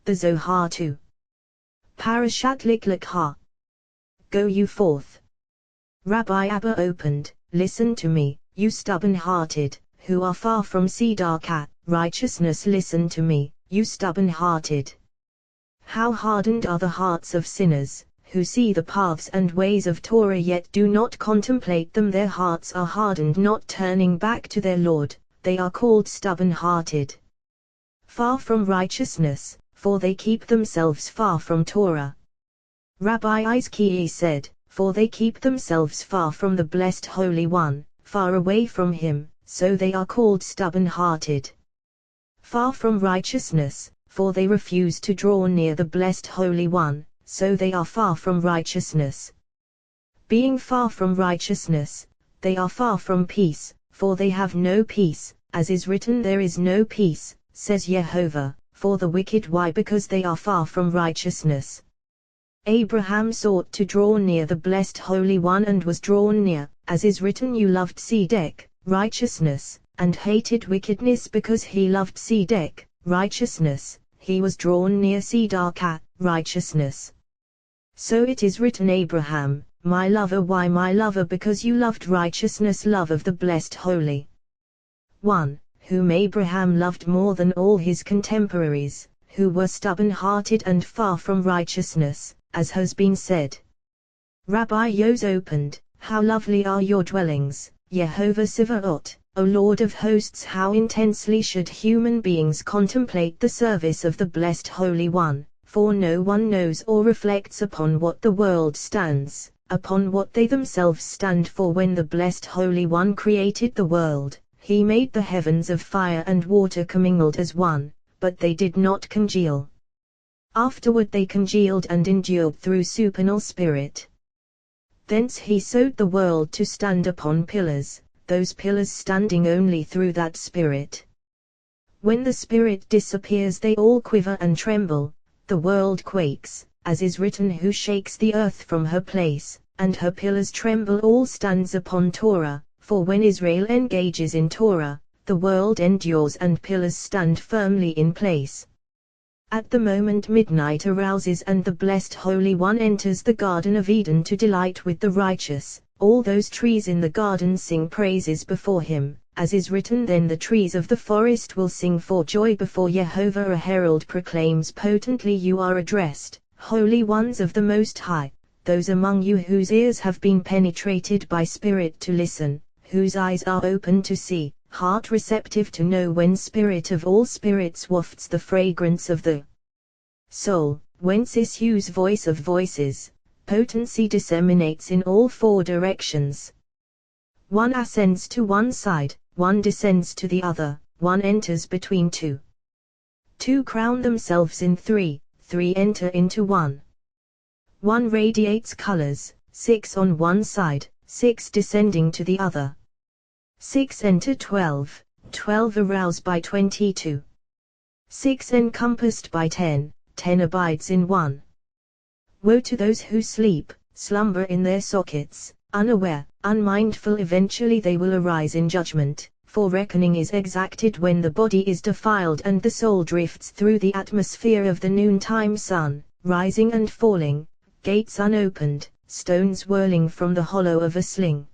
The Zohar 2. Parashat Liklakha. Go you forth. Rabbi Abba opened, listen to me, you stubborn-hearted, who are far from Tzedakah, righteousness. Listen to me, you stubborn-hearted. How hardened are the hearts of sinners, who see the paths and ways of Torah yet do not contemplate them. Their hearts are hardened, not turning back to their Lord, they are called stubborn-hearted. Far from righteousness, for they keep themselves far from Torah. Rabbi Izkiah said, for they keep themselves far from the blessed Holy One, far away from Him, so they are called stubborn-hearted. Far from righteousness, for they refuse to draw near the blessed Holy One, so they are far from righteousness. Being far from righteousness, they are far from peace, for they have no peace, as is written, there is no peace, says Jehovah, for the wicked. Why? Because they are far from righteousness. Abraham sought to draw near the blessed Holy One and was drawn near, as is written, you loved tzedek, righteousness, and hated wickedness. Because he loved tzedek, righteousness, he was drawn near tzedakah, righteousness. So it is written, Abraham, my lover. Why my lover? Because you loved righteousness, love of the blessed Holy One, whom Abraham loved more than all his contemporaries, who were stubborn-hearted and far from righteousness, as has been said. Rabbi Yos opened, how lovely are your dwellings, Yehovah Sivaot, O Lord of hosts. How intensely should human beings contemplate the service of the blessed Holy One, for no one knows or reflects upon what the world stands, upon what they themselves stand for. When the blessed Holy One created the world, He made the heavens of fire and water commingled as one, but they did not congeal. Afterward they congealed and endured through supernal spirit. Thence He sewed the world to stand upon pillars, those pillars standing only through that spirit. When the spirit disappears they all quiver and tremble, the world quakes, as is written, who shakes the earth from her place, and her pillars tremble. All stands upon Torah, for when Israel engages in Torah, the world endures and pillars stand firmly in place. At the moment midnight arouses and the blessed Holy One enters the Garden of Eden to delight with the righteous, all those trees in the garden sing praises before Him, as is written, then the trees of the forest will sing for joy before Jehovah. A herald proclaims potently, you are addressed, holy ones of the Most High, those among you whose ears have been penetrated by spirit to listen, whose eyes are open to see, heart receptive to know. When Spirit of all spirits wafts the fragrance of the soul, whence issues voice of voices, potency disseminates in all four directions. One ascends to one side, one descends to the other, one enters between two. Two crown themselves in three, three enter into one. One radiates colors, 6 on one side, 6 descending to the other. 6 enter 12, 12 arouse by 22. 6 encompassed by 10, 10 abides in 1. Woe to those who sleep, slumber in their sockets, unaware, unmindful. Eventually they will arise in judgment, for reckoning is exacted when the body is defiled and the soul drifts through the atmosphere of the noontime sun, rising and falling, gates unopened, stones whirling from the hollow of a sling.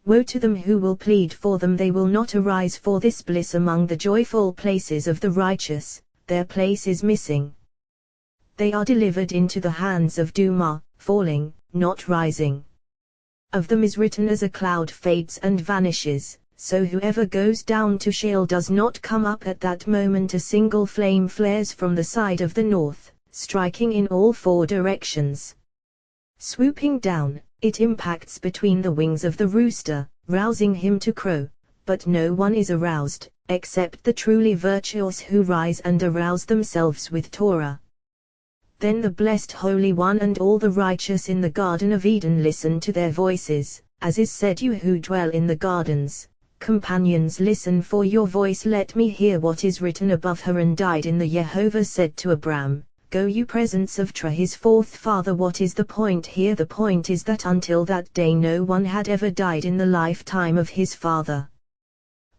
Woe to them who will plead for them, they will not arise for this bliss among the joyful places of the righteous, their place is missing. They are delivered into the hands of Duma, falling, not rising. Of them is written, as a cloud fades and vanishes, so whoever goes down to Sheol does not come up at that moment. A single flame flares from the side of the north, striking in all four directions. Swooping down, it impacts between the wings of the rooster, rousing him to crow, but no one is aroused, except the truly virtuous who rise and arouse themselves with Torah. Then the blessed Holy One and all the righteous in the Garden of Eden listen to their voices, as is said, you who dwell in the gardens, companions, listen for your voice, let me hear what is written above her. And died in the Jehovah said to Abram, go you presence of Tra, his fourth father. What is the point here? The point is that until that day no one had ever died in the lifetime of his father.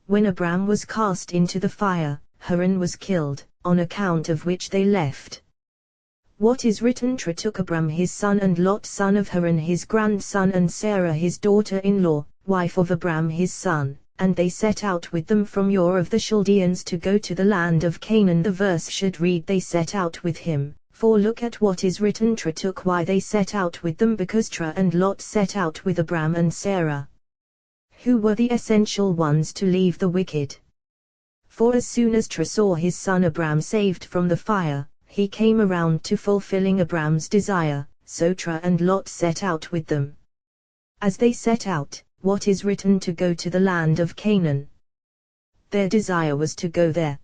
When Abram was cast into the fire, Haran was killed, on account of which they left. What is written? Tra took Abram his son and Lot son of Haran his grandson and Sarah his daughter-in-law, wife of Abram his son, and they set out with them from Ur of the Chaldeans to go to the land of Canaan. The verse should read they set out with him, for look at what is written. Tra took. Why they set out with them? Because Tra and Lot set out with Abram and Sarah, who were the essential ones to leave the wicked. For as soon as Tra saw his son Abram saved from the fire, he came around to fulfilling Abram's desire, so Tra and Lot set out with them. As they set out, what is written? To go to the land of Canaan. Their desire was to go there.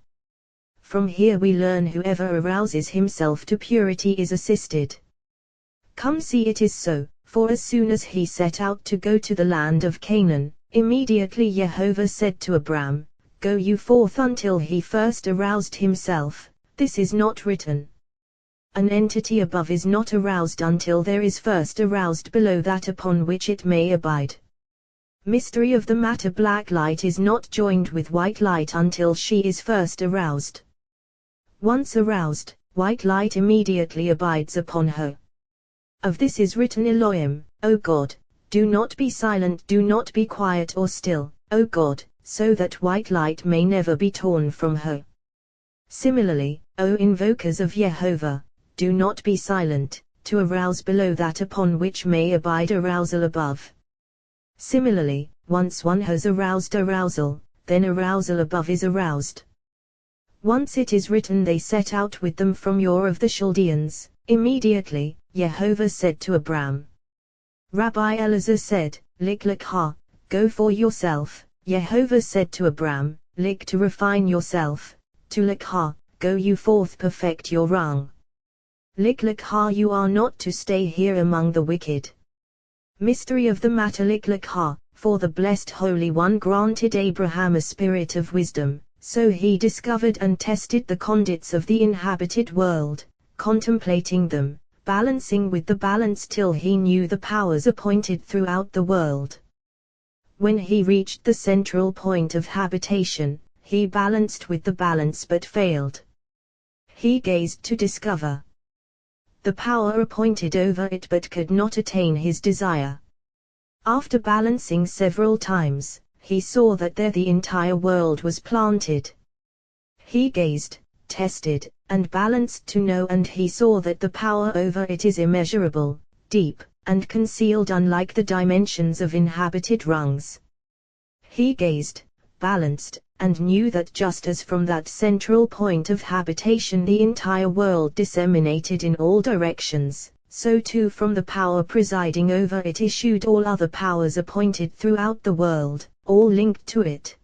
From here we learn whoever arouses himself to purity is assisted. Come see, it is so, for as soon as he set out to go to the land of Canaan, immediately Jehovah said to Abram, Go you forth until he first aroused himself. This is not written. An entity above is not aroused until there is first aroused below that upon which it may abide. Mystery of the matter: black light is not joined with white light until she is first aroused. Once aroused, white light immediately abides upon her. Of this is written, Elohim, O God, do not be silent, do not be quiet or still, O God, so that white light may never be torn from her. Similarly, O invokers of Jehovah, do not be silent, to arouse below that upon which may abide arousal above. Similarly, once one has aroused arousal, then arousal above is aroused. Once it is written they set out with them from Ur of the Chaldeans, immediately, Jehovah said to Abram. Rabbi Elazar said, Lik ha, go for yourself. Jehovah said to Abram, Lik to refine yourself, to Lik ha, go you forth perfect your rang. Lik ha, you are not to stay here among the wicked. Mystery of the matter: Lik ha, for the blessed Holy One granted Abraham a spirit of wisdom, so he discovered and tested the conduits of the inhabited world, contemplating them, balancing with the balance till he knew the powers appointed throughout the world. When he reached the central point of habitation, he balanced with the balance but failed. He gazed to discover the power appointed over it but could not attain his desire. After balancing several times, he saw that there the entire world was planted. He gazed, tested, and balanced to know, and he saw that the power over it is immeasurable, deep, and concealed unlike the dimensions of inhabited rungs. He gazed, balanced, and knew that just as from that central point of habitation the entire world disseminated in all directions, so too from the power presiding over it issued all other powers appointed throughout the world, all linked to it.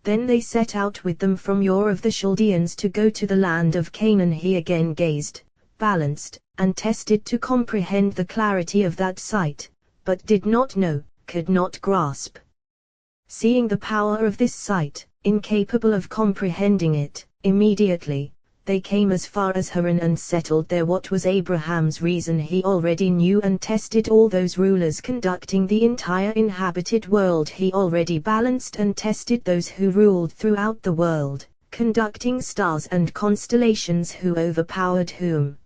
Then they set out with them from Ur of the Chaldeans to go to the land of Canaan. He again gazed, balanced, and tested to comprehend the clarity of that sight, but did not know, could not grasp. Seeing the power of this sight, incapable of comprehending it, immediately, they came as far as Haran and settled there. What was Abraham's reason he already knew, and tested all those rulers conducting the entire inhabited world. He already balanced and tested those who ruled throughout the world, conducting stars and constellations who overpowered whom.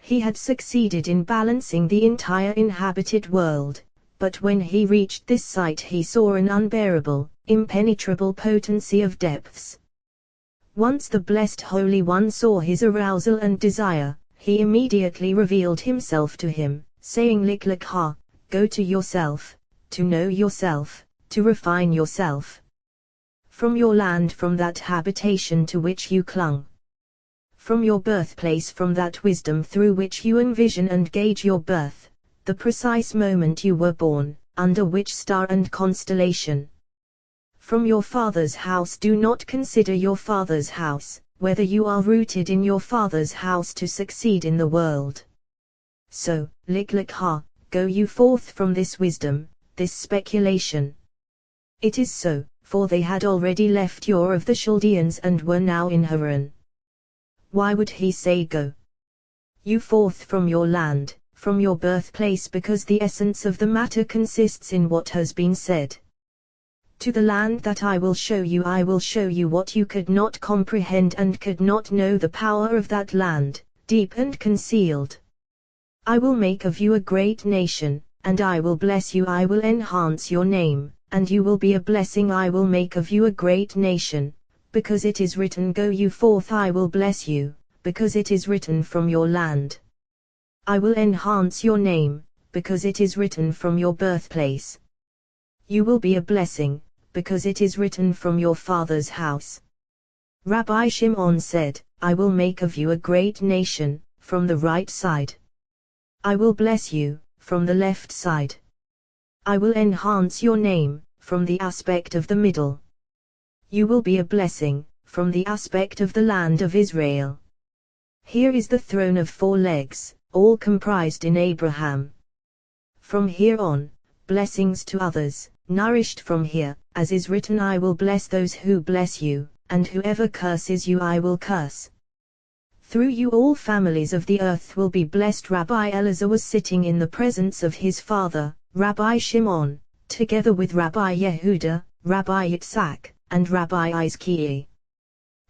He had succeeded in balancing the entire inhabited world, but when he reached this sight he saw an unbearable, impenetrable potency of depths. Once the blessed Holy One saw his arousal and desire, he immediately revealed himself to him, saying, Lik ha, go to yourself, to know yourself, to refine yourself. From your land, from that habitation to which you clung. From your birthplace, from that wisdom through which you envision and gauge your birth, the precise moment you were born, under which star and constellation. From your father's house, do not consider your father's house, whether you are rooted in your father's house to succeed in the world. So, Lik ha, go you forth from this wisdom, this speculation. It is so, for they had already left Ur of the Chaldeans and were now in Haran. Why would he say go you forth from your land, from your birthplace? Because the essence of the matter consists in what has been said. to the land that I will show you what you could not comprehend and could not know the power of that land, deep and concealed. I will make of you a great nation, and I will bless you. I will enhance your name, and you will be a blessing. I will make of you a great nation, because it is written, go you forth. I will bless you, because it is written from your land. I will enhance your name, because it is written from your birthplace. You will be a blessing, because it is written from your father's house. Rabbi Shimon said, I will make of you a great nation, from the right side. I will bless you, from the left side. I will enhance your name, from the aspect of the middle. You will be a blessing, from the aspect of the land of Israel. Here is the throne of 4 legs, all comprised in Abraham. From here on, blessings to others, nourished from here, as is written, I will bless those who bless you, and whoever curses you I will curse. Through you all families of the earth will be blessed. Rabbi Elazar was sitting in the presence of his father, Rabbi Shimon, together with Rabbi Yehuda, Rabbi Yitzhak, and Rabbi Izkiah.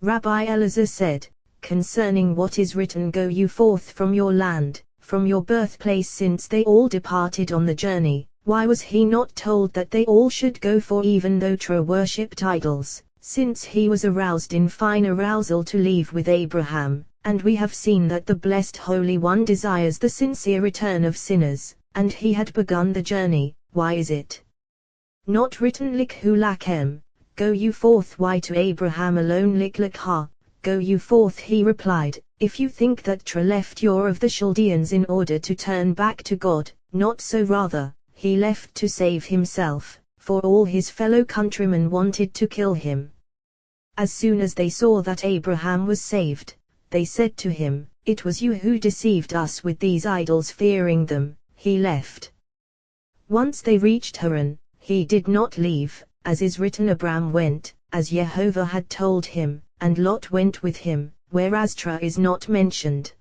Rabbi Elazar said, concerning what is written, go you forth from your land, from your birthplace. Since they all departed on the journey, why was he not told that they all should go? For even though Terah worshipped idols, since he was aroused in fine arousal to leave with Abraham, and we have seen that the blessed Holy One desires the sincere return of sinners, and he had begun the journey, why is it not written, Likhu Lachem, go you forth? Why to Abraham alone Likha, go you forth? He replied, if you think that Terah left Ur of the Chaldeans in order to turn back to God, not so, rather, he left to save himself, for all his fellow countrymen wanted to kill him. As soon as they saw that Abraham was saved, they said to him, it was you who deceived us with these idols. Fearing them, he left. Once they reached Haran, he did not leave, as is written, Abram went, as Jehovah had told him, and Lot went with him, whereas Terah is not mentioned.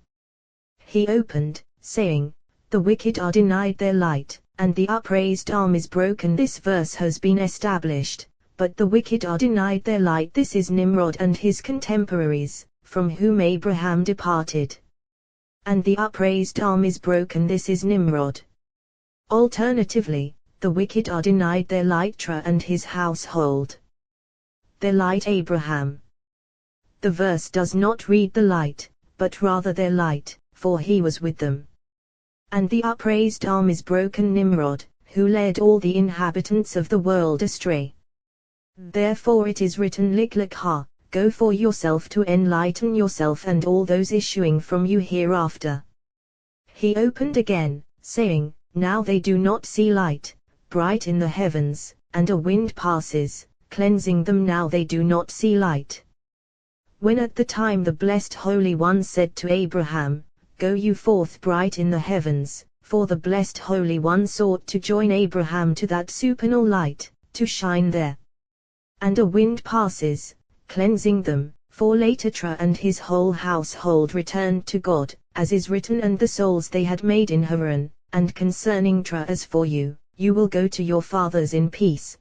He opened, saying, the wicked are denied their light, and the upraised arm is broken. This verse has been established, but the wicked are denied their light. This is Nimrod and his contemporaries, from whom Abraham departed. And the upraised arm is broken. This is Nimrod. Alternatively, the wicked are denied their light, Terah and his household. Their light, Abraham. The verse does not read the light, but rather their light, for he was with them. And the upraised arm is broken, Nimrod, who led all the inhabitants of the world astray. Therefore it is written, Likha, go for yourself to enlighten yourself and all those issuing from you hereafter. He opened again, saying, now they do not see light, bright in the heavens, and a wind passes, cleansing them. Now they do not see light. When at the time the blessed Holy One said to Abraham, go you forth bright in the heavens, for the blessed Holy One sought to join Abraham to that supernal light, to shine there. And a wind passes, cleansing them, for later Terah and his whole household returned to God, as is written, and the souls they had made in Haran. And concerning Terah, as for you, you will go to your fathers in peace.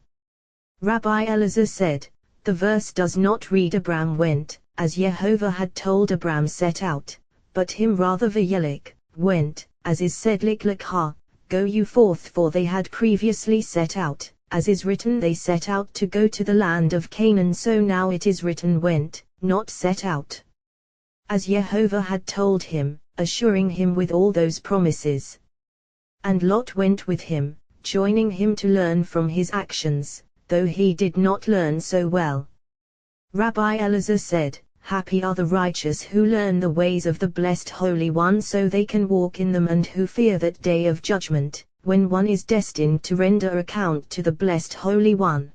Rabbi Elazar said, the verse does not read Abram went, as Jehovah had told Abram set out, but him rather Vayelik, went, as is said, Likha, go you forth. For they had previously set out, as is written, they set out to go to the land of Canaan. So now it is written went, not set out. As Jehovah had told him, assuring him with all those promises. And Lot went with him, joining him to learn from his actions, though he did not learn so well. Rabbi Elazar said, happy are the righteous who learn the ways of the blessed Holy One so they can walk in them, and who fear that day of judgment, when one is destined to render account to the blessed Holy One.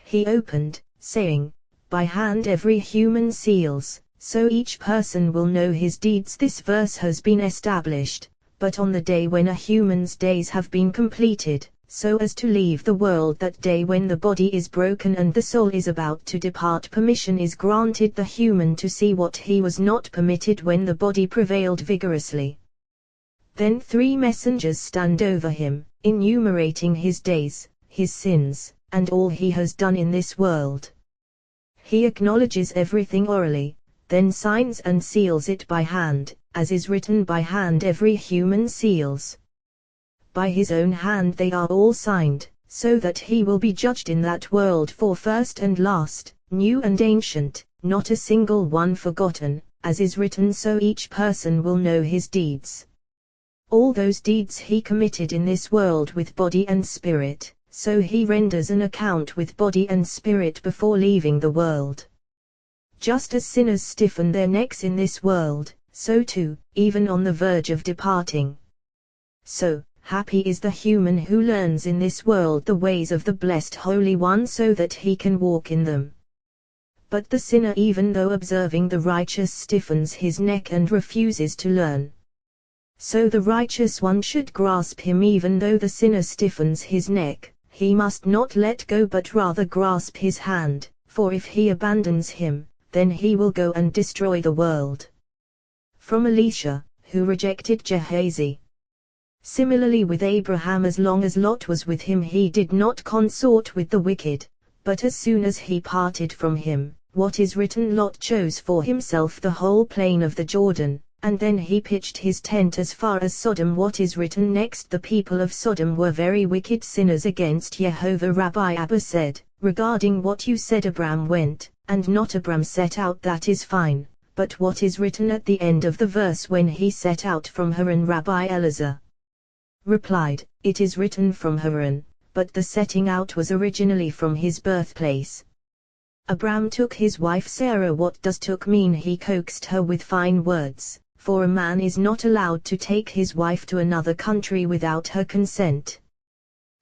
He opened, saying, by hand every human seals, so each person will know his deeds. This verse has been established, but on the day when a human's days have been completed, so as to leave the world, that day when the body is broken and the soul is about to depart, permission is granted the human to see what he was not permitted when the body prevailed vigorously. Then 3 messengers stand over him, enumerating his days, his sins, and all he has done in this world. He acknowledges everything orally, then signs and seals it by hand, as is written by hand every human seals. By his own hand they are all signed, so that he will be judged in that world for first and last, new and ancient, not a single one forgotten, as is written, so each person will know his deeds. All those deeds he committed in this world with body and spirit, so he renders an account with body and spirit before leaving the world. Just as sinners stiffen their necks in this world, so too, even on the verge of departing. So, happy is the human who learns in this world the ways of the Blessed Holy One so that he can walk in them. But the sinner, even though observing the righteous, stiffens his neck and refuses to learn. So the righteous one should grasp him even though the sinner stiffens his neck, he must not let go but rather grasp his hand, for if he abandons him, then he will go and destroy the world. From Elisha, who rejected Gehazi. Similarly with Abraham, as long as Lot was with him he did not consort with the wicked, but as soon as he parted from him, what is written, Lot chose for himself the whole plain of the Jordan, and then he pitched his tent as far as Sodom. What is written next, the people of Sodom were very wicked sinners against Jehovah. Rabbi Abba said, regarding what you said, Abram went, and not Abram set out, that is fine, but what is written at the end of the verse, when he set out from Haran? Rabbi Elazar replied, it is written from Haran, but the setting out was originally from his birthplace. Abram took his wife Sarah. What does took mean? He coaxed her with fine words, for a man is not allowed to take his wife to another country without her consent.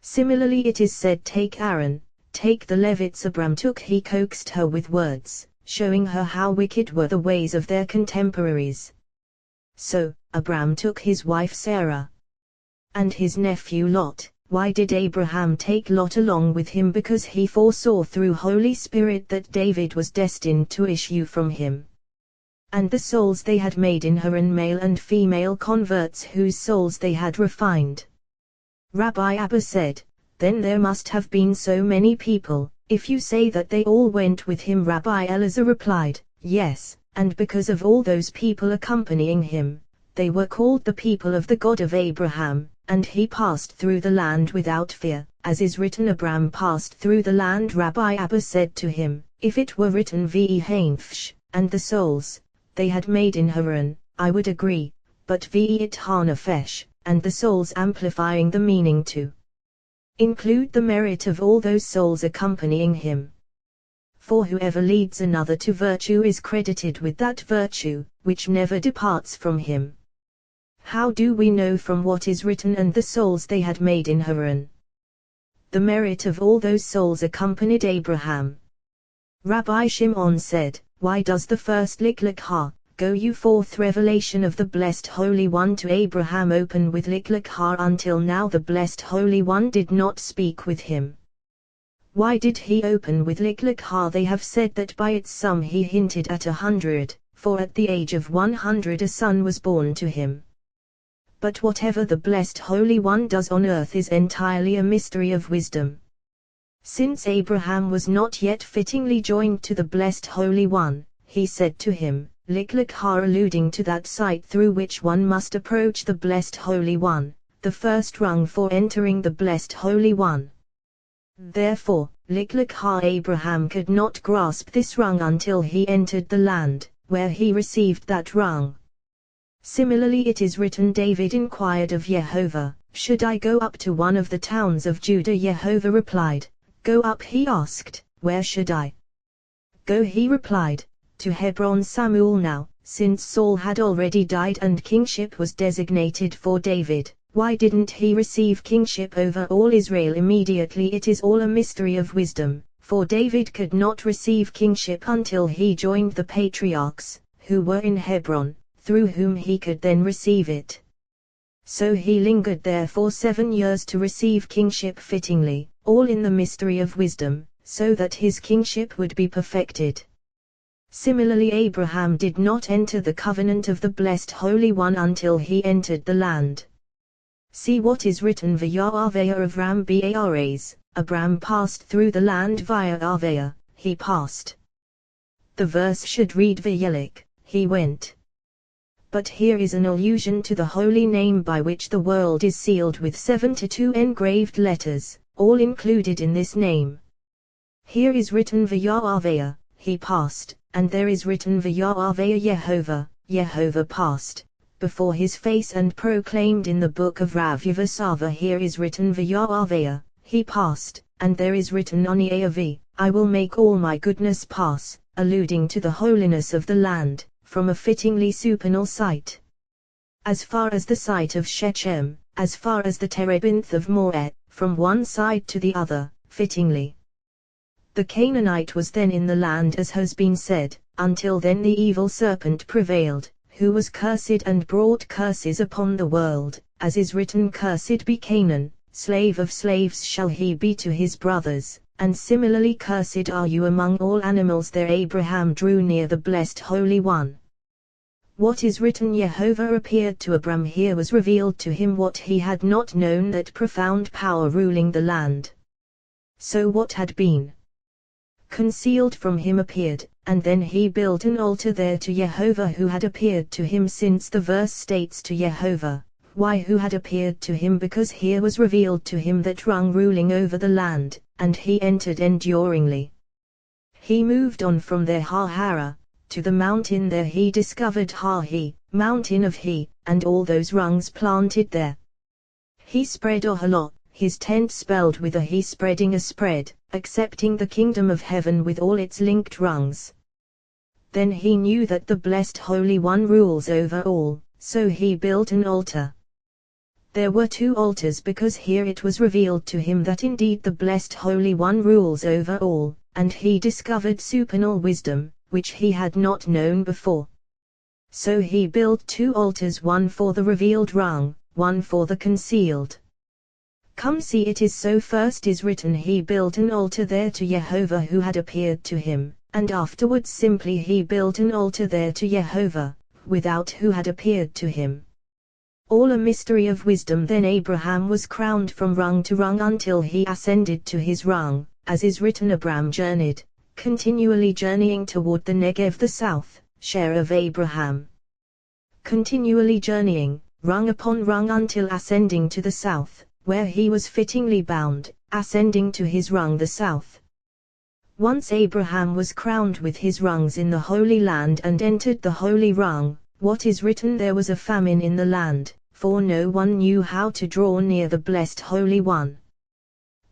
Similarly it is said, take Aaron, take the Levites. Abram took, he coaxed her with words, showing her how wicked were the ways of their contemporaries. So, Abram took his wife Sarah and his nephew Lot. Why did Abraham take Lot along with him? Because he foresaw through Holy Spirit that David was destined to issue from him. And the souls they had made in Haran, male and female converts whose souls they had refined. Rabbi Abba said, then there must have been so many people, if you say that they all went with him. Rabbi Elazar replied, yes, and because of all those people accompanying him, they were called the people of the God of Abraham. And he passed through the land without fear, as is written, Abram passed through the land. Rabbi Abba said to him, if it were written ve hanfsh, and the souls they had made in Haran, I would agree, but ve it hanafesh, and the souls, amplifying the meaning to include the merit of all those souls accompanying him. For whoever leads another to virtue is credited with that virtue, which never departs from him. How do we know from what is written, and the souls they had made in Haran? The merit of all those souls accompanied Abraham. Rabbi Shimon said, why does the first Liklik Ha, go you forth revelation of the Blessed Holy One to Abraham open with Liklik Ha? Until now the Blessed Holy One did not speak with him. Why did he open with Liklik Ha? They have said that by its sum he hinted at 100, for at the age of 100 a son was born to him. But whatever the Blessed Holy One does on earth is entirely a mystery of wisdom. Since Abraham was not yet fittingly joined to the Blessed Holy One, he said to him, Liklik Ha, alluding to that sight through which one must approach the Blessed Holy One, the first rung for entering the Blessed Holy One. Therefore, Liklik Ha, Abraham could not grasp this rung until he entered the land, where he received that rung. Similarly it is written, David inquired of Jehovah, should I go up to one of the towns of Judah? Jehovah replied, go up. He asked, where should I go? He replied, to Hebron. Samuel now, since Saul had already died and kingship was designated for David, why didn't he receive kingship over all Israel immediately? It is all a mystery of wisdom, for David could not receive kingship until he joined the patriarchs, who were in Hebron, through whom he could then receive it. So he lingered there for 7 years to receive kingship fittingly, all in the mystery of wisdom, so that his kingship would be perfected. Similarly Abraham did not enter the covenant of the Blessed Holy One until he entered the land. See what is written, V'ya'aveh Avram b'ares, Abram passed through the land via Arvea, he passed. The verse should read Vayelik, he went. But here is an allusion to the holy name by which the world is sealed with 72 engraved letters, all included in this name. Here is written Vaya Arvea, he passed, and there is written Vaya Arvea Yehovah, Yehovah passed, before his face and proclaimed in the book of Rav Yevasava. Here is written Vaya Arvea, he passed, and there is written Ani Avi, I will make all my goodness pass, alluding to the holiness of the land, from a fittingly supernal site. As far as the site of Shechem, as far as the terebinth of Moreh, from one side to the other, fittingly. The Canaanite was then in the land as has been said, until then the evil serpent prevailed, who was cursed and brought curses upon the world, as is written, Cursed be Canaan, slave of slaves shall he be to his brothers, and similarly cursed are you among all animals. There Abraham drew near the blessed Holy One. What is written, Yehovah appeared to Abram. Here was revealed to him what he had not known, that profound power ruling the land. So what had been concealed from him appeared, and then he built an altar there to Yehovah who had appeared to him, since the verse states to Yehovah. Why who had appeared to him? Because here was revealed to him that rung ruling over the land, and he entered enduringly. He moved on from there Har-Hara, to the mountain. There he discovered Har-He, mountain of He, and all those rungs planted there. He spread Ohalot, his tent spelled with a He, spreading a spread, accepting the kingdom of heaven with all its linked rungs. Then he knew that the blessed Holy One rules over all, so he built an altar. There were 2 altars, because here it was revealed to him that indeed the blessed Holy One rules over all, and he discovered supernal wisdom, which he had not known before. So he built 2 altars, one for the revealed rung, one for the concealed. Come see, it is so. First is written, he built an altar there to Yehovah who had appeared to him, and afterwards simply he built an altar there to Yehovah, without who had appeared to him. All a mystery of wisdom. Then Abraham was crowned from rung to rung until he ascended to his rung, as is written, Abram journeyed, continually journeying toward the Negev, the south, share of Abraham. Continually journeying, rung upon rung, until ascending to the south, where he was fittingly bound, ascending to his rung the south. Once Abraham was crowned with his rungs in the Holy Land and entered the Holy Rung. What is written, there was a famine in the land, for no one knew how to draw near the blessed Holy One.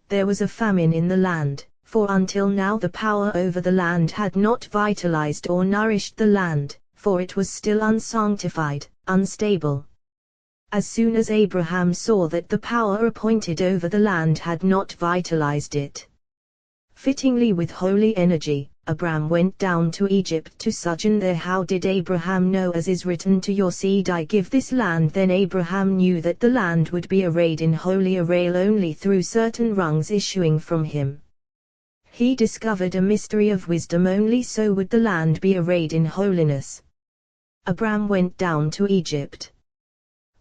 There was a famine in the land, for until now the power over the land had not vitalized or nourished the land, for it was still unsanctified, unstable. As soon as Abraham saw that the power appointed over the land had not vitalized it fittingly with holy energy, Abram went down to Egypt to sojourn there. How did Abraham know? As is written, to your seed I give this land. Then Abraham knew that the land would be arrayed in holy array only through certain rungs issuing from him. He discovered a mystery of wisdom, only so would the land be arrayed in holiness. Abram went down to Egypt.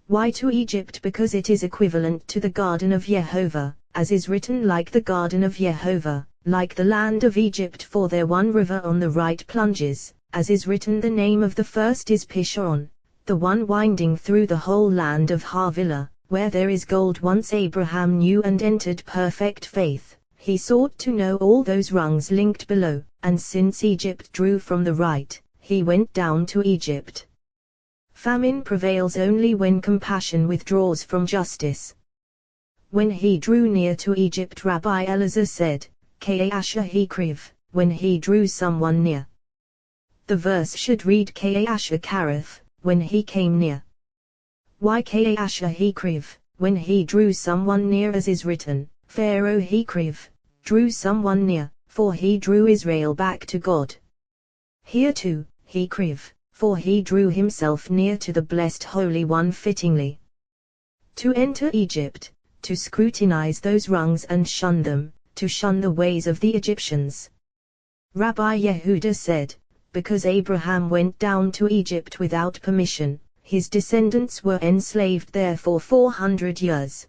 Why to Egypt? Because it is equivalent to the garden of Yehovah, as is written, like the garden of Yehovah, like the land of Egypt, for there one river on the right plunges, as is written, the name of the first is Pishon, the one winding through the whole land of Havilah, where there is gold. Once Abraham knew and entered perfect faith, he sought to know all those rungs linked below, and since Egypt drew from the right, he went down to Egypt. Famine prevails only when compassion withdraws from justice. When he drew near to Egypt, Rabbi Elazar said, Ka'asha Hekriv, when he drew someone near. The verse should read Ka'asha Karath, when he came near. Why Ka'asha Hekriv, when he drew someone near? As is written, Pharaoh Hekriv, drew someone near, for he drew Israel back to God. Here too, Hekriv, for he drew himself near to the blessed Holy One fittingly. To enter Egypt, to scrutinize those rungs and shun them, to shun the ways of the Egyptians. Rabbi Yehuda said, because Abraham went down to Egypt without permission, his descendants were enslaved there for 400 years.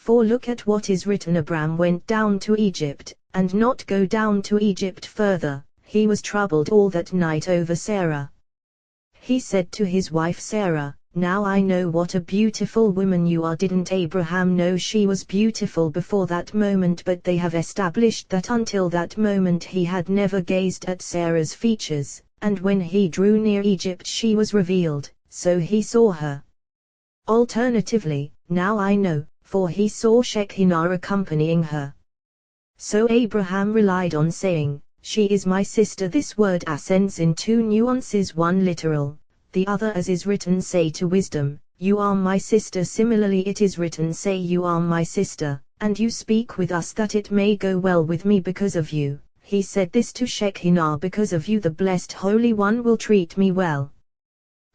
For look at what is written: Abram went down to Egypt, and not go down to Egypt further. He was troubled all that night over Sarah. He said to his wife Sarah, "Now I know what a beautiful woman you are." Didn't Abraham know she was beautiful before that moment? But they have established that until that moment he had never gazed at Sarah's features, and when he drew near Egypt she was revealed, so he saw her. Alternatively, now I know, for he saw Shekinah accompanying her. So Abraham relied on saying, "She is my sister." This word ascends in two nuances, one literal, the other as is written, "Say to wisdom, you are my sister." Similarly it is written, "Say you are my sister, and you speak with us that it may go well with me because of you." He said this to Shekinah: "Because of you the blessed Holy One will treat me well.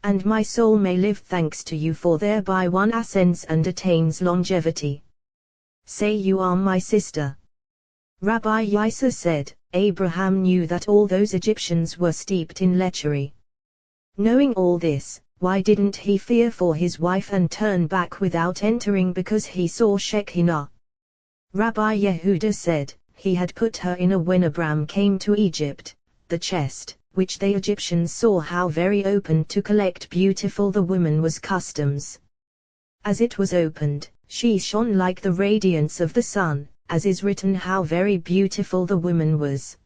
And my soul may live thanks to you, for thereby one ascends and attains longevity. Say you are my sister." Rabbi Yisa said, Abraham knew that all those Egyptians were steeped in lechery. Knowing all this, why didn't he fear for his wife and turn back without entering? Because he saw Shekinah. Rabbi Yehuda said, he had put her in a when Abram came to Egypt, the chest, which the Egyptians saw how very open to collect beautiful the woman was customs. As it was opened, she shone like the radiance of the sun, as is written how very beautiful the woman was.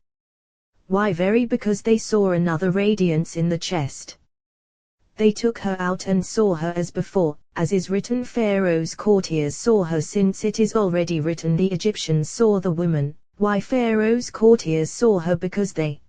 Why very? Because they saw another radiance in the chest. They took her out and saw her as before, as is written, Pharaoh's courtiers saw her. Since it is already written the Egyptians saw the woman, why Pharaoh's courtiers saw her? Because they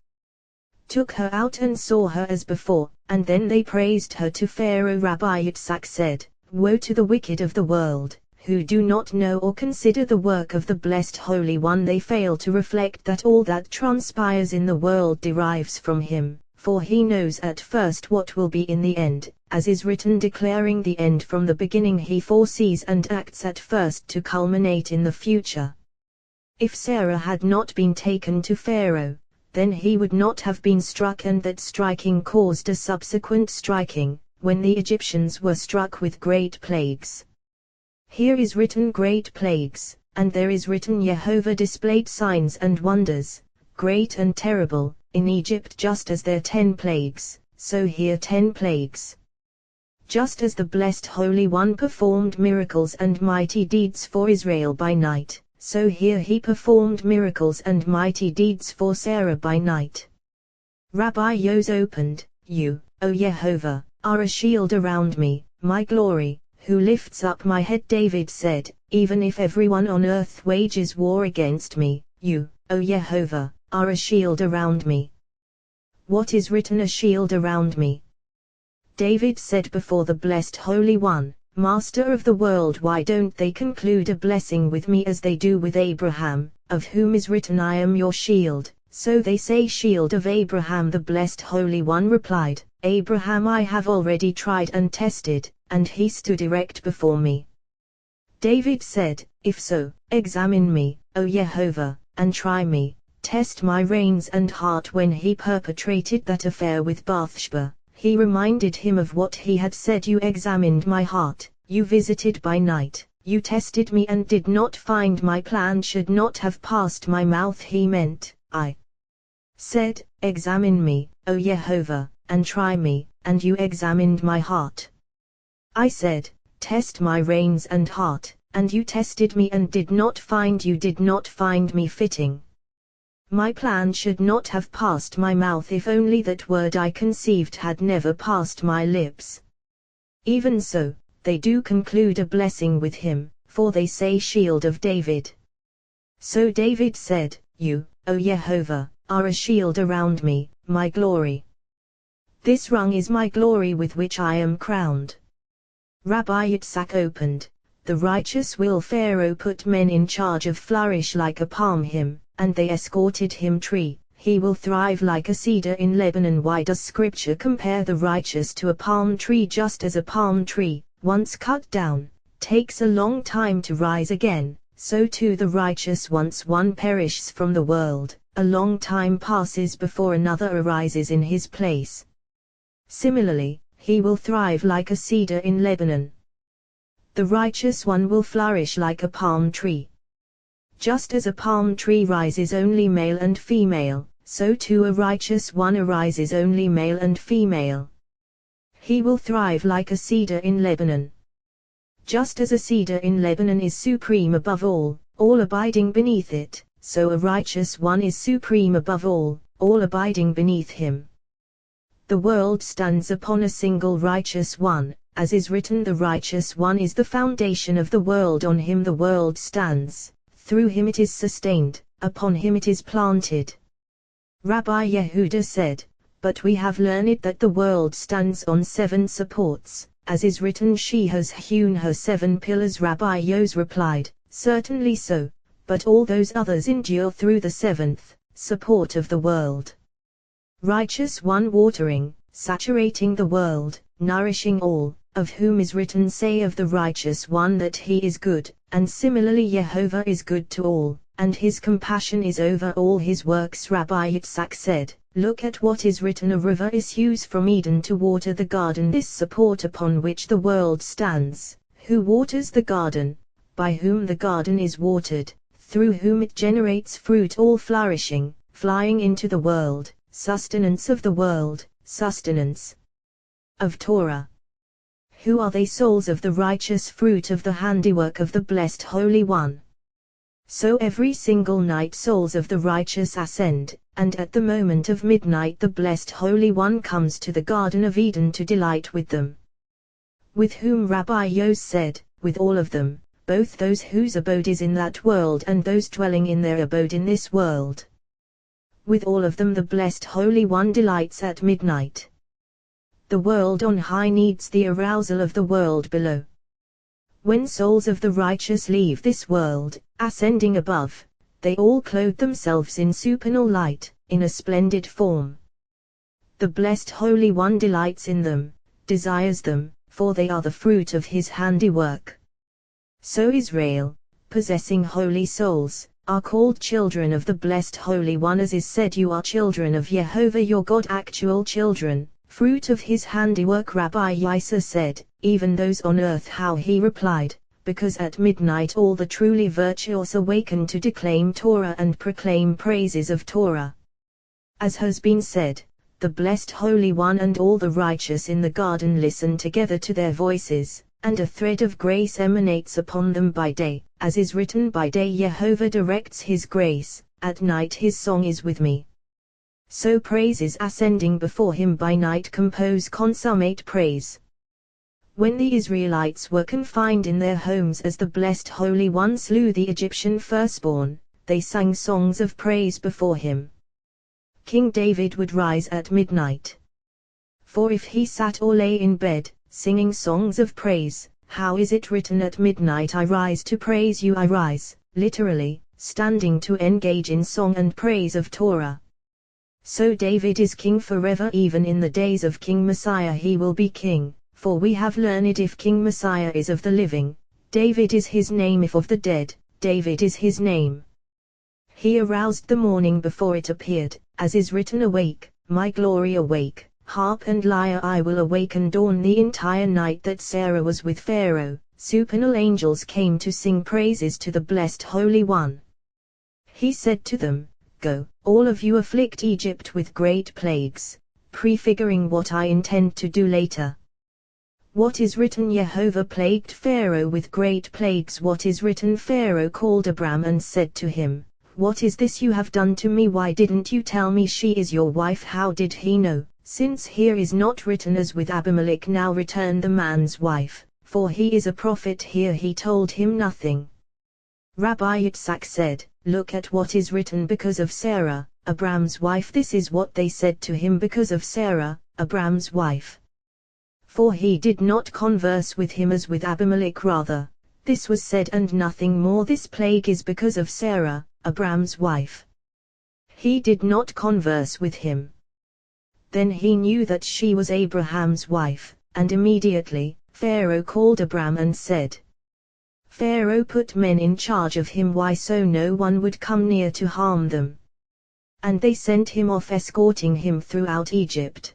took her out and saw her as before, and then they praised her to Pharaoh. Rabbi Yitzhak said, "Woe to the wicked of the world, who do not know or consider the work of the blessed Holy One. They fail to reflect that all that transpires in the world derives from him, for he knows at first what will be in the end, as is written, declaring the end from the beginning. He foresees and acts at first to culminate in the future." If Sarah had not been taken to Pharaoh, then he would not have been struck, and that striking caused a subsequent striking, when the Egyptians were struck with great plagues. Here is written great plagues, and there is written Jehovah displayed signs and wonders, great and terrible, in Egypt. Just as there 10 plagues, so here 10 plagues. Just as the blessed Holy One performed miracles and mighty deeds for Israel by night, so here he performed miracles and mighty deeds for Sarah by night. Rabbi Yos opened, "You, O Jehovah, are a shield around me, my glory, who lifts up my head." David said, "Even if everyone on earth wages war against me, you, O Jehovah, are a shield around me." What is written, a shield around me? David said before the blessed Holy One, Master of the world, why don't they conclude a blessing with me as they do with Abraham, of whom is written, "I am your shield"? So they say, shield of Abraham. The blessed Holy One replied, "Abraham I have already tried and tested, and he stood erect before me." David said, "If so, examine me, O Jehovah, and try me, test my reins and heart." When he perpetrated that affair with Bathsheba, he reminded him of what he had said, "You examined my heart, you visited by night, you tested me and did not find my plan should not have passed my mouth." He meant, I said, "Examine me, O Jehovah, and try me," and you examined my heart. I said, "Test my reins and heart," and you tested me and did not find me fitting. My plan should not have passed my mouth, if only that word I conceived had never passed my lips. Even so, they do conclude a blessing with him, for they say, "Shield of David." So David said, "You, O Jehovah, are a shield around me, my glory. This rung is my glory with which I am crowned." Rabbi Yitzhak opened, "The righteous will Pharaoh put men in charge of flourish like a palm him, and they escorted him tree, he will thrive like a cedar in Lebanon." Why does scripture compare the righteous to a palm tree? Just as a palm tree, once cut down, takes a long time to rise again, so too the righteous, once one perishes from the world, a long time passes before another arises in his place. Similarly, he will thrive like a cedar in Lebanon. The righteous one will flourish like a palm tree. Just as a palm tree rises only male and female, so too a righteous one arises only male and female. He will thrive like a cedar in Lebanon. Just as a cedar in Lebanon is supreme above all abiding beneath it, so a righteous one is supreme above all abiding beneath him. The world stands upon a single righteous one, as is written, the righteous one is the foundation of the world, on him the world stands, through him it is sustained, upon him it is planted. Rabbi Yehuda said, but we have learned that the world stands on 7 supports, as is written, she has hewn her 7 pillars. Rabbi Yos replied, certainly so, but all those others endure through the 7th support of the world. Righteous one watering, saturating the world, nourishing all, of whom is written, say of the righteous one that he is good, and similarly Jehovah is good to all, and his compassion is over all his works. Rabbi Yitzhak said, look at what is written, a river issues from Eden to water the garden, this support upon which the world stands. Who waters the garden? By whom the garden is watered, through whom it generates fruit, all flourishing, flying into the world, sustenance of the world, sustenance of Torah. Who are they? Souls of the righteous, fruit of the handiwork of the blessed Holy One. So every single night souls of the righteous ascend, and at the moment of midnight the blessed Holy One comes to the Garden of Eden to delight with them. With whom Rabbi Yos said, with all of them, both those whose abode is in that world and those dwelling in their abode in this world. With all of them the blessed Holy One delights at midnight. The world on high needs the arousal of the world below. When souls of the righteous leave this world, ascending above, they all clothe themselves in supernal light, in a splendid form. The blessed Holy One delights in them, desires them, for they are the fruit of his handiwork. So Israel, possessing holy souls, are called children of the blessed Holy One, as is said, you are children of Jehovah your God, actual children, fruit of his handiwork. Rabbi Yisa said, even those on earth. How? He replied, because at midnight all the truly virtuous awaken to declaim Torah and proclaim praises of Torah. As has been said, the blessed Holy One and all the righteous in the garden listen together to their voices, and a thread of grace emanates upon them by day, as is written, by day Jehovah directs his grace, at night his song is with me. So praises ascending before him by night compose consummate praise. When the Israelites were confined in their homes as the blessed Holy One slew the Egyptian firstborn, they sang songs of praise before him. King David would rise at midnight. For if he sat or lay in bed, singing songs of praise, how is it written, at midnight I rise to praise you? I rise, literally, standing to engage in song and praise of Torah. So David is king forever, even in the days of King Messiah he will be king, for we have learned, if King Messiah is of the living, David is his name, if of the dead, David is his name. He aroused the morning before it appeared, as is written, awake, my glory, awake, harp and lyre I will awaken dawn. The entire night that Sarah was with Pharaoh, supernal angels came to sing praises to the blessed Holy One. He said to them, go, all of you, afflict Egypt with great plagues, prefiguring what I intend to do later. What is written? Jehovah plagued Pharaoh with great plagues. What is written? Pharaoh called Abram and said to him, what is this you have done to me? Why didn't you tell me she is your wife? How did he know, since here is not written as with Abimelech, now return the man's wife, for he is a prophet? Here he told him nothing. Rabbi Yitzhak said, look at what is written, because of Sarah, Abram's wife. This is what they said to him, because of Sarah, Abram's wife. For he did not converse with him as with Abimelech, rather, this was said and nothing more. This plague is because of Sarah, Abram's wife. He did not converse with him. Then he knew that she was Abraham's wife, and immediately, Pharaoh called Abram and said, Pharaoh put men in charge of him, why so no one would come near to harm them. And they sent him off, escorting him throughout Egypt.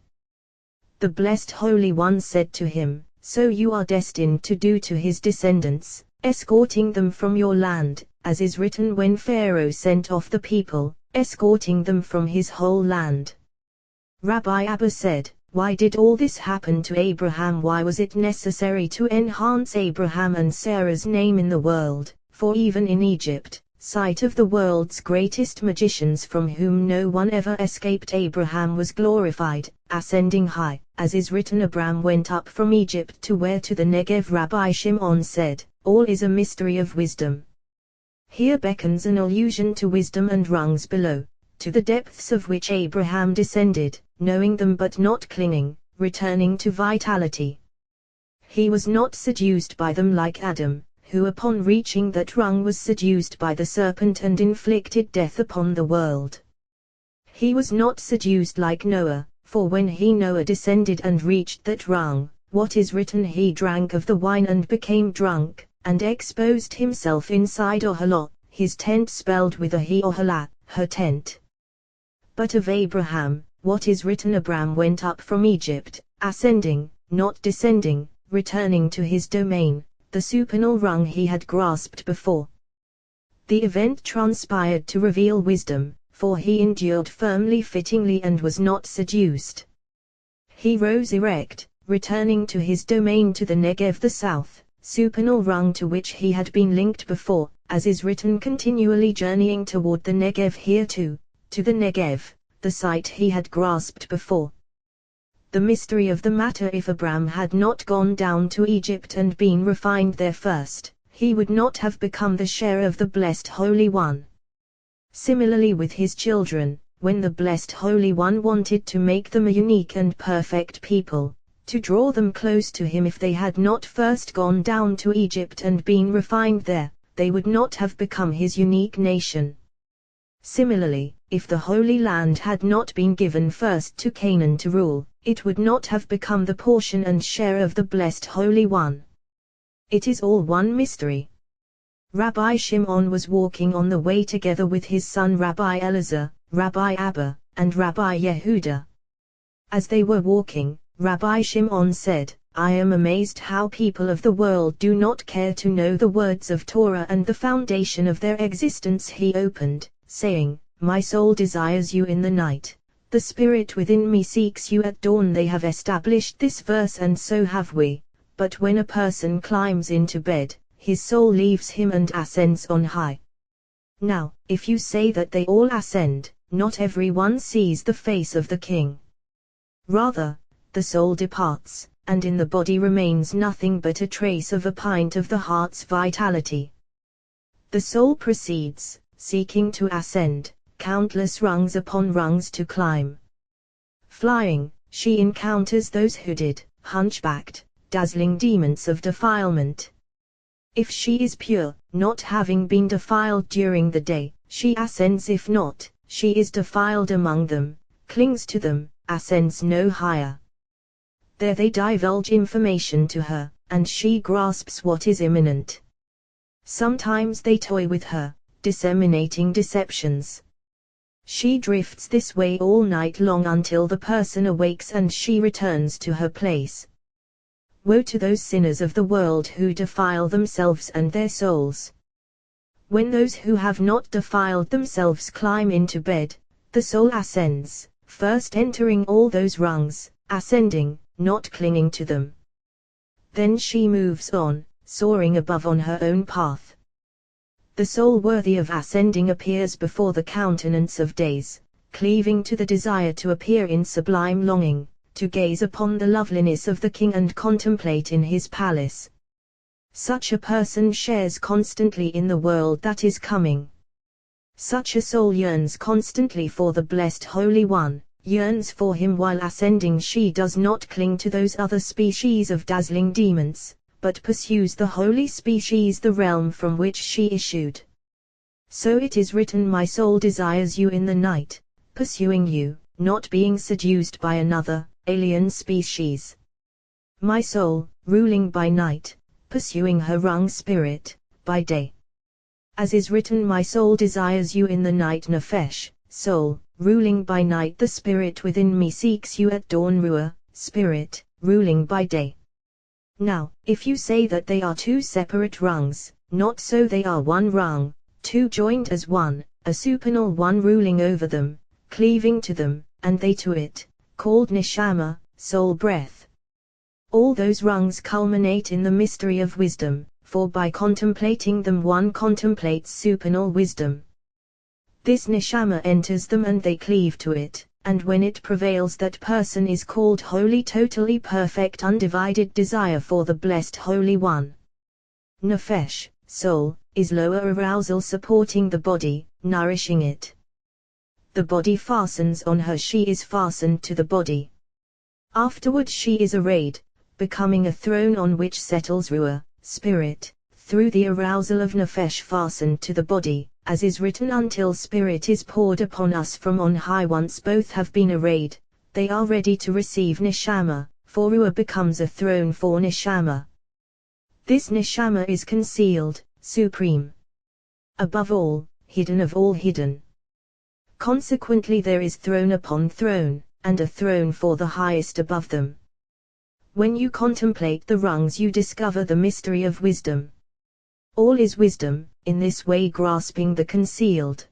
The blessed Holy One said to him, so you are destined to do to his descendants, escorting them from your land, as is written when Pharaoh sent off the people, escorting them from his whole land. Rabbi Abba said, why did all this happen to Abraham? Why was it necessary to enhance Abraham and Sarah's name in the world? For even in Egypt, site of the world's greatest magicians from whom no one ever escaped, Abraham was glorified, ascending high, as is written, Abram went up from Egypt to where? To the Negev. Rabbi Shimon said, all is a mystery of wisdom. Here beckons an allusion to wisdom and rungs below, to the depths of which Abraham descended, knowing them but not clinging, returning to vitality. He was not seduced by them like Adam, who upon reaching that rung was seduced by the serpent and inflicted death upon the world. He was not seduced like Noah, for when Noah descended and reached that rung, what is written, he drank of the wine and became drunk, and exposed himself inside Ohala, his tent spelled with a he, Ohala, her tent. But of Abraham, what is written, Abram went up from Egypt, ascending, not descending, returning to his domain, the supernal rung he had grasped before. The event transpired to reveal wisdom, for he endured firmly fittingly and was not seduced. He rose erect, returning to his domain, to the Negev, the south, supernal rung to which he had been linked before, as is written, continually journeying toward the Negev, here to the Negev, the site he had grasped before. The mystery of the matter: if Abram had not gone down to Egypt and been refined there first, he would not have become the share of the Blessed Holy One. Similarly with his children, when the Blessed Holy One wanted to make them a unique and perfect people, to draw them close to him, if they had not first gone down to Egypt and been refined there, they would not have become his unique nation. Similarly, if the Holy Land had not been given first to Canaan to rule, it would not have become the portion and share of the Blessed Holy One. It is all one mystery. Rabbi Shimon was walking on the way together with his son Rabbi Elazar, Rabbi Abba, and Rabbi Yehuda. As they were walking, Rabbi Shimon said, I am amazed how people of the world do not care to know the words of Torah and the foundation of their existence. He opened, saying, my soul desires you in the night, the spirit within me seeks you at dawn. They have established this verse, and so have we, but when a person climbs into bed, his soul leaves him and ascends on high. Now, if you say that they all ascend, not everyone sees the face of the king. Rather, the soul departs, and in the body remains nothing but a trace of a pint of the heart's vitality. The soul proceeds, seeking to ascend, countless rungs upon rungs to climb. Flying, she encounters those hooded, hunchbacked, dazzling demons of defilement. If she is pure, not having been defiled during the day, she ascends. If not, she is defiled among them, clings to them, ascends no higher. There they divulge information to her, and she grasps what is imminent. Sometimes they toy with her, disseminating deceptions. She drifts this way all night long until the person awakes and she returns to her place. Woe to those sinners of the world who defile themselves and their souls. When those who have not defiled themselves climb into bed, the soul ascends, first entering all those rungs, ascending, not clinging to them. Then she moves on, soaring above on her own path. The soul worthy of ascending appears before the countenance of days, cleaving to the desire to appear in sublime longing, to gaze upon the loveliness of the king and contemplate in his palace. Such a person shares constantly in the world that is coming. Such a soul yearns constantly for the Blessed Holy One, yearns for him while ascending. She does not cling to those other species of dazzling demons, but pursues the holy species, the realm from which she issued. So it is written, my soul desires you in the night, pursuing you, not being seduced by another, alien species. My soul, ruling by night, pursuing her wrong spirit, by day. As is written, my soul desires you in the night. Nefesh, soul, ruling by night, the spirit within me seeks you at dawn. Ruah, spirit, ruling by day. Now, if you say that they are two separate rungs, not so, they are one rung, two joined as one, a supernal one ruling over them, cleaving to them, and they to it, called neshama, soul breath. All those rungs culminate in the mystery of wisdom, for by contemplating them one contemplates supernal wisdom. This neshama enters them and they cleave to it, and when it prevails, that person is called holy, totally perfect, undivided desire for the blessed Holy One. Nefesh, soul, is lower arousal supporting the body, nourishing it. The body fastens on her, she is fastened to the body. Afterward she is arrayed, becoming a throne on which settles Ruah, spirit, through the arousal of Nefesh fastened to the body, as is written, until spirit is poured upon us from on high. Once both have been arrayed, they are ready to receive Neshama, for Ruah becomes a throne for Neshama. This Neshama is concealed, supreme. Above all, hidden of all hidden. Consequently there is throne upon throne, and a throne for the highest above them. When you contemplate the rungs you discover the mystery of wisdom. All is wisdom, in this way grasping the concealed.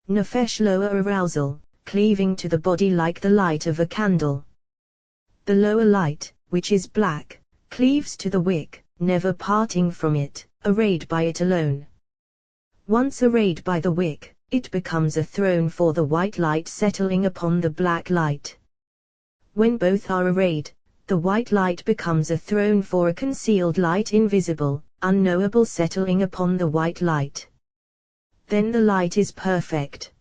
Nefesh, lower arousal, cleaving to the body like the light of a candle. The lower light, which is black, cleaves to the wick, never parting from it, arrayed by it alone. Once arrayed by the wick, it becomes a throne for the white light settling upon the black light. When both are arrayed, the white light becomes a throne for a concealed light, invisible, unknowable, settling upon the white light. Then the light is perfect.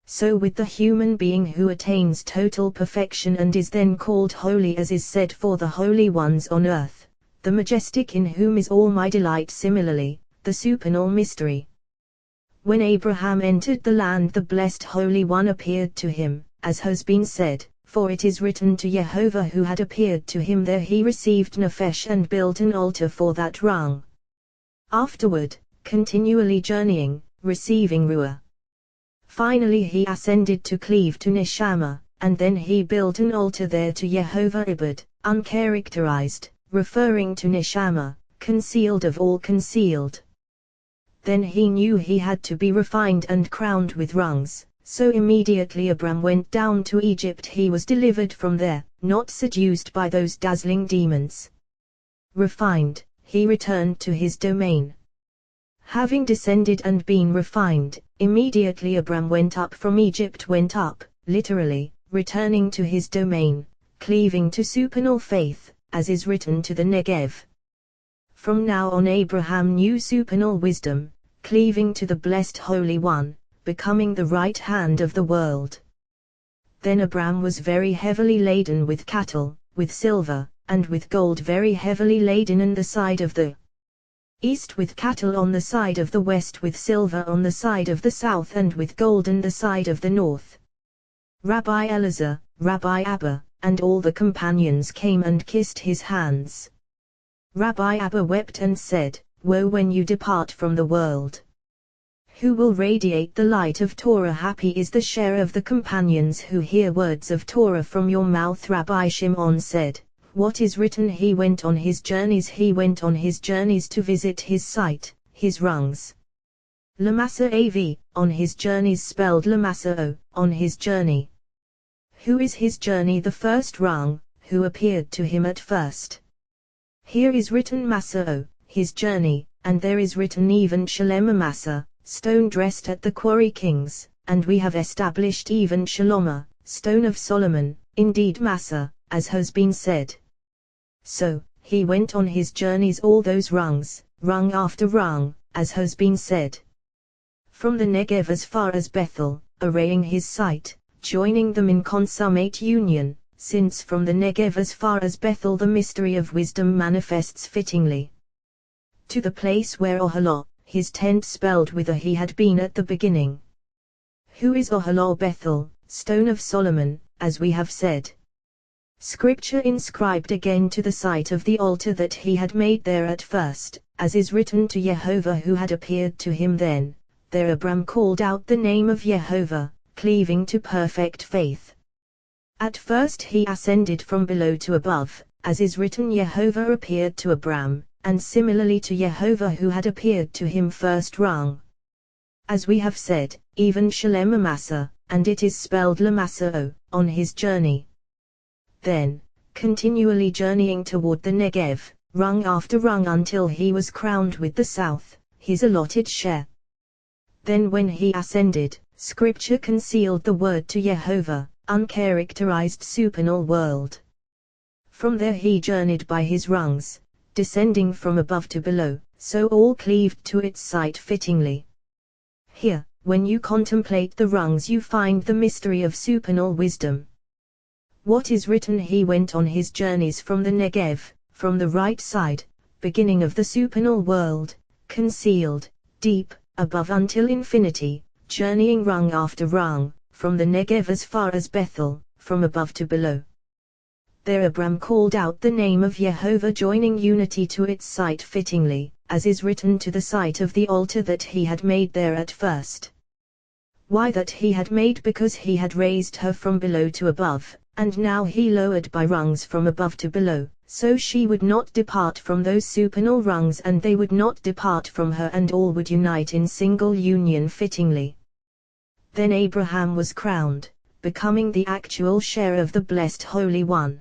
So with the human being who attains total perfection and is then called holy, as is said for the holy ones on earth, the majestic in whom is all my delight. Similarly, the supernal mystery. When Abraham entered the land, the blessed Holy One appeared to him, as has been said, for it is written, to Jehovah who had appeared to him there he received Nefesh and built an altar for that rung. Afterward, continually journeying, receiving Ruah. Finally he ascended to cleave to Neshama, and then he built an altar there to Jehovah Ibad, uncharacterized, referring to Neshama, concealed of all concealed. Then he knew he had to be refined and crowned with rungs, so immediately Abram went down to Egypt. He was delivered from there, not seduced by those dazzling demons. Refined, he returned to his domain. Having descended and been refined, immediately Abram went up from Egypt, went up, literally, returning to his domain, cleaving to supernal faith, as is written, to the Negev. From now on Abraham knew supernal wisdom, cleaving to the blessed Holy One, becoming the right hand of the world. Then Abram was very heavily laden with cattle, with silver, and with gold, very heavily laden on the side of the east, with cattle on the side of the west, with silver on the side of the south, and with gold on the side of the north. Rabbi Elazar, Rabbi Abba, and all the companions came and kissed his hands. Rabbi Abba wept and said, "Woe when you depart from the world! Who will radiate the light of Torah? Happy is the share of the companions who hear words of Torah from your mouth." Rabbi Shimon said, "What is written? He went on his journeys to visit his site, his rungs." Lamasa Av, on his journeys, spelled Lamasa O, on his journey. Who is his journey? The first rung, who appeared to him at first. Here is written Masa O, his journey, and there is written even Shalom Masa, stone dressed at the quarry kings, and we have established even Shaloma, stone of Solomon, indeed Masa, as has been said. So, he went on his journeys, all those rungs, rung after rung, as has been said. From the Negev as far as Bethel, arraying his site, joining them in consummate union, since from the Negev as far as Bethel the mystery of wisdom manifests fittingly. To the place where Oholot, his tent spelled with a, he had been at the beginning. Who is Oholot? Bethel, stone of Solomon, as we have said. Scripture inscribed again to the site of the altar that he had made there at first, as is written, to Jehovah who had appeared to him then. There Abram called out the name of Jehovah, cleaving to perfect faith. At first he ascended from below to above, as is written, Jehovah appeared to Abram, and similarly to Jehovah who had appeared to him first rung. As we have said, even Shalem Amasa, and it is spelled Lamasa, on his journey. Then, continually journeying toward the Negev, rung after rung until he was crowned with the south, his allotted share. Then when he ascended, Scripture concealed the word to Jehovah, uncharacterized supernal world. From there he journeyed by his rungs, descending from above to below, so all cleaved to its site fittingly. Here, when you contemplate the rungs, you find the mystery of supernal wisdom. What is written? He went on his journeys from the Negev, from the right side, beginning of the supernal world, concealed, deep, above until infinity, journeying rung after rung, from the Negev as far as Bethel, from above to below. There Abram called out the name of Jehovah, joining unity to its site fittingly, as is written, to the site of the altar that he had made there at first. Why that he had made? Because he had raised her from below to above, and now he lowered by rungs from above to below, so she would not depart from those supernal rungs and they would not depart from her, and all would unite in single union fittingly. Then Abraham was crowned, becoming the actual share of the Blessed Holy One.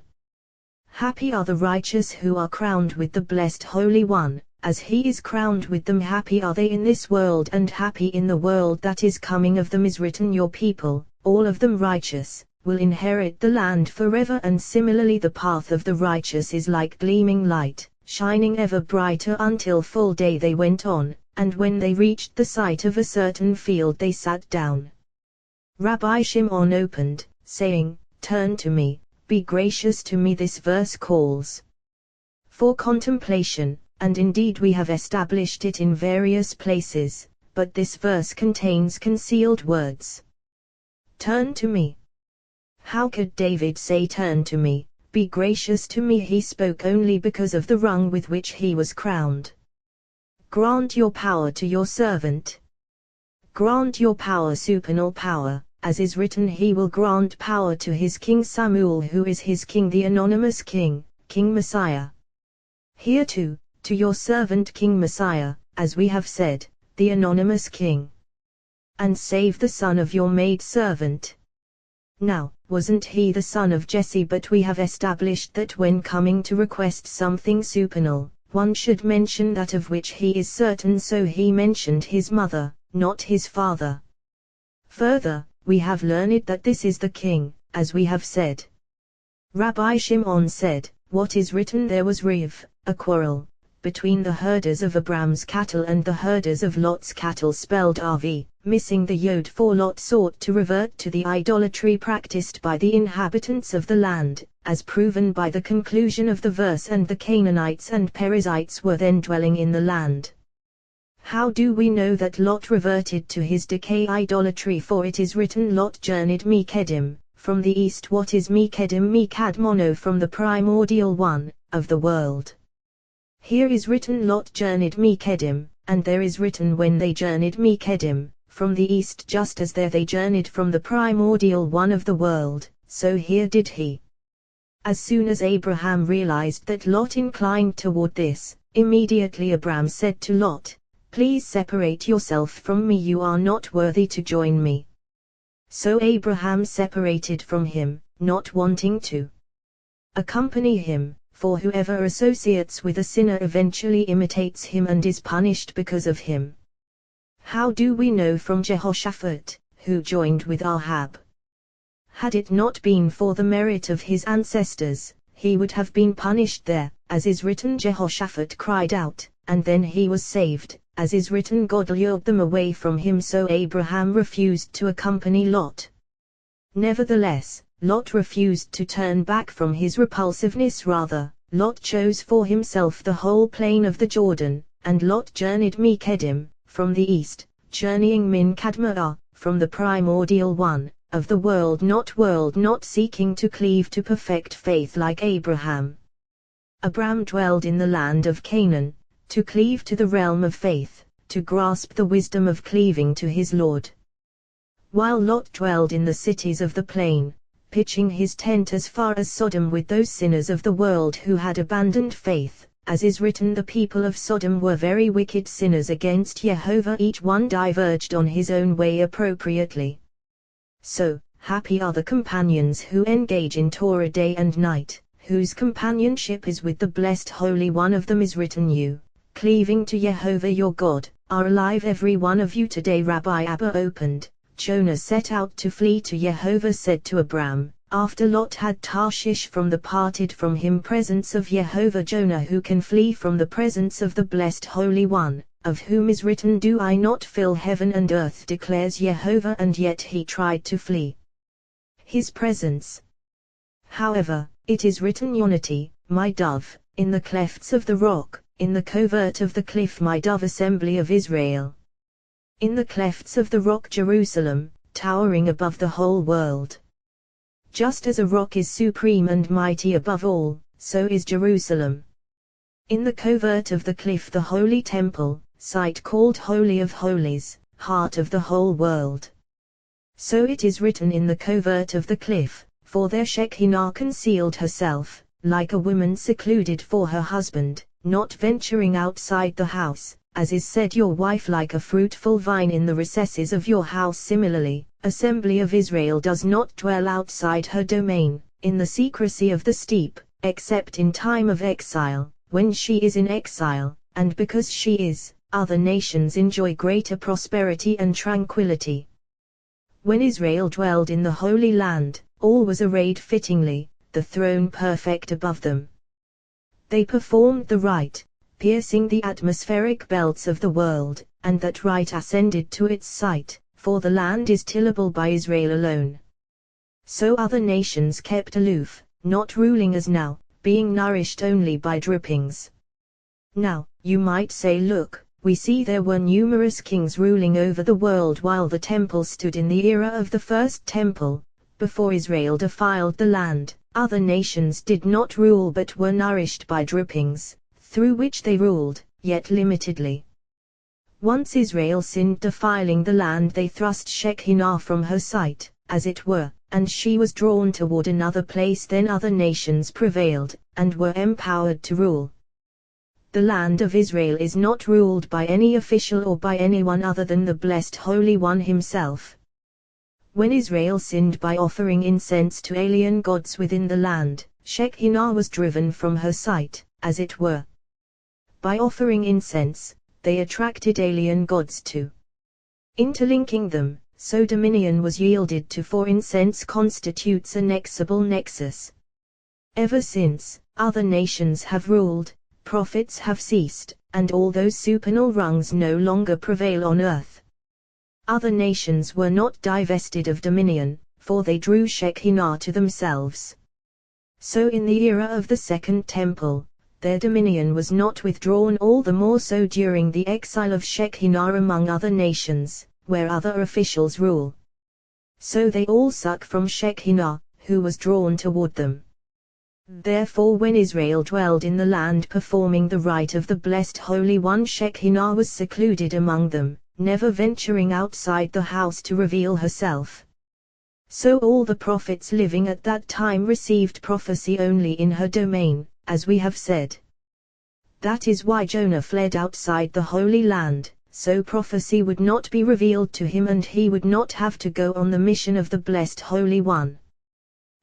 Happy are the righteous who are crowned with the Blessed Holy One, as he is crowned with them. Happy are they in this world, and happy in the world that is coming. Of them is written, your people, all of them righteous, will inherit the land forever. And similarly the path of the righteous is like gleaming light, shining ever brighter until full day. They went on, and when they reached the site of a certain field they sat down. Rabbi Shimon opened, saying, Turn to me, be gracious to me. This verse calls for contemplation, and indeed we have established it in various places, but this verse contains concealed words. Turn to me. How could David say, Turn to me, be gracious to me? He spoke only because of the rung with which he was crowned. Grant your power to your servant. Grant your power, supernal power, as is written, he will grant power to his king Samuel, who is his king, the anonymous king, King Messiah. Here too, to your servant King Messiah, as we have said, the anonymous king. And save the son of your maidservant. Now, wasn't he the son of Jesse? But we have established that when coming to request something supernal, one should mention that of which he is certain, so he mentioned his mother, not his father. Further, we have learned that this is the king, as we have said. Rabbi Shimon said, What is written? There was riv, a quarrel, between the herders of Abram's cattle and the herders of Lot's cattle, spelled RV, missing the yod, for Lot sought to revert to the idolatry practiced by the inhabitants of the land, as proven by the conclusion of the verse, and the Canaanites and Perizzites were then dwelling in the land. How do we know that Lot reverted to his decay idolatry? For it is written, Lot journeyed Mekedim, from the east. What is Mekedim? Mekadmono, from the primordial one, of the world. Here is written, Lot journeyed Mekedim, and there is written, when they journeyed Mekedim, from the east, just as there they journeyed from the primordial one of the world, so here did he. As soon as Abraham realized that Lot inclined toward this, immediately Abram said to Lot, Please separate yourself from me, you are not worthy to join me. So Abraham separated from him, not wanting to accompany him, for whoever associates with a sinner eventually imitates him and is punished because of him. How do we know? From Jehoshaphat, who joined with Ahab. Had it not been for the merit of his ancestors, he would have been punished there, as is written, Jehoshaphat cried out, and then he was saved. As is written, God lured them away from him. So Abraham refused to accompany Lot. Nevertheless, Lot refused to turn back from his repulsiveness. Rather, Lot chose for himself the whole plain of the Jordan, and Lot journeyed Mekedim, from the east, journeying Min Kadma'ah, from the primordial one, of the world, not seeking to cleave to perfect faith like Abraham. Abram dwelled in the land of Canaan, to cleave to the realm of faith, to grasp the wisdom of cleaving to his Lord. While Lot dwelled in the cities of the plain, pitching his tent as far as Sodom with those sinners of the world who had abandoned faith. As is written, the people of Sodom were very wicked sinners against Jehovah, each one diverged on his own way appropriately. So, happy are the companions who engage in Torah day and night, whose companionship is with the blessed Holy One. Of them is written, you, cleaving to Jehovah your God, are alive every one of you today. Rabbi Abba opened. Jonah set out to flee to Jehovah, said to Abram, after Lot had Tarshish from the parted from him presence of Jehovah, Jonah, who can flee from the presence of the blessed Holy One, of whom is written, do I not fill heaven and earth, declares Jehovah, and yet he tried to flee his presence. However, it is written, Unity, my dove, in the clefts of the rock, in the covert of the cliff, my dove, assembly of Israel. In the clefts of the rock, Jerusalem, towering above the whole world. Just as a rock is supreme and mighty above all, so is Jerusalem. In the covert of the cliff, the holy temple, site called Holy of Holies, heart of the whole world. So it is written in the covert of the cliff, for there Shekinah concealed herself, like a woman secluded for her husband, not venturing outside the house, as is said, your wife like a fruitful vine in the recesses of your house. Similarly, assembly of Israel does not dwell outside her domain, in the secrecy of the steep, except in time of exile, when she is in exile, and because she is, other nations enjoy greater prosperity and tranquility. When Israel dwelled in the Holy Land, all was arrayed fittingly, the throne perfect above them. They performed the rite, piercing the atmospheric belts of the world, and that rite ascended to its site, for the land is tillable by Israel alone. So other nations kept aloof, not ruling as now, being nourished only by drippings. Now, you might say, look, we see there were numerous kings ruling over the world while the temple stood. In the era of the first temple, before Israel defiled the land, other nations did not rule but were nourished by drippings, through which they ruled, yet limitedly. Once Israel sinned, defiling the land, they thrust Shekinah from her sight, as it were, and she was drawn toward another place. Then other nations prevailed, and were empowered to rule. The land of Israel is not ruled by any official or by anyone other than the blessed Holy One himself. When Israel sinned by offering incense to alien gods within the land, Shekinah was driven from her sight, as it were. By offering incense, they attracted alien gods to interlinking them, so dominion was yielded to, for incense constitutes a nexable nexus. Ever since, other nations have ruled, prophets have ceased, and all those supernal rungs no longer prevail on earth. Other nations were not divested of dominion, for they drew Shekinah to themselves. So in the era of the Second Temple, their dominion was not withdrawn, all the more so during the exile of Shekinah among other nations, where other officials rule. So they all suck from Shekinah, who was drawn toward them. Therefore when Israel dwelled in the land performing the rite of the blessed Holy One, Shekinah was secluded among them, never venturing outside the house to reveal herself. So all the prophets living at that time received prophecy only in her domain, as we have said. That is why Jonah fled outside the Holy Land, so prophecy would not be revealed to him and he would not have to go on the mission of the blessed Holy One.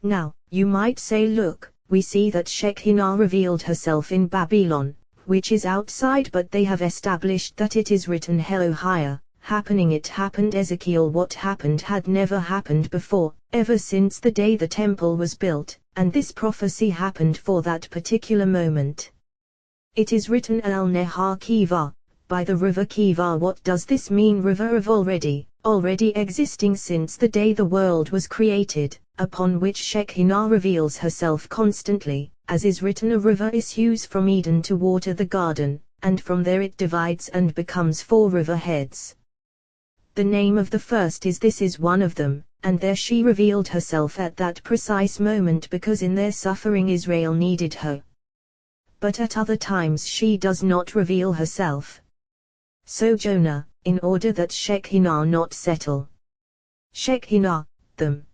Now, you might say, look, we see that Shekinah revealed herself in Babylon, which is outside, but they have established that it is written Helohia, happening it happened. Ezekiel, what happened had never happened before, ever since the day the temple was built, and this prophecy happened for that particular moment. It is written Al Nehar Kiva, by the river Kiva. What does this mean? River of already existing since the day the world was created, upon which Shekinah reveals herself constantly, as is written, a river issues from Eden to water the garden, and from there it divides and becomes 4 river heads. The name of the first is This is one of them, and there she revealed herself at that precise moment, because in their suffering Israel needed her. But at other times she does not reveal herself. So Jonah, in order that Shekinah not settle Shekinah, them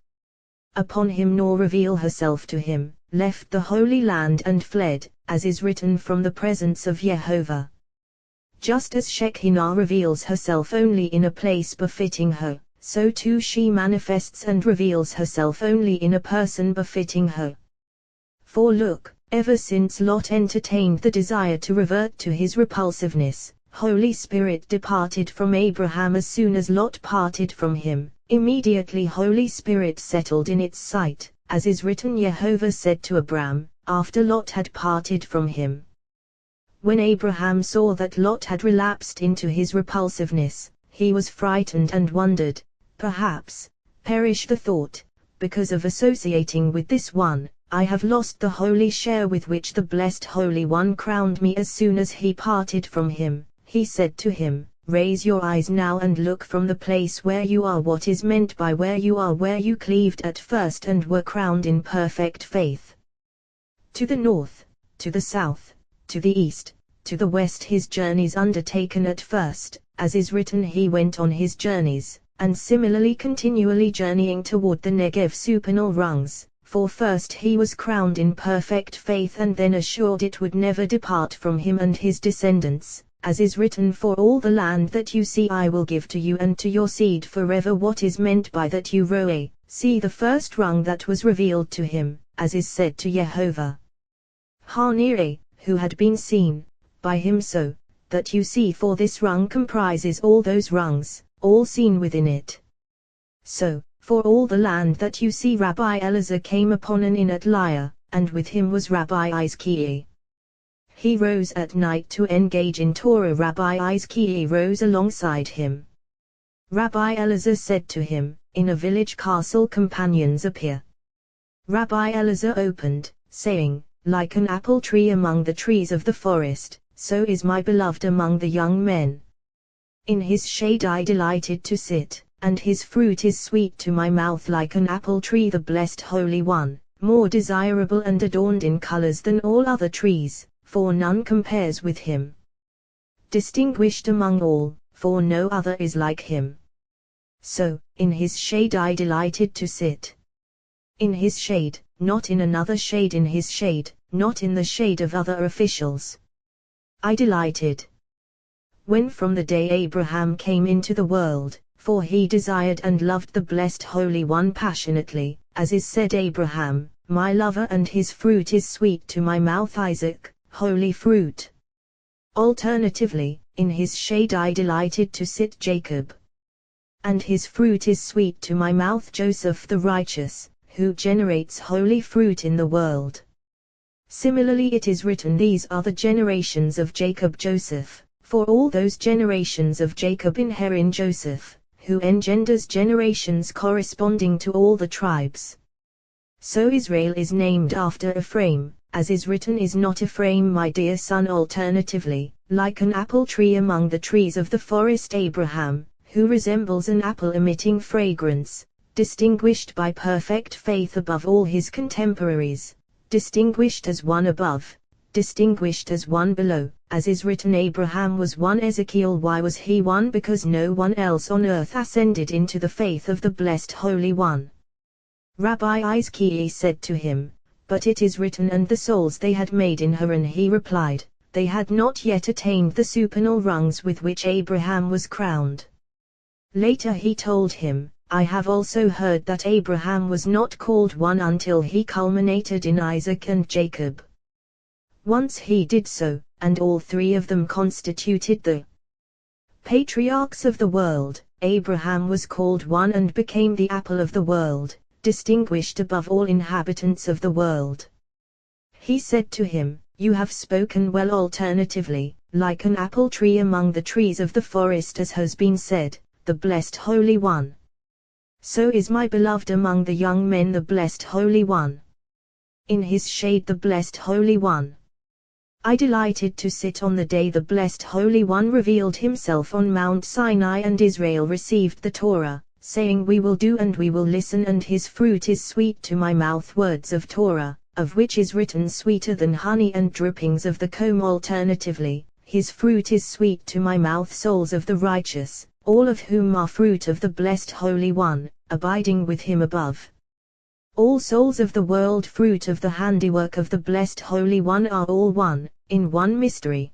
upon him nor reveal herself to him, left the Holy Land and fled, as is written, from the presence of Jehovah. Just as Shekinah reveals herself only in a place befitting her, so too she manifests and reveals herself only in a person befitting her. For look, ever since Lot entertained the desire to revert to his repulsiveness, Holy Spirit departed from Abraham. As soon as Lot parted from him, immediately Holy Spirit settled in its sight, as is written, Jehovah said to Abram, after Lot had parted from him. When Abraham saw that Lot had relapsed into his repulsiveness, he was frightened and wondered, perhaps, perish the thought, because of associating with this one, I have lost the holy share with which the blessed Holy One crowned me. As soon as he parted from him, he said to him, raise your eyes now and look from the place where you are. What is meant by where you are? Where you cleaved at first and were crowned in perfect faith. To the north, to the south, to the east, to the west his journeys undertaken at first, as is written, he went on his journeys, and similarly continually journeying toward the Negev supernal rungs, for first he was crowned in perfect faith and then assured it would never depart from him and his descendants, as is written, for all the land that you see I will give to you and to your seed forever. What is meant by that? You roe, see the first rung that was revealed to him, as is said to Jehovah. Hanire, who had been seen by him, so that you see, for this rung comprises all those rungs, all seen within it. So, for all the land that you see, Rabbi Elazar came upon an inn at Lyre, and with him was Rabbi Izkiah. He rose at night to engage in Torah. Rabbi Izkiah rose alongside him. Rabbi Elazar said to him, in a village castle companions appear. Rabbi Elazar opened, saying, like an apple tree among the trees of the forest, so is my beloved among the young men. In his shade I delighted to sit, and his fruit is sweet to my mouth. Like an apple tree the blessed Holy One, more desirable and adorned in colors than all other trees, for none compares with him. Distinguished among all, for no other is like him. So, in his shade I delighted to sit. In his shade, not in another shade. In his shade, not in the shade of other officials. I delighted. When from the day Abraham came into the world, for he desired and loved the blessed Holy One passionately, as is said, Abraham, my lover, and his fruit is sweet to my mouth. Isaac, holy fruit. Alternatively, in his shade I delighted to sit. Jacob, and his fruit is sweet to my mouth. Joseph the righteous, who generates holy fruit in the world. Similarly it is written, these are the generations of Jacob, Joseph, for all those generations of Jacob inherit Joseph, who engenders generations corresponding to all the tribes. So Israel is named after Ephraim, as is written, is not Ephraim my dear son? Alternatively, like an apple tree among the trees of the forest, Abraham, who resembles an apple emitting fragrance, distinguished by perfect faith above all his contemporaries, distinguished as one above, distinguished as one below, as is written, Abraham was one. Ezekiel, why was he one? Because no one else on earth ascended into the faith of the blessed Holy One. Rabbi Izkiah said to him, but it is written, and the souls they had made in Haran. He replied, they had not yet attained the supernal rungs with which Abraham was crowned. Later he told him, I have also heard that Abraham was not called one until he culminated in Isaac and Jacob. Once he did so, and all three of them constituted the patriarchs of the world. Abraham was called one and became the apple of the world, distinguished above all inhabitants of the world. He said to him, you have spoken well. Alternatively, like an apple tree among the trees of the forest, as has been said, the blessed Holy One. So is my beloved among the young men, the blessed Holy One. In his shade the blessed Holy One. I delighted to sit on the day the blessed Holy One revealed himself on Mount Sinai, and Israel received the Torah, saying, we will do and we will listen, and his fruit is sweet to my mouth. Words of Torah, of which is written, sweeter than honey and drippings of the comb. Alternatively, his fruit is sweet to my mouth. Souls of the righteous, all of whom are fruit of the blessed Holy One, abiding with him above. All souls of the world, fruit of the handiwork of the Blessed Holy One, are all one, in one mystery.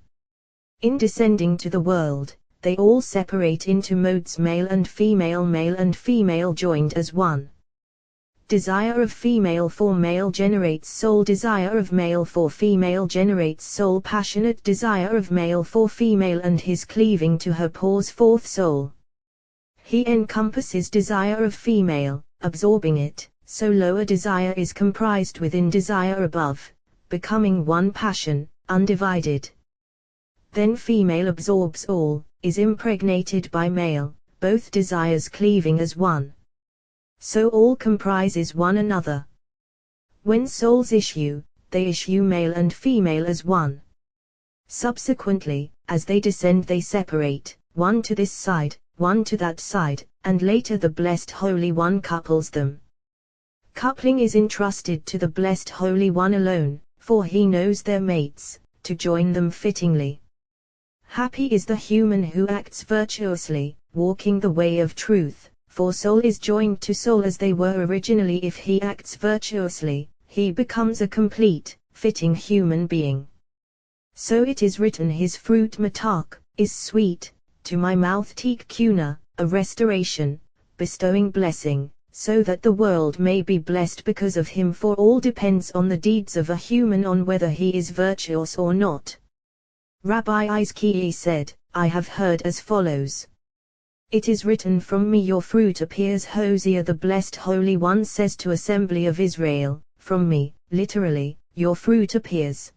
In descending to the world, they all separate into modes, male and female joined as one. Desire of female for male generates soul, desire of male for female generates soul, passionate desire of male for female and his cleaving to her pours forth soul. He encompasses desire of female, absorbing it, so lower desire is comprised within desire above, becoming one passion, undivided. Then female absorbs all, is impregnated by male, both desires cleaving as one. So all comprises one another. When souls issue, they issue male and female as one. Subsequently, as they descend they separate, one to this side, one to that side, and later the Blessed Holy One couples them. Coupling is entrusted to the Blessed Holy One alone, for he knows their mates, to join them fittingly. Happy is the human who acts virtuously, walking the way of truth, for soul is joined to soul as they were originally. If he acts virtuously, he becomes a complete, fitting human being. So it is written, his fruit matak is sweet, to my mouth tikkuna, a restoration, bestowing blessing, so that the world may be blessed because of him, for all depends on the deeds of a human, on whether he is virtuous or not. Rabbi Izki'i said, I have heard as follows. It is written, from me your fruit appears. Hosea, the Blessed Holy One says to Assembly of Israel, from me, literally, your fruit appears.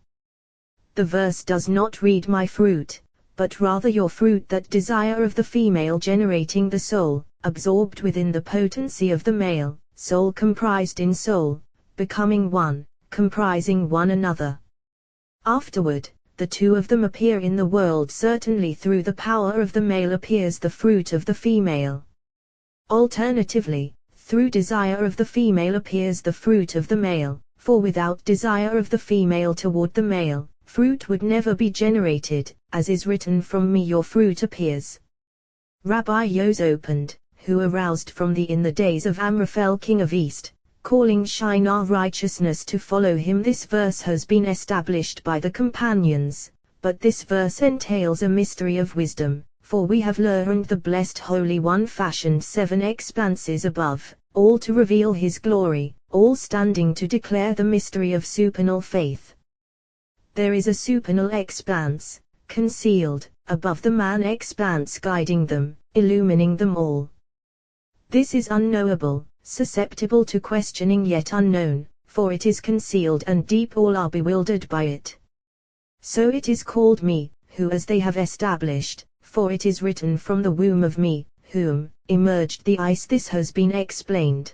The verse does not read my fruit, but rather your fruit, that desire of the female generating the soul, absorbed within the potency of the male, soul comprised in soul, becoming one, comprising one another. Afterward, the two of them appear in the world. Certainly through the power of the male appears the fruit of the female. Alternatively, through desire of the female appears the fruit of the male, for without desire of the female toward the male, fruit would never be generated, as is written, from me your fruit appears. Rabbi Yoz opened, who aroused from thee in the days of Amraphel king of East, calling Shinar righteousness to follow him. This verse has been established by the companions, but this verse entails a mystery of wisdom, for we have learned the Blessed Holy One fashioned 7 expanses above, all to reveal his glory, all standing to declare the mystery of supernal faith. There is a supernal expanse, concealed, above the man expanse, guiding them, illumining them all. This is unknowable, susceptible to questioning, yet unknown, for it is concealed and deep. All are bewildered by it. So it is called me, who, as they have established, for it is written, from the womb of me, whom, emerged the ice. This has been explained.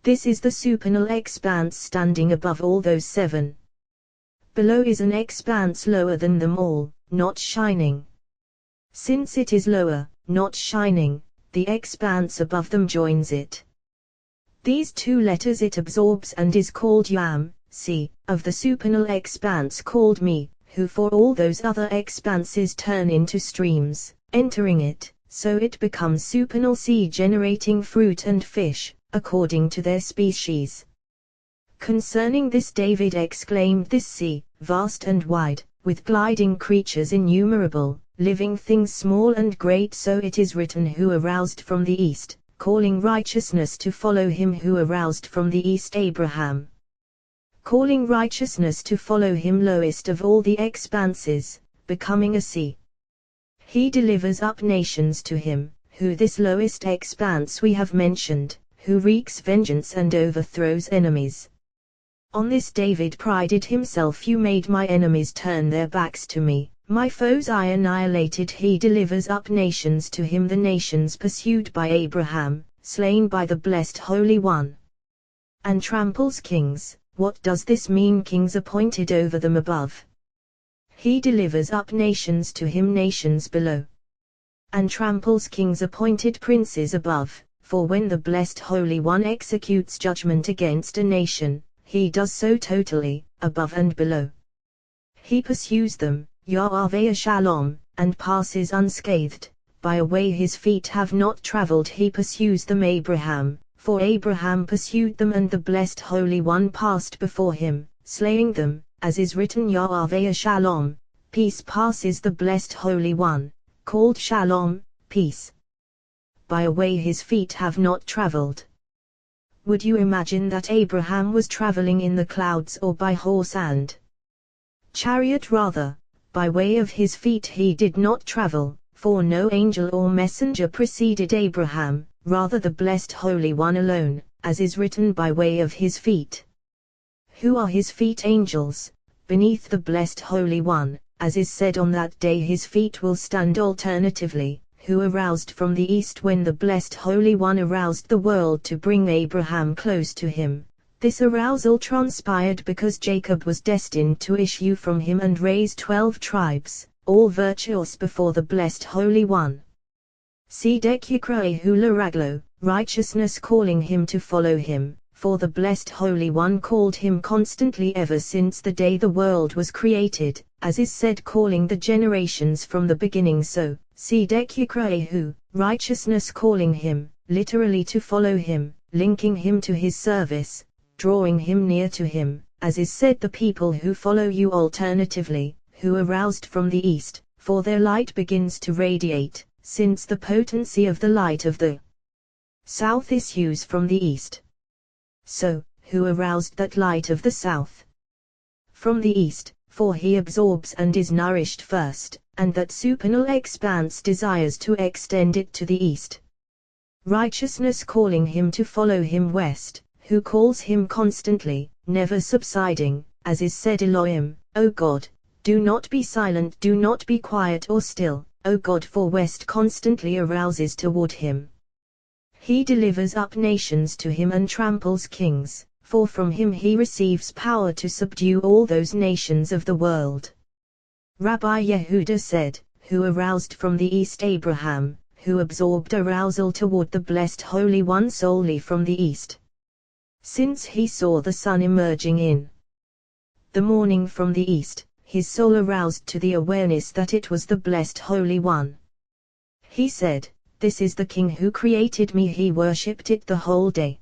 This is the supernal expanse standing above all those 7. Below is an expanse lower than them all, not shining. Since it is lower, not shining, the expanse above them joins it. These 2 letters it absorbs and is called Yam, sea, of the supernal expanse called me, who for all those other expanses turn into streams, entering it, so it becomes supernal sea, generating fruit and fish, according to their species. Concerning this David exclaimed, this sea, vast and wide, with gliding creatures innumerable, living things small and great, so it is written, who aroused from the east, calling righteousness to follow him, who aroused from the east Abraham. Calling righteousness to follow him, lowest of all the expanses, becoming a sea. He delivers up nations to him, who this lowest expanse we have mentioned, who wreaks vengeance and overthrows enemies. On this David prided himself, you made my enemies turn their backs to me, my foes I annihilated. He delivers up nations to him, the nations pursued by Abraham, slain by the Blessed Holy One. And tramples kings. What does this mean? Kings appointed over them above. He delivers up nations to him, nations below. And tramples kings appointed princes above, for when the Blessed Holy One executes judgment against a nation, he does so totally, above and below. He pursues them, Yahweh Shalom, and passes unscathed, by a way his feet have not traveled. He pursues them, Abraham, for Abraham pursued them and the blessed Holy One passed before him, slaying them, as is written Yahweh Shalom, peace passes the blessed Holy One, called Shalom, peace. By a way his feet have not traveled. Would you imagine that Abraham was traveling in the clouds or by horse and chariot? Rather, by way of his feet he did not travel, for no angel or messenger preceded Abraham, rather the blessed Holy One alone, as is written by way of his feet. Who are his feet? Angels, beneath the blessed Holy One, as is said on that day his feet will stand. Alternatively, who aroused from the east when the blessed Holy One aroused the world to bring Abraham close to him. This arousal transpired because Jacob was destined to issue from him and raise 12 tribes, all virtuous before the blessed Holy One. Tzedek Yikraehu Laraglo, righteousness calling him to follow him, for the blessed Holy One called him constantly ever since the day the world was created, as is said calling the generations from the beginning. So, Tzedek Yikraehu, righteousness calling him, literally to follow him, linking him to his service, drawing him near to him, as is said the people who follow you. Alternatively, who aroused from the east, for their light begins to radiate, since the potency of the light of the south issues from the east. So, who aroused that light of the south from the east, for he absorbs and is nourished first, and that supernal expanse desires to extend it to the east. Righteousness calling him to follow him west, who calls him constantly, never subsiding, as is said Elohim, O God, do not be silent, do not be quiet or still, O God, for west constantly arouses toward him. He delivers up nations to him and tramples kings, for from him he receives power to subdue all those nations of the world. Rabbi Yehuda said, who aroused from the east Abraham, who absorbed arousal toward the blessed Holy One solely from the east. Since he saw the sun emerging in the morning from the east, his soul aroused to the awareness that it was the blessed Holy One. He said, this is the King who created me. He worshipped it the whole day.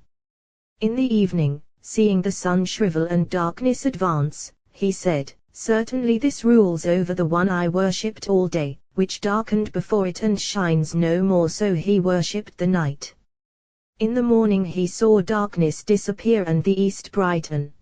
In the evening, seeing the sun shrivel and darkness advance, he said, certainly this rules over the one I worshipped all day, which darkened before it and shines no more. So he worshipped the night. In the morning he saw darkness disappear and the east brighten.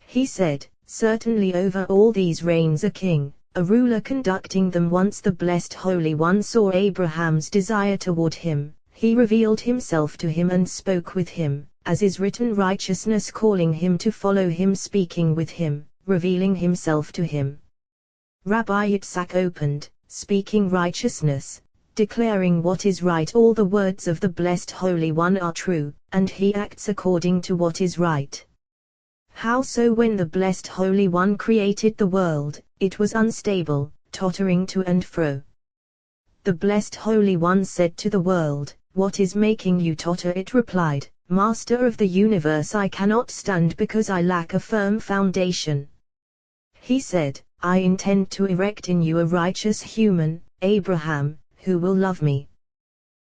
He said, certainly over all these reigns a king, a ruler conducting them. Once the blessed Holy One saw Abraham's desire toward him, he revealed himself to him and spoke with him, as is written, righteousness calling him to follow him, speaking with him, revealing himself to him. Rabbi Yitzhak opened, speaking righteousness, declaring what is right. All the words of the blessed Holy One are true, and he acts according to what is right. How so? When the blessed Holy One created the world, it was unstable, tottering to and fro. The blessed Holy One said to the world, what is making you totter? It replied, Master of the universe, I cannot stand because I lack a firm foundation. He said, I intend to erect in you a righteous human, Abraham, who will love me.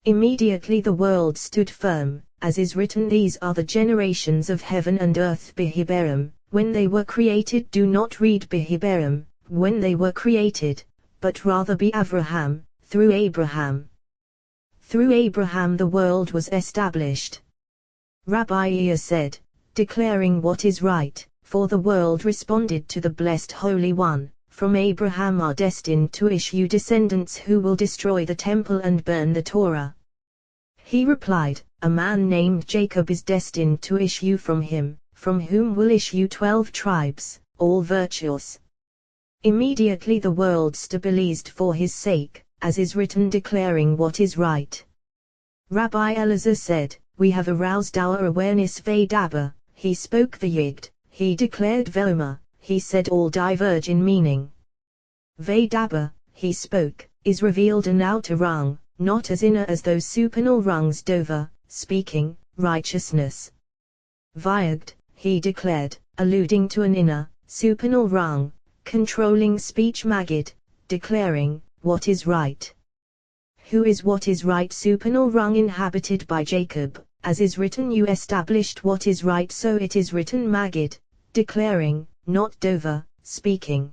Immediately the world stood firm, as is written, these are the generations of heaven and earth. Behiberim, when they were created. Do not read Behiberim, when they were created, but rather be Avraham, through Abraham. Through Abraham the world was established. Rabbi Yehuda said, declaring what is right, for the world responded to the blessed Holy One. From Abraham are destined to issue descendants who will destroy the temple and burn the Torah. He replied, a man named Jacob is destined to issue from him, from whom will issue 12 tribes, all virtuous. Immediately the world stabilized for his sake, as is written, declaring what is right. Rabbi Elazar said, we have aroused our awareness. Vedaber, he spoke the Yid, he declared Veomer, he said, all diverge in meaning. Vedaber, he spoke, is revealed an outer rung, not as inner as those supernal rungs. Dover, speaking, righteousness. Vayagd, he declared, alluding to an inner, supernal rung, controlling speech. Magid, declaring, what is right. Who is what is right? Supernal rung inhabited by Jacob, as is written you established what is right so it is written Maggid, declaring, not Dover, speaking.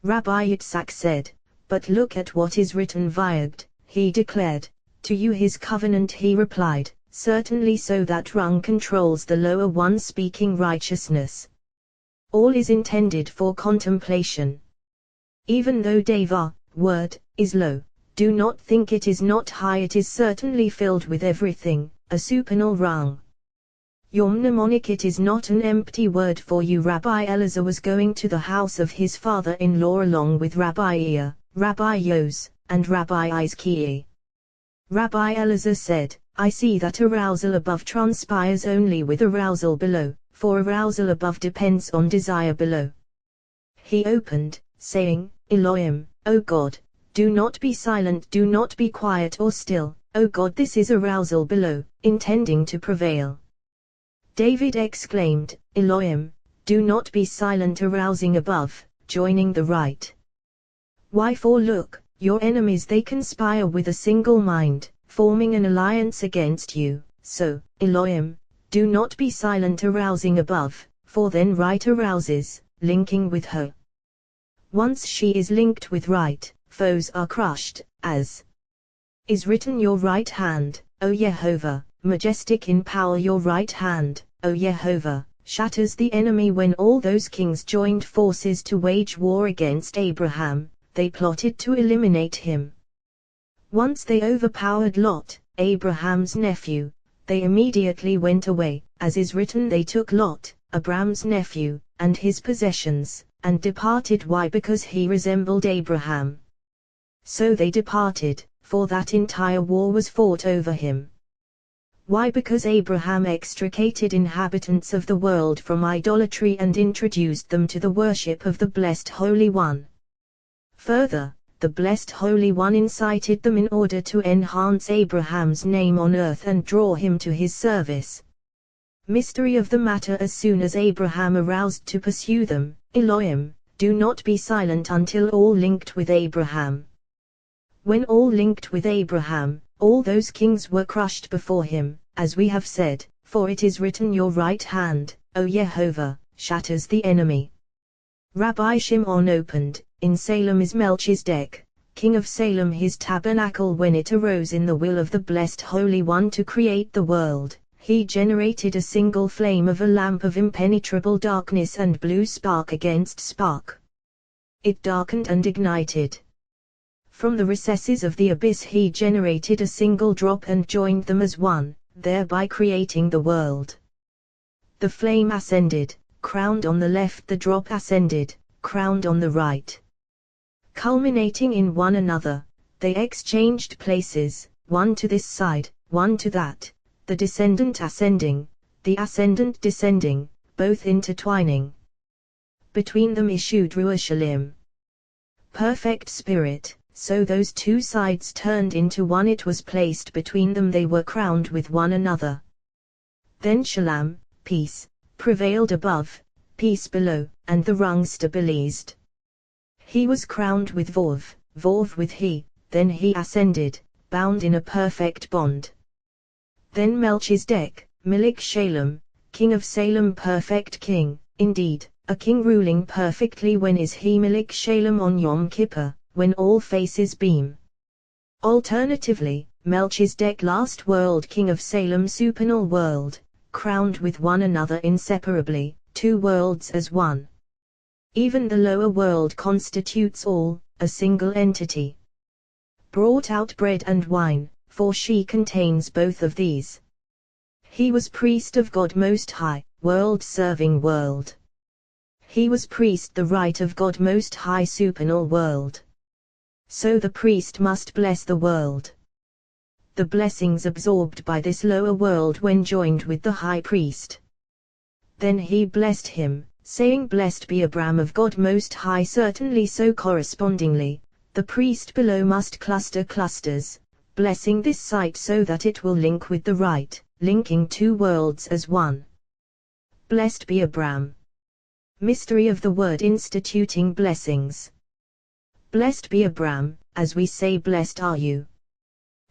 Rabbi Yitzhak said, but look at what is written Vayagd, he declared, to you his covenant he replied, certainly so that rung controls the lower one speaking righteousness. All is intended for contemplation. Even though Deva, word, is low, do not think it is not high, it is certainly filled with everything, a supernal rung. Your mnemonic, it is not an empty word for you. Rabbi Elazar was going to the house of his father-in-law along with Rabbi Ea, Rabbi Yos, and Rabbi Izkiah. Rabbi Elazar said, I see that arousal above transpires only with arousal below, for arousal above depends on desire below. He opened, saying, Elohim, O God, do not be silent, do not be quiet or still, O God, this is arousal below, intending to prevail. David exclaimed, Elohim, do not be silent, arousing above, joining the right. Why, for look, your enemies they conspire with a single mind, forming an alliance against you, so, Elohim, do not be silent, arousing above, for then right arouses, linking with her. Once she is linked with right, foes are crushed, as is written your right hand, O Yehovah, majestic in power your right hand, O Yehovah, shatters the enemy. When all those kings joined forces to wage war against Abraham, they plotted to eliminate him. Once they overpowered Lot, Abraham's nephew, they immediately went away, as is written they took Lot, Abram's nephew, and his possessions, and departed. Why? Because he resembled Abraham. So they departed, for that entire war was fought over him. Why? Because Abraham extricated inhabitants of the world from idolatry and introduced them to the worship of the Blessed Holy One. Further, the Blessed Holy One incited them in order to enhance Abraham's name on earth and draw him to his service. Mystery of the matter, as soon as Abraham aroused to pursue them, Elohim, do not be silent until all linked with Abraham. When all linked with Abraham, all those kings were crushed before him, as we have said, for it is written your right hand, O Yehovah, shatters the enemy. Rabbi Shimon opened, in Salem is Melchizedek, king of Salem, his tabernacle. When it arose in the will of the Blessed Holy One to create the world, he generated a single flame of a lamp of impenetrable darkness and blew spark against spark. It darkened and ignited. From the recesses of the abyss he generated a single drop and joined them as one, thereby creating the world. The flame ascended, crowned on the left, the drop ascended, crowned on the right. Culminating in one another, they exchanged places, one to this side, one to that, the descendant ascending, the ascendant descending, both intertwining. Between them issued Ruach, perfect spirit, so those two sides turned into one. It was placed between them, they were crowned with one another. Then Shalom, peace, prevailed above, peace below, and the rung stabilized. He was crowned with Vov, Vov with he, then he ascended, bound in a perfect bond. Then Melchizedek, Milik Shalem, king of Salem, perfect king, indeed, a king ruling perfectly. When is he Milik Shalem? On Yom Kippur, when all faces beam. Alternatively, Melchizedek, last world king of Salem, supernal world, crowned with one another inseparably, two worlds as one. Even the lower world constitutes all, a single entity. Brought out bread and wine, for she contains both of these. He was priest of God Most High, world-serving world. He was priest the right of God Most High, supernal world. So the priest must bless the world. The blessings absorbed by this lower world when joined with the high priest. Then he blessed him, saying, Blessed be Abram of God Most High. Certainly so correspondingly, the priest below must cluster clusters, blessing this site so that it will link with the right, linking two worlds as one. Blessed be Abram. Mystery of the word instituting blessings. Blessed be Abram, as we say, blessed are you.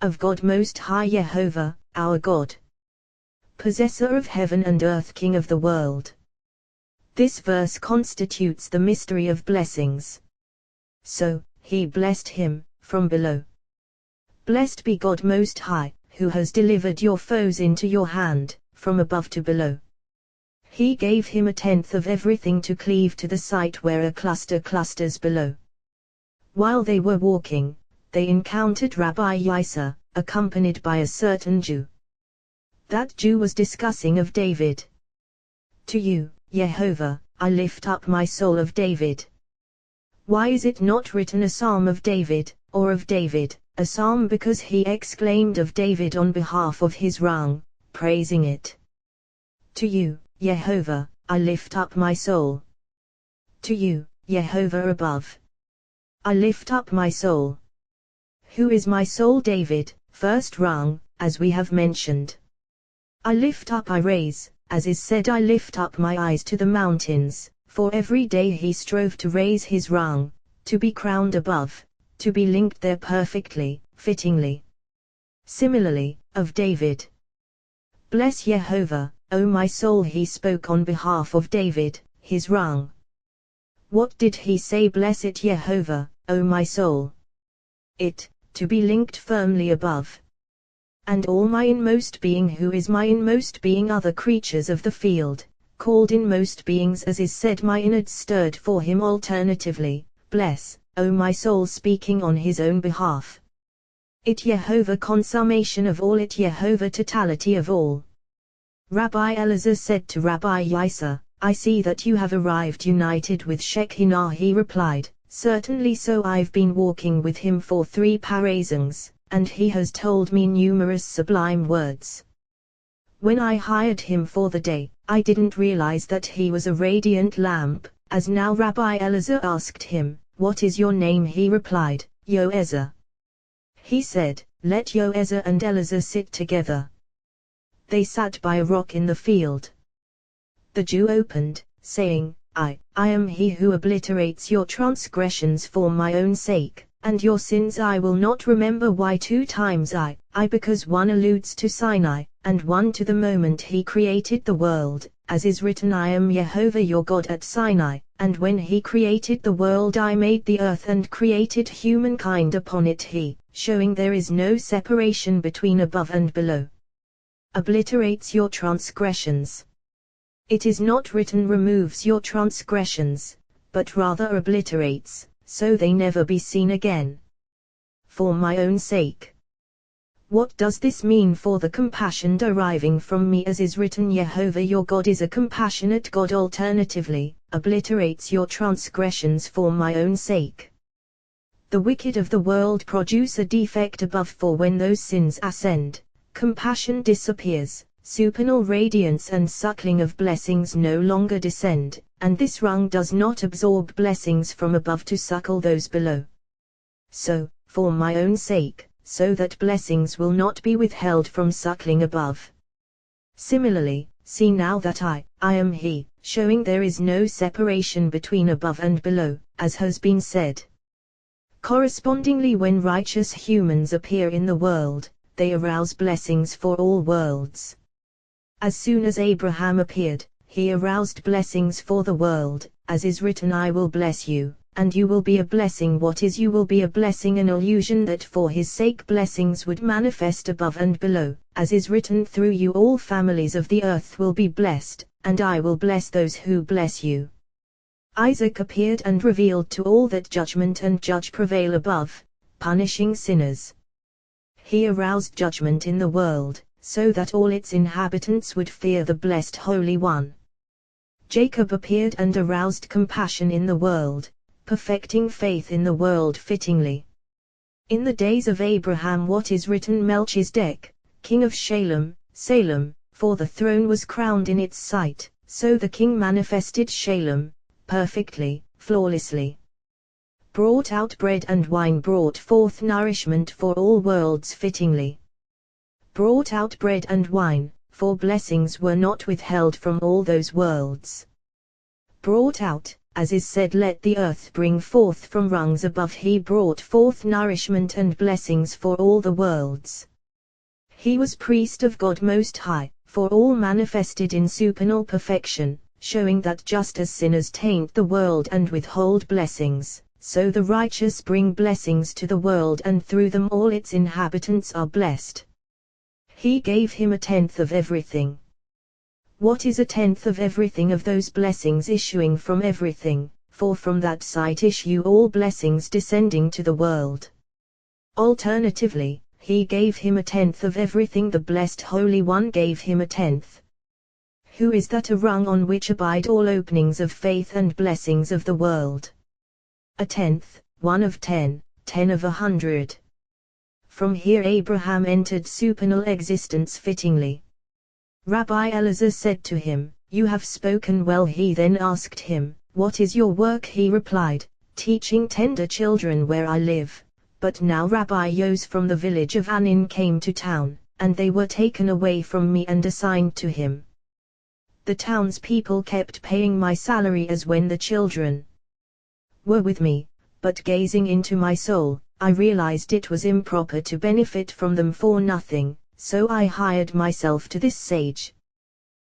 Of God Most High Yehovah, our God. possessor of heaven and earth, king of the world. This verse constitutes the mystery of blessings. So, he blessed him, from below. Blessed be God Most High, who has delivered your foes into your hand, from above to below. He gave him a tenth of everything to cleave to the site where a cluster clusters below. While they were walking, they encountered Rabbi Yisa, accompanied by a certain Jew. That Jew was discussing of David. To you, Yehovah, I lift up my soul of David. Why is it not written a psalm of David, or of David, a psalm, because he exclaimed of David on behalf of his wrong, praising it. To you, Yehovah, I lift up my soul. To you, Yehovah above, I lift up my soul. Who is my soul? David, first rung, as we have mentioned. I lift up, I raise, as is said, I lift up my eyes to the mountains, for every day he strove to raise his rung, to be crowned above, to be linked there perfectly, fittingly. Similarly, of David. Bless Yehovah, O my soul. He spoke on behalf of David, his rung. What did he say? Bless it, Yehovah, O my soul. It, to be linked firmly above. And all my inmost being. Who is my inmost being? Other creatures of the field, called inmost beings, as is said, my innards stirred for him. Alternatively, bless, O my soul, speaking on his own behalf. It Yehovah, consummation of all. It Yehovah, totality of all. Rabbi Elazar said to Rabbi Yisa, I see that you have arrived united with Shekinah. He replied, certainly so. I've been walking with him for 3 parasangs, and he has told me numerous sublime words. When I hired him for the day, I didn't realize that he was a radiant lamp, as now Rabbi Elazar asked him, what is your name? He replied, Yoezer. He said, let Yoezer and Elazar sit together. They sat by a rock in the field. The Jew opened, saying, I am he who obliterates your transgressions for my own sake, and your sins I will not remember. Why 2 times I? Because one alludes to Sinai, and one to the moment he created the world, as is written, I am Yehovah your God at Sinai, and when he created the world I made the earth and created humankind upon it. He, showing there is no separation between above and below. Obliterates your transgressions. It is not written removes your transgressions, but rather obliterates, so they never be seen again. For my own sake. What does this mean? For the compassion deriving from me, as is written, Yehovah your God is a compassionate God. Alternatively, obliterates your transgressions for my own sake. The wicked of the world produce a defect above, for when those sins ascend, compassion disappears, supernal radiance and suckling of blessings no longer descend, and this rung does not absorb blessings from above to suckle those below. So, for my own sake, so that blessings will not be withheld from suckling above. Similarly, see now that I am he, showing there is no separation between above and below, as has been said. Correspondingly, when righteous humans appear in the world, they arouse blessings for all worlds. As soon as Abraham appeared, he aroused blessings for the world, as is written, I will bless you, and you will be a blessing. What is you will be a blessing? An illusion that for his sake blessings would manifest above and below, as is written, through you all families of the earth will be blessed, and I will bless those who bless you. Isaac appeared and revealed to all that judgment and judge prevail above, punishing sinners. He aroused judgment in the world, so that all its inhabitants would fear the blessed Holy One. Jacob appeared and aroused compassion in the world, perfecting faith in the world fittingly. In the days of Abraham, what is written, Melchizedek, king of Salem, for the throne was crowned in its sight, so the king manifested Salem, perfectly, flawlessly. Brought out bread and wine, brought forth nourishment for all worlds fittingly. Brought out bread and wine, for blessings were not withheld from all those worlds. Brought out, as is said, let the earth bring forth from rungs above. He brought forth nourishment and blessings for all the worlds. He was priest of God Most High, for all manifested in supernal perfection, showing that just as sinners taint the world and withhold blessings, so the righteous bring blessings to the world and through them all its inhabitants are blessed. He gave him 1/10 of everything. What is 1/10 of everything? Of those blessings issuing from everything, for from that sight issue all blessings descending to the world. Alternatively, he gave him 1/10 of everything. The Blessed Holy One gave him 1/10. Who is that? A rung on which abide all openings of faith and blessings of the world. 1/10, 1 of 10, 10 of 100. From here Abraham entered supernal existence fittingly. Rabbi Elazar said to him, "You have spoken well." He then asked him, "What is your work?" He replied, "Teaching tender children where I live." But now Rabbi Yos from the village of Anin came to town, and they were taken away from me and assigned to him. The townspeople kept paying my salary as when the children were with me, but gazing into my soul, I realized it was improper to benefit from them for nothing, so I hired myself to this sage.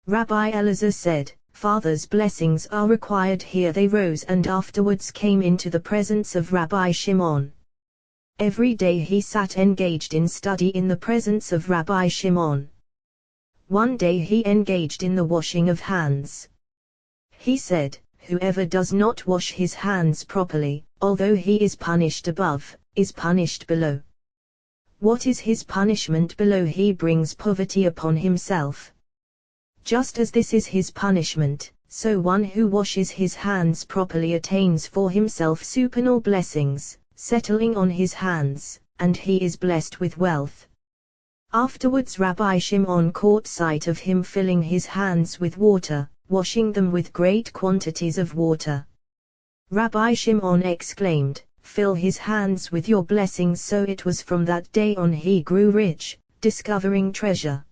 Rabbi Elazar said, "Father's blessings are required here." They rose and afterwards came into the presence of Rabbi Shimon. Every day he sat engaged in study in the presence of Rabbi Shimon. One day he engaged in the washing of hands. He said, "Whoever does not wash his hands properly, although he is punished above, is punished below." What is his punishment below? He brings poverty upon himself. Just as this is his punishment, so one who washes his hands properly attains for himself supernal blessings, settling on his hands, and he is blessed with wealth. Afterwards Rabbi Shimon caught sight of him filling his hands with water, washing them with great quantities of water. Rabbi Shimon exclaimed, "Fill his hands with your blessings." So it was from that day on he grew rich, discovering treasure.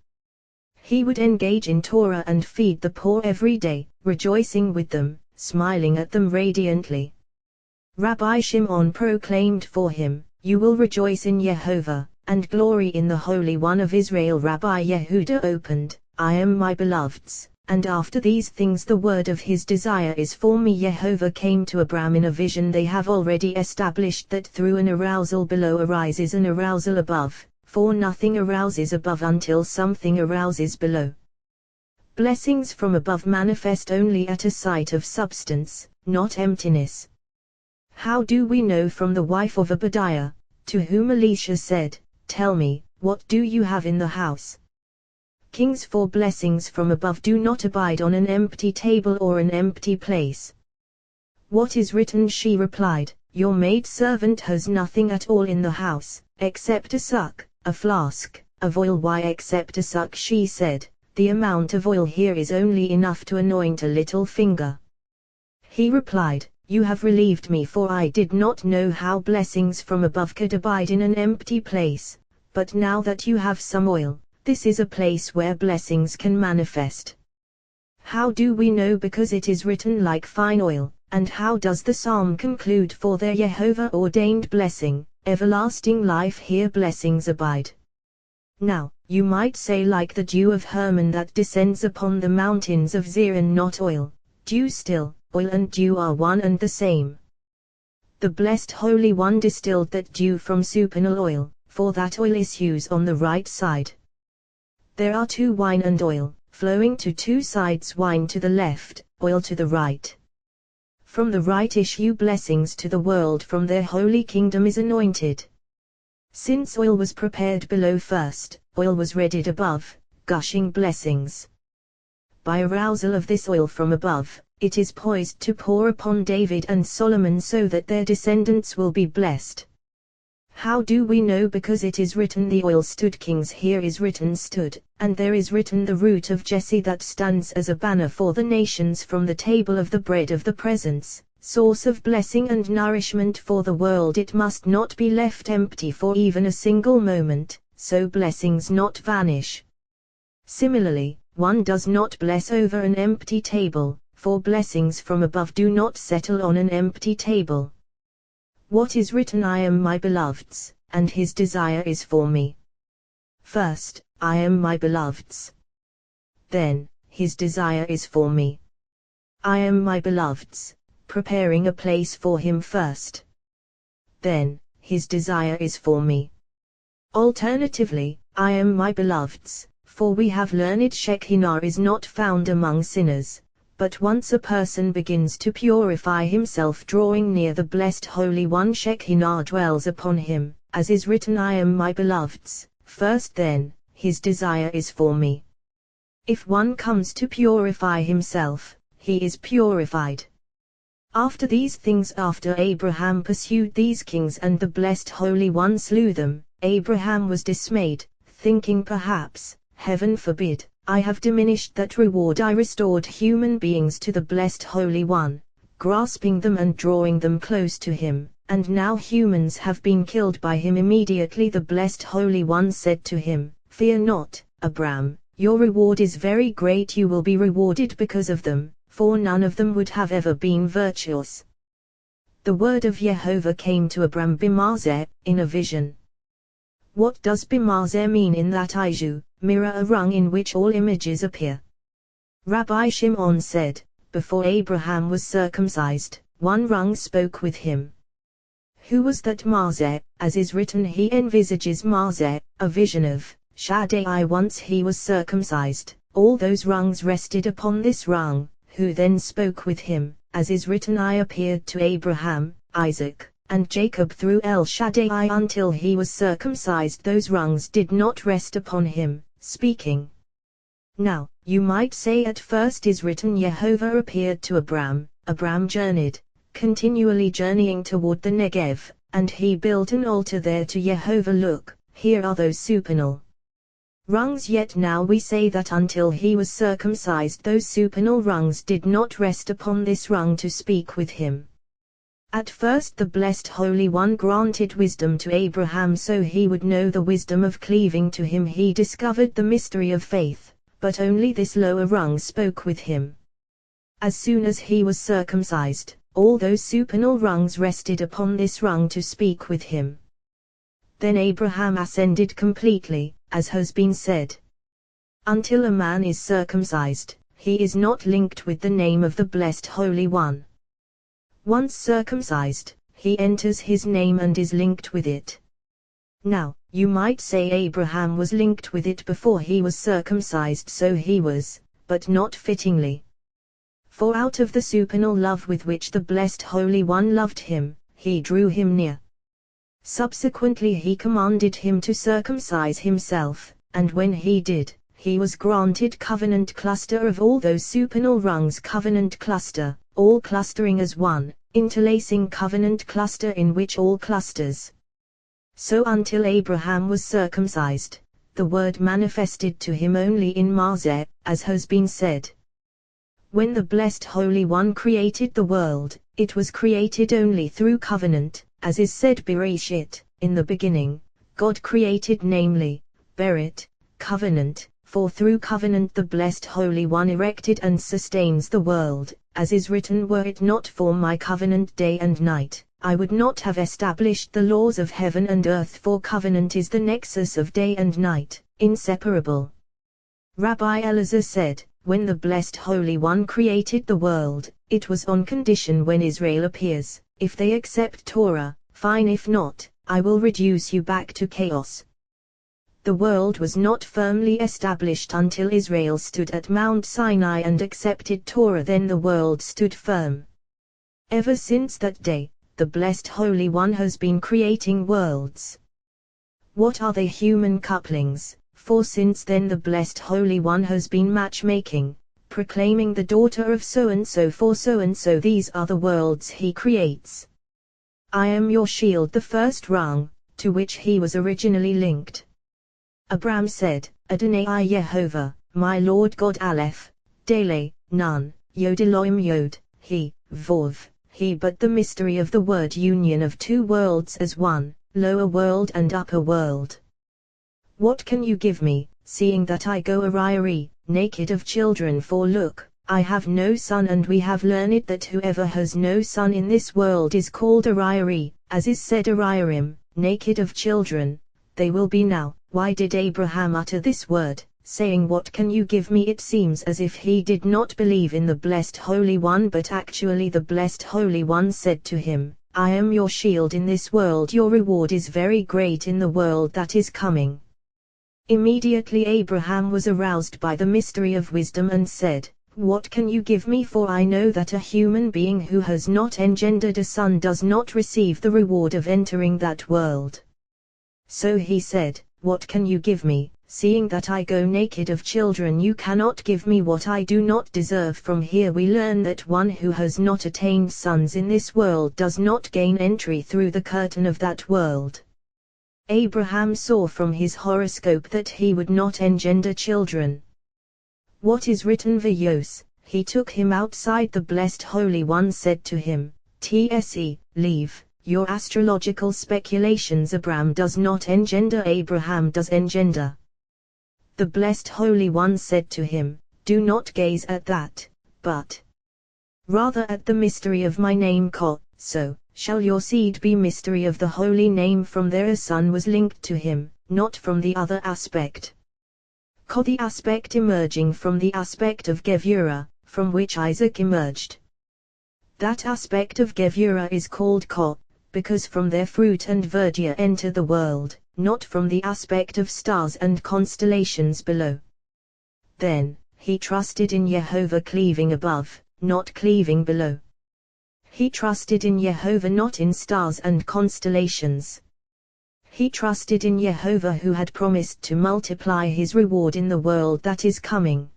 He would engage in Torah and feed the poor every day, rejoicing with them, smiling at them radiantly. Rabbi Shimon proclaimed for him, "You will rejoice in Yehovah, and glory in the Holy One of Israel." Rabbi Yehuda opened, "I am my beloved's, and after these things the word of his desire is for me." Yehovah came to Abram in a vision. They have already established that through an arousal below arises an arousal above, for nothing arouses above until something arouses below. Blessings from above manifest only at a sight of substance, not emptiness. How do we know? From the wife of Obadiah, to whom Elisha said, "Tell me, what do you have in the house?" Kings, for blessings from above do not abide on an empty table or an empty place. "What is written?" She replied, "Your maidservant has nothing at all in the house, except a suck, a flask, of oil." "Why except a suck?" she said, "the amount of oil here is only enough to anoint a little finger." He replied, "You have relieved me, for I did not know how blessings from above could abide in an empty place, but now that you have some oil, this is a place where blessings can manifest." How do we know? Because it is written like fine oil. And how does the psalm conclude? "For their Jehovah ordained blessing, everlasting life, here blessings abide." Now, you might say like the dew of Hermon that descends upon the mountains of Zion, not oil, dew still, oil and dew are one and the same. The Blessed Holy One distilled that dew from supernal oil, for that oil issues on the right side. There are two, wine and oil, flowing to two sides, wine to the left, oil to the right. From the right issue blessings to the world, from their holy kingdom is anointed. Since oil was prepared below first, oil was readied above, gushing blessings. By arousal of this oil from above, it is poised to pour upon David and Solomon so that their descendants will be blessed. How do we know? Because it is written, "The oil stood kings." Here is written stood, and there is written the root of Jesse that stands as a banner for the nations from the table of the bread of the presence, source of blessing and nourishment for the world. It must not be left empty for even a single moment, so blessings not vanish. Similarly, one does not bless over an empty table, for blessings from above do not settle on an empty table. What is written? "I am my beloved's, and his desire is for me." First, I am my beloved's. then, his desire is for me. I am my beloved's, preparing a place for him first. Then, his desire is for me. Alternatively, I am my beloved's, for we have learned Shekinah is not found among sinners, but once a person begins to purify himself drawing near the Blessed Holy One, Shekinah dwells upon him, as is written, I am my beloved's, first then, his desire is for me. If one comes to purify himself, he is purified. After these things, after Abraham pursued these kings and the Blessed Holy One slew them, Abraham was dismayed, thinking perhaps, heaven forbid, I have diminished that reward. I restored human beings to the Blessed Holy One, grasping them and drawing them close to him, and now humans have been killed by him. Immediately the Blessed Holy One said to him, Fear not, Abram, your reward is very great. You will be rewarded because of them, for none of them would have ever been virtuous. The word of Jehovah came to Abram Bimazeh, in a vision. What does Bimazeh mean? In that Iju, mirror, a rung in which all images appear. Rabbi Shimon said, before Abraham was circumcised, one rung spoke with him. Who was that Mazeh? As is written, he envisages Mazeh, a vision of Shaddai. Once he was circumcised, all those rungs rested upon this rung, who then spoke with him, as is written, I appeared to Abraham, Isaac, and Jacob through El Shaddai. Until he was circumcised, those rungs did not rest upon him, speaking. Now, you might say at first is written, Jehovah appeared to Abram. Abram journeyed, continually journeying toward the Negev, and he built an altar there to Jehovah. Look, here are those supernal rungs. Yet now we say that until he was circumcised, those supernal rungs did not rest upon this rung to speak with him. At first the Blessed Holy One granted wisdom to Abraham so he would know the wisdom of cleaving to him. He discovered the mystery of faith, but only this lower rung spoke with him. As soon as he was circumcised, all those supernal rungs rested upon this rung to speak with him. Then Abraham ascended completely, as has been said. Until a man is circumcised, he is not linked with the name of the Blessed Holy One. Once circumcised, he enters his name and is linked with it. Now, you might say Abraham was linked with it before he was circumcised, so he was, but not fittingly. For out of the supernal love with which the Blessed Holy One loved him, he drew him near. Subsequently he commanded him to circumcise himself, and when he did, he was granted covenant cluster of all those supernal rungs. Covenant cluster, all clustering as one, interlacing covenant cluster in which all clusters. So until Abraham was circumcised, the word manifested to him only in Mazeh, as has been said. When the Blessed Holy One created the world, it was created only through covenant, as is said Bereshit, in the beginning, God created, namely, Berit, covenant, for through covenant the Blessed Holy One erected and sustains the world, as is written, were it not for my covenant day and night, I would not have established the laws of heaven and earth, for covenant is the nexus of day and night, inseparable. Rabbi Elazar said, when the Blessed Holy One created the world, it was on condition when Israel appears, if they accept Torah, fine, if not, I will reduce you back to chaos. The world was not firmly established until Israel stood at Mount Sinai and accepted Torah, then the world stood firm. Ever since that day, the Blessed Holy One has been creating worlds. What are they? Human couplings, for since then the Blessed Holy One has been matchmaking, proclaiming the daughter of so-and-so for so-and-so. These are the worlds he creates. I am your shield, the first rung, to which he was originally linked. Abram said, Adonai Yehovah, my Lord God, Aleph, Dele, Nun, Yod Elohim Yod, He, Vov, He. But the mystery of the word union of two worlds as one, lower world and upper world. What can you give me, seeing that I go Ariari, naked of children? For look, I have no son, and we have learned that whoever has no son in this world is called Ariari, as is said, Ariarim, naked of children, they will be now. Why did Abraham utter this word, saying, "What can you give me?" It seems as if he did not believe in the Blessed Holy One, but actually the Blessed Holy One said to him, "I am your shield in this world, your reward is very great in the world that is coming." Immediately Abraham was aroused by the mystery of wisdom and said, "What can you give me? For I know that a human being who has not engendered a son does not receive the reward of entering that world." So he said, "What can you give me, seeing that I go naked? Of children you cannot give me what I do not deserve." From here we learn that one who has not attained sons in this world does not gain entry through the curtain of that world. Abraham saw from his horoscope that he would not engender children. What is written? Vayos, he took him outside. The Blessed Holy One said to him, "Tse, leave your astrological speculations. Abraham does not engender, Abraham does engender." The Blessed Holy One said to him, "Do not gaze at that, but rather at the mystery of my name Ko, so shall your seed be." Mystery of the holy name. From there a son was linked to him, not from the other aspect. Ko, the aspect emerging from the aspect of Gevurah, from which Isaac emerged. That aspect of Gevurah is called Ko, because from their fruit and verdure enter the world, not from the aspect of stars and constellations below. Then he trusted in Jehovah, cleaving above, not cleaving below. He trusted in Jehovah, not in stars and constellations. He trusted in Jehovah, who had promised to multiply his reward in the world that is coming.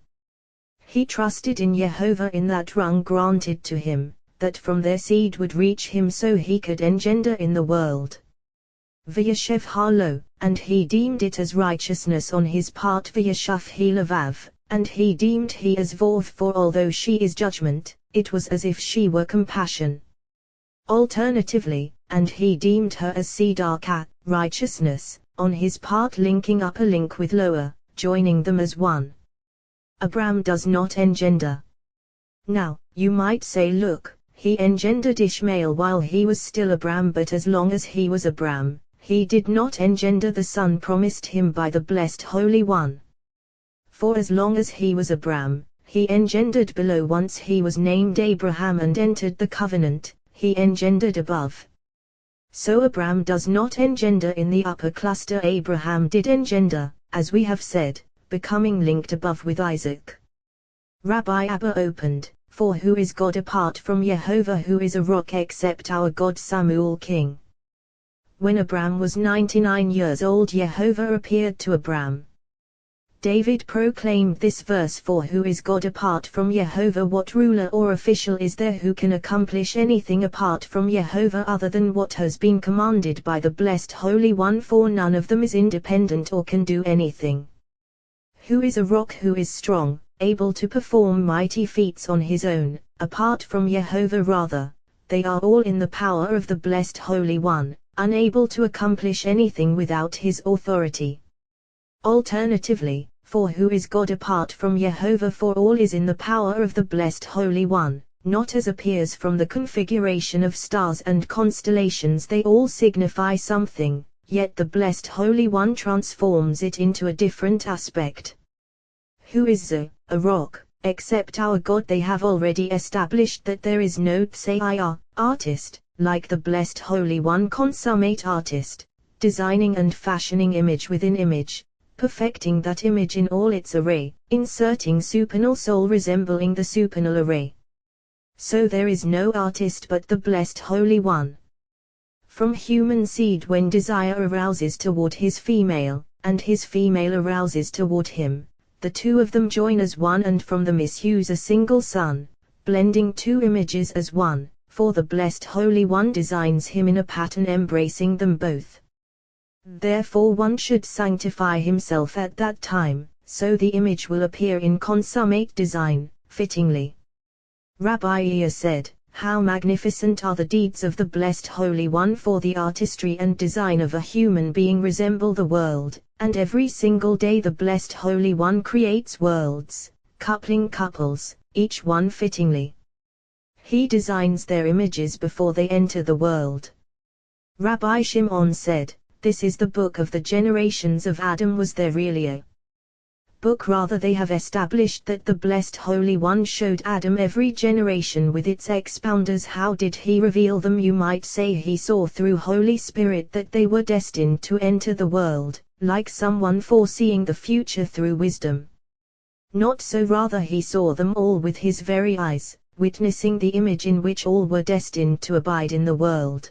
He trusted in Jehovah in that rung granted to him, that from their seed would reach him so he could engender in the world. V'yashev halo, and he deemed it as righteousness on his part. V'yashav he lavav, and he deemed he as vov, for although she is judgment, it was as if she were compassion. Alternatively, and he deemed her as tzedakah, righteousness, on his part, linking upper link with lower, joining them as one. Abram does not engender. Now, you might say, look, he engendered Ishmael while he was still Abram, but as long as he was Abram, he did not engender the son promised him by the Blessed Holy One. For as long as he was Abram, he engendered below. Once he was named Abraham and entered the covenant, he engendered above. So Abram does not engender in the upper cluster. Abraham did engender, as we have said, becoming linked above with Isaac. Rabbi Abba opened, "For who is God apart from Jehovah? Who is a rock except our God?" Samuel King. When Abram was 99 years old, Jehovah appeared to Abram. David proclaimed this verse, "For who is God apart from Jehovah? What ruler or official is there who can accomplish anything apart from Jehovah other than what has been commanded by the Blessed Holy One? For none of them is independent or can do anything. Who is a rock? Who is strong, able to perform mighty feats on his own, apart from Jehovah? Rather, they are all in the power of the Blessed Holy One, unable to accomplish anything without his authority." Alternatively, for who is God apart from Jehovah? For all is in the power of the Blessed Holy One, not as appears from the configuration of stars and constellations. They all signify something, yet the Blessed Holy One transforms it into a different aspect. Who is a rock, except our God? They have already established that there is no Tsayah, artist, like the Blessed Holy One, consummate artist, designing and fashioning image within image, perfecting that image in all its array, inserting supernal soul resembling the supernal array. So there is no artist but the Blessed Holy One. From human seed, when desire arouses toward his female, and his female arouses toward him, the two of them join as one, and from them issues a single son, blending two images as one, for the Blessed Holy One designs him in a pattern embracing them both. Therefore one should sanctify himself at that time, so the image will appear in consummate design, fittingly. Rabbi Iya said, "How magnificent are the deeds of the Blessed Holy One, for the artistry and design of a human being resemble the world, and every single day the Blessed Holy One creates worlds, coupling couples, each one fittingly. He designs their images before they enter the world." Rabbi Shimon said, "This is the book of the generations of Adam. Was there really a book, rather they have established that the Blessed Holy One showed Adam every generation with its expounders. How did he reveal them? You might say he saw through Holy Spirit that they were destined to enter the world, like someone foreseeing the future through wisdom. Not so, rather he saw them all with his very eyes, witnessing the image in which all were destined to abide in the world.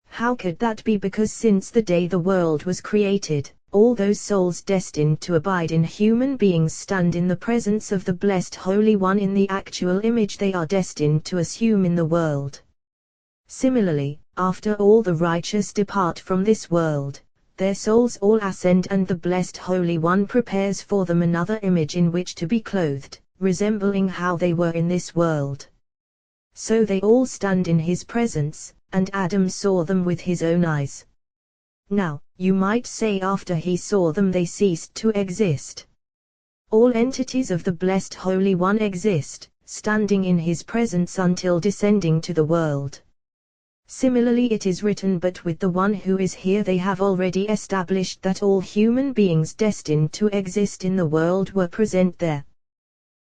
How could that be? Because since the day the world was created, all those souls destined to abide in human beings stand in the presence of the Blessed Holy One in the actual image they are destined to assume in the world. Similarly, after all the righteous depart from this world, their souls all ascend, and the Blessed Holy One prepares for them another image in which to be clothed, resembling how they were in this world. So they all stand in his presence, and Adam saw them with his own eyes. Now, you might say after he saw them they ceased to exist. All entities of the Blessed Holy One exist, standing in his presence until descending to the world. Similarly it is written, but with the one who is here they have already established that all human beings destined to exist in the world were present there.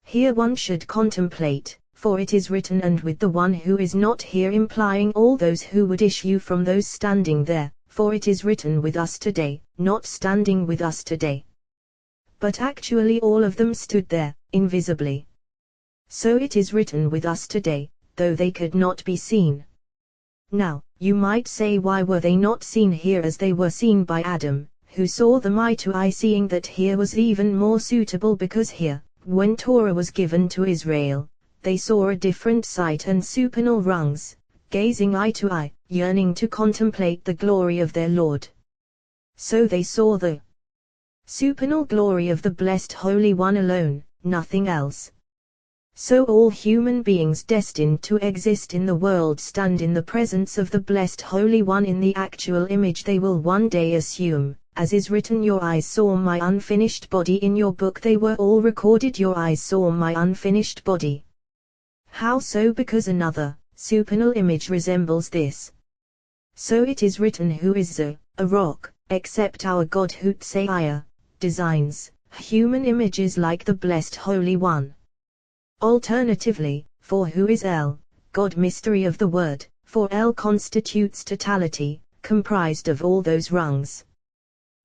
Here one should contemplate, for it is written, and with the one who is not here, implying all those who would issue from those standing there, for it is written with us today, not standing with us today. But actually all of them stood there, invisibly. So it is written with us today, though they could not be seen. Now, you might say, why were they not seen here as they were seen by Adam, who saw them eye to eye, seeing that here was even more suitable? Because here, when Torah was given to Israel, they saw a different sight and supernal rungs, gazing eye to eye, yearning to contemplate the glory of their Lord. So they saw the supernal glory of the Blessed Holy One alone, nothing else. So all human beings destined to exist in the world stand in the presence of the Blessed Holy One in the actual image they will one day assume, as is written, your eyes saw my unfinished body. In your book they were all recorded, your eyes saw my unfinished body. How so? Because another, supernal image resembles this. So it is written, who is a rock, except our God who designs human images like the Blessed Holy One. Alternatively, for who is El, God, mystery of the word, for El constitutes totality, comprised of all those rungs.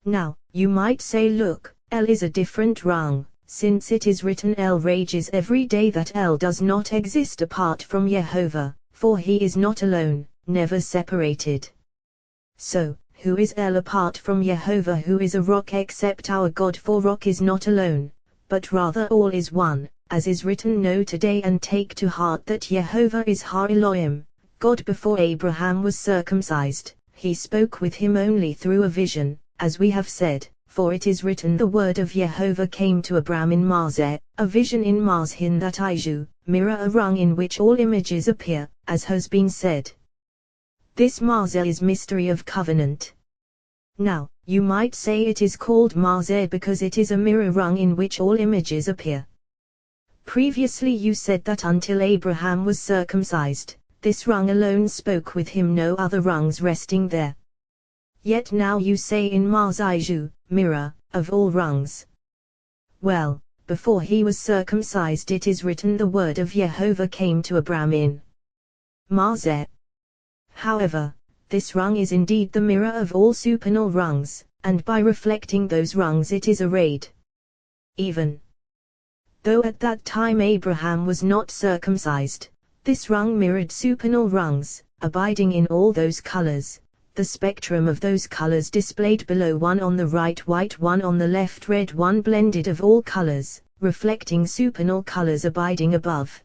Now, you might say, look, El is a different rung, since it is written, El rages every day, that El does not exist apart from Jehovah, for he is not alone, never separated. So, who is El apart from Jehovah? Who is a rock except our God? For rock is not alone, but rather all is one, as is written, know today and take to heart that Jehovah is Ha Elohim, God. Before Abraham was circumcised, he spoke with him only through a vision, as we have said, for it is written, the word of Jehovah came to Abram in Marzeh, a vision in Marzhin, that Iju, mirror, a rung in which all images appear, as has been said. This Marzeh is mystery of covenant. Now, you might say it is called Marzeh because it is a mirror rung in which all images appear. Previously you said that until Abraham was circumcised, this rung alone spoke with him, no other rungs resting there. Yet now you say in Marziju, mirror, of all rungs. Well, before he was circumcised it is written, the word of Jehovah came to Abram in Marzeh. However, this rung is indeed the mirror of all supernal rungs, and by reflecting those rungs it is arrayed. Even though at that time Abraham was not circumcised, this rung mirrored supernal rungs, abiding in all those colors, the spectrum of those colors displayed below, one on the right white, one on the left red, one blended of all colors, reflecting supernal colors abiding above.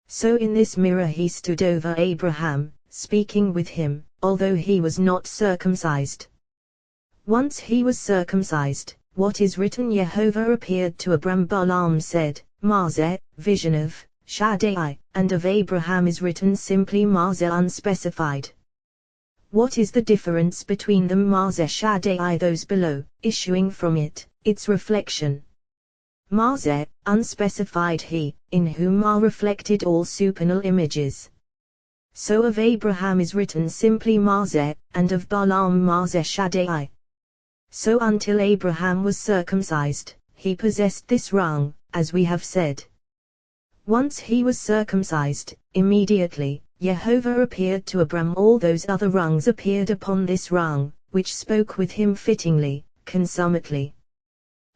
So in this mirror he stood over Abraham, speaking with him, although he was not circumcised. Once he was circumcised, what is written, Jehovah appeared to Abram. Balaam said, Marzeh, vision of Shaddai, and of Abraham is written simply Marzeh unspecified. What is the difference between them? Marzeh Shaddai, those below, issuing from it, its reflection. Marzeh, unspecified, he, in whom are reflected all supernal images. So of Abraham is written simply Marzeh, and of Balaam Marzeh Shaddai. So until Abraham was circumcised, he possessed this rung, as we have said. Once he was circumcised, immediately, Jehovah appeared to Abram. All those other rungs appeared upon this rung, which spoke with him fittingly, consummately.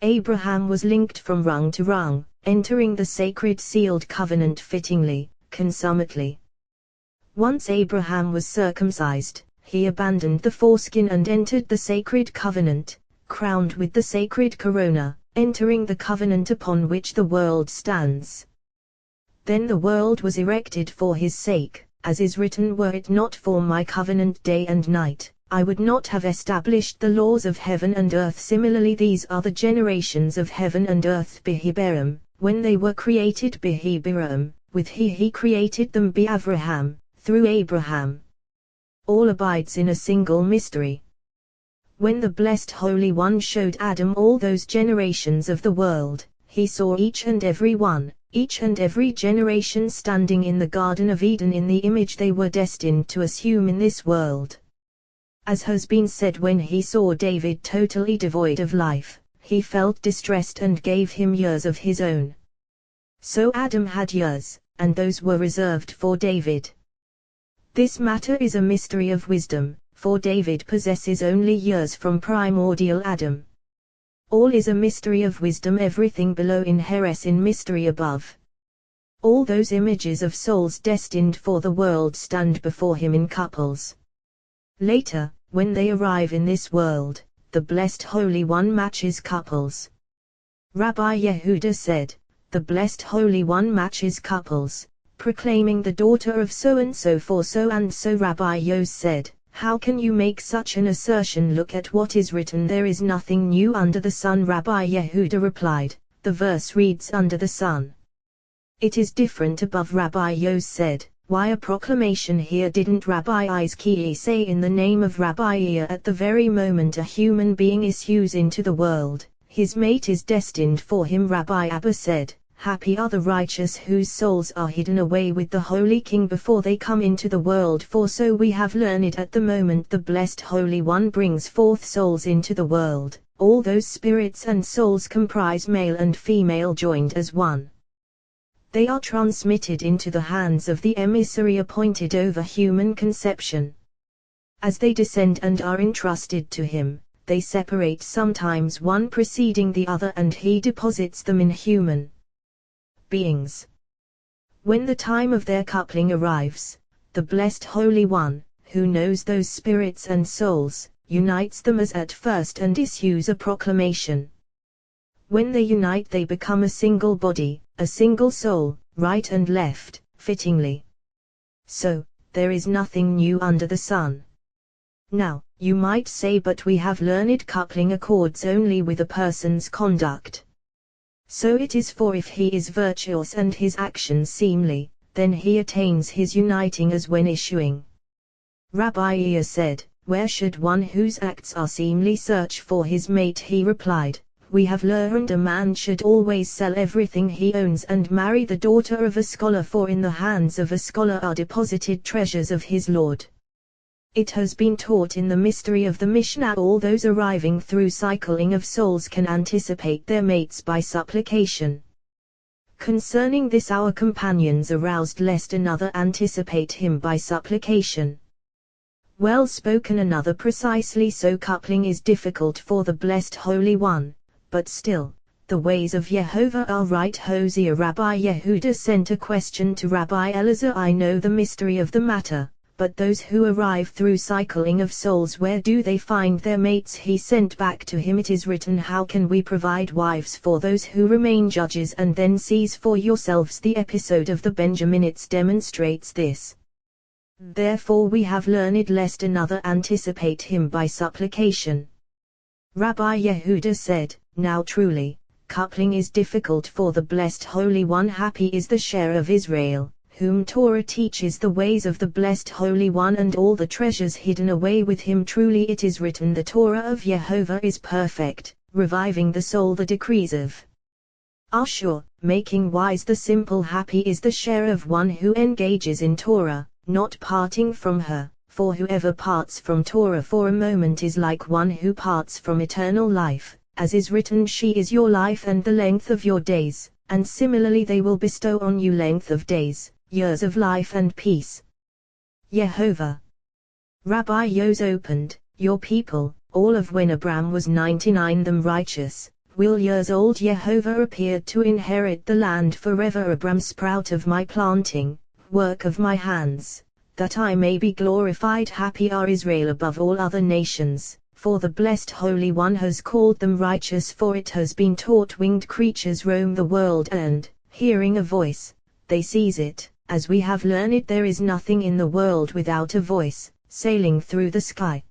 Abraham was linked from rung to rung, entering the sacred sealed covenant fittingly, consummately. Once Abraham was circumcised, he abandoned the foreskin and entered the sacred covenant, crowned with the sacred corona, entering the covenant upon which the world stands. Then the world was erected for his sake, as is written, were it not for my covenant day and night, I would not have established the laws of heaven and earth. Similarly, these are the generations of heaven and earth Behiberam, when they were created Behiberam, with he created them Avraham, through Abraham. All abides in a single mystery. When the Blessed Holy One showed Adam all those generations of the world, he saw each and every one, each and every generation standing in the Garden of Eden in the image they were destined to assume in this world. As has been said, when he saw David totally devoid of life, he felt distressed and gave him years of his own. So Adam had years, and those were reserved for David. This matter is a mystery of wisdom, for David possesses only years from primordial Adam. All is a mystery of wisdom, everything below inheres in mystery above. All those images of souls destined for the world stand before him in couples. Later, when they arrive in this world, the Blessed Holy One matches couples. Rabbi Yehuda said, the Blessed Holy One matches couples, proclaiming the daughter of so-and-so for so-and-so. Rabbi Yos said, how can you make such an assertion? Look at what is written, there is nothing new under the sun. Rabbi Yehuda replied, the verse reads under the sun. It is different above. Rabbi Yos said, why a proclamation here? Didn't Rabbi Izkiah say in the name of Rabbi Iya, at the very moment a human being issues into the world, his mate is destined for him? Rabbi Abba said, happy are the righteous whose souls are hidden away with the Holy King before they come into the world, for so we have learned at the moment the Blessed Holy One brings forth souls into the world. All those spirits and souls comprise male and female joined as one. They are transmitted into the hands of the emissary appointed over human conception. As they descend and are entrusted to him, they separate, sometimes one preceding the other, and he deposits them in human beings. When the time of their coupling arrives, the Blessed Holy One, who knows those spirits and souls, unites them as at first and issues a proclamation. When they unite, they become a single body, a single soul, right and left, fittingly. So, there is nothing new under the sun. Now, you might say, but we have learned coupling accords only with a person's conduct. So it is, for if he is virtuous and his actions seemly, then he attains his uniting as when issuing. Rabbi Iya said, where should one whose acts are seemly search for his mate? He replied, we have learned a man should always sell everything he owns and marry the daughter of a scholar, for in the hands of a scholar are deposited treasures of his Lord. It has been taught in the mystery of the Mishnah, all those arriving through cycling of souls can anticipate their mates by supplication. Concerning this our companions aroused lest another anticipate him by supplication. Well spoken. Another precisely so. Coupling is difficult for the Blessed Holy One, but still, the ways of Jehovah are right. Hosea. Rabbi Yehuda sent a question to Rabbi Elazar, I know the mystery of the matter, but those who arrive through cycling of souls, where do they find their mates? He sent back to him, it is written, how can we provide wives for those who remain judges? And then seize for yourselves the episode of the Benjaminites demonstrates this. Therefore we have learned lest another anticipate him by supplication. Rabbi Yehuda said, now truly, coupling is difficult for the Blessed Holy One. Happy is the share of Israel, whom Torah teaches the ways of the Blessed Holy One and all the treasures hidden away with him. Truly it is written, the Torah of Jehovah is perfect, reviving the soul. The decrees of Ashur, making wise the simple. Happy is the share of one who engages in Torah, not parting from her, for whoever parts from Torah for a moment is like one who parts from eternal life. as is written, she is your life and the length of your days, and similarly they will bestow on you length of days, years of life and peace. Yehovah. Rabbi Yos opened, your people, all of when Abram was 99 them righteous, will years old Yehovah appeared to inherit the land forever. Abram sprout of my planting, work of my hands, that I may be glorified. Happy are Israel above all other nations, for the blessed Holy One has called them righteous. For it has been taught winged creatures roam the world and, hearing a voice, they seize it, as we have learned there is nothing in the world without a voice, sailing through the sky.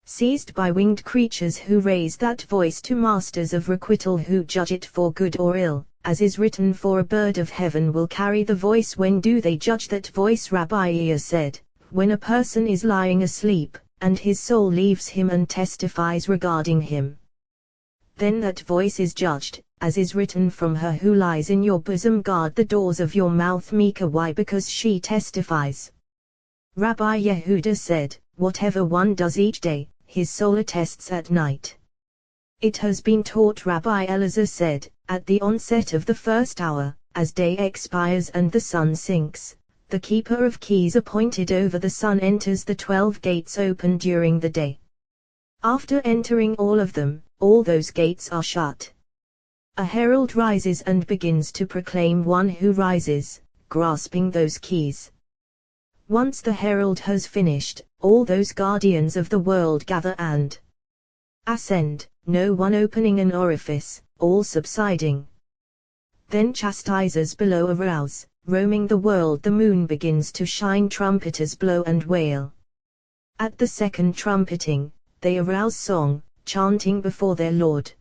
Seized by winged creatures who raise that voice to masters of requital who judge it for good or ill, as is written, for a bird of heaven will carry the voice. When do they judge that voice? Rabbi Yos said, when a person is lying asleep, and his soul leaves him and testifies regarding him. Then that voice is judged, as is written, from her who lies in your bosom guard the doors of your mouth. Micah. Why? Because she testifies. Rabbi Yehuda said, whatever one does each day, his soul attests at night. It has been taught. Rabbi Elazar said, at the onset of the first hour, as day expires and the sun sinks, the keeper of keys appointed over the sun enters the 12 gates open during the day. After entering all of them, all those gates are shut. A herald rises and begins to proclaim. One who rises, grasping those keys. Once the herald has finished, all those guardians of the world gather and ascend, no one opening an orifice, all subsiding. Then chastisers below arouse, roaming the world. The moon begins to shine, trumpeters blow and wail. At the second trumpeting, they arouse song, chanting before their Lord.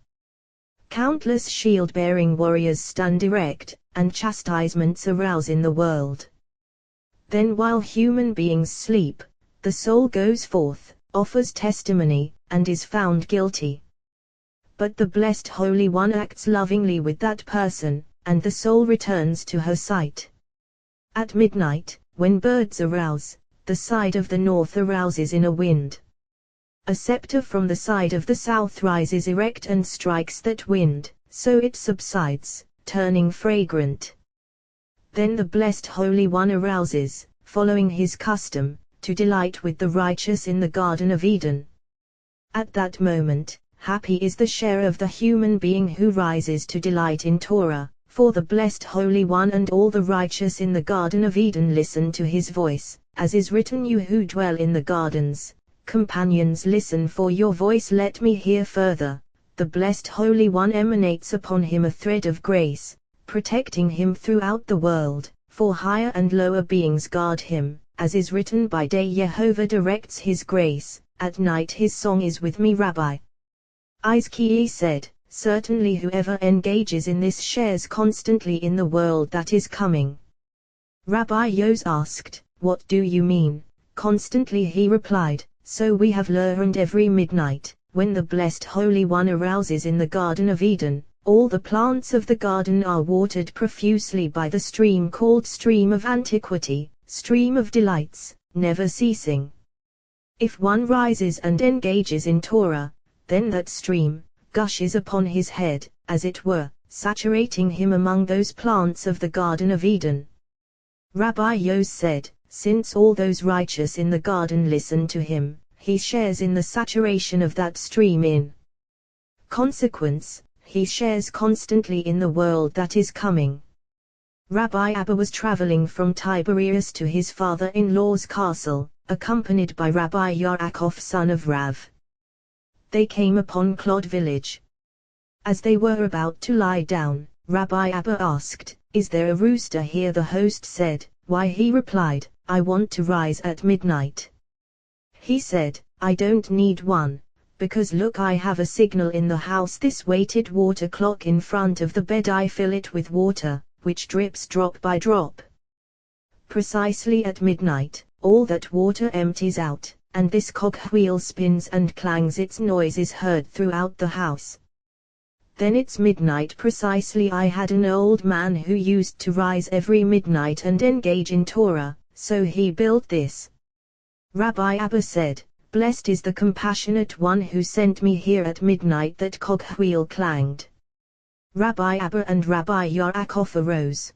Countless shield-bearing warriors stand erect, and chastisements arouse in the world. Then while human beings sleep, the soul goes forth, offers testimony, and is found guilty. But the blessed Holy One acts lovingly with that person, and the soul returns to her sight. At midnight, when birds arouse, the side of the north arouses in a wind. A scepter from the side of the south rises erect and strikes that wind, so it subsides, turning fragrant. Then the blessed Holy One arouses, following his custom, to delight with the righteous in the Garden of Eden. At that moment, happy is the share of the human being who rises to delight in Torah, for the blessed Holy One and all the righteous in the Garden of Eden listen to his voice, as is written, you who dwell in the gardens, companions, listen for your voice. Let me hear further. The blessed Holy One emanates upon him a thread of grace, protecting him throughout the world, for higher and lower beings guard him, as is written, by day Yehovah directs his grace, at night his song is with me. Rabbi Izkiah said, certainly whoever engages in this shares constantly in the world that is coming. Rabbi Yos asked, what do you mean, constantly? He replied, so we have learned every midnight, when the blessed Holy One arouses in the Garden of Eden, all the plants of the garden are watered profusely by the stream called stream of antiquity, stream of delights, never ceasing. If one rises and engages in Torah, then that stream gushes upon his head, as it were, saturating him among those plants of the Garden of Eden. Rabbi Yos said, since all those righteous in the garden listen to him, he shares in the saturation of that stream. In consequence, he shares constantly in the world that is coming. Rabbi Abba was traveling from Tiberias to his father-in-law's castle, accompanied by Rabbi Yaakov son of Rav. They came upon Clod village. As they were about to lie down, Rabbi Abba asked, is there a rooster here? The host said, why? He replied, I want to rise at midnight. He said, I don't need one, because look, I have a signal in the house, this weighted water clock in front of the bed. I fill it with water, which drips drop by drop. Precisely at midnight, all that water empties out, and this cogwheel spins and clangs, its noise is heard throughout the house. Then it's midnight precisely. I had an old man who used to rise every midnight and engage in Torah, so he built this. Rabbi Abba said, Blessed is the compassionate one who sent me here at midnight. That cogwheel clanged. Rabbi Abba and Rabbi Yaakov arose.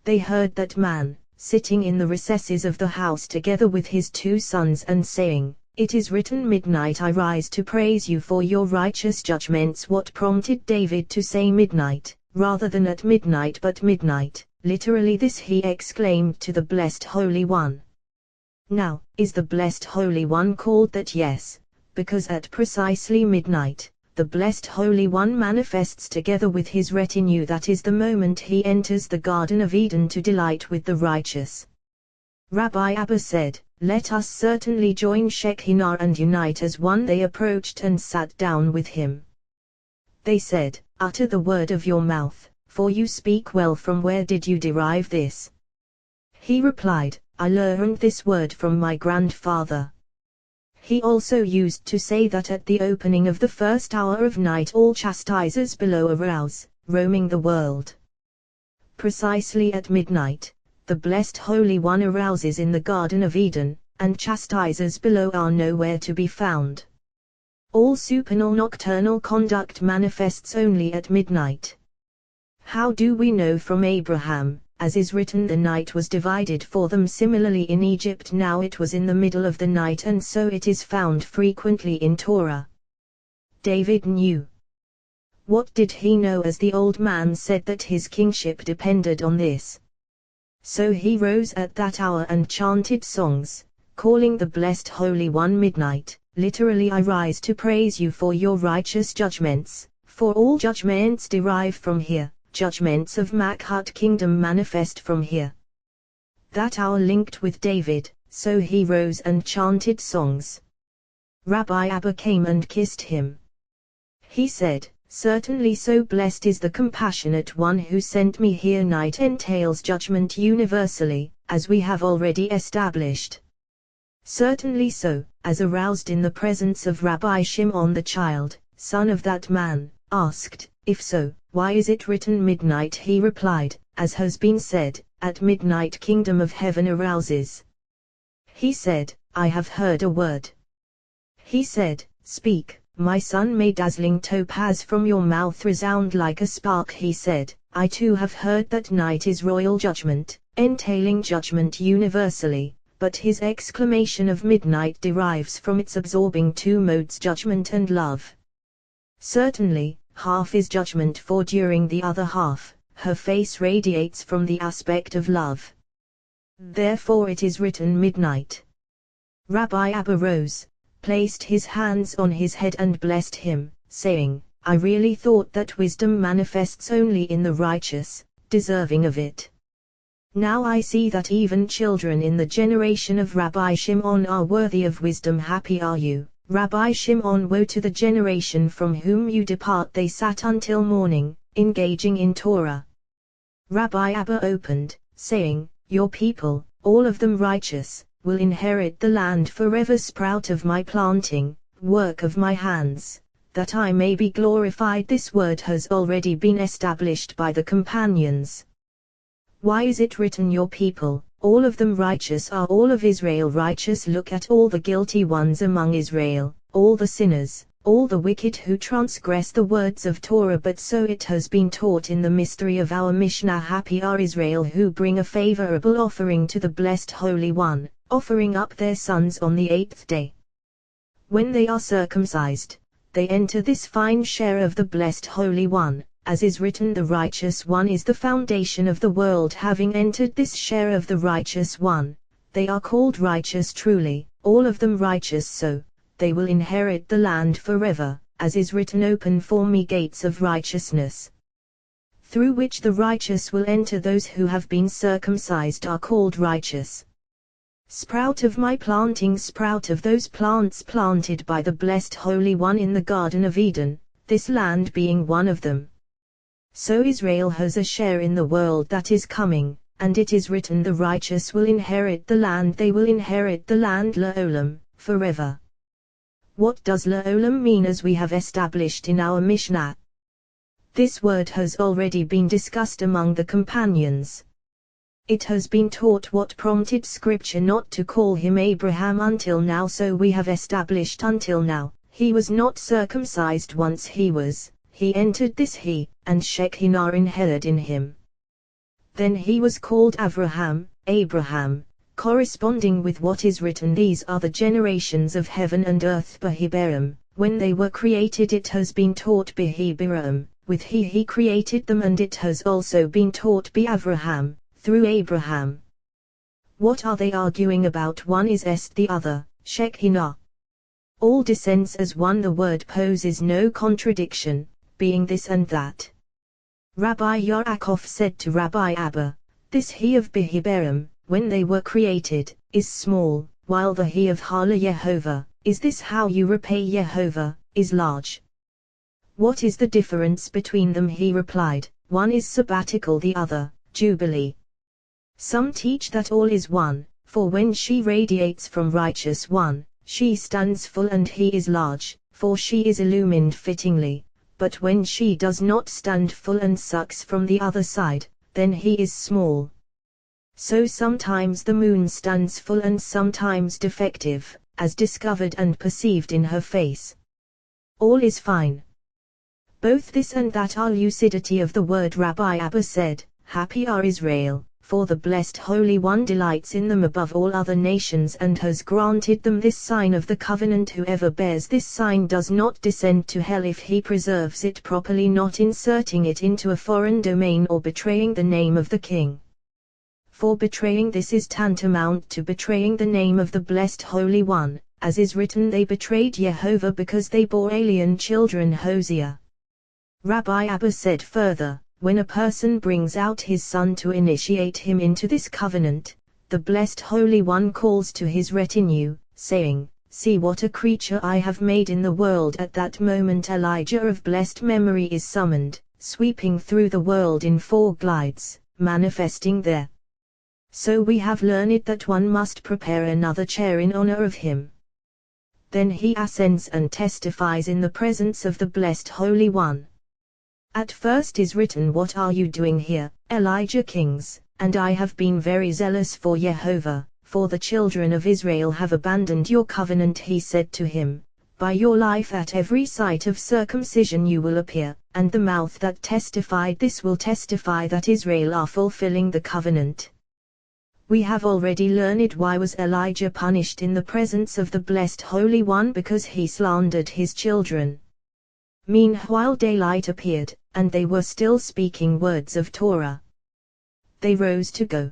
They heard that man, sitting in the recesses of the house together with his 2 sons and saying, "It is written, midnight I rise to praise you for your righteous judgments." What prompted David to say midnight, rather than at midnight but midnight? Literally this he exclaimed to the Blessed Holy One. Now, is the Blessed Holy One called that? Yes, because at precisely midnight, the Blessed Holy One manifests together with his retinue. That is the moment he enters the Garden of Eden to delight with the righteous. Rabbi Abba said, "Let us certainly join Shekinah and unite as one." They approached and sat down with him. They said, "Utter the word of your mouth, for you speak well. From where did you derive this?" He replied, "I learned this word from my grandfather." He also used to say that at the opening of the first hour of night all chastisers below arouse, roaming the world. Precisely at midnight, the Blessed Holy One arouses in the Garden of Eden, and chastisers below are nowhere to be found. All supernal nocturnal conduct manifests only at midnight. How do we know? From Abraham, as is written, the night was divided for them. Similarly in Egypt now it was in the middle of the night, and so it is found frequently in Torah. David knew. What did he know? As the old man said that his kingship depended on this. So he rose at that hour and chanted songs, calling the Blessed Holy One midnight. Literally, I rise to praise you for your righteous judgments, for all judgments derive from here. Judgments of Makhut kingdom manifest from here. That hour linked with David, so he rose and chanted songs. Rabbi Abba came and kissed him. He said, "Certainly so. Blessed is the compassionate one who sent me here." Night entails judgment universally, as we have already established. Certainly so, as aroused in the presence of Rabbi Shimon, the child, son of that man, asked, "If so, why is it written midnight?" He replied, "As has been said, at midnight kingdom of heaven arouses." He said, "I have heard a word." He said, "Speak, my son." May dazzling topaz from your mouth resound like a spark. He said, "I too have heard that night is royal judgment, entailing judgment universally, but his exclamation of midnight derives from its absorbing 2 modes, judgment and love. Certainly, half is judgment, for during the other half, her face radiates from the aspect of love. Therefore it is written midnight. Rabbi Abba rose, placed his hands on his head and blessed him, saying, "I really thought that wisdom manifests only in the righteous, deserving of it. Now I see that even children in the generation of Rabbi Shimon are worthy of wisdom. Happy are you, Rabbi Shimon. Woe to the generation from whom you depart." They sat until morning, engaging in Torah. Rabbi Abba opened, saying, "Your people, all of them righteous, will inherit the land forever. Sprout of my planting, work of my hands, that I may be glorified." This word has already been established by the companions. Why is it written, "Your people, all of them righteous"? Are all of Israel righteous? Look at all the guilty ones among Israel, all the sinners, all the wicked who transgress the words of Torah. But so it has been taught in the mystery of our Mishnah. Happy are Israel who bring a favorable offering to the Blessed Holy One, offering up their sons on the 8th day. When they are circumcised, they enter this fine share of the Blessed Holy One. As is written, the righteous one is the foundation of the world. Having entered this share of the righteous one, they are called righteous truly, all of them righteous, so they will inherit the land forever, as is written, "Open for me gates of righteousness," through which the righteous will enter. Those who have been circumcised are called righteous. Sprout of my planting, sprout of those plants planted by the Blessed Holy One in the Garden of Eden, this land being one of them. So Israel has a share in the world that is coming, and it is written, "The righteous will inherit the land." They will inherit the land la'olam, forever. What does la'olam mean? As we have established in our Mishnah, this word has already been discussed among the companions. It has been taught what prompted Scripture not to call him Abraham until now, so we have established until now, he was not circumcised. Once he entered this and Shekinah inhaled in him. Then he was called Avraham, Abraham, corresponding with what is written, these are the generations of heaven and earth Behiberam. When they were created it has been taught Behiberam, with he created them, and it has also been taught Avraham, through Abraham. What are they arguing about? One is est, the other, Shekinah. All descends as one. The word poses no contradiction, being this and that. Rabbi Yaakov said to Rabbi Abba, this he of Behiberam, when they were created, is small, while the he of Hala Yehovah, is this how you repay Yehovah, is large. What is the difference between them? He replied, one is sabbatical, the other, jubilee. Some teach that all is one, for when she radiates from righteous one, she stands full and he is large, for she is illumined fittingly, but when she does not stand full and sucks from the other side, then he is small. So sometimes the moon stands full and sometimes defective, as discovered and perceived in her face. All is fine. Both this and that are lucidity of the word. Rabbi Abba said, happy are Israel, for the blessed Holy One delights in them above all other nations and has granted them this sign of the covenant. Whoever bears this sign does not descend to hell if he preserves it properly, not inserting it into a foreign domain or betraying the name of the king. For betraying this is tantamount to betraying the name of the blessed Holy One, as is written, they betrayed Yehovah because they bore alien children. Hosea. Rabbi Abba said further, when a person brings out his son to initiate him into this covenant, the blessed Holy One calls to his retinue, saying, see what a creature I have made in the world. At that moment Elijah of blessed memory is summoned, sweeping through the world in 4 glides, manifesting there. So we have learned that one must prepare another chair in honor of him. Then he ascends and testifies in the presence of the blessed Holy One. At first is written, what are you doing here, Elijah kings? And I have been very zealous for Yehovah, for the children of Israel have abandoned your covenant. He said to him, by your life at every site of circumcision you will appear, and the mouth that testified this will testify that Israel are fulfilling the covenant. We have already learned why was Elijah punished in the presence of the blessed Holy One, because he slandered his children. Meanwhile daylight appeared, and they were still speaking words of Torah. They rose to go.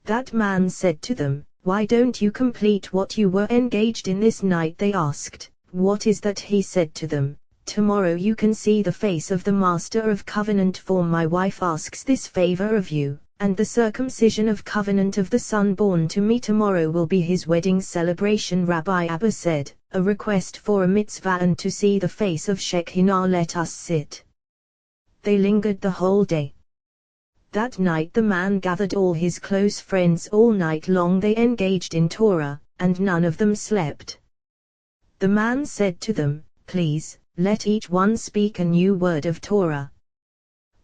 That man said to them, why don't you complete what you were engaged in this night? They asked, what is that? He said to them, tomorrow you can see the face of the master of covenant, for my wife asks this favor of you, and the circumcision of covenant of the son born to me tomorrow will be his wedding celebration. Rabbi Abba said, a request for a mitzvah and to see the face of Shekinah, let us sit. They lingered the whole day. That night the man gathered all his close friends. All night long they engaged in Torah, and none of them slept. The man said to them, please, let each one speak a new word of Torah.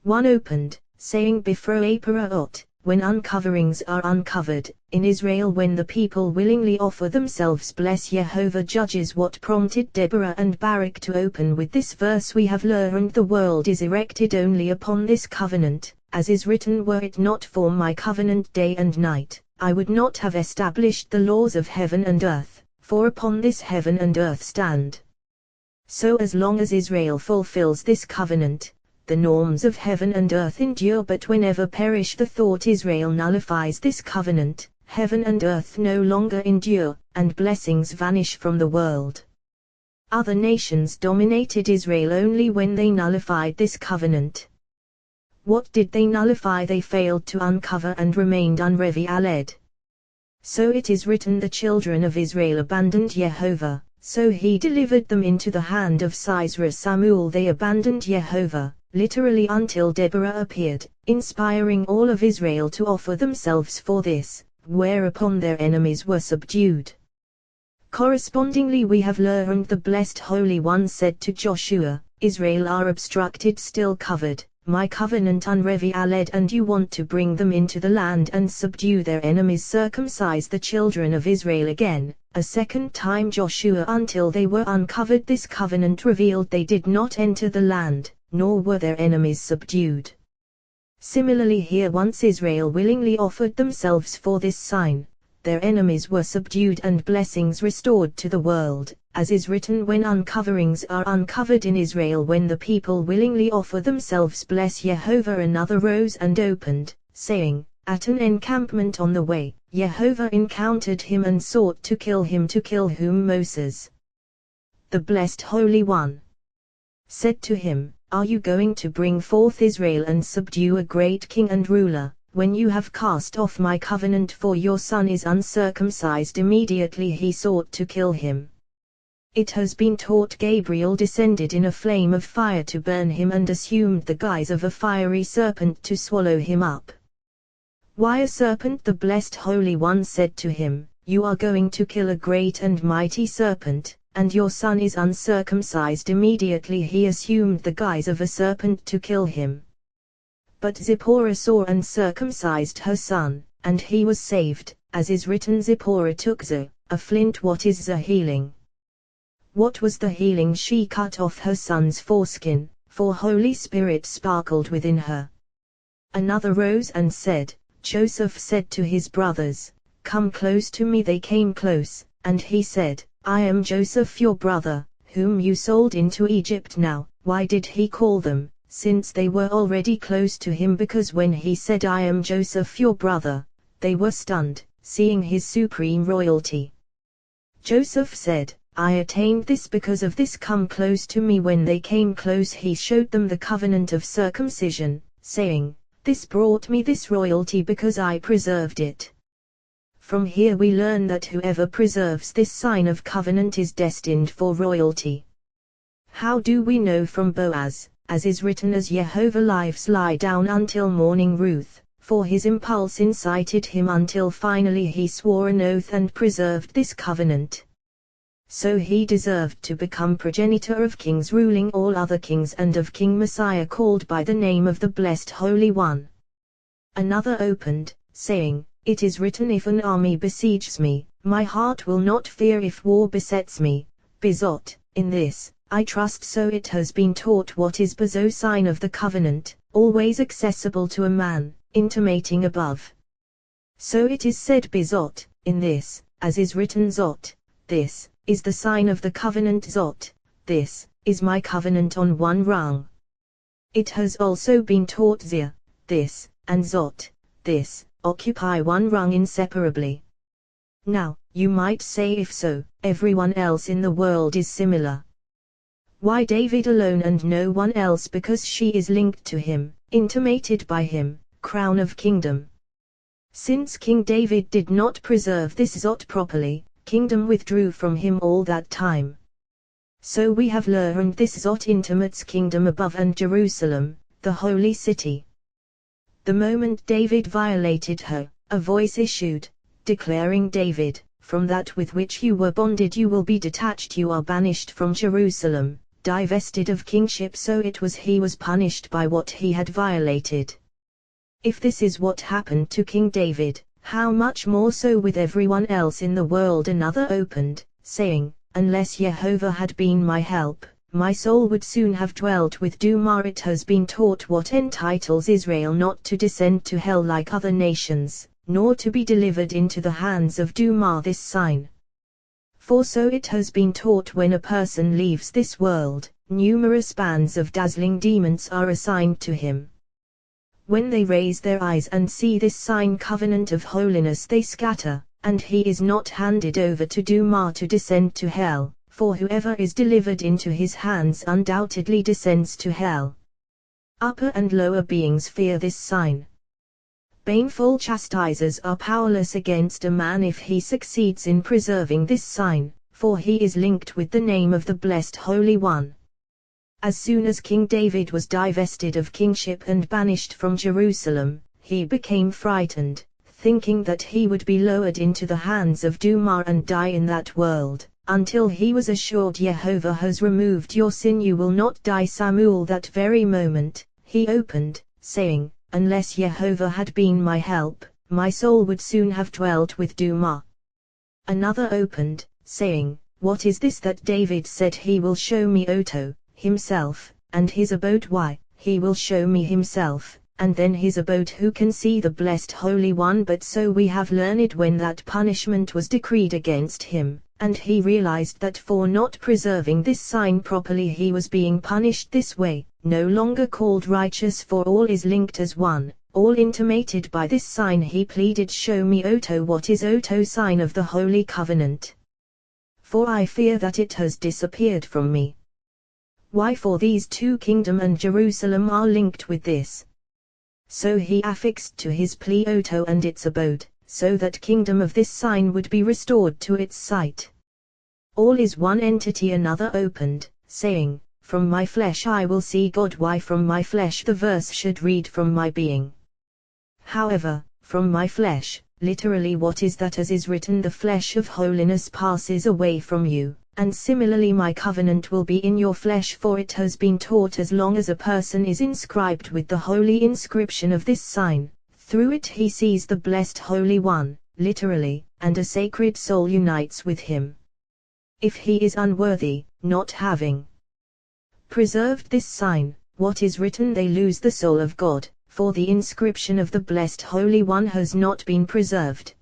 One opened, saying Bifro Aparaot, when uncoverings are uncovered, in Israel when the people willingly offer themselves. Bless Yehovah. Judges. What prompted Deborah and Barak to open with this verse? We have learned the world is erected only upon this covenant, as is written, were it not for my covenant day and night, I would not have established the laws of heaven and earth, for upon this heaven and earth stand. So as long as Israel fulfills this covenant, the norms of heaven and earth endure, but whenever perish the thought Israel nullifies this covenant, heaven and earth no longer endure, and blessings vanish from the world. Other nations dominated Israel only when they nullified this covenant. What did they nullify? They failed to uncover and remained unrevealed. So it is written, the children of Israel abandoned Yehovah, so he delivered them into the hand of Sisera Samuel. They abandoned Yehovah, literally, until Deborah appeared, inspiring all of Israel to offer themselves for this, whereupon their enemies were subdued. Correspondingly we have learned the blessed Holy One said to Joshua, Israel are obstructed, still covered, my covenant unrevealed, and you want to bring them into the land and subdue their enemies, circumcise the children of Israel again, a second time Joshua, until they were uncovered. This covenant revealed they did not enter the land, nor were their enemies subdued. Similarly here, once Israel willingly offered themselves for this sign, their enemies were subdued and blessings restored to the world, as is written, when uncoverings are uncovered in Israel, when the people willingly offer themselves, bless Jehovah. Another rose and opened, saying, at an encampment on the way, Jehovah encountered him and sought to kill him, to kill whom Moses, the blessed Holy One, said to him, are you going to bring forth Israel and subdue a great king and ruler, when you have cast off my covenant? For your son is uncircumcised. Immediately he sought to kill him. It has been taught Gabriel descended in a flame of fire to burn him and assumed the guise of a fiery serpent to swallow him up. Why a serpent? The blessed Holy One said to him, you are going to kill a great and mighty serpent, and your son is uncircumcised. Immediately he assumed the guise of a serpent to kill him. But Zipporah saw and circumcised her son, and he was saved, as is written, Zipporah took a flint. What is healing? What was the healing? She cut off her son's foreskin, for Holy Spirit sparkled within her. Another rose and said, Joseph said to his brothers, come close to me. They came close, and he said, I am Joseph your brother, whom you sold into Egypt. Now, why did he call them, since they were already close to him? Because when he said, I am Joseph your brother, they were stunned, seeing his supreme royalty. Joseph said, I attained this because of this. Come close to me. When they came close, he showed them the covenant of circumcision, saying, this brought me this royalty because I preserved it. From here we learn that whoever preserves this sign of covenant is destined for royalty. How do we know? From Boaz, as is written, as Jehovah lives lie down until morning. Ruth, for his impulse incited him until finally he swore an oath and preserved this covenant. So he deserved to become progenitor of kings, ruling all other kings, and of King Messiah, called by the name of the blessed Holy One. Another opened, saying, it is written, if an army besieges me, my heart will not fear. If war besets me, bezot, in this I trust. So it has been taught what is bezo, sign of the covenant, always accessible to a man, intimating above. So it is said bezot, in this, as is written, zot, this is the sign of the covenant. Zot, this is my covenant, on one rung. It has also been taught zir, this, and zot, this, occupy one rung inseparably. Now, you might say, if so, everyone else in the world is similar. Why David alone and no one else? Because she is linked to him, intimated by him, crown of kingdom. Since King David did not preserve this zot properly, kingdom withdrew from him all that time. So we have learned this zot intimates kingdom above and Jerusalem, the holy city. The moment David violated her, a voice issued, declaring, David, from that with which you were bonded you will be detached. You are banished from Jerusalem, divested of kingship. So it was he was punished by what he had violated. If this is what happened to King David, how much more so with everyone else in the world? Another opened, saying, unless Jehovah had been my help, my soul would soon have dwelt with Dumah. It has been taught what entitles Israel not to descend to hell like other nations, nor to be delivered into the hands of Dumah, this sign. For so it has been taught, when a person leaves this world, numerous bands of dazzling demons are assigned to him. When they raise their eyes and see this sign, covenant of holiness, they scatter, and he is not handed over to Dumah to descend to hell. For whoever is delivered into his hands undoubtedly descends to hell. Upper and lower beings fear this sign. Baneful chastisers are powerless against a man if he succeeds in preserving this sign, for he is linked with the name of the blessed Holy One. As soon as King David was divested of kingship and banished from Jerusalem, he became frightened, thinking that he would be lowered into the hands of Dumah and die in that world. Until he was assured, Jehovah has removed your sin, you will not die. Samuel, that very moment, he opened, saying, "Unless Jehovah had been my help, my soul would soon have dwelt with Duma." Another opened, saying, "What is this that David said he will show me Oto, himself, and his abode? Why, he will show me himself, and then his abode. Who can see the blessed Holy One?" But so we have learned when that punishment was decreed against him, and he realized that for not preserving this sign properly he was being punished this way, no longer called righteous, for all is linked as one, all intimated by this sign. He pleaded, "Show me Oto." What is Oto? Sign of the Holy Covenant. For I fear that it has disappeared from me. Why? For these two, kingdom and Jerusalem, are linked with this. So he affixed to his plea Oto and its abode, so that kingdom of this sign would be restored to its site. All is one entity. Another opened, saying, "From my flesh I will see God." Why from my flesh? The verse should read from my being. However, from my flesh, literally what is that? As is written, "The flesh of holiness passes away from you," and similarly my covenant will be in your flesh. For it has been taught, as long as a person is inscribed with the holy inscription of this sign, through it he sees the blessed Holy One, literally, and a sacred soul unites with him. If he is unworthy, not having preserved this sign, what is written, they lose the soul of God, for the inscription of the blessed Holy One has not been preserved.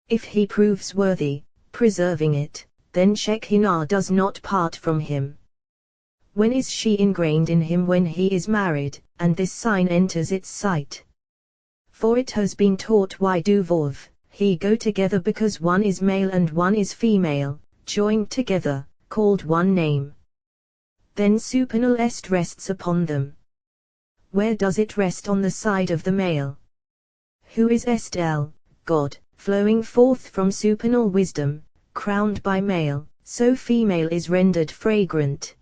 If he proves worthy, preserving it, then Shekinah does not part from him. When is she ingrained in him? When he is married, and this sign enters its sight. For it has been taught, why do Vov, he go together? Because one is male and one is female, joined together, called one name. Then supernal est rests upon them. Where does it rest? On the side of the male. Who is Estel? God, flowing forth from supernal wisdom, crowned by male, so female is rendered fragrant.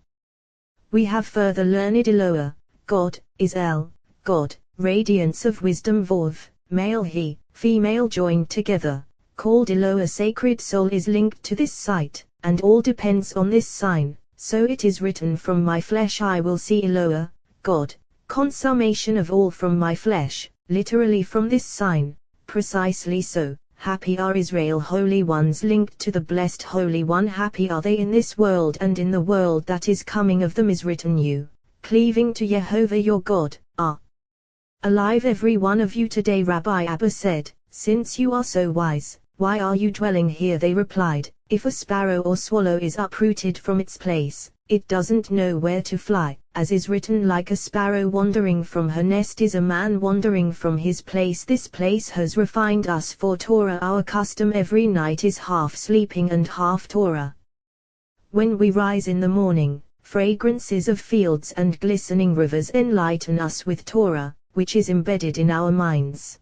We have further learned Eloah, God, is El, God, radiance of wisdom. Vov, male he, female joined together, called Eloah. Sacred soul is linked to this sight, and all depends on this sign. So it is written, "From my flesh I will see Eloah, God, consummation of all from my flesh," literally from this sign. Precisely so, happy are Israel holy ones linked to the blessed Holy One. Happy are they in this world and in the world that is coming. Of them is written, "You, cleaving to Jehovah your God, are alive every one of you today." Rabbi Abba said, "Since you are so wise, why are you dwelling here?" They replied, "If a sparrow or swallow is uprooted from its place, it doesn't know where to fly, as is written, like a sparrow wandering from her nest is a man wandering from his place." This place has refined us for Torah. Our custom every night is half sleeping and half Torah. When we rise in the morning, fragrances of fields and glistening rivers enlighten us with Torah, which is embedded in our minds.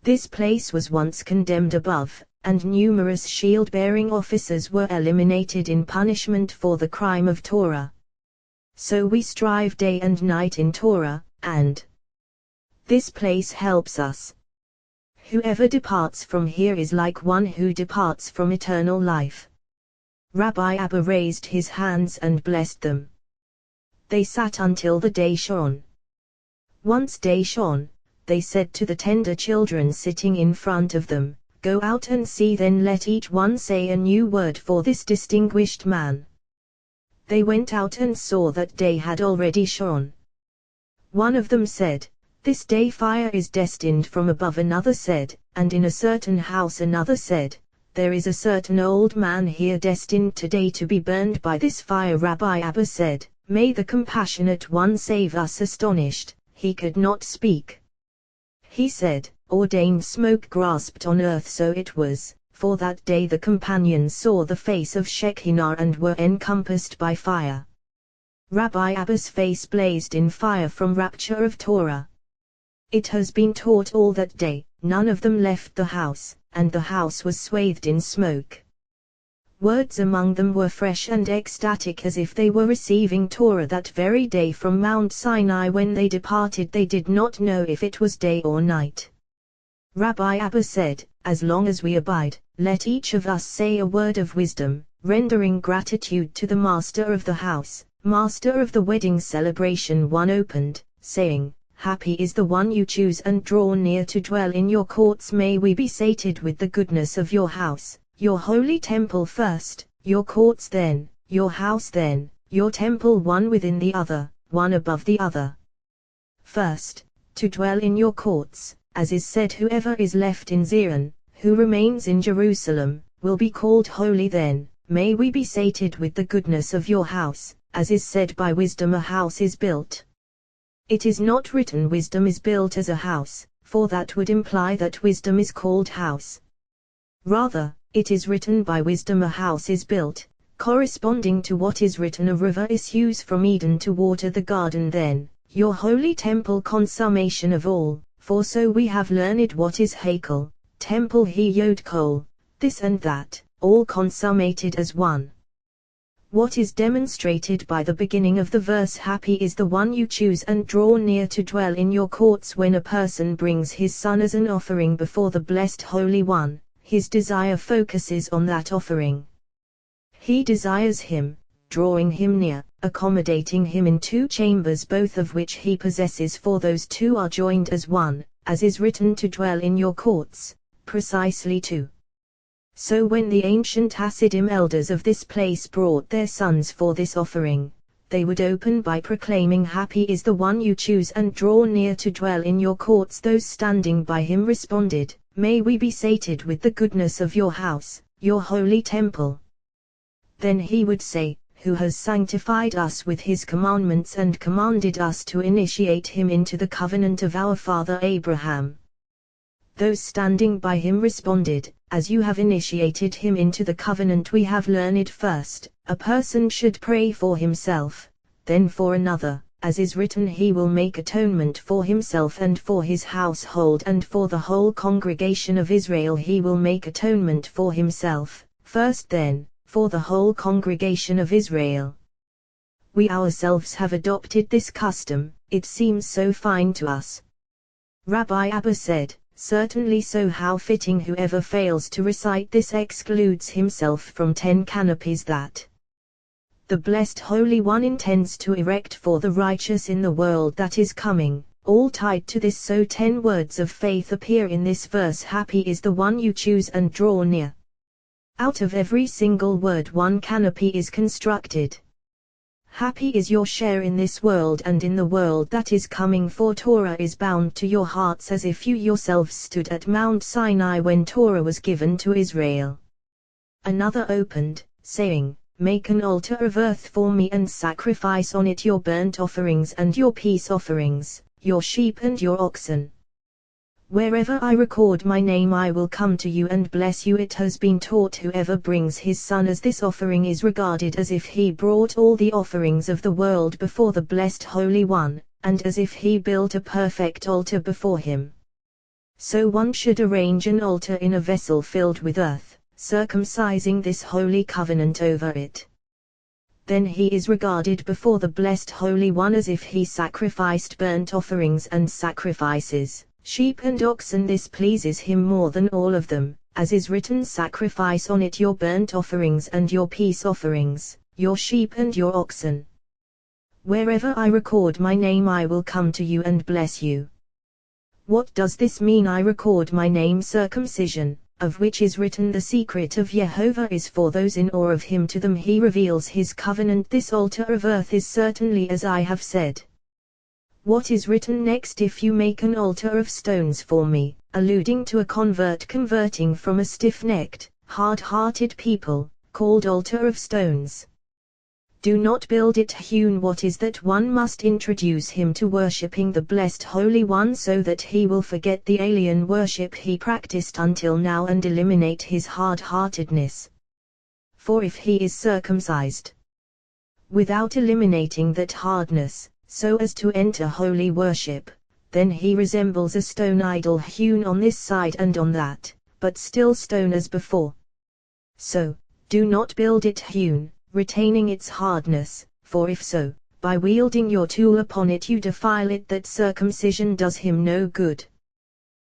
This place was once condemned above, and numerous shield-bearing officers were eliminated in punishment for the crime of Torah. So we strive day and night in Torah, and this place helps us. Whoever departs from here is like one who departs from eternal life. Rabbi Abba raised his hands and blessed them. They sat until the day shone. Once day shone, they said to the tender children sitting in front of them, "Go out and see, then let each one say a new word for this distinguished man." They went out and saw that day had already shone. One of them said, "This day fire is destined from above." Another said, "And in a certain house." Another said, "There is a certain old man here destined today to be burned by this fire." Rabbi Abba said, "May the compassionate one save us." Astonished, he could not speak. He said, "Ordained smoke grasped on earth." So it was, for that day the companions saw the face of Shekinah and were encompassed by fire. Rabbi Abba's face blazed in fire from rapture of Torah. It has been taught all that day, none of them left the house, and the house was swathed in smoke. Words among them were fresh and ecstatic, as if they were receiving Torah that very day from Mount Sinai. When they departed they did not know if it was day or night. Rabbi Abba said, "As long as we abide, let each of us say a word of wisdom, rendering gratitude to the master of the house, master of the wedding celebration." One opened, saying, Happy is the one you choose and draw near to dwell in your courts. May we be sated with the goodness of your house, your holy temple first, your courts then, your house then, your temple one within the other, one above the other. First, to dwell in your courts, as is said, whoever is left in Zion, who remains in Jerusalem, will be called holy. Then, may we be sated with the goodness of your house, as is said, by wisdom a house is built. It is not written wisdom is built as a house, for that would imply that wisdom is called house. Rather, it is written by wisdom a house is built, corresponding to what is written a river issues from Eden to water the garden. Then, your holy temple, consummation of all, for so we have learned what is Hakel, temple he yod kol, this and that, all consummated as one. What is demonstrated by the beginning of the verse, happy is the one you choose and draw near to dwell in your courts. When a person brings his son as an offering before the blessed Holy One, his desire focuses on that offering. He desires him, drawing him near, accommodating him in two chambers, both of which he possesses, for those two are joined as one, as is written, to dwell in your courts, precisely two. So when the ancient Hasidim elders of this place brought their sons for this offering, they would open by proclaiming, Happy is the one you choose and draw near to dwell in your courts. Those standing by him responded, May we be sated with the goodness of your house, your holy temple. Then he would say, Who has sanctified us with his commandments and commanded us to initiate him into the covenant of our father Abraham. Those standing by him responded, As you have initiated him into the covenant, we have learned first, a person should pray for himself, then for another, as is written, he will make atonement for himself and for his household, and for the whole congregation of Israel he will make atonement for himself, first, then, for the whole congregation of Israel. We ourselves have adopted this custom, it seems so fine to us. Rabbi Abba said, Certainly so, how fitting. Whoever fails to recite this excludes himself from 10 canopies that the blessed Holy One intends to erect for the righteous in the world that is coming, all tied to this. So 10 words of faith appear in this verse. Happy is the one you choose and draw near. Out of every single word, one canopy is constructed. Happy is your share in this world and in the world that is coming, for Torah is bound to your hearts as if you yourselves stood at Mount Sinai when Torah was given to Israel. Another opened, saying, Make an altar of earth for me and sacrifice on it your burnt offerings and your peace offerings, your sheep and your oxen. Wherever I record my name I will come to you and bless you. It has been taught, whoever brings his son as this offering is regarded as if he brought all the offerings of the world before the blessed Holy One, and as if he built a perfect altar before him. So one should arrange an altar in a vessel filled with earth, circumcising this holy covenant over it. Then he is regarded before the blessed Holy One as if he sacrificed burnt offerings and sacrifices, sheep and oxen. This pleases him more than all of them, as is written, Sacrifice on it your burnt offerings and your peace offerings, your sheep and your oxen. Wherever I record my name I will come to you and bless you. What does this mean? I record my name. Circumcision, of which is written, The secret of Jehovah is for those in awe of him, to them he reveals his covenant. This altar of earth is certainly as I have said. What is written next? If you make an altar of stones for me, alluding to a convert converting from a stiff-necked, hard-hearted people, called altar of stones. Do not build it hewn. What is that? One must introduce him to worshipping the blessed Holy One so that he will forget the alien worship he practiced until now and eliminate his hard-heartedness. For if he is circumcised without eliminating that hardness, so as to enter holy worship, then he resembles a stone idol hewn on this side and on that, but still stone as before. So, do not build it hewn, retaining its hardness, for if so, by wielding your tool upon it you defile it, that circumcision does him no good.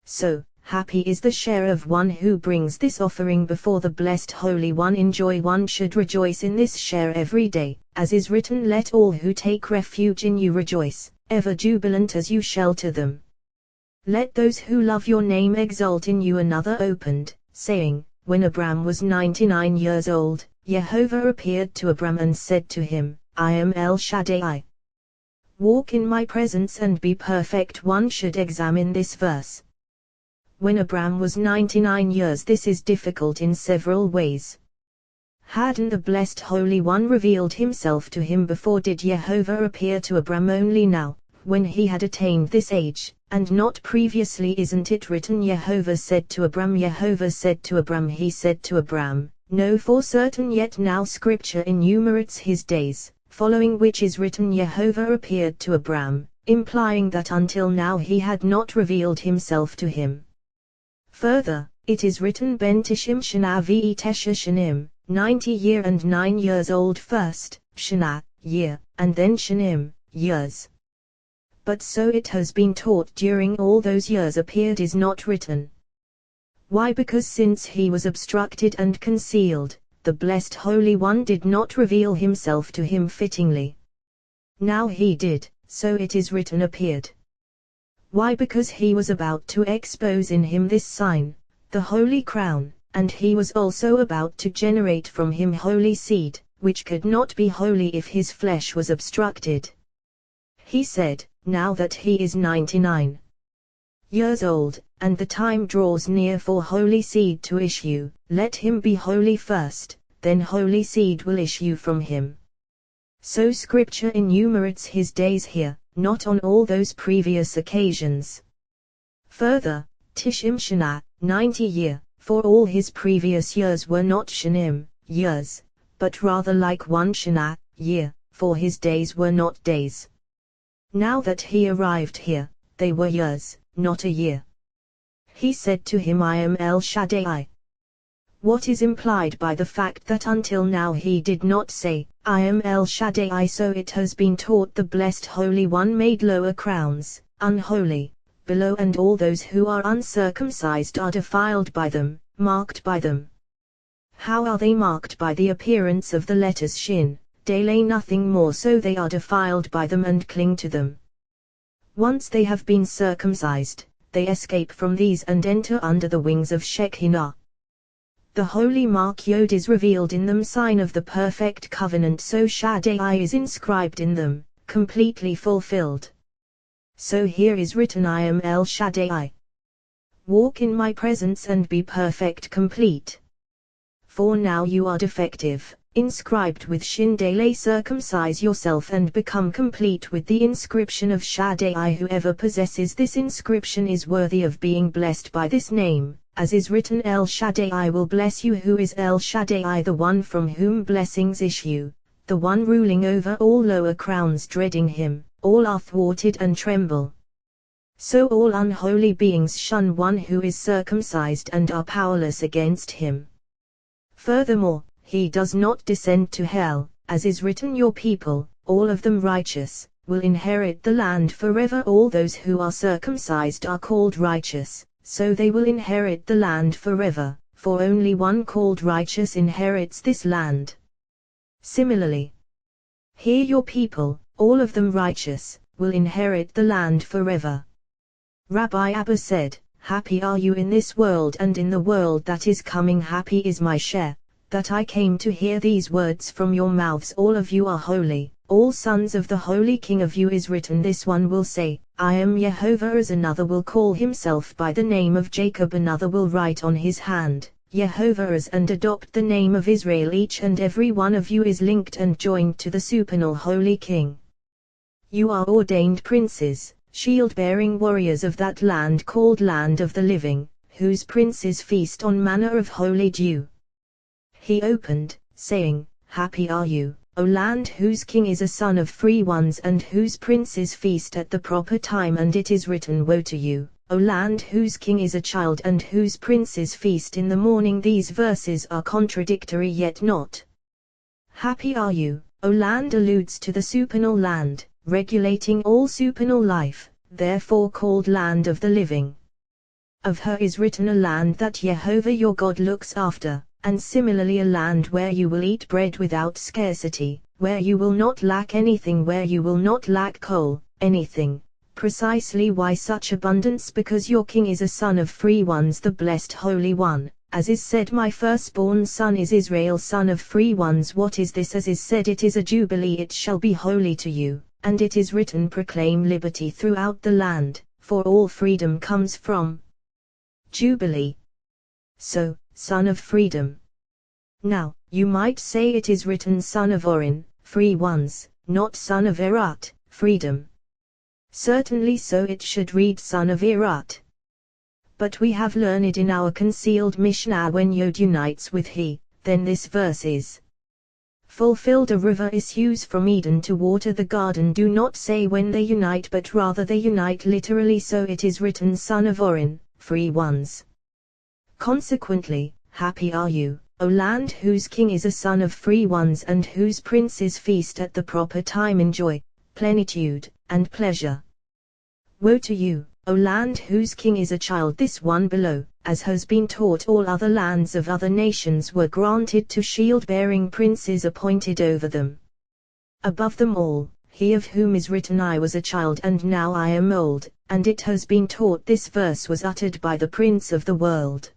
So, happy is the share of one who brings this offering before the blessed Holy One in joy. One should rejoice in this share every day, as is written, Let all who take refuge in you rejoice. ever jubilant as you shelter them. Let those who love your name exult in you. Another opened, saying, when Abram was 99 years old, Jehovah appeared to Abram and said to him, I am El Shaddai. Walk in my presence and be perfect. One should examine this verse. When Abram was 99 years, this is difficult in several ways. Hadn't the Blessed Holy One revealed himself to him before? Did Jehovah appear to Abram only now, when he had attained this age, and not previously? Isn't it written, Jehovah said to Abram, Jehovah said to Abram, he said to Abram? No, for certain. Yet now Scripture enumerates his days, following which is written, Jehovah appeared to Abram, implying that until now he had not revealed himself to him. Further, it is written, Ben Tishim Shana Ve Tesha Shanim, 90 year and 9 years old first, Shana, year, and then Shanim, years. But so it has been taught during all those years appeared is not written. Why? Because since he was obstructed and concealed, the Blessed Holy One did not reveal himself to him fittingly. Now he did, so it is written appeared. Why? Because he was about to expose in him this sign, the holy crown, and he was also about to generate from him holy seed, which could not be holy if his flesh was obstructed. He said, now that he is 99 years old, and the time draws near for holy seed to issue, let him be holy first, then holy seed will issue from him. So Scripture enumerates his days here, not on all those previous occasions. Further, Tishim Shana, 90 year, for all his previous years were not Shanim, years, but rather like one Shana, year, for his days were not days. Now that he arrived here, they were years, not a year. He said to him, I am El Shaddai. What is implied by the fact that until now he did not say, I am El Shaddai? So it has been taught the Blessed Holy One made lower crowns, unholy, below, and all those who are uncircumcised are defiled by them, marked by them. How are they marked? By the appearance of the letters Shin, Dele, nothing more. So they are defiled by them and cling to them. Once they have been circumcised, they escape from these and enter under the wings of Shekinah. The holy mark Yod is revealed in them, sign of the perfect covenant. So Shaddai is inscribed in them, completely fulfilled. So here is written, I am El Shaddai. Walk in my presence and be perfect, complete. For now you are defective, inscribed with Shin Dele. Circumcise yourself and become complete with the inscription of Shaddai. Whoever possesses this inscription is worthy of being blessed by this name, as is written, El Shaddai will bless you. Who is El Shaddai? The one from whom blessings issue, the one ruling over all lower crowns. Dreading him, all are thwarted and tremble. So all unholy beings shun one who is circumcised and are powerless against him. Furthermore, he does not descend to hell, as is written, your people, all of them righteous, will inherit the land forever. All those who are circumcised are called righteous, so they will inherit the land forever, for only one called righteous inherits this land. Similarly, here your people, all of them righteous, will inherit the land forever. Rabbi Abba said, happy are you in this world and in the world that is coming. Happy is my share, that I came to hear these words from your mouths. All of you are holy, all sons of the Holy King. Of you is written, this one will say, I am Jehovah. As another will call himself by the name of Jacob. Another will write on his hand, Jehovah, as, and adopt the name of Israel. Each and every one of you is linked and joined to the supernal Holy King. You are ordained princes, shield-bearing warriors of that land called Land of the Living, whose princes feast on manna of holy dew. He opened, saying, happy are you, O land whose king is a son of free ones and whose princes feast at the proper time. And it is written, woe to you, O land whose king is a child and whose princes feast in the morning. These verses are contradictory yet not. Happy are you, O land alludes to the supernal land, regulating all supernal life, therefore called Land of the Living. Of her is written, a land that Jehovah your God looks after, and similarly a land where you will eat bread without scarcity, where you will not lack anything, where you will not lack coal, anything. Precisely why such abundance? Because your king is a son of free ones, the blessed Holy One. As is said, my firstborn son is Israel, son of free ones. What is this? As is said, it is a jubilee, it shall be holy to you. And it is written, proclaim liberty throughout the land, for all freedom comes from jubilee. So, son of freedom. Now, you might say it is written son of Orin, free ones, not son of Erat, freedom. Certainly so it should read son of Erat. But we have learned in our concealed Mishnah, when Yod unites with he, then this verse is fulfilled. A river issues from Eden to water the garden. Do not say when they unite, but rather they unite literally. So it is written son of Orin, free ones. Consequently, happy are you, O land whose king is a son of free ones, and whose princes feast at the proper time in joy, plenitude, and pleasure. Woe to you, O land whose king is a child. This one below, as has been taught, all other lands of other nations were granted to shield-bearing princes appointed over them. Above them all, he of whom is written, I was a child and now I am old, and it has been taught this verse was uttered by the Prince of the world.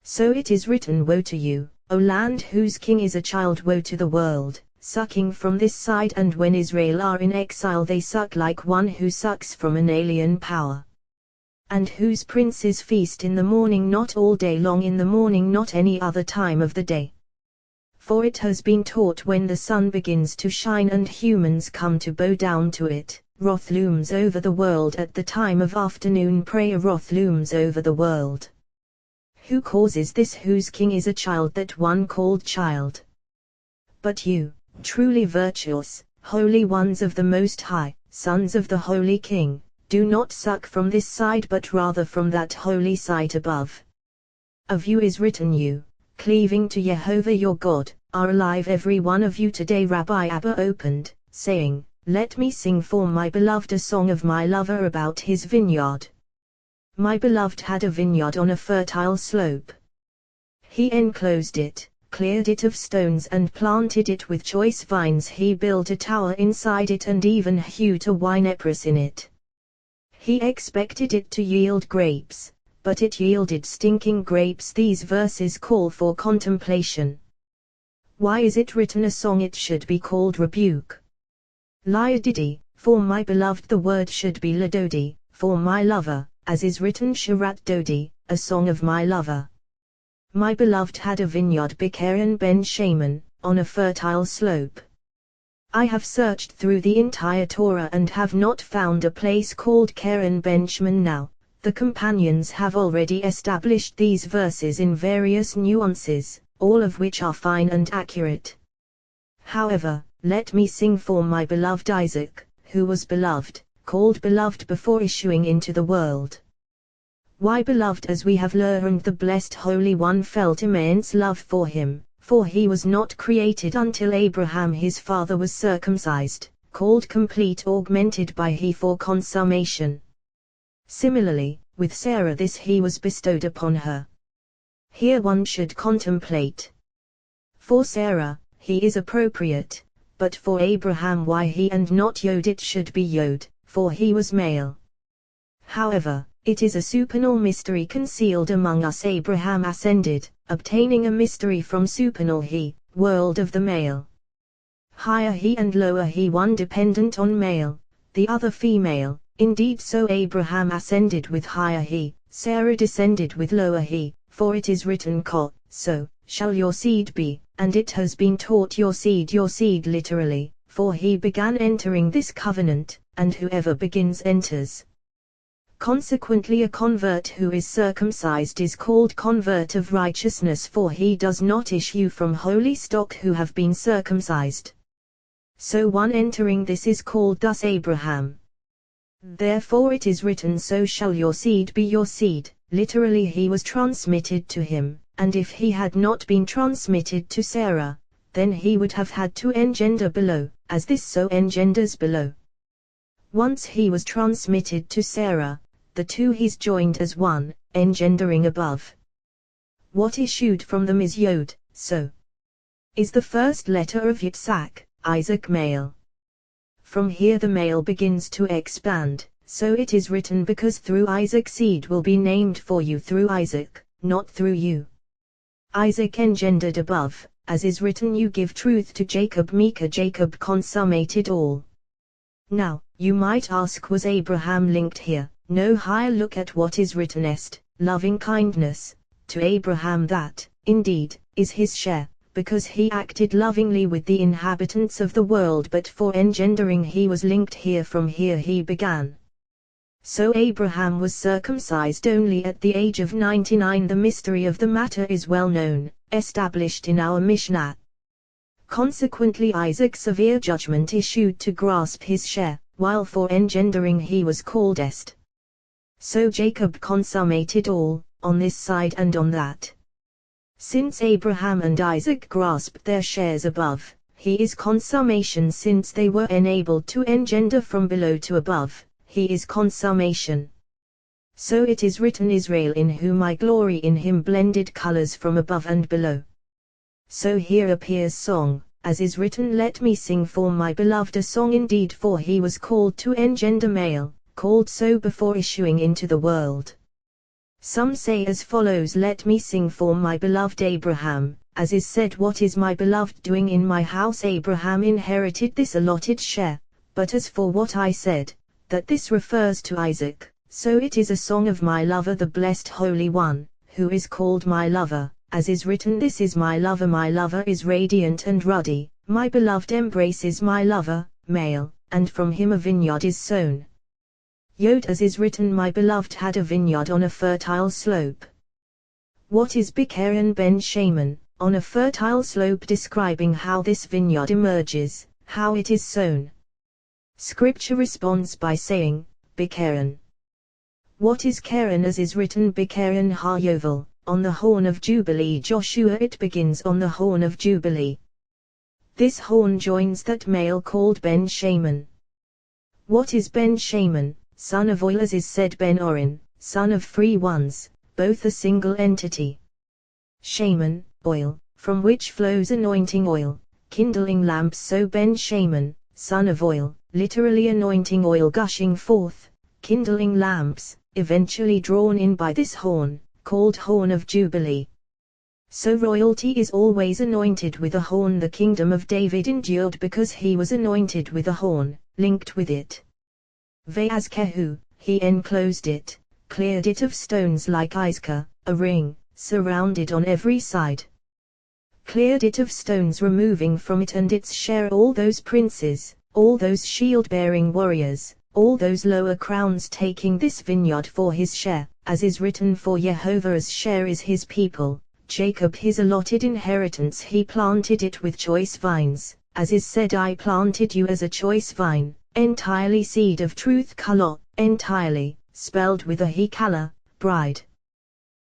So it is written, woe to you, O land whose king is a child. Woe to the world, sucking from this side, and when Israel are in exile they suck like one who sucks from an alien power. And whose princes feast in the morning, not all day long in the morning, not any other time of the day. For it has been taught, when the sun begins to shine and humans come to bow down to it, wrath looms over the world. At the time of afternoon prayer, wrath looms over the world. Who causes this? Whose king is a child, that one called child. But you, truly virtuous, holy ones of the Most High, sons of the Holy King, do not suck from this side, but rather from that holy side above. Of you is written, you, cleaving to Jehovah your God, are alive every one of you. Today Rabbi Abba opened, saying, let me sing for my beloved a song of my lover about his vineyard. My beloved had a vineyard on a fertile slope. He enclosed it, cleared it of stones, and planted it with choice vines. He built a tower inside it, and even hewed a winepress in it. He expected it to yield grapes, but it yielded stinking grapes. These verses call for contemplation. Why is it written a song? It should be called rebuke. Liadidi, for my beloved. The word should be ladodi, for my lover, as is written Shirat Dodi, a song of my lover. My beloved had a vineyard, Bikaren ben Shaman, on a fertile slope. I have searched through the entire Torah and have not found a place called Karen ben Shaman. Now, the companions have already established these verses in various nuances, all of which are fine and accurate. However, let me sing for my beloved Isaac, who was beloved, called beloved before issuing into the world. Why beloved? As we have learned, the blessed Holy One felt immense love for him, for he was not created until Abraham his father was circumcised, called complete, augmented by he for consummation. Similarly, with Sarah this he was bestowed upon her. Here one should contemplate. For Sarah, he is appropriate, but for Abraham why he and not Yod? It should be Yod, for he was male. However, it is a supernal mystery concealed among us. Abraham ascended, obtaining a mystery from supernal he, world of the male. Higher he and lower he, one dependent on male, the other female. Indeed, so Abraham ascended with higher he, Sarah descended with lower he, for it is written, so shall your seed be, and it has been taught your seed literally, for he began entering this covenant, and whoever begins enters. Consequently, a convert who is circumcised is called convert of righteousness, for he does not issue from holy stock who have been circumcised. So one entering this is called thus Abraham. Therefore it is written, so shall your seed be. Your seed, literally he was transmitted to him, and if he had not been transmitted to Sarah, then he would have had to engender below, as this so engenders below. Once he was transmitted to Sarah, the two he's joined as one, engendering above. What issued from them is Yod, so is the first letter of Yitzhak, Isaac male. From here the male begins to expand, so it is written because through Isaac seed will be named for you through Isaac, not through you. Isaac engendered above, as is written you give truth to Jacob Micah Jacob consummated all. Now, you might ask was Abraham linked here? No higher look at what is written est, loving kindness, to Abraham that, indeed, is his share, because he acted lovingly with the inhabitants of the world but for engendering he was linked here from here he began. So Abraham was circumcised only at the age of 99 the mystery of the matter is well known, established in our Mishnah. Consequently Isaac's severe judgment issued to grasp his share, while for engendering he was called est. So Jacob consummated all, on this side and on that. Since Abraham and Isaac grasped their shares above, he is consummation since they were enabled to engender from below to above, he is consummation. So it is written Israel in whom I glory in him blended colors from above and below. So here appears song, as is written let me sing for my beloved a song indeed for he was called to engender male, called so before issuing into the world. Some say as follows let me sing for my beloved Abraham, as is said what is my beloved doing in my house Abraham inherited this allotted share, but as for what I said, that this refers to Isaac, so it is a song of my lover the blessed Holy One, who is called my lover, as is written this is my lover is radiant and ruddy, my beloved embraces my lover, male, and from him a vineyard is sown. Yod as is written my beloved had a vineyard on a fertile slope. What is Bikharan ben Shaman, on a fertile slope describing how this vineyard emerges, how it is sown. Scripture responds by saying, Bikharan. What is Karen as is written Bikharan ha-yovel, on the horn of Jubilee Joshua it begins on the horn of Jubilee. This horn joins that male called Ben Shaman. What is Ben Shaman? Son of oil as is said Ben Orin, son of free ones, both a single entity. Shaman, oil, from which flows anointing oil, kindling lamps so Ben Shaman, son of oil, literally anointing oil gushing forth, kindling lamps, eventually drawn in by this horn, called horn of Jubilee. So royalty is always anointed with a horn the kingdom of David endured because he was anointed with a horn, linked with it. Ve'azkehu, he enclosed it, cleared it of stones like Isca, a ring, surrounded on every side. Cleared it of stones removing from it and its share all those princes, all those shield-bearing warriors, all those lower crowns taking this vineyard for his share, as is written for Jehovah's share is his people, Jacob his allotted inheritance he planted it with choice vines, as is said I planted you as a choice vine. Entirely seed of truth color, entirely, spelled with a he color, bride.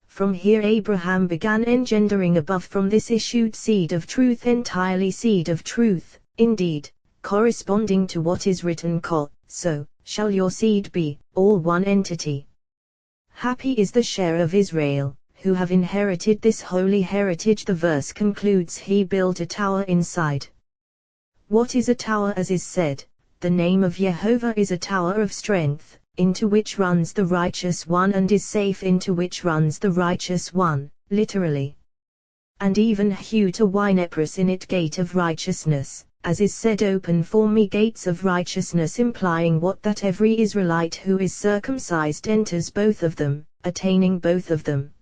From here Abraham began engendering above from this issued seed of truth entirely seed of truth, indeed, corresponding to what is written so, shall your seed be, all one entity. Happy is the share of Israel, who have inherited this holy heritage the verse concludes he built a tower inside. What is a tower as is said? The name of Jehovah is a tower of strength, into which runs the righteous one and is safe into which runs the righteous one, literally. And even Huta Winepris in it gate of righteousness, as is said open for me gates of righteousness implying what that every Israelite who is circumcised enters both of them, attaining both of them.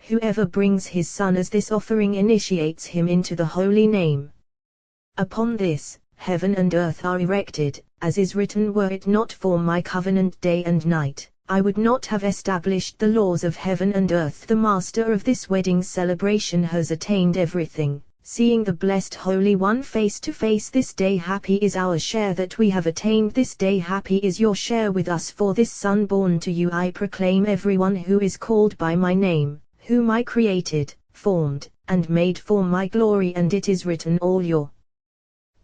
Whoever brings his son as this offering initiates him into the holy name. Upon this, heaven and earth are erected, as is written were it not for my covenant day and night, I would not have established the laws of heaven and earth. The master of this wedding celebration has attained everything, seeing the blessed Holy One face to face this day happy is our share that we have attained this day happy is your share with us for this son born to you I proclaim everyone who is called by my name, whom I created, formed, and made for my glory and it is written all your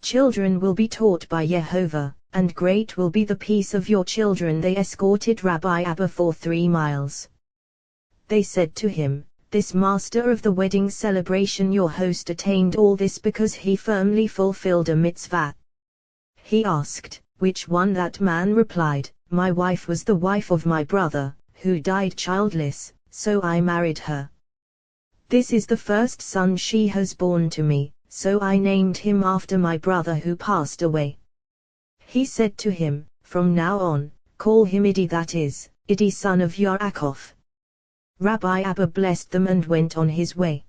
children will be taught by Jehovah, and great will be the peace of your children. They escorted Rabbi Abba for 3 miles. They said to him, this master of the wedding celebration your host attained all this because he firmly fulfilled a mitzvah. He asked, which one? That man replied, my wife was the wife of my brother, who died childless, so I married her. This is the first son she has borne to me, so I named him after my brother who passed away. He said to him, from now on, call him Idi, that is, Idi son of Yaakov. Rabbi Abba blessed them and went on his way.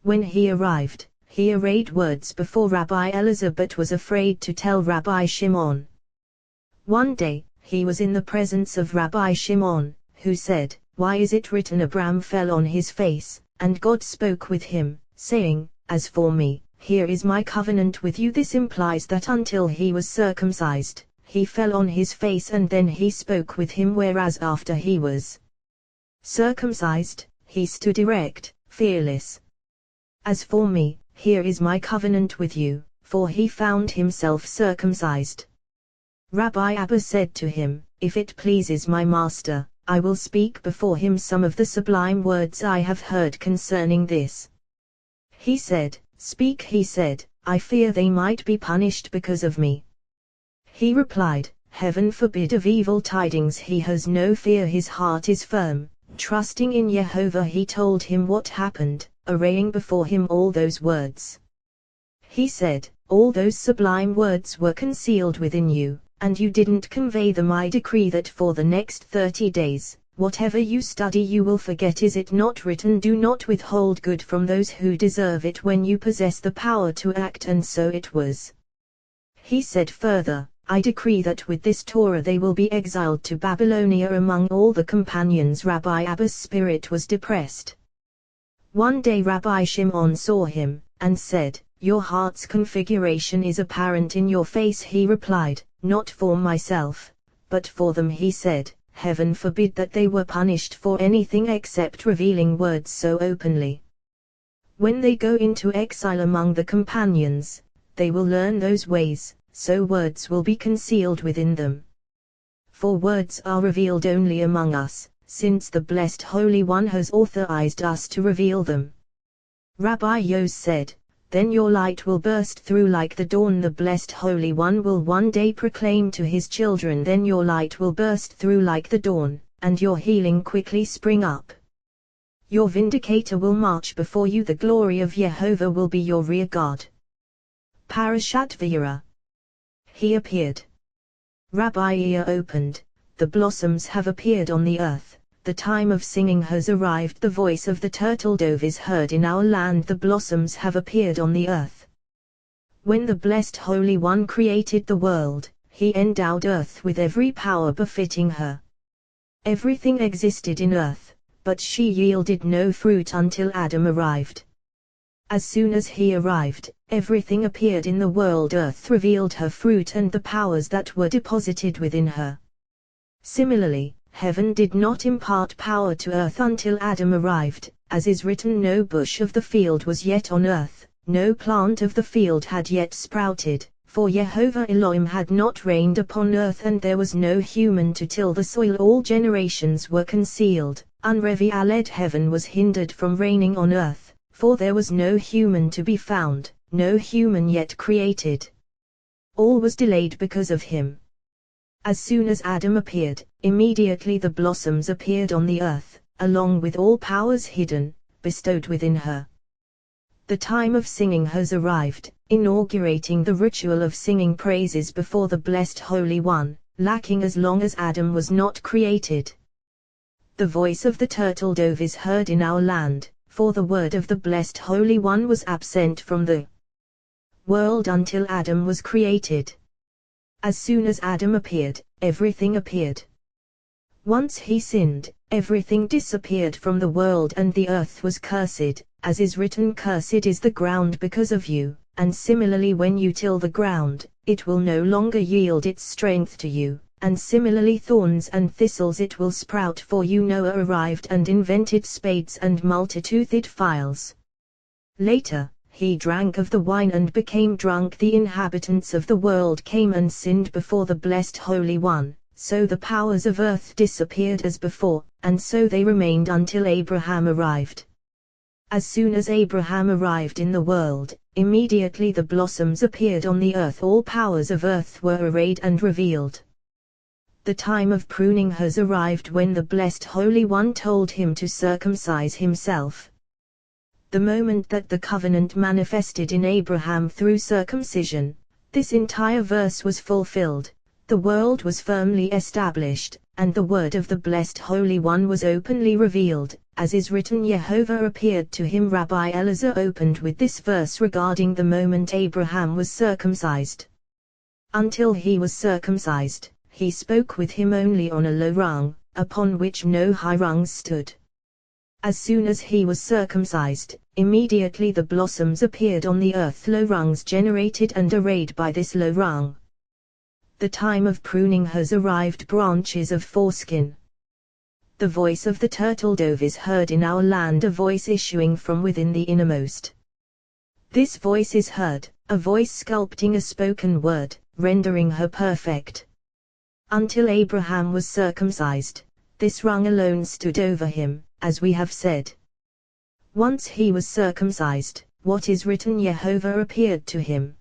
When he arrived, he arrayed words before Rabbi Elazar but was afraid to tell Rabbi Shimon. One day, he was in the presence of Rabbi Shimon, who said, why is it written Abram fell on his face, and God spoke with him, saying, as for me, here is my covenant with you. This implies that until he was circumcised, he fell on his face and then he spoke with him, whereas after he was circumcised, he stood erect, fearless. As for me, here is my covenant with you, for he found himself circumcised. Rabbi Abba said to him, if it pleases my master, I will speak before him some of the sublime words I have heard concerning this. He said, speak. He said, I fear they might be punished because of me. He replied, heaven forbid. Of evil tidings he has no fear, his heart is firm, trusting in Jehovah. He told him what happened, arraying before him all those words. He said, all those sublime words were concealed within you, and you didn't convey them. I decree that for the next 30 days, whatever you study you will forget. Is it not written, do not withhold good from those who deserve it when you possess the power to act? And so it was. He said further, I decree that with this Torah they will be exiled to Babylonia. Among all the companions, Rabbi Abba's spirit was depressed. One day Rabbi Shimon saw him, and said, your heart's configuration is apparent in your face. He replied, not for myself, but for them. He said, heaven forbid that they were punished for anything except revealing words so openly. When they go into exile among the companions, they will learn those ways, so words will be concealed within them. For words are revealed only among us, since the Blessed Holy One has authorized us to reveal them. Rabbi Yos said, then your light will burst through like the dawn. The Blessed Holy One will one day proclaim to his children, then your light will burst through like the dawn, and your healing quickly spring up. Your vindicator will march before you. The glory of Jehovah will be your rear guard. Parashat Vayera. He appeared. Rabbi ear opened, the blossoms have appeared on the earth. The time of singing has arrived. The voice of the turtle dove is heard in our land. The blossoms have appeared on the earth. When the Blessed Holy One created the world, he endowed earth with every power befitting her. Everything existed in earth, but she yielded no fruit until Adam arrived. As soon as he arrived, everything appeared in the world. Earth revealed her fruit and the powers that were deposited within her. Similarly, heaven did not impart power to earth until Adam arrived, as is written, no bush of the field was yet on earth, no plant of the field had yet sprouted, for Jehovah Elohim had not rained upon earth, and there was no human to till the soil. All generations were concealed, unrevealed. Heaven was hindered from raining on earth, for there was no human to be found, no human yet created. All was delayed because of him. As soon as Adam appeared, immediately the blossoms appeared on the earth, along with all powers hidden, bestowed within her. The time of singing has arrived, inaugurating the ritual of singing praises before the Blessed Holy One, lacking as long as Adam was not created. The voice of the turtle dove is heard in our land, for the word of the Blessed Holy One was absent from the world until Adam was created. As soon as Adam appeared, everything appeared. Once he sinned, everything disappeared from the world and the earth was cursed, as is written, cursed is the ground because of you. And similarly, when you till the ground, it will no longer yield its strength to you, and similarly thorns and thistles it will sprout for you. Noah arrived and invented spades and multi-toothed files. Later, he drank of the wine and became drunk. The inhabitants of the world came and sinned before the Blessed Holy One, so the powers of earth disappeared as before, and so they remained until Abraham arrived. As soon as Abraham arrived in the world, immediately the blossoms appeared on the earth. All powers of earth were arrayed and revealed. The time of pruning has arrived when the Blessed Holy One told him to circumcise himself. The moment that the covenant manifested in Abraham through circumcision, this entire verse was fulfilled, the world was firmly established, and the word of the Blessed Holy One was openly revealed, as is written. Jehovah appeared to him. Rabbi Elazar opened with this verse regarding the moment Abraham was circumcised. Until he was circumcised, he spoke with him only on a low rung, upon which no high rungs stood. As soon as he was circumcised, immediately the blossoms appeared on the earth. Low rungs generated and arrayed by this low rung. The time of pruning has arrived. Branches of foreskin. The voice of the turtle dove is heard in our land, a voice issuing from within the innermost. This voice is heard, a voice sculpting a spoken word, rendering her perfect. Until Abraham was circumcised, this rung alone stood over him, as we have said. Once he was circumcised, what is written? Jehovah appeared to him.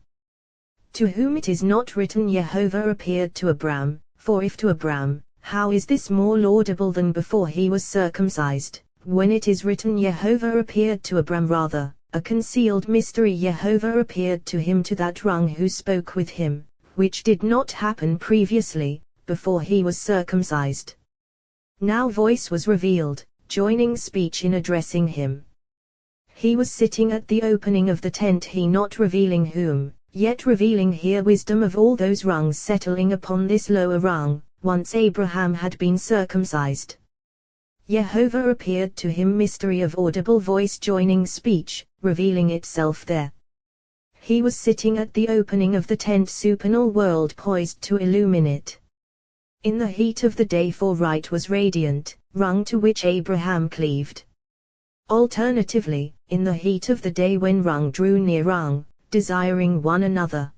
To whom it is not written, Jehovah appeared to Abram, for if to Abram, how is this more laudable than before he was circumcised, when it is written, Jehovah appeared to Abram? Rather, a concealed mystery. Jehovah appeared to him, to that rung who spoke with him, which did not happen previously, before he was circumcised. Now voice was revealed, joining speech in addressing him. He was sitting at the opening of the tent, he not revealing whom, yet revealing here wisdom of all those rungs settling upon this lower rung, once Abraham had been circumcised. Jehovah appeared to him, mystery of audible voice joining speech, revealing itself there. He was sitting at the opening of the tent, supernal world poised to illumine it. In the heat of the day, for right was radiant, rung to which Abraham cleaved. Alternatively, in the heat of the day when rung drew near rung, desiring one another.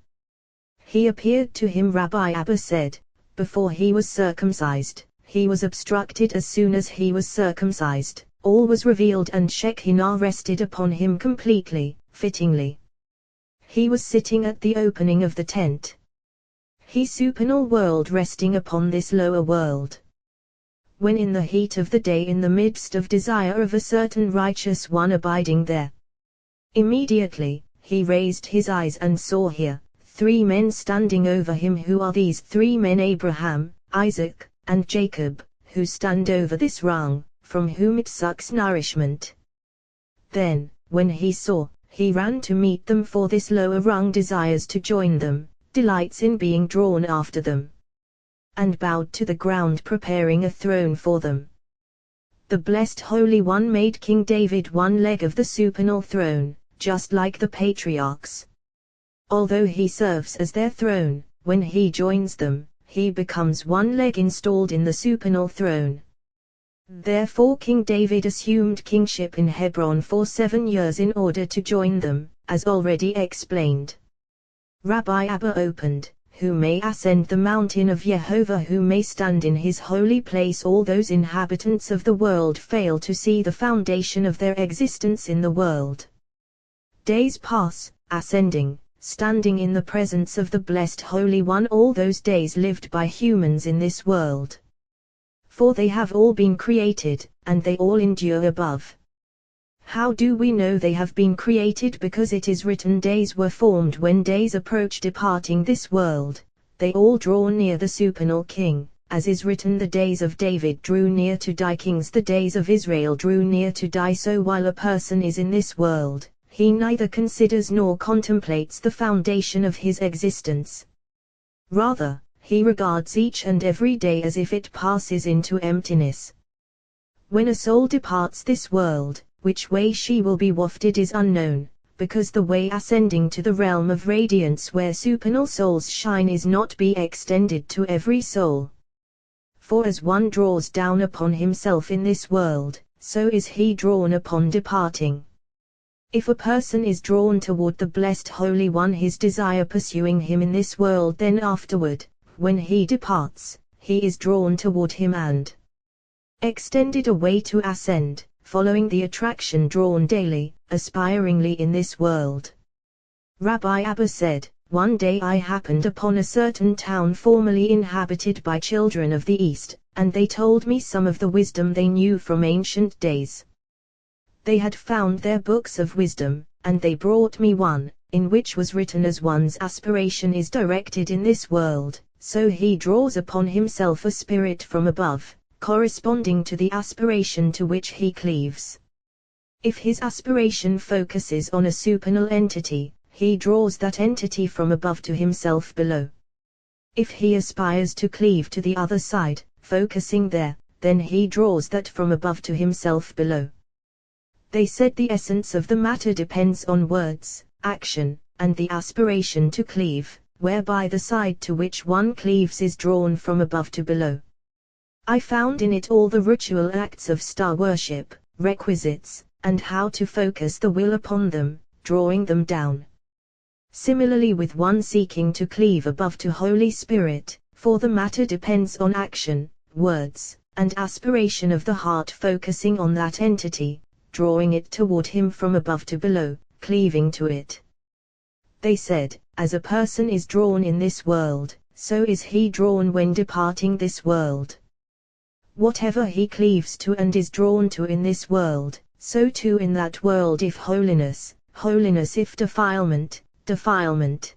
He appeared to him. Rabbi Abba said, before he was circumcised, he was obstructed. As soon as he was circumcised, all was revealed and Shekinah rested upon him completely, fittingly. He was sitting at the opening of the tent. He supernal world resting upon this lower world. When in the heat of the day, in the midst of desire of a certain righteous one abiding there, immediately, he raised his eyes and saw here, 3 men standing over him. Who are these 3 men? Abraham, Isaac, and Jacob, who stand over this rung, from whom it sucks nourishment. Then, when he saw, he ran to meet them, for this lower rung desires to join them, delights in being drawn after them, and bowed to the ground, preparing a throne for them. The Blessed Holy One made King David one leg of the supernal throne, just like the patriarchs. Although he serves as their throne, when he joins them, he becomes one leg installed in the supernal throne. Therefore King David assumed kingship in Hebron for 7 years in order to join them, as already explained. Rabbi Abba opened, who may ascend the mountain of Jehovah, who may stand in his holy place? All those inhabitants of the world fail to see the foundation of their existence in the world. Days pass, ascending, standing in the presence of the Blessed Holy One. All those days lived by humans in this world. For they have all been created, and they all endure above. How do we know they have been created? Because it is written, days were formed when days approach departing this world, they all draw near the supernal King, as is written, the days of David drew near to die, kings the days of Israel drew near to die. So while a person is in this world, he neither considers nor contemplates the foundation of his existence. Rather, he regards each and every day as if it passes into emptiness. When a soul departs this world, which way she will be wafted is unknown, because the way ascending to the realm of radiance where supernal souls shine is not be extended to every soul. For as one draws down upon himself in this world, so is he drawn upon departing. If a person is drawn toward the Blessed Holy One, his desire pursuing him in this world, then afterward, when he departs, he is drawn toward him and extended away to ascend, following the attraction drawn daily, aspiringly in this world. Rabbi Abba said, "One day I happened upon a certain town formerly inhabited by children of the East, and they told me some of the wisdom they knew from ancient days. They had found their books of wisdom, and they brought me one, in which was written, as one's aspiration is directed in this world, so he draws upon himself a spirit from above, corresponding to the aspiration to which he cleaves. If his aspiration focuses on a supernal entity, he draws that entity from above to himself below. If he aspires to cleave to the other side, focusing there, then he draws that from above to himself below." They said the essence of the matter depends on words, action, and the aspiration to cleave, whereby the side to which one cleaves is drawn from above to below. I found in it all the ritual acts of star worship, requisites, and how to focus the will upon them, drawing them down. Similarly with one seeking to cleave above to Holy Spirit, for the matter depends on action, words, and aspiration of the heart focusing on that entity, drawing it toward him from above to below, cleaving to it. They said, as a person is drawn in this world, so is he drawn when departing this world. Whatever he cleaves to and is drawn to in this world, so too in that world. If holiness, holiness; if defilement, defilement.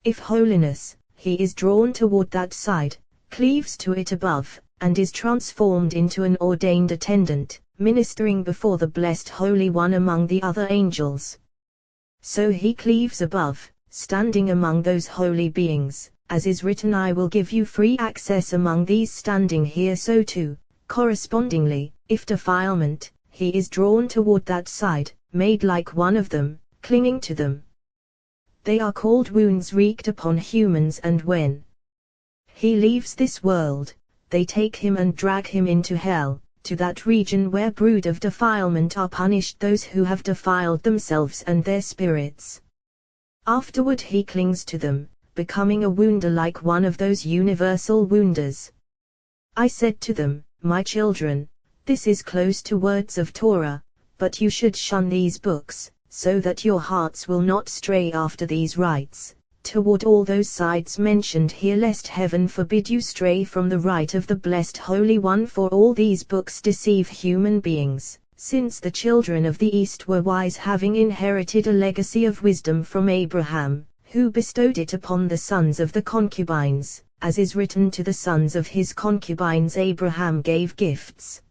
If holiness, he is drawn toward that side, cleaves to it above, and is transformed into an ordained attendant, ministering before the blessed Holy One among the other angels. So he cleaves above, standing among those holy beings, as is written, "I will give you free access among these standing here." So too, correspondingly, if defilement, he is drawn toward that side, made like one of them, clinging to them. They are called wounds wreaked upon humans, and when he leaves this world, they take him and drag him into hell, to that region where brood of defilement are punished, those who have defiled themselves and their spirits. Afterward he clings to them, becoming a wounder like one of those universal wounders. I said to them, "My children, this is close to words of Torah, but you should shun these books, so that your hearts will not stray after these rites, toward all those sides mentioned here, lest heaven forbid you stray from the right of the blessed Holy One. For all these books deceive human beings, since the children of the East were wise, having inherited a legacy of wisdom from Abraham, who bestowed it upon the sons of the concubines, as is written, to the sons of his concubines Abraham gave gifts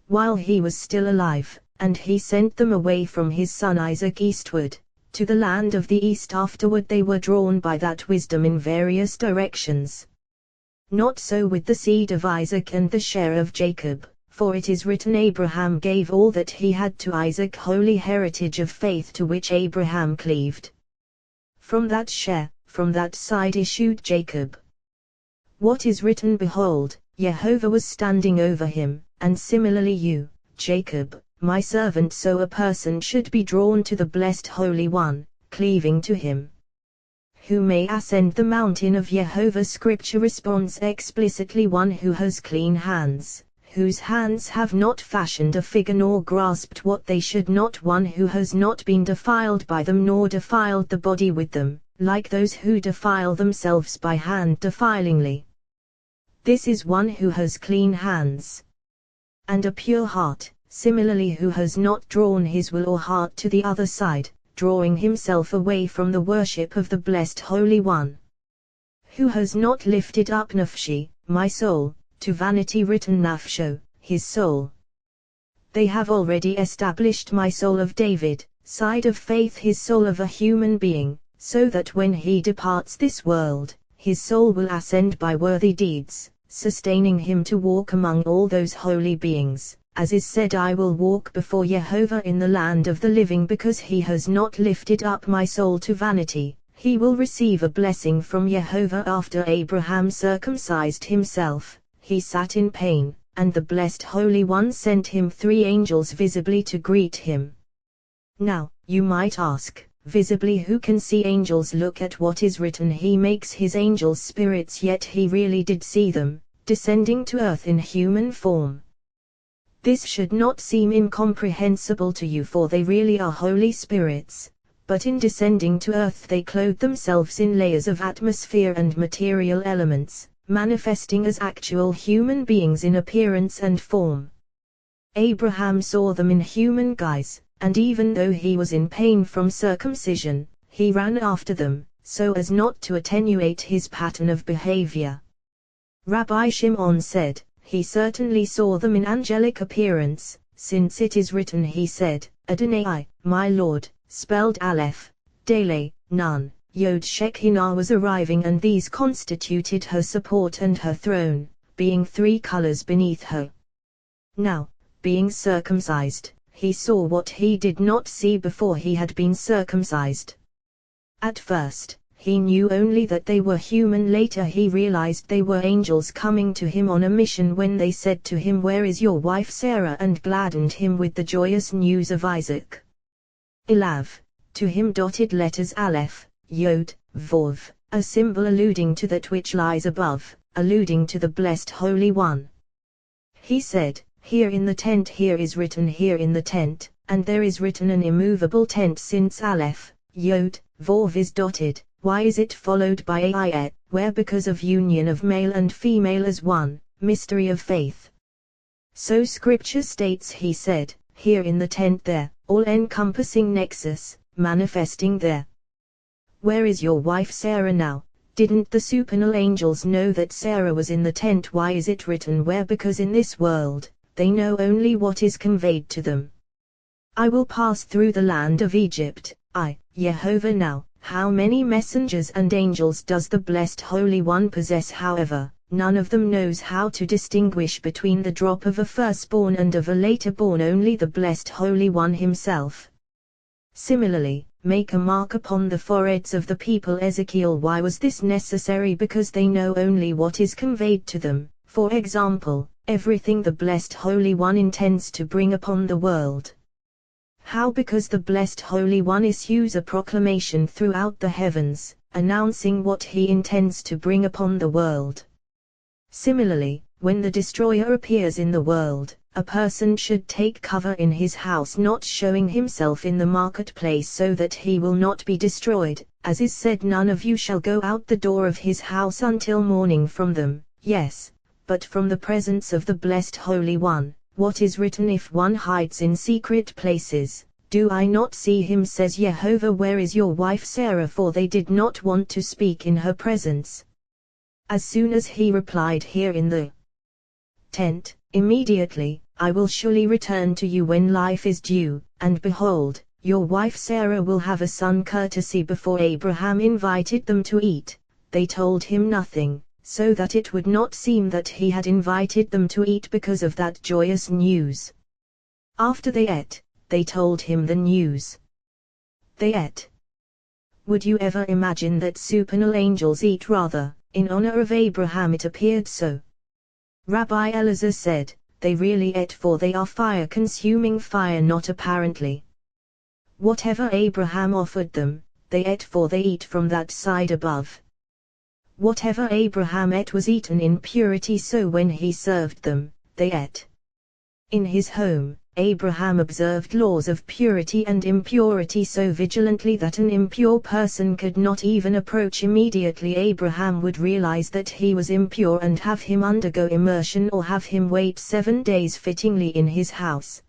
while he was still alive, and he sent them away from his son Isaac eastward, to the land of the East. Afterward they were drawn by that wisdom in various directions. Not so with the seed of Isaac and the share of Jacob, for it is written, Abraham gave all that he had to Isaac, holy heritage of faith to which Abraham cleaved. From that share, from that side issued Jacob. What is written, behold, Jehovah was standing over him, and similarly you, Jacob, my servant. So a person should be drawn to the blessed Holy One, cleaving to him. Who may ascend the mountain of Jehovah? Scripture responds explicitly, one who has clean hands, whose hands have not fashioned a figure nor grasped what they should not, one who has not been defiled by them nor defiled the body with them, like those who defile themselves by hand defilingly. This is one who has clean hands and a pure heart, similarly who has not drawn his will or heart to the other side, drawing himself away from the worship of the blessed Holy One. Who has not lifted up nafshi, my soul, to vanity, written nafsho, his soul. They have already established my soul of David, side of faith, his soul of a human being, so that when he departs this world, his soul will ascend by worthy deeds, sustaining him to walk among all those holy beings, as is said, I will walk before Jehovah in the land of the living. Because he has not lifted up my soul to vanity, he will receive a blessing from Jehovah. After Abraham circumcised himself, he sat in pain, and the blessed Holy One sent him 3 angels visibly to greet him. Now, you might ask, visibly, who can see angels? Look at what is written, he makes his angels spirits, yet he really did see them, descending to earth in human form. This should not seem incomprehensible to you, for they really are holy spirits, but in descending to earth they clothe themselves in layers of atmosphere and material elements, manifesting as actual human beings in appearance and form. Abraham saw them in human guise, and even though he was in pain from circumcision, he ran after them, so as not to attenuate his pattern of behavior. Rabbi Shimon said, he certainly saw them in angelic appearance, since it is written, he said, Adonai, my Lord, spelled Aleph, Dele, Nun, Yod Shekinah was arriving, and these constituted her support and her throne, being 3 colors beneath her. Now, being circumcised, he saw what he did not see before he had been circumcised. At first, he knew only that they were human. Later he realized they were angels coming to him on a mission when they said to him, "Where is your wife Sarah?" and gladdened him with the joyous news of Isaac. Elav, to him dotted letters Aleph, Yod, Vov, a symbol alluding to that which lies above, alluding to the Blessed Holy One. He said, "Here in the tent," here is written "here in the tent," and there is written an immovable tent, since Aleph, Yod, Vov is dotted. Why is it followed by Ayet, where because of union of male and female as one, mystery of faith. So scripture states, he said, "Here in the tent," there, all-encompassing nexus, manifesting there. Where is your wife Sarah now? Didn't the supernal angels know that Sarah was in the tent? Why is it written where? Because in this world, they know only what is conveyed to them. I will pass through the land of Egypt, I, Jehovah. Now, how many messengers and angels does the Blessed Holy One possess? However, none of them knows how to distinguish between the drop of a firstborn and of a later born, only the Blessed Holy One himself. Similarly, make a mark upon the foreheads of the people. Ezekiel. Why was this necessary? Because they know only what is conveyed to them. For example, everything the Blessed Holy One intends to bring upon the world. How? Because the Blessed Holy One issues a proclamation throughout the heavens, announcing what he intends to bring upon the world. Similarly, when the destroyer appears in the world, a person should take cover in his house, not showing himself in the marketplace, so that he will not be destroyed, as is said, "None of you shall go out the door of his house until morning." From them, yes, but from the presence of the Blessed Holy One. What is written, "If one hides in secret places, do I not see him?" says Jehovah. Where is your wife Sarah? For they did not want to speak in her presence. As soon as he replied, "Here in the tent," immediately, "I will surely return to you when life is due, and behold, your wife Sarah will have a son." Courtesy. Before Abraham invited them to eat, they told him nothing, so that it would not seem that he had invited them to eat because of that joyous news. After they ate, they told him the news. They ate. Would you ever imagine that supernal angels eat? Rather, in honor of Abraham it appeared so. Rabbi Elazar said, "They really ate, for they are fire-consuming fire, not apparently. Whatever Abraham offered them, they ate, for they eat from that side above. Whatever Abraham ate was eaten in purity, so when he served them, they ate." In his home, Abraham observed laws of purity and impurity so vigilantly that an impure person could not even approach. Immediately Abraham would realize that he was impure and have him undergo immersion or have him wait 7 days fittingly in his house.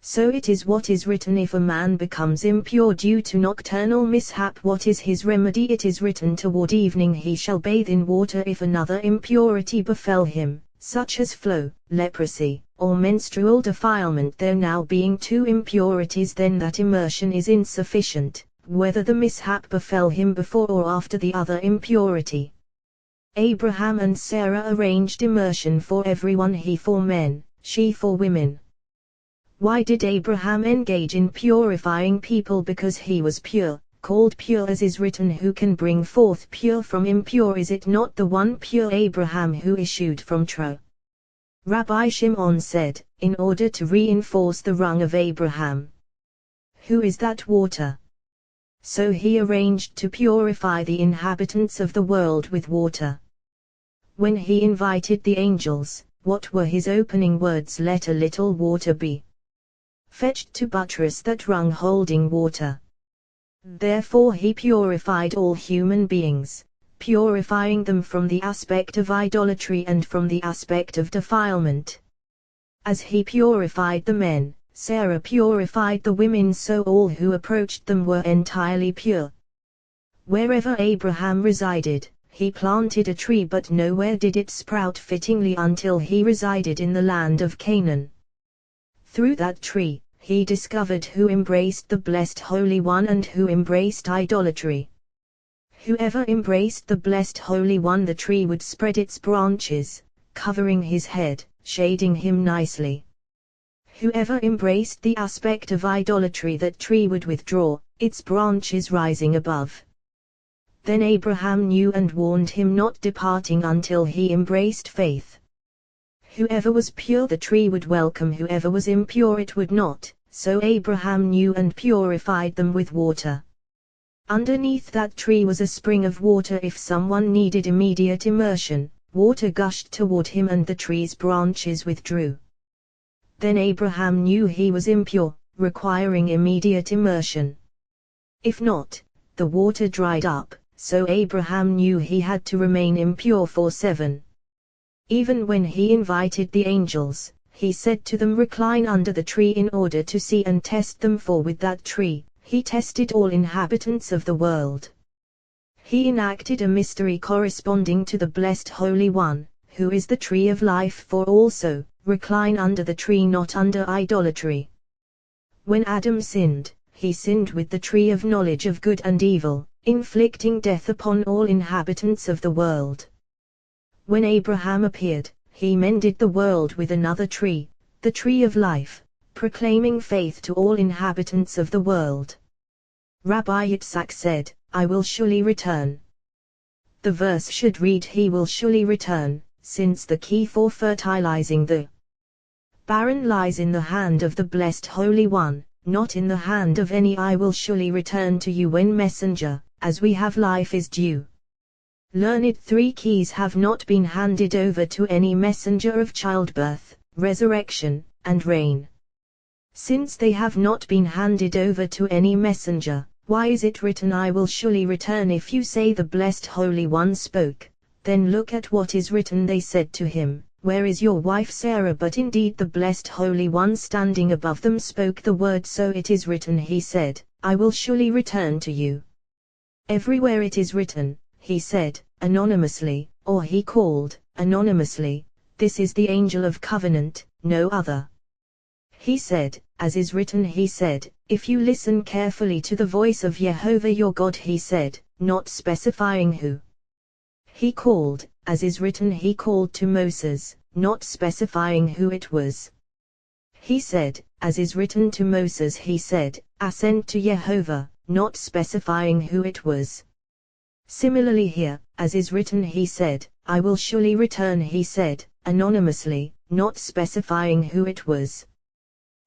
So it is what is written, "If a man becomes impure due to nocturnal mishap, what is his remedy?" It is written, "Toward evening he shall bathe in water if another impurity befell him, such as flow, leprosy, or menstrual defilement." There now being 2 impurities, then that immersion is insufficient, whether the mishap befell him before or after the other impurity. Abraham and Sarah arranged immersion for everyone, he for men, she for women. Why did Abraham engage in purifying people? Because he was pure, called pure, as is written, "Who can bring forth pure from impure? Is it not the one pure Abraham who issued from true?" Rabbi Shimon said, in order to reinforce the rung of Abraham. Who is that water? So he arranged to purify the inhabitants of the world with water. When he invited the angels, What were his opening words? Let a little water be fetched to buttress that rung holding water. Therefore he purified all human beings, purifying them from the aspect of idolatry and from the aspect of defilement. As he purified the men, Sarah purified the women, so all who approached them were entirely pure. Wherever Abraham resided, he planted a tree, but nowhere did it sprout fittingly until he resided in the land of Canaan. Through that tree, he discovered who embraced the Blessed Holy One and who embraced idolatry. Whoever embraced the Blessed Holy One, the tree would spread its branches, covering his head, shading him nicely. Whoever embraced the aspect of idolatry, that tree would withdraw, its branches rising above. Then Abraham knew and warned him, not departing until he embraced faith. Whoever was pure, the tree would welcome; whoever was impure, it would not, so Abraham knew and purified them with water. Underneath that tree was a spring of water. If someone needed immediate immersion, water gushed toward him and the tree's branches withdrew. Then Abraham knew he was impure, requiring immediate immersion. If not, the water dried up, so Abraham knew he had to remain impure for 7. Even when he invited the angels, he said to them, recline under the tree in order to see and test them, for with that tree, he tested all inhabitants of the world. He enacted a mystery corresponding to the Blessed Holy One, who is the tree of life, for also, recline under the tree, not under idolatry. When Adam sinned, he sinned with the tree of knowledge of good and evil, inflicting death upon all inhabitants of the world. When Abraham appeared, he mended the world with another tree, the tree of life, proclaiming faith to all inhabitants of the world. Rabbi Yitzhak said, I will surely return. The verse should read, he will surely return, since the key for fertilizing the barren lies in the hand of the Blessed Holy One, not in the hand of any. I will surely return to you when messenger, as we have life is due. Learned, 3 keys have not been handed over to any messenger of childbirth, resurrection, and reign. Since they have not been handed over to any messenger, why is it written, I will surely return? If you say the Blessed Holy One spoke, then look at what is written. They said to him, where is your wife Sarah? But indeed the Blessed Holy One standing above them spoke the word, so it is written. He said, I will surely return to you. Everywhere it is written, he said, anonymously, or he called, anonymously, this is the angel of covenant, no other. He said, as is written. He said, if you listen carefully to the voice of Jehovah your God. He said, not specifying who he called, as is written. He called to Moses, not specifying who it was. He said, as is written to Moses. He said, ascend to Jehovah, not specifying who it was. Similarly here, as is written. He said, I will surely return. He said, anonymously, not specifying who it was.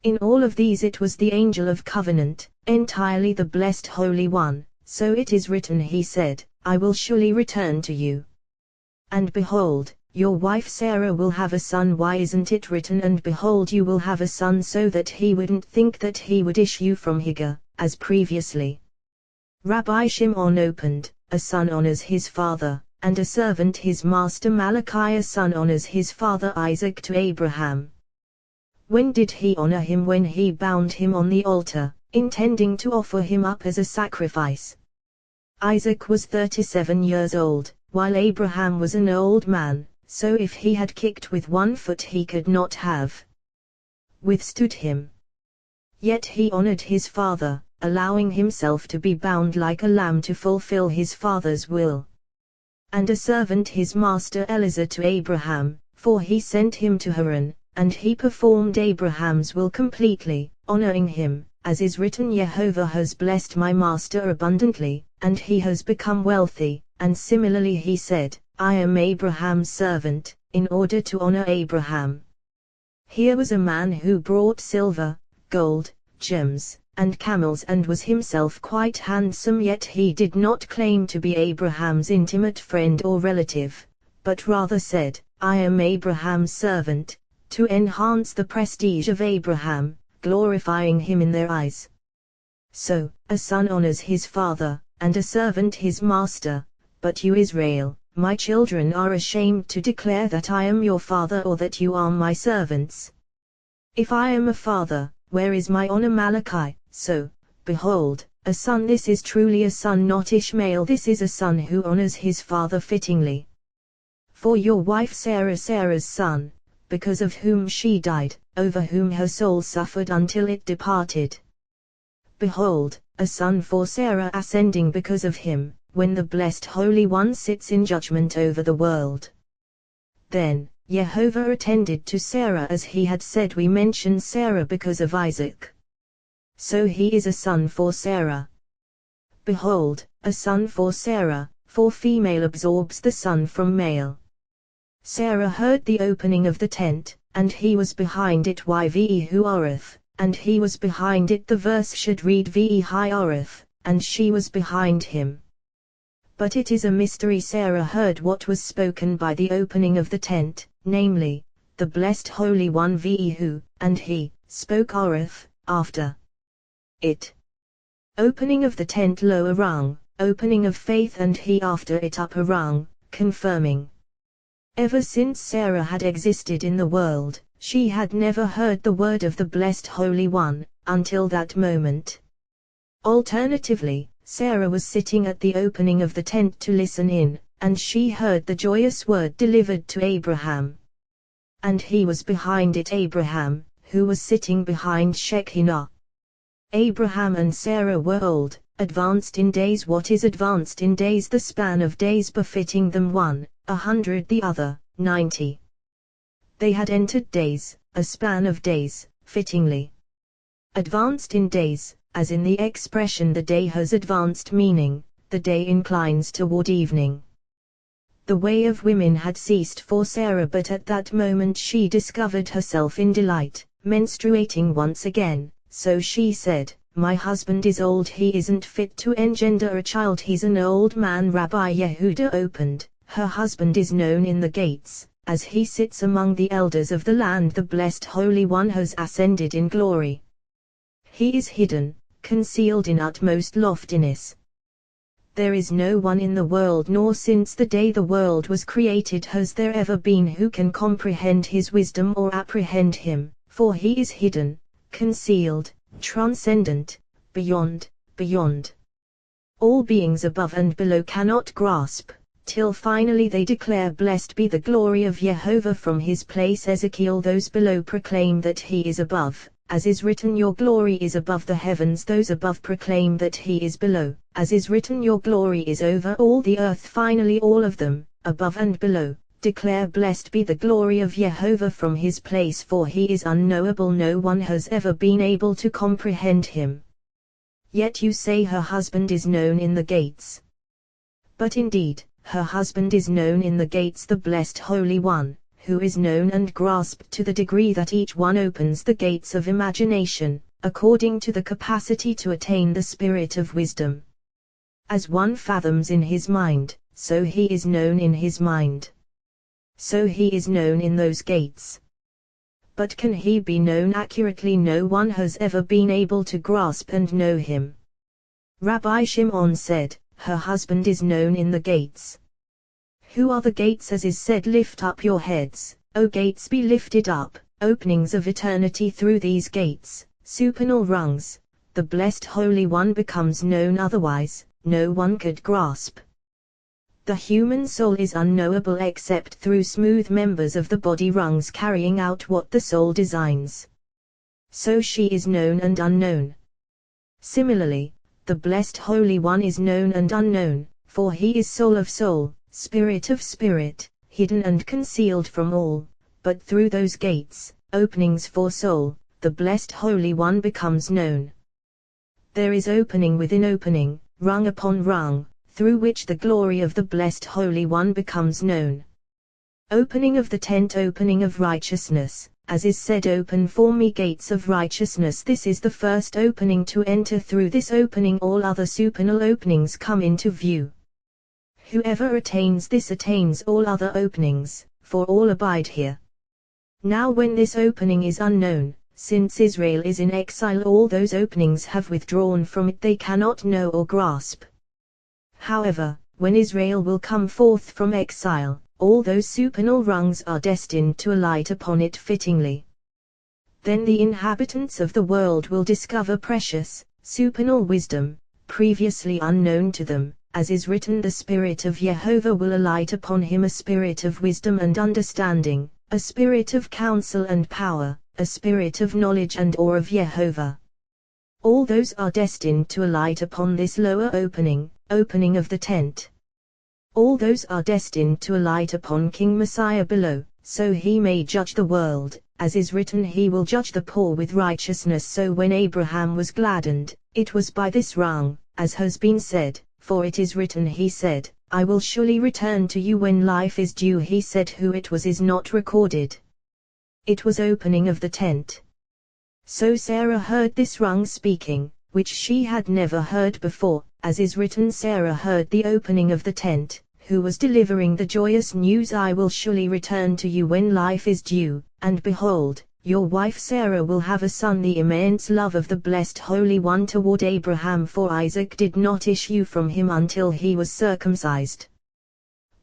In all of these it was the angel of covenant, entirely the Blessed Holy One, so it is written. He said, I will surely return to you. And behold, your wife Sarah will have a son. Why isn't it written, and behold you will have a son, so that he wouldn't think that he would issue from Hagar, as previously? Rabbi Shimon opened, a son honors his father, and a servant his master. Malachi, a son honors his father Isaac to Abraham. When did he honor him? When he bound him on the altar, intending to offer him up as a sacrifice. Isaac was 37 years old, while Abraham was an old man, so if he had kicked with 1 foot he could not have withstood him. Yet he honored his father, allowing himself to be bound like a lamb to fulfill his father's will. And a servant his master Eliezer to Abraham, for he sent him to Haran, and he performed Abraham's will completely, honoring him, as is written. Jehovah has blessed my master abundantly, and he has become wealthy. And similarly he said, I am Abraham's servant, in order to honor Abraham. Here was a man who brought silver, gold, gems, and camels, and was himself quite handsome, yet he did not claim to be Abraham's intimate friend or relative, but rather said, I am Abraham's servant, to enhance the prestige of Abraham, glorifying him in their eyes. So, a son honors his father, and a servant his master, but you Israel, my children are ashamed to declare that I am your father or that you are my servants. If I am a father, where is my honor? Malachi? So, behold, a son, this is truly a son, not Ishmael, this is a son who honors his father fittingly. For your wife Sarah, Sarah's son, because of whom she died, over whom her soul suffered until it departed. Behold, a son for Sarah ascending because of him, when the blessed Holy One sits in judgment over the world. Then, Jehovah attended to Sarah as he had said. We mention Sarah because of Isaac. So he is a son for Sarah. Behold, a son for Sarah, for female absorbs the son from male. Sarah heard the opening of the tent, and he was behind it. Yve who oreth, and he was behind it. The verse should read Ve hi oreth, and she was behind him. But it is a mystery. Sarah heard what was spoken by the opening of the tent, namely, the blessed Holy One Ve who, and he, spoke oreth, after it. Opening of the tent lower rung, opening of faith, and he after it upper rung, confirming. Ever since Sarah had existed in the world, she had never heard the word of the blessed Holy One, until that moment. Alternatively, Sarah was sitting at the opening of the tent to listen in, and she heard the joyous word delivered to Abraham. And he was behind it, Abraham, who was sitting behind Shekinah. Abraham and Sarah were old, advanced in days. What is advanced in days? The span of days befitting them, 100, the other, 90. They had entered days, a span of days, fittingly. Advanced in days, as in the expression the day has advanced, meaning, the day inclines toward evening. The way of women had ceased for Sarah, but at that moment she discovered herself in delight, menstruating once again, so she said, my husband is old, he isn't fit to engender a child, he's an old man. Rabbi Yehuda opened, her husband is known in the gates, as he sits among the elders of the land. The blessed Holy One has ascended in glory. He is hidden, concealed in utmost loftiness. There is no one in the world, nor since the day the world was created has there ever been, who can comprehend his wisdom or apprehend him, for he is hidden, concealed, transcendent, beyond. All beings above and below cannot grasp, till finally they declare, blessed be the glory of Jehovah from his place. Ezekiel, those below proclaim that he is above, as is written, your glory is above the heavens. Those above proclaim that he is below, as is written, your glory is over all the earth. Finally all of them, above and below, declare, blessed be the glory of Jehovah from his place, for he is unknowable, no one has ever been able to comprehend him. Yet you say her husband is known in the gates. But indeed, her husband is known in the gates, the blessed Holy One, who is known and grasped to the degree that each one opens the gates of imagination, according to the capacity to attain the spirit of wisdom. As one fathoms in his mind, so he is known in his mind. So he is known in those gates. But can he be known accurately? No one has ever been able to grasp and know him. Rabbi Shimon said, her husband is known in the gates. Who are the gates? As is said, lift up your heads, O gates, be lifted up, openings of eternity. Through these gates, supernal rungs, the blessed Holy One becomes known, otherwise, no one could grasp. The human soul is unknowable except through smooth members of the body rungs carrying out what the soul designs. So she is known and unknown. Similarly, the blessed Holy One is known and unknown, for he is soul of soul, spirit of spirit, hidden and concealed from all, but through those gates, openings for soul, the blessed Holy One becomes known. There is opening within opening, rung upon rung, through which the glory of the blessed Holy One becomes known. Opening of the tent, opening of righteousness, as is said, open for me gates of righteousness. This is the first opening to enter. Through this opening all other supernal openings come into view. Whoever attains this attains all other openings, for all abide here. Now when this opening is unknown, since Israel is in exile, all those openings have withdrawn from it, they cannot know or grasp. However, when Israel will come forth from exile, all those supernal rungs are destined to alight upon it fittingly. Then the inhabitants of the world will discover precious, supernal wisdom, previously unknown to them, as is written, the Spirit of Jehovah will alight upon him, a spirit of wisdom and understanding, a spirit of counsel and power, a spirit of knowledge and awe of Jehovah. All those are destined to alight upon this lower opening of the tent. All those are destined to alight upon King Messiah below, so he may judge the world, as is written, he will judge the poor with righteousness. So when Abraham was gladdened, it was by this rung, as has been said, for it is written, he said, I will surely return to you when life is due. He said who it was is not recorded. It was opening of the tent. So Sarah heard this rung speaking, which she had never heard before, as is written, Sarah heard the opening of the tent, who was delivering the joyous news, I will surely return to you when life is due, and behold, your wife Sarah will have a son. The immense love of the blessed Holy One toward Abraham, for Isaac did not issue from him until he was circumcised.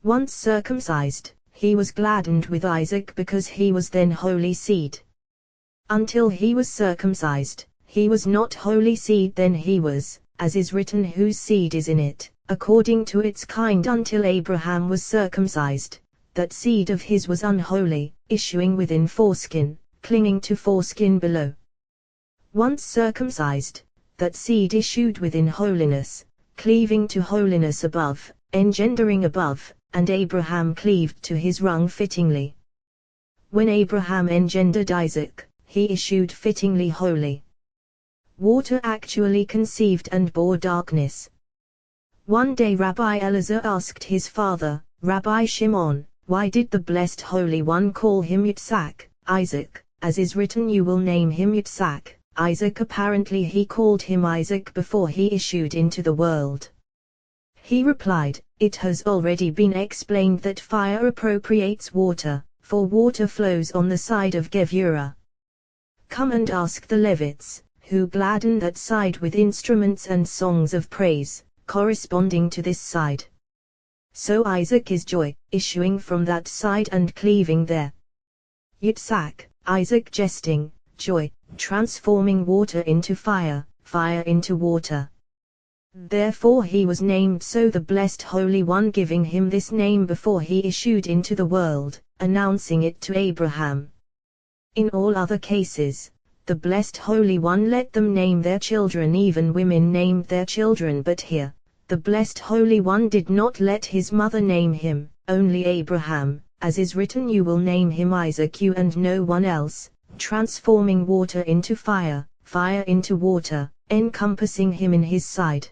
Once circumcised, he was gladdened with Isaac because he was then holy seed. Until he was circumcised, he was not holy seed, then he was, as is written, whose seed is in it, according to its kind. Until Abraham was circumcised, that seed of his was unholy, issuing within foreskin, clinging to foreskin below. Once circumcised, that seed issued within holiness, cleaving to holiness above, engendering above, and Abraham cleaved to his rung fittingly. When Abraham engendered Isaac, he issued fittingly holy. Water actually conceived and bore darkness. One day Rabbi Elazar asked his father, Rabbi Shimon, why did the blessed Holy One call him Yitzhak, Isaac, as is written, you will name him Yitzhak, Isaac? Apparently he called him Isaac before he issued into the world. He replied, it has already been explained that fire appropriates water, for water flows on the side of Gevurah. Come and ask the Levites, who gladden that side with instruments and songs of praise, corresponding to this side. So Isaac is joy, issuing from that side and cleaving there. Yitzhak, Isaac jesting, joy, transforming water into fire, fire into water. Therefore he was named so, the blessed Holy One giving him this name before he issued into the world, announcing it to Abraham. In all other cases, the blessed Holy One let them name their children, even women named their children, but here, the blessed Holy One did not let his mother name him, only Abraham, as is written, you will name him Isaac, you and no one else, transforming water into fire, fire into water, encompassing him in his side.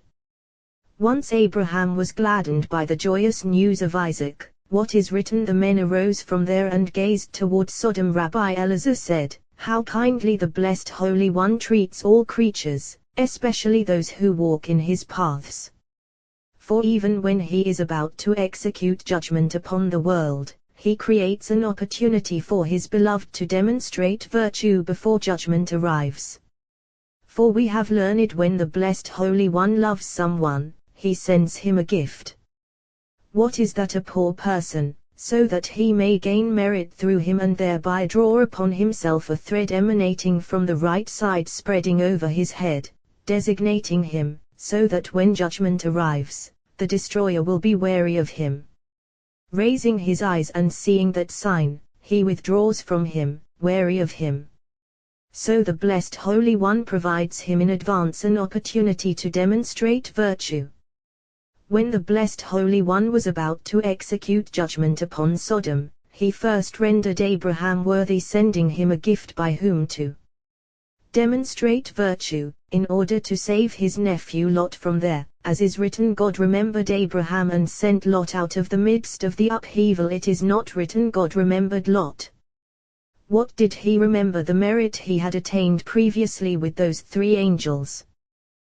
Once Abraham was gladdened by the joyous news of Isaac, what is written, the men arose from there and gazed toward Sodom. Rabbi Elazar said, how kindly the blessed Holy One treats all creatures, especially those who walk in his paths. For even when he is about to execute judgment upon the world, he creates an opportunity for his beloved to demonstrate virtue before judgment arrives. For we have learned, when the blessed Holy One loves someone, he sends him a gift. What is that? A poor person, so that he may gain merit through him and thereby draw upon himself a thread emanating from the right side, spreading over his head, designating him, so that when judgment arrives, the destroyer will be wary of him. Raising his eyes and seeing that sign, he withdraws from him, wary of him. So the blessed Holy One provides him in advance an opportunity to demonstrate virtue. When the blessed Holy One was about to execute judgment upon Sodom, he first rendered Abraham worthy, sending him a gift by whom to demonstrate virtue, in order to save his nephew Lot from there, as is written, God remembered Abraham and sent Lot out of the midst of the upheaval. It is not written God remembered Lot. What did he remember? The merit he had attained previously with those 3 angels.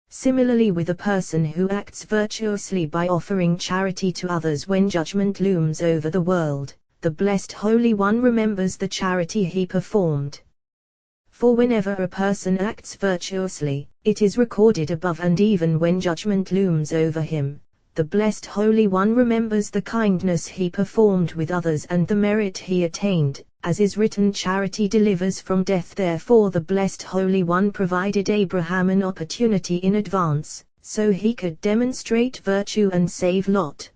Similarly, with a person who acts virtuously by offering charity to others when judgment looms over the world, the Blessed Holy One remembers the charity he performed. For whenever a person acts virtuously, it is recorded above, and even when judgment looms over him, the Blessed Holy One remembers the kindness he performed with others and the merit he attained, as is written, charity delivers from death. Therefore the Blessed Holy One provided Abraham an opportunity in advance, so he could demonstrate virtue and save Lot.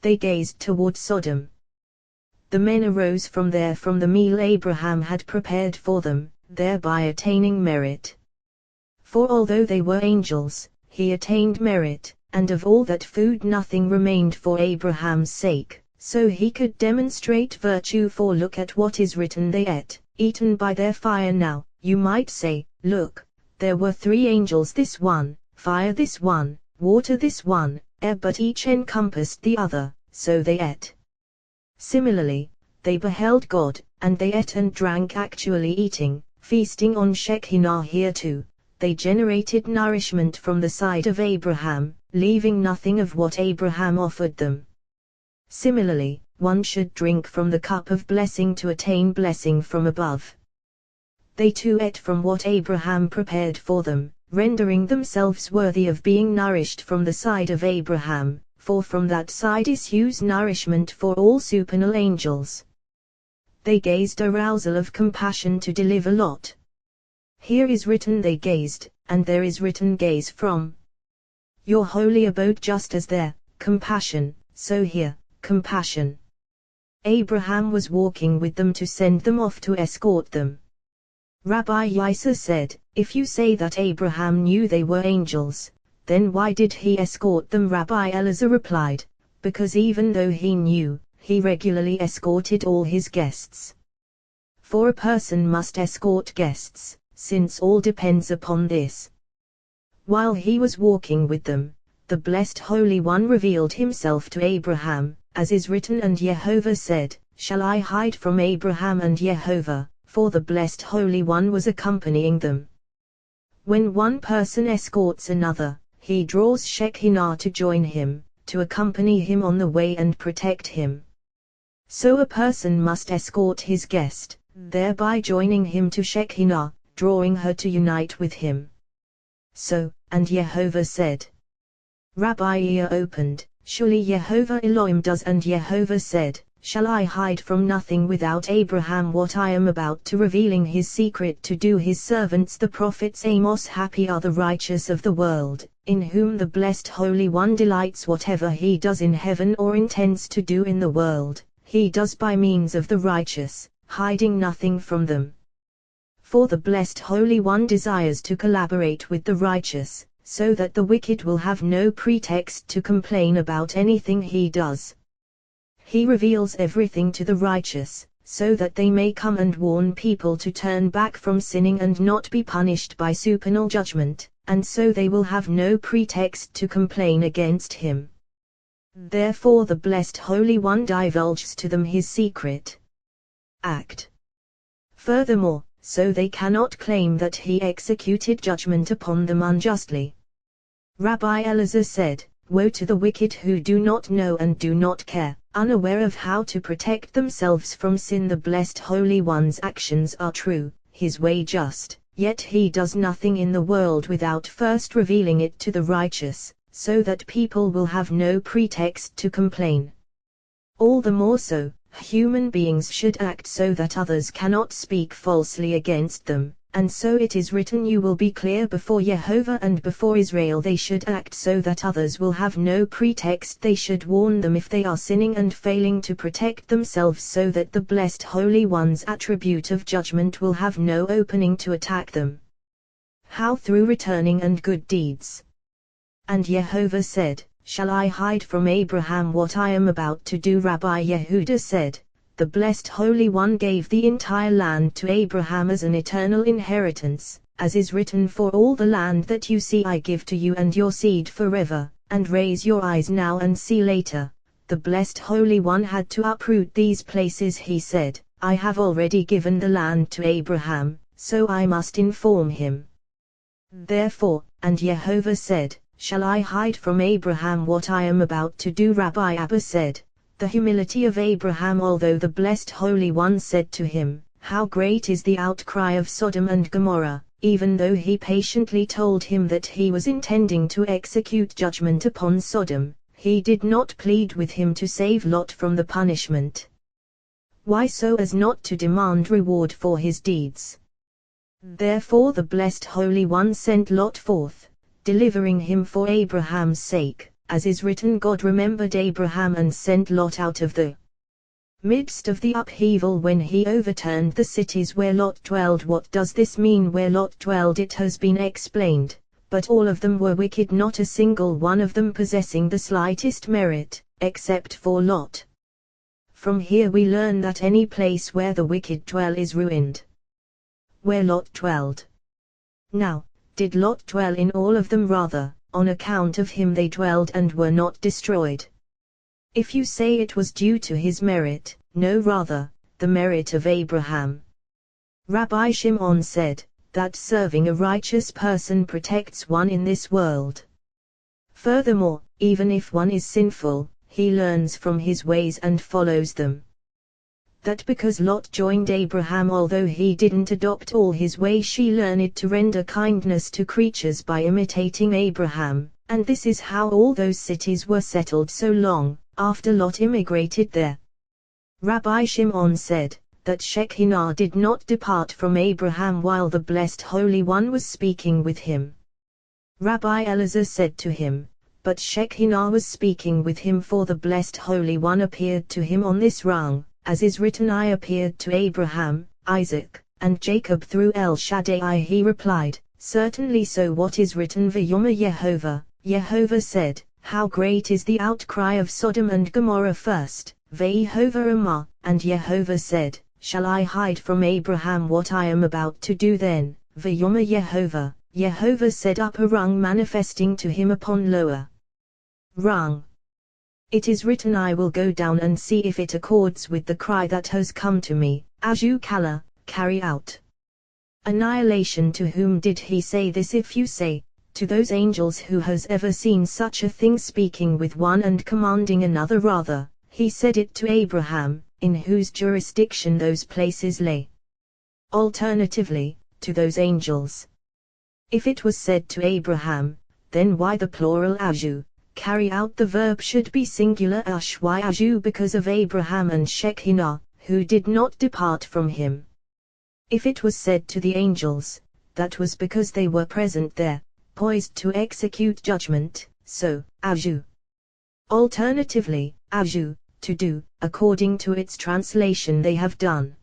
They gazed toward Sodom. The men arose from there from the meal Abraham had prepared for them, thereby attaining merit. For although they were angels, he attained merit, and of all that food nothing remained for Abraham's sake, so he could demonstrate virtue. For look at what is written, they ate, eaten by their fire. Now, you might say, look, there were 3 angels, this one, fire this one, water this one, air, but each encompassed the other, so they ate. Similarly, they beheld God, and they ate and drank, actually eating, feasting on Shekinah. Here too, they generated nourishment from the side of Abraham, leaving nothing of what Abraham offered them. Similarly, one should drink from the cup of blessing to attain blessing from above. They too ate from what Abraham prepared for them, rendering themselves worthy of being nourished from the side of Abraham, for from that side issues nourishment for all supernal angels. They gazed arousal of compassion to deliver Lot. Here is written they gazed, and there is written gaze from your holy abode, just as there, compassion, so here, compassion. Abraham was walking with them to send them off to escort them. Rabbi Yisa said, if you say that Abraham knew they were angels, then why did he escort them? Rabbi Elazar replied, because even though he knew, he regularly escorted all his guests. For a person must escort guests, since all depends upon this. While he was walking with them, the Blessed Holy One revealed himself to Abraham, as is written, and Jehovah said, shall I hide from Abraham and Jehovah? For the Blessed Holy One was accompanying them. When one person escorts another, he draws Shekinah to join him, to accompany him on the way and protect him. So a person must escort his guest, thereby joining him to Shekinah, drawing her to unite with him. So, and Jehovah said. Rabbi ear opened, surely Jehovah Elohim does, and Jehovah said, shall I hide from nothing without Abraham what I am about to, revealing his secret to do his servants the prophets. Amos, happy are the righteous of the world, in whom the Blessed Holy One delights. Whatever he does in heaven or intends to do in the world, he does by means of the righteous, hiding nothing from them. For the Blessed Holy One desires to collaborate with the righteous, so that the wicked will have no pretext to complain about anything he does. He reveals everything to the righteous, so that they may come and warn people to turn back from sinning and not be punished by supernal judgment, and so they will have no pretext to complain against him. Therefore the Blessed Holy One divulges to them his secret act. Furthermore, so they cannot claim that he executed judgment upon them unjustly. Rabbi Elazar said, woe to the wicked who do not know and do not care, unaware of how to protect themselves from sin. The Blessed Holy One's actions are true, his way just, yet he does nothing in the world without first revealing it to the righteous, so that people will have no pretext to complain. All the more so, human beings should act so that others cannot speak falsely against them, and so it is written, you will be clear before Jehovah and before Israel. They should act so that others will have no pretext. They should warn them if they are sinning and failing to protect themselves, so that the Blessed Holy One's attribute of judgment will have no opening to attack them. How? Through returning and good deeds. And Jehovah said, shall I hide from Abraham what I am about to do? Rabbi Yehuda said, the Blessed Holy One gave the entire land to Abraham as an eternal inheritance, as is written, for all the land that you see I give to you and your seed forever. And raise your eyes now and see later. The Blessed Holy One had to uproot these places. He said, I have already given the land to Abraham, so I must inform him. Therefore, and Jehovah said, shall I hide from Abraham what I am about to do? Rabbi Abba said, The humility of Abraham. Although the Blessed Holy One said to him, "How great is the outcry of Sodom and Gomorrah," even though he patiently told him that he was intending to execute judgment upon Sodom, he did not plead with him to save Lot from the punishment. Why? So as not to demand reward for his deeds. Therefore the Blessed Holy One sent Lot forth, delivering him for Abraham's sake, as is written, God remembered Abraham and sent Lot out of the midst of the upheaval when he overturned the cities where Lot dwelled. What does this mean? Where Lot dwelled, it has been explained, but all of them were wicked, not a single one of them possessing the slightest merit, except for Lot. From here we learn that any place where the wicked dwell is ruined. Where Lot dwelled. Now, did Lot dwell in all of them? Rather, on account of him they dwelled and were not destroyed. If you say it was due to his merit, no, rather, the merit of Abraham. Rabbi Shimon said, that serving a righteous person protects one in this world. Furthermore, even if one is sinful, he learns from his ways and follows them. That because Lot joined Abraham, although he didn't adopt all his ways, she learned to render kindness to creatures by imitating Abraham, and this is how all those cities were settled so long after Lot immigrated there. Rabbi Shimon said, that Shekinah did not depart from Abraham while the Blessed Holy One was speaking with him. Rabbi Elazar said to him, but Shekinah was speaking with him, for the Blessed Holy One appeared to him on this rung, as is written, I appeared to Abraham, Isaac, and Jacob through El Shaddai. He replied, certainly so. What is written? V'yomer Yehovah, Yehovah said, how great is the outcry of Sodom and Gomorrah first, Ve'Yehovah Amah, and Yehovah said, shall I hide from Abraham what I am about to do then? V'yomer Yehovah, Yehovah said, upper rung manifesting to him upon lower rung. It is written, I will go down and see if it accords with the cry that has come to me, Aju Kala, carry out annihilation. To whom did he say this? If you say, to those angels, who has ever seen such a thing, speaking with one and commanding another? Rather, he said it to Abraham, in whose jurisdiction those places lay. Alternatively, to those angels. If it was said to Abraham, then why the plural Aju? Carry out, the verb should be singular Aju, because of Abraham and Shekinah, who did not depart from him. If it was said to the angels, that was because they were present there, poised to execute judgment, so, Aju. Alternatively, Aju, to do, according to its translation they have done.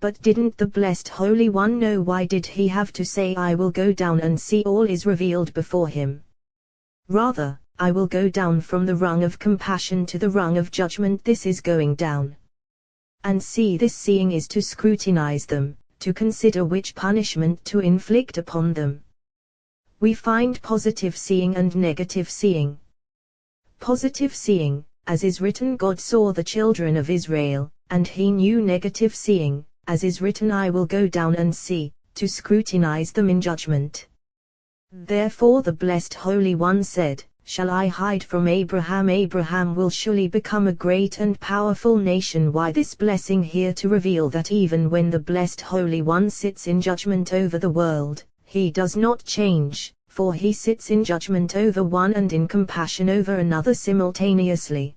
But didn't the Blessed Holy One know? Why did he have to say, I will go down and see all is revealed before him? Rather, I will go down from the rung of compassion to the rung of judgment. This is going down. And see, this seeing is to scrutinize them, to consider which punishment to inflict upon them. We find positive seeing and negative seeing. Positive seeing, as is written, God saw the children of Israel, and he knew. Negative seeing, as is written, I will go down and see, to scrutinize them in judgment. Therefore the Blessed Holy One said, shall I hide from Abraham? Abraham will surely become a great and powerful nation. Why this blessing here? To reveal that even when the Blessed Holy One sits in judgment over the world, he does not change, for he sits in judgment over one and in compassion over another simultaneously.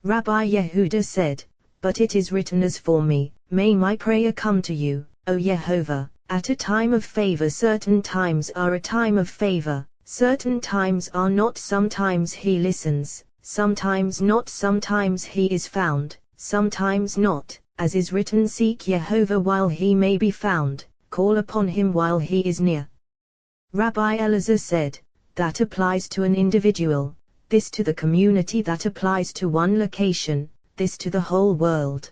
Rabbi Yehuda said, but it is written, as for me, may my prayer come to you, O Yehovah, at a time of favor. Certain times are a time of favor, certain times are not. Sometimes he listens, sometimes not. Sometimes he is found, sometimes not, as is written, seek Yehovah while he may be found, call upon him while he is near. Rabbi Elazar said, that applies to an individual, this to the community. That applies to one location, this to the whole world.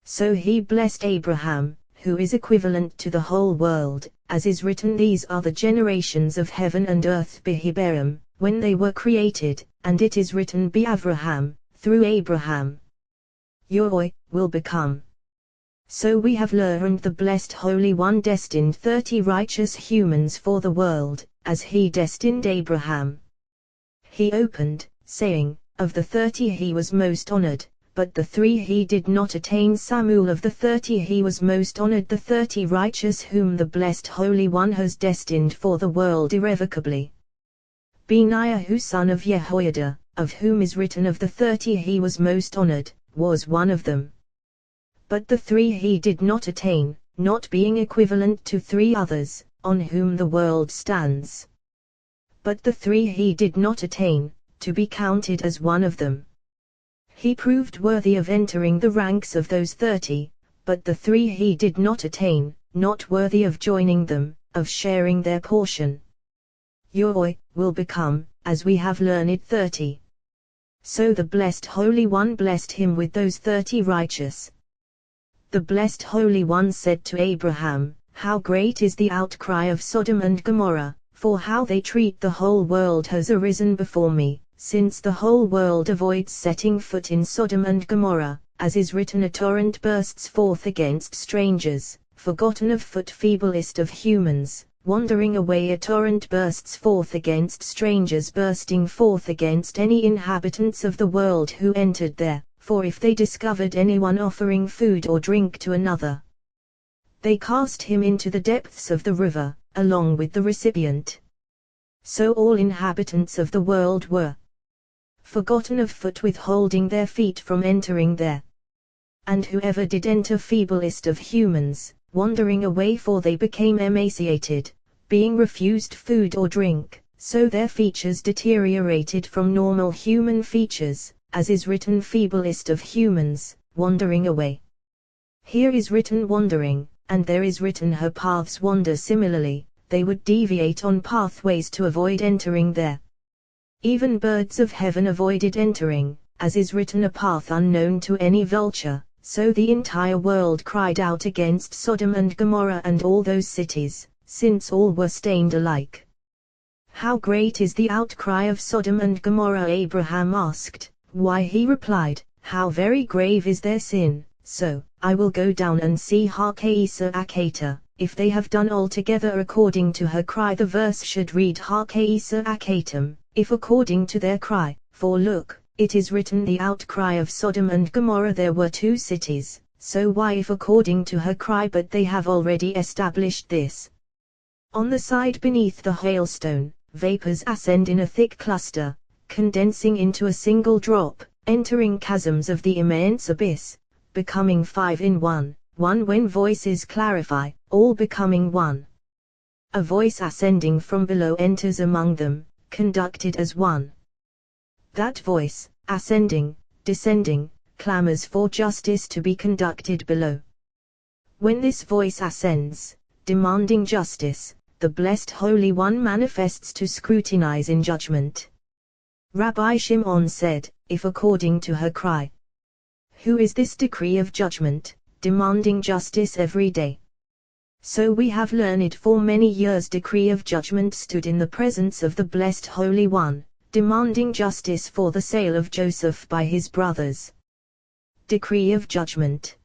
So he blessed Abraham, who is equivalent to the whole world, as is written, these are the generations of heaven and earth Behiberim, when they were created, and it is written, Be-Avraham, through Abraham. Yoi, will become. So we have learned the Blessed Holy One destined 30 righteous humans for the world, as he destined Abraham. He opened, saying, of the 30 he was most honored, but the 3 he did not attain. Samuel, of the 30 he was most honored, the 30 righteous whom the blessed Holy One has destined for the world irrevocably. Benaiah, son of Jehoiada, of whom is written, of the 30 he was most honored, was one of them. But the 3 he did not attain, not being equivalent to 3 others, on whom the world stands. But the 3 he did not attain, to be counted as one of them. He proved worthy of entering the ranks of those 30, but the 3 he did not attain, not worthy of joining them, of sharing their portion. Yahweh will become, as we have learned, 30. So the blessed Holy One blessed him with those 30 righteous. The blessed Holy One said to Abraham, "How great is the outcry of Sodom and Gomorrah, for how they treat the whole world has arisen before me, since the whole world avoids setting foot in Sodom and Gomorrah, as is written, a torrent bursts forth against strangers, forgotten of foot, feeblest of humans, wandering away, a torrent bursts forth against strangers, bursting forth against any inhabitants of the world who entered there, for if they discovered anyone offering food or drink to another, they cast him into the depths of the river, along with the recipient. So all inhabitants of the world were forgotten of foot, withholding their feet from entering there. And whoever did enter, feeblest of humans, wandering away, for they became emaciated, being refused food or drink, so their features deteriorated from normal human features, as is written, feeblest of humans, wandering away. Here is written wandering, and there is written her paths wander. Similarly, they would deviate on pathways to avoid entering there. Even birds of heaven avoided entering, as is written, a path unknown to any vulture. So the entire world cried out against Sodom and Gomorrah and all those cities, since all were stained alike. How great is the outcry of Sodom and Gomorrah? Abraham asked. Why, he replied, how very grave is their sin. So, I will go down and see Harkeisa Akata, if they have done altogether according to her cry. The verse should read Harkeisa Akatam, if according to their cry, for look, it is written, the outcry of Sodom and Gomorrah, there were 2 cities, so why if according to her cry? But they have already established this. On the side beneath the hailstone, vapors ascend in a thick cluster, condensing into a single drop, entering chasms of the immense abyss, becoming 5 in one when voices clarify, all becoming one. A voice ascending from below enters among them, conducted as one. That voice, ascending, descending, clamors for justice to be conducted below. When this voice ascends, demanding justice, the blessed Holy One manifests to scrutinize in judgment. Rabbi Shimon said, if according to her cry, who is this decree of judgment, demanding justice every day? So we have learned for many years decree of judgment stood in the presence of the blessed Holy One, demanding justice for the sale of Joseph by his brothers. Decree of judgment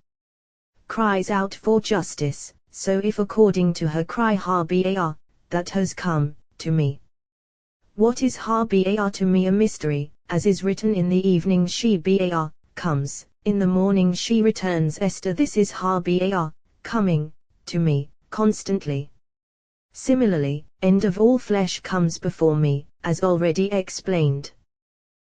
cries out for justice, so if according to her cry, Ha-Ba, that has come to me. What is Ha-Ba to me? A mystery, as is written, in the evening she-Ba comes, in the morning she returns. Esther, this is Ha-Ba, coming to me constantly. Similarly, end of all flesh comes before me, as already explained.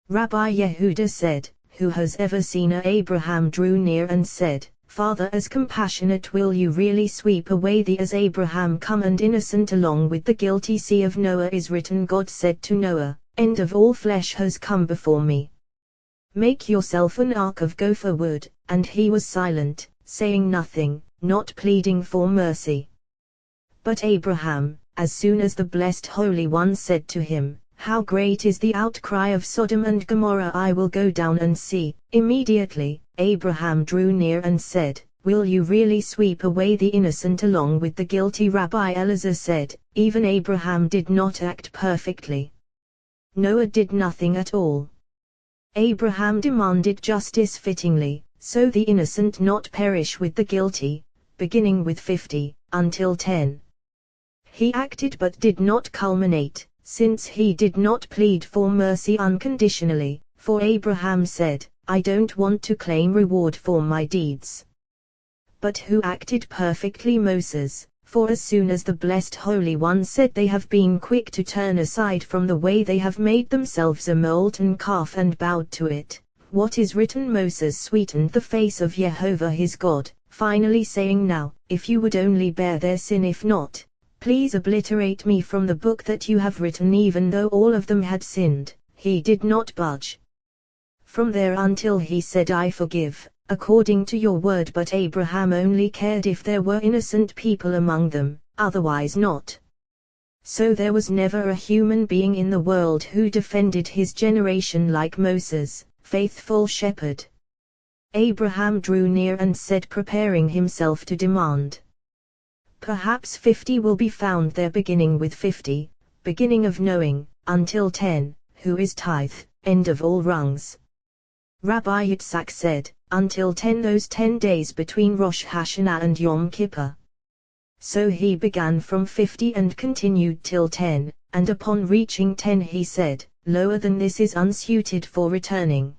Rabbi Yehuda said, who has ever seen a? Abraham drew near and said, Father, as compassionate will you really sweep away thee as Abraham come and innocent along with the guilty sea of Noah? Is written, God said to Noah, end of all flesh has come before me. Make yourself an ark of gopher wood, and he was silent, saying nothing, not pleading for mercy. But Abraham, as soon as the blessed Holy One said to him, how great is the outcry of Sodom and Gomorrah, I will go down and see, immediately, Abraham drew near and said, will you really sweep away the innocent along with the guilty? Rabbi Elazar said, even Abraham did not act perfectly. Noah did nothing at all. Abraham demanded justice fittingly, so the innocent not perish with the guilty, beginning with 50, until 10. He acted but did not culminate, since he did not plead for mercy unconditionally, For Abraham said, I don't want to claim reward for my deeds. But who acted perfectly? Moses. For as soon as the blessed Holy One said they have been quick to turn aside from the way, they have made themselves a molten calf and bowed to it. What is written? Moses sweetened the face of Jehovah his God, finally saying, now, if you would only bear their sin, if not, please obliterate me from the book that you have written. Even though all of them had sinned, he did not budge from there until he said, I forgive, according to your word. But Abraham only cared if there were innocent people among them, otherwise not. So there was never a human being in the world who defended his generation like Moses, faithful shepherd. Abraham drew near and said, preparing himself to demand. Perhaps 50 will be found there, beginning with 50, beginning of knowing, until 10, who is tithe, end of all rungs. Rabbi Yitzhak said, until 10, those 10 days between Rosh Hashanah and Yom Kippur. So he began from 50 and continued till 10, and upon reaching 10 he said, lower than this is unsuited for returning.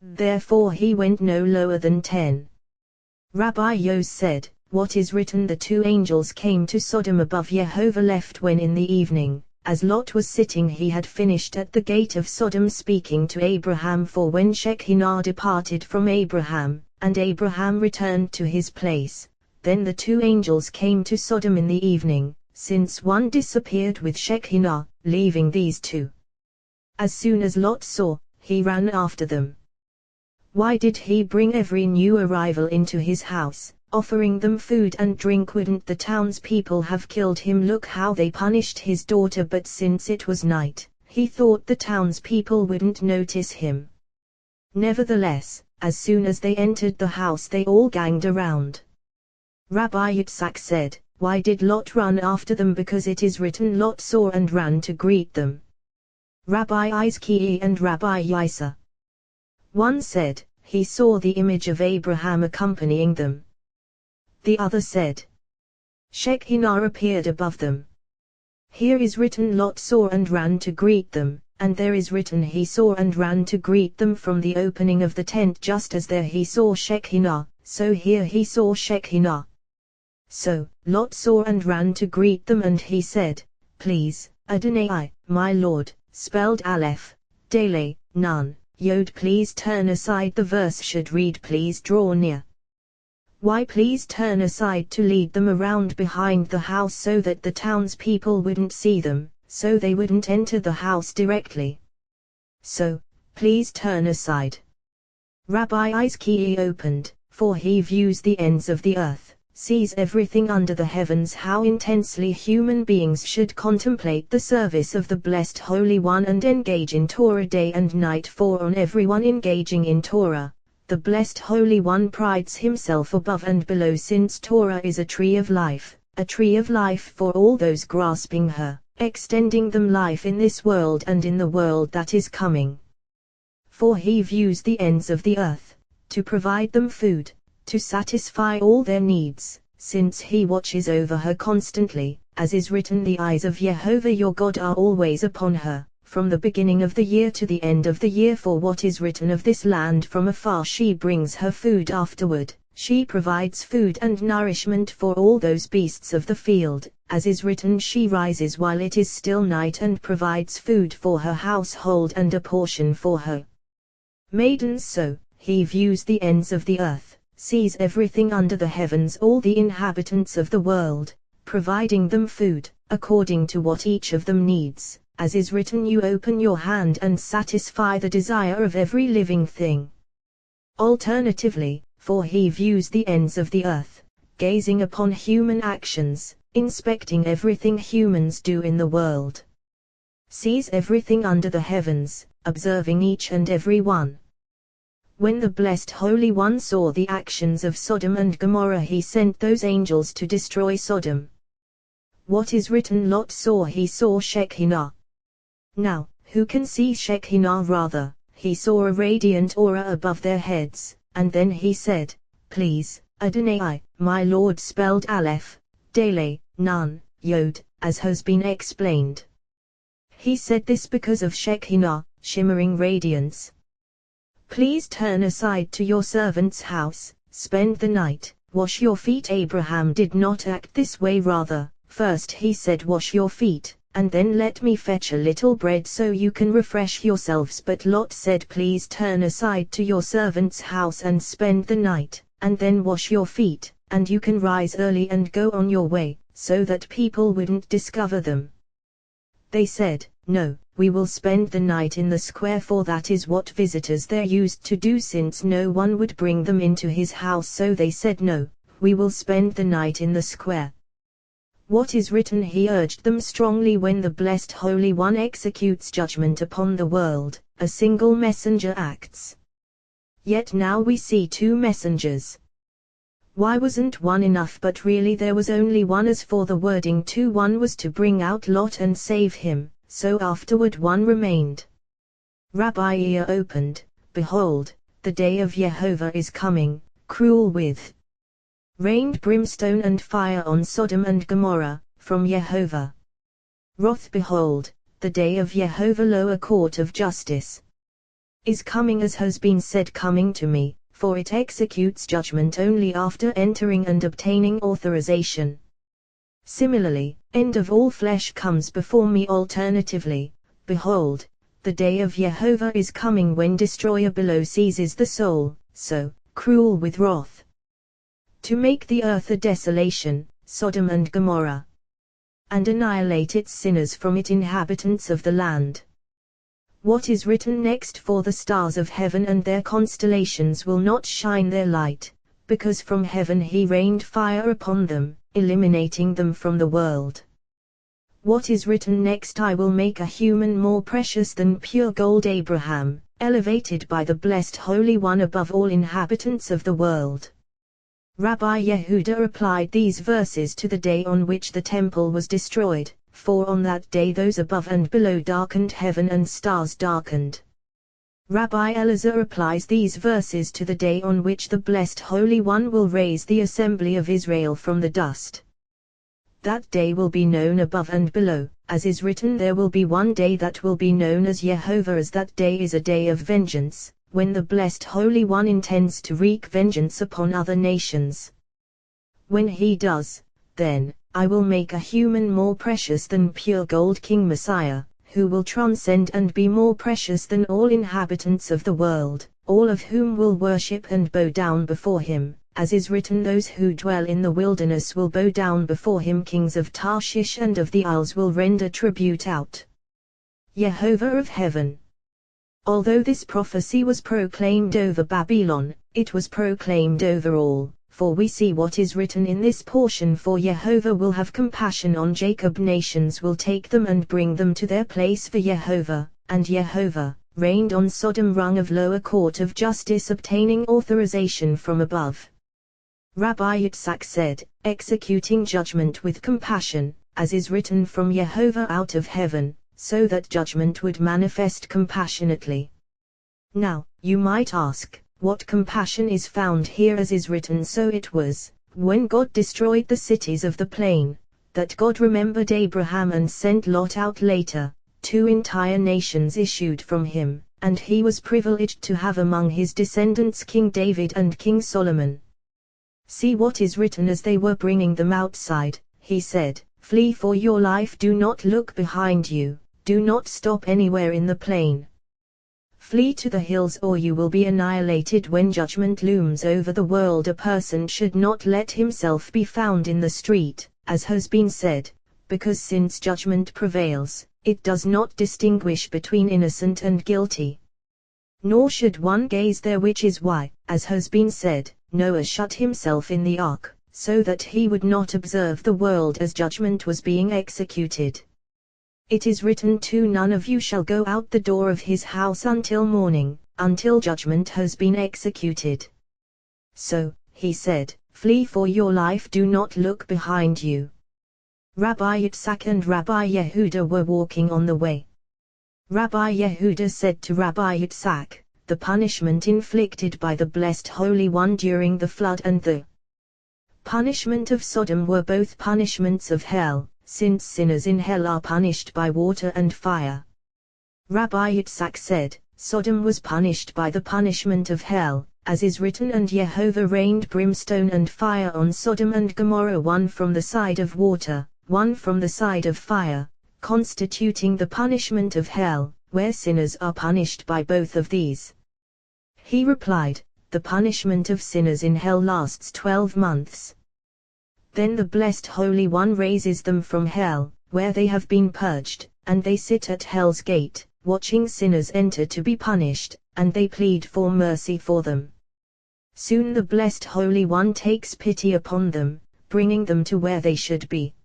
Therefore he went no lower than 10. Rabbi Yos said, what is written? The 2 angels came to Sodom above. Jehovah left when in the evening, as Lot was sitting, he had finished at the gate of Sodom speaking to Abraham. For when Shekinah departed from Abraham, and Abraham returned to his place, then the 2 angels came to Sodom in the evening, since one disappeared with Shekinah, leaving these 2. As soon as Lot saw, he ran after them. Why did he bring every new arrival into his house, offering them food and drink? Wouldn't the townspeople have killed him? Look how they punished his daughter. But since it was night, he thought the townspeople wouldn't notice him. Nevertheless, as soon as they entered the house, they all ganged around. Rabbi Yitzhak said, why did Lot run after them? Because it is written, Lot saw and ran to greet them. Rabbi Izki and Rabbi Yisa. One said, he saw the image of Abraham accompanying them. The other said, Shekinah appeared above them. Here is written, Lot saw and ran to greet them, and there is written, he saw and ran to greet them from the opening of the tent. Just as there he saw Shekinah, so here he saw Shekinah. So, Lot saw and ran to greet them, and he said, please, Adonai, my Lord, spelled Aleph, Dele, Nun, Yod. Please turn aside. The verse should read, please draw near. Why please turn aside? To lead them around behind the house so that the townspeople wouldn't see them, so they wouldn't enter the house directly. So, please turn aside. Rabbi Izki opened, for he views the ends of the earth, sees everything under the heavens. How intensely human beings should contemplate the service of the blessed Holy One and engage in Torah day and night. For on everyone engaging in Torah, the blessed Holy One prides himself above and below, since Torah is a tree of life for all those grasping her, extending them life in this world and in the world that is coming. For he views the ends of the earth, to provide them food, to satisfy all their needs, since he watches over her constantly, as is written, the eyes of Jehovah your God are always upon her, from the beginning of the year to the end of the year. For what is written of this land, from afar she brings her food afterward, she provides food and nourishment for all those beasts of the field, as is written, she rises while it is still night and provides food for her household and a portion for her maidens. So, he views the ends of the earth, sees everything under the heavens, all the inhabitants of the world, providing them food, according to what each of them needs, as is written, you open your hand and satisfy the desire of every living thing. Alternatively, for he views the ends of the earth, gazing upon human actions, inspecting everything humans do in the world, sees everything under the heavens, observing each and every one. When the blessed Holy One saw the actions of Sodom and Gomorrah, he sent those angels to destroy Sodom. What is written, Lot saw, he saw Shekinah. Now, who can see Shekinah? Rather, he saw a radiant aura above their heads, and then he said, please, Adonai, my Lord, spelled Aleph, Dele, Nun, Yod, as has been explained. He said this because of Shekinah, shimmering radiance. Please turn aside to your servant's house, spend the night, wash your feet. Abraham did not act this way, rather, first he said, wash your feet, and then let me fetch a little bread so you can refresh yourselves. But Lot said, please turn aside to your servant's house and spend the night, and then wash your feet, and you can rise early and go on your way, so that people wouldn't discover them. They said, no, we will spend the night in the square, for that is what visitors there used to do, since no one would bring them into his house. So they said, no, we will spend the night in the square. What is written, he urged them strongly, when the blessed Holy One executes judgment upon the world, a single messenger acts. Yet now we see two messengers. Why wasn't one enough? But really there was only one. As for the wording two, one was to bring out Lot and save him, so afterward one remained. Rabbi ear opened, behold, the day of Jehovah is coming, cruel with rained brimstone and fire on Sodom and Gomorrah, from Jehovah. Wrath, behold, the day of Jehovah, lower court of justice, is coming, as has been said, coming to me, for it executes judgment only after entering and obtaining authorization. Similarly, end of all flesh comes before me. Alternatively, behold, the day of Jehovah is coming, when destroyer below seizes the soul, so, cruel with wrath, to make the earth a desolation, Sodom and Gomorrah, and annihilate its sinners from it, inhabitants of the land. What is written next? For the stars of heaven and their constellations will not shine their light, because from heaven he rained fire upon them, eliminating them from the world. What is written next? I will make a human more precious than pure gold. Abraham, elevated by the blessed Holy One above all inhabitants of the world. Rabbi Yehuda applied these verses to the day on which the temple was destroyed, for on that day those above and below darkened, heaven and stars darkened. Rabbi Elazar applies these verses to the day on which the blessed Holy One will raise the assembly of Israel from the dust. That day will be known above and below, as is written, there will be one day that will be known as Jehovah, as that day is a day of vengeance, when the blessed Holy One intends to wreak vengeance upon other nations. When he does, then, I will make a human more precious than pure gold, King Messiah, who will transcend and be more precious than all inhabitants of the world, all of whom will worship and bow down before him, as is written, those who dwell in the wilderness will bow down before him, kings of Tarshish and of the isles will render tribute out. Jehovah of heaven. Although this prophecy was proclaimed over Babylon, it was proclaimed over all. For we see what is written in this portion, for Jehovah will have compassion on Jacob, nations will take them and bring them to their place for Jehovah, and Jehovah reigned on Sodom, rung of lower court of justice, obtaining authorization from above. Rabbi Yitzhak said, executing judgment with compassion, as is written, from Jehovah out of heaven, so that judgment would manifest compassionately. Now, you might ask, what compassion is found here? As is written, so it was, when God destroyed the cities of the plain, that God remembered Abraham and sent Lot out later. Two entire nations issued from him, and he was privileged to have among his descendants King David and King Solomon. See what is written, as they were bringing them outside, he said, flee for your life, do not look behind you, do not stop anywhere in the plain. Flee to the hills or you will be annihilated. When judgment looms over the world, a person should not let himself be found in the street, as has been said, because since judgment prevails, it does not distinguish between innocent and guilty. Nor should one gaze there, which is why, as has been said, Noah shut himself in the ark, so that he would not observe the world as judgment was being executed. It is written too, none of you shall go out the door of his house until morning, until judgment has been executed. So, he said, flee for your life, do not look behind you. Rabbi Yitzhak and Rabbi Yehuda were walking on the way. Rabbi Yehuda said to Rabbi Yitzhak, the punishment inflicted by the blessed Holy One during the flood and the punishment of Sodom were both punishments of hell, since sinners in hell are punished by water and fire. Rabbi Yitzhak said, Sodom was punished by the punishment of hell, as is written, and Jehovah rained brimstone and fire on Sodom and Gomorrah, one from the side of water, one from the side of fire, constituting the punishment of hell, where sinners are punished by both of these. He replied, the punishment of sinners in hell lasts 12 months. Then the Blessed Holy One raises them from hell, where they have been purged, and they sit at hell's gate, watching sinners enter to be punished, and they plead for mercy for them. Soon the Blessed Holy One takes pity upon them, bringing them to where they should be.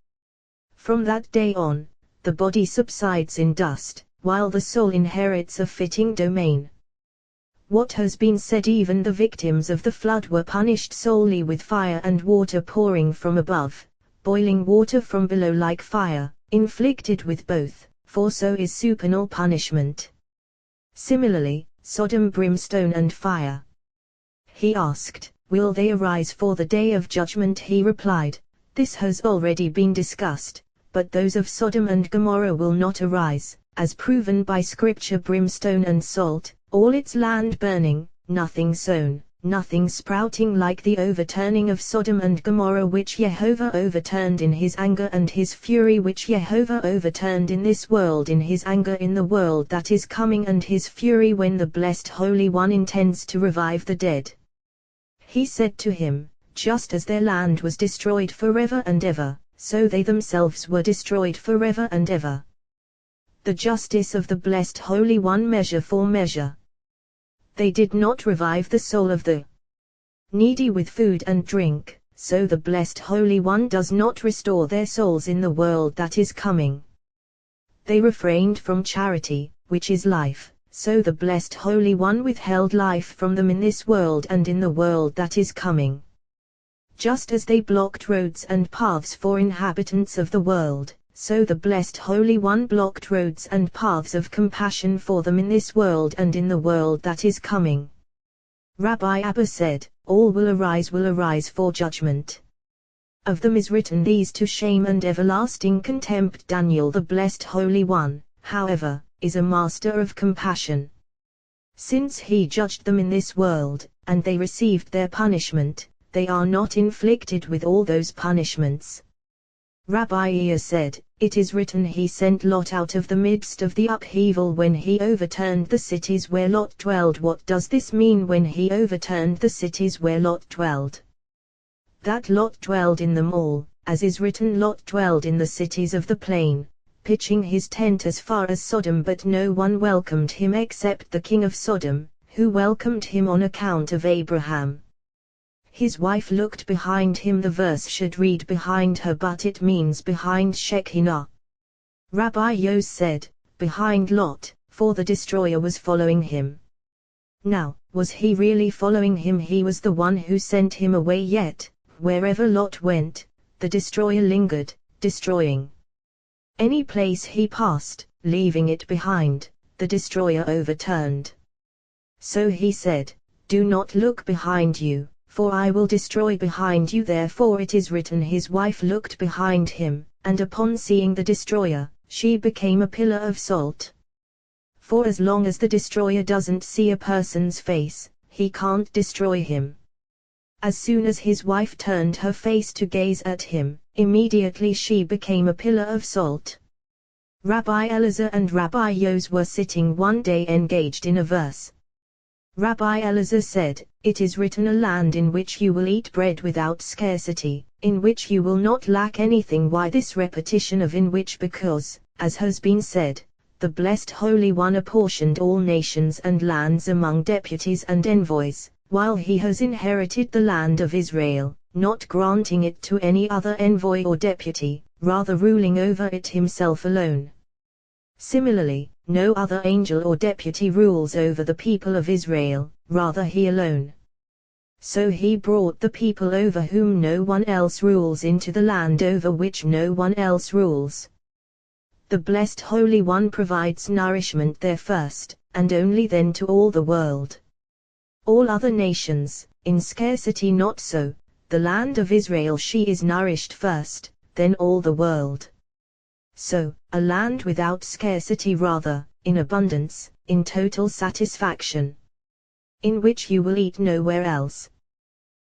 From that day on, the body subsides in dust, while the soul inherits a fitting domain. What has been said, even the victims of the flood were punished solely with fire and water pouring from above, boiling water from below like fire, inflicted with both, for so is supernal punishment. Similarly, Sodom, brimstone and fire. He asked, will they arise for the day of judgment? He replied, this has already been discussed, but those of Sodom and Gomorrah will not arise, as proven by Scripture. Brimstone and salt, all its land burning, nothing sown, nothing sprouting, like the overturning of Sodom and Gomorrah, which Jehovah overturned in his anger, and his fury which Jehovah overturned in this world in his anger in the world that is coming, and his fury when the Blessed Holy One intends to revive the dead. He said to him, just as their land was destroyed forever and ever, so they themselves were destroyed forever and ever. The justice of the Blessed Holy One, measure for measure. They did not revive the soul of the needy with food and drink, so the Blessed Holy One does not restore their souls in the world that is coming. They refrained from charity, which is life, so the Blessed Holy One withheld life from them in this world and in the world that is coming. Just as they blocked roads and paths for inhabitants of the world, so the Blessed Holy One blocked roads and paths of compassion for them in this world and in the world that is coming. Rabbi Abba said, all will arise for judgment. Of them is written these to shame and everlasting contempt. Daniel, the Blessed Holy One, however, is a master of compassion. Since he judged them in this world, and they received their punishment, they are not inflicted with all those punishments. Rabbi Iya said, it is written, he sent Lot out of the midst of the upheaval when he overturned the cities where Lot dwelled. What does this mean, when he overturned the cities where Lot dwelled? That Lot dwelled in them all, as is written, Lot dwelled in the cities of the plain, pitching his tent as far as Sodom, but no one welcomed him except the king of Sodom, who welcomed him on account of Abraham. His wife looked behind him. The verse should read behind her, but it means behind Shekinah. Rabbi Yos said, behind Lot, for the destroyer was following him. Now, was he really following him? He was the one who sent him away, yet, wherever Lot went, the destroyer lingered, destroying. Any place he passed, leaving it behind, the destroyer overturned. So he said, do not look behind you, for I will destroy behind you. Therefore it is written, his wife looked behind him, and upon seeing the destroyer, she became a pillar of salt. For as long as the destroyer doesn't see a person's face, he can't destroy him. As soon as his wife turned her face to gaze at him, immediately she became a pillar of salt. Rabbi Elazar and Rabbi Yos were sitting one day engaged in a verse. Rabbi Elazar said, it is written, a land in which you will eat bread without scarcity, in which you will not lack anything. Why this repetition of in which? Because, as has been said, the Blessed Holy One apportioned all nations and lands among deputies and envoys, while he has inherited the land of Israel, not granting it to any other envoy or deputy, rather ruling over it himself alone. Similarly, no other angel or deputy rules over the people of Israel, rather he alone. So he brought the people over whom no one else rules into the land over which no one else rules. The Blessed Holy One provides nourishment there first, and only then to all the world. All other nations, in scarcity not so, the land of Israel she is nourished first, then all the world. So, a land without scarcity rather, in abundance, in total satisfaction, in which you will eat nowhere else,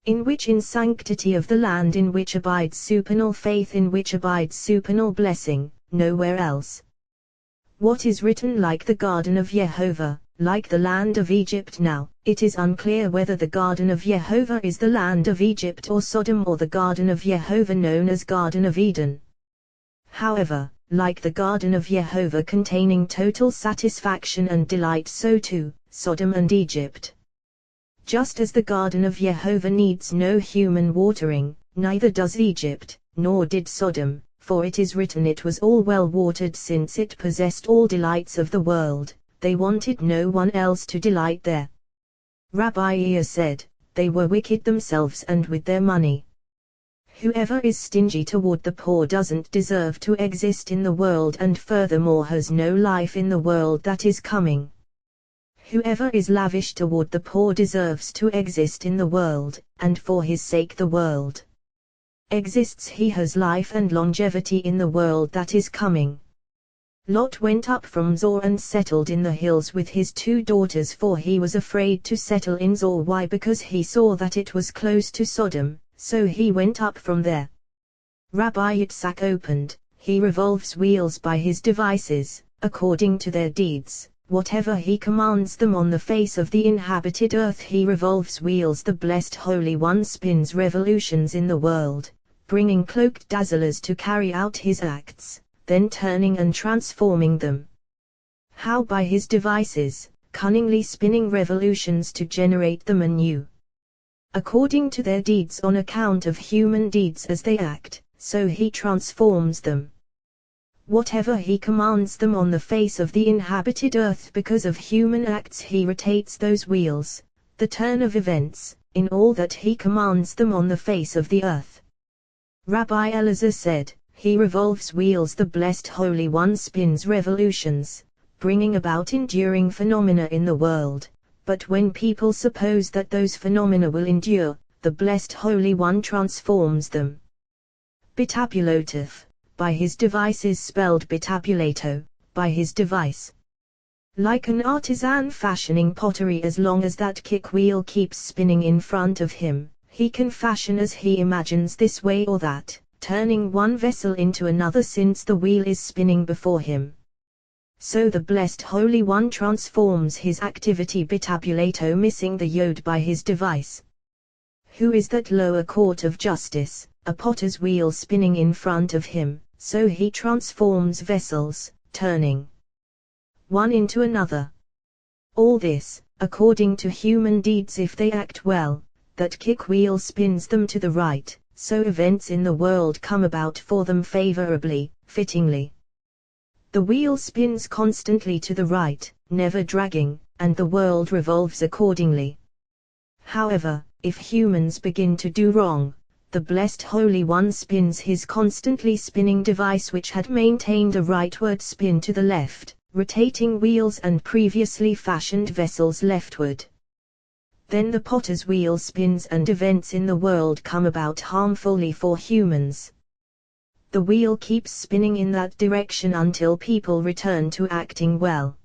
in which in sanctity of the land in which abides supernal faith, in which abides supernal blessing, nowhere else. What is written like the garden of Jehovah, like the land of Egypt. Now, it is unclear whether the garden of Jehovah is the land of Egypt or Sodom, or the garden of Jehovah known as Garden of Eden. However, like the garden of Jehovah containing total satisfaction and delight, so too, Sodom and Egypt. Just as the garden of Jehovah needs no human watering, neither does Egypt, nor did Sodom, for it is written, it was all well watered, since it possessed all delights of the world. They wanted no one else to delight there. Rabbi Ear said, they were wicked themselves and with their money. Whoever is stingy toward the poor doesn't deserve to exist in the world, and furthermore has no life in the world that is coming. Whoever is lavish toward the poor deserves to exist in the world, and for his sake the world exists. He has life and longevity in the world that is coming. Lot went up from Zoar and settled in the hills with his 2 daughters, for he was afraid to settle in Zoar. Why? Because he saw that it was close to Sodom, so he went up from there. Rabbi Yitzhak opened, he revolves wheels by his devices, according to their deeds. Whatever he commands them on the face of the inhabited earth, he revolves wheels. The blessed Holy One spins revolutions in the world, bringing cloaked dazzlers to carry out his acts, then turning and transforming them. How? By his devices, cunningly spinning revolutions to generate them anew. According to their deeds, on account of human deeds as they act, so he transforms them. Whatever he commands them on the face of the inhabited earth, because of human acts he rotates those wheels, the turn of events, in all that he commands them on the face of the earth. Rabbi Elazar said, he revolves wheels. The blessed Holy One spins revolutions, bringing about enduring phenomena in the world, but when people suppose that those phenomena will endure, the blessed Holy One transforms them. Bitabulotif, by his devices, spelled bitabulato, by his device. Like an artisan fashioning pottery, as long as that kick wheel keeps spinning in front of him, he can fashion as he imagines, this way or that, turning one vessel into another since the wheel is spinning before him. So the blessed Holy One transforms his activity bitabulato, missing the yod, by his device. Who is that lower court of justice, a potter's wheel spinning in front of him, so he transforms vessels, turning one into another. All this, according to human deeds if they act well, that kick wheel spins them to the right, so events in the world come about for them favorably, fittingly. The wheel spins constantly to the right, never dragging, and the world revolves accordingly. However, if humans begin to do wrong, the blessed Holy One spins his constantly spinning device, which had maintained a rightward spin, to the left, rotating wheels and previously fashioned vessels leftward. Then the potter's wheel spins and events in the world come about harmfully for humans. The wheel keeps spinning in that direction until people return to acting well.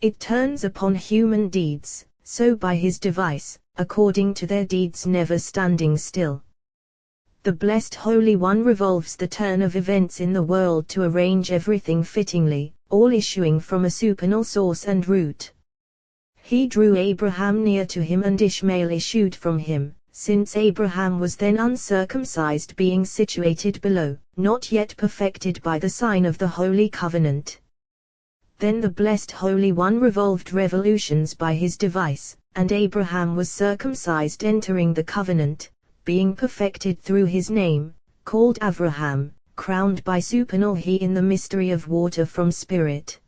It turns upon human deeds, so by his device, according to their deeds, never standing still. The blessed Holy One revolves the turn of events in the world to arrange everything fittingly, all issuing from a supernal source and root. He drew Abraham near to him, and Ishmael issued from him, since Abraham was then uncircumcised, being situated below, not yet perfected by the sign of the Holy Covenant. Then the blessed Holy One revolved revolutions by his device, and Abraham was circumcised, entering the covenant, being perfected through his name, called Avraham, crowned by supernal he in the mystery of water from spirit.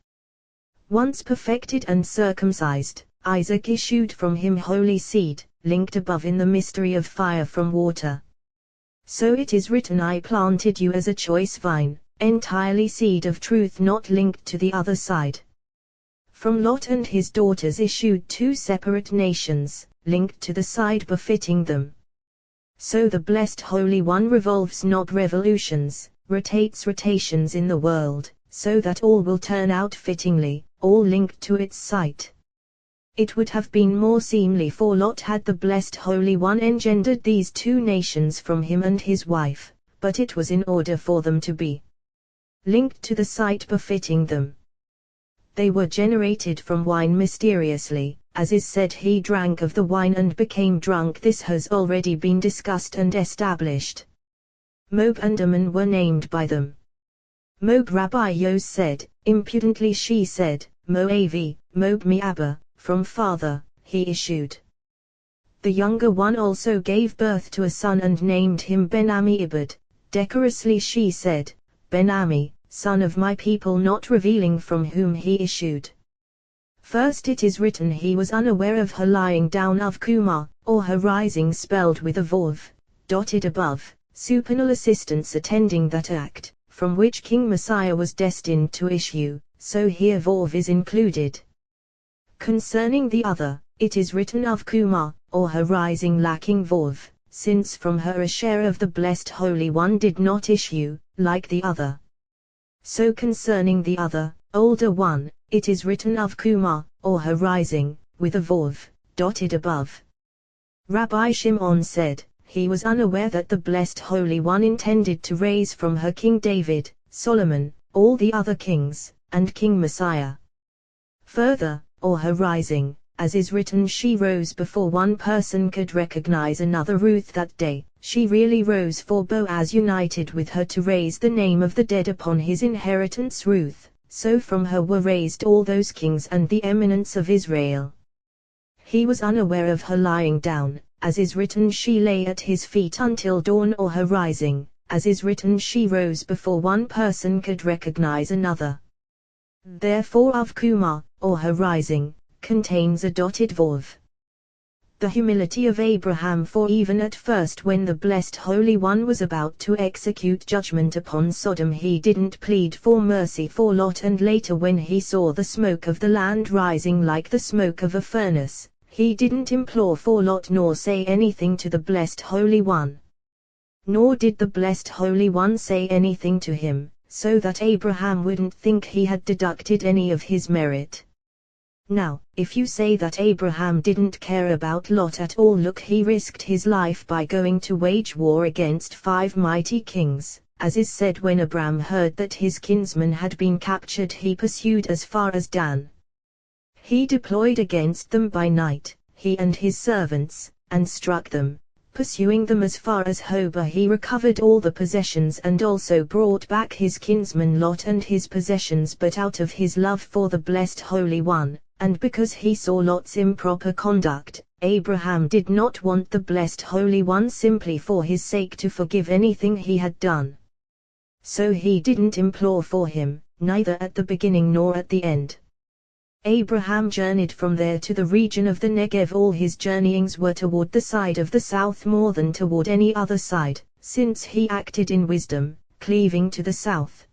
Once perfected and circumcised, Isaac issued from him holy seed, linked above in the mystery of fire from water. So it is written, I planted you as a choice vine, entirely seed of truth, not linked to the other side. From Lot and his daughters issued 2 separate nations, linked to the side befitting them. So the blessed Holy One revolves knob revolutions, rotates rotations in the world, so that all will turn out fittingly, all linked to its site. It would have been more seemly for Lot had the Blessed Holy One engendered these two nations from him and his wife, but it was in order for them to be linked to the site befitting them. They were generated from wine mysteriously, as is said he drank of the wine and became drunk. This has already been discussed and established. Moab and Ammon were named by them. Moab Rabbi Yos said, impudently she said, Moavi, Moab mi Abba, from father, he issued. The younger one also gave birth to a son and named him Ben-Ami Ibad, decorously she said, Ben-Ami, son of my people, not revealing from whom he issued. First it is written he was unaware of her lying down of Kumar, or her rising spelled with a vav, dotted above, supernal assistance attending that act, from which King Messiah was destined to issue, so here vav is included. Concerning the other, it is written of Kumar, or her rising lacking vav, since from her a share of the Blessed Holy One did not issue, like the other. So concerning the other, older one, it is written of Kumar, or her rising, with a vav, dotted above. Rabbi Shimon said, he was unaware that the Blessed Holy One intended to raise from her King David, Solomon, all the other kings, and King Messiah. Further, or her rising, as is written, she rose before one person could recognize another. Ruth that day, she really rose for Boaz united with her to raise the name of the dead upon his inheritance. Ruth, so from her were raised all those kings and the eminence of Israel. He was unaware of her lying down, as is written she lay at his feet until dawn, or her rising, as is written she rose before one person could recognize another. Therefore of Kumar, or her rising, contains a dotted vav. The humility of Abraham, for even at first when the Blessed Holy One was about to execute judgment upon Sodom he didn't plead for mercy for Lot, and later when he saw the smoke of the land rising like the smoke of a furnace, he didn't implore for Lot nor say anything to the Blessed Holy One. Nor did the Blessed Holy One say anything to him, so that Abraham wouldn't think he had deducted any of his merit. Now, if you say that Abraham didn't care about Lot at all, look, he risked his life by going to wage war against 5 mighty kings, as is said, when Abram heard that his kinsman had been captured he pursued as far as Dan. He deployed against them by night, he and his servants, and struck them. Pursuing them as far as Hobah he recovered all the possessions and also brought back his kinsman Lot and his possessions, but out of his love for the Blessed Holy One, and because he saw Lot's improper conduct, Abraham did not want the Blessed Holy One simply for his sake to forgive anything he had done. So he didn't implore for him, neither at the beginning nor at the end. Abraham journeyed from there to the region of the Negev. All his journeyings were toward the side of the south more than toward any other side, since he acted in wisdom, cleaving to the south.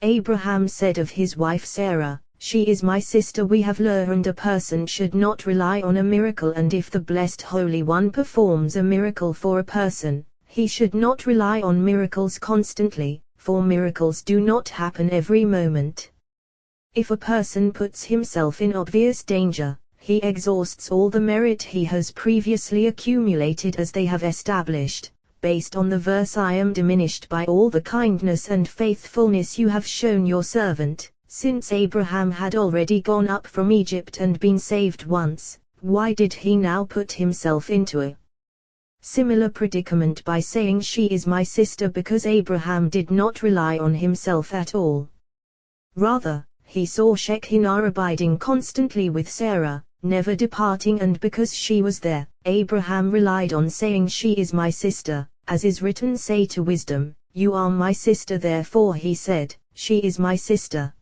Abraham said of his wife Sarah, "She is my sister." We have learned a person should not rely on a miracle, and if the Blessed Holy One performs a miracle for a person, he should not rely on miracles constantly, for miracles do not happen every moment. If a person puts himself in obvious danger, he exhausts all the merit he has previously accumulated, as they have established, based on the verse, "I am diminished by all the kindness and faithfulness you have shown your servant." Since Abraham had already gone up from Egypt and been saved once, why did he now put himself into a similar predicament by saying, "She is my sister"? Because Abraham did not rely on himself at all. Rather, he saw Shekinah abiding constantly with Sarah, never departing, and because she was there, Abraham relied on saying, "She is my sister," as is written, "Say to wisdom, you are my sister." Therefore he said, "She is my sister."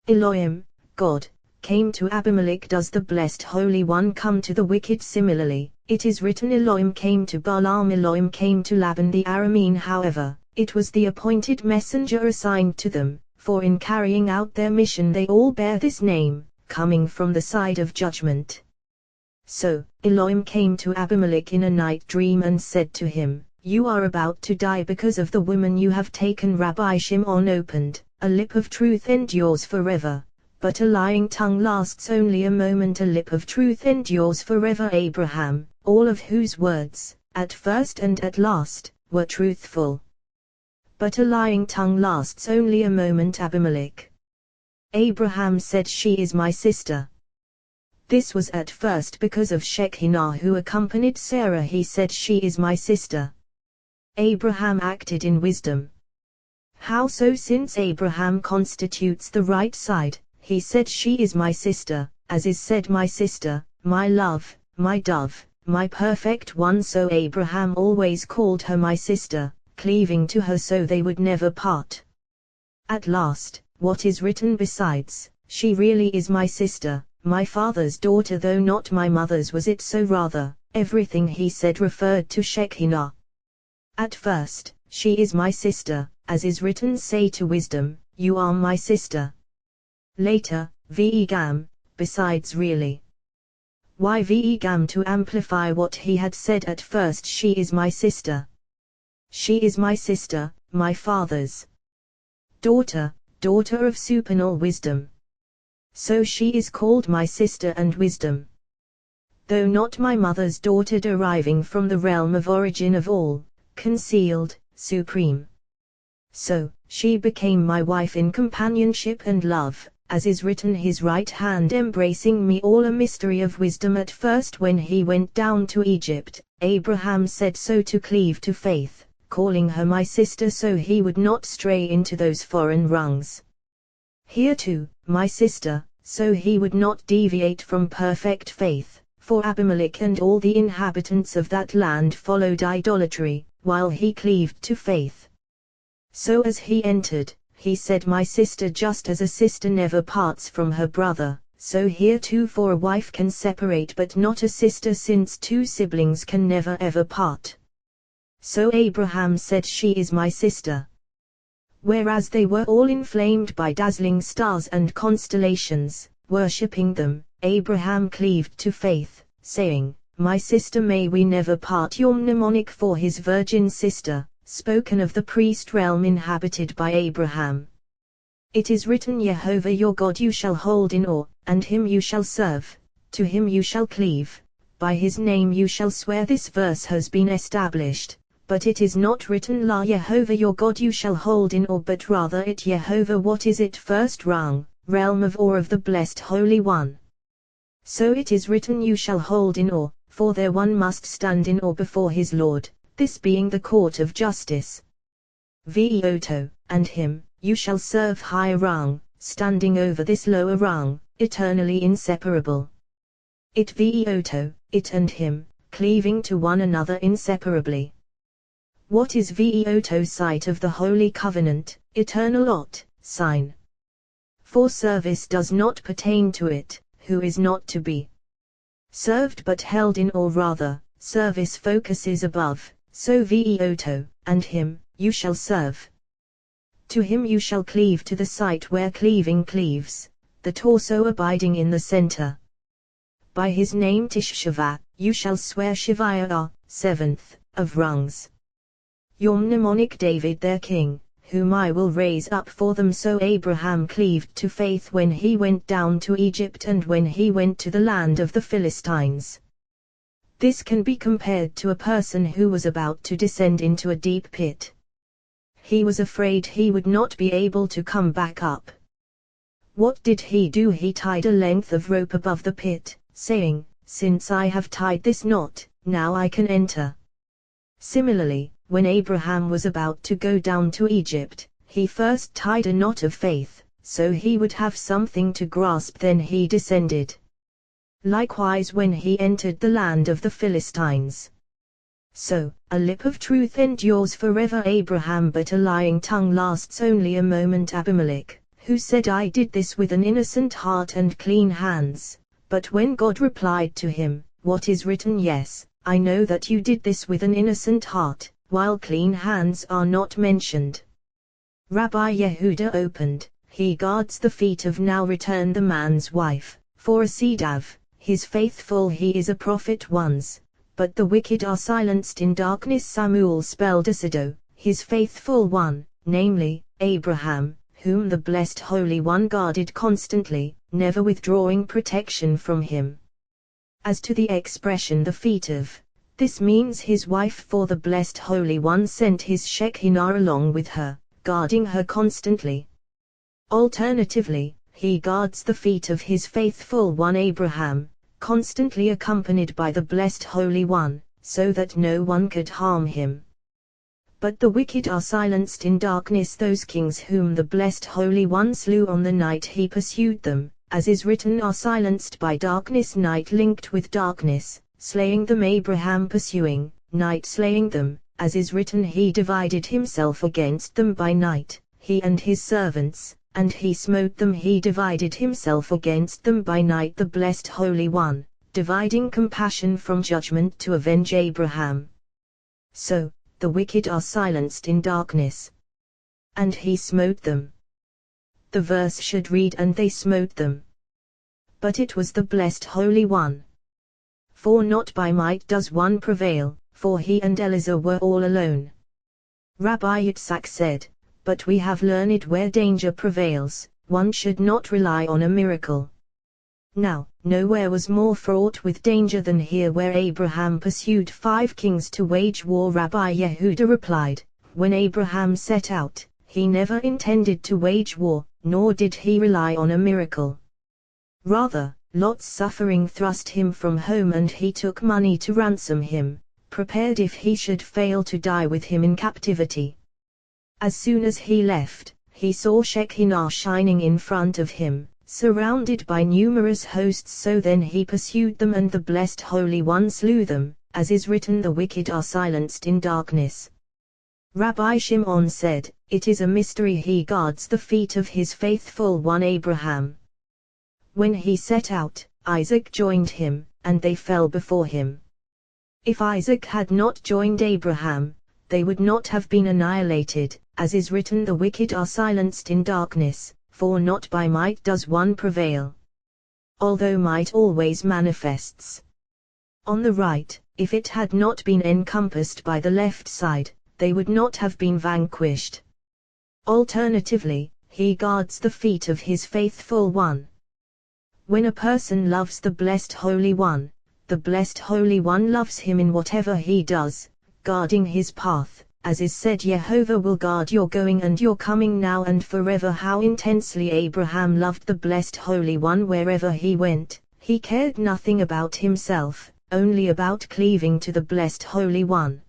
Elohim, God, came to Abimelech. Does the Blessed Holy One come to the wicked? Similarly, it is written, Elohim came to Balaam, Elohim came to Laban the Aramean. However, it was the appointed messenger assigned to them, for in carrying out their mission they all bear this name, coming from the side of judgment. So, Elohim came to Abimelech in a night dream and said to him, "You are about to die because of the woman you have taken." Rabbi Shimon opened, "A lip of truth endures forever, but a lying tongue lasts only a moment. A lip of truth endures forever. Abraham, all of whose words, at first and at last, were truthful. But a lying tongue lasts only a moment. Abimelech. Abraham said, "She is my sister." This was at first because of Shekinah who accompanied Sarah. He said, "She is my sister." Abraham acted in wisdom. How so? Since Abraham constitutes the right side, he said, "She is my sister," as is said, "My sister, my love, my dove, my perfect one." So Abraham always called her my sister, cleaving to her so they would never part. At last, what is written besides, "She really is my sister, my father's daughter though not my mother's"? Was it so? Rather, everything he said referred to Shekinah. At first, "She is my sister," as is written, "Say to wisdom, you are my sister." Later, Vegam, besides really. Why Vegam? To amplify what he had said at first, "She is my sister. She is my sister, my father's daughter, daughter of supernal wisdom. So she is called my sister and wisdom. Though not my mother's daughter, deriving from the realm of origin of all, concealed, supreme. So, she became my wife in companionship and love, as is written, "His right hand embracing me." All a mystery of wisdom. At first when he went down to Egypt, Abraham said so to cleave to faith, calling her my sister so he would not stray into those foreign rungs. Here too, my sister, so he would not deviate from perfect faith, for Abimelech and all the inhabitants of that land followed idolatry, while he cleaved to faith. So as he entered, he said, "My sister," just as a sister never parts from her brother, so here too, for a wife can separate but not a sister, since two siblings can never ever part. So Abraham said, "She is my sister." Whereas they were all inflamed by dazzling stars and constellations, worshipping them, Abraham cleaved to faith, saying, "My sister, may we never part." Yom mnemonic for his virgin sister, spoken of the priest realm inhabited by Abraham. It is written, "Jehovah your God you shall hold in awe, and him you shall serve, to him you shall cleave, by his name you shall swear." This verse has been established, but it is not written, "La Jehovah your God you shall hold in awe," but rather it Jehovah. What is it? First rung, realm of awe of the blessed Holy One. So it is written, "You shall hold in awe," for there one must stand in awe before his Lord, this being the court of justice. Veoto, and him, you shall serve, higher rung, standing over this lower rung, eternally inseparable. It Veoto, it and him, cleaving to one another inseparably. What is Veoto? Sight of the Holy Covenant, eternal ot, sign. For service does not pertain to it, who is not to be served but held in, or rather, service focuses above, so Veoto, and him, you shall serve. To him you shall cleave, to the site where cleaving cleaves, the torso abiding in the center. By his name Tishshava, you shall swear, Shivaya, seventh, of rungs. Your mnemonic, David their king, whom I will raise up for them. So Abraham cleaved to faith when he went down to Egypt and when he went to the land of the Philistines. This can be compared to a person who was about to descend into a deep pit. He was afraid he would not be able to come back up. What did he do? He tied a length of rope above the pit, saying, "Since I have tied this knot, now I can enter." Similarly, when Abraham was about to go down to Egypt, he first tied a knot of faith, so he would have something to grasp, then he descended. Likewise when he entered the land of the Philistines. So, a lip of truth endures forever, Abraham, but a lying tongue lasts only a moment. Abimelech, who said, "I did this with an innocent heart and clean hands," but when God replied to him, "What is written? Yes, I know that you did this with an innocent heart, while clean hands are not mentioned." Rabbi Yehuda opened, "He guards the feet of now return the man's wife, for a Sedav, his faithful he is a prophet once, but the wicked are silenced in darkness." Samuel spelled Asido, his faithful one, namely, Abraham, whom the Blessed Holy One guarded constantly, never withdrawing protection from him. As to the expression the feet of, this means his wife, for the Blessed Holy One sent his Shekinah along with her, guarding her constantly. Alternatively, he guards the feet of his faithful one Abraham, constantly accompanied by the Blessed Holy One, so that no one could harm him. But the wicked are silenced in darkness, those kings whom the Blessed Holy One slew on the night he pursued them, as is written, are silenced by darkness, night linked with darkness, slaying them, Abraham pursuing, night slaying them, as is written, he divided himself against them by night, he and his servants, and he smote them, he divided himself against them by night, the Blessed Holy One, dividing compassion from judgment to avenge Abraham. So, the wicked are silenced in darkness. And he smote them. The verse should read, and they smote them. But it was the Blessed Holy One. For not by might does one prevail, for he and Eleazar were all alone. Rabbi Yitzhak said, but we have learned where danger prevails, one should not rely on a miracle. Now, nowhere was more fraught with danger than here, where Abraham pursued 5 kings to wage war. Rabbi Yehuda replied, when Abraham set out, he never intended to wage war, nor did he rely on a miracle. Rather, Lot's suffering thrust him from home, and he took money to ransom him, prepared if he should fail to die with him in captivity. As soon as he left, he saw Shekinah shining in front of him, surrounded by numerous hosts, so then he pursued them, and the Blessed Holy One slew them, as is written, the wicked are silenced in darkness. Rabbi Shimon said, it is a mystery he guards the feet of his faithful one Abraham. When he set out, Isaac joined him, and they fell before him. If Isaac had not joined Abraham, they would not have been annihilated, as is written, the wicked are silenced in darkness, for not by might does one prevail. Although might always manifests on the right, if it had not been encompassed by the left side, they would not have been vanquished. Alternatively, he guards the feet of his faithful one. When a person loves the Blessed Holy One, the Blessed Holy One loves him in whatever he does, guarding his path, as is said, Yehovah will guard your going and your coming now and forever. How intensely Abraham loved the Blessed Holy One wherever he went, he cared nothing about himself, only about cleaving to the Blessed Holy One.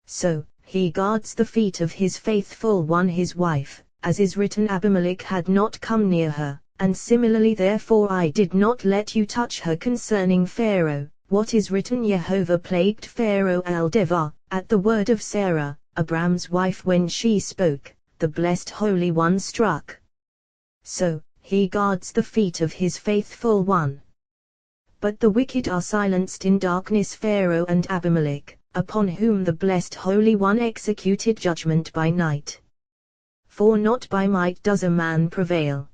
So, he guards the feet of his faithful one, his wife, as is written, Abimelech had not come near her, and similarly therefore I did not let you touch her. Concerning Pharaoh, what is written, Yehovah plagued Pharaoh al-Devar, at the word of Sarah, Abram's wife, when she spoke, the Blessed Holy One struck. So, he guards the feet of his faithful one. But the wicked are silenced in darkness, Pharaoh and Abimelech, upon whom the Blessed Holy One executed judgment by night. For not by might does a man prevail.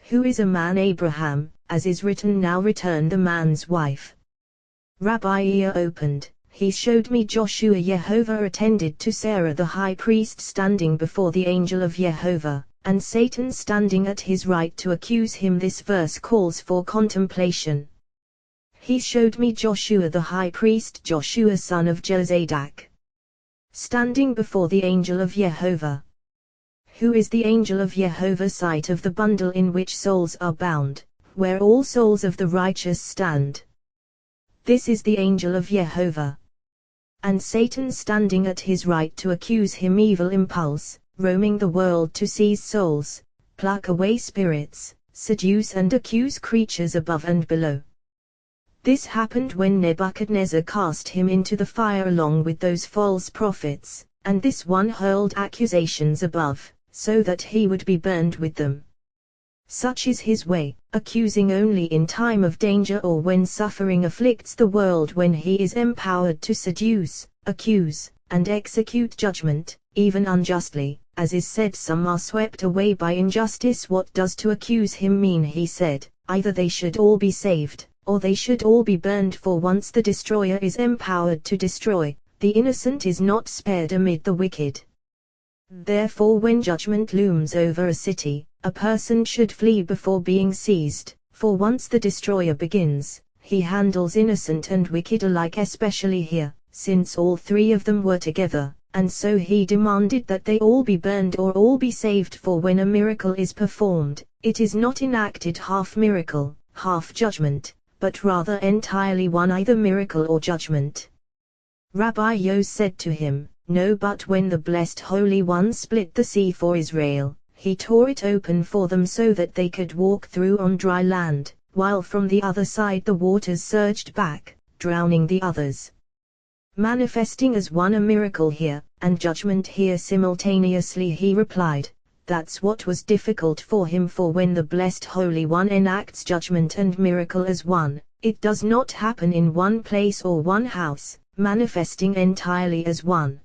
Who is a man? Abraham, as is written, now return the man's wife. Rabbi ear opened, he showed me Joshua. Yehovah attended to Sarah the high priest standing before the angel of Yehovah, and Satan standing at his right to accuse him. This verse calls for contemplation. He showed me Joshua the high priest, Joshua son of Jozadak, standing before the angel of Yehovah. Who is the angel of Yehovah? Sight of the bundle in which souls are bound, where all souls of the righteous stand. This is the angel of Yehovah. And Satan standing at his right to accuse him, evil impulse, roaming the world to seize souls, pluck away spirits, seduce and accuse creatures above and below. This happened when Nebuchadnezzar cast him into the fire along with those false prophets, and this one hurled accusations above, so that he would be burned with them. Such is his way, accusing only in time of danger or when suffering afflicts the world, when he is empowered to seduce, accuse, and execute judgment, even unjustly, as is said, some are swept away by injustice. What does to accuse him mean? He said, either they should all be saved, or they should all be burned, for once the destroyer is empowered to destroy, the innocent is not spared amid the wicked. Therefore when judgment looms over a city, a person should flee before being seized, for once the destroyer begins, he handles innocent and wicked alike, especially here, since all three of them were together, and so he demanded that they all be burned or all be saved. For when a miracle is performed, it is not enacted half miracle, half judgment, but rather entirely one, either miracle or judgment. Rabbi Yo said to him, "No, but when the Blessed Holy One split the sea for Israel, he tore it open for them so that they could walk through on dry land, while from the other side the waters surged back, drowning the others. Manifesting as one a miracle here, and judgment here simultaneously," he replied, "that's what was difficult for him, for when the Blessed Holy One enacts judgment and miracle as one, it does not happen in one place or one house, manifesting entirely as one.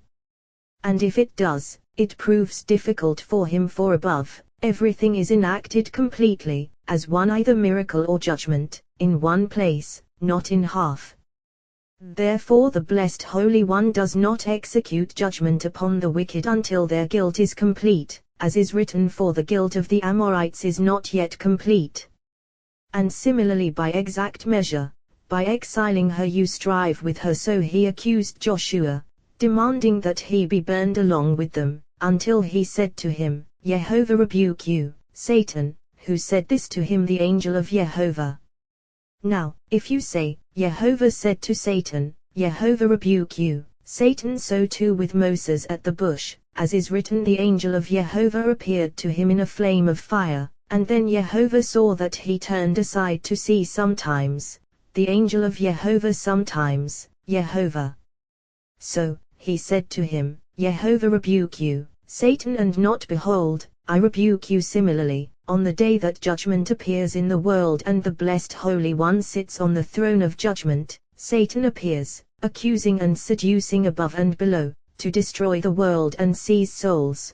And if it does, it proves difficult for him, for above, everything is enacted completely, as one, either miracle or judgment, in one place, not in half. Therefore the Blessed Holy One does not execute judgment upon the wicked until their guilt is complete, as is written, for the guilt of the Amorites is not yet complete. And similarly by exact measure, by exiling her you strive with her. So he accused Joshua, demanding that he be burned along with them, until he said to him, "Jehovah rebuke you, Satan," who said this to him? The angel of Jehovah. Now, if you say, Jehovah said to Satan, Jehovah rebuke you, Satan, so too with Moses at the bush, as is written, the angel of Jehovah appeared to him in a flame of fire, and then Jehovah saw that he turned aside to see sometimes, the angel of Jehovah sometimes, Jehovah. So, he said to him, Jehovah rebuke you, Satan, and not behold, I rebuke you. Similarly, on the day that judgment appears in the world and the Blessed Holy One sits on the throne of judgment, Satan appears, accusing and seducing above and below, to destroy the world and seize souls.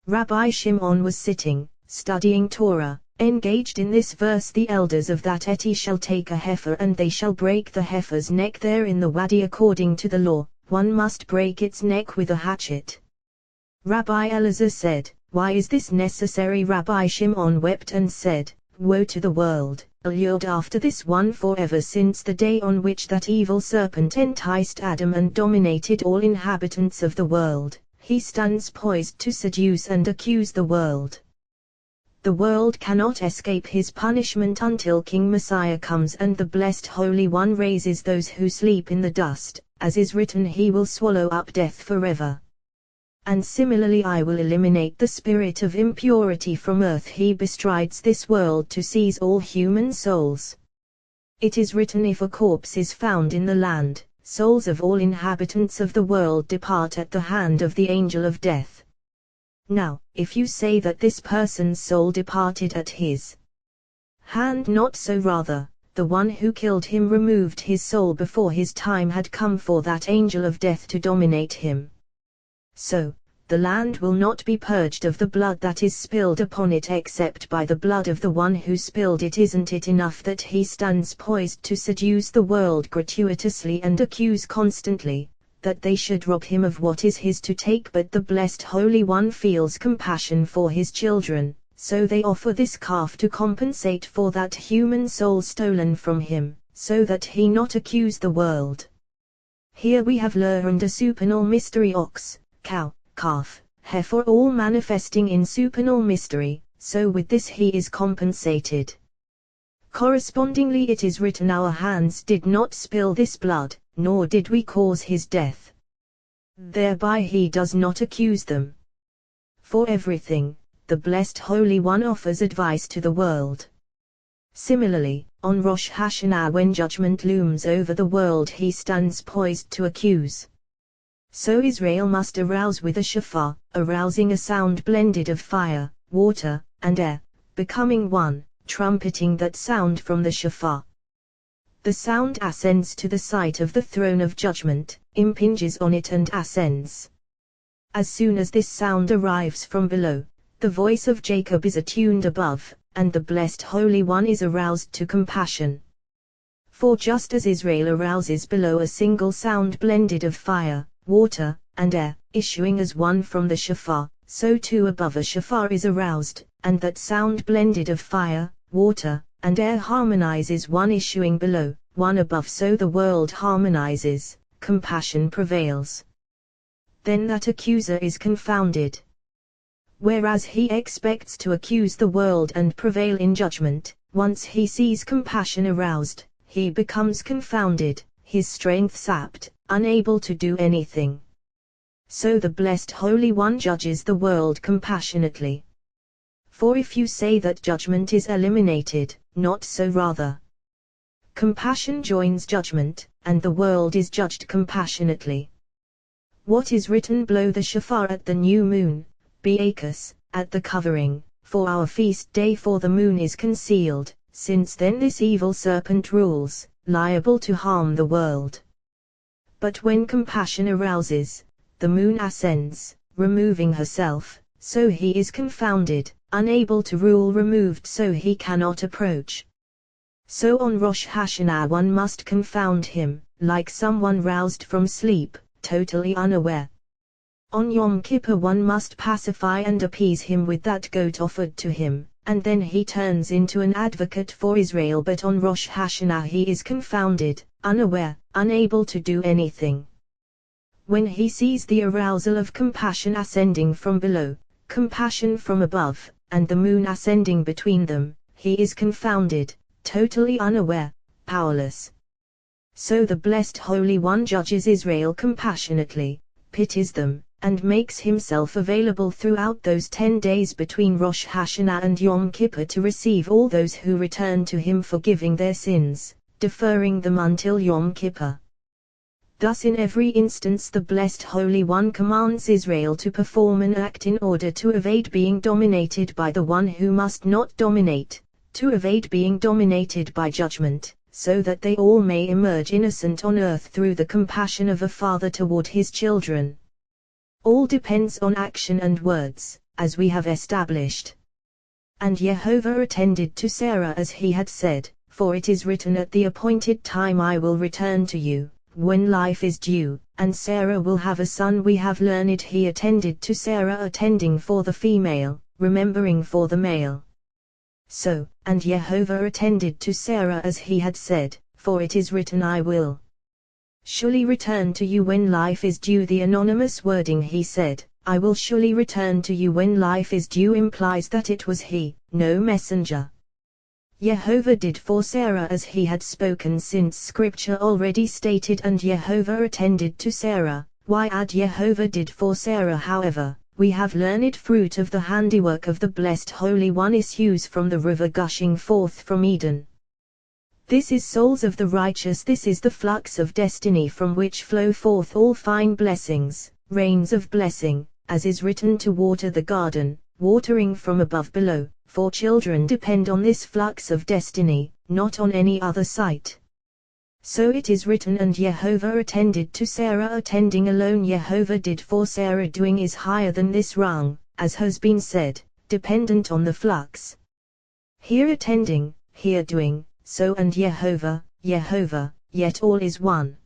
Rabbi Shimon was sitting, studying Torah, engaged in this verse: the elders of that city shall take a heifer, and they shall break the heifer's neck there in the wadi according to the law, one must break its neck with a hatchet. Rabbi Elazar said, "Why is this necessary?" Rabbi Shimon wept and said, "Woe to the world, allured after this one forever, since the day on which that evil serpent enticed Adam and dominated all inhabitants of the world, he stands poised to seduce and accuse the world. The world cannot escape his punishment until King Messiah comes and the Blessed Holy One raises those who sleep in the dust, as is written, he will swallow up death forever. And similarly I will eliminate the spirit of impurity from earth. He bestrides this world to seize all human souls. It is written, if a corpse is found in the land, souls of all inhabitants of the world depart at the hand of the angel of death. Now, if you say that this person's soul departed at his hand, not so, rather, the one who killed him removed his soul before his time had come for that angel of death to dominate him. So, the land will not be purged of the blood that is spilled upon it except by the blood of the one who spilled it. Isn't it enough that he stands poised to seduce the world gratuitously and accuse constantly, that they should rob him of what is his to take? But the Blessed Holy One feels compassion for his children, so they offer this calf to compensate for that human soul stolen from him, so that he not accuse the world. Here we have learned a supernal mystery: ox, cow, calf, heifer, all manifesting in supernal mystery, so with this he is compensated. Correspondingly it is written, our hands did not spill this blood, nor did we cause his death. Thereby he does not accuse them. For everything, the Blessed Holy One offers advice to the world. Similarly, on Rosh Hashanah, when judgment looms over the world, he stands poised to accuse. So Israel must arouse with a shofar, arousing a sound blended of fire, water, and air, becoming one, trumpeting that sound from the shofar. The sound ascends to the site of the throne of judgment, impinges on it and ascends. As soon as this sound arrives from below, the voice of Jacob is attuned above, and the Blessed Holy One is aroused to compassion. For just as Israel arouses below a single sound blended of fire, water, and air, issuing as one from the shofar, so too above a shofar is aroused, and that sound blended of fire, water, and air harmonizes, one issuing below, one above, so the world harmonizes, compassion prevails. Then that accuser is confounded. Whereas he expects to accuse the world and prevail in judgment, once he sees compassion aroused, he becomes confounded, his strength sapped, unable to do anything. So the blessed Holy One judges the world compassionately. For if you say that judgment is eliminated, not so, rather. Compassion joins judgment, and the world is judged compassionately. What is written: blow the shofar at the new moon, Beacus, at the covering, for our feast day, for the moon is concealed, since then this evil serpent rules, liable to harm the world. But when compassion arouses, the moon ascends, removing herself, so he is confounded, unable to rule, removed so he cannot approach. So on Rosh Hashanah one must confound him, like someone roused from sleep, totally unaware. On Yom Kippur one must pacify and appease him with that goat offered to him, and then he turns into an advocate for Israel. But on Rosh Hashanah he is confounded, unaware, unable to do anything. When he sees the arousal of compassion ascending from below, compassion from above, and the moon ascending between them, he is confounded, totally unaware, powerless. So the blessed Holy One judges Israel compassionately, pities them, and makes himself available throughout those 10 days between Rosh Hashanah and Yom Kippur to receive all those who return to him, forgiving their sins, deferring them until Yom Kippur. Thus in every instance the blessed Holy One commands Israel to perform an act in order to evade being dominated by the one who must not dominate, to evade being dominated by judgment, so that they all may emerge innocent on earth through the compassion of a father toward his children. All depends on action and words, as we have established. And Jehovah attended to Sarah as he had said, for it is written, at the appointed time I will return to you, when life is due, and Sarah will have a son. We have learned he attended to Sarah, attending for the female, remembering for the male. So, and Jehovah attended to Sarah as he had said, for it is written, I will surely return to you when life is due. The anonymous wording he said, I will surely return to you when life is due, implies that it was he, no messenger. Jehovah did for Sarah as he had spoken, since scripture already stated, and Jehovah attended to Sarah. Why add Jehovah did for Sarah? However, we have learned fruit of the handiwork of the blessed Holy One issues from the river gushing forth from Eden. This is souls of the righteous, this is the flux of destiny from which flow forth all fine blessings, rains of blessing, as is written, to water the garden, watering from above below, for children depend on this flux of destiny, not on any other sight. So it is written, and Jehovah attended to Sarah. Attending alone Jehovah did for Sarah, doing is higher than this rung, as has been said, dependent on the flux. Here attending, here doing, so and Jehovah, Jehovah, yet all is one.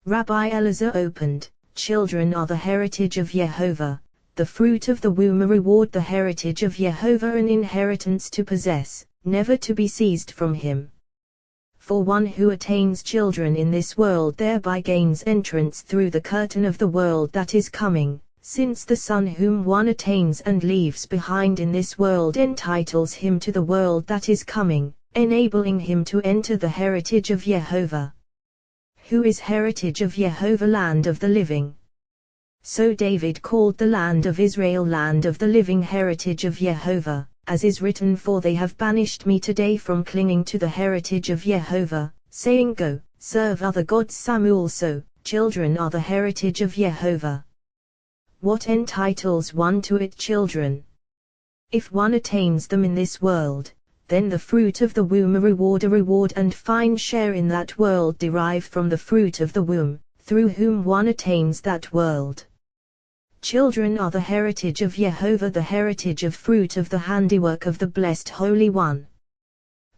Rabbi Elazar opened, children are the heritage of Jehovah, the fruit of the womb a reward, the heritage of Jehovah an inheritance to possess, never to be seized from him. For one who attains children in this world thereby gains entrance through the curtain of the world that is coming, since the son whom one attains and leaves behind in this world entitles him to the world that is coming, enabling him to enter the heritage of Jehovah. Who is heritage of Jehovah? Land of the living. So David called the land of Israel land of the living, heritage of Jehovah, as is written, for they have banished me today from clinging to the heritage of Jehovah, saying, go, serve other gods. Samuel. So, children are the heritage of Jehovah. What entitles one to it? Children. If one attains them in this world, then the fruit of the womb a reward and fine share in that world derived from the fruit of the womb, through whom one attains that world. Children are the heritage of Jehovah, the heritage of fruit of the handiwork of the blessed Holy One.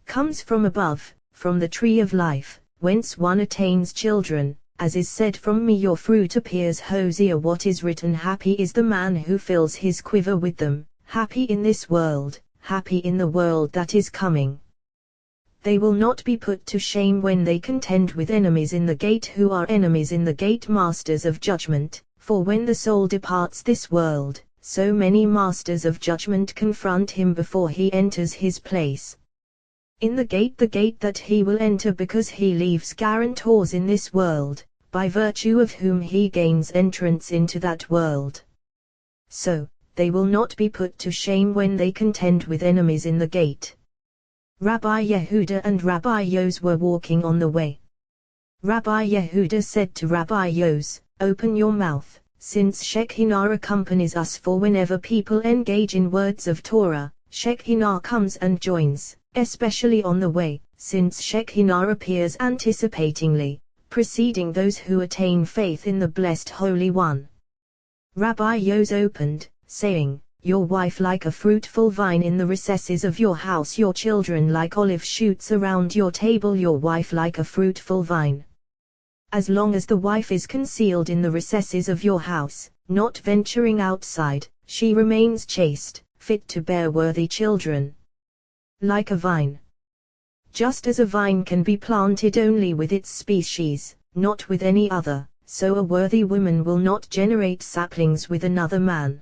Comes from above, from the tree of life, whence one attains children, as is said, from me your fruit appears. Hosea, what is written? Happy is the man who fills his quiver with them, happy in this world, happy in the world that is coming. They will not be put to shame when they contend with enemies in the gate. Who are enemies in the gate? Masters of judgment, for when the soul departs this world, so many masters of judgment confront him before he enters his place. In the gate that he will enter, because he leaves guarantors in this world, by virtue of whom he gains entrance into that world. So, they will not be put to shame when they contend with enemies in the gate. Rabbi Yehuda and Rabbi Yos were walking on the way. Rabbi Yehuda said to Rabbi Yos, "Open your mouth, since Shekinah accompanies us, for whenever people engage in words of Torah, Shekinah comes and joins, especially on the way, since Shekinah appears anticipatingly, preceding those who attain faith in the Blessed Holy One." Rabbi Yos opened, saying, "Your wife like a fruitful vine in the recesses of your house, your children like olive shoots around your table." Your wife like a fruitful vine. As long as the wife is concealed in the recesses of your house, not venturing outside, she remains chaste, fit to bear worthy children. Like a vine. Just as a vine can be planted only with its species, not with any other, so a worthy woman will not generate saplings with another man.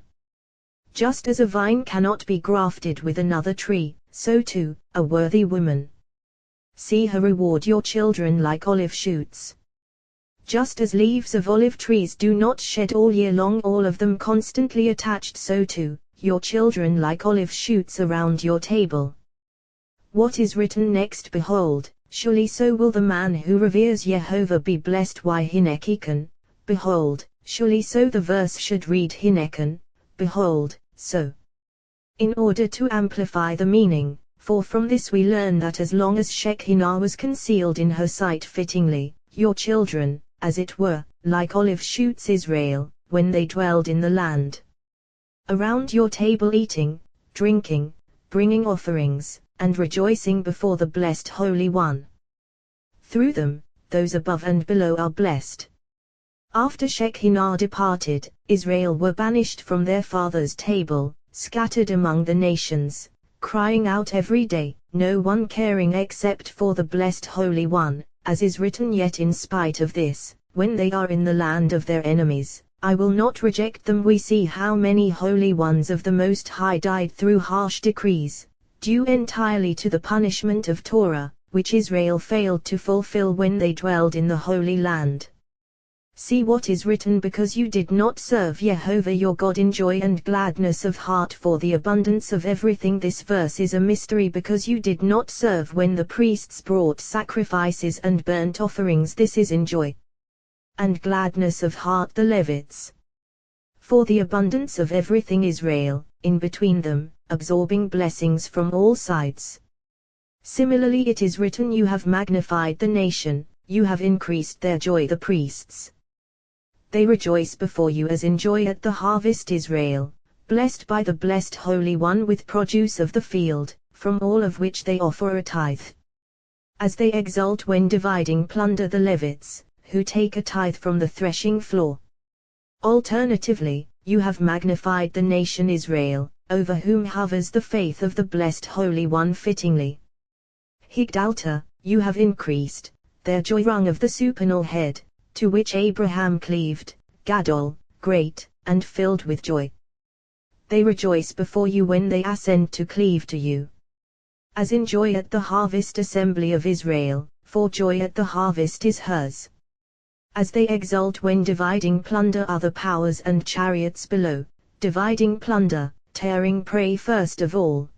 Just as a vine cannot be grafted with another tree, so too, a worthy woman. See her reward your children like olive shoots. Just as leaves of olive trees do not shed all year long, all of them constantly attached, so too, your children like olive shoots around your table. What is written next? Behold, surely so will the man who reveres Yehovah be blessed. Why Hinekikon? Behold, surely so the verse should read Hinekon, behold, so. In order to amplify the meaning, for from this we learn that as long as Shekinah was concealed in her sight fittingly, your children, as it were, like olive shoots Israel, when they dwelled in the land. Around your table eating, drinking, bringing offerings, and rejoicing before the Blessed Holy One. Through them, those above and below are blessed. After Shekinah departed, Israel were banished from their father's table, scattered among the nations, crying out every day, no one caring except for the Blessed Holy One, as is written. Yet in spite of this, when they are in the land of their enemies, I will not reject them. We see how many holy ones of the Most High died through harsh decrees, due entirely to the punishment of Torah, which Israel failed to fulfill when they dwelled in the Holy Land. See what is written: because you did not serve Yehovah your God in joy and gladness of heart for the abundance of everything. This verse is a mystery, because you did not serve when the priests brought sacrifices and burnt offerings. This is in joy and gladness of heart, the Levites. For the abundance of everything Israel, in between them, absorbing blessings from all sides. Similarly it is written, you have magnified the nation, you have increased their joy, the priests. They rejoice before you as in joy at the harvest. Israel, blessed by the Blessed Holy One with produce of the field, from all of which they offer a tithe. As they exult when dividing plunder, the Levites, who take a tithe from the threshing floor. Alternatively, you have magnified the nation Israel, over whom hovers the faith of the Blessed Holy One fittingly. Higdalta, you have increased their joy, rung of the supernal head, to which Abraham cleaved, Gadol, great, and filled with joy. They rejoice before you when they ascend to cleave to you. As in joy at the harvest assembly of Israel, for joy at the harvest is hers. As they exult when dividing plunder other powers and chariots below, dividing plunder, tearing prey first of all.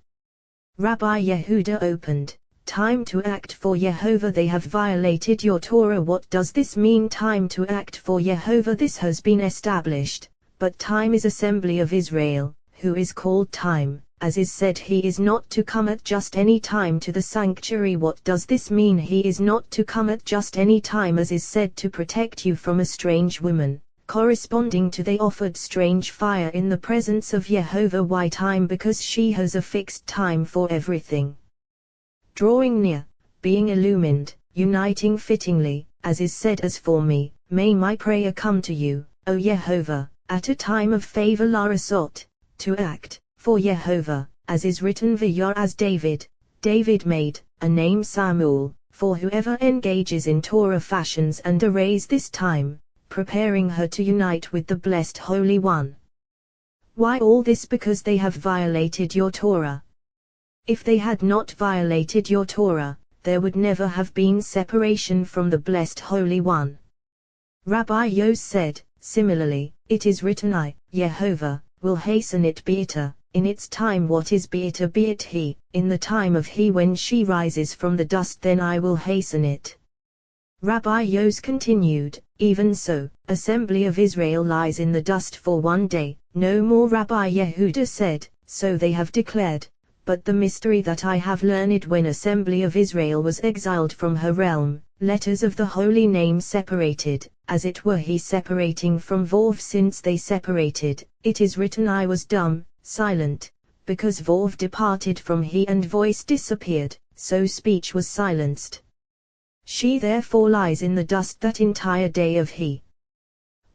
Rabbi Yehuda opened, time to act for Yehovah. They have violated your Torah. What does this mean? Time to act for Yehovah. This has been established, but time is assembly of Israel, who is called time, as is said, he is not to come at just any time to the sanctuary. What does this mean? He is not to come at just any time, as is said, to protect you from a strange woman, corresponding to they offered strange fire in the presence of Yehovah. Why time? Because she has a fixed time for everything. Drawing near, being illumined, uniting fittingly, as is said, as for me, may my prayer come to you, O Yehovah, at a time of favor Larasot, to act, for Yehovah, as is written v'yor as David made, a name Samuel, for whoever engages in Torah fashions and arrays this time, preparing her to unite with the blessed Holy One. Why all this? Because they have violated your Torah. If they had not violated your Torah, there would never have been separation from the blessed Holy One. Rabbi Yos said, similarly, it is written, I, Yehovah, will hasten it Beata, in its time. What is Beata? Be it he, in the time of he when she rises from the dust, then I will hasten it. Rabbi Yos continued, even so, assembly of Israel lies in the dust for one day, no more. Rabbi Yehuda said, so they have declared, but the mystery that I have learned, when assembly of Israel was exiled from her realm, letters of the holy name separated, as it were he separating from Vov. Since they separated, it is written, I was dumb, silent, because Vov departed from he and voice disappeared, so speech was silenced. She therefore lies in the dust that entire day of he.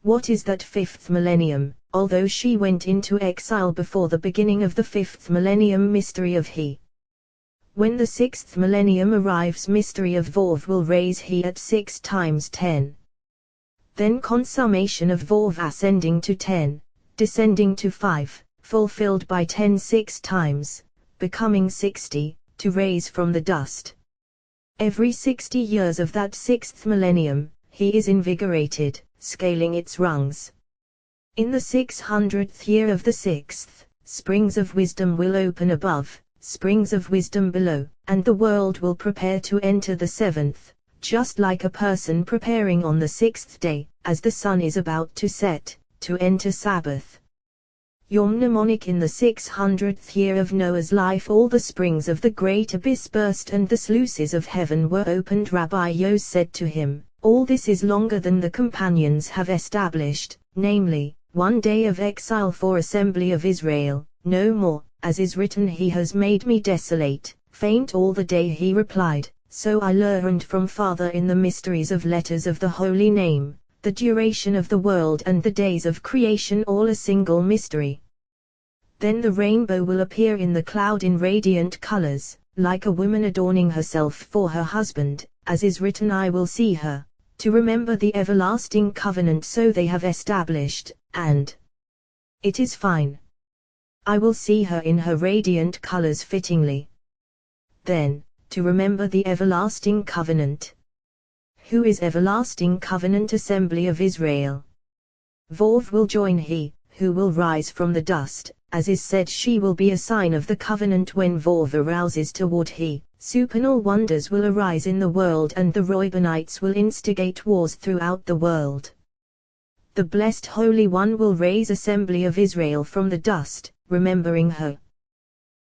What is that fifth millennium? Although she went into exile before the beginning of the fifth millennium, mystery of he. When the sixth millennium arrives, mystery of Vov will raise he at 6 times 10. Then consummation of Vov ascending to 10, descending to 5, fulfilled by 10 6 times, becoming 60, to raise from the dust. Every 60 years of that sixth millennium, he is invigorated, scaling its rungs. In the 600th year of the sixth, springs of wisdom will open above, springs of wisdom below, and the world will prepare to enter the seventh, just like a person preparing on the sixth day, as the sun is about to set, to enter Sabbath. Yom mnemonic. In the 600th year of Noah's life, all the springs of the great abyss burst and the sluices of heaven were opened. Rabbi Yos said to him, all this is longer than the companions have established, namely, 1 day of exile for assembly of Israel, no more, as is written, he has made me desolate, faint all the day. He replied, so I learned from Father in the mysteries of letters of the holy name, the duration of the world and the days of creation, all a single mystery. Then the rainbow will appear in the cloud in radiant colors, like a woman adorning herself for her husband, as is written, I will see her, to remember the everlasting covenant. So they have established, and it is fine. I will see her in her radiant colors fittingly. Then, to remember the everlasting covenant. Who is everlasting covenant? Assembly of Israel. Vov will join he, who will rise from the dust, as is said, she will be a sign of the covenant. When Vov arouses toward he, supernal wonders will arise in the world, and the Reubenites will instigate wars throughout the world. The blessed Holy One will raise assembly of Israel from the dust, remembering her.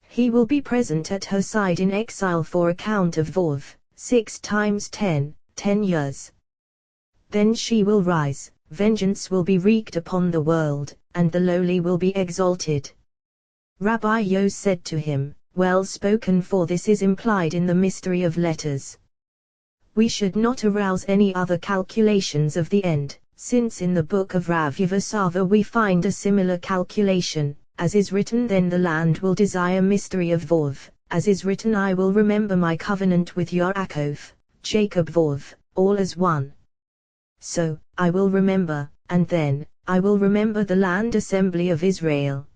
He will be present at her side in exile for account of Vov, 6 times 10, 10 years. Then she will rise, vengeance will be wreaked upon the world, and the lowly will be exalted. Rabbi Yos said to him, well spoken, for this is implied in the mystery of letters. We should not arouse any other calculations of the end, since in the book of Rav Yevasava we find a similar calculation, as is written, then the land will desire mystery of Vov, as is written, I will remember my covenant with Yaakov, Jacob Vov, all as one. So, I will remember, and then, I will remember the land. Assembly of Israel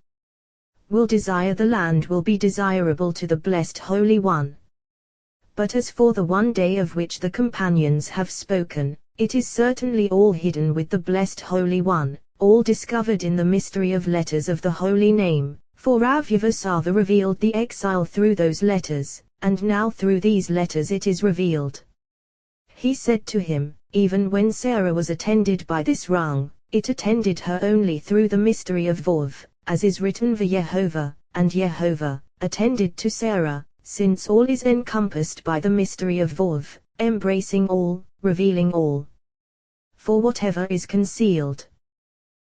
will desire, the land will be desirable to the blessed Holy One. But as for the 1 day of which the companions have spoken, it is certainly all hidden with the blessed Holy One, all discovered in the mystery of letters of the holy name, for Rav Yevasava revealed the exile through those letters, and now through these letters it is revealed. He said to him, even when Sarah was attended by this rung, it attended her only through the mystery of Vov, as is written, Yehovah, and Yehovah, attended to Sarah, since all is encompassed by the mystery of Vov, embracing all, revealing all. For whatever is concealed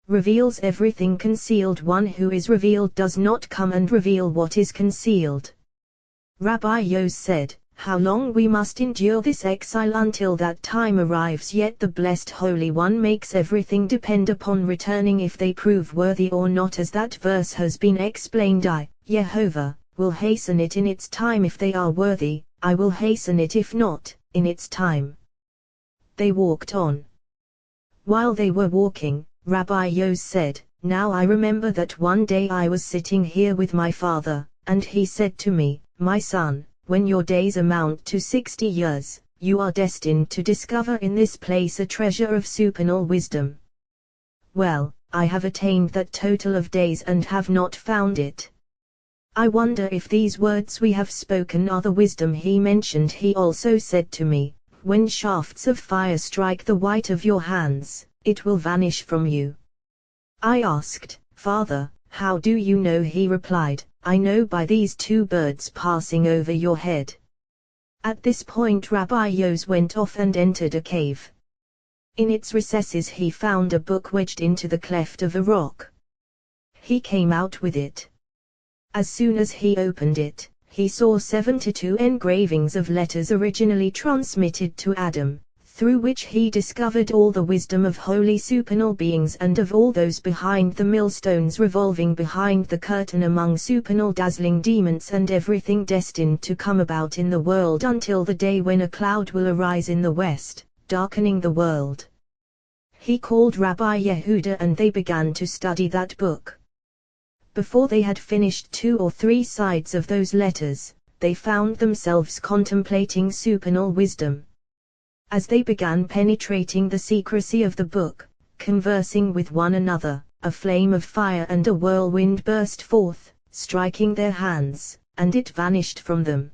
reveals everything concealed. One who is revealed does not come and reveal what is concealed. Rabbi Yos said, how long we must endure this exile until that time arrives. Yet the Blessed Holy One makes everything depend upon returning if they prove worthy or not, as that verse has been explained. I, Jehovah, will hasten it in its time. If they are worthy, I will hasten it; if not, in its time. They walked on. While they were walking, Rabbi Yos said, "Now I remember that one day I was sitting here with my father, and he said to me, 'My son, when your days amount to 60 years, you are destined to discover in this place a treasure of supernal wisdom.' Well, I have attained that total of days and have not found it. I wonder if these words we have spoken are the wisdom he mentioned." He also said to me, "When shafts of fire strike the white of your hands, it will vanish from you." I asked, "Father, how do you know?" He replied, "I know by these two birds passing over your head." At this point Rabbi Yos went off and entered a cave. In its recesses he found a book wedged into the cleft of a rock. He came out with it. As soon as he opened it, he saw 72 engravings of letters originally transmitted to Adam, through which he discovered all the wisdom of holy supernal beings and of all those behind the millstones revolving behind the curtain among supernal dazzling demons, and everything destined to come about in the world until the day when a cloud will arise in the west, darkening the world. He called Rabbi Yehuda and they began to study that book. Before they had finished 2 or 3 sides of those letters, they found themselves contemplating supernal wisdom. As they began penetrating the secrecy of the book, conversing with one another, a flame of fire and a whirlwind burst forth, striking their hands, and it vanished from them.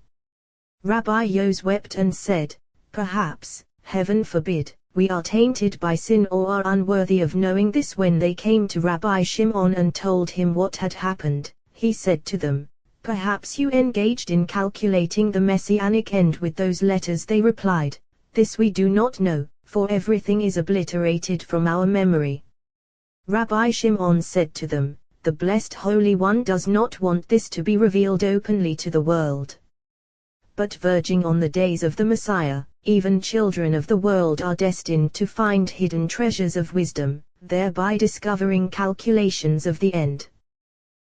Rabbi Yos wept and said, "Perhaps, heaven forbid, we are tainted by sin or are unworthy of knowing this." When they came to Rabbi Shimon and told him what had happened, he said to them, "Perhaps you engaged in calculating the messianic end with those letters." They replied, "This we do not know, for everything is obliterated from our memory." Rabbi Shimon said to them, "The Blessed Holy One does not want this to be revealed openly to the world. But verging on the days of the Messiah, even children of the world are destined to find hidden treasures of wisdom, thereby discovering calculations of the end.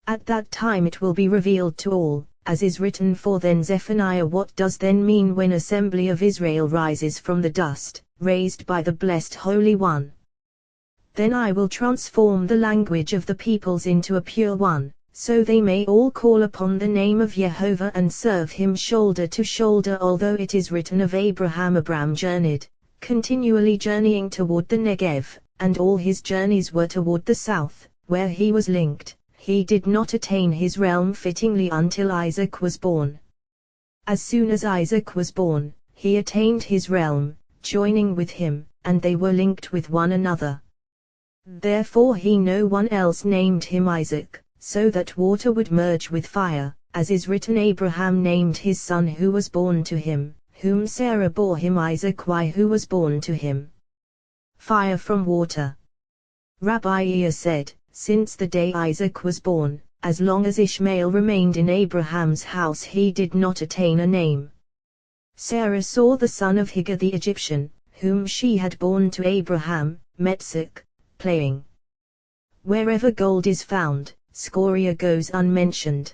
At that time it will be revealed to all, as is written, for then Zephaniah." What does then mean when assembly of Israel rises from the dust, raised by the Blessed Holy One? "Then I will transform the language of the peoples into a pure one, so they may all call upon the name of Jehovah and serve him shoulder to shoulder." Although it is written of Abram journeyed, continually journeying toward the Negev, and all his journeys were toward the south, where he was linked, he did not attain his realm fittingly until Isaac was born. As soon as Isaac was born, he attained his realm, joining with him, and they were linked with one another. Therefore no one else named him Isaac, so that water would merge with fire, as is written, Abraham named his son who was born to him, whom Sarah bore him, Isaac, who was born to him. Fire from water. Rabbi Ea said, since the day Isaac was born, as long as Ishmael remained in Abraham's house, he did not attain a name. Sarah saw the son of Hagar the Egyptian, whom she had borne to Abraham, Metzak, playing. Wherever gold is found, scoria goes unmentioned.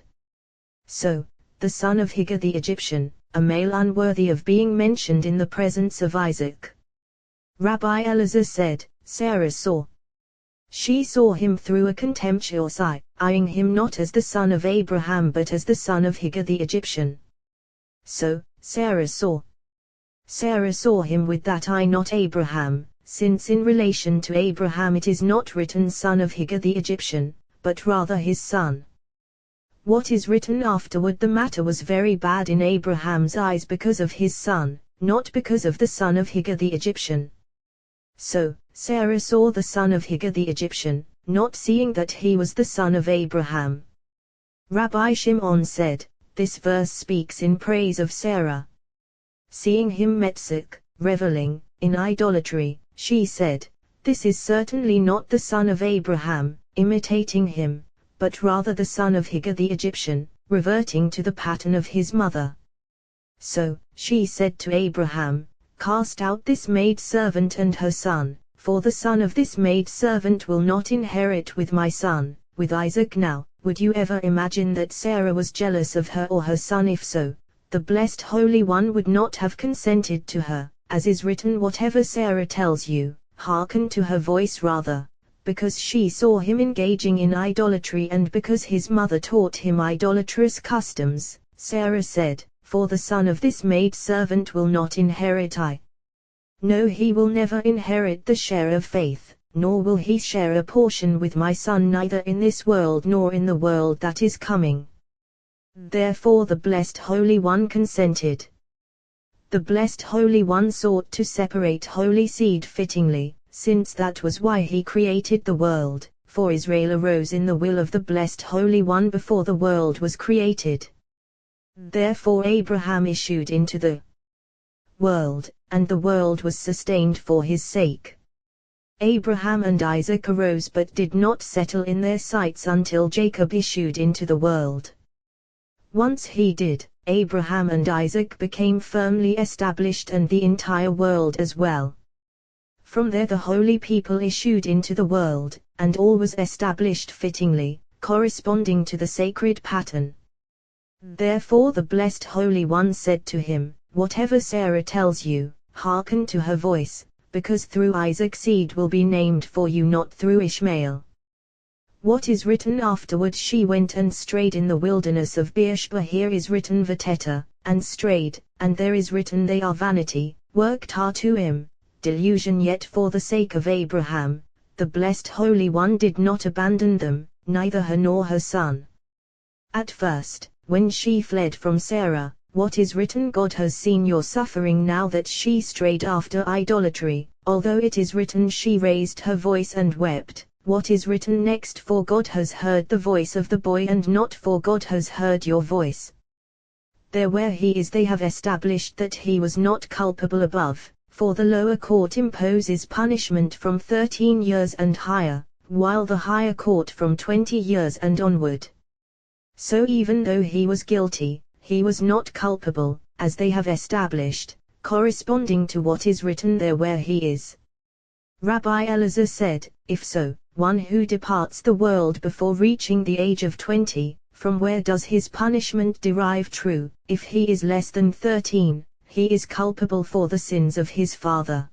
So, the son of Hagar the Egyptian, a male unworthy of being mentioned in the presence of Isaac. Rabbi Elazar said, Sarah saw. She saw him through a contemptuous eye, eyeing him not as the son of Abraham but as the son of Hagar the Egyptian. So, Sarah saw. Sarah saw him with that eye, not Abraham, since in relation to Abraham it is not written son of Hagar the Egyptian, but rather his son. What is written afterward, the matter was very bad in Abraham's eyes because of his son, not because of the son of Hagar the Egyptian. So, Sarah saw the son of Hagar the Egyptian, not seeing that he was the son of Abraham. Rabbi Shimon said, this verse speaks in praise of Sarah. Seeing him Metzak, reveling in idolatry, she said, this is certainly not the son of Abraham, imitating him, but rather the son of Hagar the Egyptian, reverting to the pattern of his mother. So she said to Abraham, "Cast out this maidservant and her son, for the son of this maidservant will not inherit with my son, with Isaac." Now, would you ever imagine that Sarah was jealous of her or her son? If so, the Blessed Holy One would not have consented to her, as is written, "Whatever Sarah tells you, hearken to her voice rather," because she saw him engaging in idolatry and because his mother taught him idolatrous customs. Sarah said, "For the son of this maidservant will not inherit I. No, he will never inherit the share of faith, nor will he share a portion with my son, neither in this world nor in the world that is coming." Therefore the Blessed Holy One consented. The Blessed Holy One sought to separate holy seed fittingly, since that was why he created the world, for Israel arose in the will of the Blessed Holy One before the world was created. Therefore Abraham issued into the world, and the world was sustained for his sake. Abraham and Isaac arose but did not settle in their sights until Jacob issued into the world. Once he did, Abraham and Isaac became firmly established, and the entire world as well. From there the holy people issued into the world, and all was established fittingly, corresponding to the sacred pattern. Therefore the Blessed Holy One said to him, "Whatever Sarah tells you, hearken to her voice, because through Isaac's seed will be named for you, not through Ishmael." What is written afterward, "She went and strayed in the wilderness of Beersheba." Here is written Vateta, and strayed, and there is written they are vanity, worked Tartuim, delusion. Yet for the sake of Abraham, the Blessed Holy One did not abandon them, neither her nor her son. At first, when she fled from Sarah, what is written, "God has seen your suffering," now that she strayed after idolatry, although it is written she raised her voice and wept. What is written next, "For God has heard the voice of the boy, and not for God has heard your voice." There where he is they have established that he was not culpable above, for the lower court imposes punishment from 13 years and higher, while the higher court from 20 years and onward. So even though he was guilty, he was not culpable, as they have established, corresponding to what is written there where he is. Rabbi Elazar said, "If so, one who departs the world before reaching the age of 20, from where does his punishment derive? True, if he is less than 13, he is culpable for the sins of his father.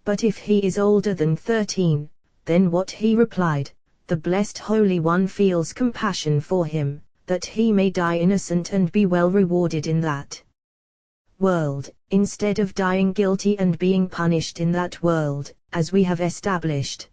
But if he is older than 13, then what?" He replied, "The Blessed Holy One feels compassion for him, that he may die innocent and be well rewarded in that world, instead of dying guilty and being punished in that world, as we have established."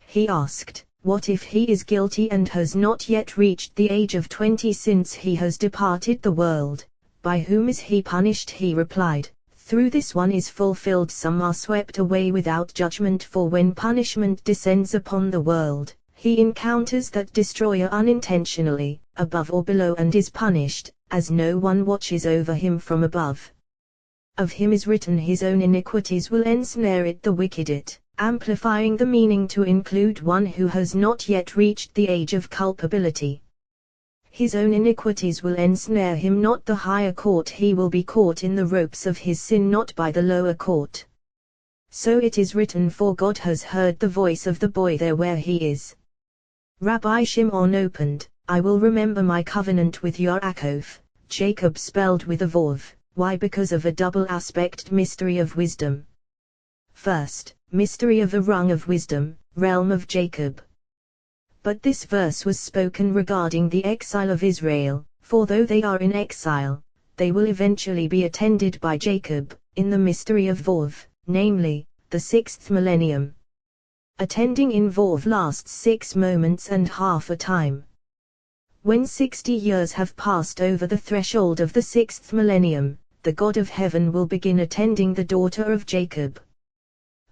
He asked, "What if he is guilty and has not yet reached the age of 20 since he has departed the world? By whom is he punished?" He replied, "Through this one is fulfilled. Some are swept away without judgment, for when punishment descends upon the world, he encounters that destroyer unintentionally, above or below, and is punished, as no one watches over him from above. Of him is written, his own iniquities will ensnare it, the wicked it," amplifying the meaning to include one who has not yet reached the age of culpability. His own iniquities will ensnare him, not the higher court. He will be caught in the ropes of his sin, not by the lower court. So it is written, "For God has heard the voice of the boy there where he is." Rabbi Shimon opened, "I will remember my covenant with Yaakov," Jacob spelled with a vav. Why? Because of a double aspect mystery of wisdom. First, mystery of a rung of wisdom, realm of Jacob. But this verse was spoken regarding the exile of Israel, for though they are in exile, they will eventually be attended by Jacob, in the mystery of Vav, namely, the 6th millennium. Attending in Vav lasts 6 moments and half a time. When 60 years have passed over the threshold of the 6th millennium, the God of heaven will begin attending the daughter of Jacob.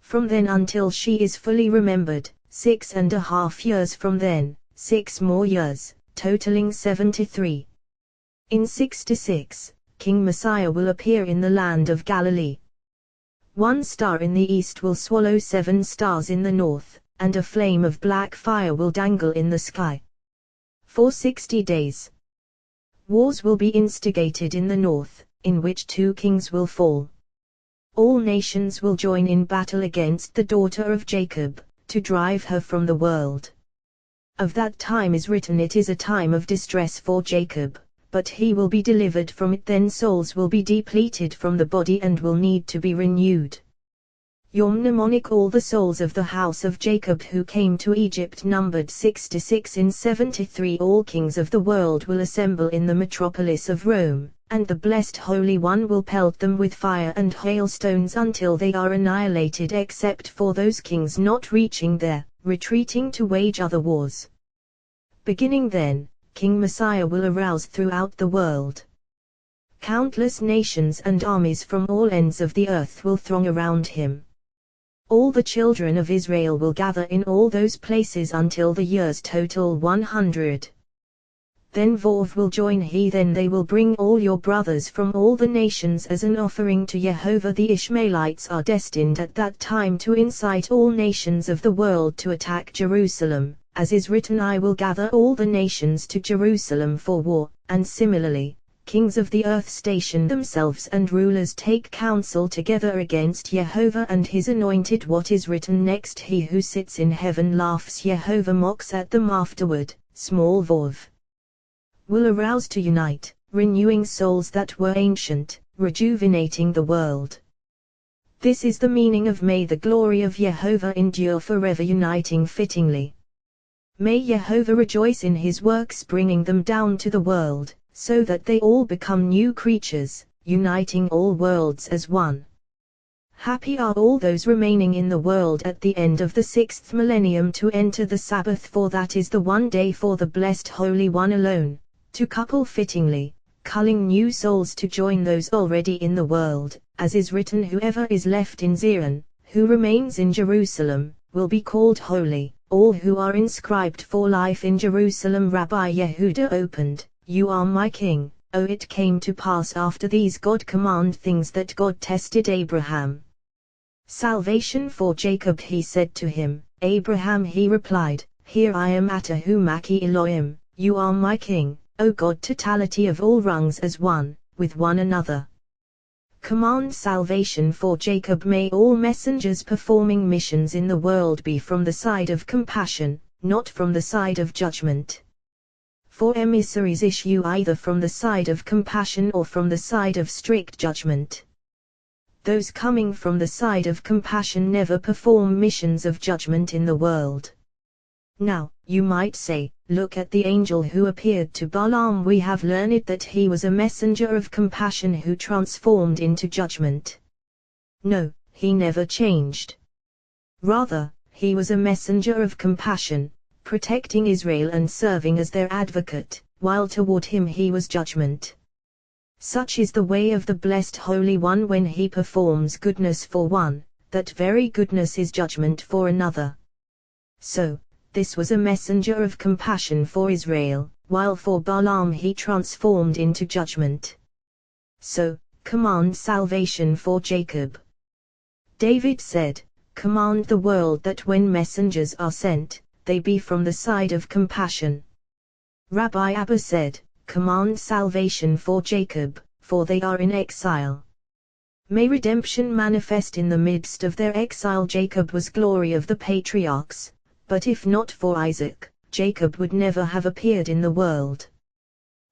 From then until she is fully remembered, 6.5 years. From then, 6 more years, totaling 73. In 66, King Messiah will appear in the land of Galilee. 1 star in the east will swallow 7 stars in the north, and a flame of black fire will dangle in the sky. For 60 days, wars will be instigated in the north, in which two kings will fall. All nations will join in battle against the daughter of Jacob, to drive her from the world. Of that time is written, it is a time of distress for Jacob, but he will be delivered from it. Then souls will be depleted from the body and will need to be renewed. Yom mnemonic. All the souls of the house of Jacob who came to Egypt numbered 66 in 73. All kings of the world will assemble in the metropolis of Rome, and the blessed Holy One will pelt them with fire and hailstones until they are annihilated, except for those kings not reaching there, retreating to wage other wars. Beginning then, King Messiah will arouse throughout the world. Countless nations and armies from all ends of the earth will throng around him. All the children of Israel will gather in all those places until the years total 100. Then Vov will join he. Then they will bring all your brothers from all the nations as an offering to Jehovah. The Ishmaelites are destined at that time to incite all nations of the world to attack Jerusalem, as is written, I will gather all the nations to Jerusalem for war. And similarly, kings of the earth station themselves and rulers take counsel together against Jehovah and his anointed. What is written next? He who sits in heaven laughs, Jehovah mocks at them. Afterward, small Vov will arouse to unite, renewing souls that were ancient, rejuvenating the world. This is the meaning of may the glory of Jehovah endure forever, uniting fittingly. May Jehovah rejoice in his works, bringing them down to the world, so that they all become new creatures, uniting all worlds as one. Happy are all those remaining in the world at the end of the 6th millennium to enter the Sabbath, for that is the one day for the blessed Holy One alone, to couple fittingly, culling new souls to join those already in the world, as is written, whoever is left in Zion, who remains in Jerusalem, will be called holy. All who are inscribed for life in Jerusalem. Rabbi Yehuda opened, You are my king. Oh, it came to pass after these God command things that God tested Abraham. Salvation for Jacob. He said to him, Abraham. He replied, Here I am, Atahu Maki Elohim, you are my king, O God. Totality of all rungs as one, with one another. Command salvation for Jacob. May all messengers performing missions in the world be from the side of compassion, not from the side of judgment. For emissaries issue either from the side of compassion or from the side of strict judgment. Those coming from the side of compassion never perform missions of judgment in the world. Now, you might say, look at the angel who appeared to Balaam. We have learned that he was a messenger of compassion who transformed into judgment. No, he never changed. Rather, he was a messenger of compassion, protecting Israel and serving as their advocate, while toward him he was judgment. Such is the way of the blessed Holy One. When he performs goodness for one, that very goodness is judgment for another. So, this was a messenger of compassion for Israel, while for Balaam he transformed into judgment. So, command salvation for Jacob. David said, Command the world that when messengers are sent, they be from the side of compassion. Rabbi Abba said, Command salvation for Jacob, for they are in exile. May redemption manifest in the midst of their exile. Jacob was glory of the patriarchs. But if not for Isaac, Jacob would never have appeared in the world.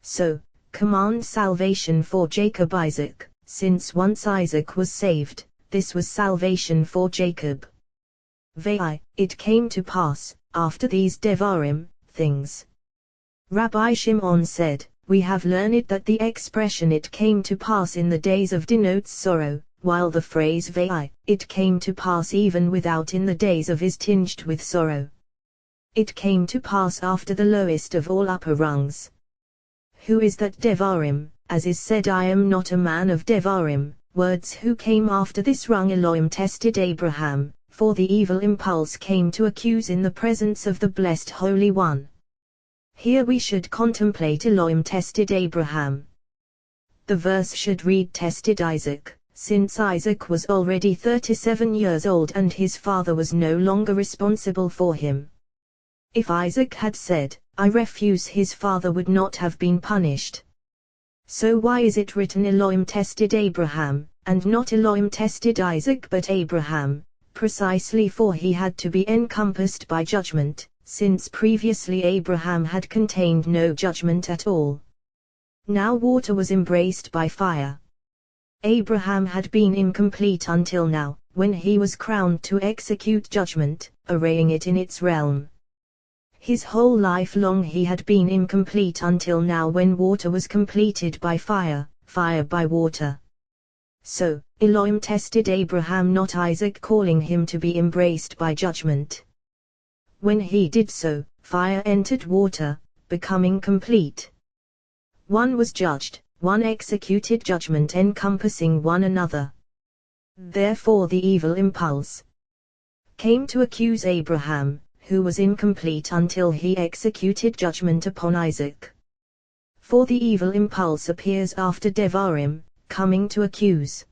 So, command salvation for Jacob. Isaac, since once Isaac was saved, this was salvation for Jacob. Vai, it came to pass, after these Devarim, things. Rabbi Shimon said, We have learned that the expression it came to pass in the days of denotes sorrow, while the phrase Vai, it came to pass even without in the days of is tinged with sorrow. It came to pass after the lowest of all upper rungs. Who is that Devarim, as is said, I am not a man of Devarim, words who came after this rung. Elohim tested Abraham, for the evil impulse came to accuse in the presence of the blessed Holy One. Here we should contemplate Elohim tested Abraham. The verse should read tested Isaac, since Isaac was already 37 years old and his father was no longer responsible for him. If Isaac had said, I refuse, his father would not have been punished. So why is it written Elohim tested Abraham, and not Elohim tested Isaac but Abraham? Precisely for he had to be encompassed by judgment, since previously Abraham had contained no judgment at all. Now water was embraced by fire. Abraham had been incomplete until now, when he was crowned to execute judgment, arraying it in its realm. His whole life long he had been incomplete until now when water was completed by fire, fire by water. So, Elohim tested Abraham not Isaac, calling him to be embraced by judgment. When he did so, fire entered water, becoming complete. One was judged, one executed judgment encompassing one another. Therefore the evil impulse came to accuse Abraham, who was incomplete until he executed judgment upon Isaac. For the evil impulse appears after Devarim, coming to accuse.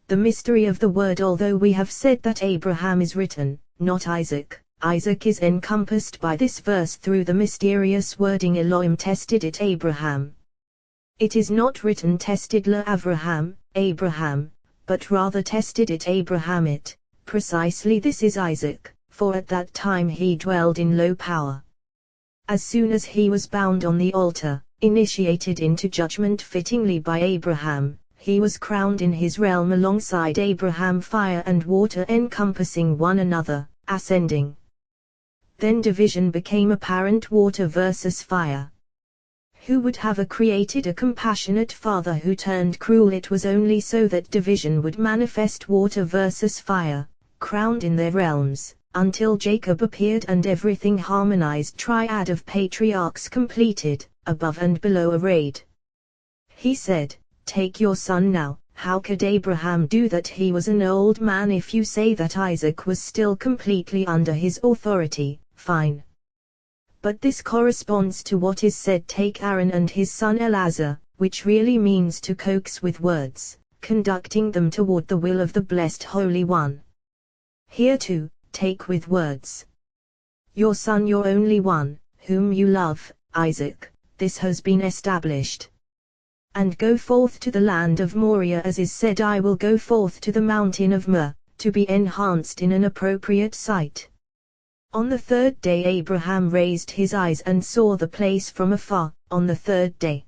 The mystery of the word. Although we have said that Abraham is written, not Isaac, Isaac is encompassed by this verse through the mysterious wording Elohim tested it Abraham. It is not written tested la Avraham, Abraham, but rather tested it Abraham it. Precisely this is Isaac, for at that time he dwelled in low power. As soon as he was bound on the altar, initiated into judgment fittingly by Abraham, he was crowned in his realm alongside Abraham, fire and water encompassing one another, ascending. Then division became apparent, water versus fire. Who would have created a compassionate father who turned cruel? It was only so that division would manifest, water versus fire, crowned in their realms, until Jacob appeared and everything harmonized, triad of patriarchs completed, above and below arrayed. He said, "Take your son now." How could Abraham do that? He was an old man. If you say that Isaac was still completely under his authority, fine. But this corresponds to what is said, "Take Aaron and his son Eleazar," which really means to coax with words, conducting them toward the will of the blessed Holy One. Here too, take with words. Your son, your only one, whom you love, Isaac, this has been established. And go forth to the land of Moriah, as is said, "I will go forth to the mountain of Mur," to be enhanced in an appropriate site. On the third day Abraham raised his eyes and saw the place from afar. On the third day.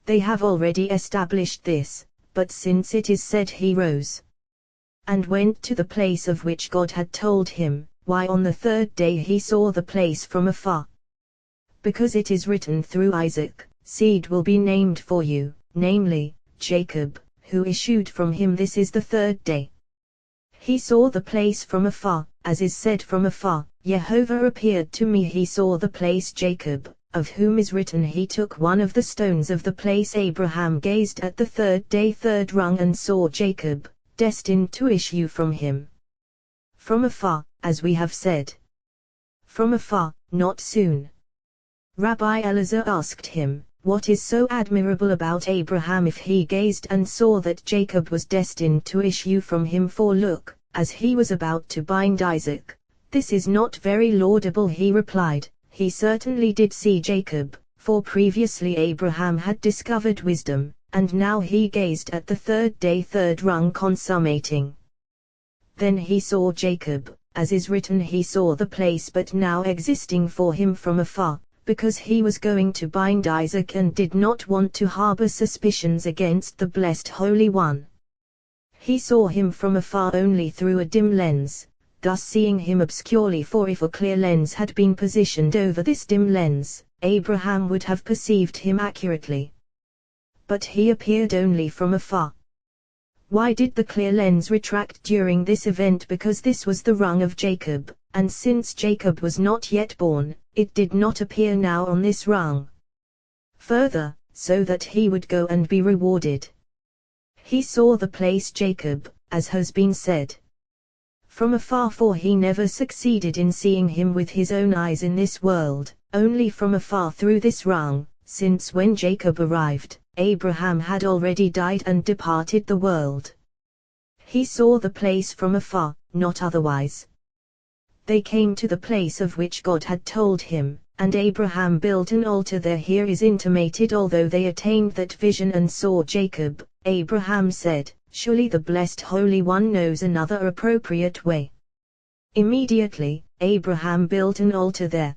They have already established this, but since it is said he rose and went to the place of which God had told him, why on the third day he saw the place from afar? Because it is written through Isaac, "Seed will be named for you, namely, Jacob, who issued from him." This is the third day. He saw the place from afar, as is said, "From afar, Jehovah appeared to me." He saw the place Jacob, of whom is written, "He took one of the stones of the place." Abraham gazed at the third day, third rung, and saw Jacob, destined to issue from him. From afar, as we have said. From afar, not soon. Rabbi Elazar asked him, what is so admirable about Abraham if he gazed and saw that Jacob was destined to issue from him? For look, as he was about to bind Isaac, this is not very laudable. He replied, he certainly did see Jacob, for previously Abraham had discovered wisdom, and now he gazed at the third day, third rung consummating. Then he saw Jacob, as is written, he saw the place but now existing for him from afar, because he was going to bind Isaac and did not want to harbor suspicions against the blessed Holy One. He saw him from afar only through a dim lens, thus seeing him obscurely, for if a clear lens had been positioned over this dim lens, Abraham would have perceived him accurately. But he appeared only from afar. Why did the clear lens retract during this event? Because this was the rung of Jacob, and since Jacob was not yet born, it did not appear now on this rung. Further, so that he would go and be rewarded. He saw the place Jacob, as has been said, from afar, for he never succeeded in seeing him with his own eyes in this world, only from afar through this rung, since when Jacob arrived, Abraham had already died and departed the world. He saw the place from afar, not otherwise. They came to the place of which God had told him, and Abraham built an altar there. Here is intimated, although they attained that vision and saw Jacob, Abraham said, surely the blessed Holy One knows another appropriate way. Immediately, Abraham built an altar there.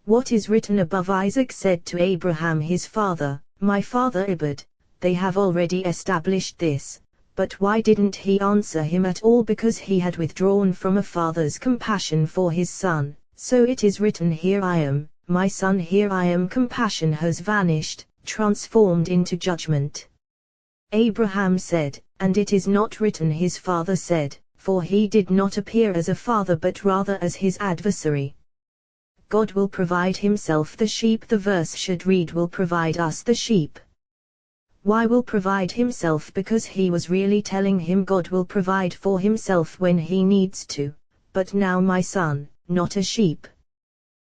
What is written above? Isaac said to Abraham his father, my father Ibad, they have already established this, but why didn't he answer him at all? Because he had withdrawn from a father's compassion for his son. So it is written, here I am, my son, here I am. Compassion has vanished, transformed into judgment. Abraham said, and it is not written his father said, for he did not appear as a father but rather as his adversary. God will provide himself the sheep. The verse should read, will provide us the sheep. Why will provide himself? Because he was really telling him God will provide for himself when he needs to. But now my son, not a sheep.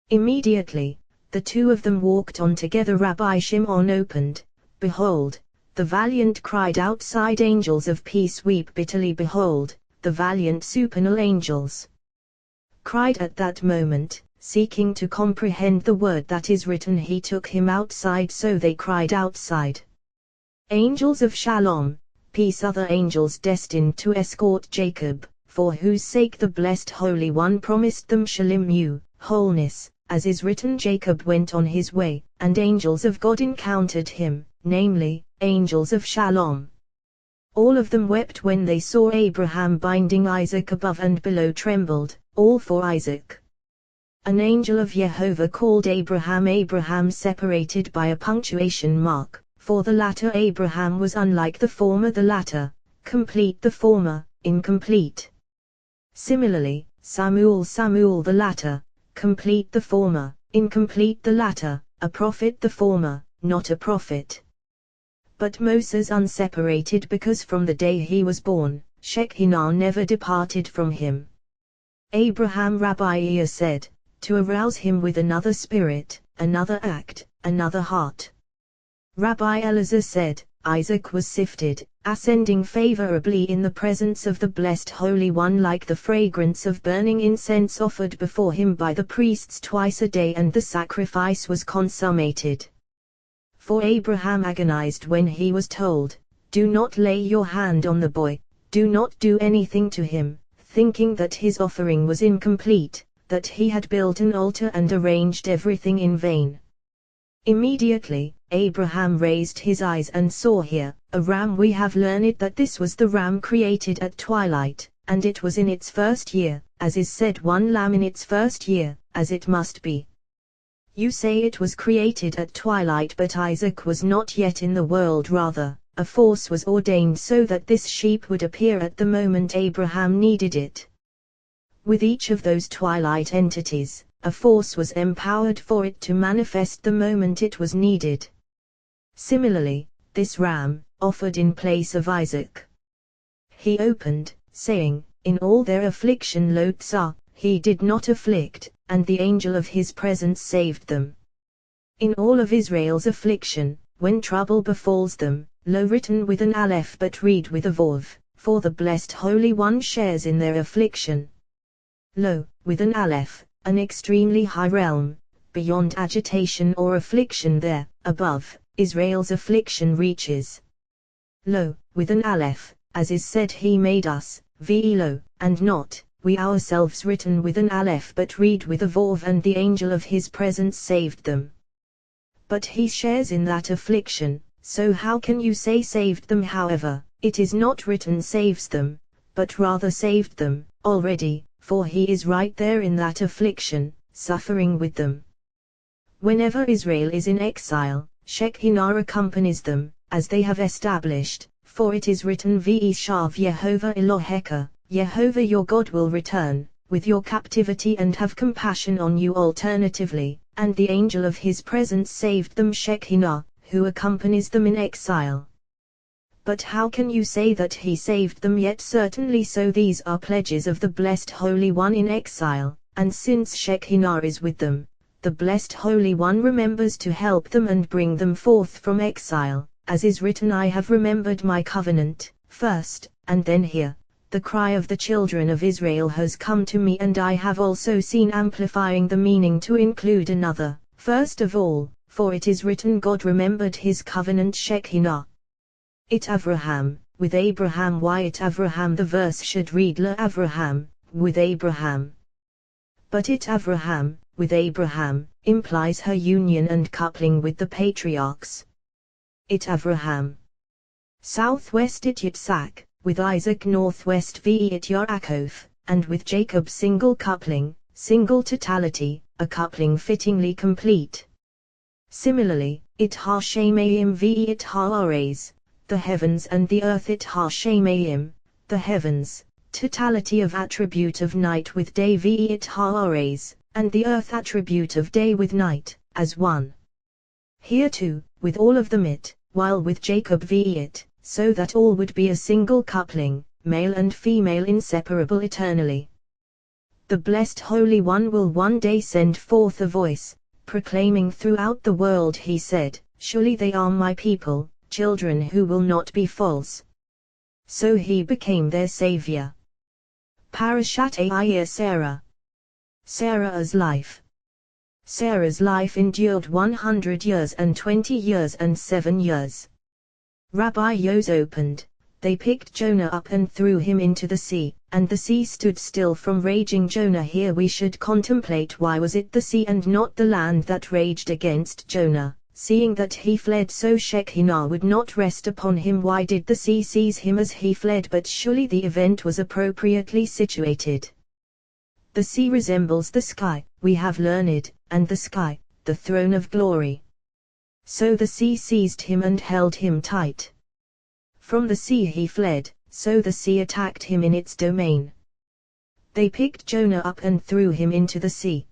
Immediately, the two of them walked on together. Rabbi Shimon opened, behold, the valiant cried outside, angels of peace weep bitterly. Behold, the valiant supernal angels cried at that moment, seeking to comprehend the word that is written. He took him outside, so they cried outside. Angels of Shalom, peace, other angels destined to escort Jacob, for whose sake the blessed Holy One promised them Shalom, wholeness, as is written, Jacob went on his way, and angels of God encountered him, namely, angels of Shalom. All of them wept when they saw Abraham binding Isaac. Above and below trembled, all for Isaac. An angel of Jehovah called Abraham. Abraham separated by a punctuation mark, for the latter Abraham was unlike the former. The latter, complete; the former, incomplete. Similarly, Samuel the latter, complete; the former, incomplete. The latter, a prophet; the former, not a prophet. But Moses unseparated, because from the day he was born, Shekinah never departed from him. Abraham, Rabbi Ea said, to arouse him with another spirit, another act, another heart. Rabbi Elazar said, Isaac was sifted, ascending favorably in the presence of the blessed Holy One, like the fragrance of burning incense offered before him by the priests twice a day, and the sacrifice was consummated. For Abraham agonized when he was told, do not lay your hand on the boy, do not do anything to him, thinking that his offering was incomplete, that he had built an altar and arranged everything in vain. Immediately, Abraham raised his eyes and saw here a ram. We have learned that this was the ram created at twilight, and it was in its first year, as is said, one lamb in its first year, as it must be. You say it was created at twilight, but Isaac was not yet in the world. Rather, a force was ordained so that this sheep would appear at the moment Abraham needed it. With each of those twilight entities, a force was empowered for it to manifest the moment it was needed. Similarly, this ram, offered in place of Isaac. He opened, saying, in all their affliction lo tzah, he did not afflict, and the angel of his presence saved them. In all of Israel's affliction, when trouble befalls them, lo written with an aleph but read with a vav, for the blessed Holy One shares in their affliction. Lo, with an aleph, an extremely high realm, beyond agitation or affliction there, above, Israel's affliction reaches. Lo, with an aleph, as is said, he made us, lo, and not, we ourselves, written with an aleph but read with a vav, and the angel of his presence saved them. But he shares in that affliction, so how can you say saved them? However, it is not written saves them, but rather saved them, already, for he is right there in that affliction, suffering with them. Whenever Israel is in exile, Shekinah accompanies them, as they have established, for it is written, V'yishav Yehovah Elohecha, Jehovah your God will return, with your captivity and have compassion on you. Alternatively, and the angel of his presence saved them, Shekinah, who accompanies them in exile. But how can you say that he saved them? Yet certainly so. These are pledges of the blessed Holy One in exile, and since Shekinah is with them, the blessed Holy One remembers to help them and bring them forth from exile, as is written, I have remembered my covenant, first, and then here, the cry of the children of Israel has come to me, and I have also seen amplifying the meaning to include another. First of all, for it is written, God remembered his covenant Shekinah. It Avraham, with Abraham. Why it Avraham? The verse should read La Avraham, with Abraham. But it Avraham, with Abraham, implies her union and coupling with the patriarchs. It Avraham. Southwest it Yitzhak, with Isaac. Northwest ve it Yaakov, and with Jacob. Single coupling, single totality, a coupling fittingly complete. Similarly, it Ha-Shemaim ve it Ha-Ares, the heavens and the earth. It Ha-Shemaim, the heavens, totality of attribute of night with day ve it Ha-Ares, and the earth attribute of day with night, as one. Here too, with all of them it, while with Jacob ve it, so that all would be a single coupling, male and female inseparable eternally. The blessed Holy One will one day send forth a voice, proclaiming throughout the world. He said, surely they are my people, children who will not be false. So he became their savior. Parashat Ayah. Sarah. Sarah's life. Sarah's life endured 100 years and 20 years and 7 years. Rabbi Yos opened, they picked Jonah up and threw him into the sea, and the sea stood still from raging. Jonah. Here we should contemplate, why was it the sea and not the land that raged against Jonah, seeing that he fled, so Shekinah would not rest upon him? Why did the sea seize him as he fled? But surely the event was appropriately situated. The sea resembles the sky, we have learned, and the sky, the throne of glory. So the sea seized him and held him tight. From the sea he fled, so the sea attacked him in its domain. They picked Jonah up and threw him into the sea.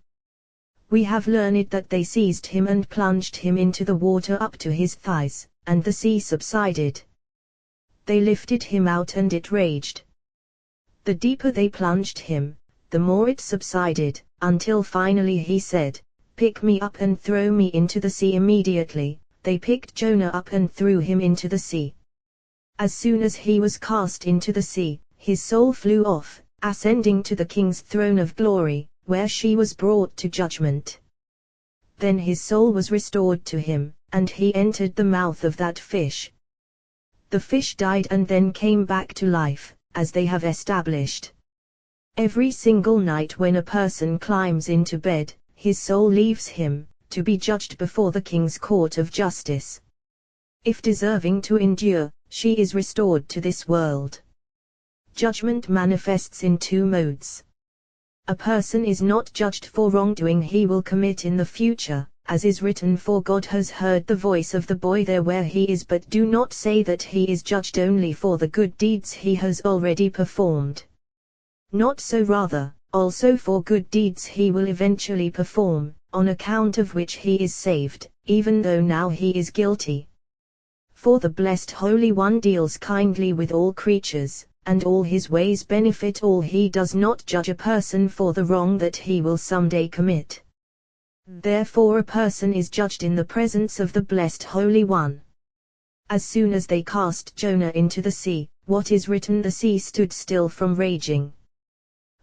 We have learned that they seized him and plunged him into the water up to his thighs, and the sea subsided. They lifted him out and it raged. The deeper they plunged him, the more it subsided, until finally he said, "Pick me up and throw me into the sea." Immediately, they picked Jonah up and threw him into the sea. As soon as he was cast into the sea, his soul flew off, ascending to the king's throne of glory, where she was brought to judgment. Then his soul was restored to him, and he entered the mouth of that fish. The fish died and then came back to life, as they have established. Every single night when a person climbs into bed, his soul leaves him, to be judged before the king's court of justice. If deserving to endure, she is restored to this world. Judgment manifests in two modes. A person is not judged for wrongdoing he will commit in the future, as is written, "For God has heard the voice of the boy there where he is," but do not say that he is judged only for the good deeds he has already performed. Not so, rather, also for good deeds he will eventually perform, on account of which he is saved, even though now he is guilty. For the blessed Holy One deals kindly with all creatures, and all his ways benefit all. He does not judge a person for the wrong that he will someday commit. Therefore a person is judged in the presence of the blessed Holy One. As soon as they cast Jonah into the sea, what is written? The sea stood still from raging.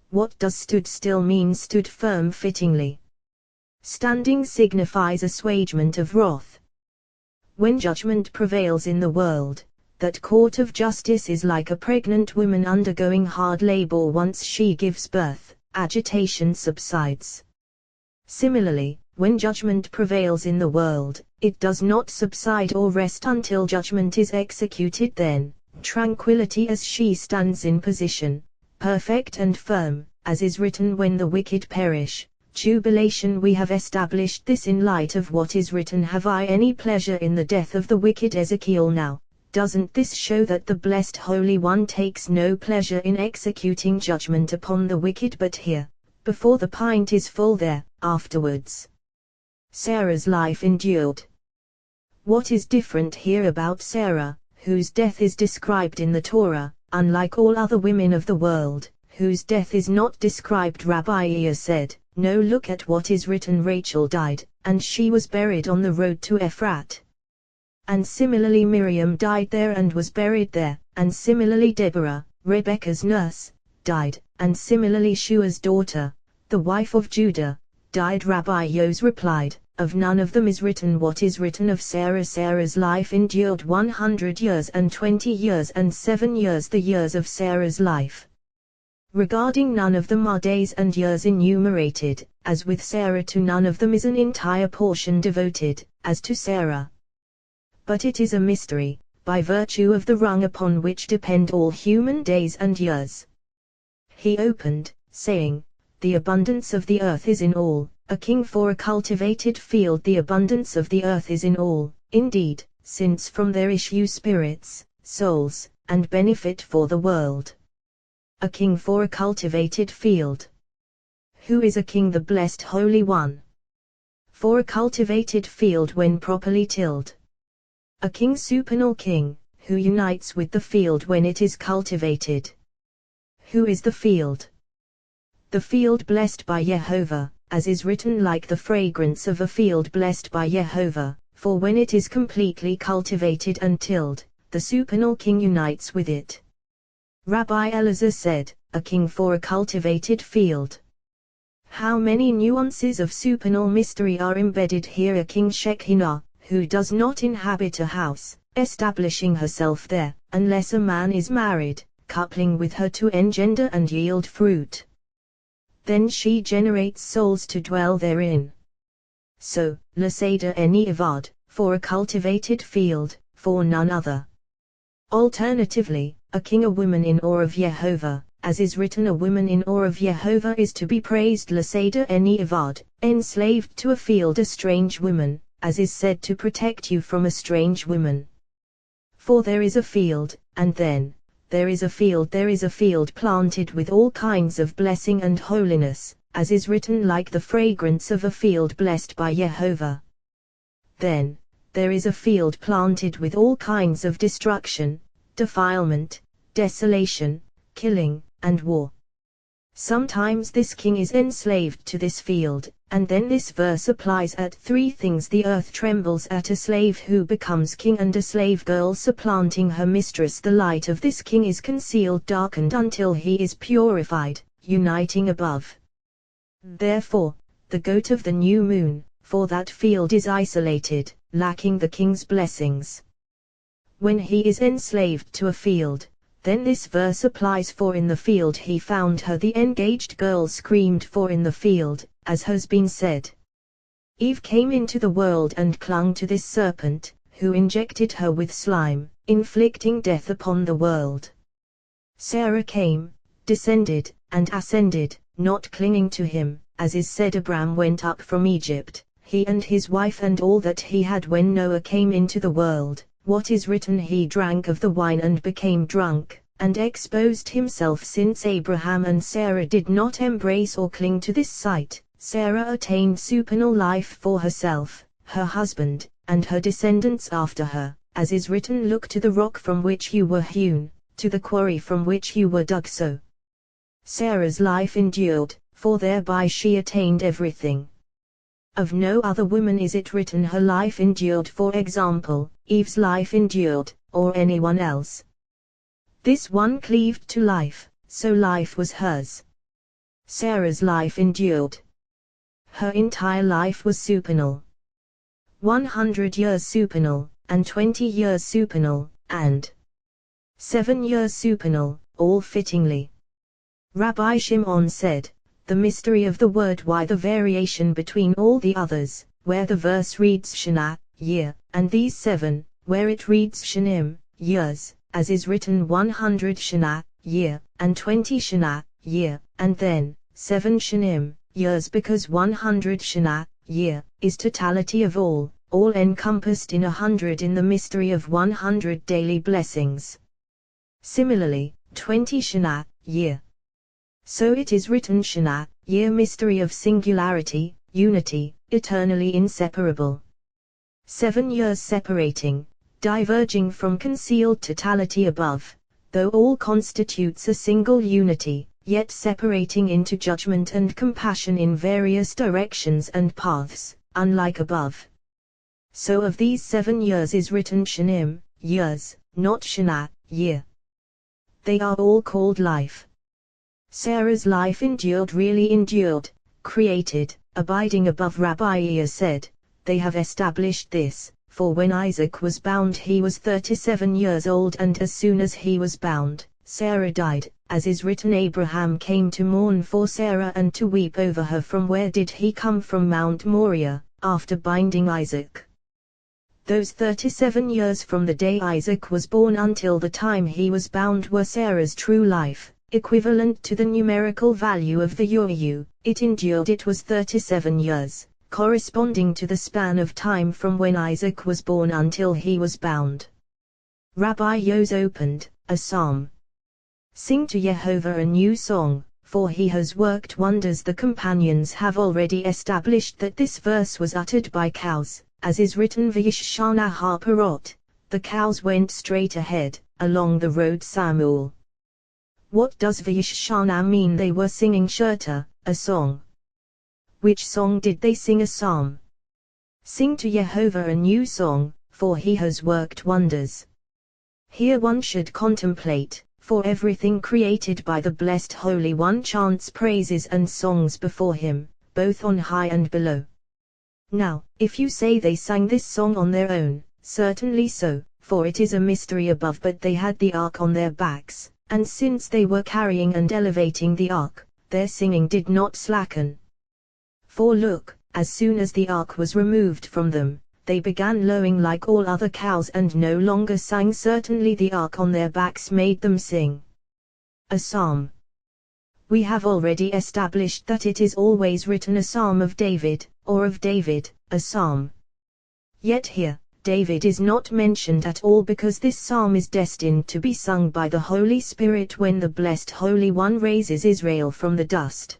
What does stood still mean? Stood firm fittingly. Standing signifies assuagement of wrath. When judgment prevails in the world, that court of justice is like a pregnant woman undergoing hard labor. Once she gives birth, agitation subsides. Similarly, when judgment prevails in the world, it does not subside or rest until judgment is executed. Then, tranquility as she stands in position, perfect and firm, as is written, when the wicked perish, jubilation. We have established this in light of what is written, "Have I any pleasure in the death of the wicked?" Ezekiel. Now, doesn't this show that the blessed Holy One takes no pleasure in executing judgment upon the wicked? But here, before the pint is full, there, afterwards. Sarah's life endured. What is different here about Sarah, whose death is described in the Torah, unlike all other women of the world, whose death is not described? Rabbi Yos said, "No, look at what is written. Rachel died, and she was buried on the road to Ephrat. And similarly Miriam died there and was buried there, and similarly Deborah, Rebekah's nurse, died, and similarly Shua's daughter, the wife of Judah, died. Rabbi Yos replied, of none of them is written what is written of Sarah. Sarah's life endured 100 years and 20 years and 7 years, the years of Sarah's life. Regarding none of them are days and years enumerated, as with Sarah. To none of them is an entire portion devoted, as to Sarah. But it is a mystery, by virtue of the rung upon which depend all human days and years. He opened, saying, the abundance of the earth is in all, a king for a cultivated field. The abundance of the earth is in all, indeed, since from there issue spirits, souls, and benefit for the world. A king for a cultivated field. Who is a king? The blessed Holy One. For a cultivated field when properly tilled. A king, supernal king, who unites with the field when it is cultivated. Who is the field? The field blessed by Jehovah, as is written, like the fragrance of a field blessed by Jehovah, for when it is completely cultivated and tilled, the supernal king unites with it. Rabbi Elazar said, a king for a cultivated field. How many nuances of supernal mystery are embedded here! A king Shekinah, who does not inhabit a house, establishing herself there, unless a man is married, coupling with her to engender and yield fruit. Then she generates souls to dwell therein. So, Laseda Eni Avad, for a cultivated field, for none other. Alternatively, a king, a woman in awe of Jehovah, as is written, a woman in awe of Jehovah is to be praised. Laseda Eni Avad, enslaved to a field, a strange woman, as is said, to protect you from a strange woman. For there is a field, and then, there is a field planted with all kinds of blessing and holiness, as is written, like the fragrance of a field blessed by Jehovah. Then, there is a field planted with all kinds of destruction, defilement, desolation, killing, and war. Sometimes this king is enslaved to this field, and then this verse applies at three things. The earth trembles at a slave who becomes king, and a slave girl supplanting her mistress. The light of this king is concealed, darkened until he is purified, uniting above. Therefore, the goat of the new moon, for that field is isolated, lacking the king's blessings. When he is enslaved to a field, then this verse applies, for in the field he found her. The engaged girl screamed for in the field, as has been said. Eve came into the world and clung to this serpent, who injected her with slime, inflicting death upon the world. Sarah came, descended, and ascended, not clinging to him, as is said. Abram went up from Egypt, he and his wife and all that he had, when Noah came into the world. What is written, he drank of the wine and became drunk, and exposed himself. Since Abraham and Sarah did not embrace or cling to this sight, Sarah attained supernal life for herself, her husband, and her descendants after her, as is written, look to the rock from which you were hewn, to the quarry from which you were dug. So Sarah's life endured, for thereby she attained everything. Of no other woman is it written, her life endured. For example, Eve's life endured, or anyone else. This one cleaved to life, so life was hers. Sarah's life endured. Her entire life was supernal. 100 years supernal, and 20 years supernal, and 7 years supernal, all fittingly. Rabbi Shimon said, the mystery of the word, why the variation between all the others, where the verse reads Shana, year, and these 7, where it reads Shanim, years, as is written 100 Shana, year, and 20 Shana, year, and then 7 Shanim, years, because 100 Shana, year, is totality of all encompassed in 100 in the mystery of 100 daily blessings. Similarly, 20 Shana, year. So it is written Shana, year, mystery of singularity, unity, eternally inseparable. 7 years separating, diverging from concealed totality above, though all constitutes a single unity, yet separating into judgment and compassion in various directions and paths, unlike above. So of these 7 years is written Shanim, years, not Shana, year. They are all called life. Sarah's life endured, really endured, created, abiding above. Rabbi Ea said, they have established this, for when Isaac was bound he was 37 years old, and as soon as he was bound, Sarah died, as is written. Abraham came to mourn for Sarah and to weep over her. From where did he come? From Mount Moriah, after binding Isaac. Those 37 years from the day Isaac was born until the time he was bound were Sarah's true life, equivalent to the numerical value of the UAU. It endured. It was 37 years, corresponding to the span of time from when Isaac was born until he was bound. Rabbi Yos opened, a psalm. Sing to Jehovah a new song, for he has worked wonders. The companions have already established that this verse was uttered by cows, as is written. V'yishshana harparot, the cows went straight ahead, along the road. Samuel. What does V'yishshana mean? They were singing Shirta, a song. Which song did they sing? A psalm. Sing to Jehovah a new song, for he has worked wonders. Here one should contemplate, for everything created by the blessed Holy One chants praises and songs before him, both on high and below. Now, if you say they sang this song on their own, certainly so, for it is a mystery above. But they had the ark on their backs, and since they were carrying and elevating the ark, their singing did not slacken. For look, as soon as the ark was removed from them, they began lowing like all other cows and no longer sang. Certainly the ark on their backs made them sing. A psalm. We have already established that it is always written a psalm of David, or of David, a psalm. Yet here, David is not mentioned at all, because this psalm is destined to be sung by the Holy Spirit when the blessed Holy One raises Israel from the dust.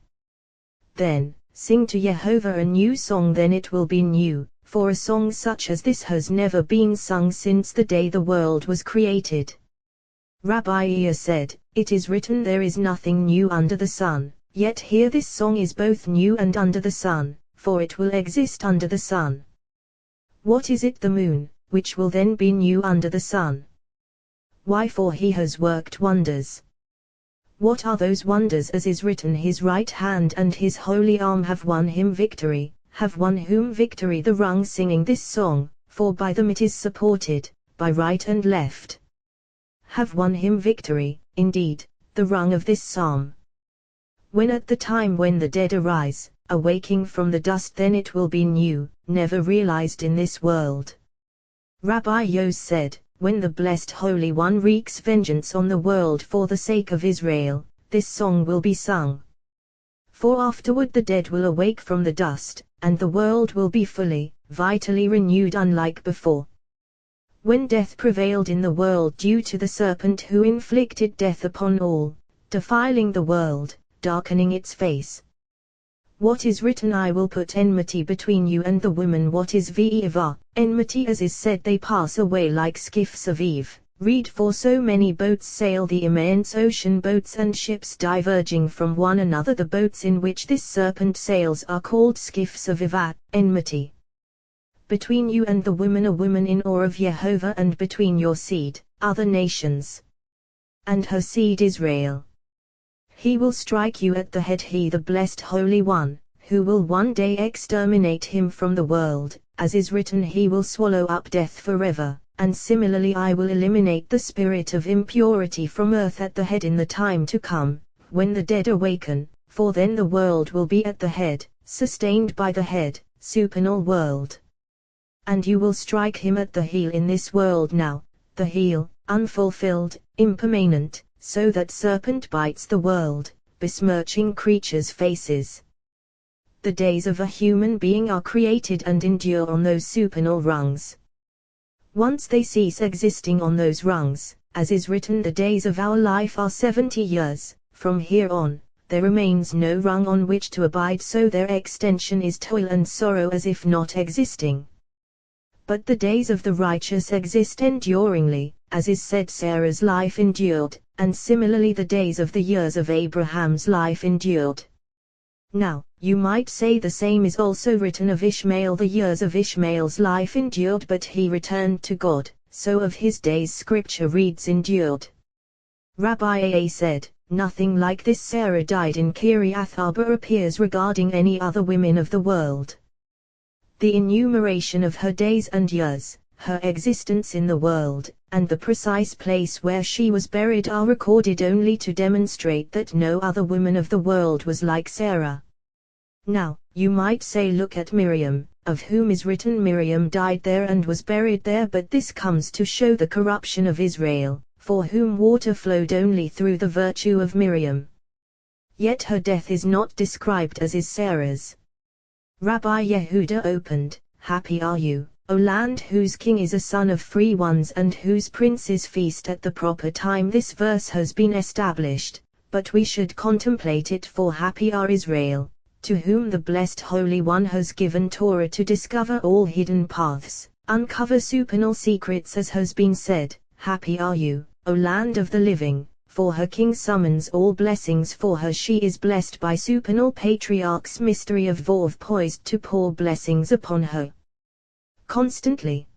Then, sing to Jehovah a new song. Then it will be new, for a song such as this has never been sung since the day the world was created. Rabbi Ea said, it is written, there is nothing new under the sun. Yet here this song is both new and under the sun, for it will exist under the sun. What is it? The moon, which will then be new under the sun. Why? For he has worked wonders. What are those wonders? As is written, his right hand and his holy arm have won him victory, have won whom victory? The rung singing this song, for by them it is supported, by right and left. Have won him victory, indeed, the rung of this psalm. When at the time when the dead arise, awaking from the dust, then it will be new, never realized in this world. Rabbi Yos said, when the blessed Holy One wreaks vengeance on the world for the sake of Israel, this song will be sung. For afterward the dead will awake from the dust, and the world will be fully, vitally renewed, unlike before. When death prevailed in the world due to the serpent who inflicted death upon all, defiling the world, darkening its face. What is written? I will put enmity between you and the woman. What is Ve'eva, enmity? As is said, they pass away like skiffs of Eve. Read, for so many boats sail the immense ocean, boats and ships diverging from one another. The boats in which this serpent sails are called skiffs of Eva, enmity. Between you and the woman, a woman in awe of Jehovah, and between your seed, other nations, and her seed Israel. He will strike you at the head, he the blessed Holy One, who will one day exterminate him from the world, as is written, he will swallow up death forever, and similarly I will eliminate the spirit of impurity from earth at the head in the time to come, when the dead awaken, for then the world will be at the head, sustained by the head, supernal world. And you will strike him at the heel in this world now, the heel, unfulfilled, impermanent, so that serpent bites the world, besmirching creatures' faces. The days of a human being are created and endure on those supernal rungs. Once they cease existing on those rungs, as is written, the days of our life are 70 years, from here on, there remains no rung on which to abide, so their extension is toil and sorrow as if not existing. But the days of the righteous exist enduringly, as is said, Sarah's life endured, and similarly the days of the years of Abraham's life endured. Now, you might say the same is also written of Ishmael. The years of Ishmael's life endured, but he returned to God, so of his days Scripture reads endured. Rabbi A said, nothing like this Sarah died in Kiriath Arba appears regarding any other women of the world. The enumeration of her days and years, her existence in the world, and the precise place where she was buried are recorded only to demonstrate that no other woman of the world was like Sarah. Now, you might say, look at Miriam, of whom is written Miriam died there and was buried there, but this comes to show the corruption of Israel, for whom water flowed only through the virtue of Miriam. Yet her death is not described as is Sarah's. Rabbi Yehuda opened, happy are you, O land whose king is a son of free ones and whose princes feast at the proper time. This verse has been established, but we should contemplate it, for happy are Israel, to whom the blessed Holy One has given Torah to discover all hidden paths, uncover supernal secrets, as has been said. Happy are you, O land of the living, for her king summons all blessings for her. She is blessed by supernal patriarchs, mystery of Vov poised to pour blessings upon her constantly.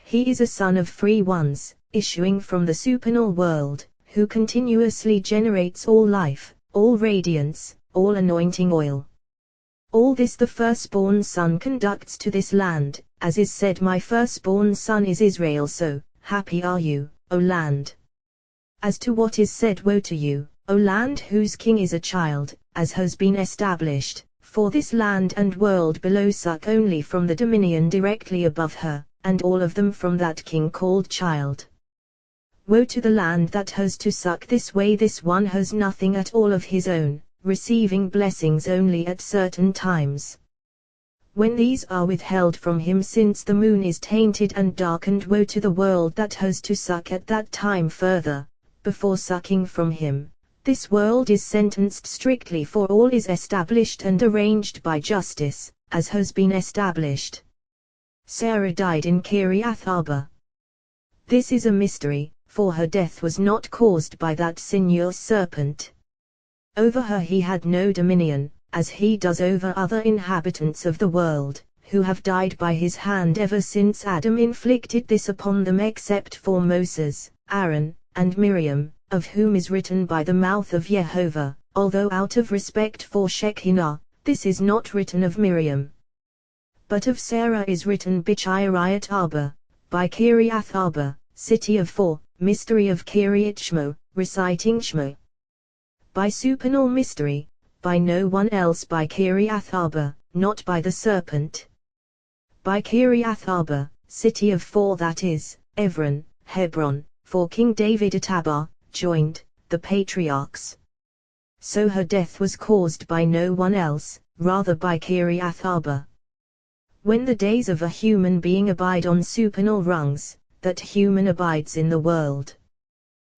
He is a son of free ones, issuing from the supernal world, who continuously generates all life, all radiance, all anointing oil. All this the firstborn son conducts to this land, as is said, my firstborn son is Israel. So, happy are you, O land. As to what is said, woe to you, O land whose king is a child, as has been established, for this land and world below suck only from the dominion directly above her, and all of them from that king called child. Woe to the land that has to suck this way, this one has nothing at all of his own, receiving blessings only at certain times. When these are withheld from him, since the moon is tainted and darkened, woe to the world that has to suck at that time further, before sucking from him. This world is sentenced strictly, for all is established and arranged by justice, as has been established. Sarah died in Kiriath Arba. This is a mystery, for her death was not caused by that sinuous serpent. Over her he had no dominion, as he does over other inhabitants of the world, who have died by his hand ever since Adam inflicted this upon them, except for Moses, Aaron, and Miriam, of whom is written by the mouth of Jehovah, although out of respect for Shekinah, this is not written of Miriam. But of Sarah is written Bichiriat Arba, by Kiriath Arba, city of 4, mystery of Kiriat Shmo, reciting Shmo. By supernal mystery, by no one else, by Kiriath Arba, not by the serpent. By Kiriath Arba, city of 4, that is, Evron, Hebron, for King David at Abba, joined, the patriarchs. So her death was caused by no one else, rather by Kiriath Arba. When the days of a human being abide on supernal rungs, that human abides in the world.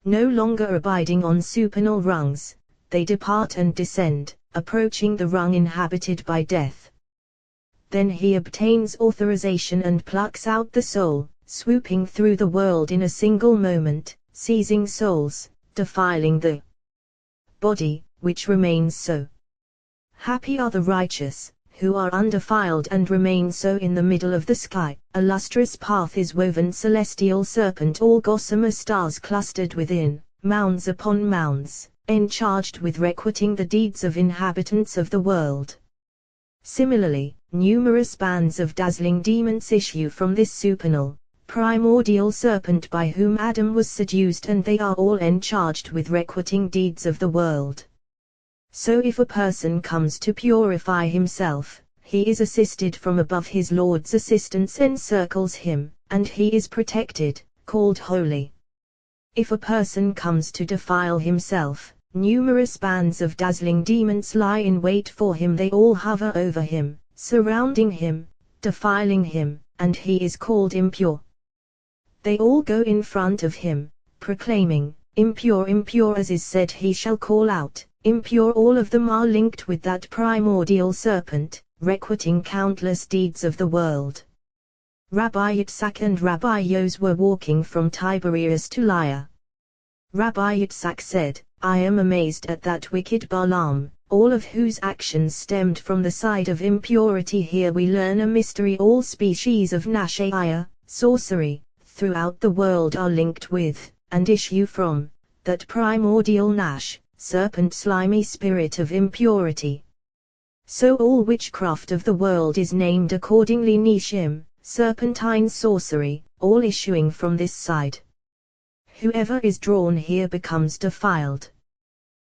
No longer abiding on supernal rungs, they depart and descend, approaching the rung inhabited by death. Then he obtains authorization and plucks out the soul, swooping through the world in a single moment, seizing souls, defiling the body, which remains so. Happy are the righteous, who are undefiled and remain so in the middle of the sky. A lustrous path is woven, celestial serpent, all gossamer stars clustered within, mounds upon mounds, encharged with requiting the deeds of inhabitants of the world. Similarly, numerous bands of dazzling demons issue from this supernal, primordial serpent by whom Adam was seduced, and they are all encharged with requiting deeds of the world. So if a person comes to purify himself, he is assisted from above, his Lord's assistance encircles him, and he is protected, called holy. If a person comes to defile himself, numerous bands of dazzling demons lie in wait for him, they all hover over him, surrounding him, defiling him, and he is called impure. They all go in front of him, proclaiming, impure, impure, as is said, he shall call out, impure. All of them are linked with that primordial serpent, requiting countless deeds of the world. Rabbi Yitzhak and Rabbi Yos were walking from Tiberias to Lyra. Rabbi Yitzhak said, I am amazed at that wicked Balaam, all of whose actions stemmed from the side of impurity. Here we learn a mystery: all species of Nashaya, sorcery, throughout the world are linked with, and issue from, that primordial Nash, serpent slimy spirit of impurity. So all witchcraft of the world is named accordingly Nishim, serpentine sorcery, all issuing from this side. Whoever is drawn here becomes defiled.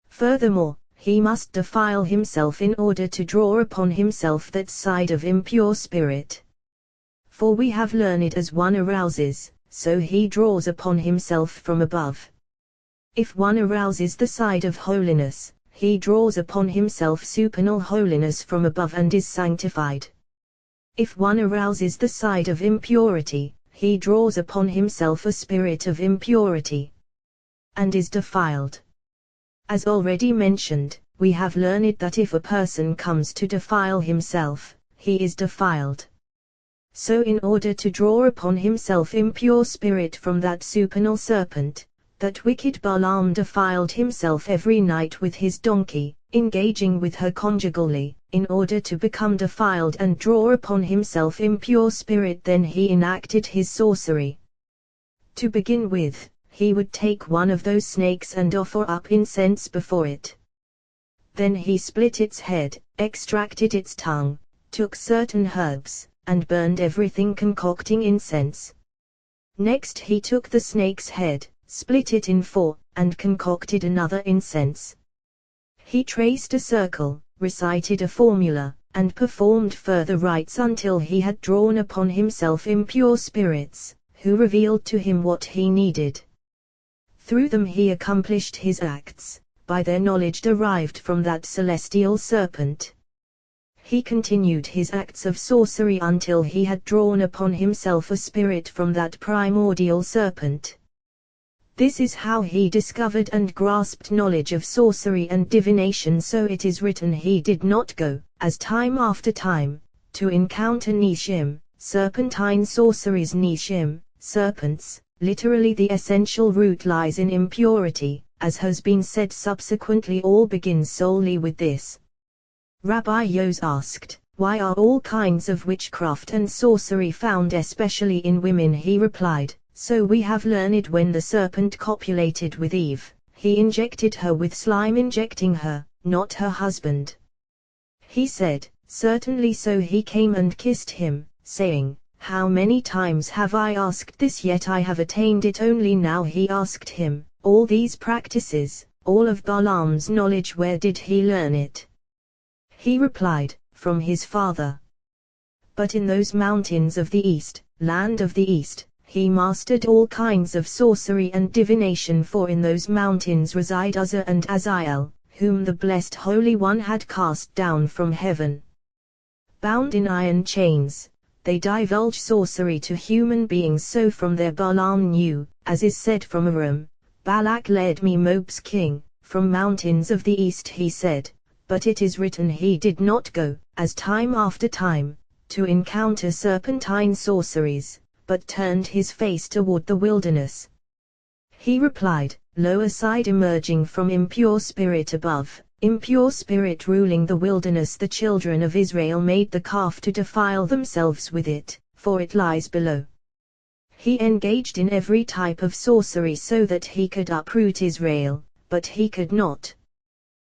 Furthermore, he must defile himself in order to draw upon himself that side of impure spirit. For we have learned as one arouses, so he draws upon himself from above. If one arouses the side of holiness, he draws upon himself supernal holiness from above and is sanctified. If one arouses the side of impurity, he draws upon himself a spirit of impurity, and is defiled. As already mentioned, we have learned that if a person comes to defile himself, he is defiled. So in order to draw upon himself impure spirit from that supernal serpent, that wicked Balaam defiled himself every night with his donkey, engaging with her conjugally, in order to become defiled and draw upon himself impure spirit. Then he enacted his sorcery. To begin with, he would take one of those snakes and offer up incense before it. Then he split its head, extracted its tongue, took certain herbs, and burned everything concocting incense. Next he took the snake's head, split it in four, and concocted another incense. He traced a circle, recited a formula, and performed further rites until he had drawn upon himself impure spirits, who revealed to him what he needed. Through them he accomplished his acts, by their knowledge derived from that celestial serpent. He continued his acts of sorcery until he had drawn upon himself a spirit from that primordial serpent. This is how he discovered and grasped knowledge of sorcery and divination. So it is written, he did not go, as time after time, to encounter Nishim, serpentine sorceries. Nishim, serpents, literally the essential root lies in impurity, as has been said subsequently. All begins solely with this. Rabbi Yos asked, why are all kinds of witchcraft and sorcery found especially in women? He replied, so we have learned when the serpent copulated with Eve, he injected her with slime, injecting her, not her husband. He said, certainly. So he came and kissed him, saying, how many times have I asked this, yet I have attained it only now. He asked him, all these practices, all of Balaam's knowledge, where did he learn it? He replied, from his father. But in those mountains of the east, land of the east, he mastered all kinds of sorcery and divination, for in those mountains reside Uzzah and Azael, whom the blessed Holy One had cast down from heaven. Bound in iron chains, they divulge sorcery to human beings. So from there Balaam knew, as is said from Aram, Balak led me, Moab's king, from mountains of the east. He said, but it is written he did not go, as time after time, to encounter serpentine sorceries, but turned his face toward the wilderness. He replied, lower side emerging from impure spirit above, impure spirit ruling the wilderness. The children of Israel made the calf to defile themselves with it, for it lies below. He engaged in every type of sorcery so that he could uproot Israel, but he could not.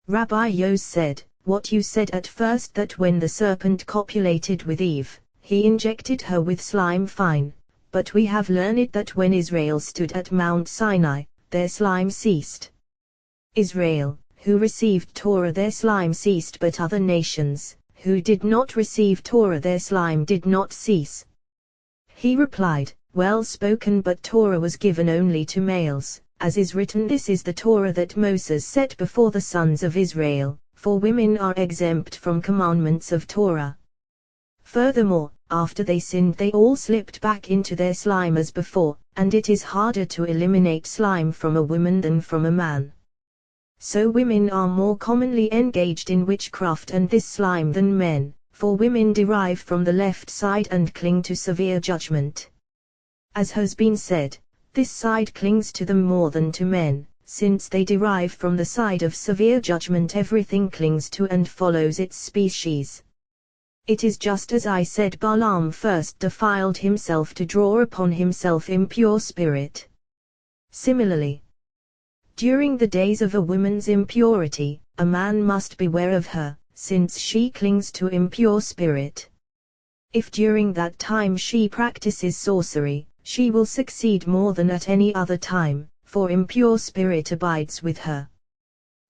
Rabbi Yos said, what you said at first, that when the serpent copulated with Eve, he injected her with slime, fine. But we have learned that when Israel stood at Mount Sinai, their slime ceased. Israel, who received Torah, their slime ceased, but other nations, who did not receive Torah, their slime did not cease. He replied, well spoken, but Torah was given only to males, as is written, this is the Torah that Moses set before the sons of Israel, for women are exempt from commandments of Torah. Furthermore, after they sinned they all slipped back into their slime as before, and it is harder to eliminate slime from a woman than from a man. So women are more commonly engaged in witchcraft and this slime than men, for women derive from the left side and cling to severe judgment. As has been said, this side clings to them more than to men, since they derive from the side of severe judgment. Everything clings to and follows its species. It is just as I said, Balaam first defiled himself to draw upon himself impure spirit. Similarly, During the days of a woman's impurity, a man must beware of her, since she clings to impure spirit. If during that time she practices sorcery, she will succeed more than at any other time, for impure spirit abides with her.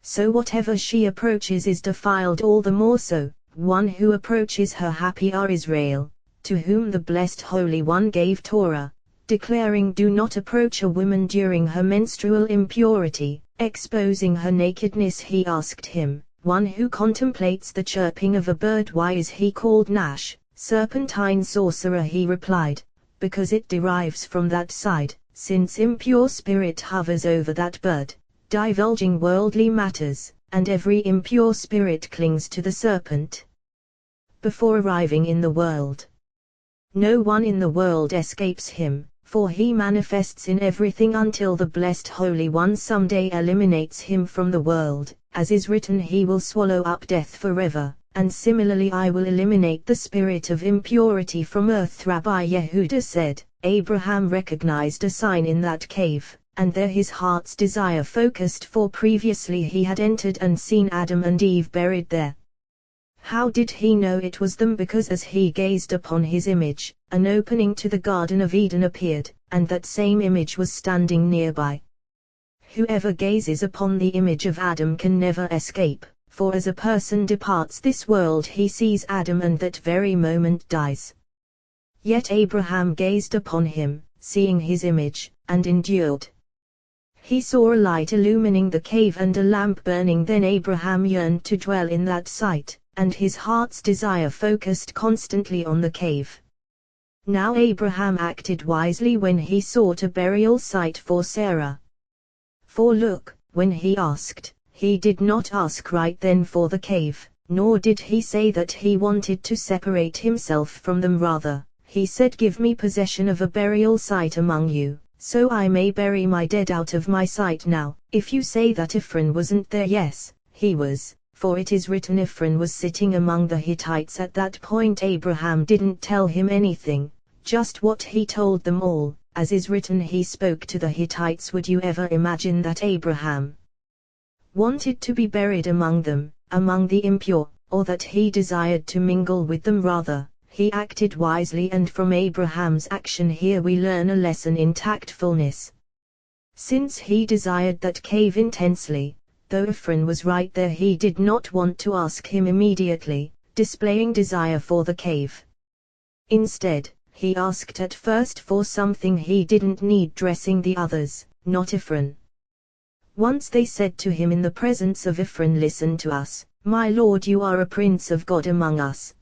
So whatever she approaches is defiled all the more so. One who approaches her happy are Israel, to whom the Blessed Holy One gave Torah, declaring do not approach a woman during her menstrual impurity, exposing her nakedness. He asked him, one who contemplates the chirping of a bird, why is he called Nash, serpentine sorcerer? He replied, because it derives from that side, since impure spirit hovers over that bird, divulging worldly matters, and every impure spirit clings to the serpent. Before arriving in the world, no one in the world escapes him, for he manifests in everything until the Blessed Holy One someday eliminates him from the world. As is written, he will swallow up death forever, and similarly I will eliminate the spirit of impurity from earth. Rabbi Yehuda said, Abraham recognized a sign in that cave, and there his heart's desire focused, for previously he had entered and seen Adam and Eve buried there. How did he know it was them? Because as he gazed upon his image, an opening to the Garden of Eden appeared, and that same image was standing nearby. Whoever gazes upon the image of Adam can never escape, for as a person departs this world he sees Adam and that very moment dies. Yet Abraham gazed upon him, seeing his image, and endured. He saw a light illumining the cave and a lamp burning. Then Abraham yearned to dwell in that sight, and his heart's desire focused constantly on the cave. Now Abraham acted wisely when he sought a burial site for Sarah. For look, when he asked, he did not ask right then for the cave, nor did he say that he wanted to separate himself from them. Rather, he said, give me possession of a burial site among you, so I may bury my dead out of my sight. Now, if you say that Ephron wasn't there, yes, he was, for it is written Ephron was sitting among the Hittites at that point. Abraham didn't tell him anything, just what he told them all. As is written, he spoke to the Hittites. Would you ever imagine that Abraham wanted to be buried among them, among the impure, or that he desired to mingle with them? Rather, he acted wisely, and from Abraham's action here we learn a lesson in tactfulness. Since he desired that cave intensely, though Ephron was right there, he did not want to ask him immediately, displaying desire for the cave. Instead, he asked at first for something he didn't need, dressing the others, not Ephron. Once they said to him in the presence of Ephron, listen to us, my lord, you are a prince of God among us.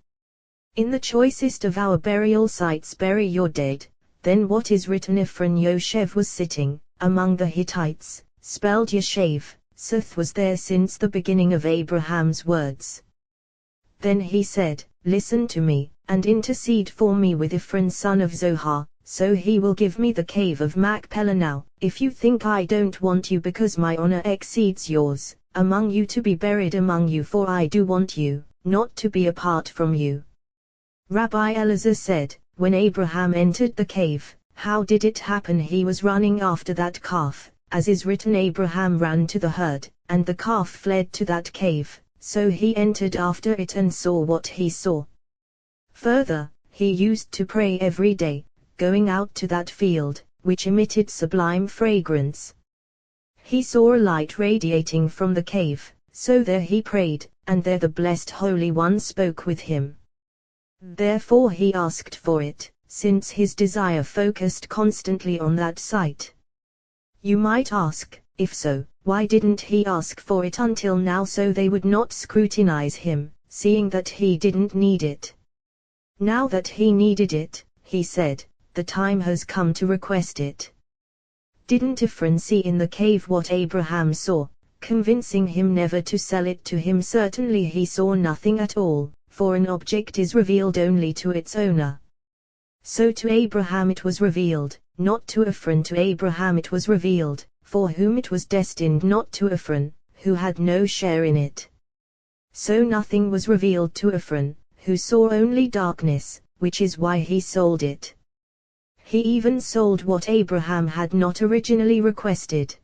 In the choicest of our burial sites bury your dead. Then what is written, Ephron Yoshev was sitting among the Hittites, spelled Yeshev. Seth was there since the beginning of Abraham's words. Then he said, listen to me, and intercede for me with Ephron son of Zohar, so he will give me the cave of Machpelah. Now, if you think I don't want you because my honor exceeds yours, among you to be buried among you, for I do want you, not to be apart from you. Rabbi Elazar said, when Abraham entered the cave, how did it happen? He was running after that calf, as is written, Abraham ran to the herd, and the calf fled to that cave, so he entered after it and saw what he saw. Further, he used to pray every day, going out to that field, which emitted sublime fragrance. He saw a light radiating from the cave, so there he prayed, and there the Blessed Holy One spoke with him. Therefore he asked for it, since his desire focused constantly on that sight. You might ask, if so, why didn't he ask for it until now, so they would not scrutinize him, seeing that he didn't need it? Now that he needed it, he said, the time has come to request it. Didn't Ephron see in the cave what Abraham saw, convincing him never to sell it to him? Certainly he saw nothing at all, for an object is revealed only to its owner. So to Abraham it was revealed, not to Ephron. To Abraham it was revealed, for whom it was destined, not to Ephron, who had no share in it. So nothing was revealed to Ephron, who saw only darkness, which is why he sold it. He even sold what Abraham had not originally requested.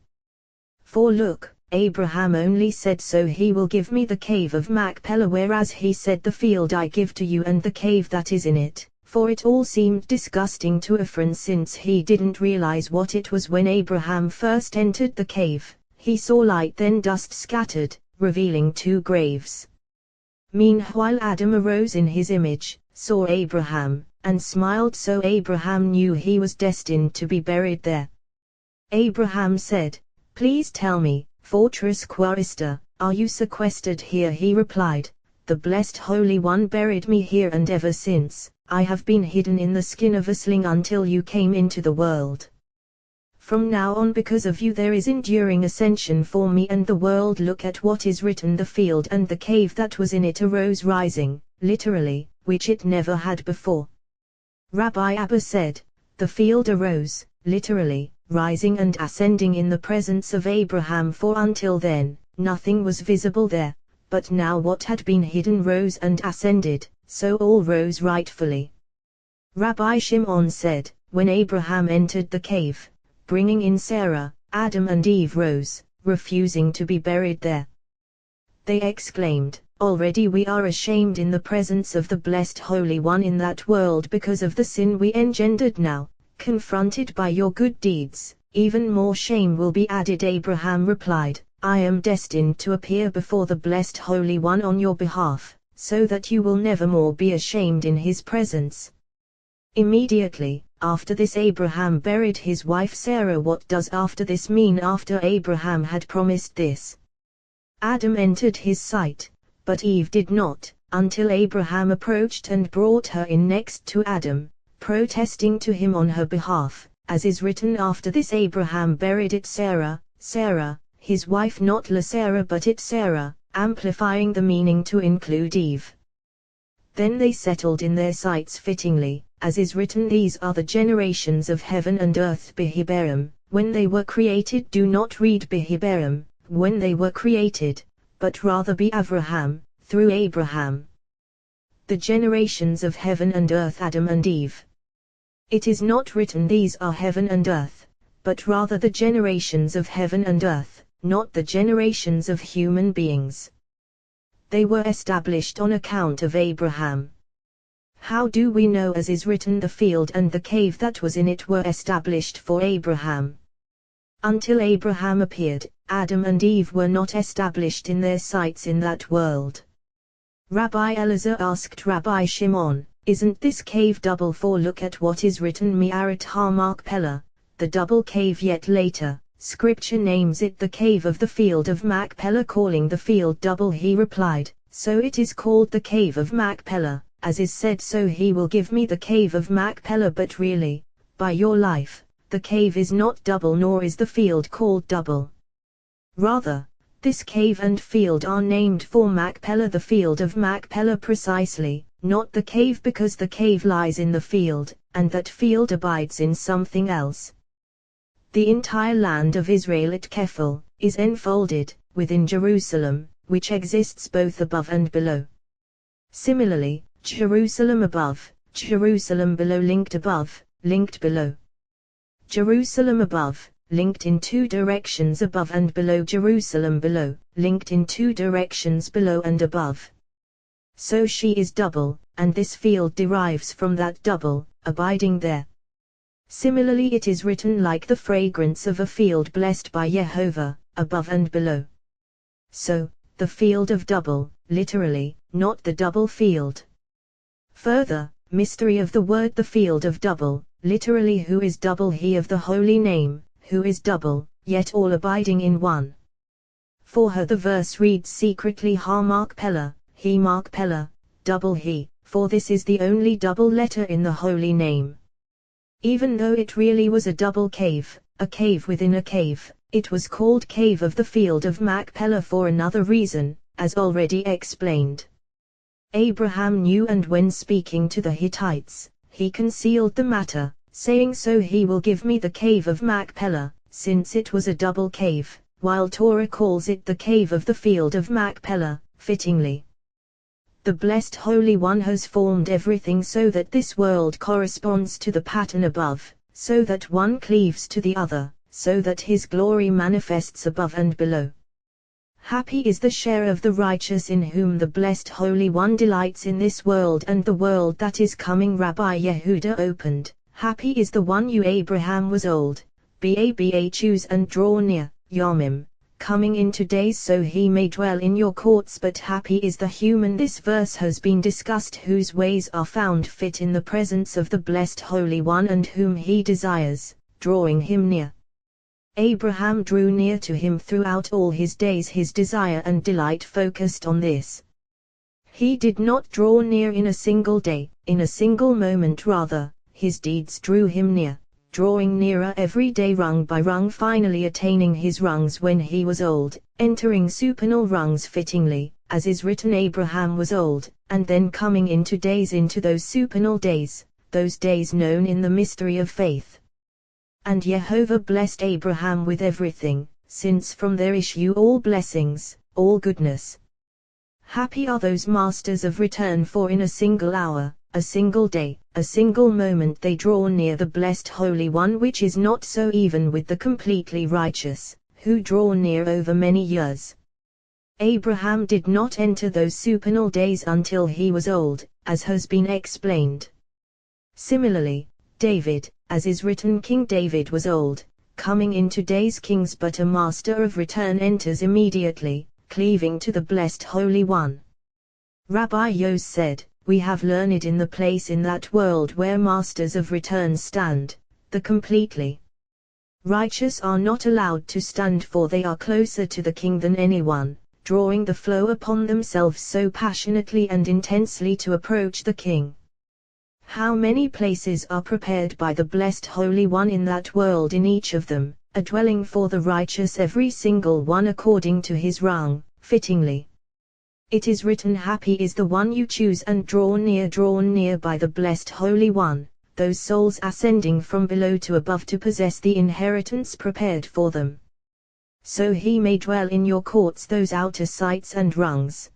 For look, Abraham only said so he will give me the cave of Machpelah, whereas he said the field I give to you and the cave that is in it, for it all seemed disgusting to Ephron since he didn't realize what it was. When Abraham first entered the cave, he saw light then dust scattered, revealing 2 graves. Meanwhile Adam arose in his image, saw Abraham, and smiled, so Abraham knew he was destined to be buried there. Abraham said, "Please tell me, Fortress Quarister, are you sequestered here?" He replied, "The Blessed Holy One buried me here, and ever since, I have been hidden in the skin of a sling until you came into the world. From now on, because of you, there is enduring ascension for me and the world. Look at what is written: the field and the cave that was in it arose rising, literally, which it never had before." Rabbi Abba said, "The field arose, literally, rising and ascending in the presence of Abraham, for until then, nothing was visible there, but now what had been hidden rose and ascended, so all rose rightfully." Rabbi Shimon said, "When Abraham entered the cave, bringing in Sarah, Adam and Eve rose, refusing to be buried there. They exclaimed, 'Already we are ashamed in the presence of the Blessed Holy One in that world because of the sin we engendered. Now, confronted by your good deeds, even more shame will be added.' Abraham replied, 'I am destined to appear before the Blessed Holy One on your behalf, so that you will never more be ashamed in his presence.' Immediately after this Abraham buried his wife Sarah." What does after this mean? After Abraham had promised this, Adam entered his sight, but Eve did not, until Abraham approached and brought her in next to Adam, protesting to him on her behalf, as is written, "After this Abraham buried it Sarah, his wife, not Sarah but it Sarah," amplifying the meaning to include Eve. Then they settled in their sights fittingly, as is written, "These are the generations of heaven and earth Behiberim, when they were created." Do not read Behiberim, when they were created, but rather be Avraham, through Abraham. The generations of heaven and earth, Adam and Eve. It is not written these are heaven and earth, but rather the generations of heaven and earth, not the generations of human beings. They were established on account of Abraham. How do we know? As is written, "The field and the cave that was in it were established for Abraham." Until Abraham appeared, Adam and Eve were not established in their sights in that world. Rabbi Elazar asked Rabbi Shimon, "Isn't this cave double? For look at what is written, Mi'arat ha-Machpelah, the double cave." Yet later, Scripture names it the cave of the field of Machpelah, calling the field double. He replied, "So it is called the cave of Machpelah, as is said, so he will give me the cave of Machpelah." But really, by your life, the cave is not double, nor is the field called double. Rather, this cave and field are named for Machpelah, the field of Machpelah precisely, not the cave, because the cave lies in the field, and that field abides in something else. The entire land of Israel at Kephel is enfolded within Jerusalem, which exists both above and below. Similarly, Jerusalem above, Jerusalem below, linked above, linked below. Jerusalem above, linked in 2 directions above and below. Jerusalem below, linked in 2 directions below and above. So she is double, and this field derives from that double, abiding there. Similarly it is written, like the fragrance of a field blessed by Jehovah, above and below. So, the field of double, literally, not the double field. Further, mystery of the word the field of double, literally who is double? He of the holy name, who is double, yet all abiding in one. For her the verse reads secretly ha-Machpelah, he Machpelah, double he, for this is the only double letter in the holy name. Even though it really was a double cave, a cave within a cave, it was called Cave of the Field of Machpelah for another reason, as already explained. Abraham knew, and when speaking to the Hittites, he concealed the matter, saying, "So he will give me the cave of Machpelah," since it was a double cave, while Torah calls it the cave of the field of Machpelah, fittingly. The Blessed Holy One has formed everything so that this world corresponds to the pattern above, so that one cleaves to the other, so that his glory manifests above and below. Happy is the share of the righteous in whom the blessed Holy One delights in this world and the world that is coming. Rabbi Yehuda opened, happy is the one you Abraham was old, Baba choose and draw near, Yomim, coming into days so he may dwell in your courts. But happy is the human, this verse has been discussed, whose ways are found fit in the presence of the blessed Holy One and whom he desires, drawing him near. Abraham drew near to him throughout all his days. His desire and delight focused on this. He did not draw near in a single day, in a single moment rather, his deeds drew him near, drawing nearer every day, rung by rung, finally attaining his rungs when he was old, entering supernal rungs fittingly, as is written Abraham was old, and then coming into days, into those supernal days, those days known in the mystery of faith. And Jehovah blessed Abraham with everything, since from there issue all blessings, all goodness. Happy are those masters of return, for in a single hour, a single day, a single moment they draw near the blessed Holy One, which is not so even with the completely righteous, who draw near over many years. Abraham did not enter those supernal days until he was old, as has been explained. Similarly, David, as is written, King David was old, coming into days, kings, but a master of return enters immediately, cleaving to the blessed Holy One. Rabbi Yos said, we have learned in the place in that world where masters of return stand, the completely righteous are not allowed to stand, for they are closer to the king than anyone, drawing the flow upon themselves so passionately and intensely to approach the king. How many places are prepared by the blessed Holy One in that world, in each of them, a dwelling for the righteous, every single one according to his rung, fittingly. It is written, happy is the one you choose and drawn near by the blessed Holy One, those souls ascending from below to above to possess the inheritance prepared for them. So he may dwell in your courts, those outer sights and rungs.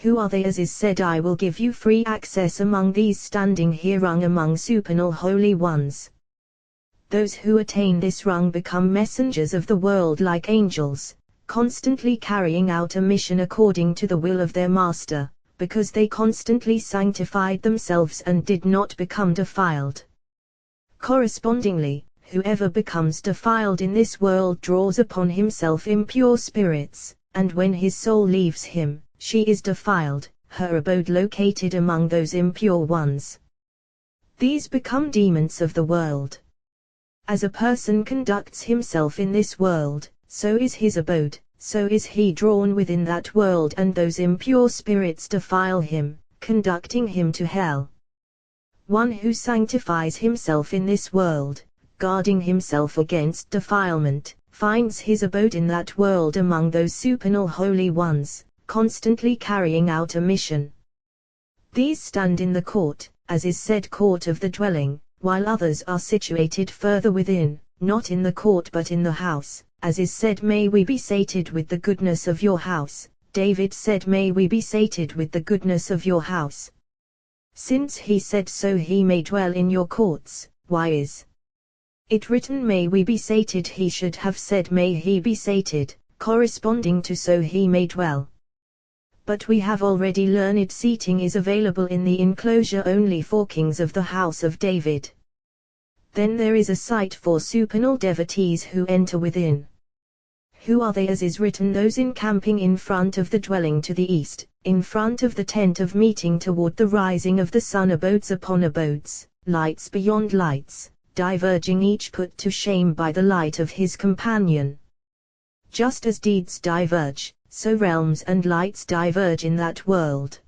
Who are they? As is said, I will give you free access among these standing here, rung among supernal holy ones. Those who attain this rung become messengers of the world like angels, constantly carrying out a mission according to the will of their master, because they constantly sanctified themselves and did not become defiled. Correspondingly, whoever becomes defiled in this world draws upon himself impure spirits, and when his soul leaves him, she is defiled, her abode located among those impure ones. These become demons of the world. As a person conducts himself in this world, so is his abode, so is he drawn within that world, and those impure spirits defile him, conducting him to hell. One who sanctifies himself in this world, guarding himself against defilement, finds his abode in that world among those supernal holy ones, constantly carrying out a mission. These stand in the court, as is said, court of the dwelling, while others are situated further within, not in the court but in the house, as is said, may we be sated with the goodness of your house. David said, may we be sated with the goodness of your house. Since he said so, he may dwell in your courts. Why is it written, may we be sated? He should have said, may he be sated, corresponding to so he may dwell. But we have already learned seating is available in the enclosure only for kings of the house of David. Then there is a site for supernal devotees who enter within. Who are they? As is written, those encamping in front of the dwelling to the east, in front of the tent of meeting toward the rising of the sun, abodes upon abodes, lights beyond lights, diverging, each put to shame by the light of his companion. Just as deeds diverge, so realms and lights diverge in that world.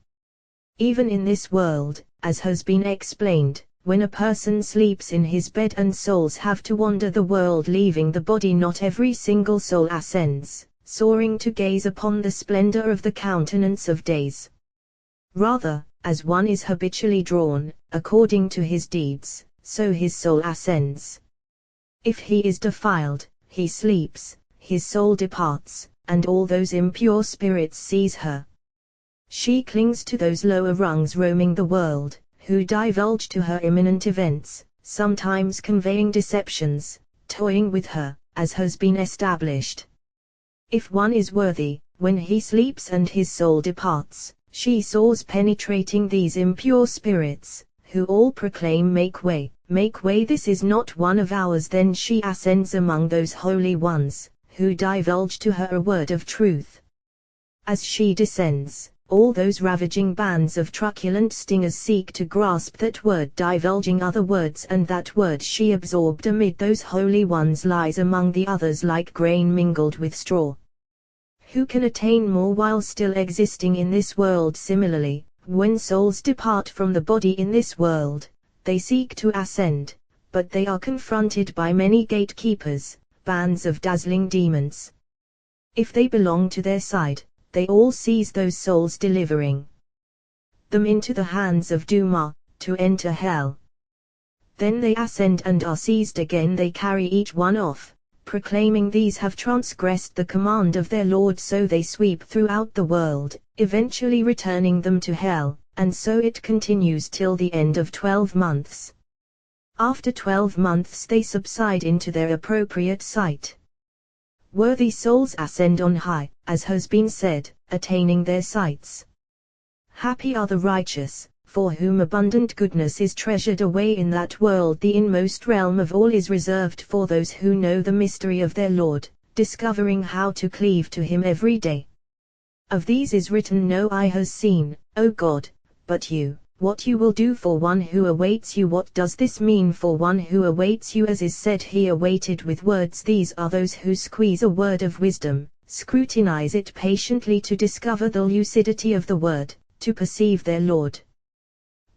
Even in this world, as has been explained, when a person sleeps in his bed and souls have to wander the world leaving the body, not every single soul ascends, soaring to gaze upon the splendor of the countenance of days. Rather, as one is habitually drawn, according to his deeds, so his soul ascends. If he is defiled, he sleeps, his soul departs, and all those impure spirits seize her. She clings to those lower rungs roaming the world, who divulge to her imminent events, sometimes conveying deceptions, toying with her, as has been established. If one is worthy, when he sleeps and his soul departs, she soars penetrating these impure spirits, who all proclaim make way, this is not one of ours. Then she ascends among those holy ones, who divulge to her a word of truth. As she descends, all those ravaging bands of truculent stingers seek to grasp that word, divulging other words, and that word she absorbed amid those holy ones lies among the others like grain mingled with straw. Who can attain more while still existing in this world? Similarly, when souls depart from the body in this world, they seek to ascend, but they are confronted by many gatekeepers, bands of dazzling demons. If they belong to their side, they all seize those souls, delivering them into the hands of Duma, to enter hell. Then they ascend and are seized again. They carry each one off, proclaiming these have transgressed the command of their Lord, so they sweep throughout the world, eventually returning them to hell, and so it continues till the end of 12 months. After 12 months they subside into their appropriate site. Worthy souls ascend on high, as has been said, attaining their sites. Happy are the righteous, for whom abundant goodness is treasured away in that world. The inmost realm of all is reserved for those who know the mystery of their Lord, discovering how to cleave to Him every day. Of these is written, no eye has seen, O God, but you, what you will do for one who awaits you. What does this mean for one who awaits you? As is said, He awaited with words. These are those who squeeze a word of wisdom, scrutinize it patiently to discover the lucidity of the word, to perceive their Lord.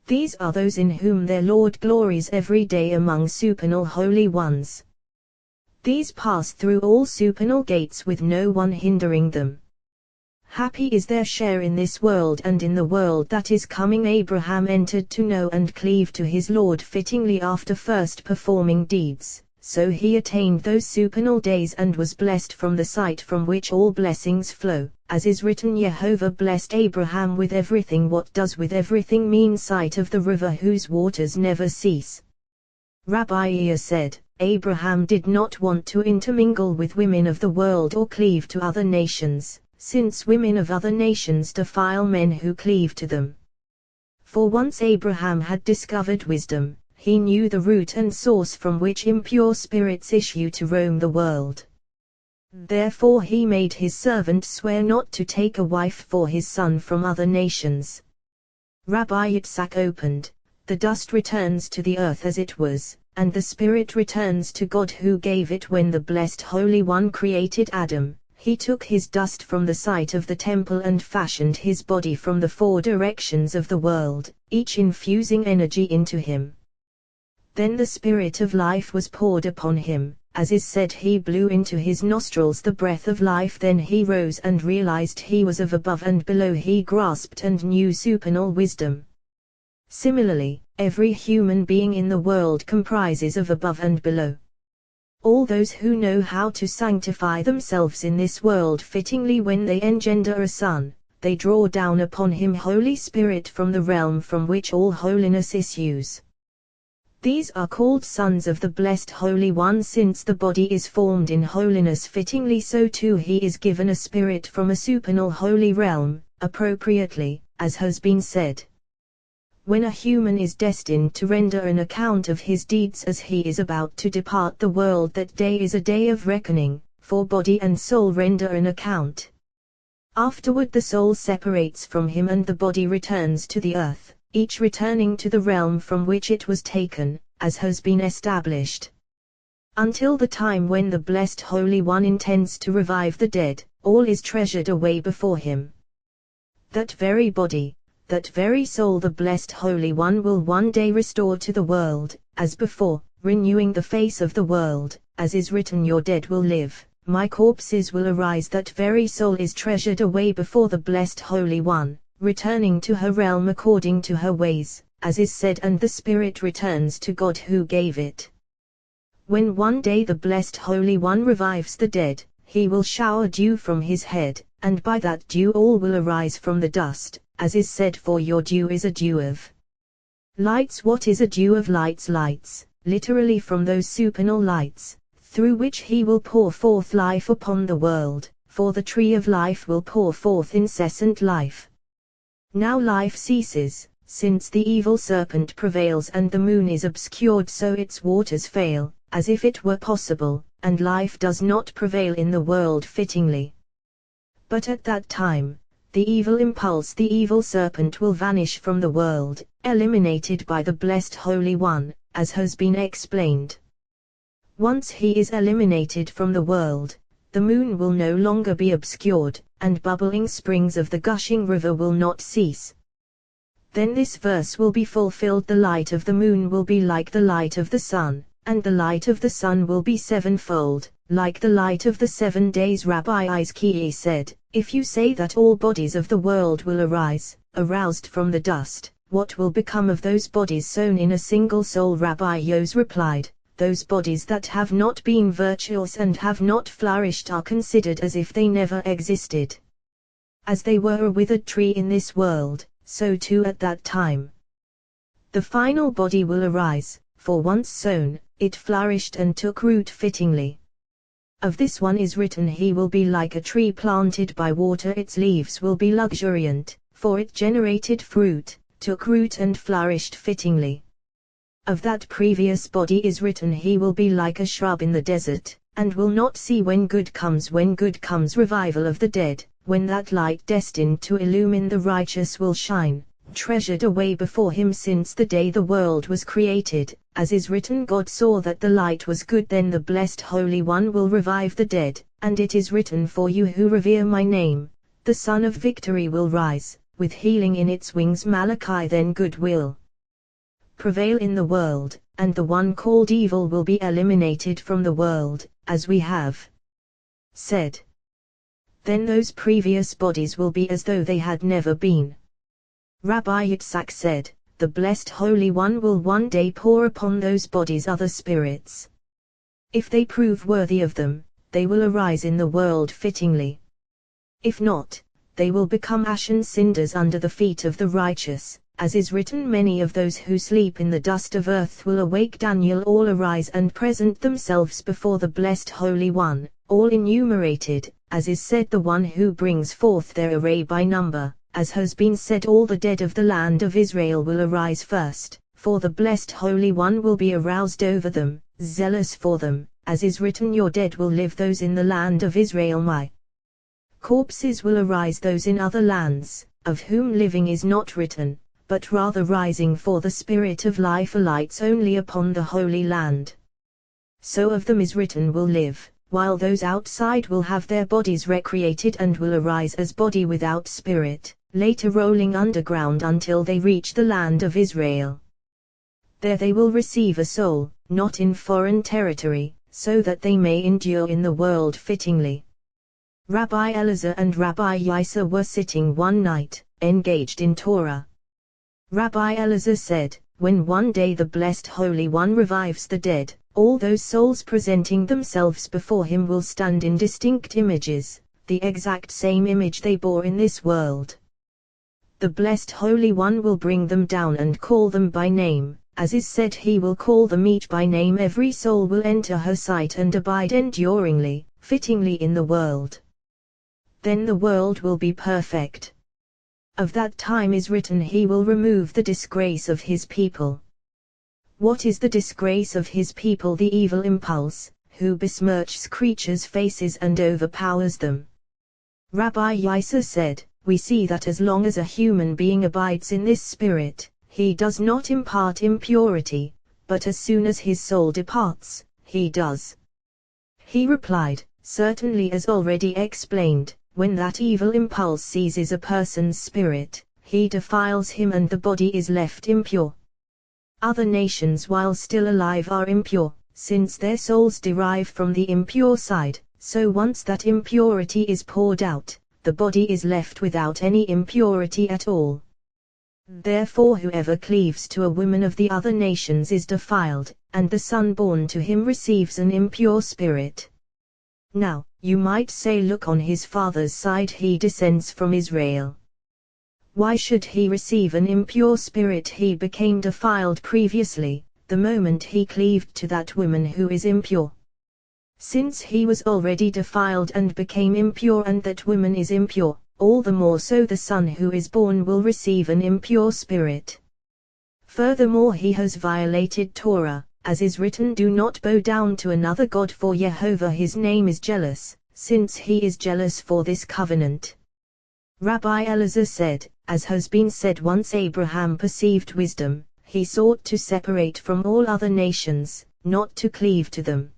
These are those in whom their Lord glories every day among supernal holy ones. These pass through all supernal gates with no one hindering them. Happy is their share in this world and in the world that is coming. Abraham entered to know and cleave to his Lord fittingly after first performing deeds, so he attained those supernal days and was blessed from the sight from which all blessings flow, as is written, Jehovah blessed Abraham with everything. What does with everything mean? Sight of the river whose waters never cease. Rabbi Ea said, Abraham did not want to intermingle with women of the world or cleave to other nations, since women of other nations defile men who cleave to them. For once Abraham had discovered wisdom, he knew the root and source from which impure spirits issue to roam the world. Therefore he made his servant swear not to take a wife for his son from other nations. Rabbi Yitzhak opened, the dust returns to the earth as it was, and the spirit returns to God who gave it. When the blessed Holy One created Adam, he took his dust from the site of the temple and fashioned his body from the 4 directions of the world, each infusing energy into him. Then the spirit of life was poured upon him, as is said, he blew into his nostrils the breath of life. Then he rose and realized he was of above and below. He grasped and knew supernal wisdom. Similarly, every human being in the world comprises of above and below. All those who know how to sanctify themselves in this world fittingly, when they engender a son, they draw down upon him Holy Spirit from the realm from which all holiness issues. These are called sons of the blessed Holy One. Since the body is formed in holiness fittingly, so too he is given a spirit from a supernal holy realm, appropriately, as has been said. When a human is destined to render an account of his deeds as he is about to depart the world, that day is a day of reckoning, for body and soul render an account. Afterward the soul separates from him and the body returns to the earth, each returning to the realm from which it was taken, as has been established. Until the time when the blessed Holy One intends to revive the dead, all is treasured away before him. That very body, that very soul the blessed Holy One will one day restore to the world, as before, renewing the face of the world, as is written, your dead will live, my corpses will arise. That very soul is treasured away before the blessed Holy One, returning to her realm according to her ways, as is said, and the spirit returns to God who gave it. When one day the blessed Holy One revives the dead, he will shower dew from his head, and by that dew all will arise from the dust, as is said, for your dew is a dew of lights. What is a dew of lights? Lights, literally from those supernal lights, through which he will pour forth life upon the world, for the tree of life will pour forth incessant life. Now life ceases, since the evil serpent prevails and the moon is obscured so its waters fail, as if it were possible, and life does not prevail in the world fittingly. But at that time, the evil impulse, the evil serpent will vanish from the world, eliminated by the blessed Holy One, as has been explained. Once he is eliminated from the world, the moon will no longer be obscured, and bubbling springs of the gushing river will not cease. Then this verse will be fulfilled: the light of the moon will be like the light of the sun, and the light of the sun will be sevenfold, like the light of the 7 days. Rabbi Izkiah said, if you say that all bodies of the world will arise, aroused from the dust, what will become of those bodies sown in a single soul? Rabbi Yos replied, those bodies that have not been virtuous and have not flourished are considered as if they never existed. As they were a withered tree in this world, so too at that time the final body will arise, for once sown, it flourished and took root fittingly. Of this one is written, he will be like a tree planted by water, its leaves will be luxuriant, for it generated fruit, took root and flourished fittingly. Of that previous body is written, he will be like a shrub in the desert, and will not see when good comes. When good comes, revival of the dead, when that light destined to illumine the righteous will shine, treasured away before him since the day the world was created, as is written, God saw that the light was good. Then the blessed Holy One will revive the dead, and it is written, for you who revere my name, the Son of Victory will rise, with healing in its wings. Malachi. Then good will prevail in the world, and the one called evil will be eliminated from the world, as we have said. Then those previous bodies will be as though they had never been. Rabbi Yitzhak said, the blessed Holy One will one day pour upon those bodies other spirits. If they prove worthy of them, they will arise in the world fittingly. If not, they will become ashen cinders under the feet of the righteous, as is written, many of those who sleep in the dust of earth will awake. Daniel. All arise and present themselves before the blessed Holy One, all enumerated, as is said, the one who brings forth their array by number. As has been said, all the dead of the land of Israel will arise first, for the blessed Holy One will be aroused over them, zealous for them, as is written, your dead will live, those in the land of Israel. My corpses will arise, those in other lands, of whom living is not written, but rather rising, for the Spirit of life alights only upon the Holy Land. So of them is written, will live, while those outside will have their bodies recreated and will arise as body without spirit, later rolling underground until they reach the land of Israel. There they will receive a soul, not in foreign territory, so that they may endure in the world fittingly. Rabbi Elazar and Rabbi Yisa were sitting one night, engaged in Torah. Rabbi Elazar said, when one day the blessed Holy One revives the dead, all those souls presenting themselves before him will stand in distinct images, the exact same image they bore in this world. The blessed Holy One will bring them down and call them by name, as is said, he will call them each by name. Every soul will enter her sight and abide enduringly, fittingly in the world. Then the world will be perfect. Of that time is written, he will remove the disgrace of his people. What is the disgrace of his people? The evil impulse, who besmirches creatures' faces and overpowers them. Rabbi Yisa said, we see that as long as a human being abides in this spirit, he does not impart impurity, but as soon as his soul departs, he does. He replied, certainly, as already explained, when that evil impulse seizes a person's spirit, he defiles him and the body is left impure. Other nations while still alive are impure, since their souls derive from the impure side, so once that impurity is poured out, the body is left without any impurity at all. Therefore whoever cleaves to a woman of the other nations is defiled, and the son born to him receives an impure spirit. Now, you might say, look, on his father's side he descends from Israel. Why should he receive an impure spirit? He became defiled previously, the moment he cleaved to that woman who is impure. Since he was already defiled and became impure, and that woman is impure, all the more so the son who is born will receive an impure spirit. Furthermore, he has violated Torah, as is written, do not bow down to another god, for Jehovah his name is jealous, since he is jealous for this covenant. Rabbi Elazar said, as has been said, once Abraham perceived wisdom, he sought to separate from all other nations, not to cleave to them.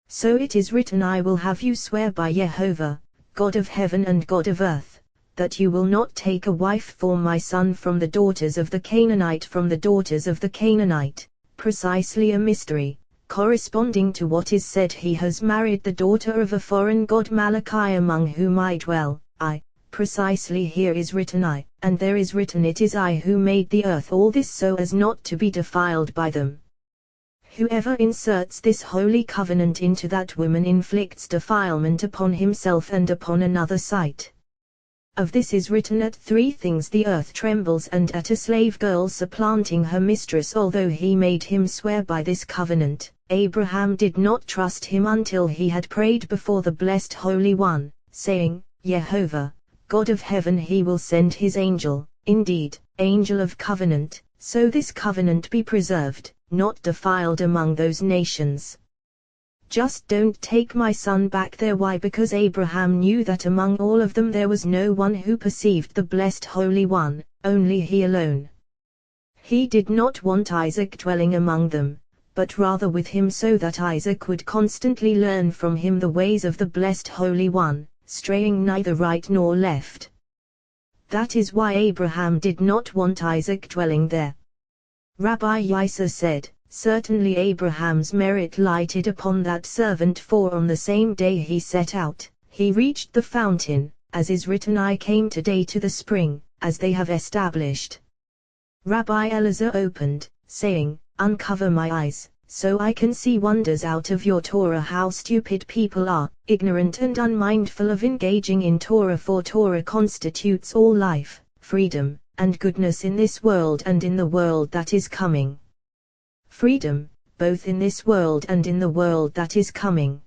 So it is written, I will have you swear by Jehovah, God of heaven and God of earth, that you will not take a wife for my son from the daughters of the Canaanite, from the daughters of the Canaanite. Precisely a mystery, corresponding to what is said, he has married the daughter of a foreign god Malachi, among whom I dwell. Precisely here is written I, and there is written, it is I who made the earth, all this so as not to be defiled by them. Whoever inserts this holy covenant into that woman inflicts defilement upon himself and upon another sight. Of this is written, at 3 things the earth trembles, and at a slave girl supplanting her mistress. Although he made him swear by this covenant, Abraham did not trust him until he had prayed before the blessed Holy One, saying, Jehovah, God of heaven, he will send his angel, indeed, angel of covenant, so this covenant be preserved, not defiled among those nations. Just don't take my son back there. Why? Because Abraham knew that among all of them there was no one who perceived the blessed Holy One, only he alone. He did not want Isaac dwelling among them, but rather with him, so that Isaac would constantly learn from him the ways of the blessed Holy One, straying neither right nor left. That is why Abraham did not want Isaac dwelling there. Rabbi Yisra said, certainly Abraham's merit lighted upon that servant, for on the same day he set out, he reached the fountain, as is written, I came today to the spring, as they have established. Rabbi Elazar opened, saying, uncover my eyes, so I can see wonders out of your Torah. How stupid people are, ignorant and unmindful of engaging in Torah, for Torah constitutes all life, freedom, and goodness in this world and in the world that is coming. Freedom, both in this world and in the world that is coming.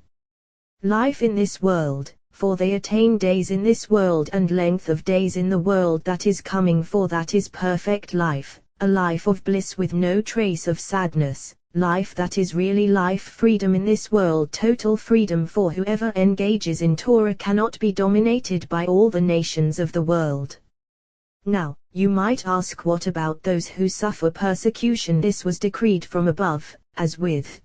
Life in this world, for they attain days in this world, and length of days in the world that is coming, for that is perfect life, a life of bliss with no trace of sadness, life that is really life. Freedom in this world, total freedom, for whoever engages in Torah cannot be dominated by all the nations of the world. Now, you might ask, what about those who suffer persecution? This was decreed from above, as with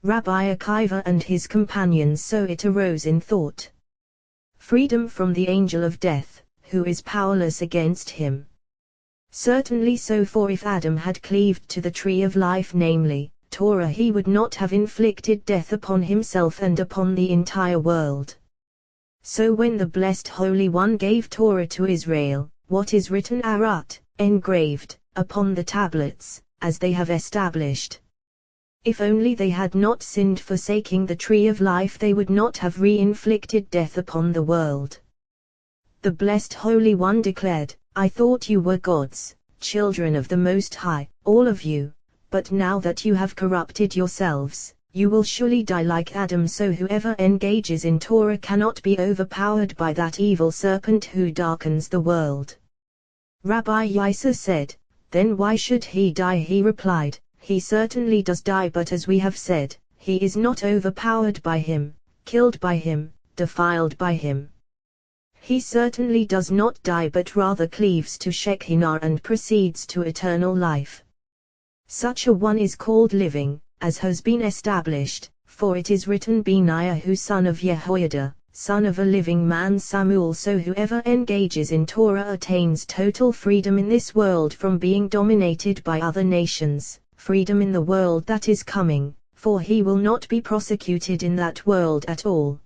Rabbi Akiva and his companions, so it arose in thought. Freedom from the angel of death, who is powerless against him. Certainly so, for if Adam had cleaved to the tree of life, namely, Torah, he would not have inflicted death upon himself and upon the entire world. So when the blessed Holy One gave Torah to Israel, what is written, Arat, engraved, upon the tablets, as they have established. If only they had not sinned, forsaking the tree of life, they would not have re-inflicted death upon the world. The blessed Holy One declared, I thought you were gods, children of the Most High, all of you, but now that you have corrupted yourselves, you will surely die like Adam. So whoever engages in Torah cannot be overpowered by that evil serpent who darkens the world. Rabbi Yisra said, then why should he die? He replied, he certainly does die, but as we have said, he is not overpowered by him, killed by him, defiled by him. He certainly does not die, but rather cleaves to Shekinah and proceeds to eternal life. Such a one is called living, as has been established, for it is written, Benaiah, son of Jehoiada, son of a living man, Samuel. So whoever engages in Torah attains total freedom in this world from being dominated by other nations, freedom in the world that is coming, for he will not be prosecuted in that world at all.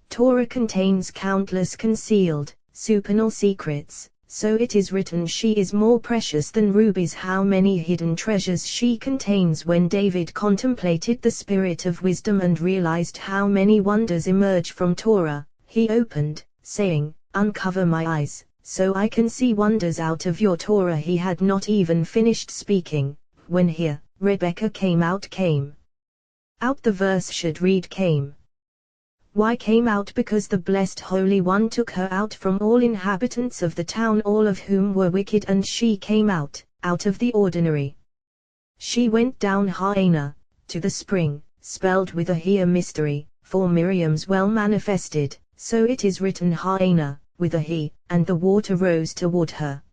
Torah contains countless concealed, supernal secrets, so it is written, she is more precious than rubies. How many hidden treasures she contains! When David contemplated the spirit of wisdom and realized how many wonders emerge from Torah, he opened, saying, uncover my eyes, so I can see wonders out of your Torah. He had not even finished speaking, when here, Rebekah came. Out the verse should read came. Why came out? Because the blessed Holy One took her out from all inhabitants of the town, all of whom were wicked, and she came out of the ordinary. She went down Haena, to the spring, spelled with a he, a mystery, for Miriam's well manifested, so it is written Haena, with a he, and the water rose toward her.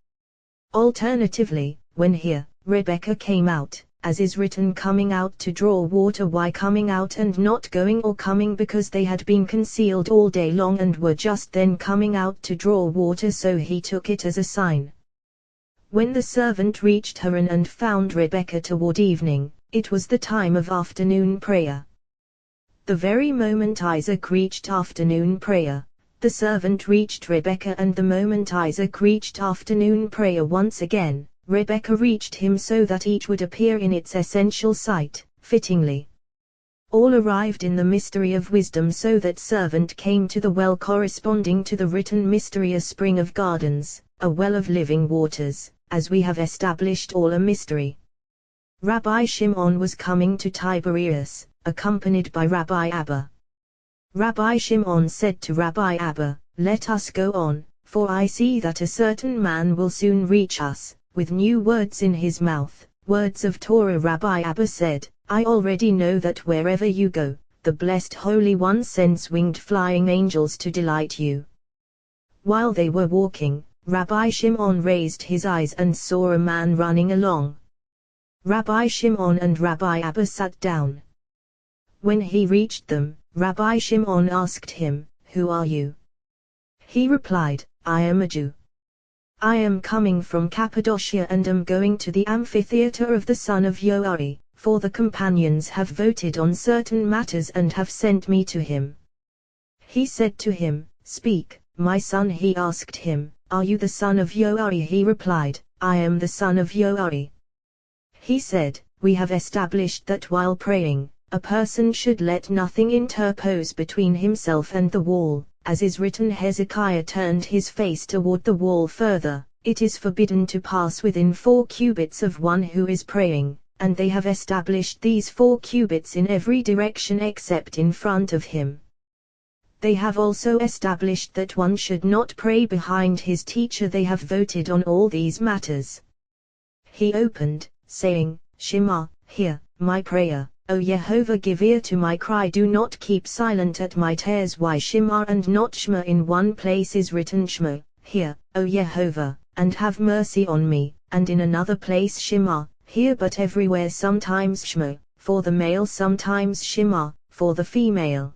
Alternatively, when here, Rebekah came out, as is written coming out to draw water. Why coming out and not going or coming? Because they had been concealed all day long and were just then coming out to draw water, so he took it as a sign. When the servant reached Haran and found Rebekah toward evening, it was the time of afternoon prayer. The very moment Isaac reached afternoon prayer, the servant reached Rebekah, and the moment Isaac reached afternoon prayer once again, Rebekah reached him, so that each would appear in its essential site, fittingly. All arrived in the mystery of wisdom, so that servant came to the well corresponding to the written mystery, a spring of gardens, a well of living waters, as we have established all a mystery. Rabbi Shimon was coming to Tiberias, accompanied by Rabbi Abba. Rabbi Shimon said to Rabbi Abba, "Let us go on, for I see that a certain man will soon reach us, with new words in his mouth, words of Torah." Rabbi Abba said, "I already know that wherever you go, the blessed Holy One sends winged flying angels to delight you." While they were walking, Rabbi Shimon raised his eyes and saw a man running along. Rabbi Shimon and Rabbi Abba sat down. When he reached them, Rabbi Shimon asked him, "Who are you?" He replied, "I am a Jew. I am coming from Cappadocia and am going to the amphitheater of the son of Yoari, for the companions have voted on certain matters and have sent me to him." He said to him, "Speak, my son." He asked him, "Are you the son of Yoari?" He replied, "I am the son of Yoari." He said, "We have established that while praying, a person should let nothing interpose between himself and the wall. As is written, Hezekiah turned his face toward the wall. Further, it is forbidden to pass within 4 cubits of one who is praying, and they have established these 4 cubits in every direction except in front of him. They have also established that one should not pray behind his teacher. They have voted on all these matters." He opened, saying, "Shema, hear my prayer. O Yehovah, give ear to my cry. Do not keep silent at my tears." Why Shema and not Shema? In one place is written Shema, hear, O Yehovah, and have mercy on me, and in another place Shema, hear, but everywhere sometimes Shema, for the male, sometimes Shema, for the female.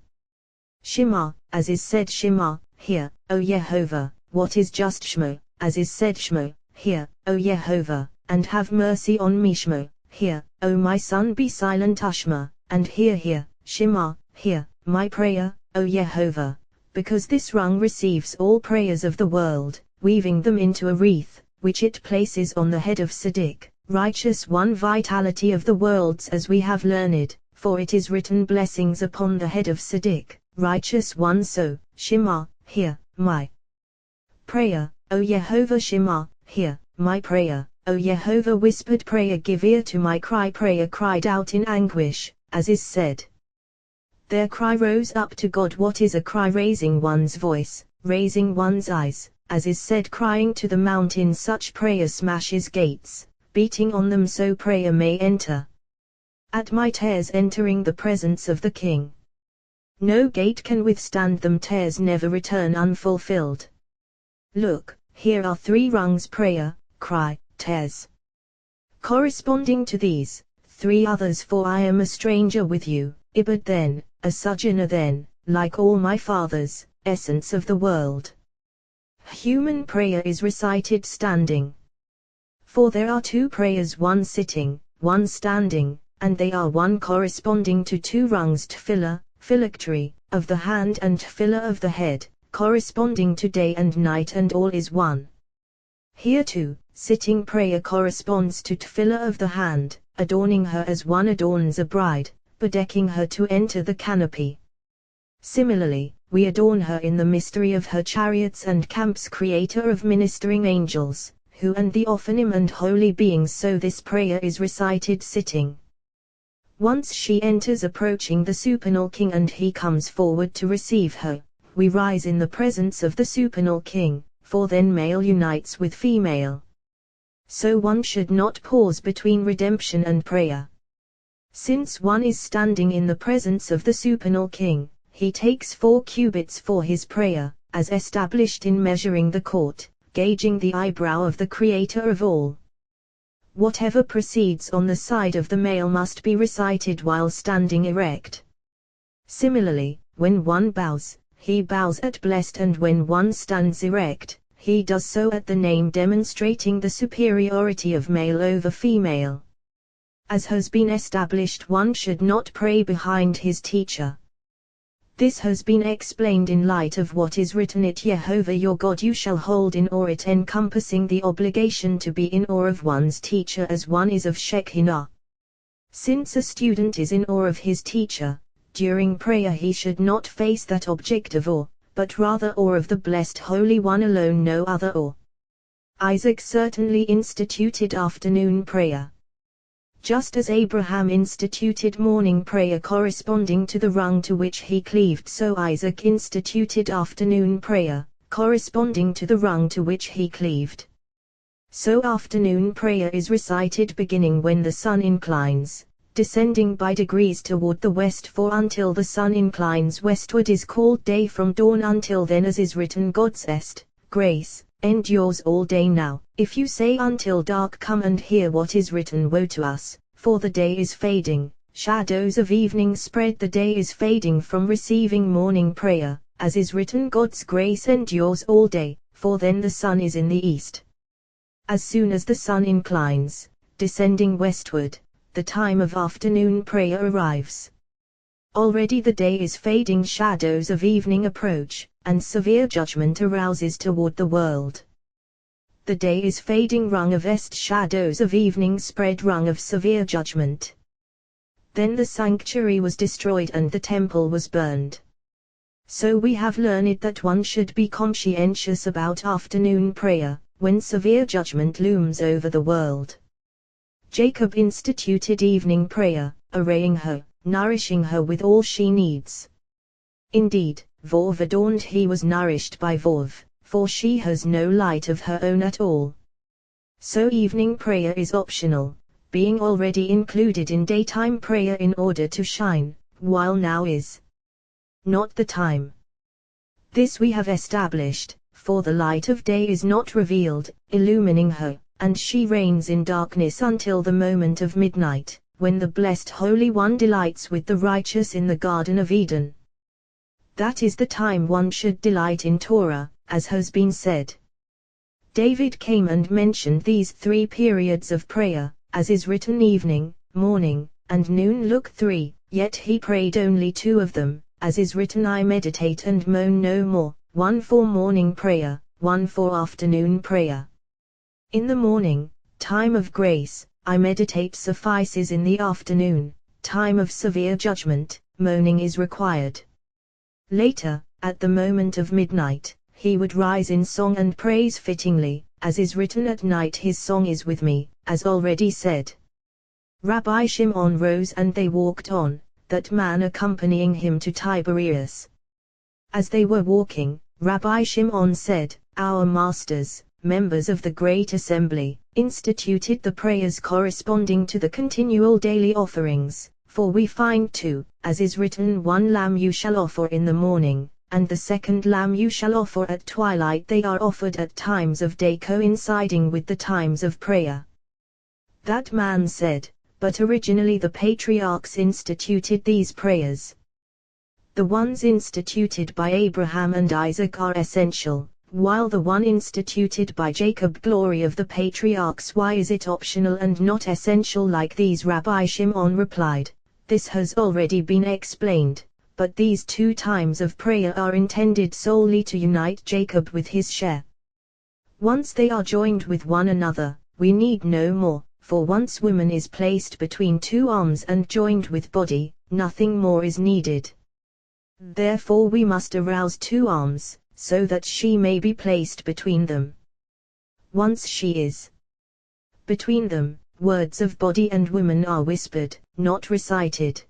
Shema, as is said Shema, hear, O Yehovah, what is just Shema, as is said Shema, hear, O Yehovah, and have mercy on me. Shema, hear, O my son, be silent. Shema, and hear, Shema, hear my prayer, O Yehovah, because this rung receives all prayers of the world, weaving them into a wreath, which it places on the head of Siddiq, righteous one, vitality of the worlds, as we have learned, for it is written, blessings upon the head of Siddiq, righteous one. So, Shema, hear my prayer, O Yehovah. Shema, hear my prayer, O Yehovah. Whispered prayer, give ear to my cry. Prayer cried out in anguish, as is said. Their cry rose up to God. What is a cry? Raising one's voice, raising one's eyes, as is said, crying to the mountain. Such prayer smashes gates, beating on them so prayer may enter. At my tears entering the presence of the King. No gate can withstand them. Tears never return unfulfilled. Look, here are 3 rungs: prayer, cry, tears. Corresponding to these 3 others, for I am a stranger with you, Ibad then, a sojourner then, like all my fathers, essence of the world. Human prayer is recited standing. For there are 2 prayers, one sitting, one standing, and they are one corresponding to 2 rungs: tefillah, phylactery, of the hand, and tefillah of the head, corresponding to day and night, and all is one. Here too, sitting prayer corresponds to tefillah of the hand, adorning her as one adorns a bride, bedecking her to enter the canopy. Similarly, we adorn her in the mystery of her chariots and camps, creator of ministering angels, who and the Ophanim and holy beings. So this prayer is recited sitting. Once she enters approaching the supernal king and he comes forward to receive her, we rise in the presence of the supernal king, for then male unites with female. So one should not pause between redemption and prayer. Since one is standing in the presence of the supernal king, he takes 4 cubits for his prayer, as established in measuring the court, gauging the eyebrow of the Creator of all. Whatever proceeds on the side of the male must be recited while standing erect. Similarly, when one bows, he bows at blessed, and when one stands erect, he does so at the name, demonstrating the superiority of male over female. As has been established, one should not pray behind his teacher. This has been explained in light of what is written, "It Jehovah your God you shall hold in awe," it encompassing the obligation to be in awe of one's teacher as one is of Shekinah. Since a student is in awe of his teacher, during prayer he should not face that object of awe, but rather awe of the blessed Holy One alone, no other awe. Isaac certainly instituted afternoon prayer. Just as Abraham instituted morning prayer corresponding to the rung to which he cleaved, so Isaac instituted afternoon prayer, corresponding to the rung to which he cleaved. So afternoon prayer is recited beginning when the sun inclines, descending by degrees toward the west, for until the sun inclines westward is called day, from dawn until then, as is written, God's grace endures all day. Now, if you say until dark come and hear what is written, woe to us, for the day is fading, shadows of evening spread, the day is fading from receiving morning prayer, as is written, God's grace endures all day, for then the sun is in the east. As soon as the sun inclines, descending westward, the time of afternoon prayer arrives. Already the day is fading, shadows of evening approach, and severe judgment arouses toward the world. The day is fading, rung of est, shadows of evening spread, rung of severe judgment. Then the sanctuary was destroyed and the temple was burned. So we have learned that one should be conscientious about afternoon prayer, when severe judgment looms over the world. Jacob instituted evening prayer, arraying her, nourishing her with all she needs. Indeed, Vov adorned, he was nourished by Vov, for she has no light of her own at all. So evening prayer is optional, being already included in daytime prayer in order to shine, while now is not the time. This we have established, for the light of day is not revealed, illumining her, and she reigns in darkness until the moment of midnight, when the blessed Holy One delights with the righteous in the Garden of Eden. That is the time one should delight in Torah, as has been said. David came and mentioned these 3 periods of prayer, as is written, evening, morning, and noon. Look 3, yet he prayed only 2 of them, as is written, I meditate and moan no more, 1 for morning prayer, 1 for afternoon prayer. In the morning, time of grace, I meditate suffices. In the afternoon, time of severe judgment, moaning is required. Later, at the moment of midnight, he would rise in song and praise fittingly, as is written, at night his song is with me, as already said. Rabbi Shimon rose and they walked on, that man accompanying him to Tiberias. As they were walking, Rabbi Shimon said, Our masters, members of the Great Assembly, instituted the prayers corresponding to the continual daily offerings, for we find 2, as is written, 1 lamb you shall offer in the morning, and the 2nd lamb you shall offer at twilight. They are offered at times of day coinciding with the times of prayer. That man said, but originally the patriarchs instituted these prayers. The ones instituted by Abraham and Isaac are essential, while the one instituted by Jacob, glory of the patriarchs, why is it optional and not essential like these? Rabbi Shimon replied, this has already been explained, but these 2 times of prayer are intended solely to unite Jacob with his share. Once they are joined with one another, we need no more, for once woman is placed between 2 arms and joined with body, nothing more is needed. Therefore we must arouse 2 arms, so that she may be placed between them. Once she is between them, words of body and woman are whispered, not recited.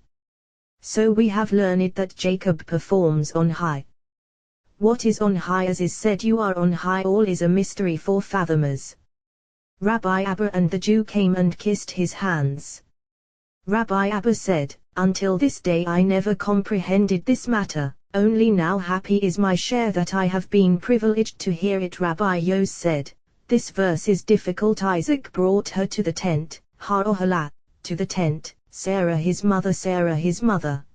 So we have learned that Jacob performs on high. What is on high, as is said, you are on high, all is a mystery for fathomers. Rabbi Abba and the Jew came and kissed his hands. Rabbi Abba said, until this day I never comprehended this matter, only now happy is my share that I have been privileged to hear it. Rabbi Yos said, this verse is difficult. Isaac brought her to the tent, Ha-ohala, to the tent, Sarah his mother.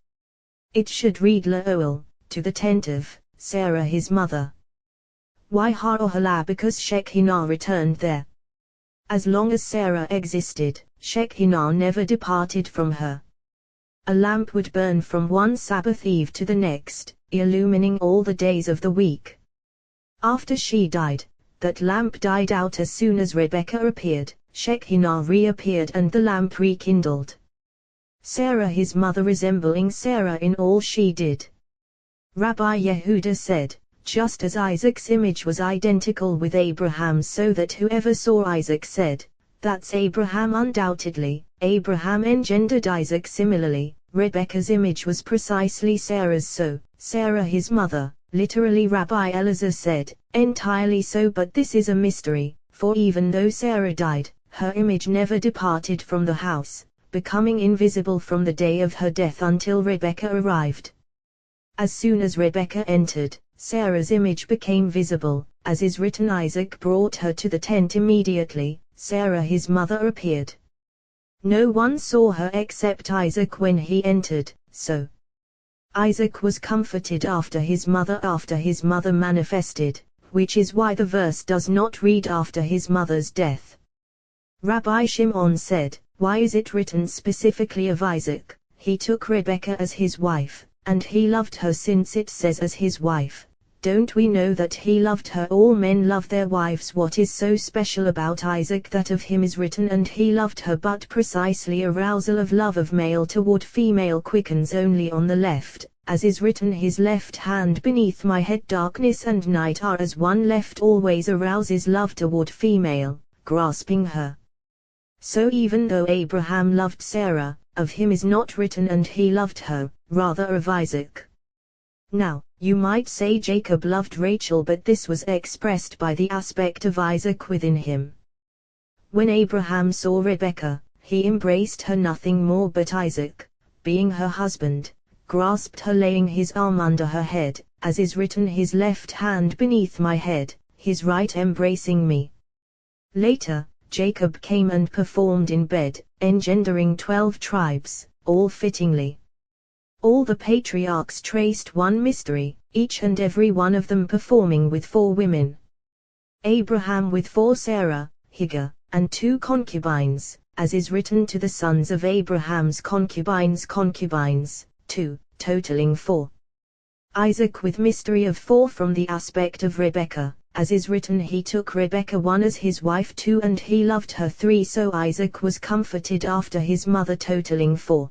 It should read La-oel, to the tent of Sarah his mother. Why Ha-ohala? Because Shekinah returned there. As long as Sarah existed, Shekinah never departed from her. A lamp would burn from one Sabbath eve to the next, illumining all the days of the week. After she died, that lamp died out. As soon as Rebekah appeared, Shekinah reappeared and the lamp rekindled. Sarah his mother resembling Sarah in all she did. Rabbi Yehuda said, just as Isaac's image was identical with Abraham's, so that whoever saw Isaac said, that's Abraham. Undoubtedly, Abraham engendered Isaac. Similarly, Rebekah's image was precisely Sarah's, so Sarah his mother, literally Rabbi Elazar said, entirely so. But this is a mystery, for even though Sarah died, her image never departed from the house, becoming invisible from the day of her death until Rebekah arrived. As soon as Rebekah entered, Sarah's image became visible, as is written, Isaac brought her to the tent. Immediately, Sarah his mother appeared. No one saw her except Isaac when he entered, so Isaac was comforted after his mother manifested, which is why the verse does not read after his mother's death. Rabbi Shimon said, why is it written specifically of Isaac? He took Rebekah as his wife, and he loved her. Since it says as his wife, don't we know that he loved her? All men love their wives. What is so special about Isaac that of him is written and he loved her? But precisely arousal of love of male toward female quickens only on the left, as is written, his left hand beneath my head. Darkness and night are as one. Left always arouses love toward female, grasping her. So even though Abraham loved Sarah, of him is not written and he loved her, rather of Isaac. Now, you might say Jacob loved Rachel, but this was expressed by the aspect of Isaac within him. When Abraham saw Rebekah, he embraced her. Nothing more, but Isaac, being her husband, grasped her, laying his arm under her head, as is written, his left hand beneath my head, his right embracing me. Later, Jacob came and performed in bed, engendering 12 tribes, all fittingly. All the patriarchs traced one mystery, each and every one of them performing with 4 women. Abraham with 4, Sarah, Hagar, and 2 concubines, as is written, to the sons of Abraham's concubines 2, totaling 4. Isaac with mystery of 4 from the aspect of Rebekah, as is written, he took Rebekah 1 as his wife 2, and he loved her 3. So Isaac was comforted after his mother, totaling 4.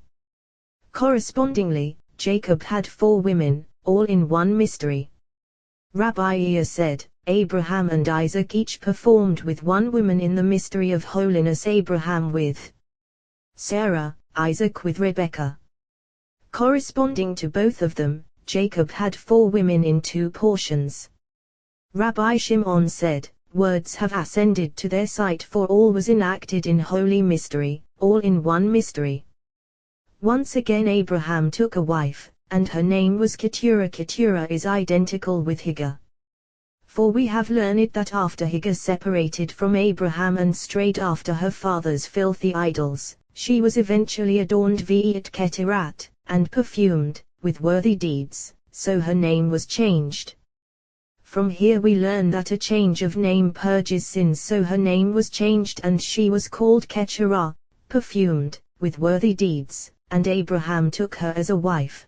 Correspondingly, Jacob had 4 women, all in one mystery. Rabbi Ea said, Abraham and Isaac each performed with 1 woman in the mystery of holiness, Abraham with Sarah, Isaac with Rebekah. Corresponding to both of them, Jacob had 4 women in 2 portions. Rabbi Shimon said, words have ascended to their sight, for all was enacted in holy mystery, all in one mystery. Once again Abraham took a wife, and her name was Keturah. Keturah is identical with Hagar. For we have learned that after Hagar separated from Abraham and strayed after her father's filthy idols, she was eventually adorned v'et Keturat, and perfumed, with worthy deeds, so her name was changed. From here we learn that a change of name purges sins, so her name was changed and she was called Keturah, perfumed, with worthy deeds, and Abraham took her as a wife.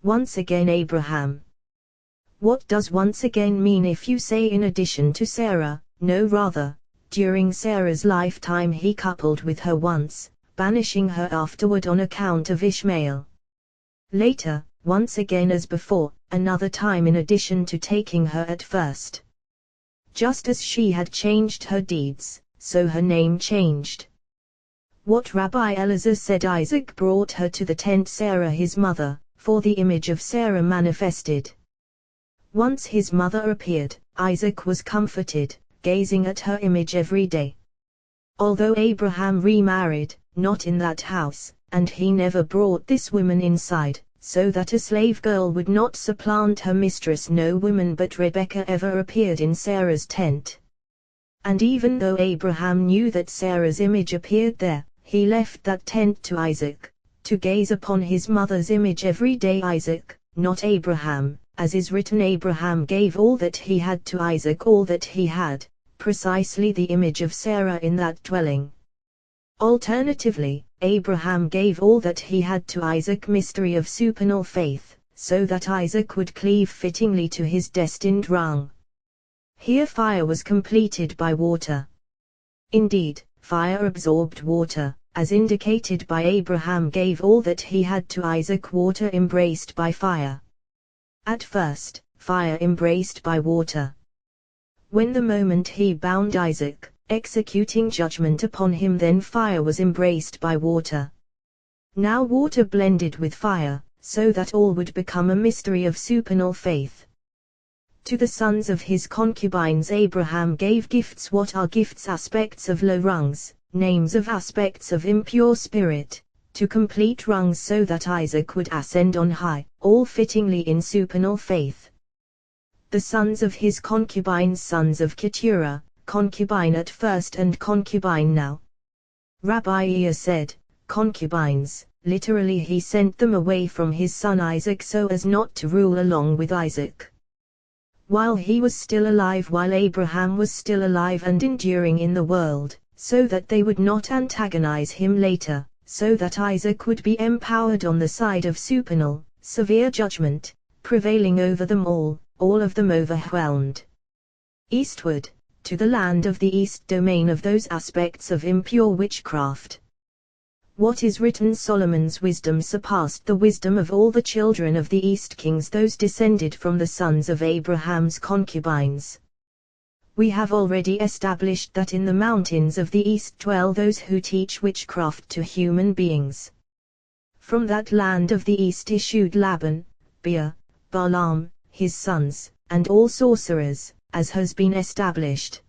Once again Abraham. What does once again mean? If you say in addition to Sarah, no, rather, during Sarah's lifetime he coupled with her once, banishing her afterward on account of Ishmael. Later, once again as before, another time in addition to taking her at first. Just as she had changed her deeds, so her name changed. What Rabbi Elazar said. Isaac brought her to the tent Sarah his mother, for the image of Sarah manifested. Once his mother appeared, Isaac was comforted, gazing at her image every day. Although Abraham remarried, not in that house, and he never brought this woman inside, so that a slave girl would not supplant her mistress. No woman but Rebekah ever appeared in Sarah's tent. And even though Abraham knew that Sarah's image appeared there, he left that tent to Isaac, to gaze upon his mother's image every day. Isaac, not Abraham, as is written, Abraham gave all that he had to Isaac, all that he had, precisely the image of Sarah in that dwelling. Alternatively, Abraham gave all that he had to Isaac, mystery of supernal faith, so that Isaac would cleave fittingly to his destined rung. Here fire was completed by water. Indeed, fire absorbed water, as indicated by Abraham gave all that he had to Isaac, water embraced by fire. At first, fire embraced by water. When the moment he bound Isaac, executing judgment upon him, then fire was embraced by water. Now water blended with fire, so that all would become a mystery of supernal faith. To the sons of his concubines Abraham gave gifts. What are gifts? Aspects of low rungs, names of aspects of impure spirit, to complete rungs so that Isaac would ascend on high, all fittingly in supernal faith. The sons of his concubines, sons of Keturah, concubine at first and concubine now. Rabbi Ea said, concubines, literally he sent them away from his son Isaac so as not to rule along with Isaac. While he was still alive, while Abraham was still alive and enduring in the world, so that they would not antagonize him later, so that Isaac would be empowered on the side of supernal, severe judgment, prevailing over them all of them overwhelmed. Eastward, to the land of the east, domain of those aspects of impure witchcraft. What is written? Solomon's wisdom surpassed the wisdom of all the children of the east kings, those descended from the sons of Abraham's concubines. We have already established that in the mountains of the east dwell those who teach witchcraft to human beings. From that land of the east issued Laban, Beer, Balaam, his sons, and all sorcerers, as has been established.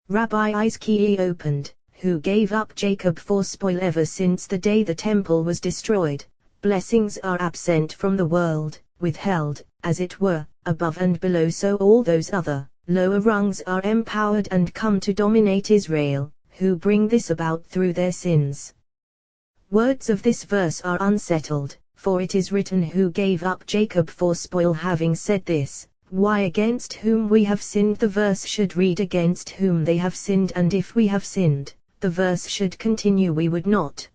Rabbi Isaiah opened, who gave up Jacob for spoil. Ever since the day the temple was destroyed, blessings are absent from the world, withheld, as it were, above and below, so all those other, lower rungs are empowered and come to dominate Israel, who bring this about through their sins. Words of this verse are unsettled, for it is written, who gave up Jacob for spoil. Having said this, why against whom we have sinned, the verse should read against whom they have sinned, and if we have sinned, the verse should continue, we would not.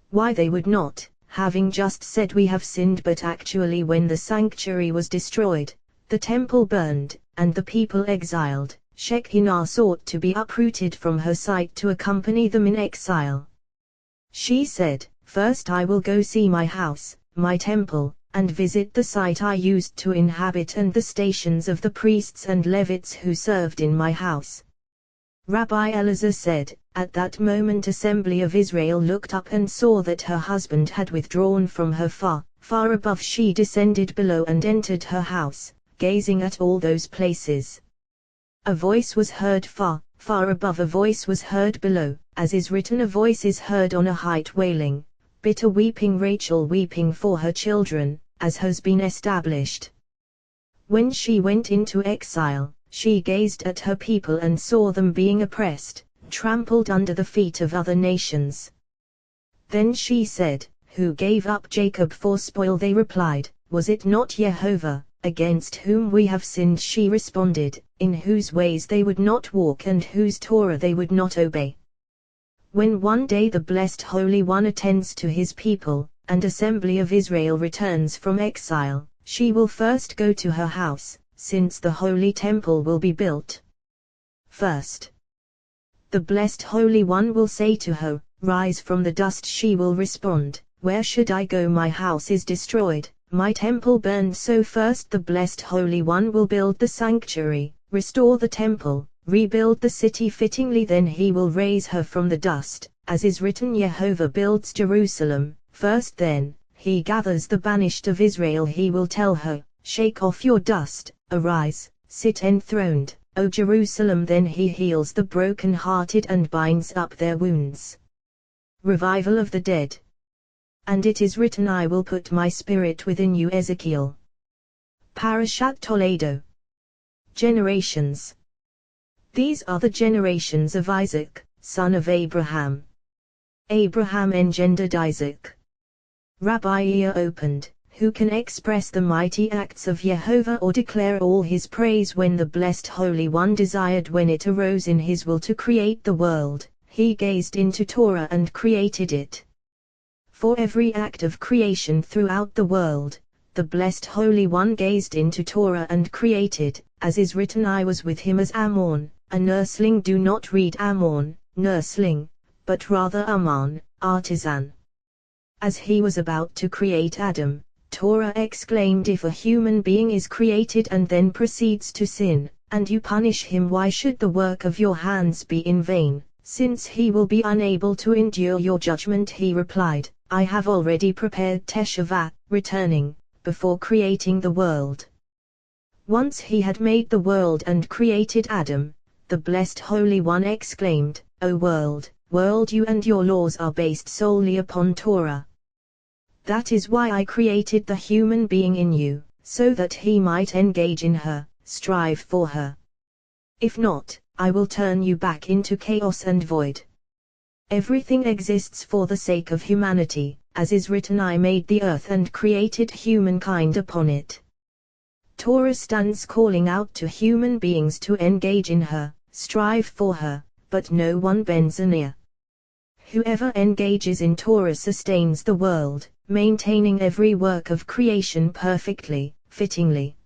Why they would not, having just said we have sinned, but actually when the sanctuary was destroyed, the temple burned, and the people exiled, Shekinah sought to be uprooted from her sight to accompany them in exile. She said, first I will go see my house, my temple, and visit the site I used to inhabit and the stations of the priests and Levites who served in my house. Rabbi Elazar said, at that moment assembly of Israel looked up and saw that her husband had withdrawn from her far above. She descended below and entered her house, gazing at all those places. A voice was heard far above, a voice was heard below, as is written, a voice is heard on a height wailing, bitter weeping, Rachel weeping for her children, as has been established. When she went into exile, she gazed at her people and saw them being oppressed, trampled under the feet of other nations. Then she said, who gave up Jacob for spoil? They replied, was it not Jehovah, against whom we have sinned? She responded, in whose ways they would not walk and whose Torah they would not obey. When one day the blessed Holy One attends to his people, and assembly of Israel returns from exile, she will first go to her house, since the holy temple will be built. First, the blessed Holy One will say to her, rise from the dust. She will respond, where should I go? My house is destroyed, my temple burned. So first the blessed Holy One will build the sanctuary, restore the temple, rebuild the city fittingly, then he will raise her from the dust, as is written, Jehovah builds Jerusalem. First then, he gathers the banished of Israel. He will tell her, shake off your dust, arise, sit enthroned, O Jerusalem. Then he heals the broken-hearted and binds up their wounds. Revival of the dead. And it is written, I will put my spirit within you. Ezekiel. Parashat Toledo. Generations. These are the generations of Isaac, son of Abraham. Abraham engendered Isaac. Rabbi ear opened, who can express the mighty acts of Jehovah or declare all his praise? When the blessed Holy One desired, when it arose in his will to create the world, he gazed into Torah and created it. For every act of creation throughout the world, the blessed Holy One gazed into Torah and created, as is written, I was with him as Ammon, a nursling. Do not read Ammon, nursling, but rather Amman, artisan. As he was about to create Adam, Torah exclaimed, if a human being is created and then proceeds to sin, and you punish him, why should the work of your hands be in vain, since he will be unable to endure your judgment? He replied, I have already prepared Teshuvah, returning, before creating the world. Once he had made the world and created Adam, the blessed Holy One exclaimed, O world, you and your laws are based solely upon Torah. That is why I created the human being in you, so that he might engage in her, strive for her. If not, I will turn you back into chaos and void. Everything exists for the sake of humanity, as is written, I made the earth and created humankind upon it. Torah stands calling out to human beings to engage in her, strive for her, but no one bends an ear. Whoever engages in Torah sustains the world, maintaining every work of creation perfectly, fittingly.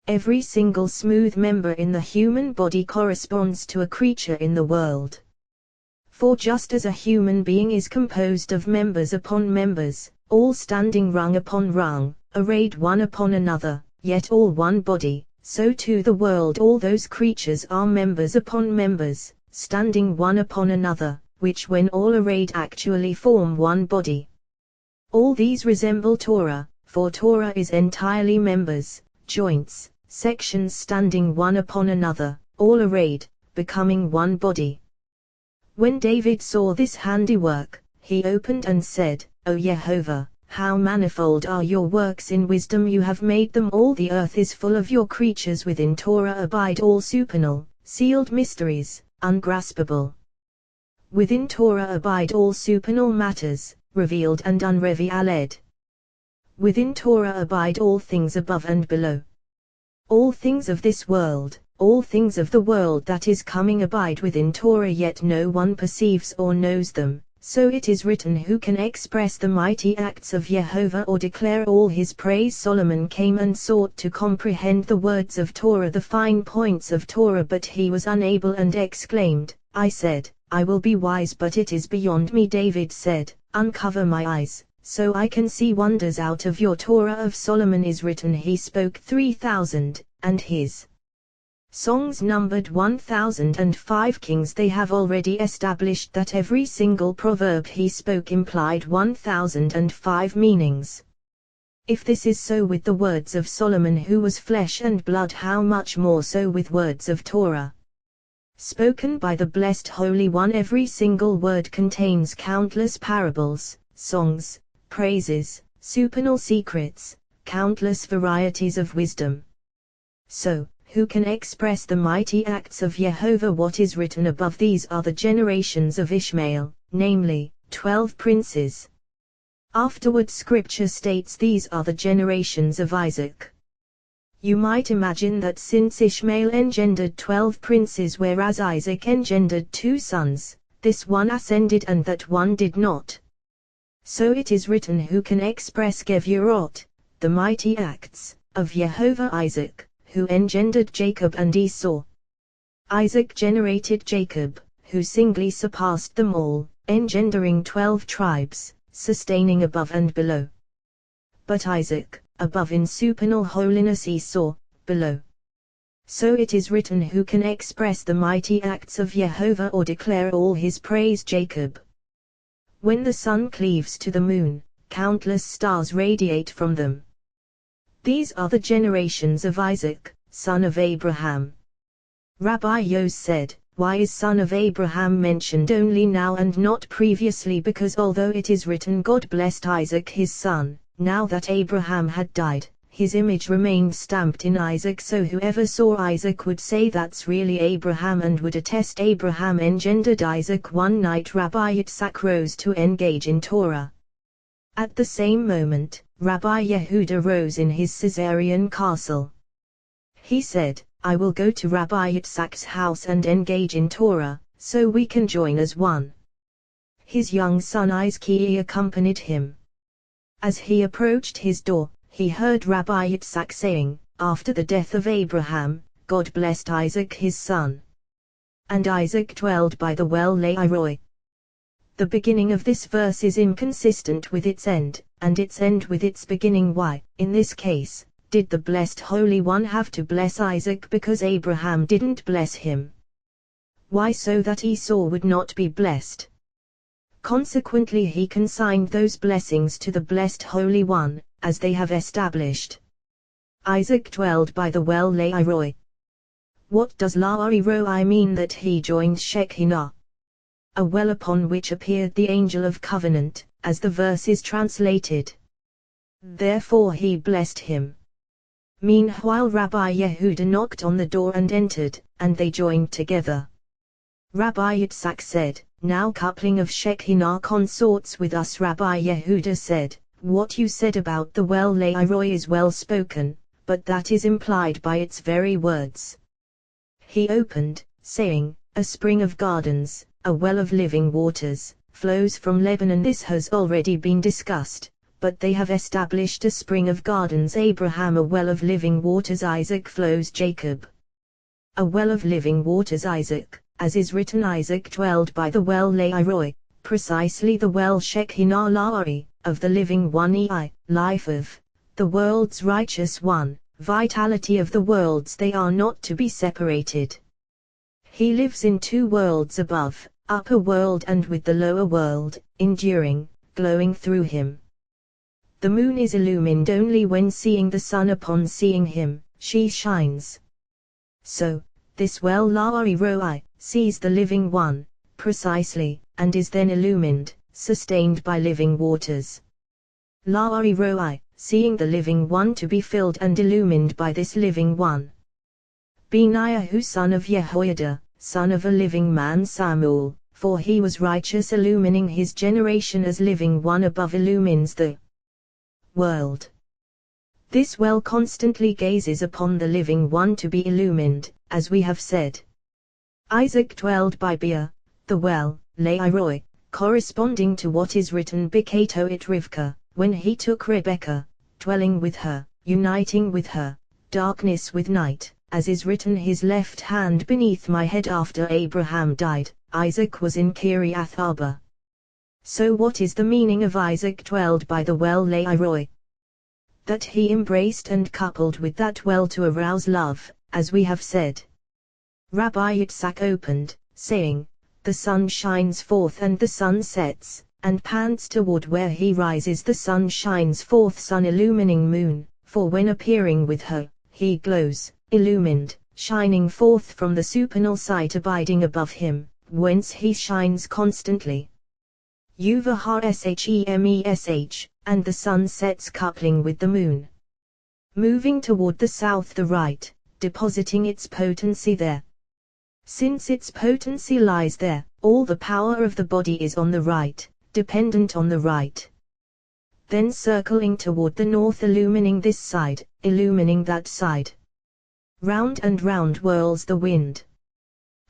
Every single smooth member in the human body corresponds to a creature in the world. For just as a human being is composed of members upon members, all standing rung upon rung, arrayed one upon another, yet all one body, so too the world, all those creatures are members upon members, standing one upon another, which when all arrayed actually form one body. All these resemble Torah, for Torah is entirely members, joints, sections standing one upon another, all arrayed, becoming one body. When David saw this handiwork, he opened and said, O Jehovah, how manifold are your works! In wisdom you have made them all. The earth is full of your creatures. Within Torah abide all supernal, sealed mysteries, ungraspable. Within Torah abide all supernal matters, revealed and unrevealed. Within Torah abide all things above and below. All things of this world, all things of the world that is coming abide within Torah, yet no one perceives or knows them. So it is written, who can express the mighty acts of Jehovah or declare all his praise? Solomon came and sought to comprehend the words of Torah, the fine points of Torah, but he was unable and exclaimed, I said, I will be wise, but it is beyond me. David said, uncover my eyes, so I can see wonders out of your Torah. Of Solomon is written, he spoke 3,000, and his songs numbered 1,005 kings. They have already established that every single proverb he spoke implied 1,005 meanings. If this is so with the words of Solomon, who was flesh and blood, how much more so with words of Torah, spoken by the blessed Holy One? Every single word contains countless parables, songs, praises, supernal secrets, countless varieties of wisdom. So, who can express the mighty acts of Jehovah? What is written above? These are the generations of Ishmael, namely, 12 princes. Afterward Scripture states these are the generations of Isaac. You might imagine that since Ishmael engendered 12 princes, whereas Isaac engendered 2 sons, this one ascended and that one did not. So it is written, who can express Gevurot, the mighty acts, of Jehovah? Isaac, who engendered Jacob and Esau. Isaac generated Jacob, who singly surpassed them all, engendering 12 tribes, sustaining above and below. But Isaac, above in supernal holiness, Esau, below. So it is written, who can express the mighty acts of Jehovah or declare all his praise? Jacob, When the sun cleaves to the moon, countless stars radiate from them. These are the generations of Isaac, son of Abraham. Rabbi Yos said, why is son of Abraham mentioned only now and not previously? Because although it is written God blessed Isaac his son, now that Abraham had died, his image remained stamped in Isaac, so whoever saw Isaac would say that's really Abraham and would attest Abraham engendered Isaac. One night Rabbi Yitzhak rose to engage in Torah. At the same moment, Rabbi Yehuda rose in his Caesarean castle. He said, I will go to Rabbi Yitzhak's house and engage in Torah, so we can join as one. His young son Izki accompanied him. As he approached his door, he heard Rabbi Yitzhak saying, after the death of Abraham, God blessed Isaac his son. And Isaac dwelled by the well Lairoi. The beginning of this verse is inconsistent with its end, and its end with its beginning. Why, in this case, did the blessed Holy One have to bless Isaac because Abraham didn't bless him? Why, so that Esau would not be blessed. Consequently he consigned those blessings to the blessed Holy One, as they have established. Isaac dwelled by the well Lairoi. What does Lairoi mean? That he joined Shekinah, a well upon which appeared the angel of covenant, as the verse is translated. Therefore he blessed him. Meanwhile Rabbi Yehuda knocked on the door and entered, and they joined together. Rabbi Yitzhak said, now coupling of Shekinah consorts with us. Rabbi Yehuda said, what you said about the well Lairoi is well spoken, but that is implied by its very words. He opened, saying, a spring of gardens, a well of living waters, flows from Lebanon. This has already been discussed, but they have established a spring of gardens. Abraham, a well of living waters. Isaac flows. Jacob, a well of living waters. Isaac, as is written, Isaac dwelled by the well Lairoi, precisely the well Shekinah Lairoi, of the living one, life of the world's righteous one, vitality of the worlds. They are not to be separated. He lives in two worlds, above, upper world, and with the lower world, enduring, glowing through him. The moon is illumined only when seeing the sun. Upon seeing him, she shines. So, this well Lairoi sees the living one, precisely, and is then illumined, sustained by living waters. Lairoi, seeing the living one to be filled and illumined by this living one. Benaiah, son of Jehoiada, son of a living man Samuel, for he was righteous, illumining his generation as living one above illumines the world. This well constantly gazes upon the living one to be illumined, as we have said. Isaac dwelled by Beer, the well, Lairoi, corresponding to what is written Bikato it Rivka, when he took Rebekah, dwelling with her, uniting with her, darkness with night, as is written, his left hand beneath my head. After Abraham died, Isaac was in Kiriath Arba. So what is the meaning of Isaac dwelled by the well Lairoi? That he embraced and coupled with that well to arouse love, as we have said. Rabbi Yitzhak opened, saying, the sun shines forth and the sun sets, and pants toward where he rises. The sun shines forth, sun illumining moon, for when appearing with her, he glows, illumined, shining forth from the supernal sight abiding above him, whence he shines constantly. Zohar Shemesh, and the sun sets coupling with the moon. Moving toward the south, the right, depositing its potency there. Since its potency lies there, all the power of the body is on the right, dependent on the right. Then circling toward the north, illumining this side, illumining that side. Round and round whirls the wind.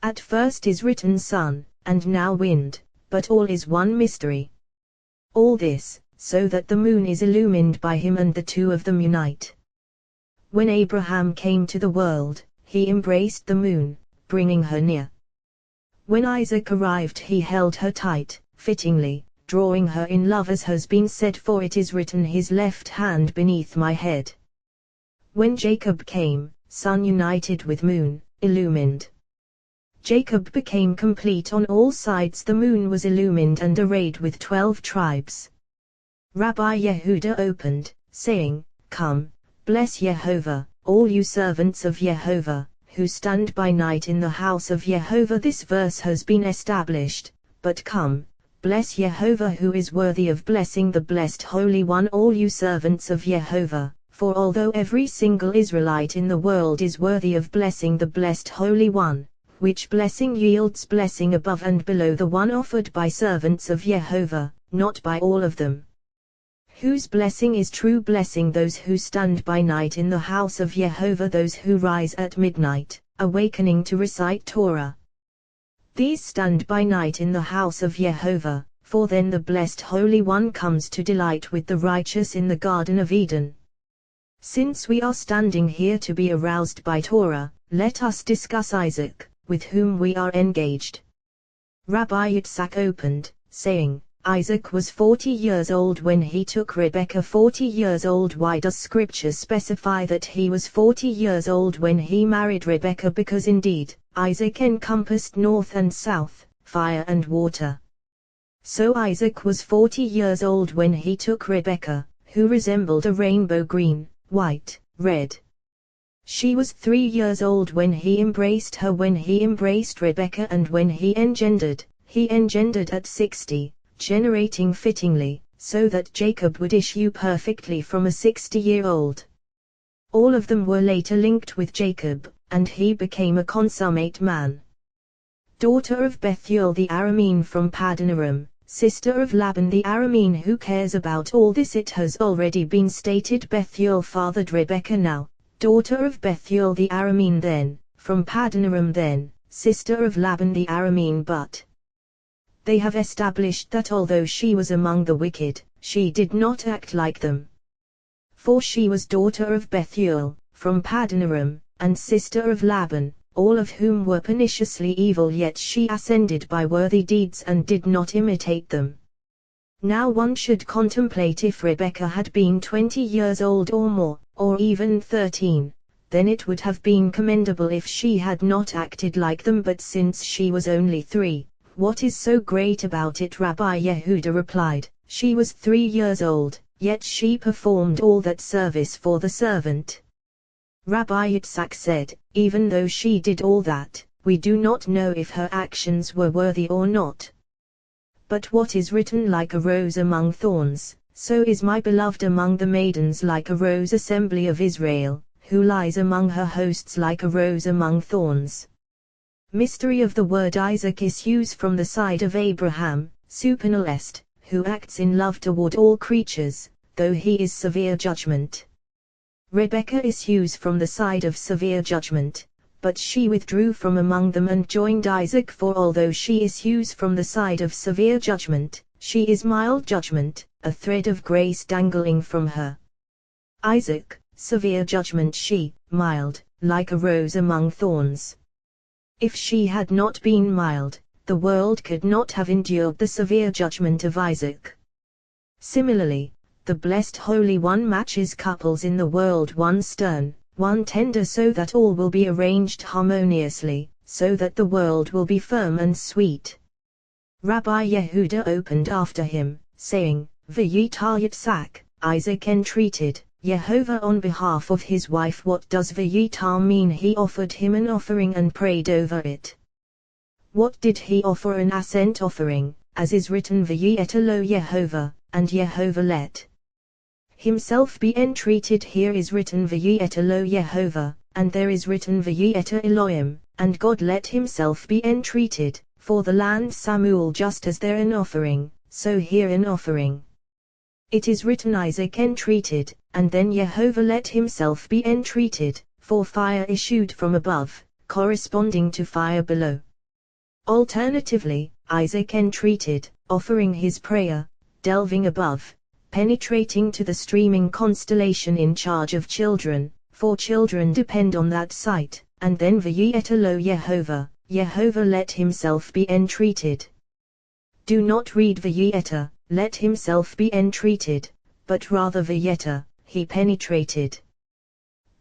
At first is written sun, and now wind, but all is one mystery. All this, so that the moon is illumined by him and the two of them unite. When Abraham came to the world, he embraced the moon, bringing her near. When Isaac arrived, he held her tight, fittingly, drawing her in love, as has been said, for it is written, his left hand beneath my head. When Jacob came, sun united with moon, illumined. Jacob became complete on all sides. The moon was illumined and arrayed with 12 tribes. Rabbi Yehuda opened, saying, Come, bless Yehovah, all you servants of Yehovah, who stand by night in the house of Yehovah. This verse has been established, but come, bless Yehovah who is worthy of blessing, the blessed Holy One, all you servants of Yehovah. For although every single Israelite in the world is worthy of blessing the blessed Holy One, which blessing yields blessing above and below the one offered by servants of Yehovah, not by all of them. Whose blessing is true blessing? Those who stand by night in the house of Yehovah, those who rise at midnight, awakening to recite Torah. These stand by night in the house of Yehovah, for then the blessed Holy One comes to delight with the righteous in the Garden of Eden. Since we are standing here to be aroused by Torah, let us discuss Isaac, with whom we are engaged. Rabbi Yitzhak opened, saying, Isaac was 40 years old when he took Rebekah. 40 years old. Why does Scripture specify that he was 40 years old when he married Rebekah? Because indeed, Isaac encompassed north and south, fire and water. So Isaac was 40 years old when he took Rebekah, who resembled a rainbow green, white, red. She was 3 years old when he embraced her. When he embraced Rebekah and when he engendered at 60, generating fittingly, so that Jacob would issue perfectly from a 60-year-old. All of them were later linked with Jacob, and he became a consummate man. Daughter of Bethuel the Aramean from Paddan Aram, sister of Laban the Aramean. Who cares about all this? It has already been stated. Bethuel fathered Rebekah, now daughter of Bethuel the Aramean, then from Paddan Aram, then sister of Laban the Aramean. But they have established that although she was among the wicked, she did not act like them. For she was daughter of Bethuel, from Paddan Aram, and sister of Laban, all of whom were perniciously evil, yet she ascended by worthy deeds and did not imitate them. Now one should contemplate, if Rebekah had been 20 years old or more, or even 13, then it would have been commendable if she had not acted like them. But since she was only 3, what is so great about it? Rabbi Yehuda replied, she was 3 years old, yet she performed all that service for the servant. Rabbi Yitzhak said, even though she did all that, we do not know if her actions were worthy or not. But what is written, like a rose among thorns, so is my beloved among the maidens, like a rose, assembly of Israel, who lies among her hosts like a rose among thorns. Mystery of the word Isaac issues from the side of Abraham, supernal est, who acts in love toward all creatures, though he is severe judgment. Rebekah issues from the side of severe judgment, but she withdrew from among them and joined Isaac. For although she issues from the side of severe judgment, she is mild judgment, a thread of grace dangling from her. Isaac, severe judgment; she, mild, like a rose among thorns. If she had not been mild, the world could not have endured the severe judgment of Isaac. Similarly, the blessed Holy One matches couples in the world, one stern, one tender, so that all will be arranged harmoniously, so that the world will be firm and sweet. Rabbi Yehuda opened after him, saying, V'yitar Yitzhak, Isaac entreated Yehovah on behalf of his wife. What does V'yitar mean? He offered him an offering and prayed over it. What did he offer? An ascent offering, as is written, V'yeta lo Yehovah, and Yehovah let himself be entreated. Here is written V'yeta lo Yehovah, and there is written V'yeta Elohim, and God let himself be entreated. For the land Samuel, just as there an offering, so here an offering. It is written Isaac entreated, and then Yehovah let himself be entreated, for fire issued from above, corresponding to fire below. Alternatively, Isaac entreated, offering his prayer, delving above, penetrating to the streaming constellation in charge of children, for children depend on that sight, and then V'yeta lo Yehovah, Yehovah let himself be entreated. Do not read V'yeta, let himself be entreated, but rather V'yeta, he penetrated.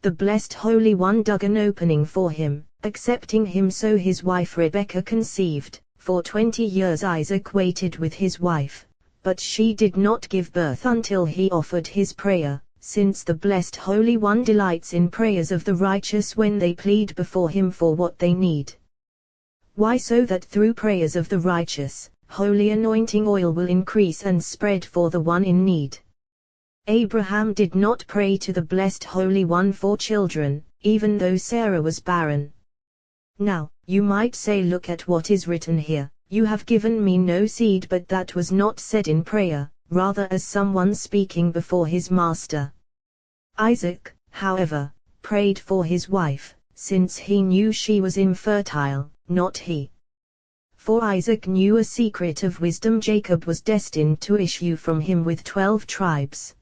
the Blessed Holy One dug an opening for him, accepting him, so his wife Rebekah conceived. For 20 years Isaac waited with his wife, but she did not give birth until he offered his prayer, since the Blessed Holy One delights in prayers of the righteous when they plead before him for what they need. Why? So that through prayers of the righteous, holy anointing oil will increase and spread for the one in need. Abraham did not pray to the Blessed Holy One for children, even though Sarah was barren. Now, you might say, look at what is written here, you have given me no seed, but that was not said in prayer, rather as someone speaking before his master. Isaac, however, prayed for his wife, since he knew she was infertile, not he. For Isaac knew a secret of wisdom: Jacob was destined to issue from him with 12 tribes.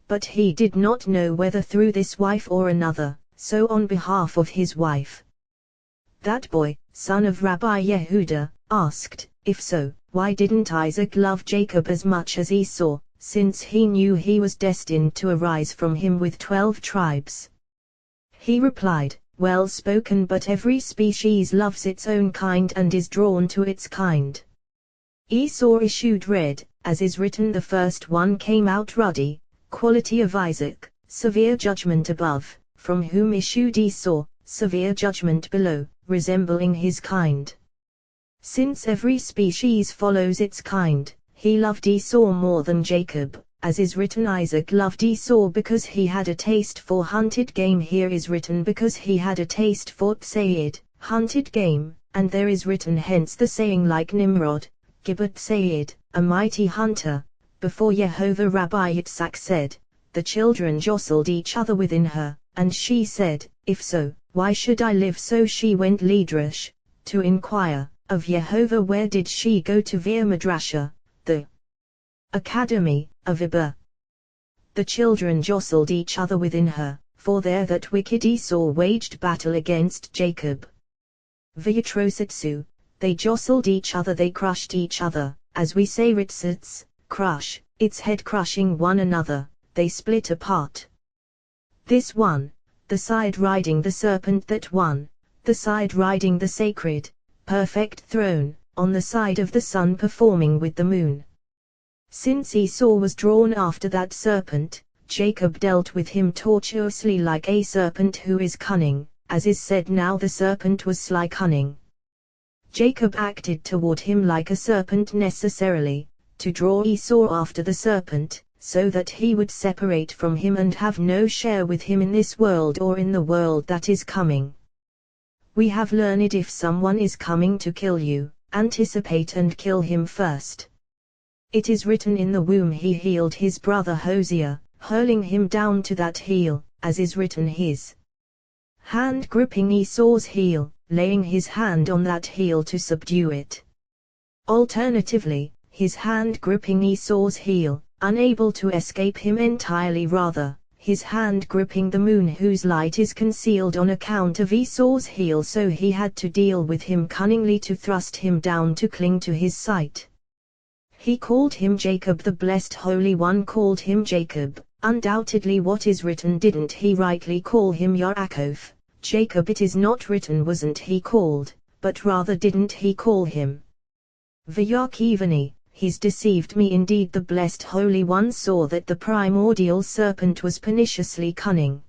But he did not know whether through this wife or another, so on behalf of his wife, that boy, son of Rabbi Yehuda, asked, if so, why didn't Isaac love Jacob as much as Esau, since he knew he was destined to arise from him with 12 tribes? He replied, well spoken, but every species loves its own kind and is drawn to its kind. Esau issued red, as is written, the first one came out ruddy. Quality of Isaac, severe judgment above, from whom issued Esau, severe judgment below, resembling his kind. Since every species follows its kind, he loved Esau more than Jacob, as is written, Isaac loved Esau because he had a taste for hunted game. Here is written, because he had a taste for Tsayid, hunted game, and there is written, hence the saying, like Nimrod, Gibbet Tsayid, a mighty hunter. Before Jehovah Rabbi Yitzhak said, the children jostled each other within her, and she said, if so, why should I live? So she went Lidrash, to inquire of Jehovah. Where did she go? To Vir Madrasha, the academy of Ibba. The children jostled each other within her, for there that wicked Esau waged battle against Jacob. V'yitrositsu, they jostled each other, they crushed each other, as we say ritzitz, crush, its head crushing one another, they split apart. This one, the side riding the serpent, that one, the side riding the sacred, perfect throne, on the side of the sun performing with the moon. Since Esau was drawn after that serpent, Jacob dealt with him tortuously like a serpent who is cunning, as is said, now the serpent was sly cunning. Jacob acted toward him like a serpent necessarily, to draw Esau after the serpent, so that he would separate from him and have no share with him in this world or in the world that is coming. We have learned, if someone is coming to kill you, anticipate and kill him first. It is written, in the womb he healed his brother Hosea, hurling him down to that heel, as is written, his hand gripping Esau's heel, laying his hand on that heel to subdue it. Alternatively, his hand gripping Esau's heel, unable to escape him entirely, rather, his hand gripping the moon whose light is concealed on account of Esau's heel, so he had to deal with him cunningly to thrust him down to cling to his sight. He called him Jacob, the Blessed Holy One called him Jacob, undoubtedly what is written. Didn't he rightly call him Yaakov, Jacob? It is not written wasn't he called, but rather didn't he call him Vayakivani. He's deceived me. Indeed, the Blessed Holy One saw that the primordial serpent was perniciously cunning.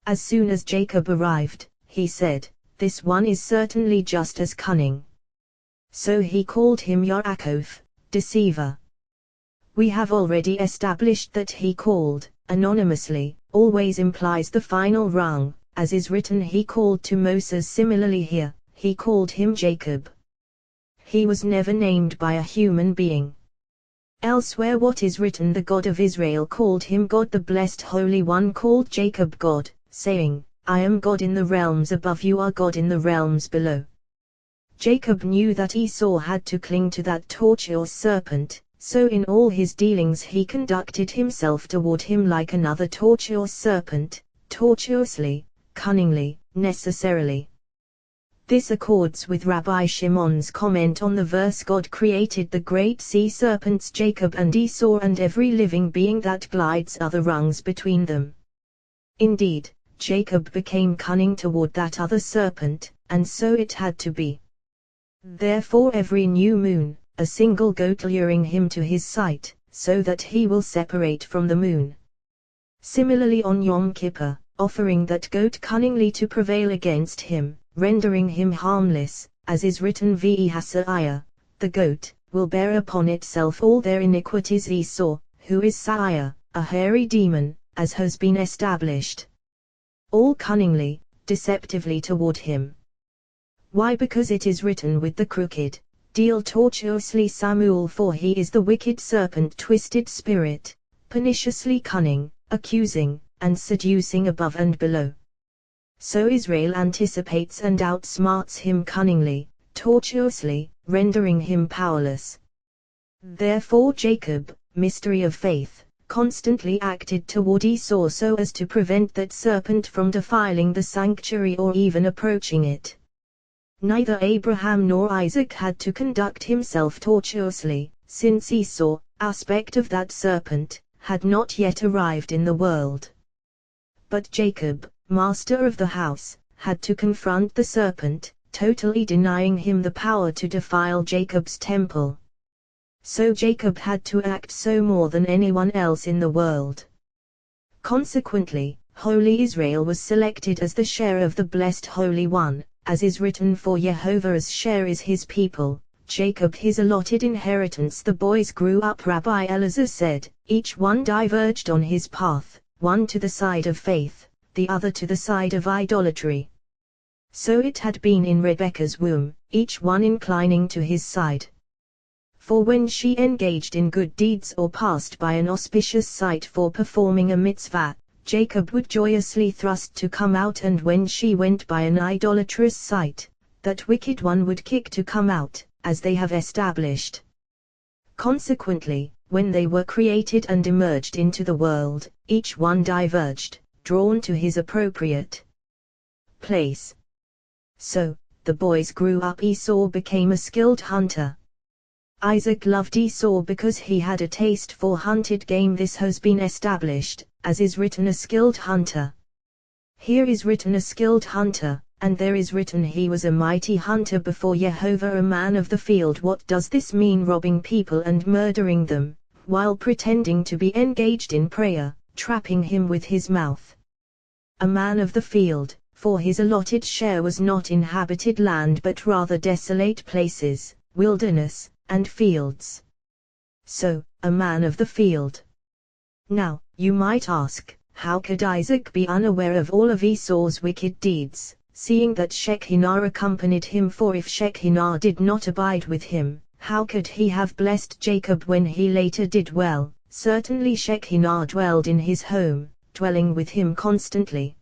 As soon as Jacob arrived, he said, this one is certainly just as cunning. So he called him Yaakov, deceiver. We have already established that he called, anonymously, always implies the final rung, as is written, he called to Moses. Similarly here, he called him Jacob. He was never named by a human being. Elsewhere what is written, the God of Israel called him God, the Blessed Holy One called Jacob God, saying, I am God in the realms above, you are God in the realms below. Jacob knew that Esau had to cling to that tortuous serpent, so in all his dealings he conducted himself toward him like another tortuous serpent, tortuously, cunningly, necessarily. This accords with Rabbi Shimon's comment on the verse, God created the great sea serpents Jacob and Esau and every living being that glides other rungs between them. Indeed, Jacob became cunning toward that other serpent, and so it had to be. Therefore every new moon, a single goat luring him to his sight, so that he will separate from the moon. Similarly on Yom Kippur, offering that goat cunningly to prevail against him, rendering him harmless, as is written V'Hasaiah, the goat, will bear upon itself all their iniquities. Esau, who is Saiah, a hairy demon, as has been established. All cunningly, deceptively toward him. Why? Because it is written with the crooked, deal tortuously Samuel, for he is the wicked serpent, twisted spirit, perniciously cunning, accusing, and seducing above and below. So Israel anticipates and outsmarts him cunningly, tortuously, rendering him powerless. Therefore Jacob, mystery of faith, constantly acted toward Esau so as to prevent that serpent from defiling the sanctuary or even approaching it. Neither Abraham nor Isaac had to conduct himself tortuously, since Esau, aspect of that serpent, had not yet arrived in the world. But Jacob, master of the house, had to confront the serpent, totally denying him the power to defile Jacob's temple. So Jacob had to act so more than anyone else in the world. Consequently, Holy Israel was selected as the share of the blessed Holy One, as is written, for Jehovah's share is his people, Jacob his allotted inheritance. The boys grew up. Rabbi Elazar said, each one diverged on his path, one to the side of faith, the other to the side of idolatry. So it had been in Rebekah's womb, each one inclining to his side. For when she engaged in good deeds or passed by an auspicious site for performing a mitzvah, Jacob would joyously thrust to come out, and when she went by an idolatrous site, that wicked one would kick to come out, as they have established. Consequently, when they were created and emerged into the world, each one diverged, drawn to his appropriate place. So, the boys grew up. Esau became a skilled hunter. Isaac loved Esau because he had a taste for hunted game. This has been established, as is written, a skilled hunter. Here is written a skilled hunter, and there is written he was a mighty hunter before Jehovah, a man of the field. What does this mean? Robbing people and murdering them, while pretending to be engaged in prayer, trapping him with his mouth. A man of the field, for his allotted share was not inhabited land but rather desolate places, wilderness, and fields. So, a man of the field. Now, you might ask, how could Isaac be unaware of all of Esau's wicked deeds, seeing that Shekinah accompanied him? For if Shekinah did not abide with him, how could he have blessed Jacob when he later did well? Certainly Shekinah dwelled in his home, dwelling with him constantly.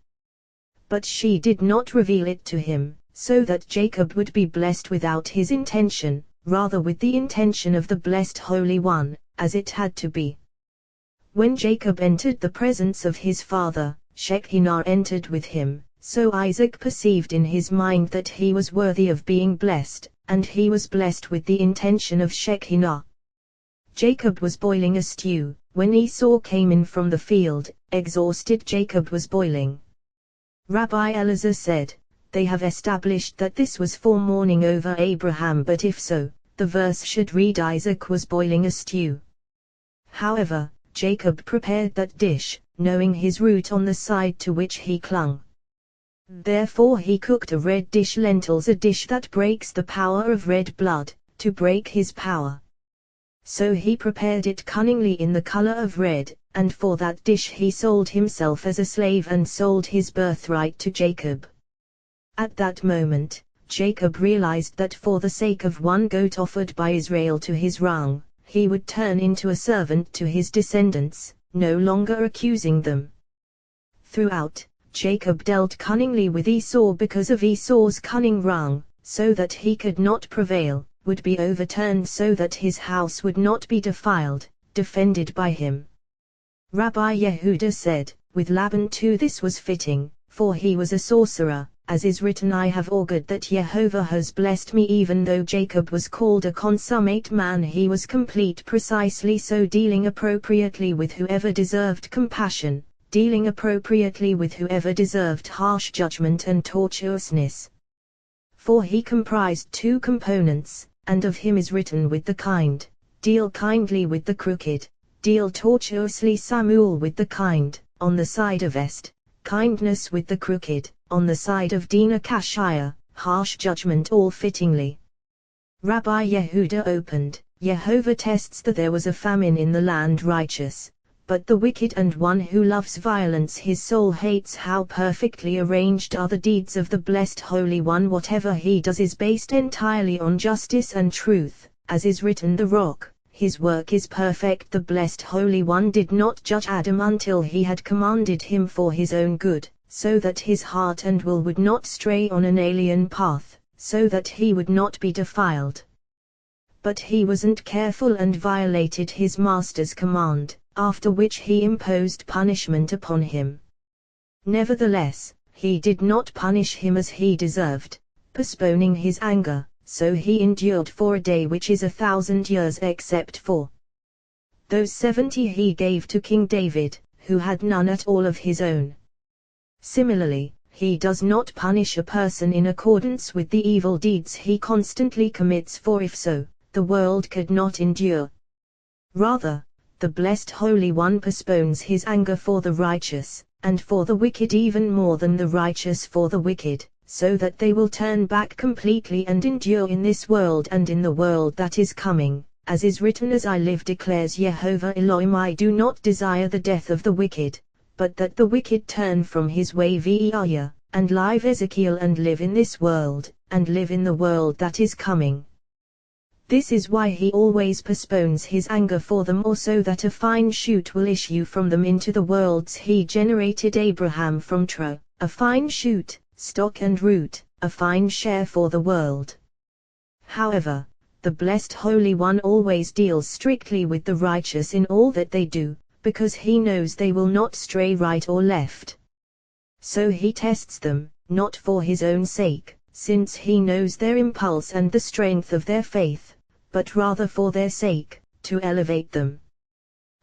But she did not reveal it to him, so that Jacob would be blessed without his intention, rather with the intention of the blessed Holy One, as it had to be. When Jacob entered the presence of his father, Shekinah entered with him, so Isaac perceived in his mind that he was worthy of being blessed, and he was blessed with the intention of Shekinah. Jacob was boiling a stew, when Esau came in from the field, exhausted. Jacob was boiling. Rabbi Elazar said, they have established that this was for mourning over Abraham, but if so, the verse should read Isaac was boiling a stew. However, Jacob prepared that dish, knowing his root on the side to which he clung. Therefore he cooked a red dish, lentils, a dish that breaks the power of red blood, to break his power. So he prepared it cunningly in the color of red, and for that dish he sold himself as a slave and sold his birthright to Jacob. At that moment, Jacob realized that for the sake of one goat offered by Israel to his wrong, he would turn into a servant to his descendants, no longer accusing them. Throughout, Jacob dealt cunningly with Esau because of Esau's cunning wrong, so that he could not prevail, would be overturned so that his house would not be defiled, defended by him. Rabbi Yehuda said, with Laban too this was fitting, for he was a sorcerer, as is written, I have augured that Jehovah has blessed me. Even though Jacob was called a consummate man, he was complete precisely so, dealing appropriately with whoever deserved compassion, dealing appropriately with whoever deserved harsh judgment and tortuousness. For he comprised two components, and of him is written with the kind, deal kindly with the crooked, deal tortuously Samuel with the kind, on the side of Est, kindness with the crooked, on the side of Dina Kashiah, harsh judgment all fittingly. Rabbi Yehuda opened, Yehovah tests that there was a famine in the land righteous, but the wicked and one who loves violence his soul hates. How perfectly arranged are the deeds of the blessed Holy One. Whatever he does is based entirely on justice and truth, as is written, the rock, his work is perfect. The blessed Holy One did not judge Adam until he had commanded him for his own good, so that his heart and will would not stray on an alien path, so that he would not be defiled. But he wasn't careful and violated his master's command, after which he imposed punishment upon him. Nevertheless, he did not punish him as he deserved, postponing his anger, so he endured for a day which is 1,000 years, except for those 70 he gave to King David, who had none at all of his own. Similarly, he does not punish a person in accordance with the evil deeds he constantly commits, for if so, the world could not endure. Rather, the blessed Holy One postpones his anger for the righteous, and for the wicked even more than the righteous for the wicked, so that they will turn back completely and endure in this world and in the world that is coming, as is written, as I live declares Yehovah Elohim, I do not desire the death of the wicked, but that the wicked turn from his way v'yah, and live Ezekiel, and live in this world, and live in the world that is coming. This is why he always postpones his anger for them, or so that a fine shoot will issue from them into the worlds he generated Abraham from Tra, a fine shoot, stock and root, a fine share for the world. However, the blessed Holy One always deals strictly with the righteous in all that they do, because he knows they will not stray right or left. So he tests them, not for his own sake, since he knows their impulse and the strength of their faith, but rather for their sake, to elevate them.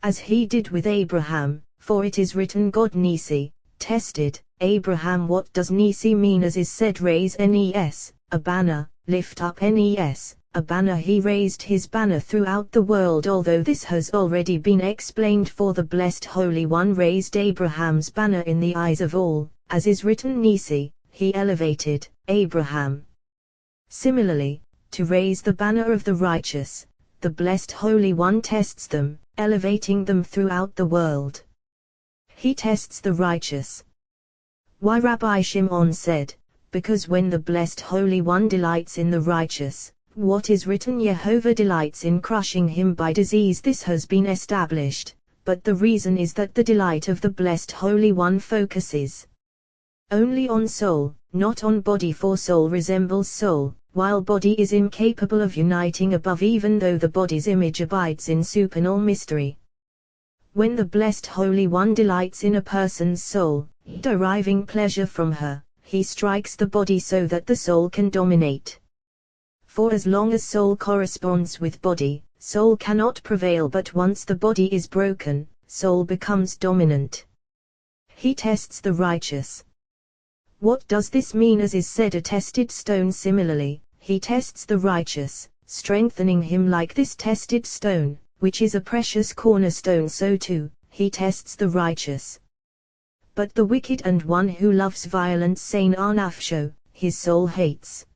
As he did with Abraham, for it is written, God Nisi, tested, Abraham. What does Nisi mean? As is said, raise Nes, a banner, lift up Nes, a banner. He raised his banner throughout the world, although this has already been explained, for the blessed Holy One raised Abraham's banner in the eyes of all, as is written, Nisi, he elevated Abraham. Similarly, to raise the banner of the righteous, the blessed Holy One tests them, elevating them throughout the world. He tests the righteous. Why? Rabbi Shimon said, because when the blessed Holy One delights in the righteous, what is written, Yehovah delights in crushing him by disease. This has been established, but the reason is that the delight of the blessed Holy One focuses only on soul, not on body, for soul resembles soul, while body is incapable of uniting above, even though the body's image abides in supernal mystery. When the blessed Holy One delights in a person's soul, deriving pleasure from her, he strikes the body so that the soul can dominate. For as long as soul corresponds with body, soul cannot prevail, but once the body is broken, soul becomes dominant. He tests the righteous. What does this mean? As is said, a tested stone. Similarly, he tests the righteous, strengthening him like this tested stone, which is a precious cornerstone. So too, he tests the righteous. But the wicked and one who loves violence, Sain Arnafsho, his soul hates.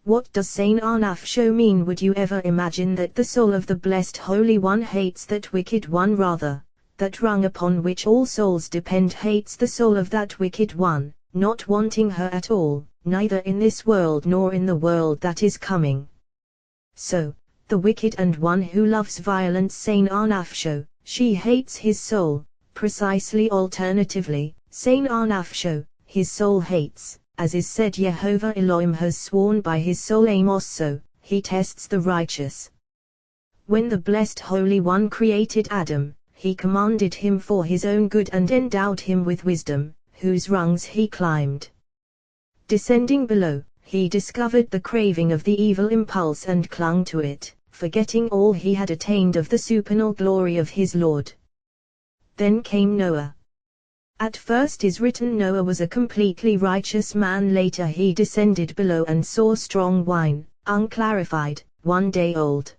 What does Sain Arnafsho mean? Would you ever imagine that the soul of the blessed Holy One hates that wicked one? Rather, that rung upon which all souls depend hates the soul of that wicked one, not wanting her at all, neither in this world nor in the world that is coming. So, the wicked and one who loves violence, Sain Arnafsho, she hates his soul, precisely alternatively, Sain Arnafsho, his soul hates, as is said, Yehovah Elohim has sworn by his soul Amos, so he tests the righteous. When the blessed Holy One created Adam, he commanded him for his own good and endowed him with wisdom, whose rungs he climbed. Descending below, he discovered the craving of the evil impulse and clung to it, forgetting all he had attained of the supernal glory of his Lord. Then came Noah. At first is written Noah was a completely righteous man. Later he descended below and saw strong wine, unclarified, 1 day old.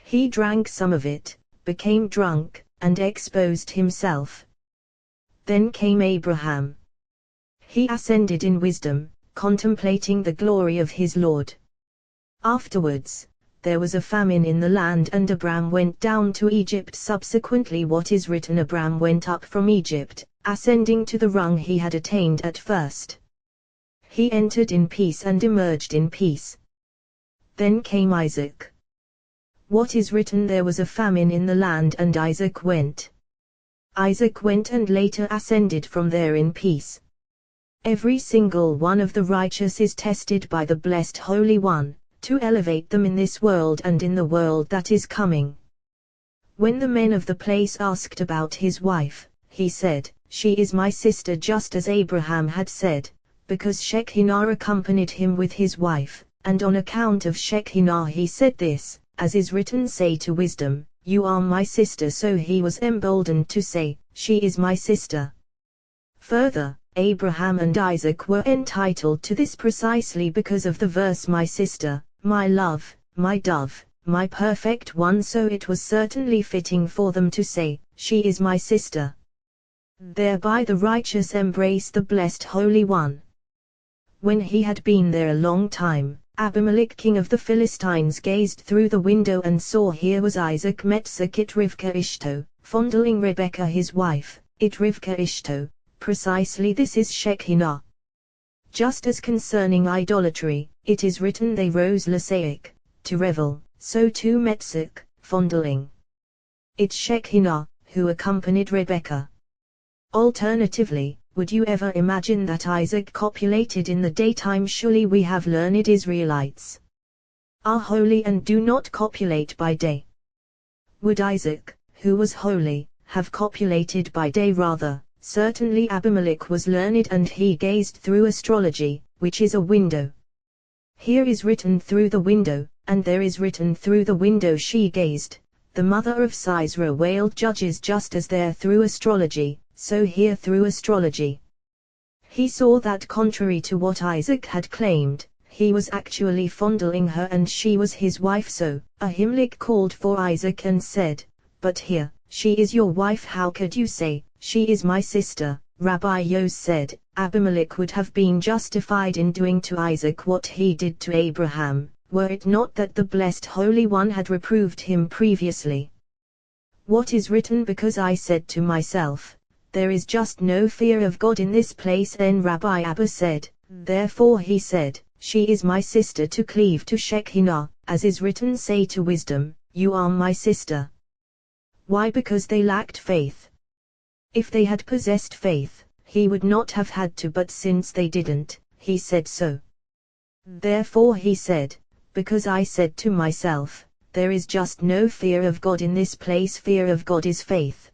He drank some of it, became drunk, and exposed himself. Then came Abraham. He ascended in wisdom, contemplating the glory of his Lord. Afterwards, there was a famine in the land and Abram went down to Egypt. Subsequently what is written Abram went up from Egypt, ascending to the rung he had attained at first. He entered in peace and emerged in peace. Then came Isaac. What is written there was a famine in the land and Isaac went. Isaac went and later ascended from there in peace. Every single one of the righteous is tested by the blessed Holy One, to elevate them in this world and in the world that is coming. When the men of the place asked about his wife, he said, "She is my sister," just as Abraham had said, because Shekinah accompanied him with his wife, and on account of Shekinah he said this, as is written, "Say to wisdom, you are my sister," so he was emboldened to say, "She is my sister." Further, Abraham and Isaac were entitled to this precisely because of the verse, "My sister, my love, my dove, my perfect one," so it was certainly fitting for them to say, "She is my sister." Thereby the righteous embrace the blessed Holy One. When he had been there a long time, Abimelech king of the Philistines gazed through the window and saw here was Isaac Metzakit Rivka Ishto, fondling Rebekah his wife, it Rivka Ishto, precisely this is Shekinah. Just as concerning idolatry, it is written they rose Lasaic, to revel, so too Metzak, fondling. It's Shekinah, who accompanied Rebekah. Alternatively, would you ever imagine that Isaac copulated in the daytime? Surely we have learned Israelites are holy and do not copulate by day. Would Isaac, who was holy, have copulated by day? Rather, certainly Abimelech was learned and he gazed through astrology, which is a window. Here is written through the window, and there is written through the window she gazed. The mother of Sisera wailed judges just as there through astrology, so here through astrology. He saw that contrary to what Isaac had claimed, he was actually fondling her and she was his wife, so Ahimelech called for Isaac and said, "But here, she is your wife, how could you say, she is my sister?" Rabbi Yos said, Abimelech would have been justified in doing to Isaac what he did to Abraham, were it not that the blessed Holy One had reproved him previously. What is written, because I said to myself, there is just no fear of God in this place. Then Rabbi Abba said, therefore he said, she is my sister, to cleave to Shekinah, as is written, say to wisdom, you are my sister. Why? Because they lacked faith. If they had possessed faith, he would not have had to, but since they didn't, he said so. Therefore he said, because I said to myself, there is just no fear of God in this place. Fear of God is faith.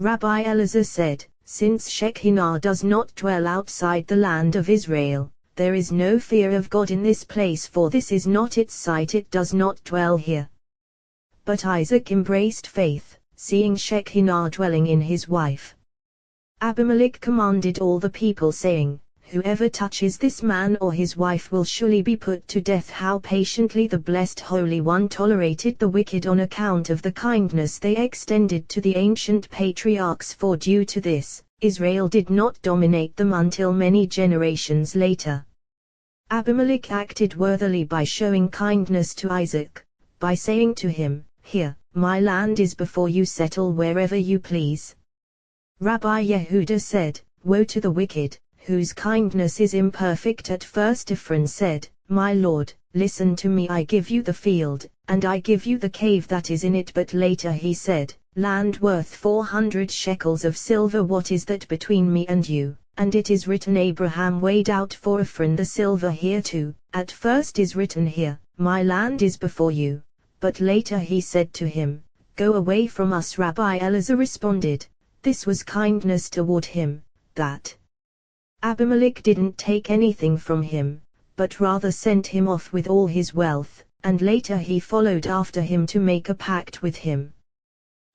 Rabbi Elazar said, since Shekinah does not dwell outside the land of Israel, there is no fear of God in this place, for this is not its site, it does not dwell here. But Isaac embraced faith, seeing Shekinah dwelling in his wife. Abimelech commanded all the people, saying, whoever touches this man or his wife will surely be put to death. How patiently the blessed Holy One tolerated the wicked on account of the kindness they extended to the ancient patriarchs, for due to this, Israel did not dominate them until many generations later. Abimelech acted worthily by showing kindness to Isaac, by saying to him, here, my land is before you, settle wherever you please. Rabbi Yehuda said, woe to the wicked, whose kindness is imperfect. At first Ephraim said, my lord, listen to me, I give you the field, and I give you the cave that is in it. But later he said, land worth 400 shekels of silver, what is that between me and you? And it is written, Abraham weighed out for Ephraim the silver. Here too, at first is written here, my land is before you. But later he said to him, go away from us. Rabbi Elazar responded, this was kindness toward him, that Abimelech didn't take anything from him, but rather sent him off with all his wealth, and later he followed after him to make a pact with him.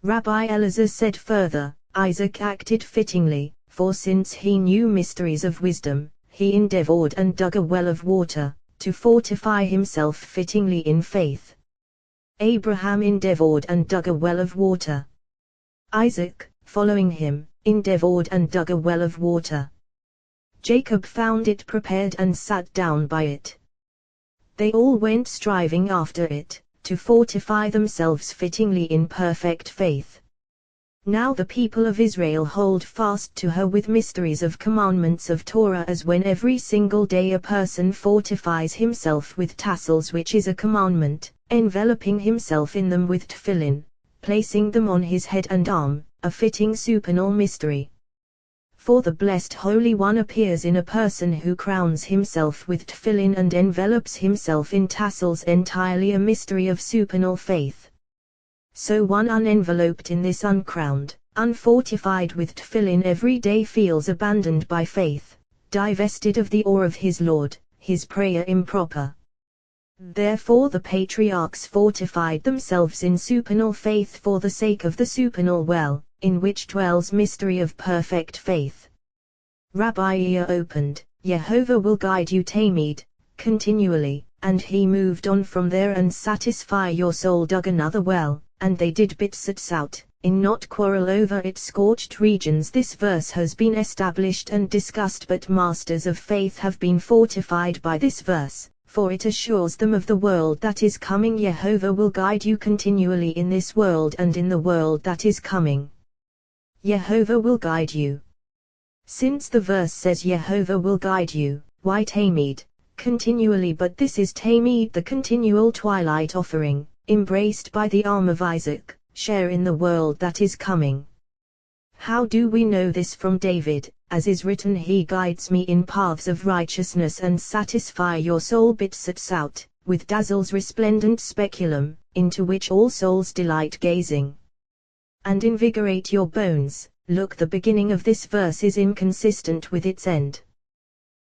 Rabbi Elazar said further, Isaac acted fittingly, for since he knew mysteries of wisdom, he endeavored and dug a well of water, to fortify himself fittingly in faith. Abraham endeavored and dug a well of water. Isaac, following him, endeavored and dug a well of water. Jacob found it prepared and sat down by it. They all went striving after it, to fortify themselves fittingly in perfect faith. Now the people of Israel hold fast to her with mysteries of commandments of Torah, as when every single day a person fortifies himself with tassels, which is a commandment, enveloping himself in them with tefillin, placing them on his head and arm, a fitting supernal mystery. For the blessed Holy One appears in a person who crowns himself with tefillin and envelops himself in tassels, entirely a mystery of supernal faith. So one unenveloped in this, uncrowned, unfortified with tefillin, every day feels abandoned by faith, divested of the awe of his Lord, his prayer improper. Therefore the patriarchs fortified themselves in supernal faith for the sake of the supernal well, in which dwells mystery of perfect faith. Rabbi ear opened, Jehovah will guide you Tamid, continually, and he moved on from there, and satisfy your soul dug another well, and they did Bitsatsut, in not quarrel over its scorched regions. This verse has been established and discussed, but masters of faith have been fortified by this verse, for it assures them of the world that is coming. Jehovah will guide you continually in this world and in the world that is coming. Jehovah will guide you. Since the verse says Jehovah will guide you, why Tamid, continually? But this is Tamid, the continual twilight offering, embraced by the arm of Isaac, share in the world that is coming. How do we know this? From David, as is written, he guides me in paths of righteousness and satisfy your soul Bitsatsut, with dazzles resplendent speculum, into which all souls delight gazing. And invigorate your bones. Look, the beginning of this verse is inconsistent with its end.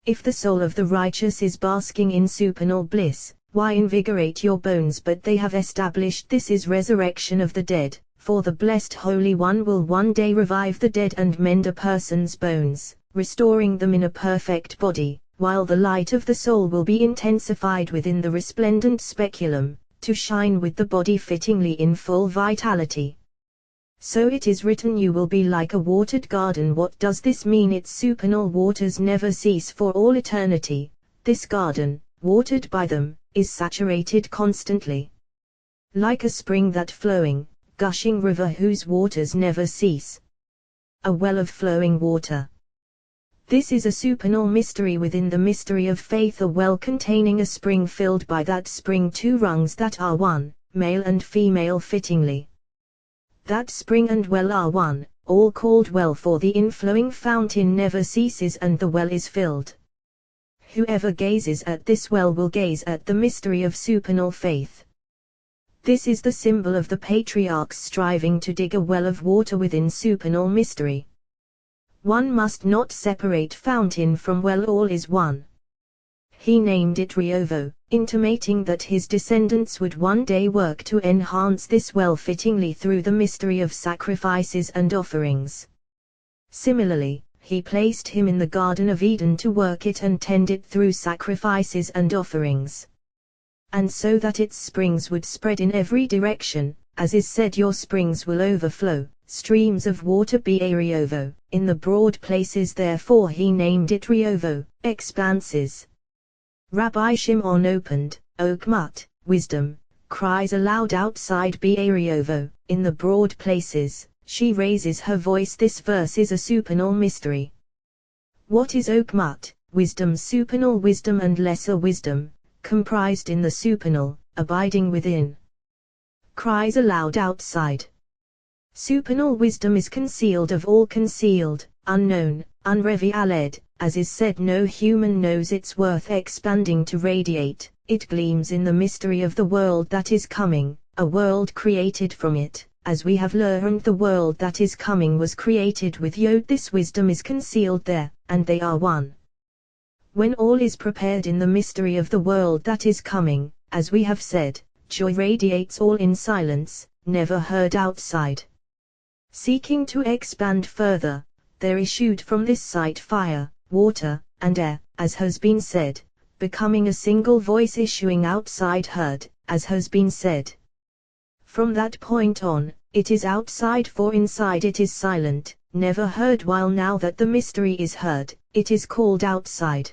If the soul of the righteous is basking in supernal bliss, why invigorate your bones? But they have established this is resurrection of the dead, for the blessed Holy One will one day revive the dead and mend a person's bones, restoring them in a perfect body, while the light of the soul will be intensified within the resplendent speculum, to shine with the body fittingly in full vitality. So it is written, you will be like a watered garden. What does this mean? Its supernal waters never cease for all eternity. This garden, watered by them, is saturated constantly. Like a spring that flowing, gushing river whose waters never cease. A well of flowing water. This is a supernal mystery within the mystery of faith, a well containing a spring filled by that spring two rungs that are one, male and female fittingly. That spring and well are one, all called well, for the inflowing fountain never ceases and the well is filled. Whoever gazes at this well will gaze at the mystery of supernal faith. This is the symbol of the patriarchs striving to dig a well of water within supernal mystery. One must not separate fountain from well, all is one. He named it Rehovo, intimating that his descendants would one day work to enhance this well fittingly through the mystery of sacrifices and offerings. Similarly, he placed him in the Garden of Eden to work it and tend it through sacrifices and offerings. And so that its springs would spread in every direction, as is said, your springs will overflow, streams of water be a Rehovo, in the broad places. Therefore he named it Rehovo, expanses. Rabbi Shimon opened, Okmut, wisdom, cries aloud outside be a Rehovo, in the broad places. She raises her voice. This verse is a supernal mystery. What is Okmut? Wisdom, supernal wisdom and lesser wisdom, comprised in the supernal, abiding within. Cries aloud outside. Supernal wisdom is concealed of all concealed, unknown, unrevealed, as is said, no human knows its worth. Expanding to radiate, it gleams in the mystery of the world that is coming, a world created from it. As we have learned, the world that is coming was created with Yod. This wisdom is concealed there, and they are one. When all is prepared in the mystery of the world that is coming, as we have said, joy radiates all in silence, never heard outside. Seeking to expand further, there issued from this site fire, water, and air, as has been said, becoming a single voice issuing outside heard, as has been said. From that point on, it is outside, for inside it is silent, never heard, while now that the mystery is heard, it is called outside.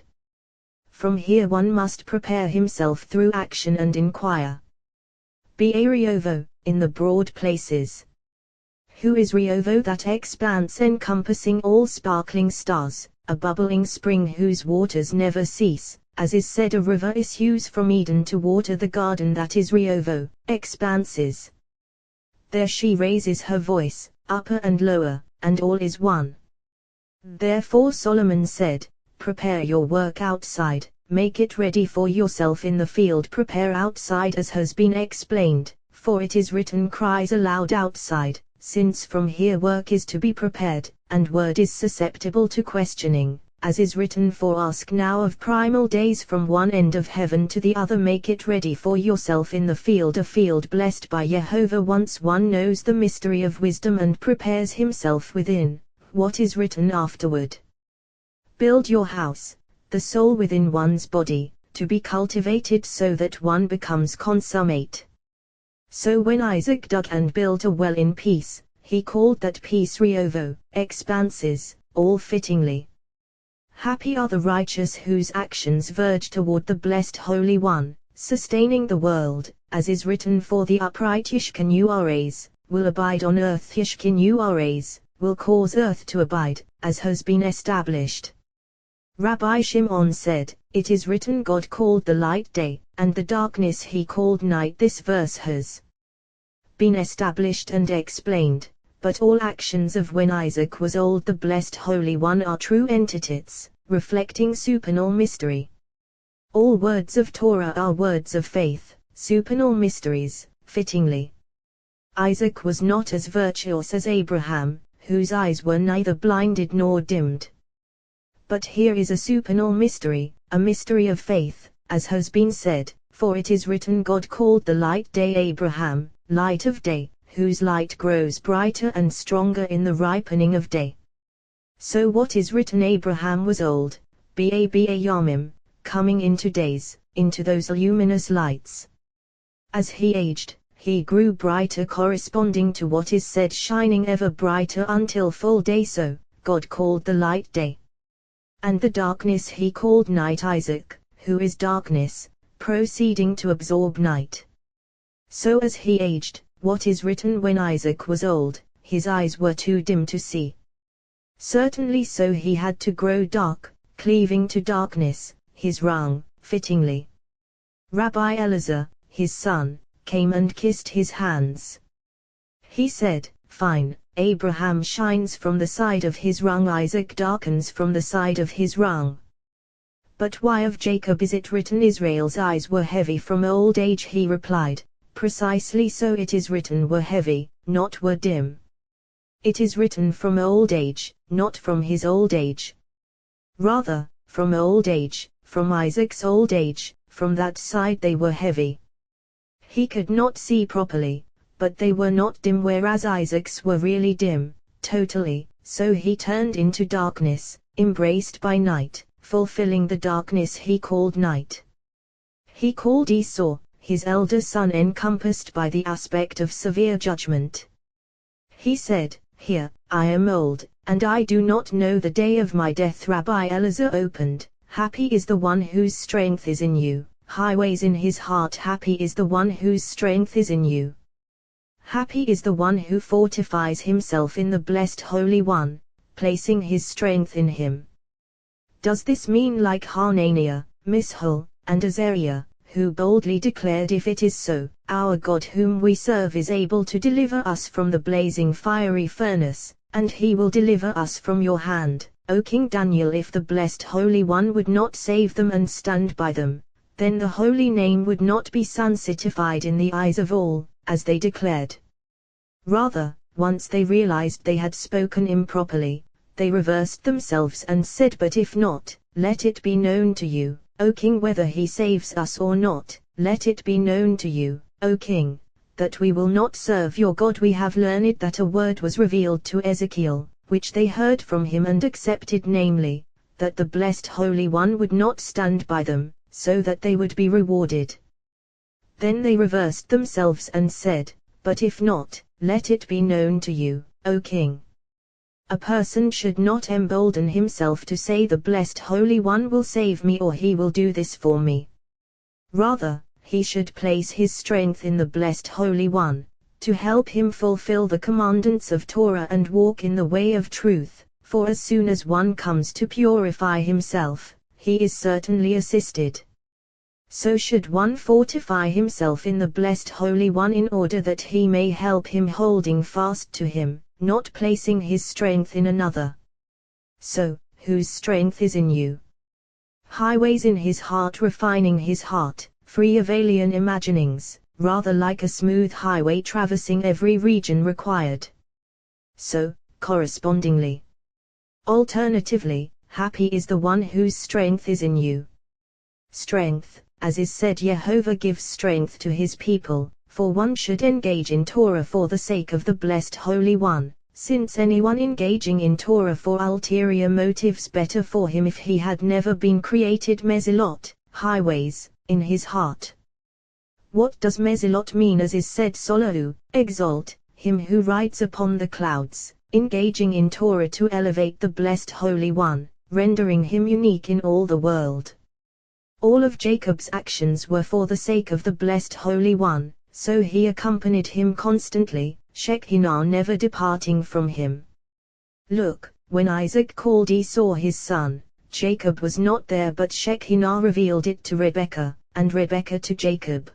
From here one must prepare himself through action and inquire. Be a Riovo, in the broad places. Who is Riovo? That expanse encompassing all sparkling stars, a bubbling spring whose waters never cease, as is said, a river issues from Eden to water the garden. That is Riovo, expanses. There she raises her voice, upper and lower, and all is one. Therefore Solomon said, prepare your work outside, make it ready for yourself in the field. Prepare outside, as has been explained, for it is written, cries aloud outside, since from here work is to be prepared, and word is susceptible to questioning, as is written, for ask now of primal days from one end of heaven to the other. Make it ready for yourself in the field, a field blessed by Jehovah. Once one knows the mystery of wisdom and prepares himself within, what is written afterward? Build your house, the soul within one's body, to be cultivated so that one becomes consummate. So when Isaac dug and built a well in peace, he called that peace Riovo, expanses, all fittingly. Happy are the righteous whose actions verge toward the blessed Holy One, sustaining the world, as is written, for the upright Yishkanuares, will abide on earth. Yishkanuares, will cause earth to abide, as has been established. Rabbi Shimon said, it is written, God called the light day, and the darkness he called night. This verse has been established and explained, but all actions of when Isaac was old the blessed Holy One are true entities, reflecting supernal mystery. All words of Torah are words of faith, supernal mysteries, fittingly. Isaac was not as virtuous as Abraham, whose eyes were neither blinded nor dimmed. But here is a supernal mystery, a mystery of faith, as has been said, for it is written, God called the light day Abraham, light of day, whose light grows brighter and stronger in the ripening of day. So what is written? Abraham was old, Ba Yamim, coming into days, into those luminous lights. As he aged, he grew brighter, corresponding to what is said, shining ever brighter until full day. So God called the light day, and the darkness he called night. Isaac, who is darkness, proceeding to absorb night. So as he aged, what is written? When Isaac was old, his eyes were too dim to see. Certainly so he had to grow dark, cleaving to darkness, his wrong, fittingly. Rabbi Elazar, his son, came and kissed his hands. He said, fine, Abraham shines from the side of his wrong, Isaac darkens from the side of his wrong. But why of Jacob is it written, Israel's eyes were heavy from old age? He replied, precisely so it is written, were heavy, not were dim. It is written from old age, not from his old age. Rather, from old age, from Isaac's old age, from that side they were heavy. He could not see properly, but they were not dim, whereas Isaac's were really dim, totally, so he turned into darkness, embraced by night, fulfilling the darkness he called night. He called Esau, his elder son, encompassed by the aspect of severe judgment. He said, here, I am old, and I do not know the day of my death. Rabbi Elazar opened, happy is the one whose strength is in you, highways in his heart. Happy is the one whose strength is in you. Happy is the one who fortifies himself in the blessed Holy One, placing his strength in him. Does this mean like Hananiah, Mishael, and Azariah, who boldly declared, if it is so, our God whom we serve is able to deliver us from the blazing fiery furnace, and he will deliver us from your hand, O King Daniel? If the blessed Holy One would not save them and stand by them, then the holy name would not be sanctified in the eyes of all, as they declared. Rather, once they realized they had spoken improperly, they reversed themselves and said, but if not, let it be known to you, O King, whether he saves us or not, let it be known to you, O King, that we will not serve your God. We have learned that a word was revealed to Ezekiel, which they heard from him and accepted, namely, that the blessed Holy One would not stand by them, so that they would be rewarded. Then they reversed themselves and said, but if not, let it be known to you, O king. A person should not embolden himself to say the blessed Holy One will save me or he will do this for me. Rather, he should place his strength in the blessed Holy One, to help him fulfill the commandments of Torah and walk in the way of truth, for as soon as one comes to purify himself, he is certainly assisted. So should one fortify himself in the blessed Holy One in order that he may help him, holding fast to him, not placing his strength in another. So, whose strength is in you? Highways in his heart, refining his heart, free of alien imaginings, rather like a smooth highway traversing every region required. So, correspondingly. Alternatively, happy is the one whose strength is in you. Strength, as is said, Jehovah gives strength to his people, for one should engage in Torah for the sake of the blessed Holy One, since anyone engaging in Torah for ulterior motives better for him if he had never been created mezilot, highways, in his heart. What does mezilot mean? As is said, Solahu, exalt, him who rides upon the clouds, engaging in Torah to elevate the blessed Holy One, rendering him unique in all the world. All of Jacob's actions were for the sake of the blessed Holy One, so he accompanied him constantly, Shekinah never departing from him. Look, when Isaac called Esau his son, Jacob was not there, but Shekinah revealed it to Rebekah, and Rebekah to Jacob.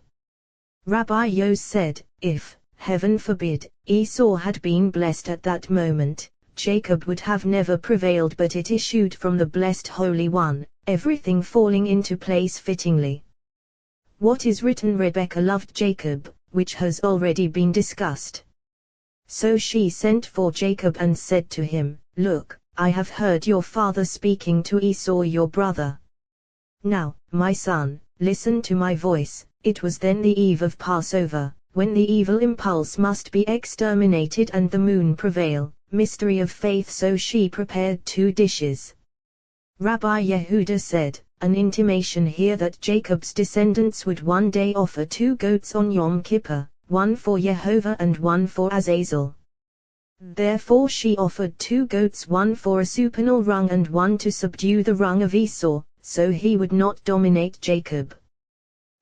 Rabbi Yos said, if, heaven forbid, Esau had been blessed at that moment, Jacob would have never prevailed, but it issued from the blessed Holy One, everything falling into place fittingly. What is written? Rebekah loved Jacob, which has already been discussed. So she sent for Jacob and said to him, look, I have heard your father speaking to Esau your brother. Now, my son, listen to my voice. It was then the eve of Passover, when the evil impulse must be exterminated and the moon prevail, mystery of faith. So she prepared 2 dishes. Rabbi Yehuda said, an intimation here that Jacob's descendants would one day offer 2 goats on Yom Kippur, one for Jehovah and one for Azazel. Therefore she offered 2 goats, one for a supernal rung and one to subdue the rung of Esau, so he would not dominate Jacob.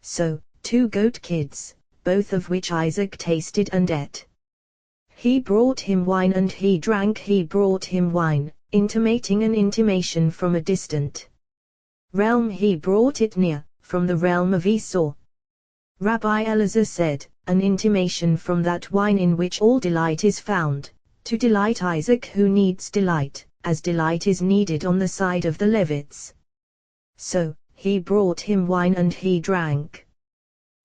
So, 2 goat kids, both of which Isaac tasted and ate. He brought him wine and he drank. He brought him wine, intimating an intimation from a distant realm. He brought it near, from the realm of Esau. Rabbi Elazar said, an intimation from that wine in which all delight is found, to delight Isaac who needs delight, as delight is needed on the side of the Levites. So, he brought him wine and he drank.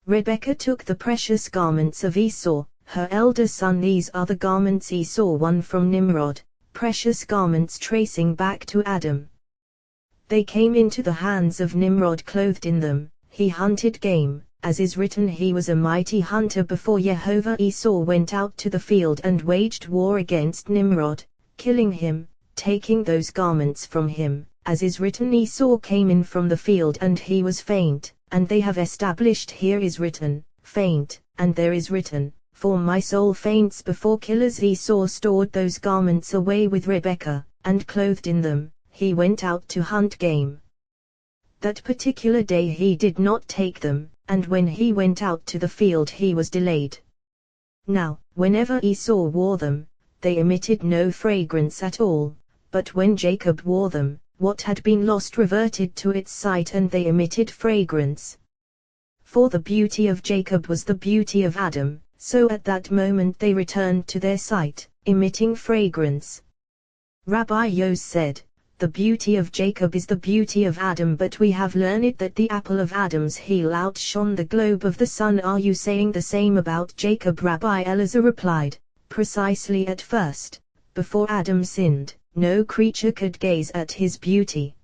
Rebekah took the precious garments of Esau, her elder son. These are the garments Esau won from Nimrod, precious garments tracing back to Adam. They came into the hands of Nimrod clothed in them. He hunted game, as is written, he was a mighty hunter before Jehovah. Esau went out to the field and waged war against Nimrod, killing him, taking those garments from him, as is written. Esau came in from the field and he was faint, and they have established here is written, faint, and there is written, for my soul faints before killers. Esau stored those garments away with Rebekah, and clothed in them, he went out to hunt game. That particular day he did not take them, and when he went out to the field he was delayed. Now, whenever Esau wore them, they emitted no fragrance at all, but when Jacob wore them, what had been lost reverted to its sight and they emitted fragrance. For the beauty of Jacob was the beauty of Adam, so at that moment they returned to their sight, emitting fragrance. Rabbi Yos said, the beauty of Jacob is the beauty of Adam, but we have learned that the apple of Adam's heel outshone the globe of the sun. Are you saying the same about Jacob? Rabbi Elazar replied, precisely. At first, before Adam sinned, no creature could gaze at his beauty.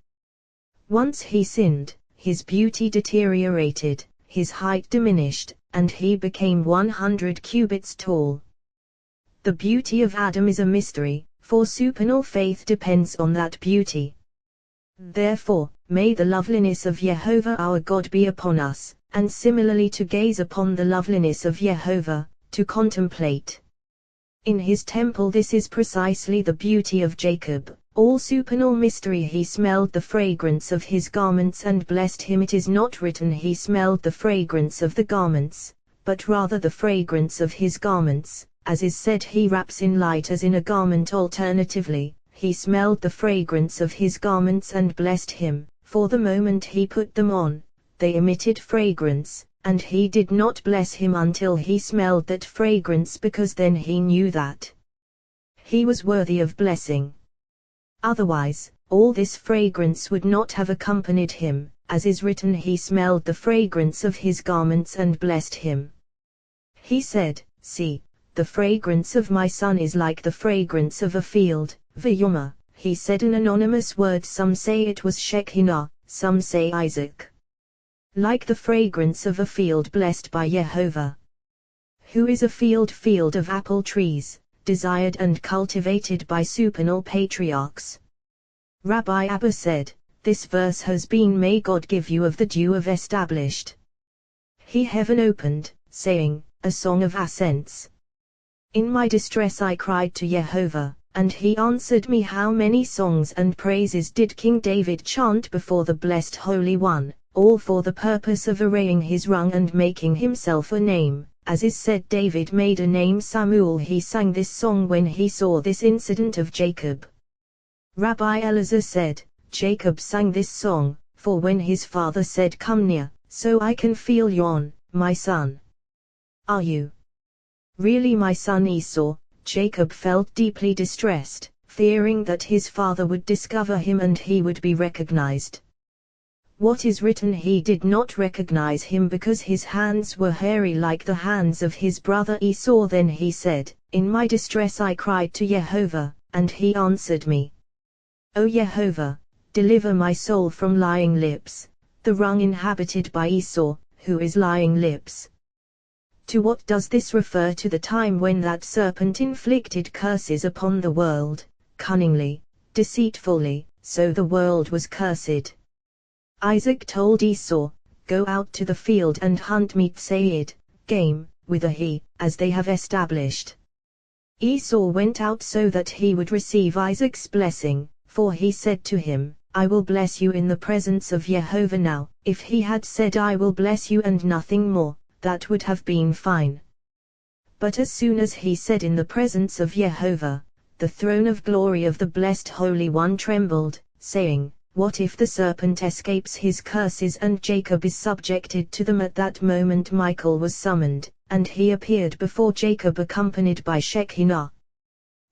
Once he sinned, his beauty deteriorated, his height diminished, and he became 100 cubits tall. The beauty of Adam is a mystery, for supernal faith depends on that beauty. Therefore, may the loveliness of Jehovah our God be upon us, and similarly to gaze upon the loveliness of Jehovah, to contemplate. In his temple this is precisely the beauty of Jacob, all supernal mystery. He smelled the fragrance of his garments and blessed him. It is not written he smelled the fragrance of the garments, but rather the fragrance of his garments, as is said he wraps in light as in a garment. Alternatively, he smelled the fragrance of his garments and blessed him, for the moment he put them on, they emitted fragrance, and he did not bless him until he smelled that fragrance, because then he knew that he was worthy of blessing. Otherwise, all this fragrance would not have accompanied him, as is written he smelled the fragrance of his garments and blessed him. He said, "See, the fragrance of my son is like the fragrance of a field." Vayoma, he said an anonymous word, some say it was Shekinah, some say Isaac. Like the fragrance of a field blessed by Jehovah. Who is a field of apple trees, desired and cultivated by supernal patriarchs. Rabbi Abba said, this verse has been, may God give you of the dew of established. He heaven opened, saying, a song of ascents. In my distress I cried to Jehovah, and he answered me. How many songs and praises did King David chant before the blessed Holy One, all for the purpose of arraying his rung and making himself a name. As is said, David made a name. Samuel, he sang this song when he saw this incident of Jacob. Rabbi Elazar said, Jacob sang this song, for when his father said, come near, so I can feel you on, my son. Are you really my son Esau? Jacob felt deeply distressed, fearing that his father would discover him and he would be recognized. What is written, he did not recognize him because his hands were hairy like the hands of his brother Esau. Then he said, in my distress I cried to Jehovah, and he answered me. O Jehovah, deliver my soul from lying lips, the rung inhabited by Esau, who is lying lips. To what does this refer? To the time when that serpent inflicted curses upon the world, cunningly, deceitfully, so the world was cursed. Isaac told Esau, go out to the field and hunt meat, sayed, game, with a he, as they have established. Esau went out so that he would receive Isaac's blessing, for he said to him, I will bless you in the presence of Jehovah. Now, if he had said I will bless you and nothing more, that would have been fine. But as soon as he said in the presence of Jehovah, the throne of glory of the blessed Holy One trembled, saying, what if the serpent escapes his curses and Jacob is subjected to them? At that moment Michael was summoned, and he appeared before Jacob accompanied by Shekinah.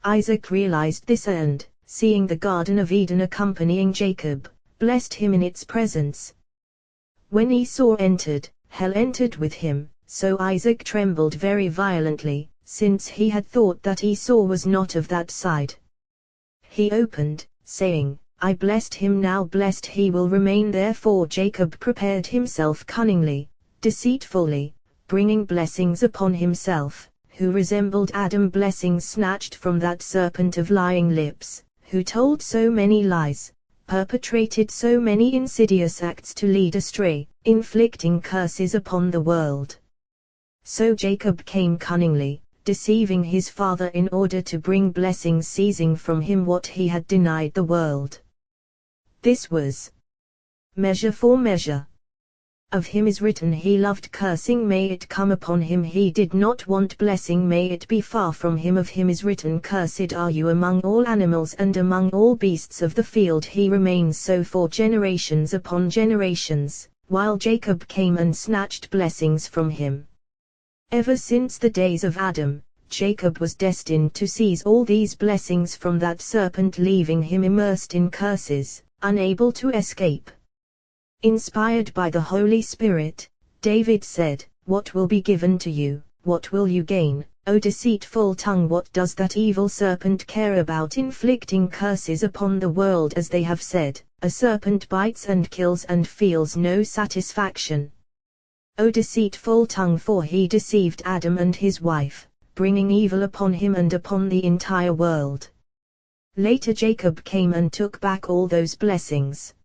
Isaac realized this and, seeing the Garden of Eden accompanying Jacob, blessed him in its presence. When Esau entered, hell entered with him, so Isaac trembled very violently, since he had thought that Esau was not of that side. He opened, saying, I blessed him, now blessed he will remain. Therefore Jacob prepared himself cunningly, deceitfully, bringing blessings upon himself, who resembled Adam, blessings snatched from that serpent of lying lips, who told so many lies, perpetrated so many insidious acts to lead astray, inflicting curses upon the world. So Jacob came cunningly, deceiving his father in order to bring blessings, seizing from him what he had denied the world. This was measure for measure. Of him is written, he loved cursing, may it come upon him. He did not want blessing, may it be far from him. Of him is written, cursed are you among all animals and among all beasts of the field. He remains so for generations upon generations, while Jacob came and snatched blessings from him. Ever since the days of Adam, Jacob was destined to seize all these blessings from that serpent, leaving him immersed in curses, unable to escape. Inspired by the Holy Spirit, David said, what will be given to you, what will you gain, O deceitful tongue? What does that evil serpent care about inflicting curses upon the world? As they have said, a serpent bites and kills and feels no satisfaction. O deceitful tongue, for he deceived Adam and his wife, bringing evil upon him and upon the entire world. Later Jacob came and took back all those blessings.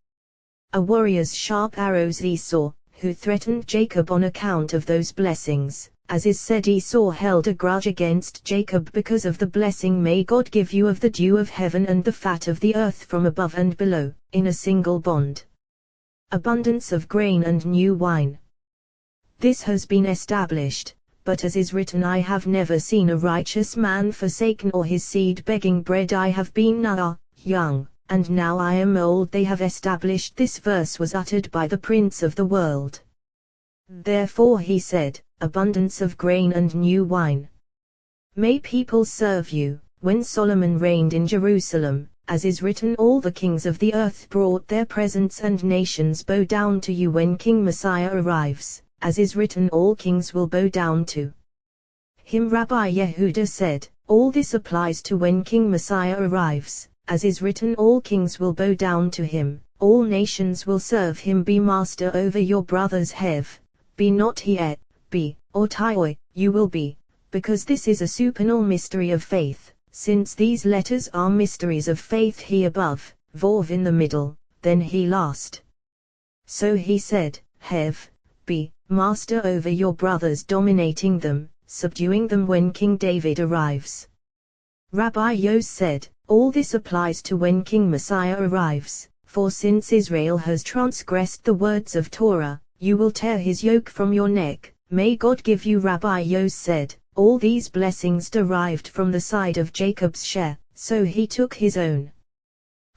A warrior's sharp arrows Esau, who threatened Jacob on account of those blessings. As is said, Esau held a grudge against Jacob because of the blessing, may God give you of the dew of heaven and the fat of the earth from above and below, in a single bond. Abundance of grain and new wine. This has been established, but as is written, I have never seen a righteous man forsaken or his seed begging bread. I have been now young, and now I am old. They have established this verse was uttered by the Prince of the world. Therefore he said, abundance of grain and new wine. May people serve you. When Solomon reigned in Jerusalem, as is written, all the kings of the earth brought their presents and nations bow down to you. When King Messiah arrives, as is written, all kings will bow down to him. Rabbi Yehuda said, all this applies to when King Messiah arrives, as is written, all kings will bow down to him, all nations will serve him. Be master over your brothers. Hev, be not he et, be, or tioi, you will be, because this is a supernal mystery of faith, since these letters are mysteries of faith. He above, vov in the middle, then he last. So he said, Hev, be, master over your brothers, dominating them, subduing them when King David arrives. Rabbi Yos said, all this applies to when King Messiah arrives, for since Israel has transgressed the words of Torah, you will tear his yoke from your neck. May God give you. Rabbi Yos said, all these blessings derived from the side of Jacob's share, so he took his own.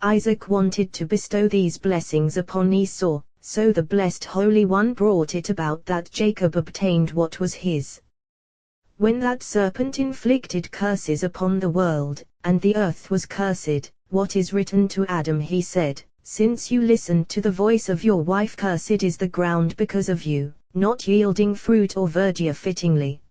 Isaac wanted to bestow these blessings upon Esau, so the blessed Holy One brought it about that Jacob obtained what was his. When that serpent inflicted curses upon the world, and the earth was cursed, what is written to Adam, he said, since you listened to the voice of your wife, cursed is the ground because of you, not yielding fruit or verdure fittingly.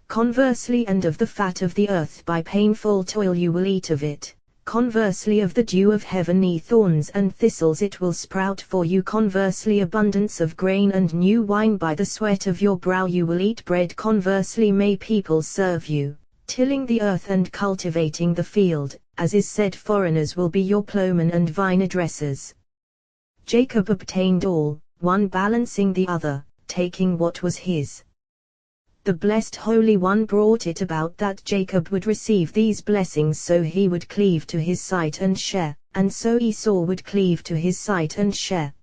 Conversely, and of the fat of the earth by painful toil you will eat of it. Conversely, of the dew of heaven, ye thorns and thistles it will sprout for you. Conversely, abundance of grain and new wine, by the sweat of your brow you will eat bread. Conversely, may people serve you, tilling the earth and cultivating the field, as is said, foreigners will be your plowmen and vine dressers. Jacob obtained all, one balancing the other, taking what was his. The blessed Holy One brought it about that Jacob would receive these blessings, so he would cleave to his sight and share, and so Esau would cleave to his sight and share.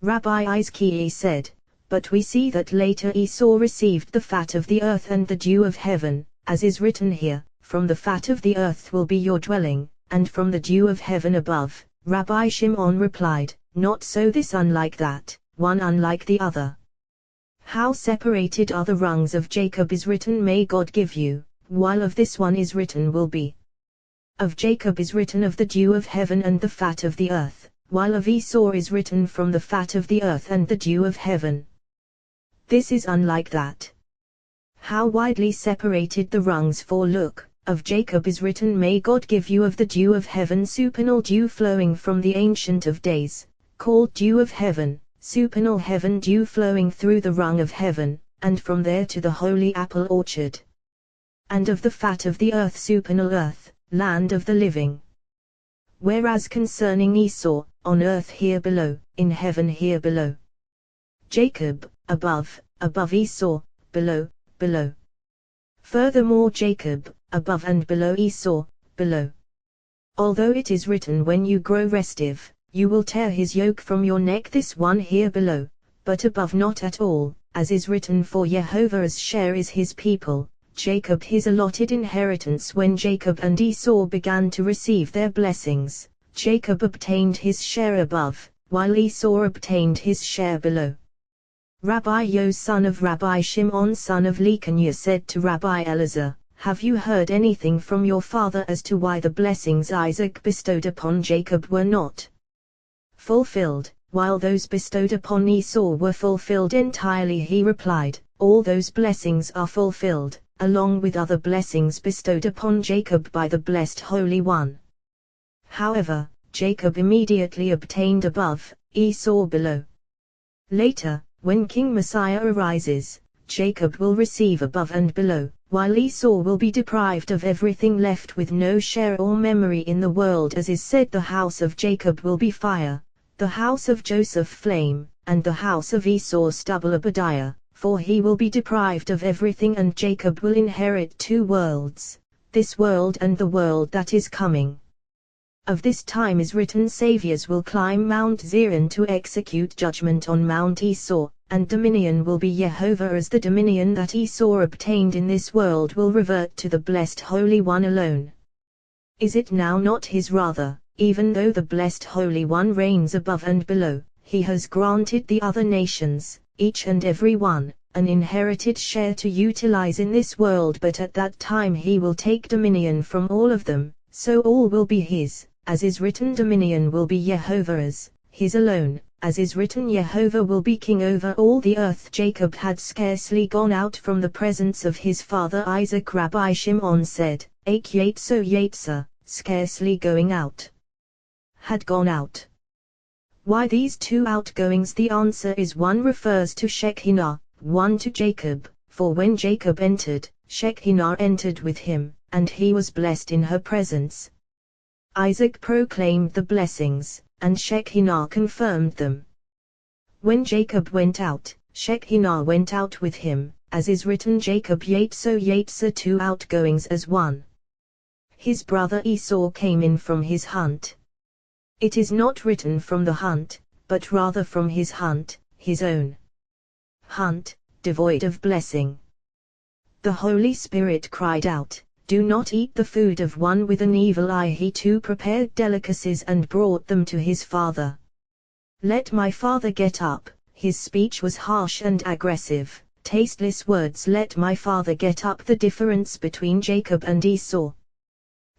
Rabbi Izkiah said, but we see that later Esau received the fat of the earth and the dew of heaven, as is written here, from the fat of the earth will be your dwelling, and from the dew of heaven above. Rabbi Shimon replied, not so, this unlike that, one unlike the other. How separated are the rungs of Jacob is written, may God give you, while of this one is written will be. Of Jacob is written of the dew of heaven and the fat of the earth, while of Esau is written from the fat of the earth and the dew of heaven. This is unlike that. How widely separated the rungs, for look, of Jacob is written, may God give you of the dew of heaven, supernal dew flowing from the Ancient of Days, called dew of heaven. Supernal heaven dew flowing through the rung of heaven, and from there to the holy apple orchard. And of the fat of the earth, supernal earth, land of the living. Whereas concerning Esau, on earth here below, in heaven here below. Jacob, above, above Esau, below, below. Furthermore Jacob, above and below Esau, below. Although it is written, when you grow restive, you will tear his yoke from your neck, this one here below, but above not at all, as is written, for Jehovah's share is his people, Jacob his allotted inheritance. When Jacob and Esau began to receive their blessings, Jacob obtained his share above, while Esau obtained his share below. Rabbi Yos son of Rabbi Shimon son of Lekaniah said to Rabbi Elazar, have you heard anything from your father as to why the blessings Isaac bestowed upon Jacob were not fulfilled, while those bestowed upon Esau were fulfilled entirely? He replied, all those blessings are fulfilled, along with other blessings bestowed upon Jacob by the blessed Holy One. However, Jacob immediately obtained above, Esau below. Later, when King Messiah arises, Jacob will receive above and below, while Esau will be deprived of everything, left with no share or memory in the world. As is said, the house of Jacob will be fire, the house of Joseph flame, and the house of Esau stubble. Obadiah, for he will be deprived of everything, and Jacob will inherit two worlds, this world and the world that is coming. Of this time is written, Saviors will climb Mount Zion to execute judgment on Mount Esau, and dominion will be Jehovah, as the dominion that Esau obtained in this world will revert to the blessed Holy One alone. Is it now not his? Rather, even though the blessed Holy One reigns above and below, he has granted the other nations, each and every one, an inherited share to utilize in this world, but at that time he will take dominion from all of them, so all will be his, as is written, dominion will be Jehovah's, his alone, as is written, Jehovah will be king over all the earth. Jacob had scarcely gone out from the presence of his father Isaac. Rabbi Shimon said, Ach Yetzer, scarcely going out. Had gone out. Why these two outgoings? The answer is one refers to Shekinah, one to Jacob, for when Jacob entered, Shekinah entered with him, and he was blessed in her presence. Isaac proclaimed the blessings, and Shekinah confirmed them. When Jacob went out, Shekinah went out with him, as is written, Jacob Yetzer, two outgoings as one. His brother Esau came in from his hunt. It is not written from the hunt, but rather from his hunt, his own hunt, devoid of blessing. The Holy Spirit cried out, Do not eat the food of one with an evil eye. He too prepared delicacies and brought them to his father. Let my father get up. His speech was harsh and aggressive, tasteless words. Let my father get up. The difference between Jacob and Esau.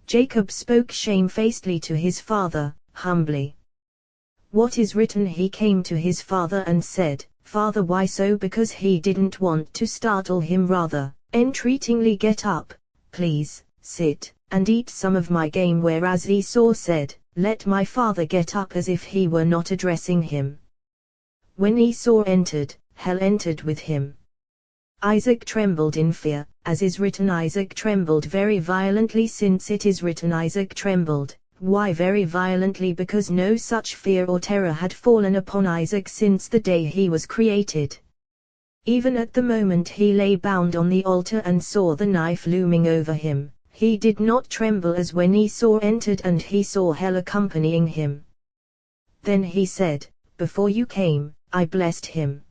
Jacob spoke shamefacedly to his father, humbly. What is written? He came to his father and said, Father. Why so? Because he didn't want to startle him, rather, entreatingly, Get up, please, sit, and eat some of my game. Whereas Esau said, Let my father get up, as if he were not addressing him. When Esau entered, hell entered with him. Isaac trembled in fear, as is written, Isaac trembled very violently. Since it is written Isaac trembled, why very violently? Because no such fear or terror had fallen upon Isaac since the day he was created. Even at the moment he lay bound on the altar and saw the knife looming over him, he did not tremble as when Esau entered and he saw hell accompanying him. Then he said, Before you came, I blessed him.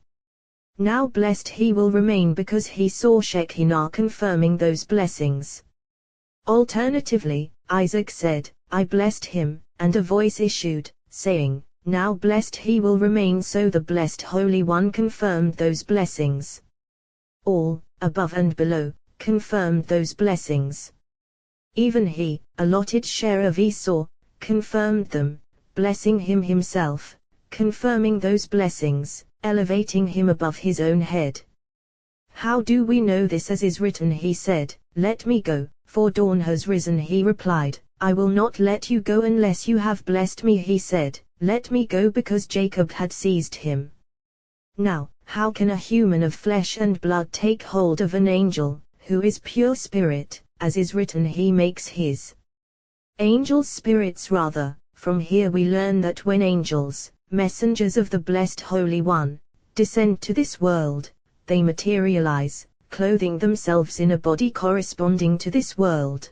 Now blessed he will remain, because he saw Shekinah confirming those blessings. Alternatively, Isaac said, I blessed him, and a voice issued, saying, Now blessed he will remain. So the blessed Holy One confirmed those blessings. All, above and below, confirmed those blessings. Even he, allotted share of Esau, confirmed them, blessing him himself, confirming those blessings, elevating him above his own head. How do we know this? As is written, he said, Let me go, for dawn has risen. He replied, I will not let you go unless you have blessed me. He said, Let me go, because Jacob had seized him. Now, how can a human of flesh and blood take hold of an angel, who is pure spirit, as is written, he makes his angels spirits? Rather, from here we learn that when angels, messengers of the blessed Holy One, descend to this world, they materialize, clothing themselves in a body corresponding to this world.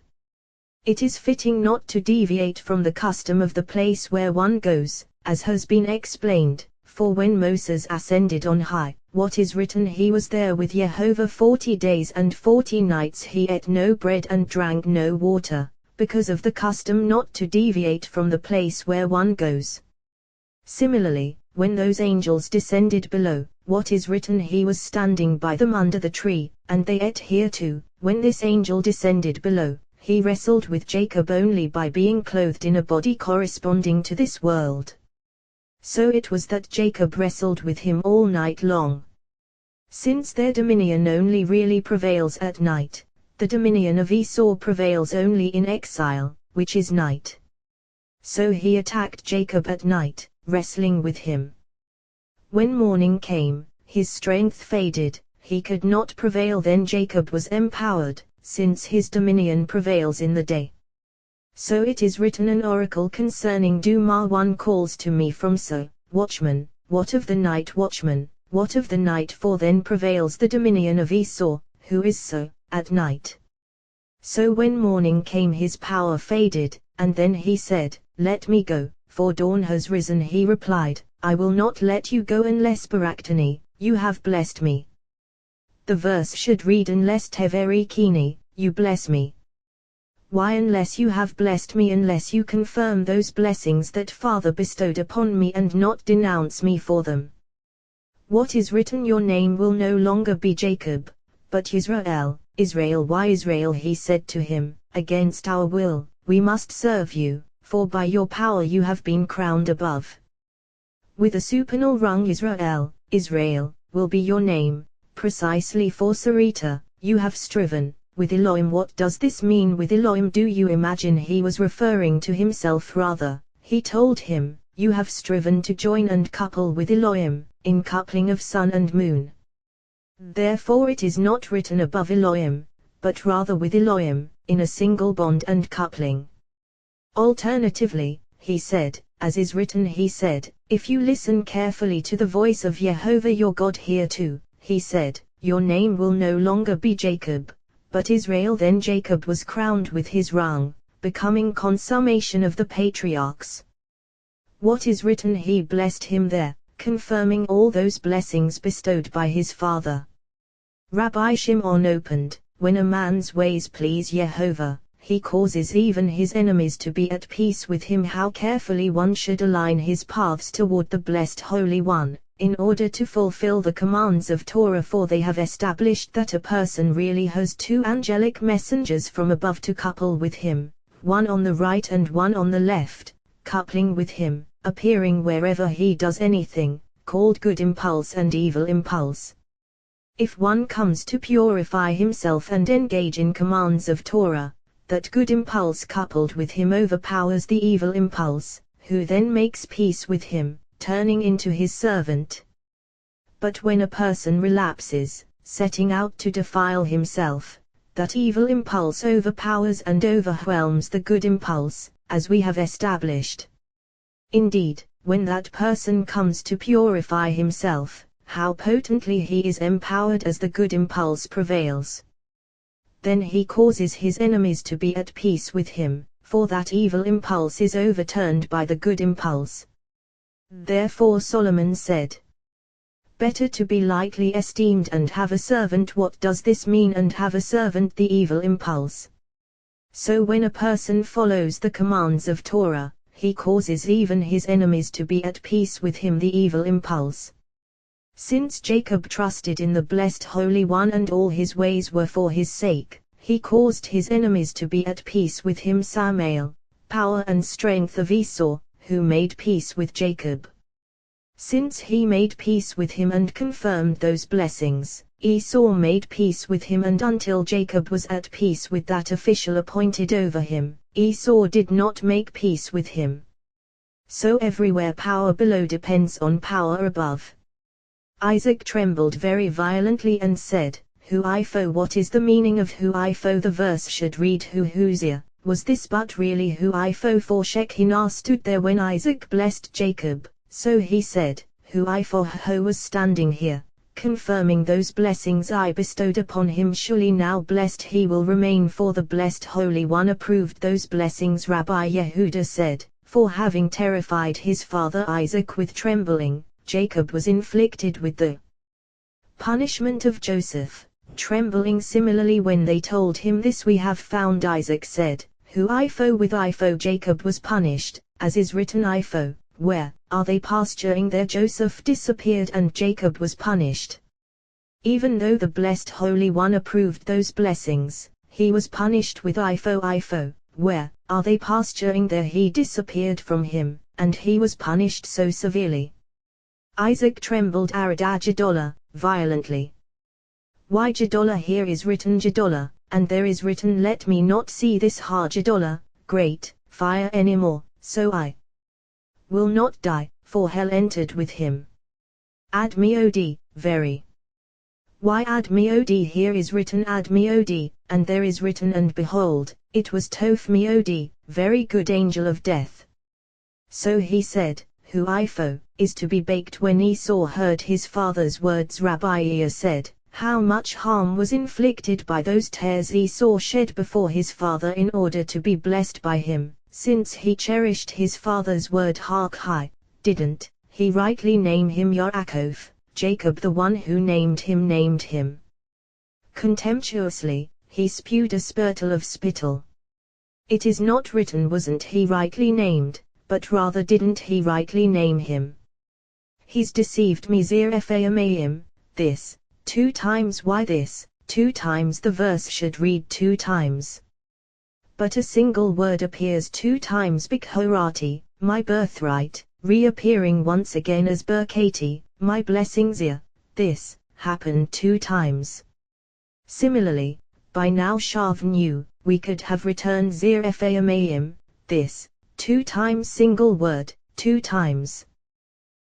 It is fitting not to deviate from the custom of the place where one goes, as has been explained, for when Moses ascended on high, what is written, he was there with Jehovah 40 days and 40 nights. He ate no bread and drank no water, because of the custom not to deviate from the place where one goes. Similarly, when those angels descended below, what is written, he was standing by them under the tree, and they ate here too. When this angel descended below, he wrestled with Jacob only by being clothed in a body corresponding to this world. So it was that Jacob wrestled with him all night long. Since their dominion only really prevails at night, the dominion of Esau prevails only in exile, which is night. So he attacked Jacob at night, wrestling with him. When morning came, his strength faded, he could not prevail. Then Jacob was empowered, since his dominion prevails in the day. So it is written, an oracle concerning Dumah. One calls to me from So, watchman, what of the night, watchman, what of the night? For then prevails the dominion of Esau, who is So, at night. So when morning came his power faded, and then he said, let me go, for dawn has risen. He replied, I will not let you go unless Baraktani, you have blessed me. The verse should read, unless Teverikini, you bless me. Why unless you have blessed me? Unless you confirm those blessings that Father bestowed upon me and not denounce me for them. What is written, your name will no longer be Jacob, but Israel. Israel. Why Israel? He said to him, against our will, we must serve you, for by your power you have been crowned above. With a supernal rung, Israel, Israel, will be your name, precisely for Sarita, you have striven, with Elohim. What does this mean, with Elohim? Do you imagine he was referring to himself? Rather, he told him, you have striven to join and couple with Elohim, in coupling of sun and moon. Therefore it is not written above Elohim, but rather with Elohim, in a single bond and coupling. Alternatively, he said, as is written, he said, if you listen carefully to the voice of Jehovah your God here too, he said, your name will no longer be Jacob, but Israel. Then Jacob was crowned with his rung, becoming consummation of the patriarchs. What is written, he blessed him there, confirming all those blessings bestowed by his father. Rabbi Shimon opened, when a man's ways please Jehovah, he causes even his enemies to be at peace with him. How carefully one should align his paths toward the blessed Holy One, in order to fulfill the commands of Torah, for they have established that a person really has two angelic messengers from above to couple with him, one on the right and one on the left, coupling with him, appearing wherever he does anything, called good impulse and evil impulse. If one comes to purify himself and engage in commands of Torah, that good impulse coupled with him overpowers the evil impulse, who then makes peace with him, turning into his servant. But when a person relapses, setting out to defile himself, that evil impulse overpowers and overwhelms the good impulse, as we have established. Indeed, when that person comes to purify himself, how potently he is empowered as the good impulse prevails. Then he causes his enemies to be at peace with him, for that evil impulse is overturned by the good impulse. Therefore Solomon said, better to be lightly esteemed and have a servant. What does this mean, and have a servant? The evil impulse. So when a person follows the commands of Torah, he causes even his enemies to be at peace with him, the evil impulse. Since Jacob trusted in the blessed Holy One and all his ways were for his sake, he caused his enemies to be at peace with him. Samael, power and strength of Esau, who made peace with Jacob. Since he made peace with him and confirmed those blessings, Esau made peace with him, and until Jacob was at peace with that official appointed over him, Esau did not make peace with him. So everywhere power below depends on power above. Isaac trembled very violently and said, Huifo. What is the meaning of Huifo? The verse should read Huhuzia. Was this but really Huifo? For Shekinah stood there when Isaac blessed Jacob, so he said, Huifo Ho was standing here, confirming those blessings I bestowed upon him. Surely now blessed he will remain, for the blessed Holy One approved those blessings. Rabbi Yehuda said, for having terrified his father Isaac with trembling, Jacob was inflicted with the punishment of Joseph, trembling. Similarly, when they told him this, we have found Isaac said, Huifo. With Ifo Jacob was punished, as is written, Ifo, where are they pasturing there? Joseph disappeared and Jacob was punished. Even though the blessed Holy One approved those blessings, he was punished with Ifo. Ifo, where are they pasturing there? He disappeared from him, and he was punished so severely. Isaac trembled Aradajadola, violently. Why Jadola? Here is written Jadola, and there is written let me not see this Jadola, great fire anymore, so I will not die, for hell entered with him. Ad me od, very. Why ad me od? Here is written ad me od, and there is written and behold, it was Toph me od, very good angel of death. So he said, who ifo, is to be baked. When Esau heard his father's words, Rabbi Ea said, how much harm was inflicted by those tears Esau shed before his father in order to be blessed by him, since he cherished his father's word. Hark high, didn't he rightly name him Yaakov? Jacob, the one who named him. Contemptuously, he spewed a spurtle of spittle. It is not written wasn't he rightly named, but rather didn't he rightly name him. He's deceived me. Zerephaim, this, 2 times. Why this, 2 times? The verse should read 2 times. But a single word appears 2 times. Bikhorati, my birthright, reappearing once again as Berkati, my blessings. This happened 2 times. Similarly, by now Shav knew, we could have returned Zerephaim, this, 2 times. Single word, 2 times.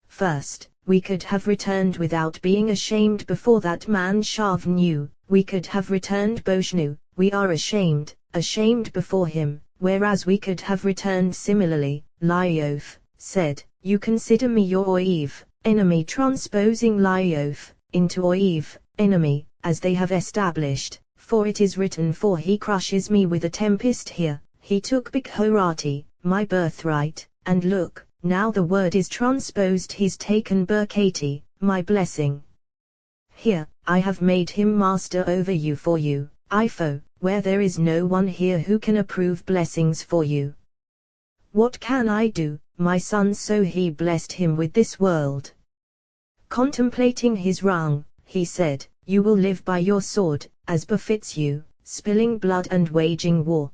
First, we could have returned without being ashamed. Before that man Shav knew, we could have returned Boshnu, we are ashamed before him, whereas we could have returned similarly, Liof said, you consider me your oiv, enemy, transposing Liof into oiv, enemy, as they have established, for it is written, for he crushes me with a tempest. Here, he took Bikhorati, my birthright, and look, now the word is transposed, he's taken Berkati, my blessing. Here, I have made him master over you for you, Ifo, where there is no one here who can approve blessings for you. What can I do, my son? So he blessed him with this world. Contemplating his wrong, he said, you will live by your sword, as befits you, spilling blood and waging war.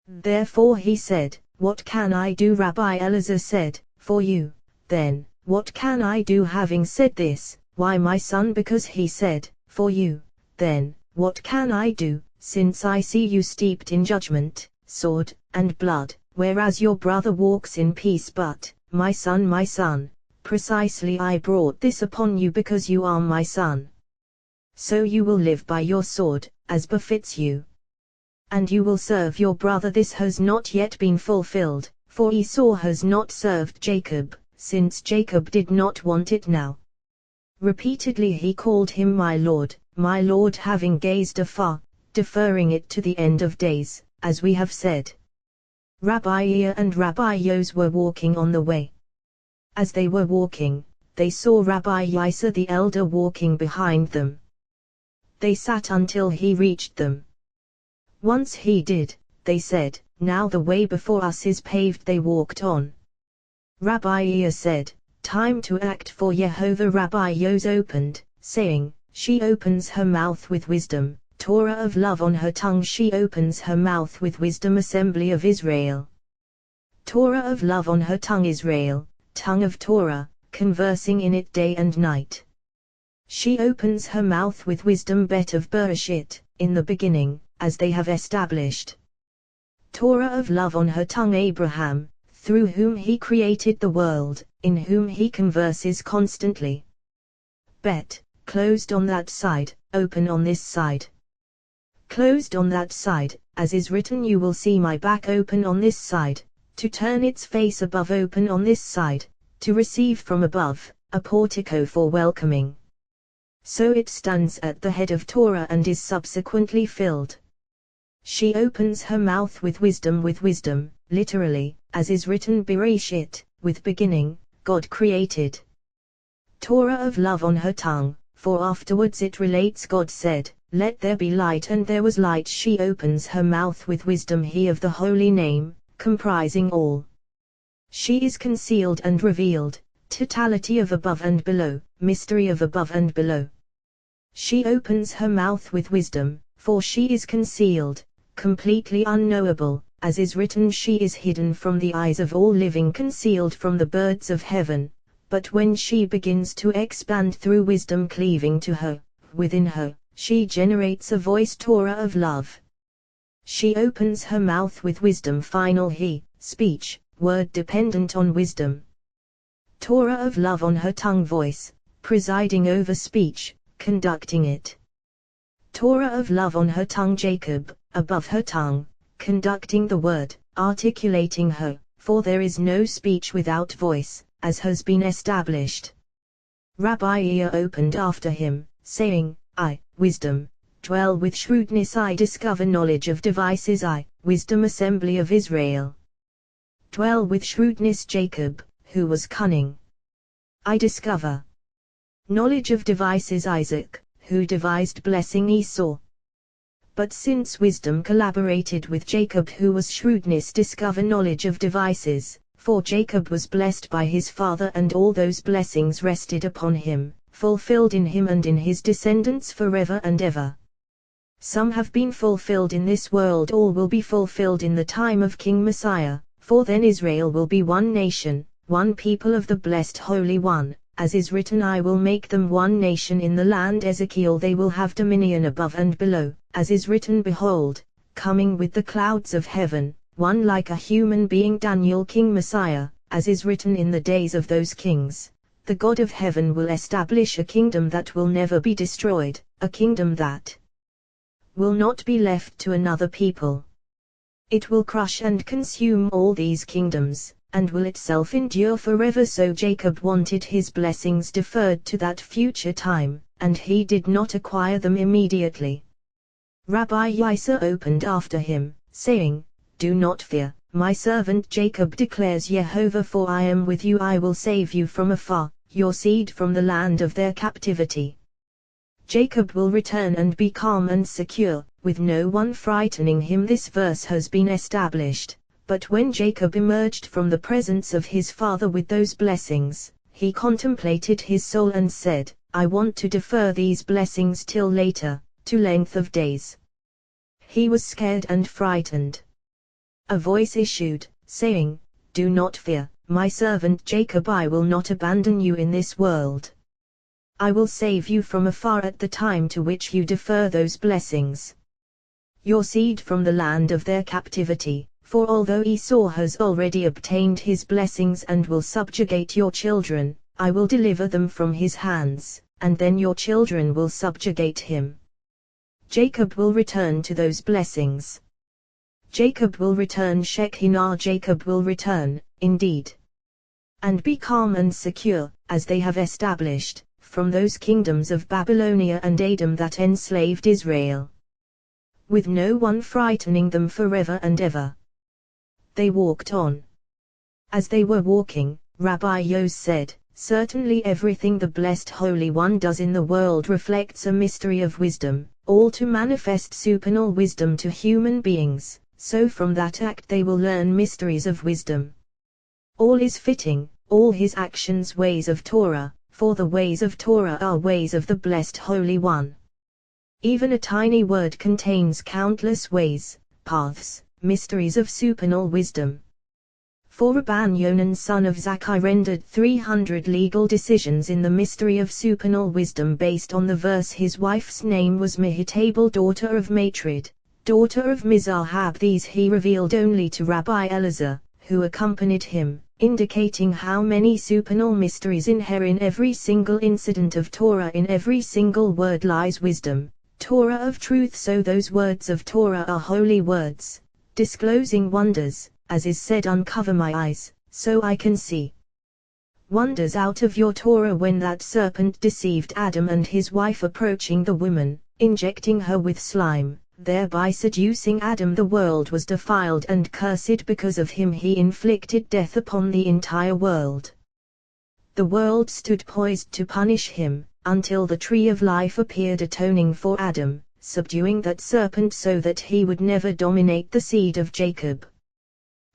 Therefore he said, what can I do? Rabbi Elazar said, for you, then, what can I do? Having said this, why my son? Because he said, for you, then, what can I do, since I see you steeped in judgment, sword, and blood, whereas your brother walks in peace? But, my son, precisely I brought this upon you because you are my son. So you will live by your sword, as befits you. And you will serve your brother. This has not yet been fulfilled, for Esau has not served Jacob, since Jacob did not want it now. Repeatedly he called him my Lord, having gazed afar, deferring it to the end of days, as we have said. Rabbi Ea and Rabbi Yos were walking on the way. As they were walking, they saw Rabbi Yisa the elder walking behind them. They sat until he reached them. Once he did, they said, now the way before us is paved. They walked on. Rabbi Ea said, time to act for Yehovah. Rabbi Yos opened, saying, she opens her mouth with wisdom, Torah of love on her tongue. She opens her mouth with wisdom, assembly of Israel. Torah of love on her tongue, Israel, tongue of Torah, conversing in it day and night. She opens her mouth with wisdom, bet of Bereshit, in the beginning, as they have established. Torah of love on her tongue, Abraham, through whom he created the world, in whom he converses constantly. Bet, closed on that side, open on this side. Closed on that side, as is written, you will see my back, open on this side, to turn its face above, open on this side, to receive from above, a portico for welcoming. So it stands at the head of Torah and is subsequently filled. She opens her mouth with wisdom, literally, as is written, Bereshit, with beginning, God created. Torah of love on her tongue, for afterwards it relates, God said, let there be light, and there was light. She opens her mouth with wisdom, he of the holy name, comprising all. She is concealed and revealed, totality of above and below, mystery of above and below. She opens her mouth with wisdom, for she is concealed, completely unknowable, as is written, she is hidden from the eyes of all living, concealed from the birds of heaven. But when she begins to expand through wisdom cleaving to her, within her, she generates a voice, Torah of love. She opens her mouth with wisdom, final he, speech, word dependent on wisdom. Torah of love on her tongue, voice, presiding over speech, conducting it. Torah of love on her tongue, Jacob, above her tongue, conducting the word, articulating her, for there is no speech without voice, as has been established. Rabbi ear opened after him, saying, I, wisdom, dwell with shrewdness, I discover knowledge of devices, I, wisdom, assembly of Israel. Dwell with shrewdness, Jacob, who was cunning. I discover knowledge of devices, Isaac, who devised blessing Esau. But since wisdom collaborated with Jacob, who was shrewdness, discover knowledge of devices, for Jacob was blessed by his father, and all those blessings rested upon him, fulfilled in him and in his descendants forever and ever. Some have been fulfilled in this world, all will be fulfilled in the time of King Messiah, for then Israel will be one nation, one people of the blessed Holy One, as is written, I will make them one nation in the land. Ezekiel, they will have dominion above and below, as is written, behold, coming with the clouds of heaven, one like a human being. Daniel, King Messiah, as is written, in the days of those kings, the God of heaven will establish a kingdom that will never be destroyed, a kingdom that will not be left to another people. It will crush and consume all these kingdoms, and will itself endure forever. So Jacob wanted his blessings deferred to that future time, and he did not acquire them immediately. Rabbi Yisra opened after him, saying, Do not fear, my servant Jacob, declares Jehovah, for I am with you, I will save you from afar, your seed from the land of their captivity. Jacob will return and be calm and secure, with no one frightening him. This verse has been established. But when Jacob emerged from the presence of his father with those blessings, he contemplated his soul and said, I want to defer these blessings till later, to length of days. He was scared and frightened. A voice issued, saying, Do not fear, my servant Jacob, I will not abandon you in this world. I will save you from afar at the time to which you defer those blessings. Your seed from the land of their captivity. For although Esau has already obtained his blessings and will subjugate your children, I will deliver them from his hands, and then your children will subjugate him. Jacob will return to those blessings. Jacob will return Shekinah, Jacob will return, indeed, and be calm and secure, as they have established, from those kingdoms of Babylonia and Edom that enslaved Israel, with no one frightening them forever and ever. They walked on. As they were walking, Rabbi Yos said, Certainly everything the Blessed Holy One does in the world reflects a mystery of wisdom, all to manifest supernal wisdom to human beings, so from that act they will learn mysteries of wisdom. All is fitting, all his actions ways of Torah, for the ways of Torah are ways of the Blessed Holy One. Even a tiny word contains countless ways, paths, mysteries of supernal wisdom. For Rabban Yonan, son of Zakkai, rendered 300 legal decisions in the mystery of supernal wisdom based on the verse. His wife's name was Mehetabel, daughter of Matrid, daughter of Mizahab. These he revealed only to Rabbi Elazar, who accompanied him, indicating how many supernal mysteries inhere in every single incident of Torah. In every single word lies wisdom, Torah of truth. So those words of Torah are holy words, disclosing wonders, as is said, uncover my eyes, so I can see wonders out of your Torah. When that serpent deceived Adam and his wife, approaching the woman, injecting her with slime, thereby seducing Adam, the world was defiled and cursed. Because of him he inflicted death upon the entire world. The world stood poised to punish him, until the tree of life appeared, atoning for Adam, subduing that serpent so that he would never dominate the seed of Jacob.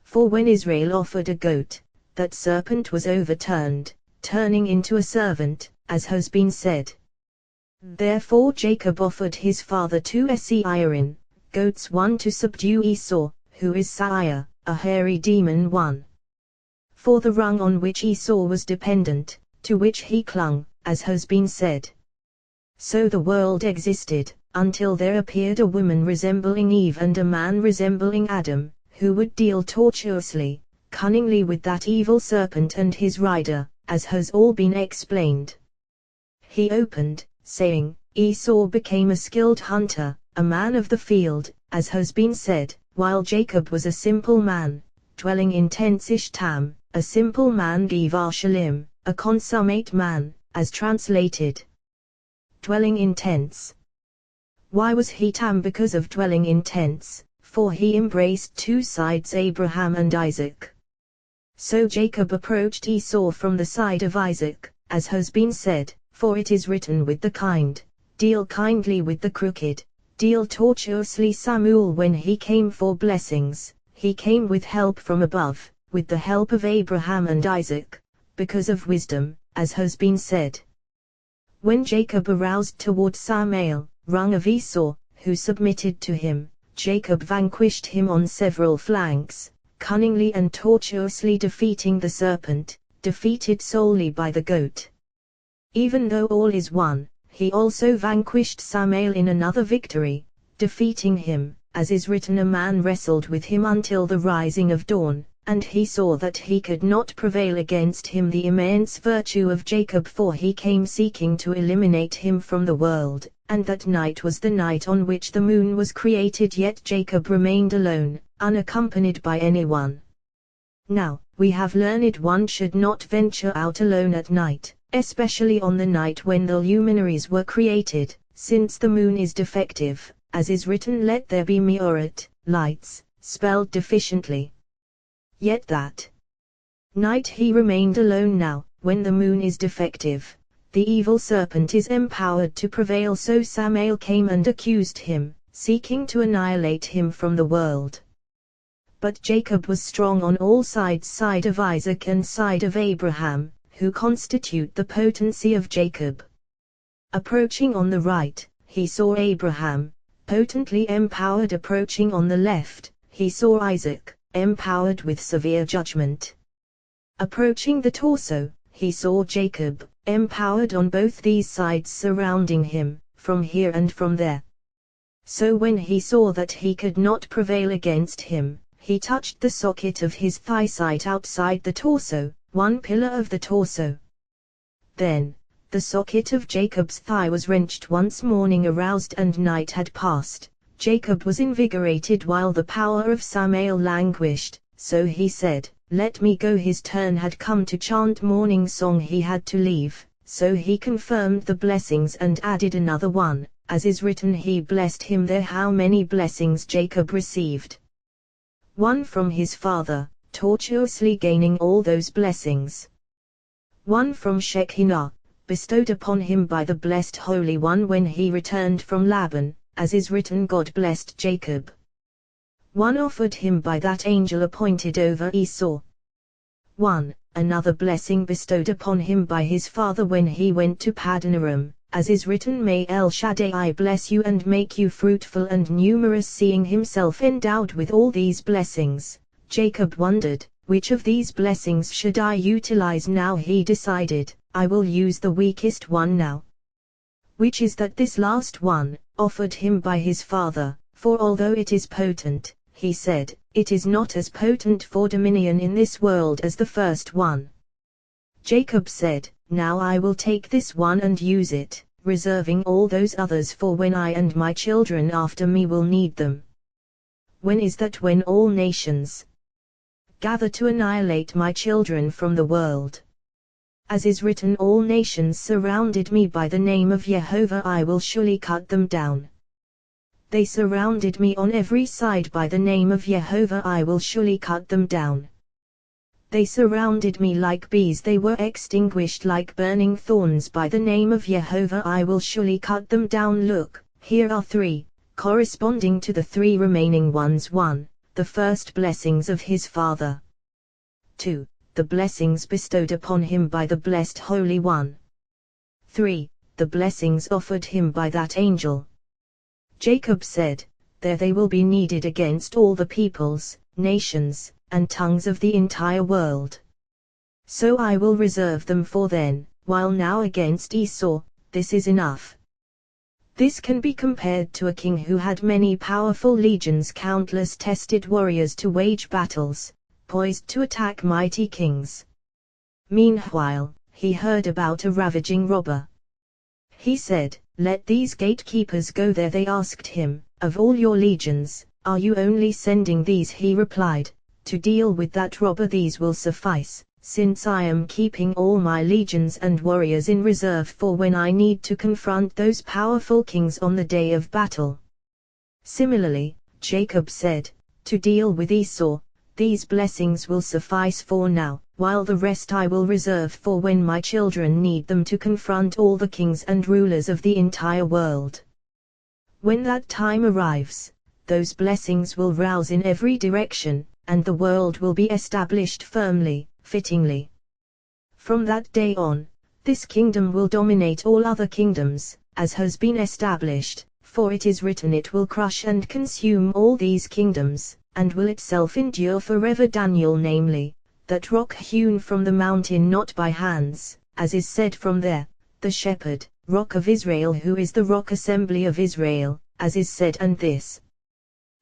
For when Israel offered a goat, that serpent was overturned, turning into a servant, as has been said. Therefore Jacob offered his father 2 Se'irin, goats, one to subdue Esau, who is Seir, a hairy demon, one for the rung on which Esau was dependent, to which he clung, as has been said. So the world existed, until there appeared a woman resembling Eve and a man resembling Adam, who would deal tortuously, cunningly with that evil serpent and his rider, as has all been explained. he opened, saying, Esau became a skilled hunter, a man of the field, as has been said, while Jacob was a simple man, dwelling in tents. Ishtam, a simple man. Givar Shalim, a consummate man, as translated. Dwelling in tents. Why was he Tam? Because of dwelling in tents, for he embraced two sides, Abraham and Isaac. So Jacob approached Esau from the side of Isaac, as has been said, for it is written, with the kind, deal kindly, with the crooked, deal tortuously. Samuel, when he came for blessings, he came with help from above, with the help of Abraham and Isaac, because of wisdom, as has been said. When Jacob aroused toward Samuel, wrung of Esau, who submitted to him, Jacob vanquished him on several flanks, cunningly and tortuously defeating the serpent, defeated solely by the goat. Even though all is one, he also vanquished Samuel in another victory, defeating him, as is written, a man wrestled with him until the rising of dawn, and he saw that he could not prevail against him. The immense virtue of Jacob, for he came seeking to eliminate him from the world, and that night was the night on which the moon was created, yet Jacob remained alone, unaccompanied by anyone. Now, we have learned one should not venture out alone at night, especially on the night when the luminaries were created, since the moon is defective, as is written, let there be Meorit, lights, spelled deficiently. Yet that night he remained alone. Now, when the moon is defective, the evil serpent is empowered to prevail. So Samuel came and accused him, seeking to annihilate him from the world. But Jacob was strong on all sides, side of Isaac and side of Abraham, who constitute the potency of Jacob. Approaching on the right, he saw Abraham, potently empowered. Approaching on the left, he saw Isaac, empowered with severe judgment. Approaching the torso, he saw Jacob, empowered on both these sides surrounding him, from here and from there. So when he saw that he could not prevail against him, he touched the socket of his thigh side outside the torso, one pillar of the torso. Then, the socket of Jacob's thigh was wrenched once. Morning aroused and night had passed. Jacob was invigorated while the power of Samuel languished, so he said, let me go. His turn had come to chant morning song. He had to leave, so he confirmed the blessings and added another one, as is written, he blessed him there. How many blessings Jacob received? One from his father, tortuously gaining all those blessings. One from Shekinah, bestowed upon him by the blessed Holy One when he returned from Laban, as is written, God blessed Jacob. One offered him by that angel appointed over Esau. One, another blessing bestowed upon him by his father when he went to Padanaram, as is written, may El Shaddai bless you and make you fruitful and numerous. Seeing himself endowed with all these blessings, Jacob wondered, which of these blessings should I utilize now? He decided, I will use the weakest one now. Which is that this last one, offered him by his father, for although it is potent, he said, it is not as potent for dominion in this world as the first one. Jacob said, now I will take this one and use it, reserving all those others for when I and my children after me will need them. When is that? When all nations gather to annihilate my children from the world. As is written, all nations surrounded me by the name of Jehovah, I will surely cut them down. They surrounded me on every side by the name of Jehovah, I will surely cut them down. They surrounded me like bees, they were extinguished like burning thorns by the name of Jehovah, I will surely cut them down. Look, here are three, corresponding to the three remaining ones. 1. The first blessings of his father. 2. The blessings bestowed upon him by the blessed Holy One. 3. The blessings offered him by that angel. Jacob said, there they will be needed against all the peoples, nations, and tongues of the entire world. So I will reserve them for then, while now against Esau, this is enough. This can be compared to a king who had many powerful legions, countless tested warriors to wage battles, poised to attack mighty kings. Meanwhile, he heard about a ravaging robber. He said, "Let these gatekeepers go there." They asked him, "Of all your legions, are you only sending these?" He replied, "To deal with that robber these will suffice, since I am keeping all my legions and warriors in reserve for when I need to confront those powerful kings on the day of battle." Similarly, Jacob said, "To deal with Esau, these blessings will suffice for now, while the rest I will reserve for when my children need them to confront all the kings and rulers of the entire world. When that time arrives, those blessings will rouse in every direction, and the world will be established firmly, fittingly. From that day on, this kingdom will dominate all other kingdoms, as has been established, for it is written, it will crush and consume all these kingdoms, and will itself endure forever." Daniel, namely, that rock hewn from the mountain not by hands, as is said from there, the shepherd, rock of Israel, who is the rock assembly of Israel, as is said, and this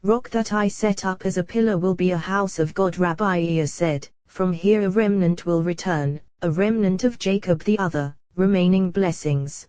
rock that I set up as a pillar will be a house of God. Rabbi Ea said, "From here a remnant will return, a remnant of Jacob, the other remaining blessings."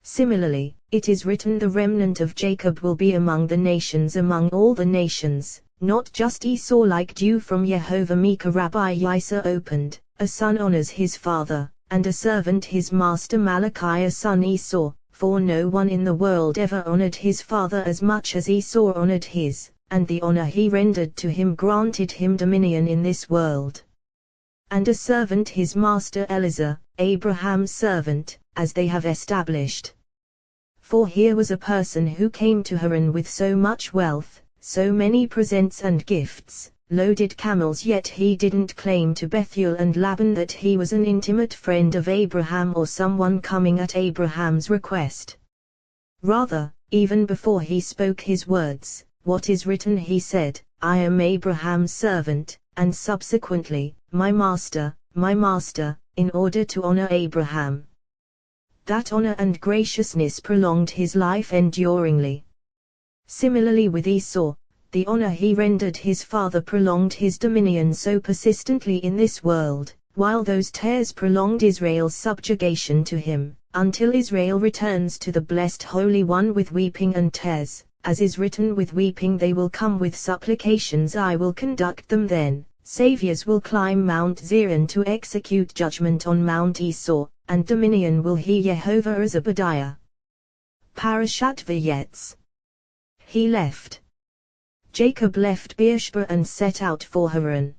Similarly, it is written, "The remnant of Jacob will be among the nations, among all the nations, not just Esau." Like dew from Jehovah. Micah. Rabbi Yisa opened, "A son honors his father, and a servant his master." Malachi. A son Esau, for no one in the world ever honored his father as much as Esau honored his, and the honor he rendered to him granted him dominion in this world. And a servant his master Eliezer, Abraham's servant, as they have established. For here was a person who came to Haran with so much wealth, so many presents and gifts, loaded camels, yet he didn't claim to Bethuel and Laban that he was an intimate friend of Abraham or someone coming at Abraham's request. Rather, even before he spoke his words, what is written, he said, "I am Abraham's servant," and subsequently, my master," in order to honor Abraham. That honor and graciousness prolonged his life enduringly. Similarly with Esau, the honor he rendered his father prolonged his dominion so persistently in this world, while those tares prolonged Israel's subjugation to him, until Israel returns to the blessed Holy One with weeping and tears, as is written, "With weeping they will come, with supplications I will conduct them." Then, saviors will climb Mount Zion to execute judgment on Mount Esau, and dominion will he Jehovah. As Obadiah. Parashat Vayetz. He left. Jacob left Beersheba and set out for Haran.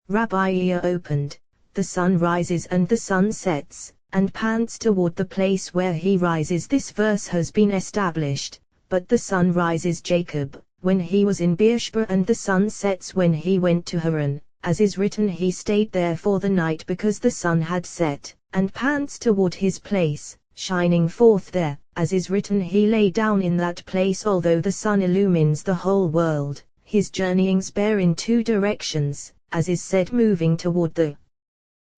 Rabbi Ea opened, "The sun rises and the sun sets, and pants toward the place where he rises." This verse has been established, but the sun rises Jacob, when he was in Beersheba, and the sun sets when he went to Haran, as is written, he stayed there for the night because the sun had set, and pants toward his place, shining forth there, as is written, he lay down in that place. Although the sun illumines the whole world, his journeyings bear in two directions, as is said, moving toward the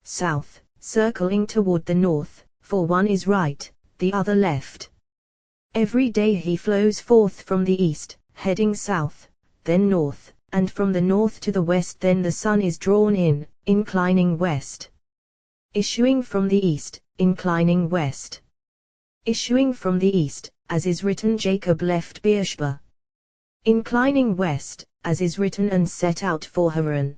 south, circling toward the north, for one is right, the other left. Every day he flows forth from the east, heading south, then north, and from the north to the west. Then the sun is drawn in, inclining west. Issuing from the east, inclining west. Issuing from the east, as is written, Jacob left Beersheba. Inclining west, as is written, and set out for Haran.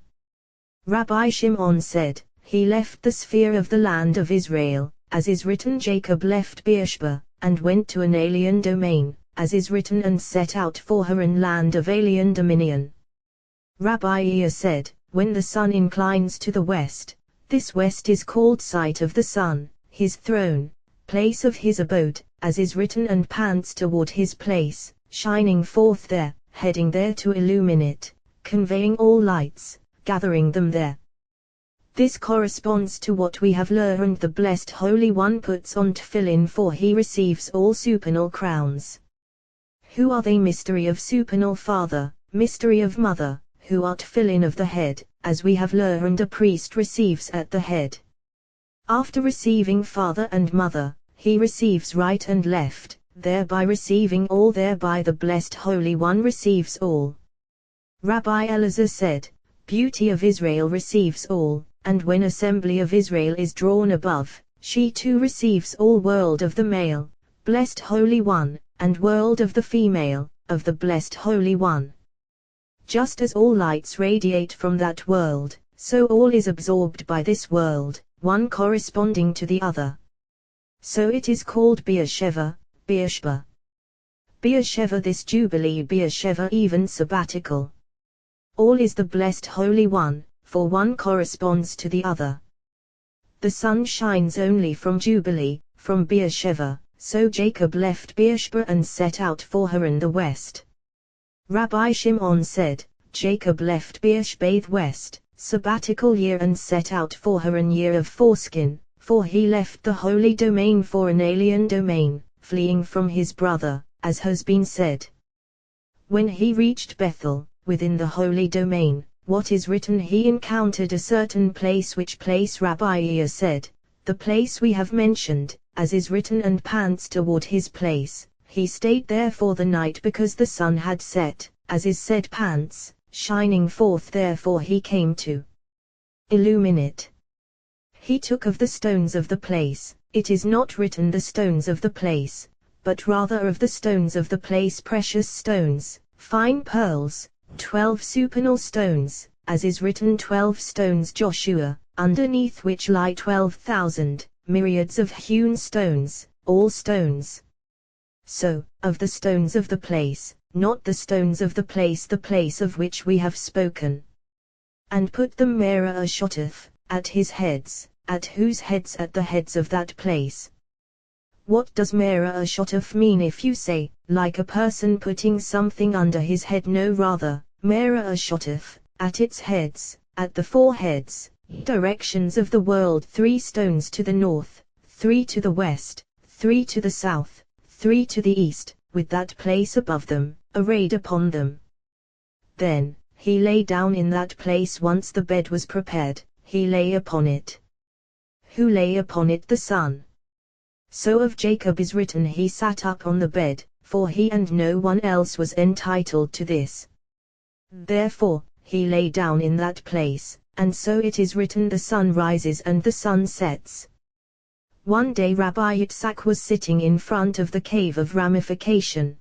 Rabbi Shimon said, he left the sphere of the land of Israel, as is written, Jacob left Beersheba, and went to an alien domain, as is written, and set out for Haran, land of alien dominion. Rabbi Ea said, when the sun inclines to the west, this west is called site of the sun, his throne, place of his abode, as is written, and pants toward his place, shining forth there, heading there to illumine it, conveying all lights, gathering them there. This corresponds to what we have learned the blessed Holy One puts on tefillin, for he receives all supernal crowns. Who are they? Mystery of supernal Father, mystery of Mother, who are tefillin of the head, as we have learned a priest receives at the head. After receiving Father and Mother, he receives right and left, thereby receiving all, thereby the blessed Holy One receives all. Rabbi Elazar said, beauty of Israel receives all, and when assembly of Israel is drawn above, she too receives all world of the male, blessed Holy One, and world of the female, of the blessed Holy One. Just as all lights radiate from that world, so all is absorbed by this world, one corresponding to the other. So it is called Beersheva, Beersheba. Beersheva this Jubilee, Beersheva even sabbatical. All is the blessed Holy One, for one corresponds to the other. The sun shines only from Jubilee, from Beersheva, so Jacob left Beersheba and set out for Haran the west. Rabbi Shimon said, Jacob left Beersheba west, sabbatical year, and set out for Haran year of foreskin, for he left the holy domain for an alien domain, fleeing from his brother, as has been said. When he reached Bethel, within the holy domain, what is written, he encountered a certain place, which place Rabbi Ea said, the place we have mentioned, as is written, and pants toward his place. He stayed there for the night because the sun had set, as is said, pants, shining forth, therefore he came to illuminate. He took of the stones of the place, it is not written the stones of the place, but rather of the stones of the place precious stones, fine pearls, 12 supernal stones, as is written 12 stones Joshua, underneath which lie 12,000, myriads of hewn stones, all stones. So, of the stones of the place, not the stones of the place of which we have spoken. And put them Merah Ashotath, at his heads, at whose heads? At the heads of that place. What does Merah Ashotath mean? If you say, like a person putting something under his head, no, rather, Merah Ashotath, at its heads, at the four heads, directions of the world, 3 stones to the north, 3 to the west, 3 to the south, 3 to the east, with that place above them, arrayed upon them. Then, he lay down in that place. Once the bed was prepared, he lay upon it. Who lay upon it? The sun. So of Jacob is written, he sat up on the bed, for he and no one else was entitled to this. Therefore, he lay down in that place, and so it is written, the sun rises and the sun sets. One day Rabbi Yitzhak was sitting in front of the cave of ramification.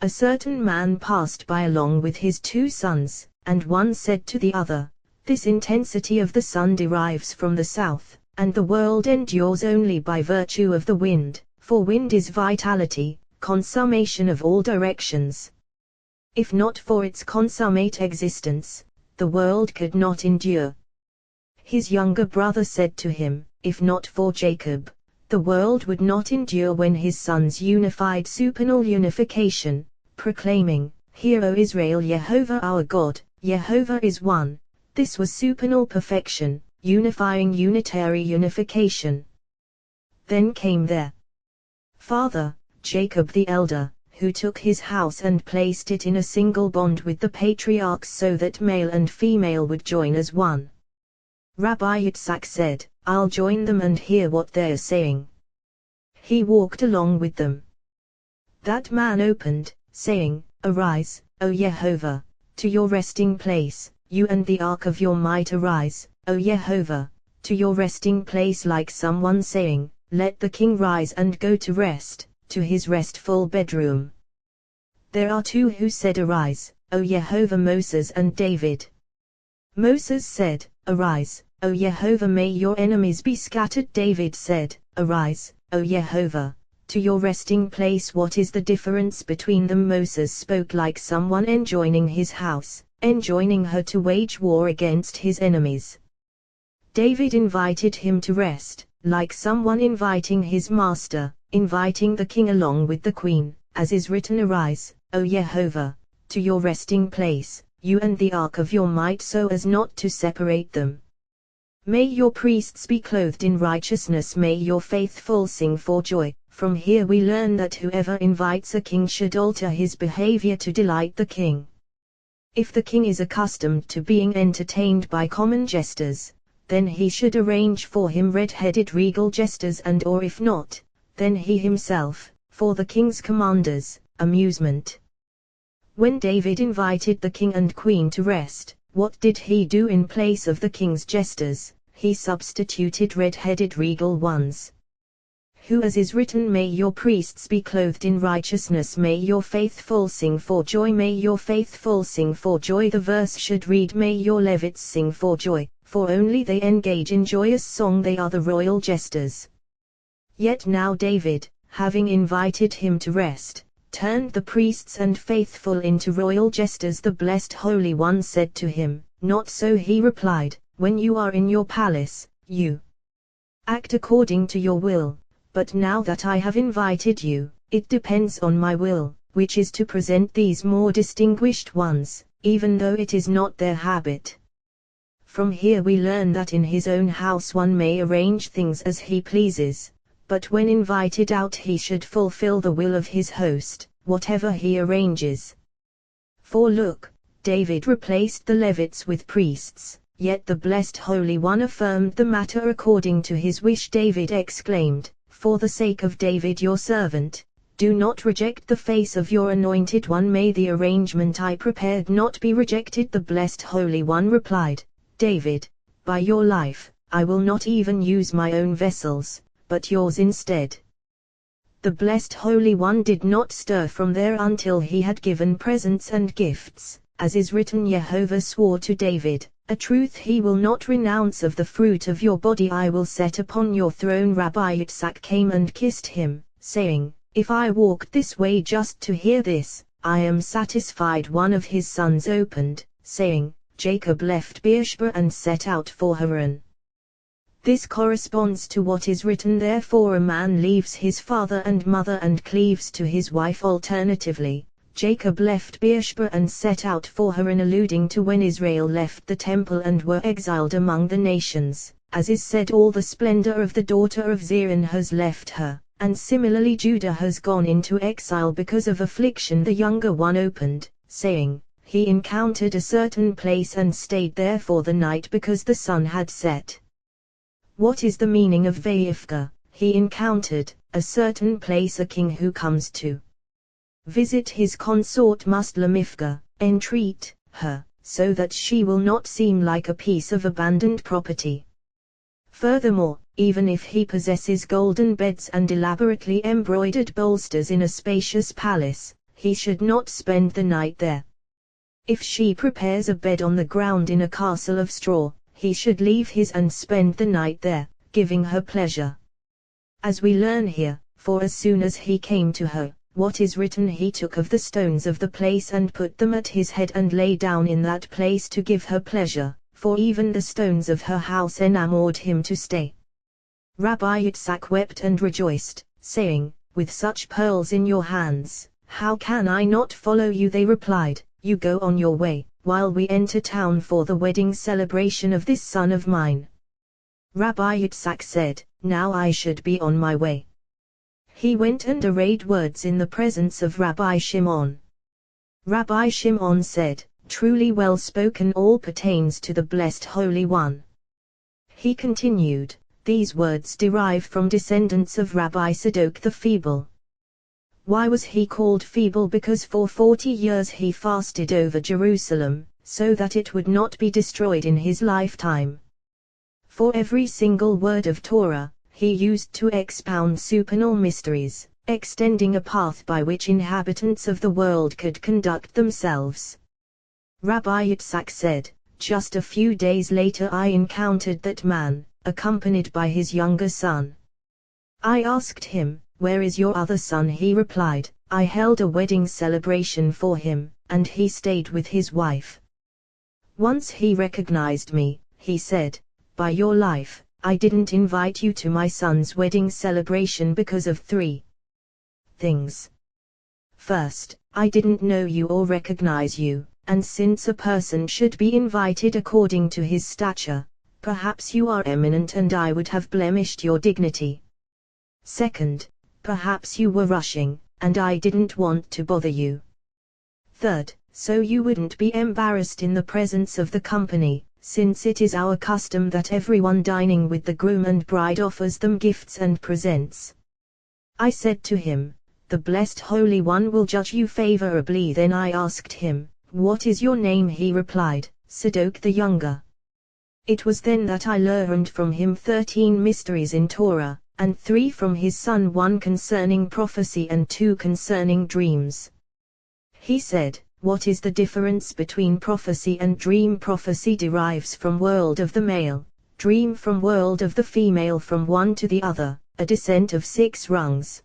A certain man passed by along with his 2 sons, and one said to the other, this intensity of the sun derives from the south, and the world endures only by virtue of the wind, for wind is vitality, consummation of all directions. If not for its consummate existence, the world could not endure. His younger brother said to him, if not for Jacob, the world would not endure. When his sons unified supernal unification, proclaiming, Hear, O Israel, Yehovah our God, Yehovah is one. This was supernal perfection, unifying unitary unification. Then came their father, Jacob the elder, who took his house and placed it in a single bond with the patriarchs, so that male and female would join as one. Rabbi Yitzhak said, I'll join them and hear what they're saying. He walked along with them. That man opened, saying, Arise, O Yehovah, to your resting place, you and the ark of your might. Arise, O Yehovah, to your resting place, like someone saying, Let the king rise and go to rest, to his restful bedroom. There are 2 who said, Arise, O Yehovah, Moses and David. Moses said, Arise, O Yehovah, may your enemies be scattered. David said, Arise, O Yehovah, to your resting place. What is the difference between them? Moses spoke like someone enjoining his house, enjoining her to wage war against his enemies. David invited him to rest, like someone inviting his master, inviting the king along with the queen, as is written, Arise, O Yehovah, to your resting place, you and the ark of your might, so as not to separate them. May your priests be clothed in righteousness, may your faithful sing for joy. From here we learn that whoever invites a king should alter his behavior to delight the king. If the king is accustomed to being entertained by common jesters, then he should arrange for him red-headed regal jesters, and or if not, then he himself, for the king's commanders, amusement. When David invited the king and queen to rest, what did he do in place of the king's jesters? he substituted red-headed regal ones. Who, as is written, may your priests be clothed in righteousness, may your faithful sing for joy, may your faithful sing for joy. The verse should read, may your Levites sing for joy, for only they engage in joyous song, they are the royal jesters. Yet now David, having invited him to rest, turned the priests and faithful into royal jesters. The blessed Holy One said to him, not so, he replied, when you are in your palace, you act according to your will. But now that I have invited you, it depends on my will, which is to present these more distinguished ones, even though it is not their habit. From here we learn that in his own house one may arrange things as he pleases, but when invited out he should fulfill the will of his host, whatever he arranges. For look, David replaced the Levites with priests, yet the blessed Holy One affirmed the matter according to his wish. David exclaimed, for the sake of David your servant, do not reject the face of your anointed one. May the arrangement I prepared not be rejected. The blessed Holy One replied, David, by your life, I will not even use my own vessels, but yours instead. The blessed Holy One did not stir from there until he had given presents and gifts, as is written, Jehovah swore to David, a truth he will not renounce, of the fruit of your body I will set upon your throne. Rabbi Yitzhak came and kissed him, saying, if I walked this way just to hear this, I am satisfied. One of his sons opened, saying, Jacob left Beersheba and set out for Haran. This corresponds to what is written, therefore a man leaves his father and mother and cleaves to his wife. Alternatively, Jacob left Beersheba and set out for Haran, alluding to when Israel left the temple and were exiled among the nations, as is said, all the splendor of the daughter of Zion has left her, and similarly Judah has gone into exile because of affliction. The younger one opened, saying, he encountered a certain place and stayed there for the night because the sun had set. What is the meaning of Vayifka? He encountered a certain place. A king who comes to visit his consort must lamifka, entreat her, so that she will not seem like a piece of abandoned property. Furthermore, even if he possesses golden beds and elaborately embroidered bolsters in a spacious palace, he should not spend the night there. If she prepares a bed on the ground in a castle of straw, he should leave his and spend the night there, giving her pleasure. As we learn here, for as soon as he came to her, what is written, he took of the stones of the place and put them at his head and lay down in that place to give her pleasure, for even the stones of her house enamored him to stay. Rabbi Yitzhak wept and rejoiced, saying, with such pearls in your hands, how can I not follow you? They replied, you go on your way, while we enter town for the wedding celebration of this son of mine. Rabbi Yitzhak said, now I should be on my way. He went and arrayed words in the presence of Rabbi Shimon. Rabbi Shimon said, truly well spoken, all pertains to the blessed Holy One. He continued, these words derive from descendants of Rabbi Sadok the Feeble. Why was he called feeble? Because for 40 years he fasted over Jerusalem, so that it would not be destroyed in his lifetime. For every single word of Torah, he used to expound supernal mysteries, extending a path by which inhabitants of the world could conduct themselves. Rabbi Yitzhak said, just a few days later I encountered that man, accompanied by his younger son. I asked him, where is your other son? He replied, I held a wedding celebration for him, and he stayed with his wife. Once he recognized me, he said, by your life, I didn't invite you to my son's wedding celebration because of 3 things. First, I didn't know you or recognize you, and since a person should be invited according to his stature, perhaps you are eminent and I would have blemished your dignity. Second, perhaps you were rushing, and I didn't want to bother you. Third, so you wouldn't be embarrassed in the presence of the company, since it is our custom that everyone dining with the groom and bride offers them gifts and presents. I said to him, the blessed Holy One will judge you favorably. Then I asked him, what is your name? He replied, Sadok the Younger. It was then that I learned from him 13 mysteries in Torah, and 3 from his son, 1 concerning prophecy and 2 concerning dreams. He said, what is the difference between prophecy and dream? Prophecy derives from world of the male, dream from world of the female, from one to the other, a descent of 6 rungs.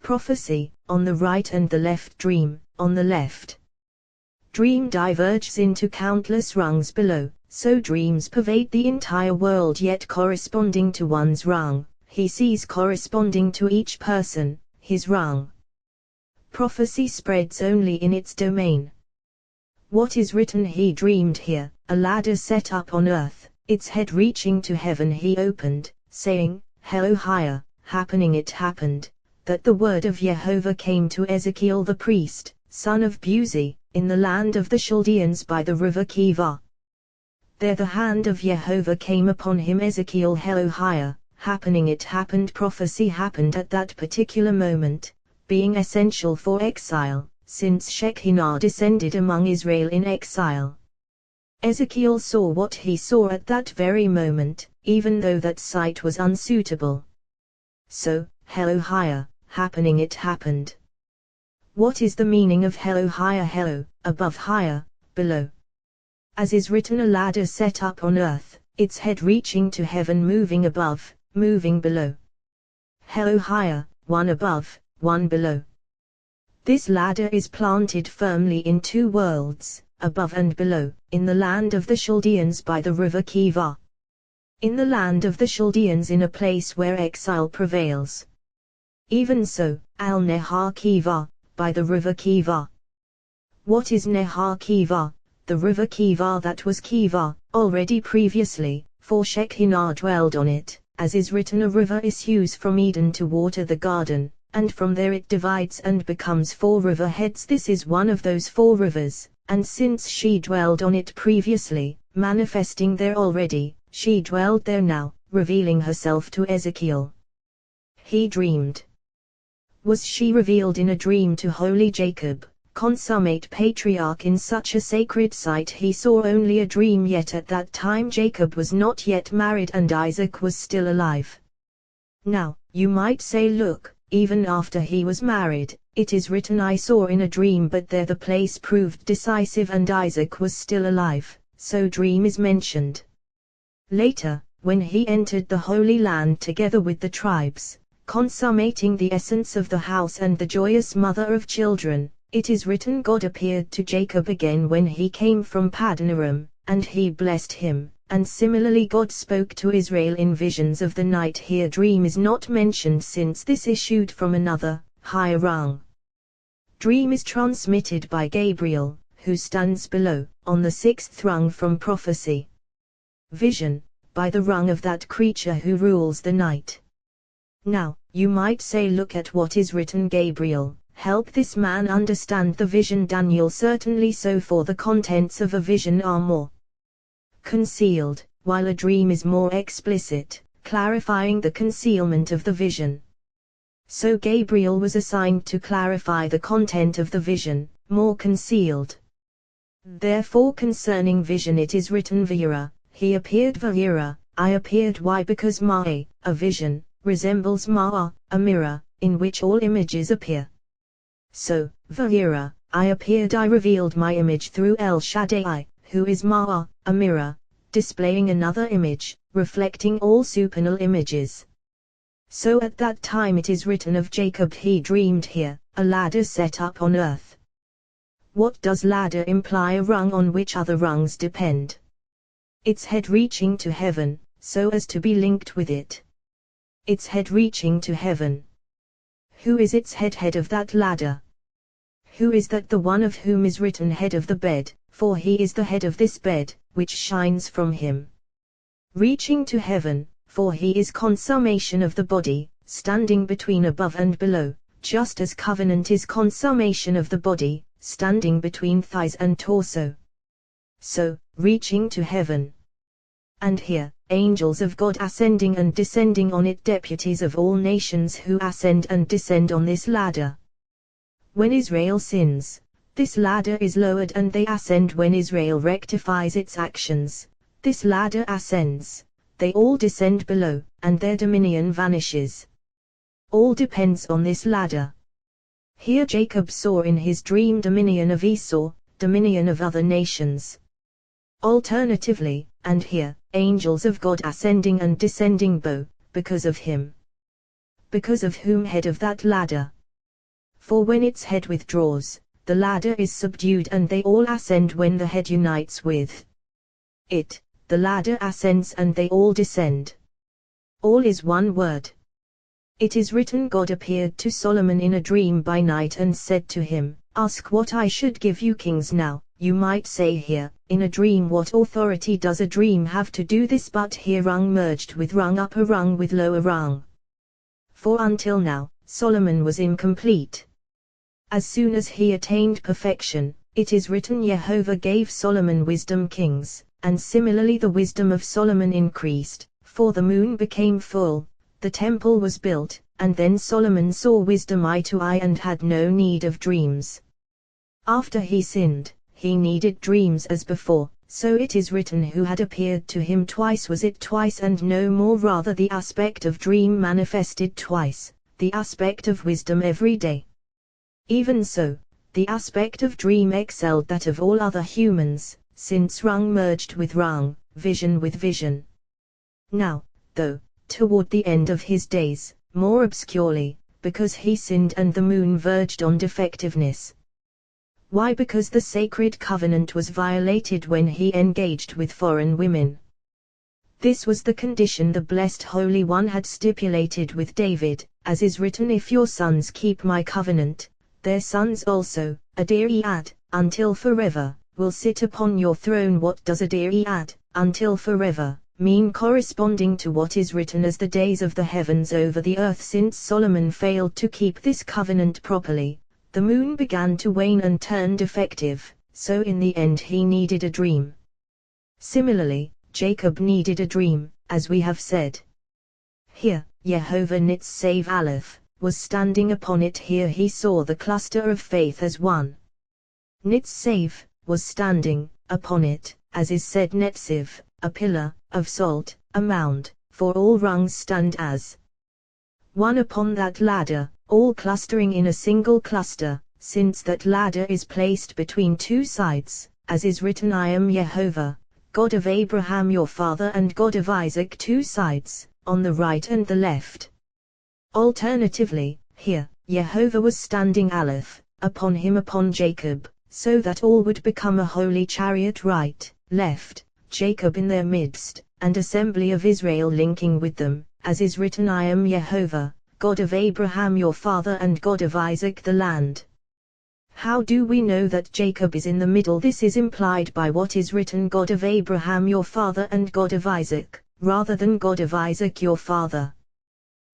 Prophecy, on the right, and the left; dream, on the left. Dream diverges into countless rungs below, so dreams pervade the entire world, yet corresponding to one's rung, he sees corresponding to each person, his rung. Prophecy spreads only in its domain. What is written? He dreamed here, a ladder set up on earth, its head reaching to heaven he opened, saying, Hello higher, happening it happened, that the word of Jehovah came to Ezekiel the priest, son of Buzi, in the land of the Chaldeans by the river Kiva. There the hand of Jehovah came upon him. Ezekiel, hello higher, happening it happened. Prophecy happened at that particular moment, being essential for exile, since Shekinah descended among Israel in exile. Ezekiel saw what he saw at that very moment, even though that sight was unsuitable. So, hello higher, happening it happened. What is the meaning of hello higher? Hello, above; higher, below. As is written, a ladder set up on earth, its head reaching to heaven, moving above, moving below. Hello higher, one above, one below. This ladder is planted firmly in 2 worlds, above and below, in the land of the Chaldeans by the river Kiva. In the land of the Chaldeans, in a place where exile prevails. Even so, al Nehar Kiva, by the river Kiva. What is Nehar Kiva? The river Kiva that was Kiva, already previously, for Shekinah dwelled on it, as is written, a river issues from Eden to water the garden, and from there it divides and becomes 4 river heads. This is one of those 4 rivers, and since she dwelled on it previously, manifesting there already, she dwelled there now, revealing herself to Ezekiel. He dreamed. Was she revealed in a dream to holy Jacob, consummate patriarch in such a sacred site? He saw only a dream, yet at that time Jacob was not yet married and Isaac was still alive. Now, you might say, look, even after he was married, it is written, I saw in a dream, but there the place proved decisive and Isaac was still alive, so dream is mentioned. Later, when he entered the Holy Land together with the tribes, consummating the essence of the house and the joyous mother of children, it is written, God appeared to Jacob again when he came from Paddan Aram, and he blessed him, and similarly God spoke to Israel in visions of the night. Here dream is not mentioned, since this issued from another, higher rung. Dream is transmitted by Gabriel, who stands below, on the 6th rung from prophecy. Vision, by the rung of that creature who rules the night. Now, you might say, look at what is written, Gabriel, help this man understand the vision. Daniel, certainly so, for the contents of a vision are more concealed, while a dream is more explicit, clarifying the concealment of the vision. So Gabriel was assigned to clarify the content of the vision, more concealed. Therefore concerning vision it is written, Vayira, he appeared; Vayira, I appeared. Why? Because Ma'e, a vision, resembles Ma'a, a mirror, in which all images appear. So, Vayira, I appeared, I revealed my image through El Shaddai, who is Ma'a, a mirror, displaying another image, reflecting all supernal images. So at that time it is written of Jacob, he dreamed here, a ladder set up on earth. What does ladder imply? A rung on which other rungs depend. Its head reaching to heaven, so as to be linked with it. Its head reaching to heaven. Who is its head? Head of that ladder. Who is that? The one of whom is written head of the bed, for he is the head of this bed, which shines from him. Reaching to heaven, for he is consummation of the body, standing between above and below, just as covenant is consummation of the body, standing between thighs and torso. So, reaching to heaven. And here, angels of God ascending and descending on it, deputies of all nations who ascend and descend on this ladder. When Israel sins, this ladder is lowered and they ascend. When Israel rectifies its actions, This ladder ascends, they all descend below, and their dominion vanishes. All depends on this ladder. Here Jacob saw in his dream dominion of Esau, dominion of other nations. Alternatively, and here, angels of God ascending and descending both, because of him. Because of whom head of that ladder? For when its head withdraws, the ladder is subdued and they all ascend when the head unites with it, the ladder ascends and they all descend. All is one word. It is written, God appeared to Solomon in a dream by night and said to him, ask what I should give you kings. Now, you might say here, in a dream what authority does a dream have to do this? But here rung merged with rung, upper rung with lower rung. For until now, Solomon was incomplete. As soon as he attained perfection, it is written Jehovah gave Solomon wisdom kings, and similarly the wisdom of Solomon increased, for the moon became full, the temple was built, and then Solomon saw wisdom eye to eye and had no need of dreams. After he sinned, he needed dreams as before, so it is written who had appeared to him twice was it twice and no more, rather the aspect of dream manifested twice, the aspect of wisdom every day. Even so, the aspect of dream excelled that of all other humans, since rung merged with rung, vision with vision. Now, though, toward the end of his days, more obscurely, because he sinned and the moon verged on defectiveness. Why? Because the sacred covenant was violated when he engaged with foreign women. This was the condition the blessed Holy One had stipulated with David, as is written, if your sons keep my covenant, their sons also, Adiriad, until forever, will sit upon your throne. What does Adiriad, until forever, mean? Corresponding to what is written as the days of the heavens over the earth. Since Solomon failed to keep this covenant properly, the moon began to wane and turn defective, so in the end he needed a dream. Similarly, Jacob needed a dream, as we have said. Here, Jehovah Nitzave Aleph was standing upon it. Here he saw the cluster of faith as one. Nitzave was standing upon it, as is said Netziv, a pillar of salt, a mound, for all rungs stand as one upon that ladder, all clustering in a single cluster, since that ladder is placed between two sides, as is written, I am Jehovah, God of Abraham your father and God of Isaac, two sides, on the right and the left. Alternatively, here, Jehovah was standing Aleph, upon him upon Jacob, so that all would become a holy chariot right, left, Jacob in their midst, and assembly of Israel linking with them, as is written, I am Jehovah, God of Abraham your father and God of Isaac the land. How do we know that Jacob is in the middle? This is implied by what is written, God of Abraham your father and God of Isaac, rather than God of Isaac your father.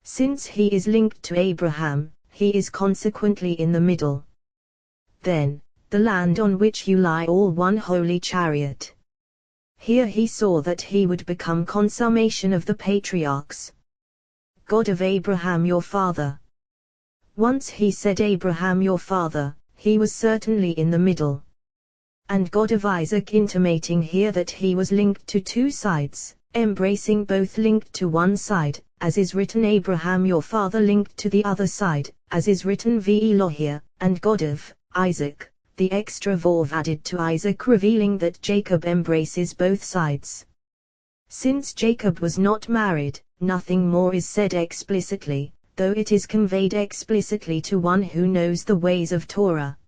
Since he is linked to Abraham, he is consequently in the middle. Then, the land on which you lie all one holy chariot. Here he saw that he would become consummation of the patriarchs. God of Abraham your father. Once he said Abraham your father, he was certainly in the middle. And God of Isaac, intimating here that he was linked to two sides, embracing both, linked to one side, as is written, Abraham your father linked to the other side, as is written Ve'elohia, and God of Isaac, the extra vav added to Isaac, revealing that Jacob embraces both sides. Since Jacob was not married, nothing more is said explicitly, though it is conveyed explicitly to one who knows the ways of Torah.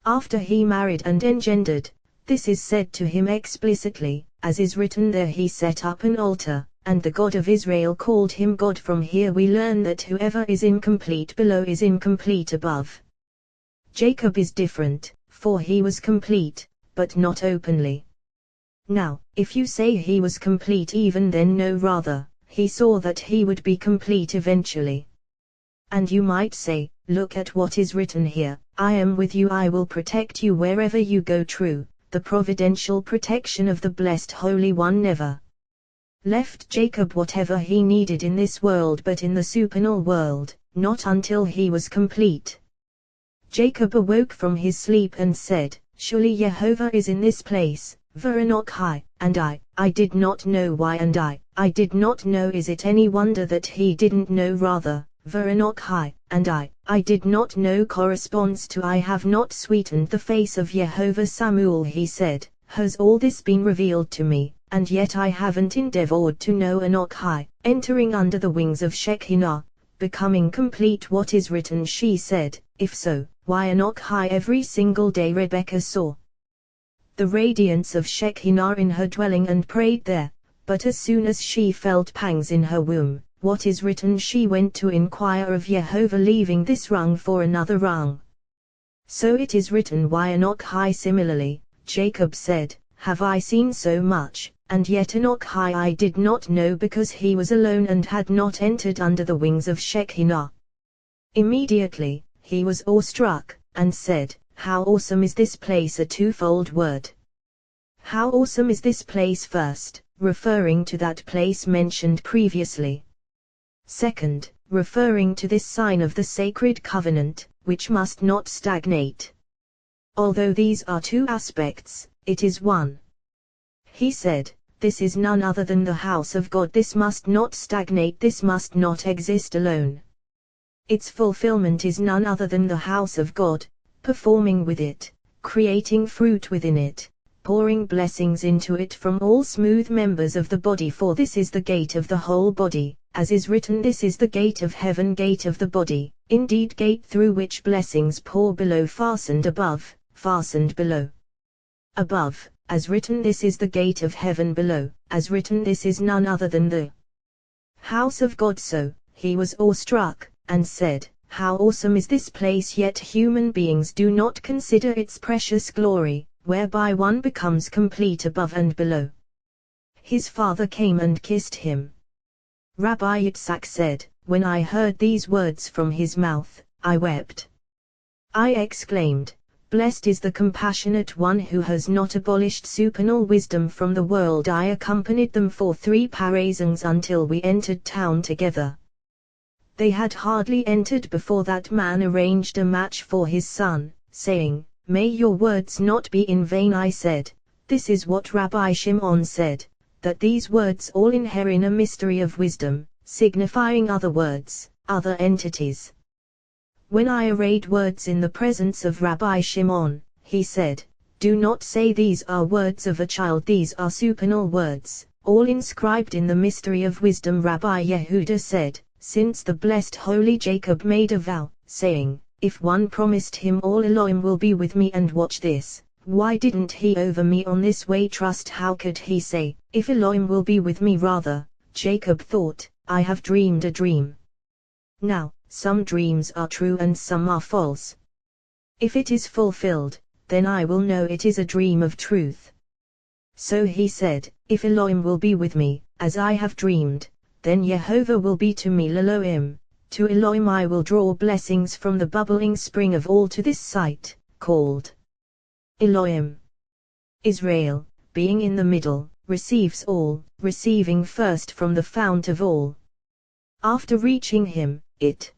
After he married and engendered, this is said to him explicitly, as is written, there he set up an altar, and the God of Israel called him God. From here we learn that whoever is incomplete below is incomplete above. Jacob is different, for he was complete, but not openly. Now, if you say he was complete even then, no, rather, he saw that he would be complete eventually. And you might say, look at what is written here, I am with you, I will protect you wherever you go. True, the providential protection of the blessed Holy One never left Jacob whatever he needed in this world, but in the supernal world, not until he was complete. Jacob awoke from his sleep and said, surely Jehovah is in this place, Veranok High, I did not know why, and I did not know. Is it any wonder that he didn't know? Rather, Veranok and I did not know corresponds to I have not sweetened the face of Jehovah. Samuel, he said, has all this been revealed to me, and yet I haven't endeavored to know. Enoch entering under the wings of Shekinah, becoming complete. What is written, she said. If so, why Enoch every single day Rebekah saw the radiance of Shekinah in her dwelling and prayed there, but as soon as she felt pangs in her womb, what is written, she went to inquire of Jehovah, leaving this rung for another rung. So it is written, why Enoch similarly, Jacob said, have I seen so much, and yet Enoch I did not know, because he was alone and had not entered under the wings of Shekinah. Immediately, he was awestruck, and said, how awesome is this place! A twofold word. How awesome is this place! First, referring to that place mentioned previously. Second, referring to this sign of the sacred covenant, which must not stagnate. Although these are two aspects, it is one. He said, this is none other than the house of God. This must not stagnate, this must not exist alone. Its fulfillment is none other than the house of God, performing with it, creating fruit within it, pouring blessings into it from all smooth members of the body. For this is the gate of the whole body, as is written, this is the gate of heaven, gate of the body, indeed gate through which blessings pour below, fastened above, fastened below. Above, as written, this is the gate of heaven. Below, as written, this is none other than the house of God. So, he was awestruck, and said, how awesome is this place! Yet human beings do not consider its precious glory, whereby one becomes complete above and below. His father came and kissed him. Rabbi Yitzhak said, when I heard these words from his mouth, I wept. I exclaimed, blessed is the compassionate one who has not abolished supernal wisdom from the world. I accompanied them for 3 parasangs until we entered town together. They had hardly entered before that man arranged a match for his son, saying, may your words not be in vain. I said, this is what Rabbi Shimon said, that these words all inhere in a mystery of wisdom, signifying other words, other entities. When I arrayed words in the presence of Rabbi Shimon, he said, do not say these are words of a child, these are supernal words, all inscribed in the mystery of wisdom. Rabbi Yehuda said, since the blessed holy Jacob made a vow, saying, if one promised him all Elohim will be with me, and watch this, why didn't he over me on this way trust? How could he say, if Elohim will be with me? Rather, Jacob thought, I have dreamed a dream. Now, some dreams are true and some are false. If it is fulfilled, then I will know it is a dream of truth. So he said, if Elohim will be with me, as I have dreamed, then Jehovah will be to me Elohim. To Elohim I will draw blessings from the bubbling spring of all. To this site, called Elohim, Israel, being in the middle, receives all, receiving first from the fount of all. After reaching him, it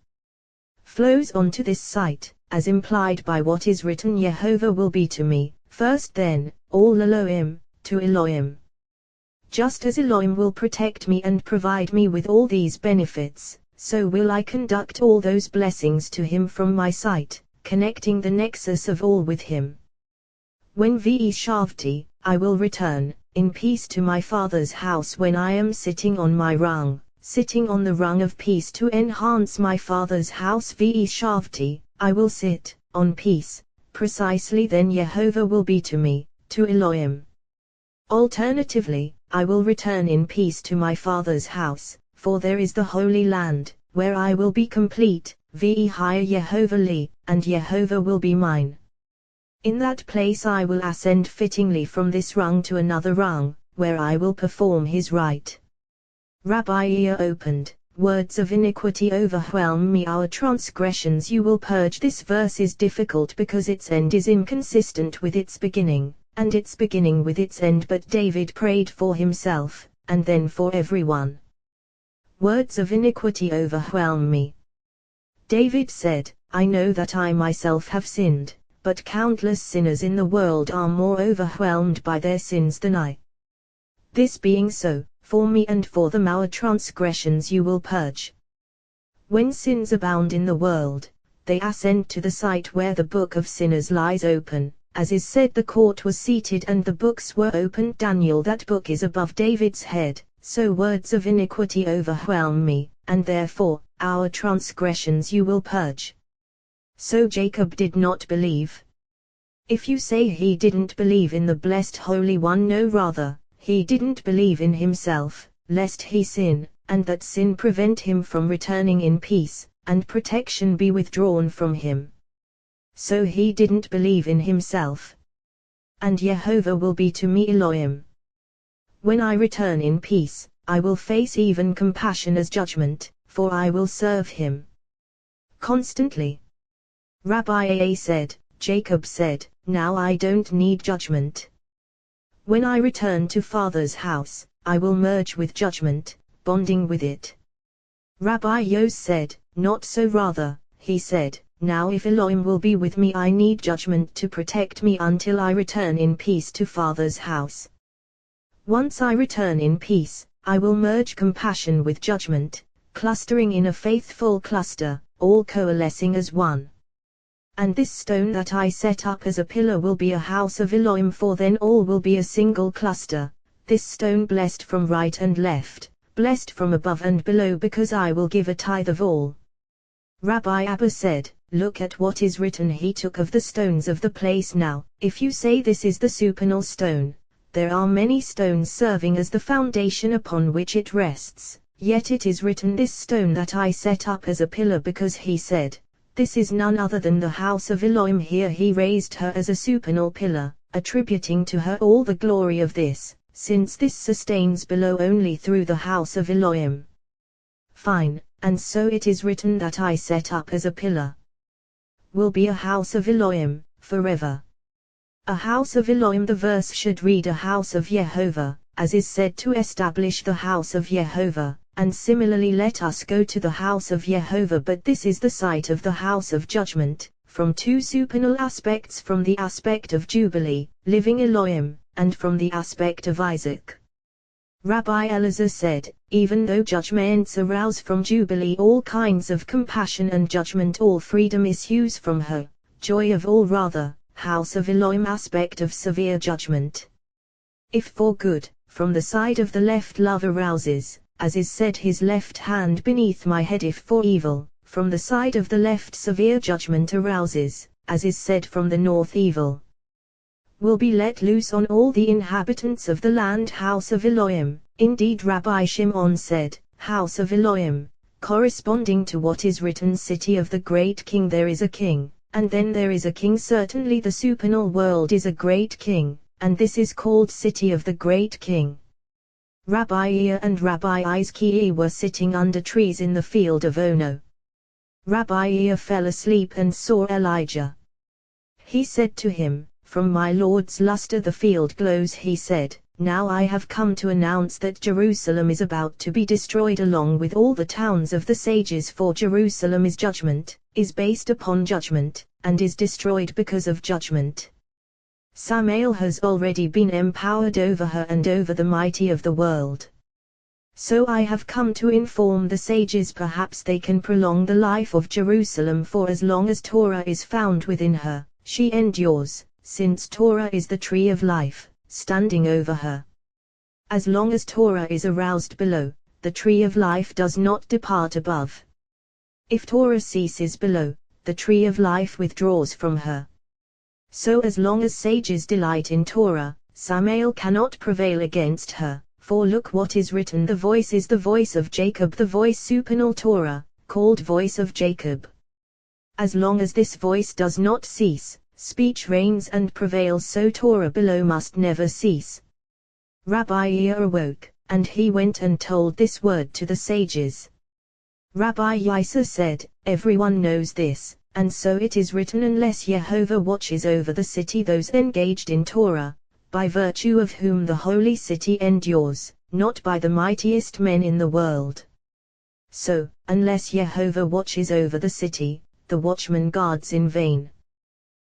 flows on to this site, as implied by what is written, Jehovah will be to me, first, then, all Elohim, to Elohim. Just as Elohim will protect me and provide me with all these benefits, so will I conduct all those blessings to him from my sight, connecting the nexus of all with him. When Shavti, I will return, in peace to my father's house. When I am sitting on my rung, sitting on the rung of peace to enhance my father's house, Shavti, I will sit, on peace, precisely then Jehovah will be to me, to Elohim. Alternatively, I will return in peace to my father's house, for there is the Holy Land, where I will be complete, higher Jehovah li, and Jehovah will be mine. In that place I will ascend fittingly from this rung to another rung, where I will perform his rite. Rabbi ear opened, words of iniquity overwhelm me, our transgressions you will purge. This verse is difficult because its end is inconsistent with its beginning, and its beginning with its end. But David prayed for himself, and then for everyone. Words of iniquity overwhelm me. David said, I know that I myself have sinned, but countless sinners in the world are more overwhelmed by their sins than I. This being so, for me and for them our transgressions you will purge. When sins abound in the world, they ascend to the site where the book of sinners lies open, as is said the court was seated and the books were opened. Daniel, that book is above David's head, so words of iniquity overwhelm me, and therefore, our transgressions you will purge. So Jacob did not believe. If you say he didn't believe in the blessed Holy One, no, rather, he didn't believe in himself, lest he sin, and that sin prevent him from returning in peace, and protection be withdrawn from him. So he didn't believe in himself. And Jehovah will be to me Elohim. When I return in peace, I will face even compassion as judgment, for I will serve him constantly. Rabbi A said, Jacob said, now I don't need judgment. When I return to Father's house, I will merge with judgment, bonding with it. Rabbi Yos said, not so, rather, he said, now if Elohim will be with me I need judgment to protect me until I return in peace to Father's house. Once I return in peace, I will merge compassion with judgment, clustering in a faithful cluster, all coalescing as one. And this stone that I set up as a pillar will be a house of Elohim, for then all will be a single cluster, this stone blessed from right and left, blessed from above and below, because I will give a tithe of all. Rabbi Abba said, look at what is written, he took of the stones of the place. Now, if you say this is the supernal stone, there are many stones serving as the foundation upon which it rests, yet it is written this stone that I set up as a pillar, because he said, this is none other than the house of Elohim. Here he raised her as a supernal pillar, attributing to her all the glory of this, since this sustains below only through the house of Elohim. Fine, and so it is written that I set up as a pillar will be a house of Elohim, forever. A house of Elohim, the verse should read a house of Jehovah, as is said to establish the house of Jehovah, and similarly let us go to the house of Jehovah. But this is the site of the house of judgment, from two supernal aspects, from the aspect of Jubilee, living Elohim, and from the aspect of Isaac. Rabbi Elazar said, even though judgments arouse from Jubilee all kinds of compassion and judgment, all freedom issues from her, joy of all, rather, house of Elohim, aspect of severe judgment. If for good, from the side of the left love arouses, as is said, his left hand beneath my head. If for evil, from the side of the left severe judgment arouses, as is said, from the north evil will be let loose on all the inhabitants of the land. House of Elohim, indeed Rabbi Shimon said, house of Elohim, corresponding to what is written, city of the great king. There is a king, and then there is a king. Certainly the supernal world is a great king, and this is called city of the great king. Rabbi Ea and Rabbi Izki were sitting under trees in the field of Ono. Rabbi Ea fell asleep and saw Elijah. He said to him, from my Lord's luster the field glows. He said, now I have come to announce that Jerusalem is about to be destroyed along with all the towns of the sages, for Jerusalem is judgment, is based upon judgment, and is destroyed because of judgment. Samael has already been empowered over her and over the mighty of the world. So I have come to inform the sages, perhaps they can prolong the life of Jerusalem, for as long as Torah is found within her, she endures, since Torah is the tree of life, standing over her. As long as Torah is aroused below, the tree of life does not depart above. If Torah ceases below, the tree of life withdraws from her. So as long as sages delight in Torah, Samael cannot prevail against her, for look what is written, the voice is the voice of Jacob, the voice supernal Torah, called voice of Jacob. As long as this voice does not cease, speech reigns and prevails, so Torah below must never cease. Rabbi Ea awoke, and he went and told this word to the sages. Rabbi Yisa said, everyone knows this, and so it is written, unless Jehovah watches over the city, those engaged in Torah, by virtue of whom the holy city endures, not by the mightiest men in the world. So, unless Jehovah watches over the city, the watchman guards in vain.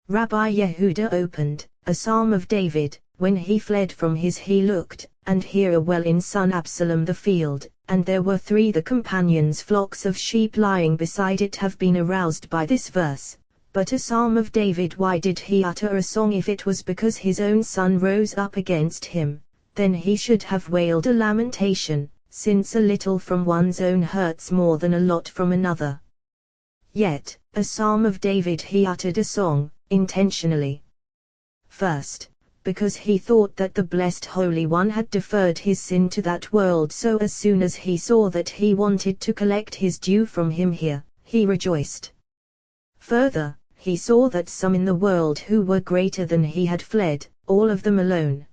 Rabbi Yehuda opened, a psalm of David, when he fled from his he looked, and here a well in son Absalom the field, and there were 3 the companions flocks of sheep lying beside it have been aroused by this verse. But a psalm of David, why did he utter a song? If it was because his own son rose up against him, then he should have wailed a lamentation, since a little from one's own hurts more than a lot from another. Yet, a psalm of David, he uttered a song, intentionally. First, because he thought that the blessed Holy One had deferred his sin to that world, so as soon as he saw that he wanted to collect his due from him here, he rejoiced. Further, he saw that some in the world who were greater than he had fled, all of them alone.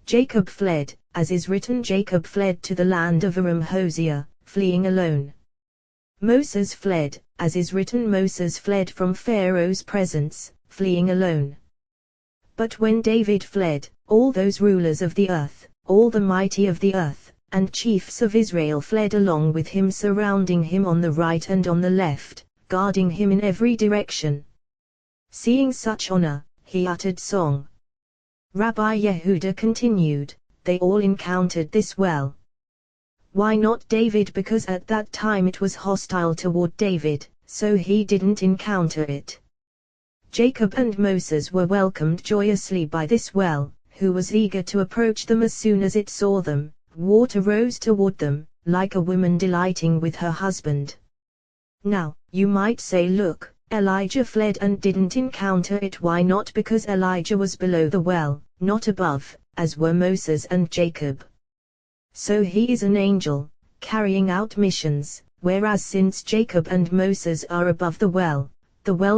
Jacob fled, as is written, Jacob fled to the land of Aram Hosea, fleeing alone. Moses fled, as is written, Moses fled from Pharaoh's presence, fleeing alone. But when David fled, all those rulers of the earth, all the mighty of the earth, and chiefs of Israel fled along with him, surrounding him on the right and on the left, guarding him in every direction. Seeing such honor, he uttered song. Rabbi Yehuda continued, they all encountered this well. Why not David? Because at that time it was hostile toward David, so he didn't encounter it. Jacob and Moses were welcomed joyously by this well, who was eager to approach them as soon as it saw them. Water rose toward them, like a woman delighting with her husband. Now, you might say, look, Elijah fled and didn't encounter it. Why not? Because Elijah was below the well, not above, as were Moses and Jacob. So he is an angel, carrying out missions, whereas since Jacob and Moses are above the well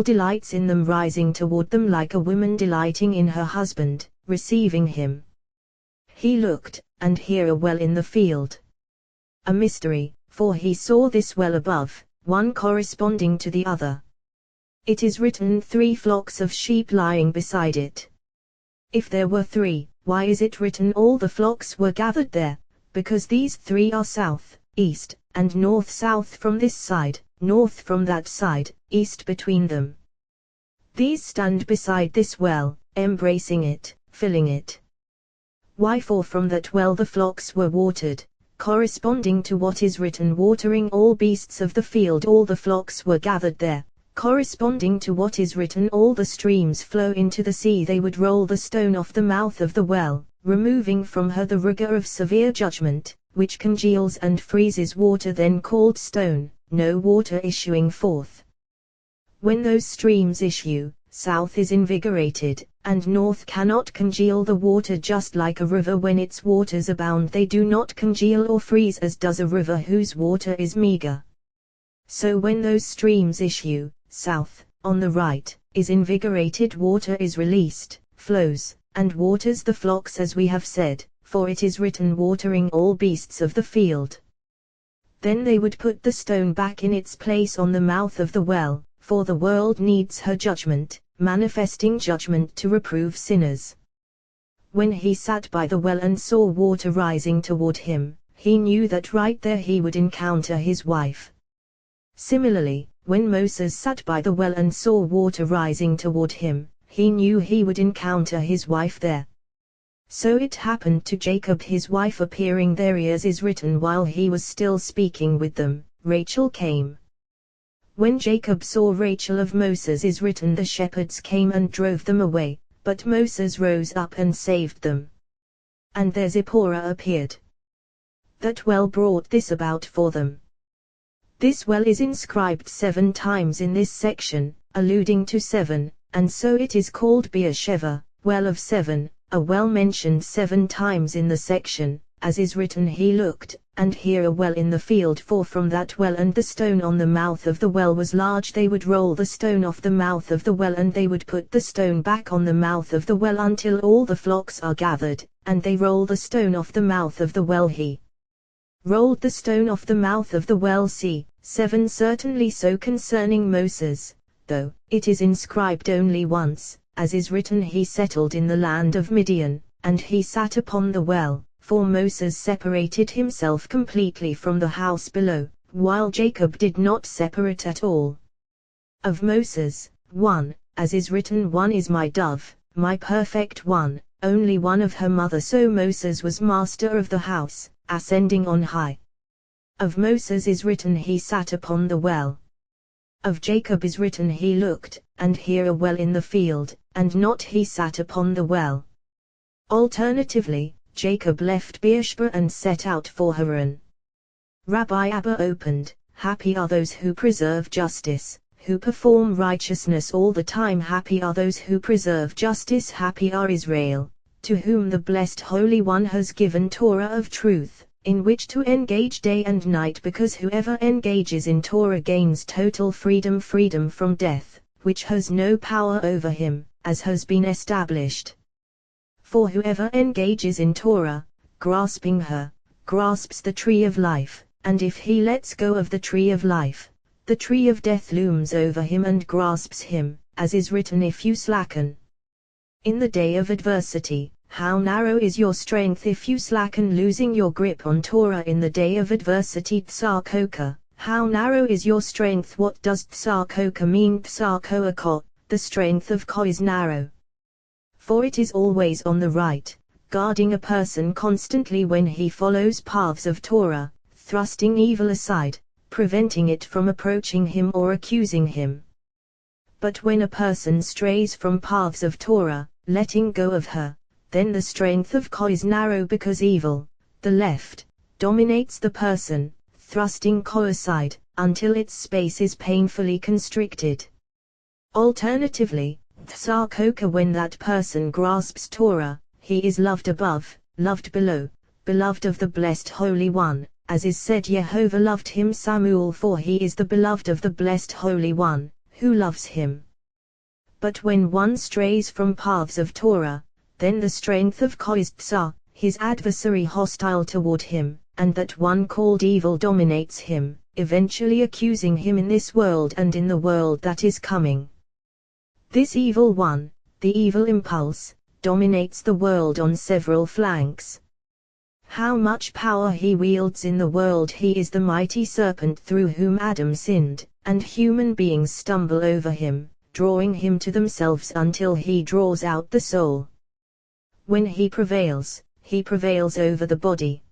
delights in them, rising toward them like a woman delighting in her husband, receiving him. He looked, and here a well in the field. A mystery, for he saw this well above, one corresponding to the other. It is written 3 flocks of sheep lying beside it. If there were 3, why is it written all the flocks were gathered there? Because these 3 are south, east, and north-south from this side, north from that side, east between them. These stand beside this well, embracing it, filling it. Why? For from that well the flocks were watered, corresponding to what is written, watering all beasts of the field. All the flocks were gathered there, corresponding to what is written, all the streams flow into the sea. They would roll the stone off the mouth of the well, removing from her the rigor of severe judgment, which congeals and freezes water then called stone, no water issuing forth. When those streams issue, south is invigorated, and north cannot congeal the water. Just like a river, when its waters abound they do not congeal or freeze as does a river whose water is meager. So when those streams issue, south, on the right, is invigorated, water is released, flows, and waters the flocks, as we have said, for it is written, watering all beasts of the field. Then they would put the stone back in its place on the mouth of the well, for the world needs her judgment, manifesting judgment to reprove sinners. When he sat by the well and saw water rising toward him, he knew that right there he would encounter his wife. Similarly, when Moses sat by the well and saw water rising toward him, he knew he would encounter his wife there. So it happened to Jacob, his wife appearing there, as is written, while he was still speaking with them, Rachel came. When Jacob saw Rachel of Moses, is written, the shepherds came and drove them away, but Moses rose up and saved them. And there Zipporah appeared. That well brought this about for them. This well is inscribed 7 times in this section, alluding to 7, and so it is called Beersheba, well of 7, a well mentioned 7 times in the section, as is written, he looked, and here a well in the field, for from that well and the stone on the mouth of the well was large. They would roll the stone off the mouth of the well, and they would put the stone back on the mouth of the well until all the flocks are gathered, and they roll the stone off the mouth of the well. He rolled the stone off the mouth of the well. See, 7 certainly so concerning Moses, though it is inscribed only once, as is written, he settled in the land of Midian, and he sat upon the well, for Moses separated himself completely from the house below, while Jacob did not separate at all. Of Moses, 1, as is written, 1 is my dove, my perfect one, only one of her mother, so Moses was master of the house, ascending on high. Of Moses is written he sat upon the well. Of Jacob is written he looked, and here a well in the field, and not he sat upon the well. Alternatively, Jacob left Beersheba and set out for Haran. Rabbi Abba opened, happy are those who preserve justice, who perform righteousness all the time. Happy are those who preserve justice. Happy are Israel, to whom the blessed Holy One has given Torah of truth, in which to engage day and night, because whoever engages in Torah gains total freedom from death, which has no power over him, as has been established. For whoever engages in Torah, grasping her, grasps the tree of life, and if he lets go of the tree of life, the tree of death looms over him and grasps him, as is written, if you slacken in the day of adversity, how narrow is your strength if you slacken losing your grip on Torah in the day of adversity. Tzarkoka, how narrow is your strength. What does tzarkoka mean? Tzarkoaka, the strength of Ko is narrow. For it is always on the right, guarding a person constantly when he follows paths of Torah, thrusting evil aside, preventing it from approaching him or accusing him. But when a person strays from paths of Torah, letting go of her, then the strength of Ko is narrow, because evil, the left, dominates the person, thrusting Ko aside, until its space is painfully constricted. Alternatively, Tzarkoka, when that person grasps Torah, he is loved above, loved below, beloved of the blessed Holy One, as is said, Jehovah loved him Samuel, for he is the beloved of the blessed Holy One, who loves him. But when one strays from paths of Torah, then the strength of Ko is Tsa, his adversary hostile toward him, and that one called evil dominates him, eventually accusing him in this world and in the world that is coming. This evil one, the evil impulse, dominates the world on several flanks. How much power he wields in the world! He is the mighty serpent through whom Adam sinned, and human beings stumble over him, drawing him to themselves until he draws out the soul. When he prevails over the body.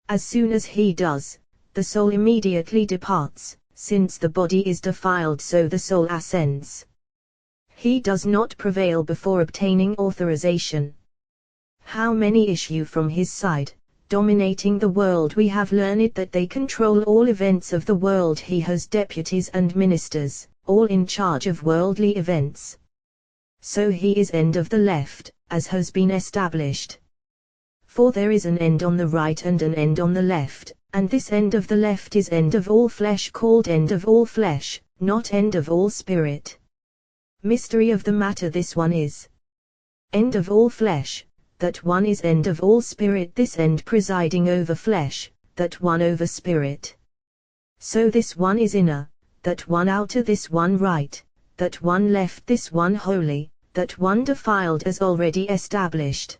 As soon as he does, the soul immediately departs, since the body is defiled, so the soul ascends. He does not prevail before obtaining authorization. How many issue from his side, dominating the world? We have learned that they control all events of the world. He has deputies and ministers, all in charge of worldly events. So he is end of the left, as has been established. For there is an end on the right and an end on the left, and this end of the left is end of all flesh, called end of all flesh, not end of all spirit. Mystery of the matter, this one is end of all flesh, that one is end of all spirit, this end presiding over flesh, that one over spirit. So this one is inner, that one outer, this one right, that one left, this one holy, that one defiled, as already established.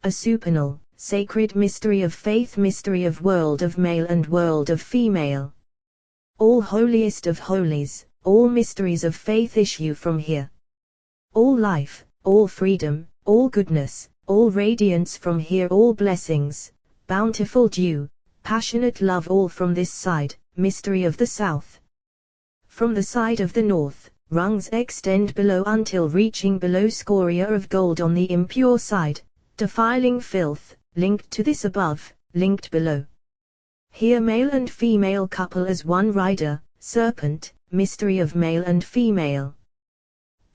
A supernal, sacred mystery of faith, mystery of world of male and world of female. All holiest of holies, all mysteries of faith issue from here. All life, all freedom, all goodness, all radiance from here, all blessings, bountiful dew, passionate love, all from this side, mystery of the south. From the side of the north, rungs extend below until reaching below scoria of gold on the impure side, defiling filth, linked to this above, linked below. Here male and female couple as one rider, serpent, mystery of male and female.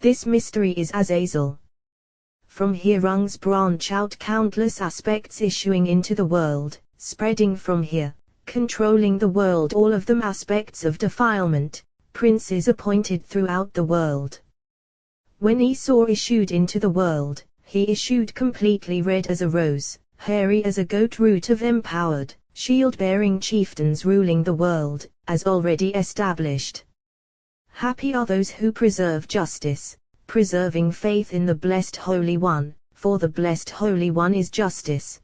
This mystery is Azazel. From here rungs branch out countless aspects issuing into the world, spreading from here, controlling the world, all of them aspects of defilement, princes appointed throughout the world. When Esau issued into the world, he issued completely red as a rose, hairy as a goat, root of empowered, shield-bearing chieftains ruling the world, as already established. Happy are those who preserve justice, preserving faith in the blessed Holy One, for the blessed Holy One is justice.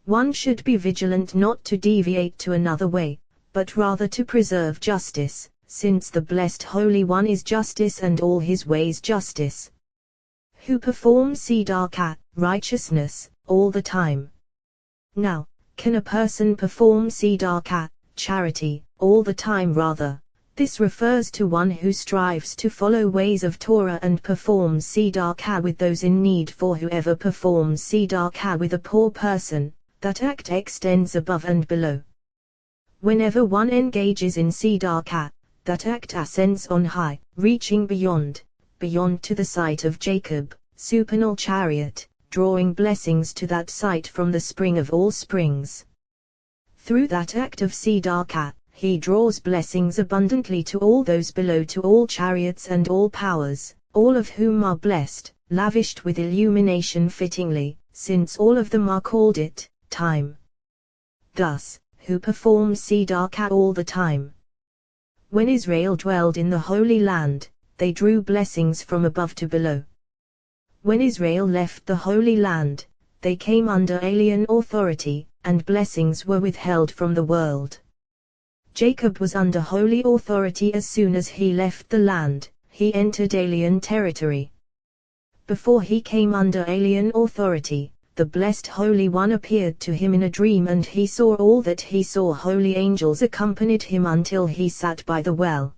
One should be vigilant not to deviate to another way, but rather to preserve justice, since the blessed Holy One is justice and all his ways justice. Who performs tzedakah, righteousness, all the time. Now, can a person perform tzedakah, charity, all the time rather? This refers to one who strives to follow ways of Torah and performs tzedakah with those in need. For whoever performs tzedakah with a poor person, that act extends above and below. Whenever one engages in tzedakah, that act ascends on high, reaching beyond to the site of Jacob, supernal chariot, drawing blessings to that site from the spring of all springs. Through that act of tzedakah, he draws blessings abundantly to all those below, to all chariots and all powers, all of whom are blessed, lavished with illumination fittingly, since all of them are called it, time. Thus, who performs tzedakah all the time? When Israel dwelled in the Holy Land, they drew blessings from above to below. When Israel left the Holy Land, they came under alien authority, and blessings were withheld from the world. Jacob was under holy authority. As soon as he left the land, he entered alien territory. Before he came under alien authority, the blessed Holy One appeared to him in a dream, and he saw all that he saw. Holy angels accompanied him until he sat by the well.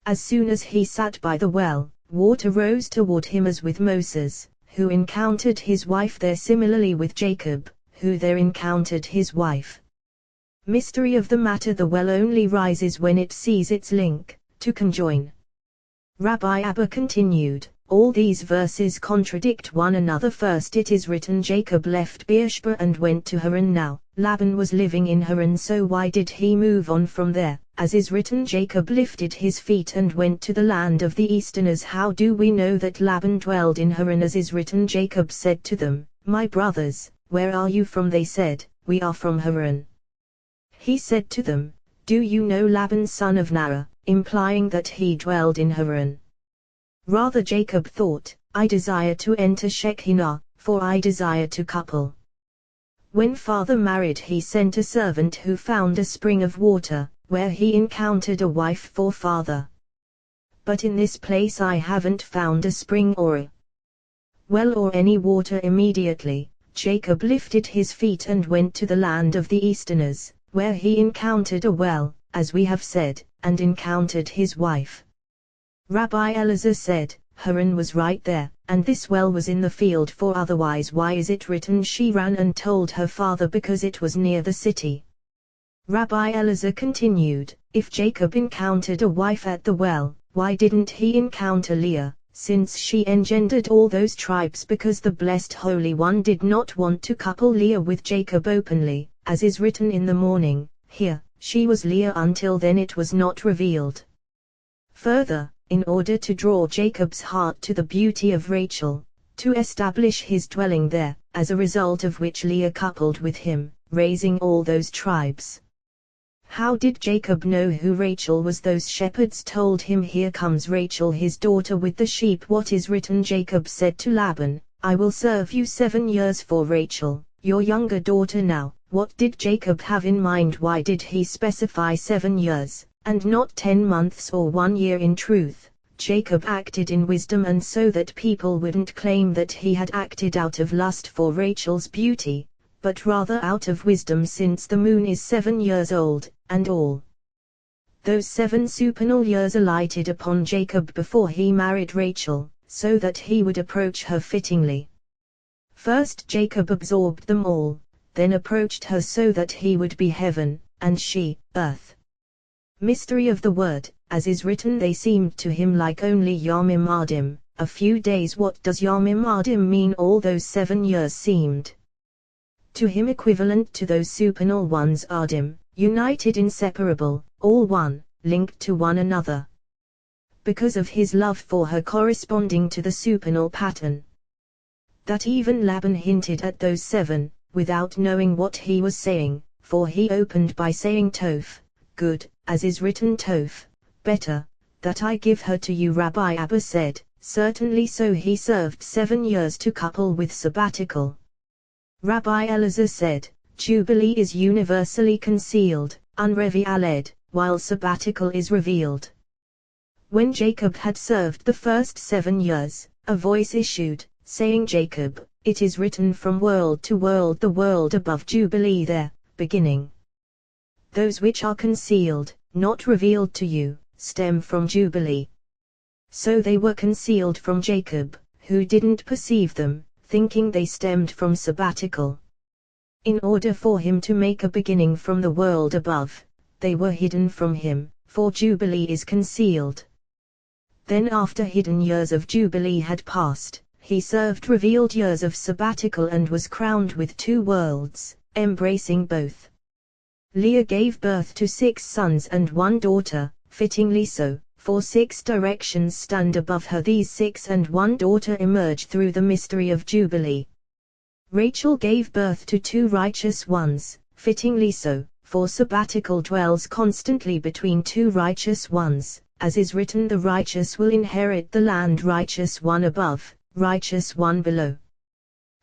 As soon as he sat by the well, water rose toward him as with Moses, who encountered his wife there, similarly with Jacob, who there encountered his wife. Mystery of the matter: the well only rises when it sees its link, to conjoin. Rabbi Abba continued, all these verses contradict one another. First, it is written Jacob left Beersheba and went to Haran. Now, Laban was living in Haran, so why did he move on from there? As is written, Jacob lifted his feet and went to the land of the Easterners. How do we know that Laban dwelled in Haran? As is written, Jacob said to them, my brothers, where are you from? They said, we are from Haran. He said to them, do you know Laban son of Nahor, implying that he dwelled in Haran. Rather, Jacob thought, I desire to enter Shekinah, for I desire to couple. When father married, he sent a servant who found a spring of water, where he encountered a wife for father. But in this place I haven't found a spring or a well or any water. Immediately, Jacob lifted his feet and went to the land of the Easterners, where he encountered a well, as we have said, and encountered his wife. Rabbi Elazar said, Haran was right there, and this well was in the field, for otherwise why is it written she ran and told her father? Because it was near the city. Rabbi Elazar continued, if Jacob encountered a wife at the well, why didn't he encounter Leah, since she engendered all those tribes? Because the blessed Holy One did not want to couple Leah with Jacob openly, as is written in the morning, here, she was Leah, until then it was not revealed. Further, in order to draw Jacob's heart to the beauty of Rachel, to establish his dwelling there, as a result of which Leah coupled with him, raising all those tribes. How did Jacob know who Rachel was? Those shepherds told him, here comes Rachel his daughter with the sheep. What is written? Jacob said to Laban, I will serve you 7 years for Rachel, your younger daughter. Now, what did Jacob have in mind? Why did he specify 7 years, and not 10 months or 1 year? In truth, Jacob acted in wisdom, and so that people wouldn't claim that he had acted out of lust for Rachel's beauty, but rather out of wisdom, since the moon is 7 years old, and all those 7 supernal years alighted upon Jacob before he married Rachel, so that he would approach her fittingly. First Jacob absorbed them all, then approached her so that he would be heaven, and she, earth. Mystery of the word, as is written, they seemed to him like only Yamim Adim, a few days. What does Yamim Adim mean? All those 7 years seemed to him equivalent to those supernal ones Adim, united, inseparable, all one, linked to one another. Because of his love for her corresponding to the supernal pattern, that even Laban hinted at those 7, without knowing what he was saying, for he opened by saying Toph, good, as is written Toph, better, that I give her to you. Rabbi Abba said, certainly. So he served 7 years to couple with sabbatical. Rabbi Elazar said, Jubilee is universally concealed, unrevealed, while sabbatical is revealed. When Jacob had served the first 7 years, a voice issued, saying, Jacob, it is written from world to world, the world above Jubilee there, beginning. Those which are concealed, not revealed to you, stem from Jubilee. So they were concealed from Jacob, who didn't perceive them, thinking they stemmed from sabbatical. In order for him to make a beginning from the world above, they were hidden from him, for Jubilee is concealed. Then after hidden years of Jubilee had passed, he served revealed years of sabbatical and was crowned with 2 worlds, embracing both. Leah gave birth to 6 sons and 1 daughter, fittingly so, for 6 directions stand above her. These 6 and 1 daughter emerge through the mystery of Jubilee. Rachel gave birth to 2 righteous ones, fittingly so, for sabbatical dwells constantly between 2 righteous ones, as is written, the righteous will inherit the land, righteous one above, righteous one below.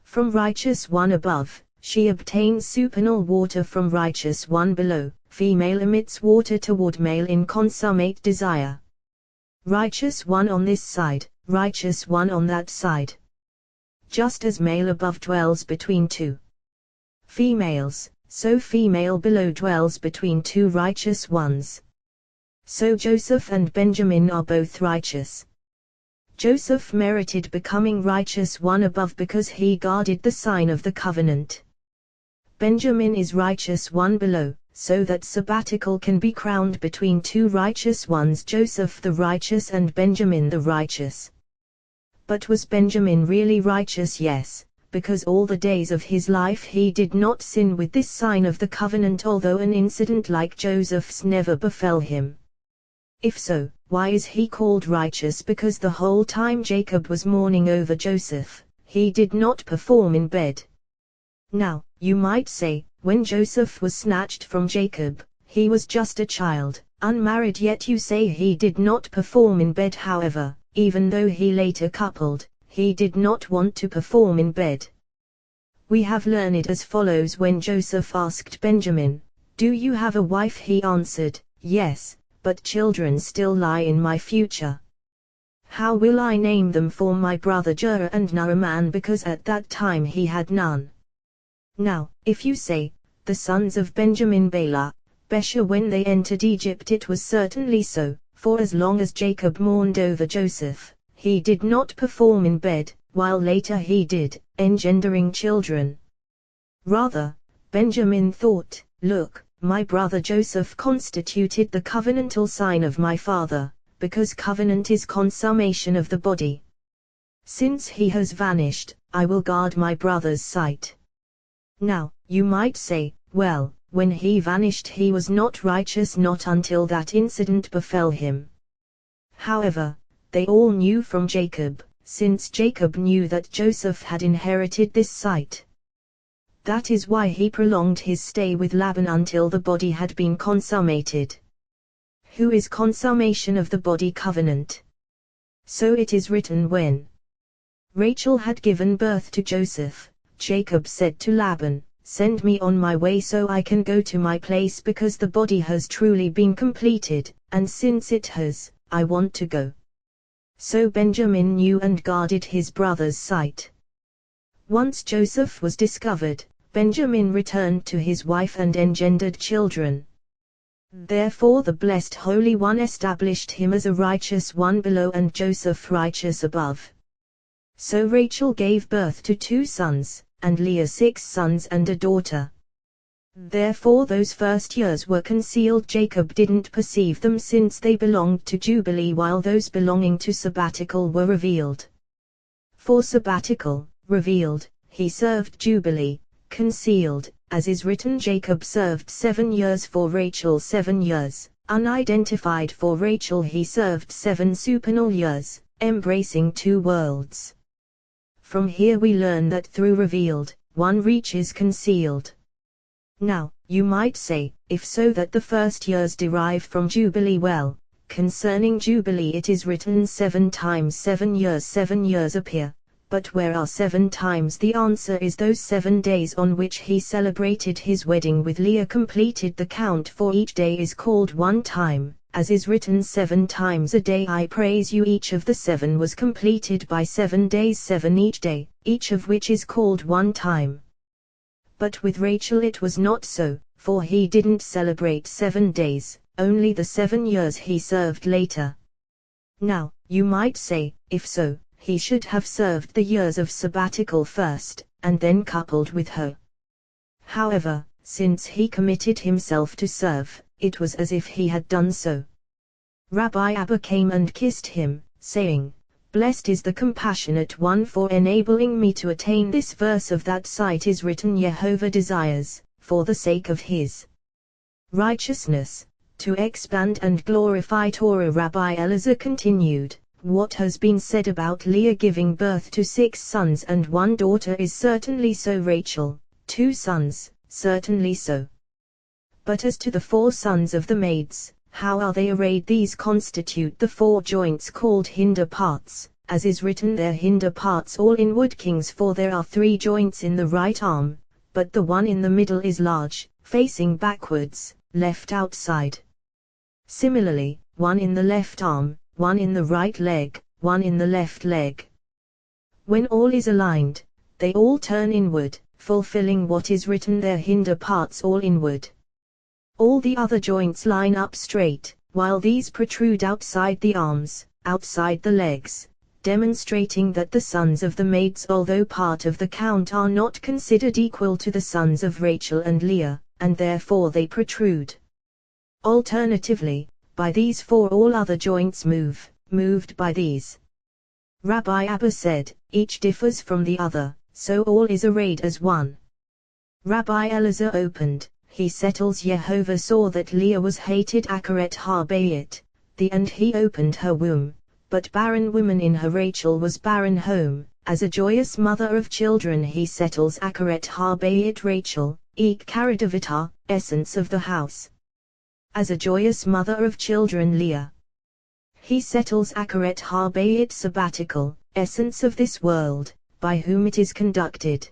From righteous one above, she obtains supernal water, from righteous one below, female emits water toward male in consummate desire. Righteous one on this side, righteous one on that side. Just as male above dwells between 2 females, so female below dwells between 2 righteous ones. So Joseph and Benjamin are both righteous. Joseph merited becoming righteous one above because he guarded the sign of the covenant. Benjamin is righteous one below, so that sabbatical can be crowned between 2 righteous ones, Joseph the righteous and Benjamin the righteous. But was Benjamin really righteous? Yes, because all the days of his life he did not sin with this sign of the covenant, although an incident like Joseph's never befell him. If so, why is he called righteous? Because the whole time Jacob was mourning over Joseph, he did not perform in bed. Now, you might say, when Joseph was snatched from Jacob, he was just a child, unmarried, yet you say he did not perform in bed. However, even though he later coupled, he did not want to perform in bed. We have learned as follows: when Joseph asked Benjamin, "Do you have a wife?" he answered, "Yes, but children still lie in my future. How will I name them for my brother Judah and Naaman?" Because at that time he had none. Now, if you say, the sons of Benjamin Bela, Besha, when they entered Egypt, it was certainly so, for as long as Jacob mourned over Joseph, he did not perform in bed, while later he did, engendering children. Rather, Benjamin thought, "Look, my brother Joseph constituted the covenantal sign of my father, because covenant is consummation of the body. Since he has vanished, I will guard my brother's sight." Now, you might say, well, when he vanished he was not righteous, not until that incident befell him. However, they all knew from Jacob, since Jacob knew that Joseph had inherited this sight. That is why he prolonged his stay with Laban until the body had been consummated. Who is consummation of the body covenant? So it is written, when Rachel had given birth to Joseph, Jacob said to Laban, "Send me on my way so I can go to my place, because the body has truly been completed, and since it has, I want to go." So Benjamin knew and guarded his brother's sight. Once Joseph was discovered, Benjamin returned to his wife and engendered children. Therefore the blessed Holy One established him as a righteous one below and Joseph righteous above. So Rachel gave birth to 2 sons, and Leah 6 sons and a daughter. Therefore those first years were concealed. Jacob didn't perceive them since they belonged to Jubilee, while those belonging to sabbatical were revealed. For sabbatical, revealed, he served Jubilee, concealed, as is written, Jacob served 7 years, for Rachel 7 years, unidentified, for Rachel he served 7 supernal years, embracing 2 worlds. From here we learn that through revealed, one reaches concealed. Now, you might say, if so, that the first years derive from Jubilee. Well, concerning Jubilee it is written 7 times 7 years appear, but where are 7 times? The answer is those 7 days on which he celebrated his wedding with Leah completed the count, for each day is called 1 time, as is written, 7 times a day I praise you. Each of the 7 was completed by 7 days, 7 each day, each of which is called one time. But with Rachel it was not so, for he didn't celebrate 7 days, only the 7 years he served later. Now, you might say, if so, he should have served the years of sabbatical first, and then coupled with her. However, since he committed himself to serve, it was as if he had done so. Rabbi Abba came and kissed him, saying, "Blessed is the compassionate one for enabling me to attain this verse of that site is written Jehovah desires, for the sake of his righteousness, to expand and glorify Torah." Rabbi Elazar continued, "What has been said about Leah giving birth to 6 sons and 1 daughter is certainly so. Rachel, 2 sons, certainly so. But as to the 4 sons of the maids, how are they arrayed? These constitute the 4 joints called hinder parts, as is written, their hinder parts all inward kings, for there are 3 joints in the right arm, but the one in the middle is large, facing backwards, left outside. Similarly, 1 in the left arm, 1 in the right leg, 1 in the left leg. When all is aligned, they all turn inward, fulfilling what is written, their hinder parts all inward. All the other joints line up straight, while these protrude outside the arms, outside the legs, demonstrating that the sons of the maids, although part of the count, are not considered equal to the sons of Rachel and Leah, and therefore they protrude. Alternatively, by these 4 all other joints moved by these. Rabbi Abba said, each differs from the other, so all is arrayed as one. Rabbi Elazar opened, he settles. Jehovah saw that Leah was hated Akaret Harbayit, and he opened her womb, but barren woman in her. Rachel was barren home, as a joyous mother of children he settles Akaret Harbayit. Rachel, Ek Karadavita, essence of the house. As a joyous mother of children Leah. He settles Akaret Harbayit sabbatical, essence of this world, by whom it is conducted.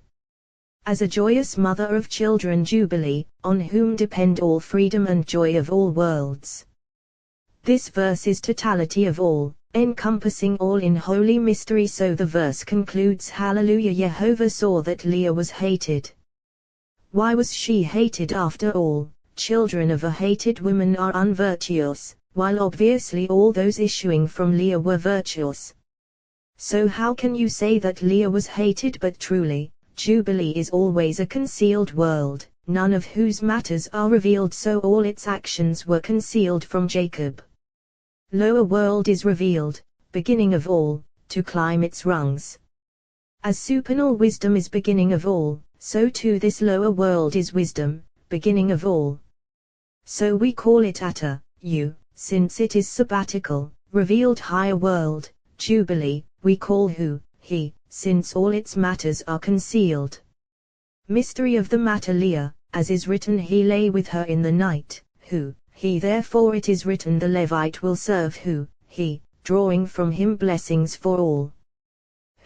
As a joyous mother of children Jubilee, on whom depend all freedom and joy of all worlds. This verse is totality of all, encompassing all in holy mystery. So the verse concludes, Hallelujah. Jehovah saw that Leah was hated. Why was she hated? After all, children of a hated woman are unvirtuous, while obviously all those issuing from Leah were virtuous. So how can you say that Leah was hated? But truly, Jubilee is always a concealed world, none of whose matters are revealed, so all its actions were concealed from Jacob. Lower world is revealed, beginning of all, to climb its rungs. As supernal wisdom is beginning of all, so too this lower world is wisdom, beginning of all. So we call it Atta, you, since it is sabbatical, revealed higher world, Jubilee, we call Hu, he, since all its matters are concealed. Mystery of the matter Leah, as is written, he lay with her in the night, Hu, he, therefore it is written, the Levite will serve Hu, he, drawing from him blessings for all.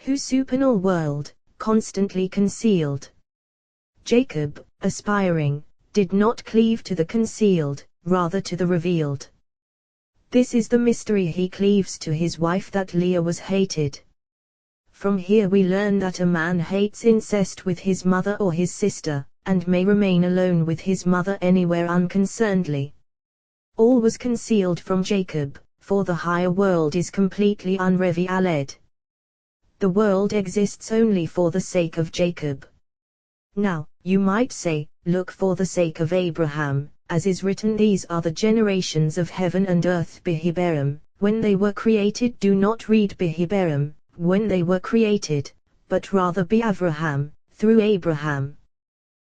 Hu, supernal world, constantly concealed. Jacob, aspiring, did not cleave to the concealed, rather to the revealed. This is the mystery, he cleaves to his wife, that Leah was hated. From here we learn that a man hates incest with his mother or his sister, and may remain alone with his mother anywhere unconcernedly. All was concealed from Jacob, for the higher world is completely unrevealed. The world exists only for the sake of Jacob. Now, you might say, look, for the sake of Abraham, as is written, these are the generations of heaven and earth Behiberim, when they were created. Do not read Behiberim, when they were created, but rather Beavraham, through Abraham.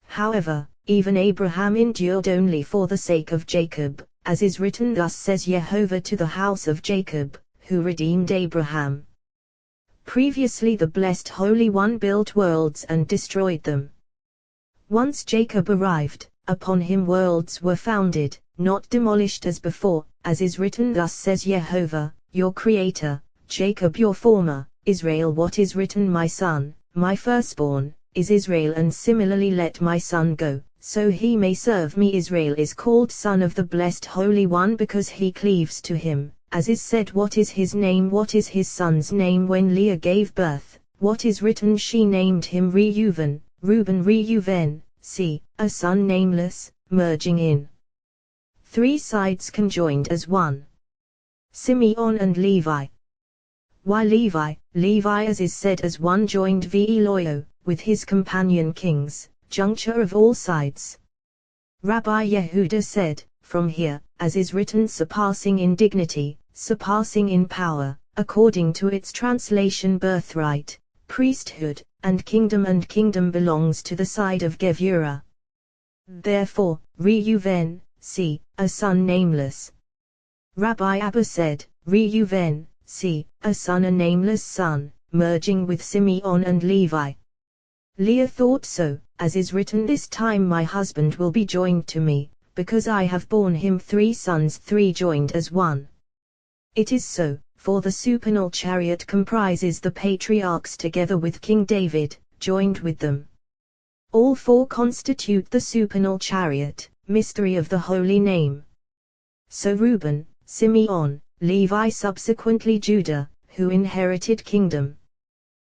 However, even Abraham endured only for the sake of Jacob, as is written, thus says Jehovah to the house of Jacob, who redeemed Abraham. Previously the blessed Holy One built worlds and destroyed them. Once Jacob arrived, upon him worlds were founded, not demolished as before, as is written, thus says Jehovah, your Creator, Jacob your former, Israel what is written, my son, my firstborn, is Israel, and similarly let my son go, so he may serve me. Israel is called son of the blessed Holy One because he cleaves to him, as is said. What is his name? What is his son's name? When Leah gave birth, what is written? She named him Reuben, Reuven, see, a son nameless, merging in three sides conjoined as one. Simeon and Levi. Why Levi as is said as one joined Veloio, with his companion kings, juncture of all sides. Rabbi Yehuda said, from here, as is written, surpassing in dignity, surpassing in power, according to its translation, birthright, priesthood, and kingdom belongs to the side of Gevurah. Therefore, Reuven, see, a son nameless. Rabbi Abba said, Reuven, see, a son, a nameless son, merging with Simeon and Levi. Leah thought so, as is written, this time my husband will be joined to me, because I have borne him three sons, three joined as one. It is so, for the supernal chariot comprises the patriarchs together with King David, joined with them. All four constitute the supernal chariot, mystery of the holy name. So Reuben, Simeon, Levi, subsequently Judah, who inherited kingdom.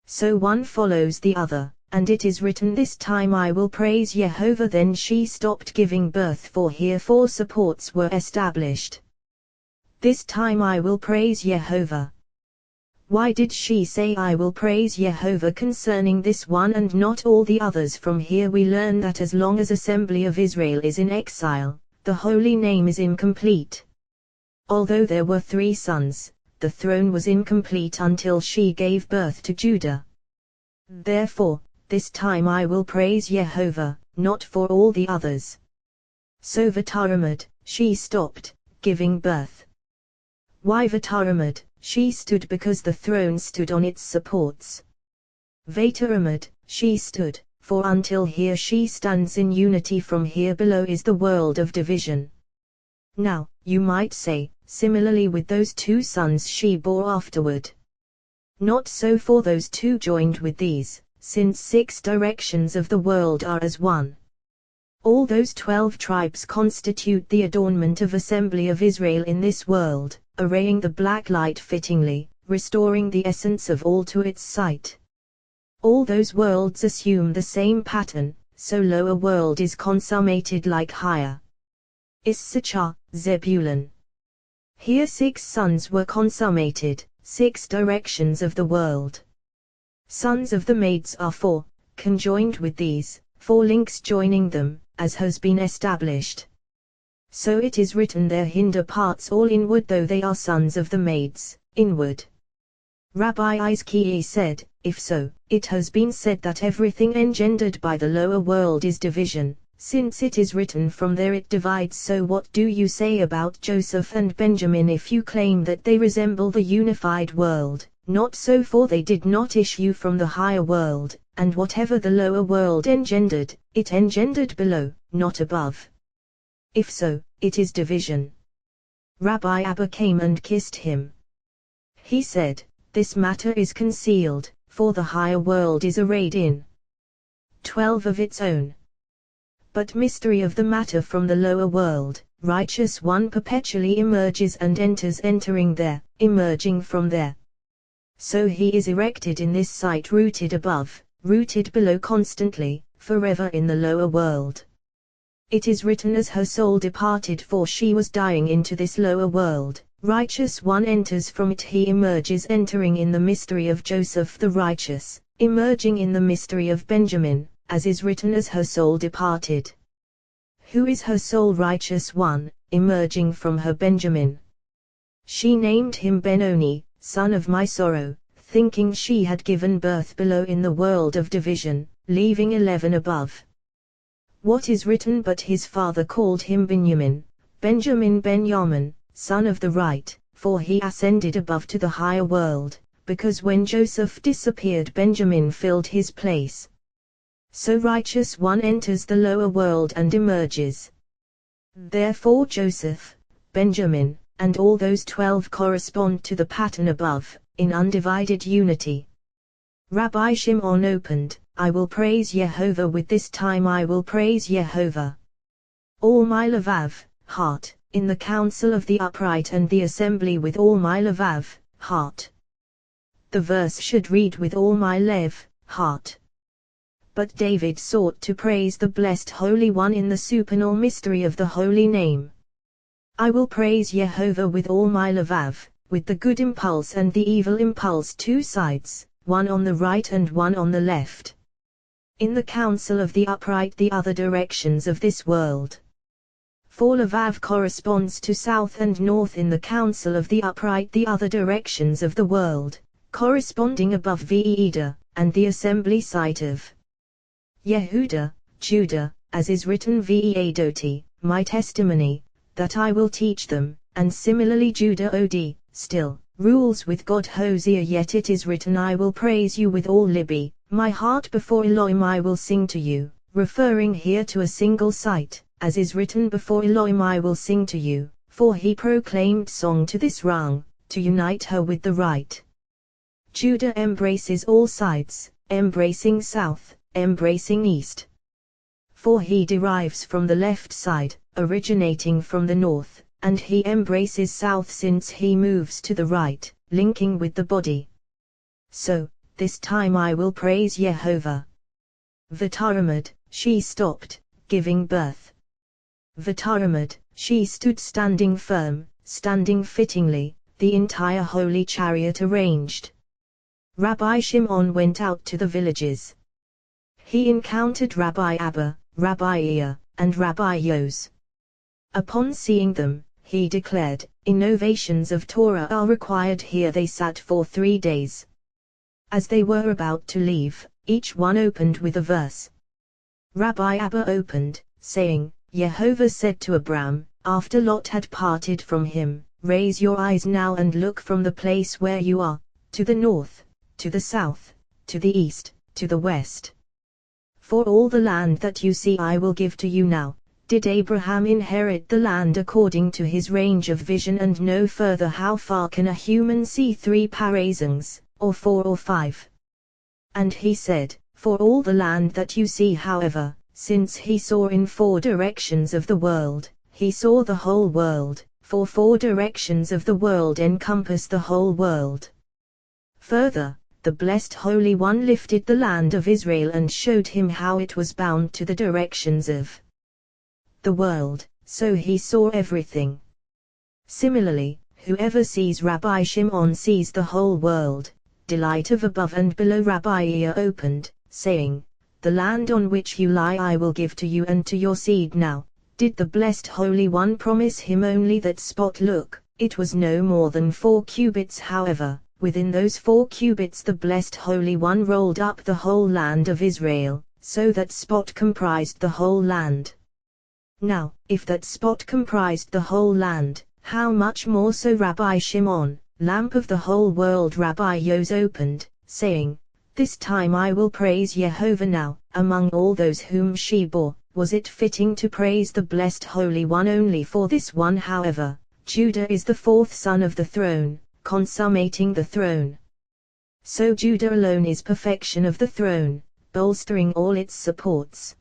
So one follows the other, and it is written, this time I will praise Jehovah. Then she stopped giving birth, for here four supports were established. This time I will praise Jehovah. Why did she say I will praise Jehovah concerning this one and not all the others? From here we learn that as long as assembly of Israel is in exile, the holy name is incomplete. Although there were three sons, the throne was incomplete until she gave birth to Judah. Therefore, this time I will praise Jehovah, not for all the others. So Vataramad, she stopped giving birth. Why Vataramad? She stood because the throne stood on its supports. Vataramad, she stood, for until here she stands in unity. From here below is the world of division. Now, you might say, similarly with those two sons she bore afterward. Not so for those two joined with these, since 6 directions of the world are as one. All those 12 tribes constitute the adornment of assembly of Israel in this world, arraying the black light fittingly, restoring the essence of all to its sight. All those worlds assume the same pattern, so lower world is consummated like higher. Issachar, Zebulun. Here 6 sons were consummated, 6 directions of the world. Sons of the maids are 4, conjoined with these, 4 links joining them, as has been established. So it is written, their hinder parts all inward, though they are sons of the maids, inward. Rabbi Izkiah said, if so, it has been said that everything engendered by the lower world is division, since it is written, from there it divides. So what do you say about Joseph and Benjamin if you claim that they resemble the unified world? Not so, for they did not issue from the higher world, and whatever the lower world engendered, it engendered below, not above. If so, it is division. Rabbi Abba came and kissed him. He said, this matter is concealed, for the higher world is arrayed in 12 of its own. But mystery of the matter from the lower world, righteous one perpetually emerges and enters, entering there, emerging from there. So he is erected in this sight, rooted above, rooted below, constantly, forever in the lower world. It is written, as her soul departed, for she was dying, into this lower world, righteous one enters from it. He emerges, entering in the mystery of Joseph the righteous, emerging in the mystery of Benjamin, as is written, as her soul departed. Who is her soul? Righteous one, emerging from her Benjamin. She named him Benoni, son of my sorrow, thinking she had given birth below in the world of division, leaving 11 above. What is written? But his father called him Benjamin, Benjamin, son of the right, for he ascended above to the higher world, because when Joseph disappeared, Benjamin filled his place. So righteous one enters the lower world and emerges. Therefore Joseph, Benjamin, and all those 12 correspond to the pattern above, in undivided unity. Rabbi Shimon opened, I will praise Yehovah with this time I will praise Yehovah. All my lavav, heart, in the council of the upright and the assembly with all my lavav, heart. The verse should read with all my lev, heart. But David sought to praise the blessed Holy One in the supernal mystery of the holy name. I will praise Yehovah with all my lavav, with the good impulse and the evil impulse, two sides, one on the right and one on the left. In the council of the upright the other directions of this world. For lavav corresponds to south and north in the council of the upright the other directions of the world, corresponding above Veda, and the assembly site of Yehuda, Judah, as is written Vedoti, my testimony, that I will teach them, and similarly Judah Od, still, rules with God Hosea yet it is written I will praise you with all Libby, my heart before Elohim I will sing to you, referring here to a single site, as is written before Elohim I will sing to you, for he proclaimed song to this wrong, to unite her with the right. Judah embraces all sides, embracing south, embracing east. For he derives from the left side, originating from the north, and he embraces south since he moves to the right, linking with the body. So, this time I will praise Yehovah. V'taramad, she stopped, giving birth. V'taramad, she stood standing firm, standing fittingly, the entire holy chariot arranged. Rabbi Shimon went out to the villages. He encountered Rabbi Abba, Rabbi Ea, and Rabbi Yos. Upon seeing them, he declared, innovations of Torah are required here. They sat for 3 days. As they were about to leave, each one opened with a verse. Rabbi Abba opened, saying, Yehovah said to Abram, after Lot had parted from him, raise your eyes now and look from the place where you are, to the north, to the south, to the east, to the west. For all the land that you see I will give to you now. Did Abraham inherit the land according to his range of vision and know further? How far can a human see 3 parazons, or 4 or 5? And he said, for all the land that you see however, since he saw in 4 directions of the world, he saw the whole world, for 4 directions of the world encompass the whole world. Further, the blessed Holy One lifted the land of Israel and showed him how it was bound to the directions of the world, so he saw everything. Similarly, whoever sees Rabbi Shimon sees the whole world. Delight of above and below Rabbi Ea opened, saying, the land on which you lie I will give to you and to your seed now. Did the blessed Holy One promise him only that spot? Look, it was no more than 4 cubits however. Within those 4 cubits the blessed Holy One rolled up the whole land of Israel, so that spot comprised the whole land. Now, if that spot comprised the whole land, how much more so Rabbi Shimon, lamp of the whole world? Rabbi Yos opened, saying, this time I will praise Yehovah now. Among all those whom she bore, was it fitting to praise the blessed Holy One only for this one? However, Judah is the 4th son of the throne, consummating the throne. So Judah alone is perfection of the throne, bolstering all its supports.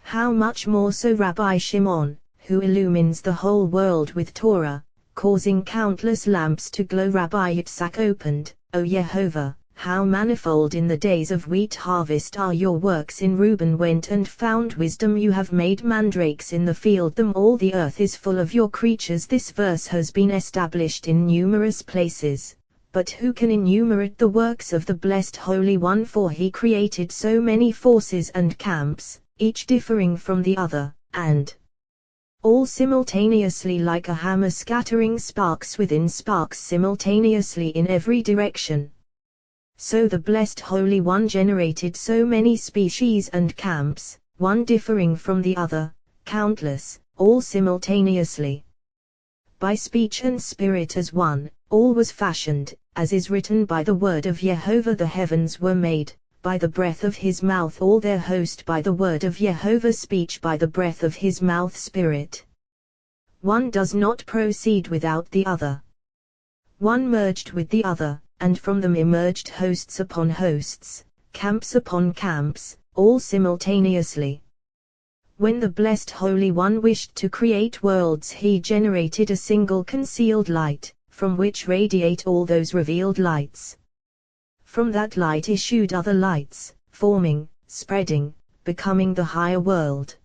How much more so Rabbi Shimon, who illumines the whole world with Torah, causing countless lamps to glow? Rabbi Yitzhak opened, O Yehovah, how manifold in the days of wheat harvest are your works. In Reuben went and found wisdom. You have made mandrakes in the field them all. The earth is full of your creatures. This verse has been established in numerous places, but who can enumerate the works of the blessed Holy One? For he created so many forces and camps, each differing from the other, and all simultaneously like a hammer scattering sparks within sparks simultaneously in every direction. So the blessed Holy One generated so many species and camps, one differing from the other, countless, all simultaneously. By speech and spirit as one, all was fashioned, as is written by the word of Yehovah the heavens were made, by the breath of his mouth all their host, by the word of Yehovah speech, by the breath of his mouth spirit. One does not proceed without the other. One merged with the other, and from them emerged hosts upon hosts, camps upon camps, all simultaneously. When the Blessed Holy One wished to create worlds, he generated a single concealed light, from which radiate all those revealed lights. From that light issued other lights, forming, spreading, becoming the higher world.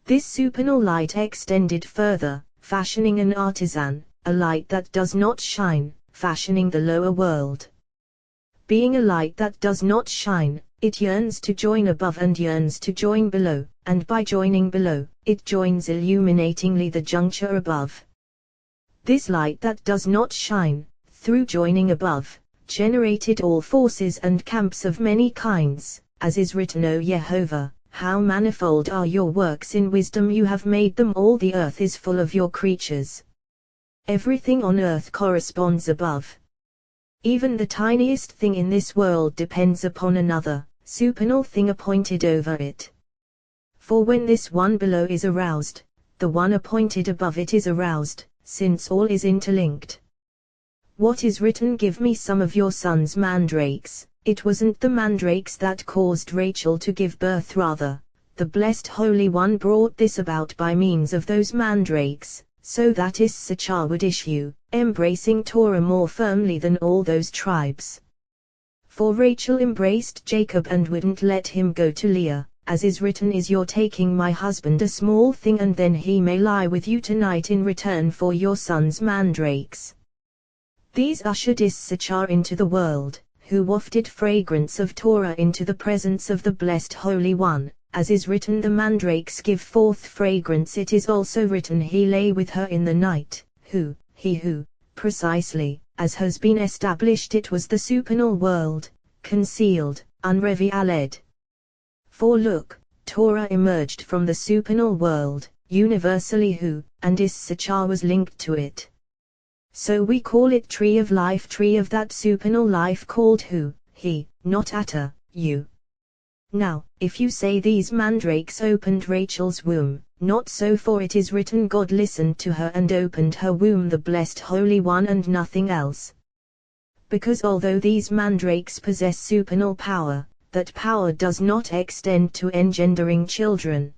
This supernal light extended further, fashioning an artisan, a light that does not shine, fashioning the lower world. Being a light that does not shine, it yearns to join above and yearns to join below, and by joining below, it joins illuminatingly the juncture above. This light that does not shine, through joining above, generated all forces and camps of many kinds, as is written, O Jehovah, how manifold are your works, in wisdom you have made them all, the earth is full of your creatures. Everything on earth corresponds above. Even the tiniest thing in this world depends upon another, supernal thing appointed over it. For when this one below is aroused, the one appointed above it is aroused, since all is interlinked. What is written, give me some of your sons' mandrakes? It wasn't the mandrakes that caused Rachel to give birth, rather, the Blessed Holy One brought this about by means of those mandrakes, so that Issachar would issue, embracing Torah more firmly than all those tribes. For Rachel embraced Jacob and wouldn't let him go to Leah, as is written, is your taking my husband a small thing, and then he may lie with you tonight in return for your sons' mandrakes. These ushered Issachar into the world, who wafted fragrance of Torah into the presence of the Blessed Holy One, as is written, the mandrakes give forth fragrance. It is also written, he lay with her in the night, he who, precisely, as has been established, it was the supernal world, concealed, unrevealed. For look, Torah emerged from the supernal world, universally who, and Issachar was linked to it. So we call it tree of life, tree of that supernal life called who, he, not Atta, you. Now, if you say these mandrakes opened Rachel's womb, not so, for it is written, God listened to her and opened her womb, the Blessed Holy One, and nothing else. Because although these mandrakes possess supernal power, that power does not extend to engendering children.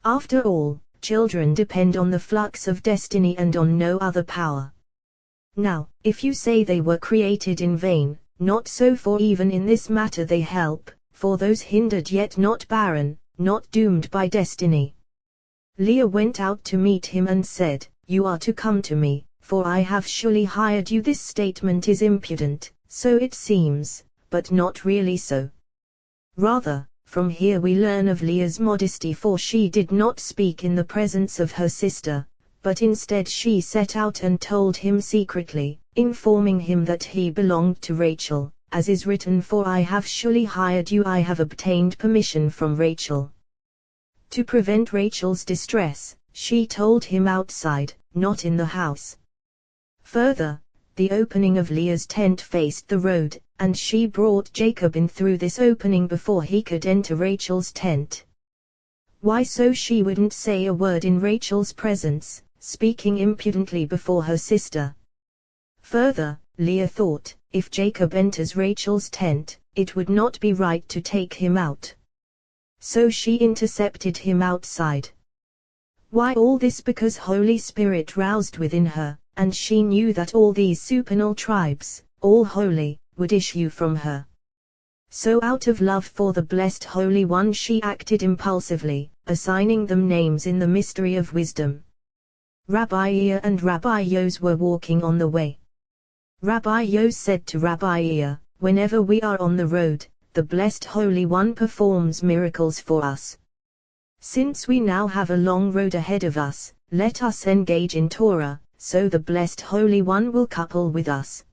After all, children depend on the flux of destiny and on no other power. Now, if you say they were created in vain, not so, for even in this matter they help, for those hindered yet not barren, not doomed by destiny. Leah went out to meet him and said, you are to come to me, for I have surely hired you. This statement is impudent, so it seems, but not really so. Rather, from here we learn of Leah's modesty, for she did not speak in the presence of her sister, but instead she set out and told him secretly, informing him that he belonged to Rachel, as is written, for I have surely hired you, I have obtained permission from Rachel. To prevent Rachel's distress, she told him outside, not in the house. Further, the opening of Leah's tent faced the road, and she brought Jacob in through this opening before he could enter Rachel's tent. Why, so she wouldn't say a word in Rachel's presence, speaking impudently before her sister. Further, Leah thought, if Jacob enters Rachel's tent, it would not be right to take him out. So she intercepted him outside. Why all this? Because Holy Spirit roused within her, and she knew that all these supernal tribes, all holy, would issue from her. So out of love for the Blessed Holy One she acted impulsively, assigning them names in the mystery of wisdom. Rabbi Ea and Rabbi Yos were walking on the way. Rabbi Yos said to Rabbi Ea, whenever we are on the road, the Blessed Holy One performs miracles for us. Since we now have a long road ahead of us, let us engage in Torah, so the Blessed Holy One will couple with us.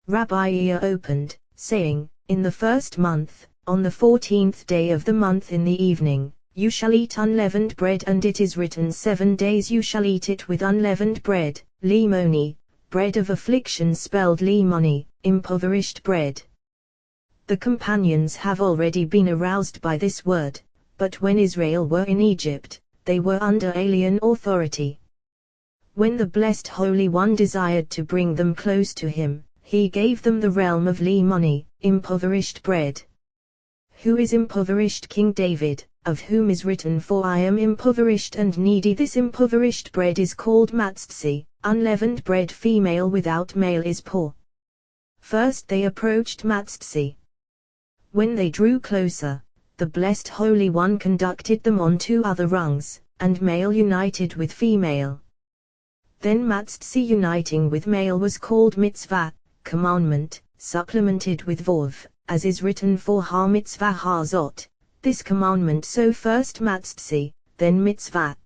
Rabbi Ea opened, saying, in the first month, on the 14th day of the month in the evening, you shall eat unleavened bread, and it is written 7 days you shall eat it with unleavened bread, limoni, bread of affliction spelled limoni, impoverished bread. The companions have already been aroused by this word, but when Israel were in Egypt, they were under alien authority. When the Blessed Holy One desired to bring them close to him, he gave them the realm of limoni, impoverished bread, Who is impoverished? King David, of whom is written, for I am impoverished and needy. This impoverished bread is called matztzi, unleavened bread. Female without male is poor. First they approached matztzi. When they drew closer, the Blessed Holy One conducted them on 2 other rungs, and male united with female. Then matztzi uniting with male was called mitzvah, commandment, supplemented with vov, as is written, for ha mitzvah hazot, this commandment. So first matztzi, then mitzvah.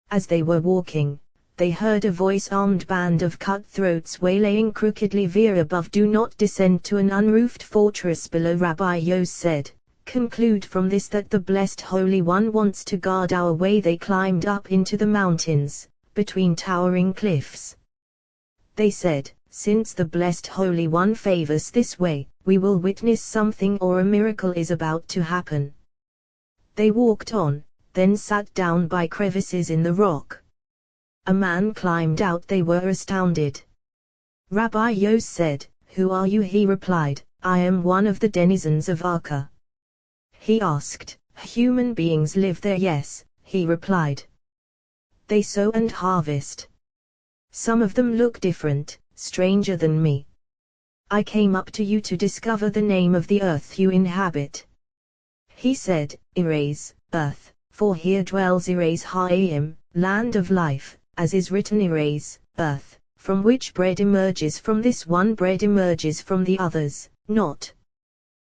As they were walking, they heard a voice-armed band of cutthroats waylaying crookedly. Veer above, do not descend to an unroofed fortress below. Rabbi Yos said, conclude from this that the Blessed Holy One wants to guard our way. They climbed up into the mountains, between towering cliffs. They said, since the Blessed Holy One favors this way, we will witness something, or a miracle is about to happen. They walked on, then sat down by crevices in the rock. A man climbed out. They were astounded. Rabbi Yos said, who are you? He replied, I am one of the denizens of Arka. He asked, human beings live there? Yes, he replied. They sow and harvest. Some of them look different, stranger than me. I came up to you to discover the name of the earth you inhabit. He said, Erase, earth, for here dwells Erase Ha'im, land of life, as is written, Erase, earth, from which bread emerges. From this one bread emerges from the others, not.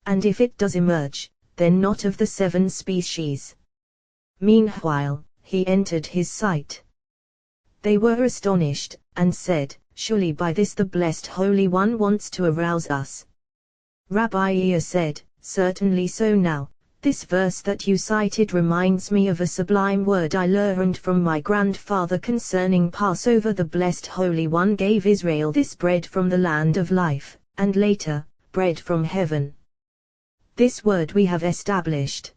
And if it does emerge, then not of the 7 species. Meanwhile, he entered his sight. They were astonished, and said, surely by this the Blessed Holy One wants to arouse us. Rabbi Ea said, certainly so. Now, this verse that you cited reminds me of a sublime word I learned from my grandfather concerning Passover. The Blessed Holy One gave Israel this bread from the land of life, and later, bread from heaven. This word we have established.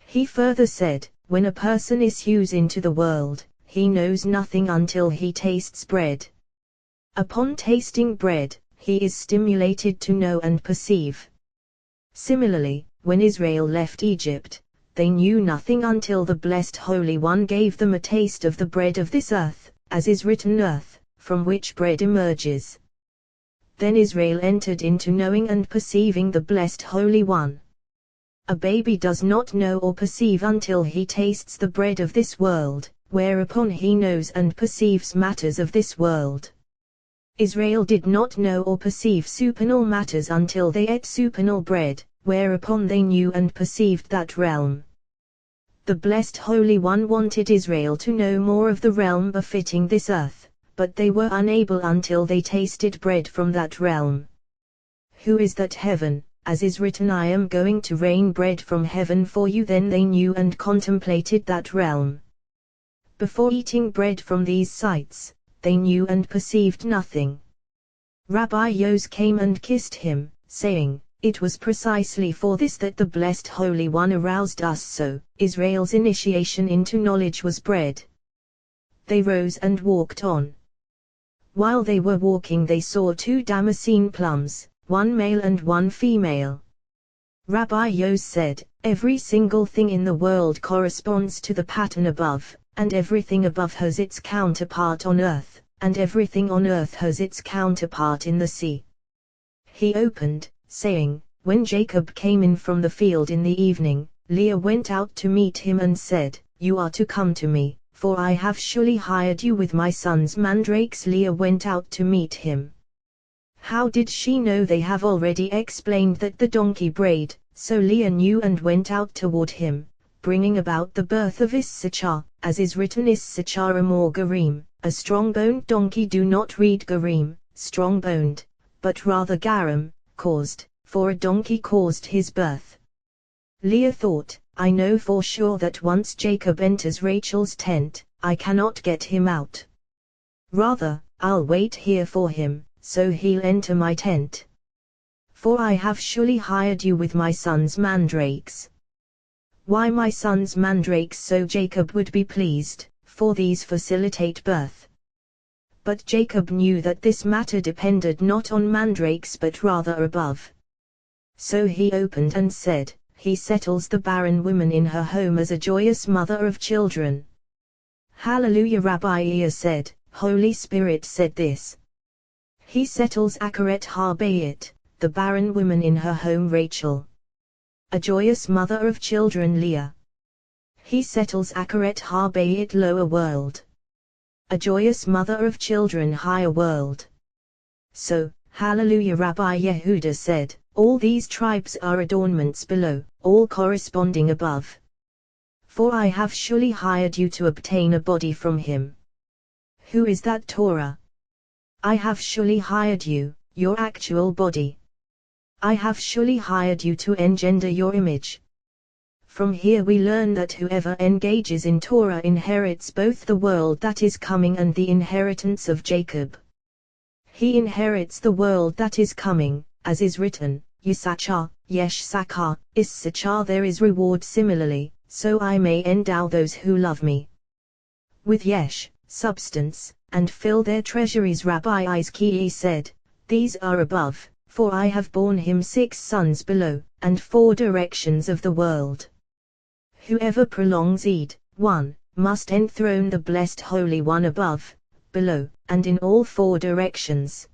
He further said, when a person issues into the world, he knows nothing until he tastes bread. Upon tasting bread, he is stimulated to know and perceive. Similarly, when Israel left Egypt, they knew nothing until the Blessed Holy One gave them a taste of the bread of this earth, as is written, earth, from which bread emerges. Then Israel entered into knowing and perceiving the Blessed Holy One. A baby does not know or perceive until he tastes the bread of this world, whereupon he knows and perceives matters of this world. Israel did not know or perceive supernal matters until they ate supernal bread, whereupon they knew and perceived that realm. The Blessed Holy One wanted Israel to know more of the realm befitting this earth, but they were unable until they tasted bread from that realm. Who is that heaven? As is written, I am going to rain bread from heaven for you. Then they knew and contemplated that realm. Before eating bread from these sights, they knew and perceived nothing. Rabbi Yos came and kissed him, saying, it was precisely for this that the Blessed Holy One aroused us. So, Israel's initiation into knowledge was bread. They rose and walked on. While they were walking, they saw 2 Damascene plums, one male and one female. Rabbi Yos said, every single thing in the world corresponds to the pattern above, and everything above has its counterpart on earth, and everything on earth has its counterpart in the sea. He opened, saying, when Jacob came in from the field in the evening, Leah went out to meet him and said, you are to come to me, for I have surely hired you with my son's mandrakes. Leah went out to meet him. How did she know? They have already explained that the donkey brayed, so Leah knew and went out toward him, bringing about the birth of Issachar, as is written, Issachar Amor Garim, a strong-boned donkey. Do not read Garim, strong-boned, but rather Garam, caused, for a donkey caused his birth. Leah thought, I know for sure that once Jacob enters Rachel's tent, I cannot get him out. Rather, I'll wait here for him, so he'll enter my tent. For I have surely hired you with my son's mandrakes. Why my son's mandrakes? So Jacob would be pleased, for these facilitate birth. But Jacob knew that this matter depended not on mandrakes but rather above. So he opened and said, he settles the barren woman in her home as a joyous mother of children. Hallelujah. Rabbi Iya said, Holy Spirit said this. He settles Akaret Habayit, the barren woman in her home Rachel. A joyous mother of children Leah. He settles Akaret Habayit lower world. A joyous mother of children higher world. So, Hallelujah. Rabbi Yehuda said, all these tribes are adornments below, all corresponding above. For I have surely hired you to obtain a body from him. Who is that Torah? I have surely hired you, your actual body. I have surely hired you to engender your image. From here we learn that whoever engages in Torah inherits both the world that is coming and the inheritance of Jacob. He inherits the world that is coming, as is written, Yisachar, Yesh Sakar, Issachar there is reward similarly, so I may endow those who love me with Yesh, substance, and fill their treasuries. Rabbi Izkiah said, these are above, for I have borne him 6 sons below, and 4 directions of the world. Whoever prolongs Eid, 1, must enthrone the blessed Holy One above, below, and in all 4 directions.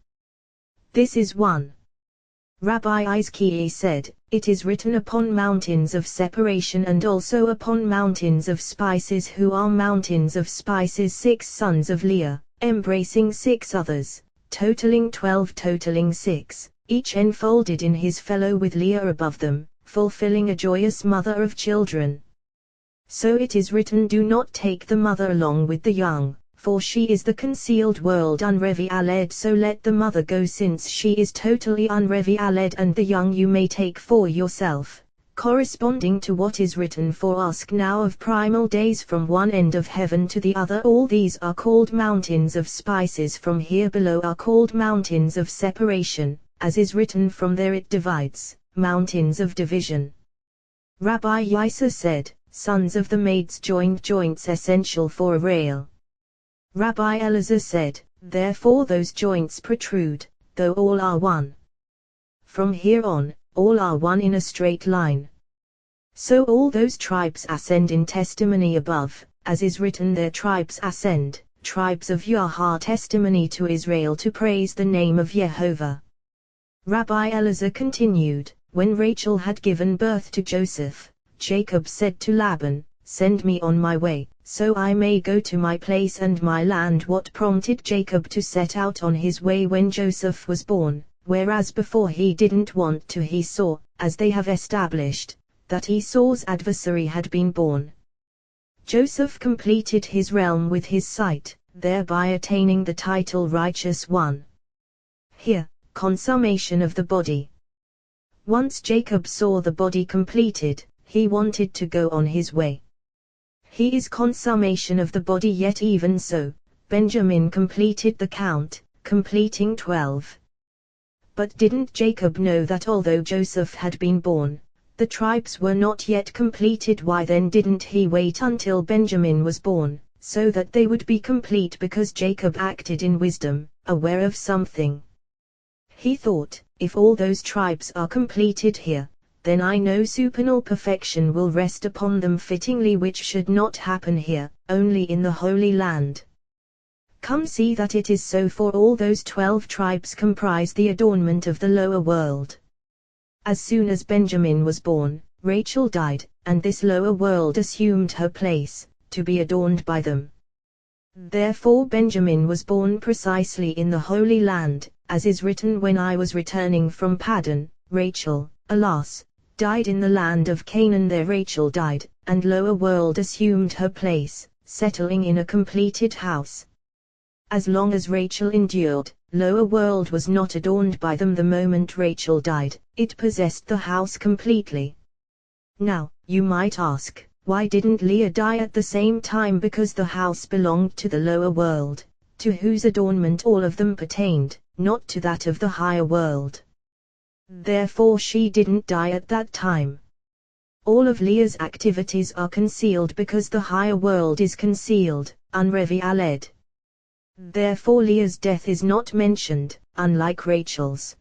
This is 1. Rabbi Izkiah said, it is written upon mountains of separation and also upon mountains of spices who are mountains of spices 6 sons of Leah, embracing 6 others, totaling 12 totaling 6, each enfolded in his fellow with Leah above them, fulfilling a joyous mother of children. So it is written, do not take the mother along with the young, for she is the concealed world unrevi aled, so let the mother go since she is totally unrevi aled, and the young you may take for yourself, corresponding to what is written, for ask now of primal days from one end of heaven to the other. All these are called mountains of spices, from here below are called mountains of separation, as is written, from there it divides, mountains of division. Rabbi Yisa said, sons of the maids joined joints essential for a rail. Rabbi Elazar said, therefore those joints protrude, though all are one. From here on, all are one in a straight line. So all those tribes ascend in testimony above, as is written, their tribes ascend, tribes of Yahweh testimony to Israel to praise the name of Jehovah. Rabbi Elazar continued, when Rachel had given birth to Joseph, Jacob said to Laban, send me on my way, so I may go to my place and my land. What prompted Jacob to set out on his way when Joseph was born, whereas before he didn't want to? He saw, as they have established, that Esau's adversary had been born. Joseph completed his realm with his sight, thereby attaining the title Righteous One. Here, consummation of the body. Once Jacob saw the body completed, he wanted to go on his way. He is consummation of the body, yet even so, Benjamin completed the count, completing 12. But didn't Jacob know that although Joseph had been born, the tribes were not yet completed? Why then didn't he wait until Benjamin was born, so that they would be complete? Because Jacob acted in wisdom, aware of something. He thought, if all those tribes are completed here, then I know supernal perfection will rest upon them fittingly, which should not happen here, only in the Holy Land. Come see that it is so, for all those 12 tribes comprise the adornment of the lower world. As soon as Benjamin was born, Rachel died, and this lower world assumed her place, to be adorned by them. Therefore Benjamin was born precisely in the Holy Land, as is written, when I was returning from Paddan, Rachel, alas, died in the land of Canaan. There Rachel died, and lower world assumed her place, settling in a completed house. As long as Rachel endured, lower world was not adorned by them. The moment Rachel died, it possessed the house completely. Now, you might ask, why didn't Leah die at the same time? Because the house belonged to the lower world, to whose adornment all of them pertained, not to that of the higher world. Therefore she didn't die at that time. All of Leah's activities are concealed because the higher world is concealed, unrevi aled. Therefore Leah's death is not mentioned, unlike Rachel's.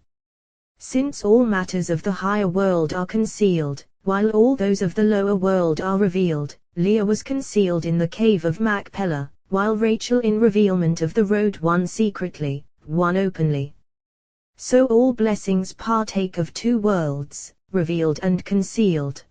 Since all matters of the higher world are concealed, while all those of the lower world are revealed. Leah was concealed in the cave of Machpelah, while Rachel in revealment of the road, one secretly, one openly. So all blessings partake of two worlds, revealed and concealed.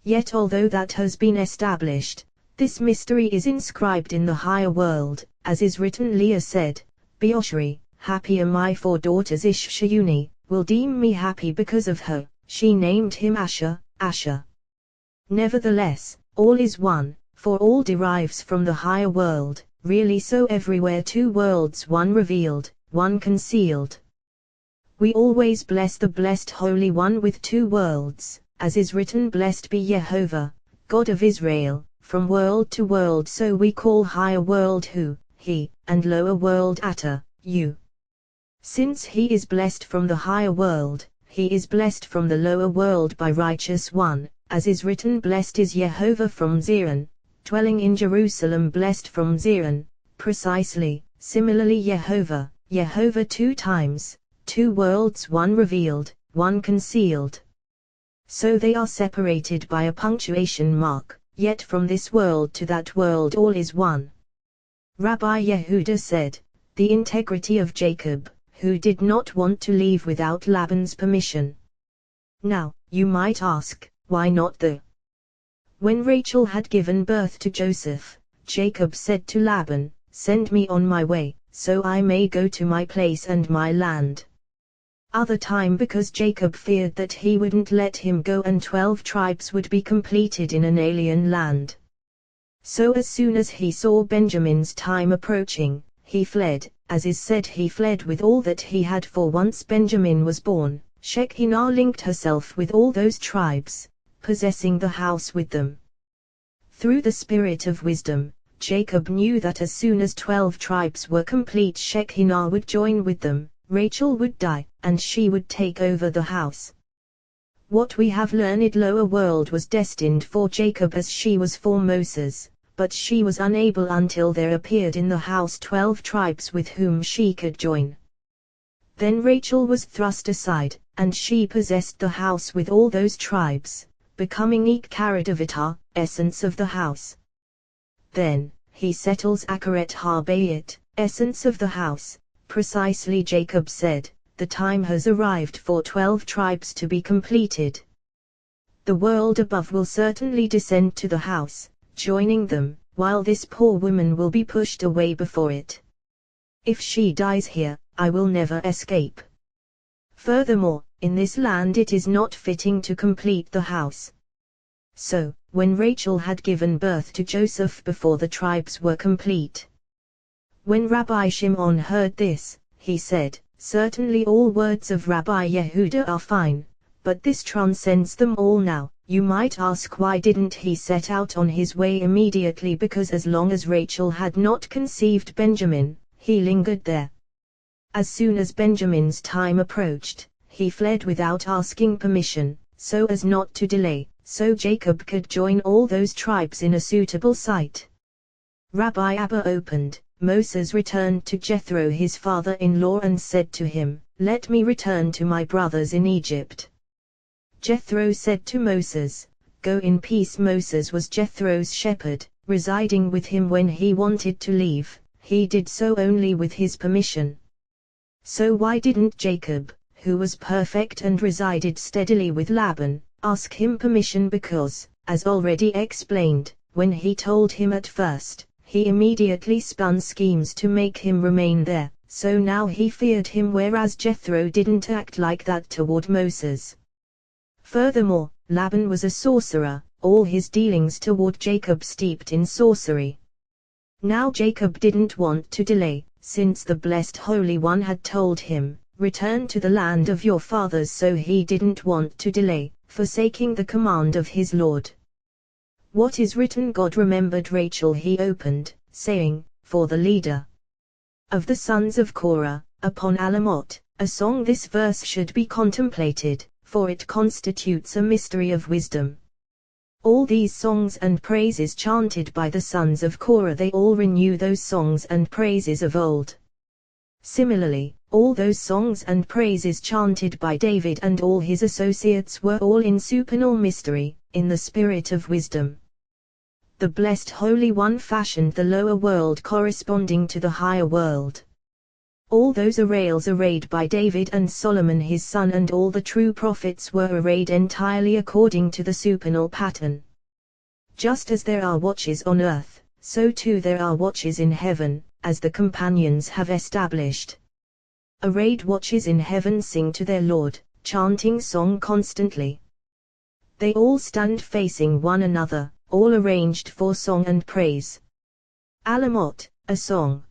Yet although that has been established, this mystery is inscribed in the higher world, as is written. Leah said, Beoshri, happy am I, for daughters Ishshayuni will deem me happy because of her. She named him Asher, Asher. Nevertheless, all is one, for all derives from the higher world, really so everywhere two worlds, one revealed, one concealed. We always bless the blessed Holy One with two worlds, as is written, Blessed be Jehovah, God of Israel, from world to world. So we call higher world Hu, He, and lower world Ata, You. Since He is blessed from the higher world, He is blessed from the lower world by righteous one, as is written, Blessed is Jehovah from Zion, dwelling in Jerusalem, blessed from Zion. Precisely, similarly Jehovah, Jehovah two times, two worlds, one revealed, one concealed. So they are separated by a punctuation mark, yet from this world to that world all is one. Rabbi Yehuda said, the integrity of Jacob, who did not want to leave without Laban's permission. Now, you might ask, why not the? When Rachel had given birth to Joseph, Jacob said to Laban, Send me on my way, so I may go to my place and my land. Other time because Jacob feared that he wouldn't let him go and 12 tribes would be completed in an alien land. So as soon as he saw Benjamin's time approaching, he fled, as is said, he fled with all that he had, for once Benjamin was born, Shekinah linked herself with all those tribes, possessing the house with them. Through the spirit of wisdom, Jacob knew that as soon as 12 tribes were complete, Shekinah would join with them, Rachel would die, and she would take over the house. What we have learned, lower world was destined for Jacob as she was for Moses, but she was unable until there appeared in the house 12 tribes with whom she could join. Then Rachel was thrust aside, and she possessed the house with all those tribes, becoming Ikkaradavita, essence of the house. Then, he settles Akaret Habayit, essence of the house. Precisely Jacob said, the time has arrived for 12 tribes to be completed. The world above will certainly descend to the house, joining them, while this poor woman will be pushed away before it. If she dies here, I will never escape. Furthermore, in this land it is not fitting to complete the house. So, when Rachel had given birth to Joseph before the tribes were complete. When Rabbi Shimon heard this, he said, Certainly all words of Rabbi Yehuda are fine, but this transcends them all now. You might ask, why didn't he set out on his way immediately? Because as long as Rachel had not conceived Benjamin, he lingered there. As soon as Benjamin's time approached, he fled without asking permission, so as not to delay, so Jacob could join all those tribes in a suitable site. Rabbi Abba opened. Moses returned to Jethro his father-in-law and said to him, Let me return to my brothers in Egypt. Jethro said to Moses, Go in peace. Moses was Jethro's shepherd, residing with him when he wanted to leave. He did so only with his permission. So why didn't Jacob, who was perfect and resided steadily with Laban, ask him permission? Because, as already explained, when he told him at first, he immediately spun schemes to make him remain there, so now he feared him, whereas Jethro didn't act like that toward Moses. Furthermore, Laban was a sorcerer, all his dealings toward Jacob steeped in sorcery. Now Jacob didn't want to delay, since the blessed Holy One had told him, Return to the land of your fathers, so he didn't want to delay, forsaking the command of his Lord. What is written, God remembered Rachel, he opened, saying, For the leader of the sons of Korah, upon Alamot, a song. This verse should be contemplated, for it constitutes a mystery of wisdom. All these songs and praises chanted by the sons of Korah, they all renew those songs and praises of old. Similarly, All those songs and praises chanted by David and all his associates were all in supernal mystery, in the spirit of wisdom. The blessed Holy One fashioned the lower world corresponding to the higher world. All those arrayals arrayed by David and Solomon his son and all the true prophets were arrayed entirely according to the supernal pattern. Just as there are watches on earth, so too there are watches in heaven, as the companions have established. Arrayed watches in heaven sing to their Lord, chanting song constantly. They all stand facing one another, all arranged for song and praise. Alamot, a song.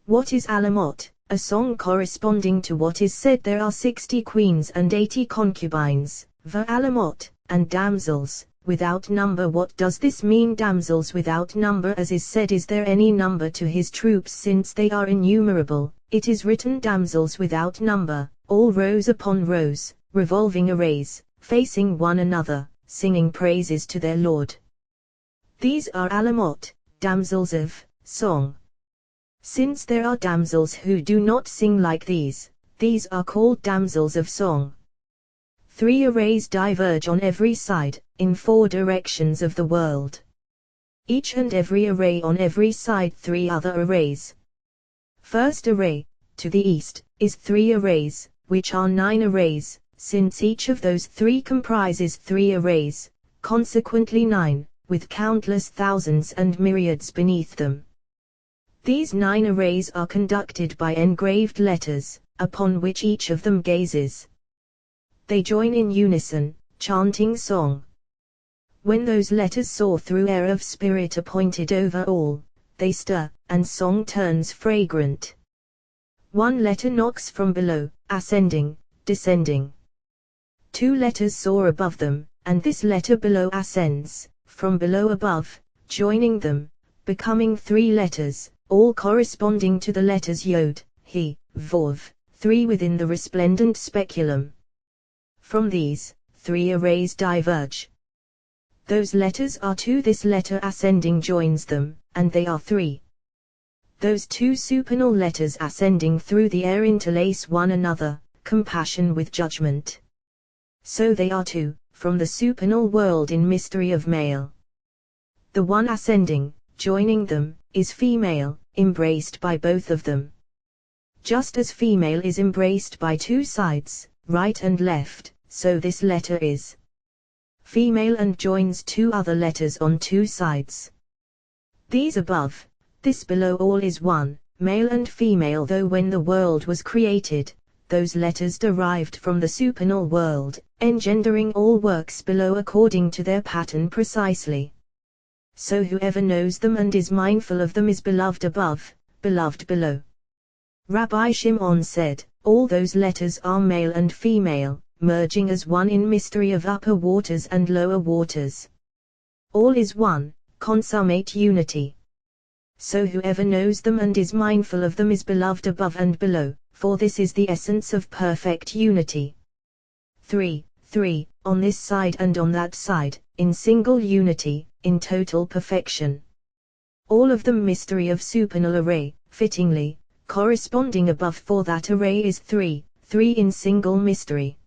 What is Alamot? A song corresponding to what is said there are 60 queens and 80 concubines, Alamot, and damsels, without number. What does this mean, damsels without number? As is said, is there any number to his troops since they are innumerable? It is written, damsels without number, all rows upon rows, revolving arrays, facing one another, singing praises to their Lord. These are Alamot, damsels of song. Since there are damsels who do not sing like these are called damsels of song. 3 arrays diverge on every side, in 4 directions of the world. Each and every array on every side 3 other arrays. First array, to the east, is 3 arrays, which are 9 arrays, since each of those 3 comprises 3 arrays, consequently 9, with countless thousands and myriads beneath them. These 9 arrays are conducted by engraved letters, upon which each of them gazes. They join in unison, chanting song. When those letters soar through air of spirit appointed over all, they stir, and song turns fragrant. 1 letter knocks from below, ascending, descending. 2 letters soar above them, and this letter below ascends, from below above, joining them, becoming 3 letters, all corresponding to the letters Yod, He, Vov, 3 within the resplendent speculum. From these, 3 arrays diverge. Those letters are 2. This letter ascending joins them, and they are 3. Those 2 supernal letters ascending through the air interlace one another, compassion with judgment. So they are 2, from the supernal world in mystery of male. The one ascending, joining them, is female, embraced by both of them. Just as female is embraced by 2 sides, right and left, so this letter is female and joins 2 other letters on 2 sides. These above, this below, all is one, male and female, though when the world was created, those letters derived from the supernal world, engendering all works below according to their pattern precisely. So whoever knows them and is mindful of them is beloved above, beloved below. Rabbi Shimon said, all those letters are male and female, merging as one in mystery of upper waters and lower waters. All is one, consummate unity. So whoever knows them and is mindful of them is beloved above and below, for this is the essence of perfect unity. 3. On this side and on that side, in single unity, in total perfection. All of them mystery of supernal array, fittingly, corresponding above, for that array is 3 in single mystery.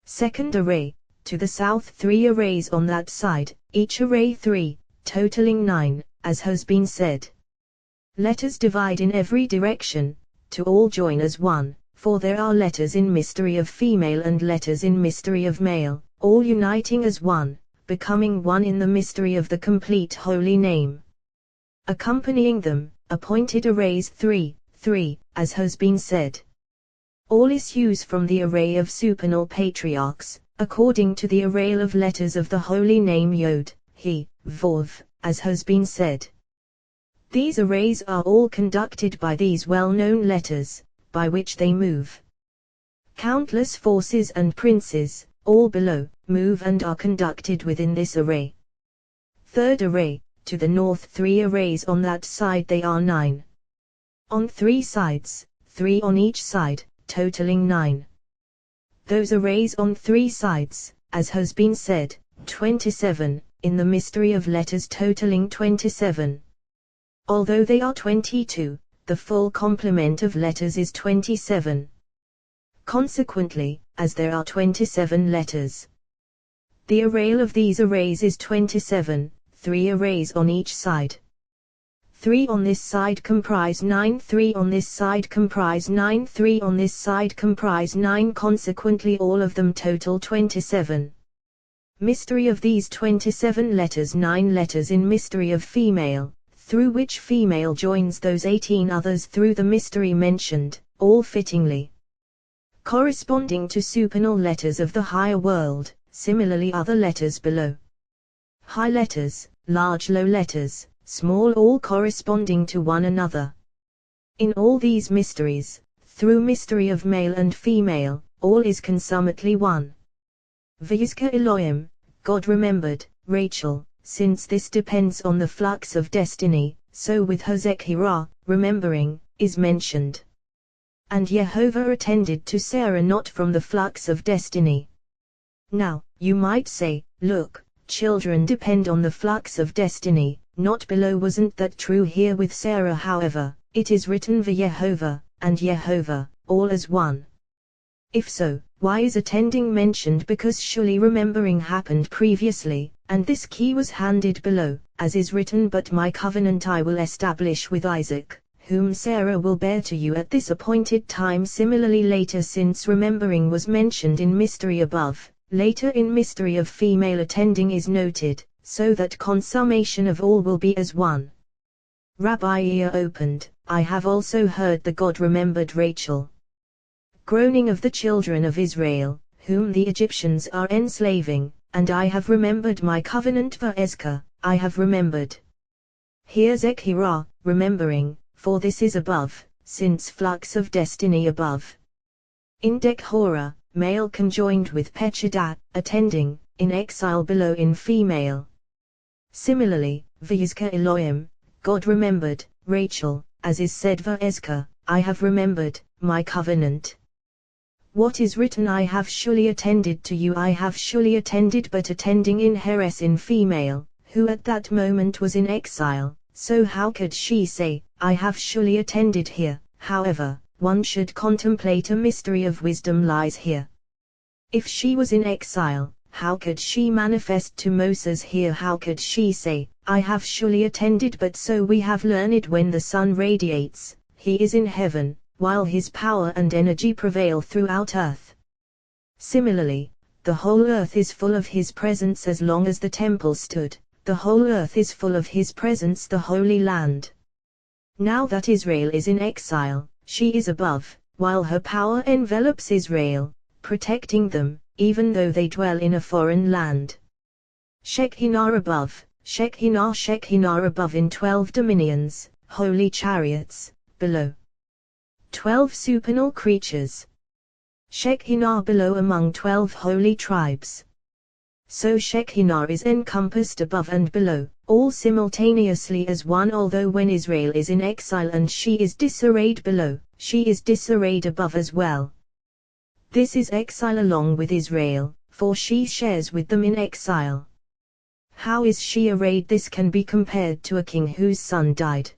Second array, to the south 3 arrays on that side, each array 3, totaling 9, as has been said. Letters divide in every direction, to all join as one, for there are letters in mystery of female and letters in mystery of male, all uniting as one, becoming one in the mystery of the complete holy name. Accompanying them, appointed arrays 3, as has been said. All issues from the array of supernal patriarchs, according to the array of letters of the holy name Yod, He, Vov, as has been said. These arrays are all conducted by these well-known letters, by which they move. Countless forces and princes, all below, move and are conducted within this array. Third array, to the north 3 arrays on that side, they are 9. On 3 sides, 3 on each side, totaling 9. Those arrays on 3 sides, as has been said, 27, in the mystery of letters totaling 27. Although they are 22, the full complement of letters is 27. Consequently, as there are 27 letters, the array of these arrays is 27, 3 arrays on each side. 3 on this side comprise 9, 3 on this side comprise 9, 3 on this side comprise 9, consequently all of them total 27. Mystery of these 27 letters, 9 letters in mystery of female, through which female joins those 18 others through the mystery mentioned, all fittingly corresponding to supernal letters of the higher world, similarly other letters below. High letters, large low letters, small, all corresponding to one another. In all these mysteries, through mystery of male and female, all is consummately one. V'yizkar Elohim, God remembered, Rachel, since this depends on the flux of destiny, so with her Zechirah, remembering, is mentioned. And Jehovah attended to Sarah not from the flux of destiny. Now, you might say, look, children depend on the flux of destiny, not below. Wasn't that true here with Sarah? However, it is written V'Yehovah, and Jehovah, all as one. If so, why is attending mentioned? Because surely remembering happened previously, and this key was handed below, as is written, but my covenant I will establish with Isaac, whom Sarah will bear to you at this appointed time. Similarly later, since remembering was mentioned in mystery above, later in mystery of female attending is noted, so that consummation of all will be as one. Rabbi ear opened, I have also heard the God remembered Rachel. Groaning of the children of Israel, whom the Egyptians are enslaving, and I have remembered my covenant V'ezkar, I have remembered. Here Zechirah, remembering, for this is above, since flux of destiny above. In Dekhorah, male conjoined with Pechadat, attending, in exile below in female. Similarly, V'yizkar Elohim, God remembered, Rachel, as is said V'ezkar, I have remembered, my covenant. What is written? I have surely attended to you, I have surely attended, but attending in Heres in female, who at that moment was in exile, so how could she say, I have surely attended here? However, one should contemplate a mystery of wisdom lies here. If she was in exile, how could she manifest to Moses here? How could she say, I have surely attended? But so we have learned, when the sun radiates, he is in heaven, while his power and energy prevail throughout earth. Similarly, the whole earth is full of his presence as long as the temple stood, the whole earth is full of his presence, the Holy Land. Now that Israel is in exile, she is above, while her power envelops Israel, protecting them, even though they dwell in a foreign land. Shekinah above, Shekinah above in 12 dominions, holy chariots, below 12 supernal creatures. Shekinah below among 12 holy tribes. So Shekinah is encompassed above and below, all simultaneously as one, although when Israel is in exile and she is disarrayed below, she is disarrayed above as well. This is exile along with Israel, for she shares with them in exile. How is she arrayed? This can be compared to a king whose son died.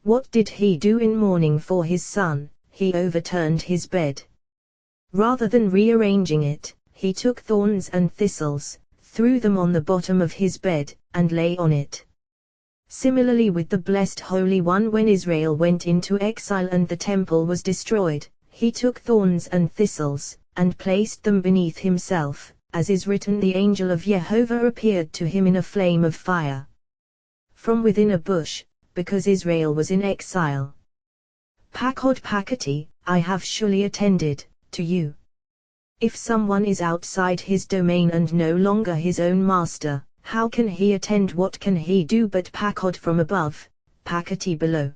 What did he do in mourning for his son? He overturned his bed. Rather than rearranging it, he took thorns and thistles, threw them on the bottom of his bed, and lay on it. Similarly with the blessed Holy One, when Israel went into exile and the temple was destroyed, he took thorns and thistles, and placed them beneath himself, as is written, the angel of Jehovah appeared to him in a flame of fire from within a bush, because Israel was in exile. Pakod Pakati, I have surely attended to you. If someone is outside his domain and no longer his own master, how can he attend? What can he do but Pakod from above, Pakati below?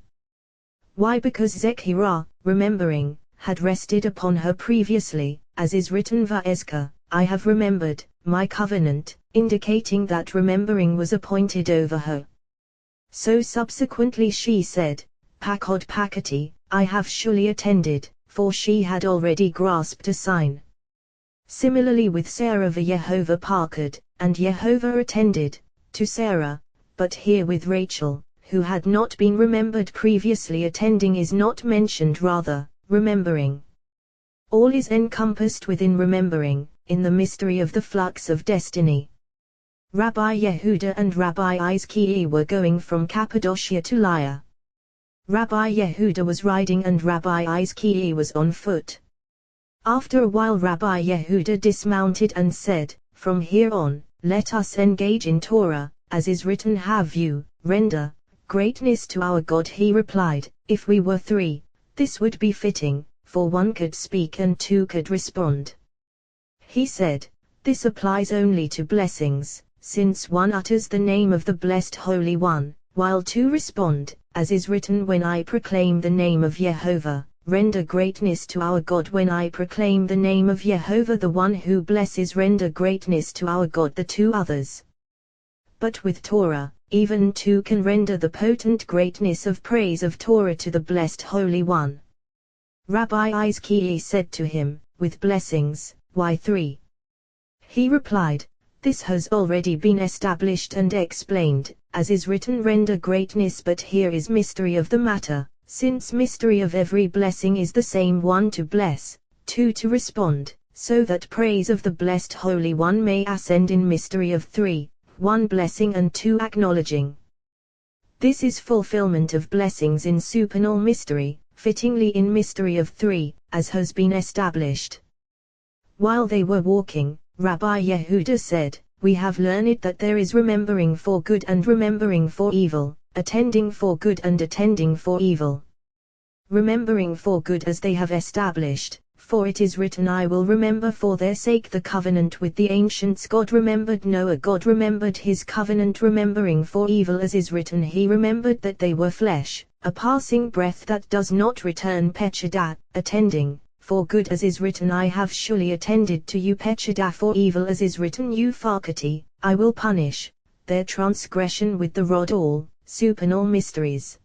Why? Because Zechirah, remembering, had rested upon her previously, as is written V'ezkar, I have remembered, my covenant, indicating that remembering was appointed over her. So subsequently she said, Pakod Pakati, I have surely attended, for she had already grasped a sign. Similarly with Sarah V'Yehovah Pakod, and Jehovah attended to Sarah, but here with Rachel, who had not been remembered previously. Attending is not mentioned, rather, remembering. All is encompassed within remembering, in the mystery of the flux of destiny. Rabbi Yehuda and Rabbi Izkiah were going from Cappadocia to Lyra. Rabbi Yehuda was riding and Rabbi Izkiah was on foot. After a while Rabbi Yehuda dismounted and said, "From here on, let us engage in Torah, as is written, have you, render greatness to our God." He replied, "If we were three, this would be fitting, for one could speak and two could respond." He said, "This applies only to blessings, since one utters the name of the Blessed Holy One, while two respond, as is written, when I proclaim the name of Jehovah, render greatness to our God. When I proclaim the name of Jehovah, the one who blesses, render greatness to our God the two others." But with Torah, even two can render the potent greatness of praise of Torah to the Blessed Holy One. Rabbi Izkiah said to him, "With blessings, why three?" He replied, "This has already been established and explained, as is written, render greatness. But here is mystery of the matter, since mystery of every blessing is the same, one to bless, two to respond, so that praise of the Blessed Holy One may ascend in mystery of three, one blessing and two acknowledging. This is fulfillment of blessings in supernal mystery, fittingly in mystery of three, as has been established." While they were walking, Rabbi Yehuda said, "We have learned that there is remembering for good and remembering for evil, attending for good and attending for evil. Remembering for good as they have established, for it is written, I will remember for their sake the covenant with the ancients. God remembered Noah, God remembered his covenant. Remembering for evil as is written, he remembered that they were flesh, a passing breath that does not return. Pechadah, attending for good as is written, I have surely attended to you. Pechadah, for evil as is written, Upharkati, I will punish their transgression with the rod. All supernal mysteries.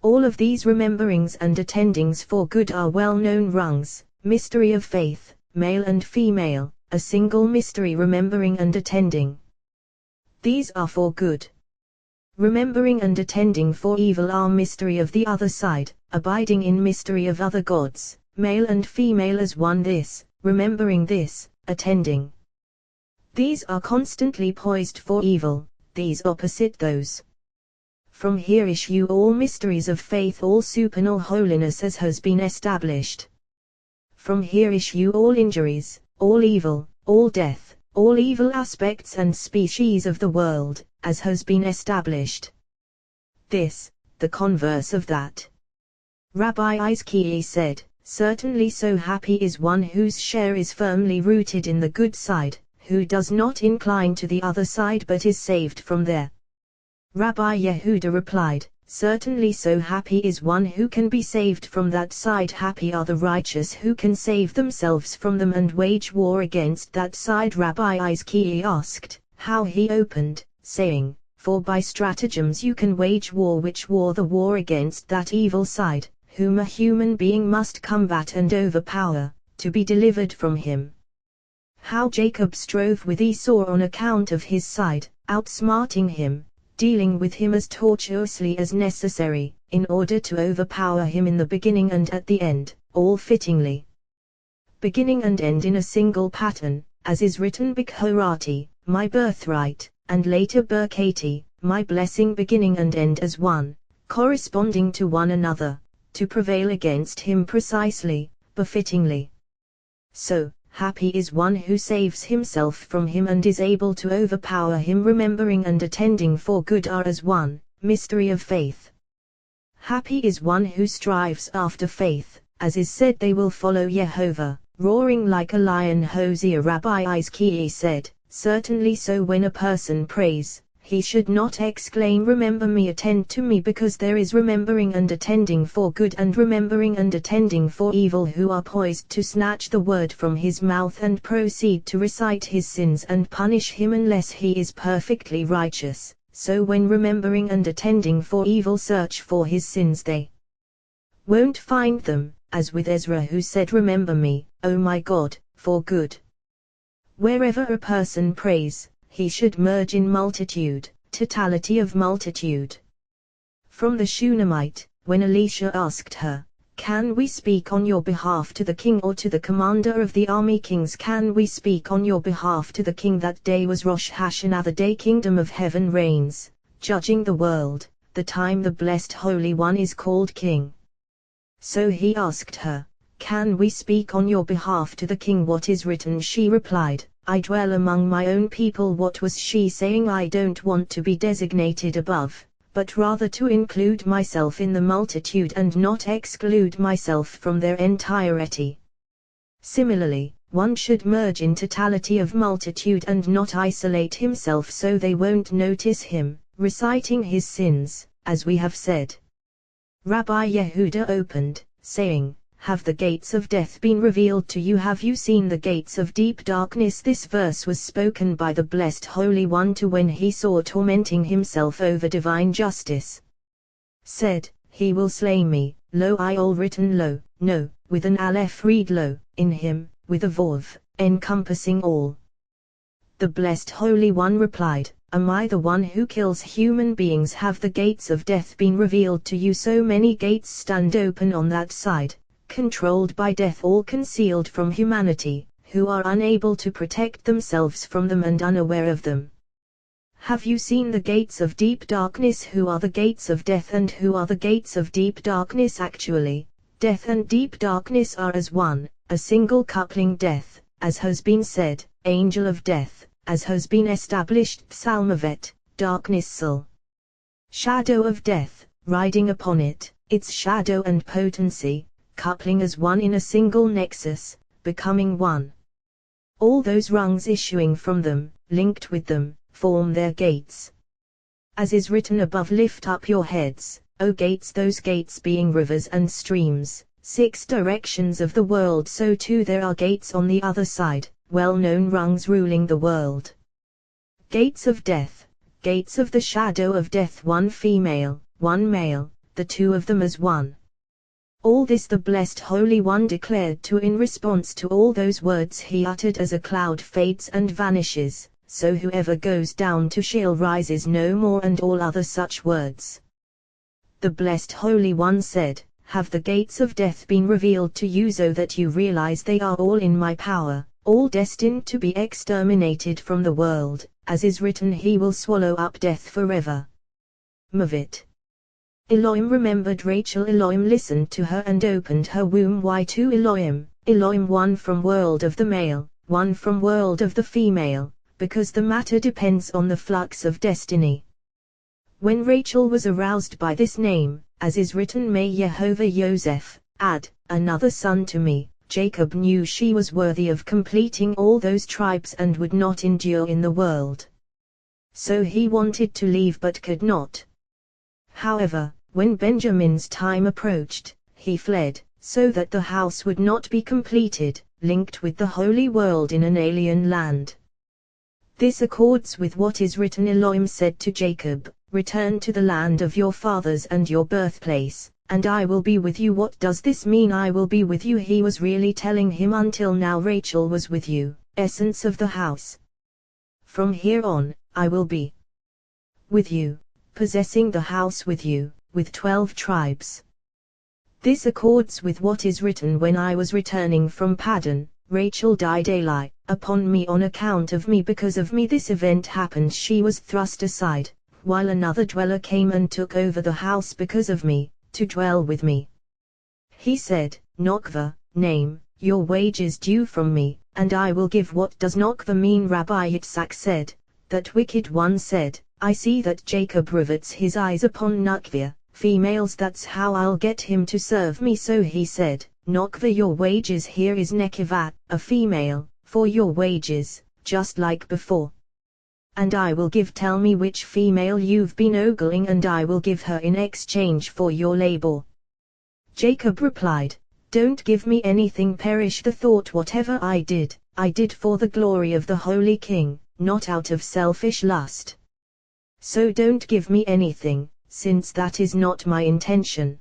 All of these rememberings and attendings for good are well-known rungs, mystery of faith, male and female, a single mystery, remembering and attending. These are for good. Remembering and attending for evil are mystery of the other side, abiding in mystery of other gods, male and female as one. This, remembering, this, attending. These are constantly poised for evil, these opposite those. From here issue all mysteries of faith, all supernal holiness as has been established. From here issue all injuries, all evil, all death, all evil aspects and species of the world, as has been established. This, the converse of that. Rabbi Izkiah said, "Certainly so happy is one whose share is firmly rooted in the good side, who does not incline to the other side but is saved from there." Rabbi Yehuda replied, "Certainly so happy is one who can be saved from that side. Happy are the righteous who can save themselves from them and wage war against that side." Rabbi Izkiah asked, how he opened, saying, "For by stratagems you can wage war, which war the war against that evil side, whom a human being must combat and overpower, to be delivered from him." How Jacob strove with Esau on account of his side, outsmarting him, dealing with him as tortuously as necessary, in order to overpower him in the beginning and at the end, all fittingly. Beginning and end in a single pattern, as is written, Bikhorati, my birthright, and later Berkati, my blessing. Beginning and end as one, corresponding to one another, to prevail against him precisely, befittingly. So, happy is one who saves himself from him and is able to overpower him. Remembering and attending for good are as one, mystery of faith. Happy is one who strives after faith, as is said, they will follow Jehovah, roaring like a lion. Hosea. Rabbi Izkiah said, "Certainly so when a person prays, he should not exclaim, remember me, attend to me, because there is remembering and attending for good and remembering and attending for evil, who are poised to snatch the word from his mouth and proceed to recite his sins and punish him unless he is perfectly righteous. So when remembering and attending for evil search for his sins, they won't find them, as with Ezra, who said, remember me, O my God, for good." Wherever a person prays, he should merge in multitude, totality of multitude. From the Shunammite, when Elisha asked her, "Can we speak on your behalf to the king or to the commander of the army?" Kings, can we speak on your behalf to the king? That day was Rosh Hashanah, the day kingdom of heaven reigns, judging the world, the time the blessed Holy One is called king. So he asked her, "Can we speak on your behalf to the king? What is written?" She replied, "I dwell among my own people." What was she saying? I don't want to be designated above, but rather to include myself in the multitude and not exclude myself from their entirety. Similarly, one should merge in totality of multitude and not isolate himself so they won't notice him, reciting his sins, as we have said. Rabbi Yehuda opened, saying, "Have the gates of death been revealed to you? Have you seen the gates of deep darkness?" This verse was spoken by the Blessed Holy One to when he saw tormenting himself over divine justice. Said, "He will slay me, lo, I all written lo, no, with an aleph read lo, in him, with a vav, encompassing all." The Blessed Holy One replied, "Am I the one who kills human beings? Have the gates of death been revealed to you?" So many gates stand open on that side, controlled by death, all concealed from humanity, who are unable to protect themselves from them and unaware of them. Have you seen the gates of deep darkness? Who are the gates of death and who are the gates of deep darkness? Actually, death and deep darkness are as one, a single coupling. Death, as has been said, angel of death, as has been established, Psalmavet, darkness soul. Shadow of death, riding upon it, its shadow and potency, coupling as one in a single nexus, becoming one. All those rungs issuing from them, linked with them, form their gates. As is written above, "Lift up your heads, O gates," those gates being rivers and streams, 6 directions of the world. So too there are gates on the other side, well-known rungs ruling the world. Gates of death, gates of the shadow of death, one female, one male, the two of them as one. All this the Blessed Holy One declared to in response to all those words he uttered. As a cloud fades and vanishes, so whoever goes down to Sheol rises no more, and all other such words. The Blessed Holy One said, "Have the gates of death been revealed to you so that you realize they are all in my power, all destined to be exterminated from the world, as is written, he will swallow up death forever." Mavit. Elohim remembered Rachel. Elohim listened to her and opened her womb. Why two Elohim? Elohim, one from world of the male, one from world of the female, because the matter depends on the flux of destiny. When Rachel was aroused by this name, as is written, "May Yehovah Yosef add another son to me," Jacob knew she was worthy of completing all those tribes and would not endure in the world. So he wanted to leave but could not. However, when Benjamin's time approached, he fled, so that the house would not be completed, linked with the holy world in an alien land. This accords with what is written. Elohim said to Jacob, "Return to the land of your fathers and your birthplace, and I will be with you." What does this mean, "I will be with you"? He was really telling him, until now Rachel was with you, essence of the house. From here on, I will be with you, possessing the house with you, with 12 tribes. This accords with what is written, "When I was returning from Paddan, Rachel died Eli, upon me, on account of me, because of me this event happened. She was thrust aside, while another dweller came and took over the house because of me, to dwell with me." He said, "Nokva, name, your wages due from me, and I will give." What does Nokva mean? Rabbi Yitzhak said, that wicked one said, "I see that Jacob rivets his eyes upon Nokva, females, that's how I'll get him to serve me." So he said, "Nokva, your wages." Here is Nekeva, a female, for your wages, just like before. "And I will give," tell me which female you've been ogling, "and I will give her in exchange for your labor." Jacob replied, "Don't give me anything, perish the thought. Whatever I did for the glory of the Holy King, not out of selfish lust. So don't give me anything, since that is not my intention.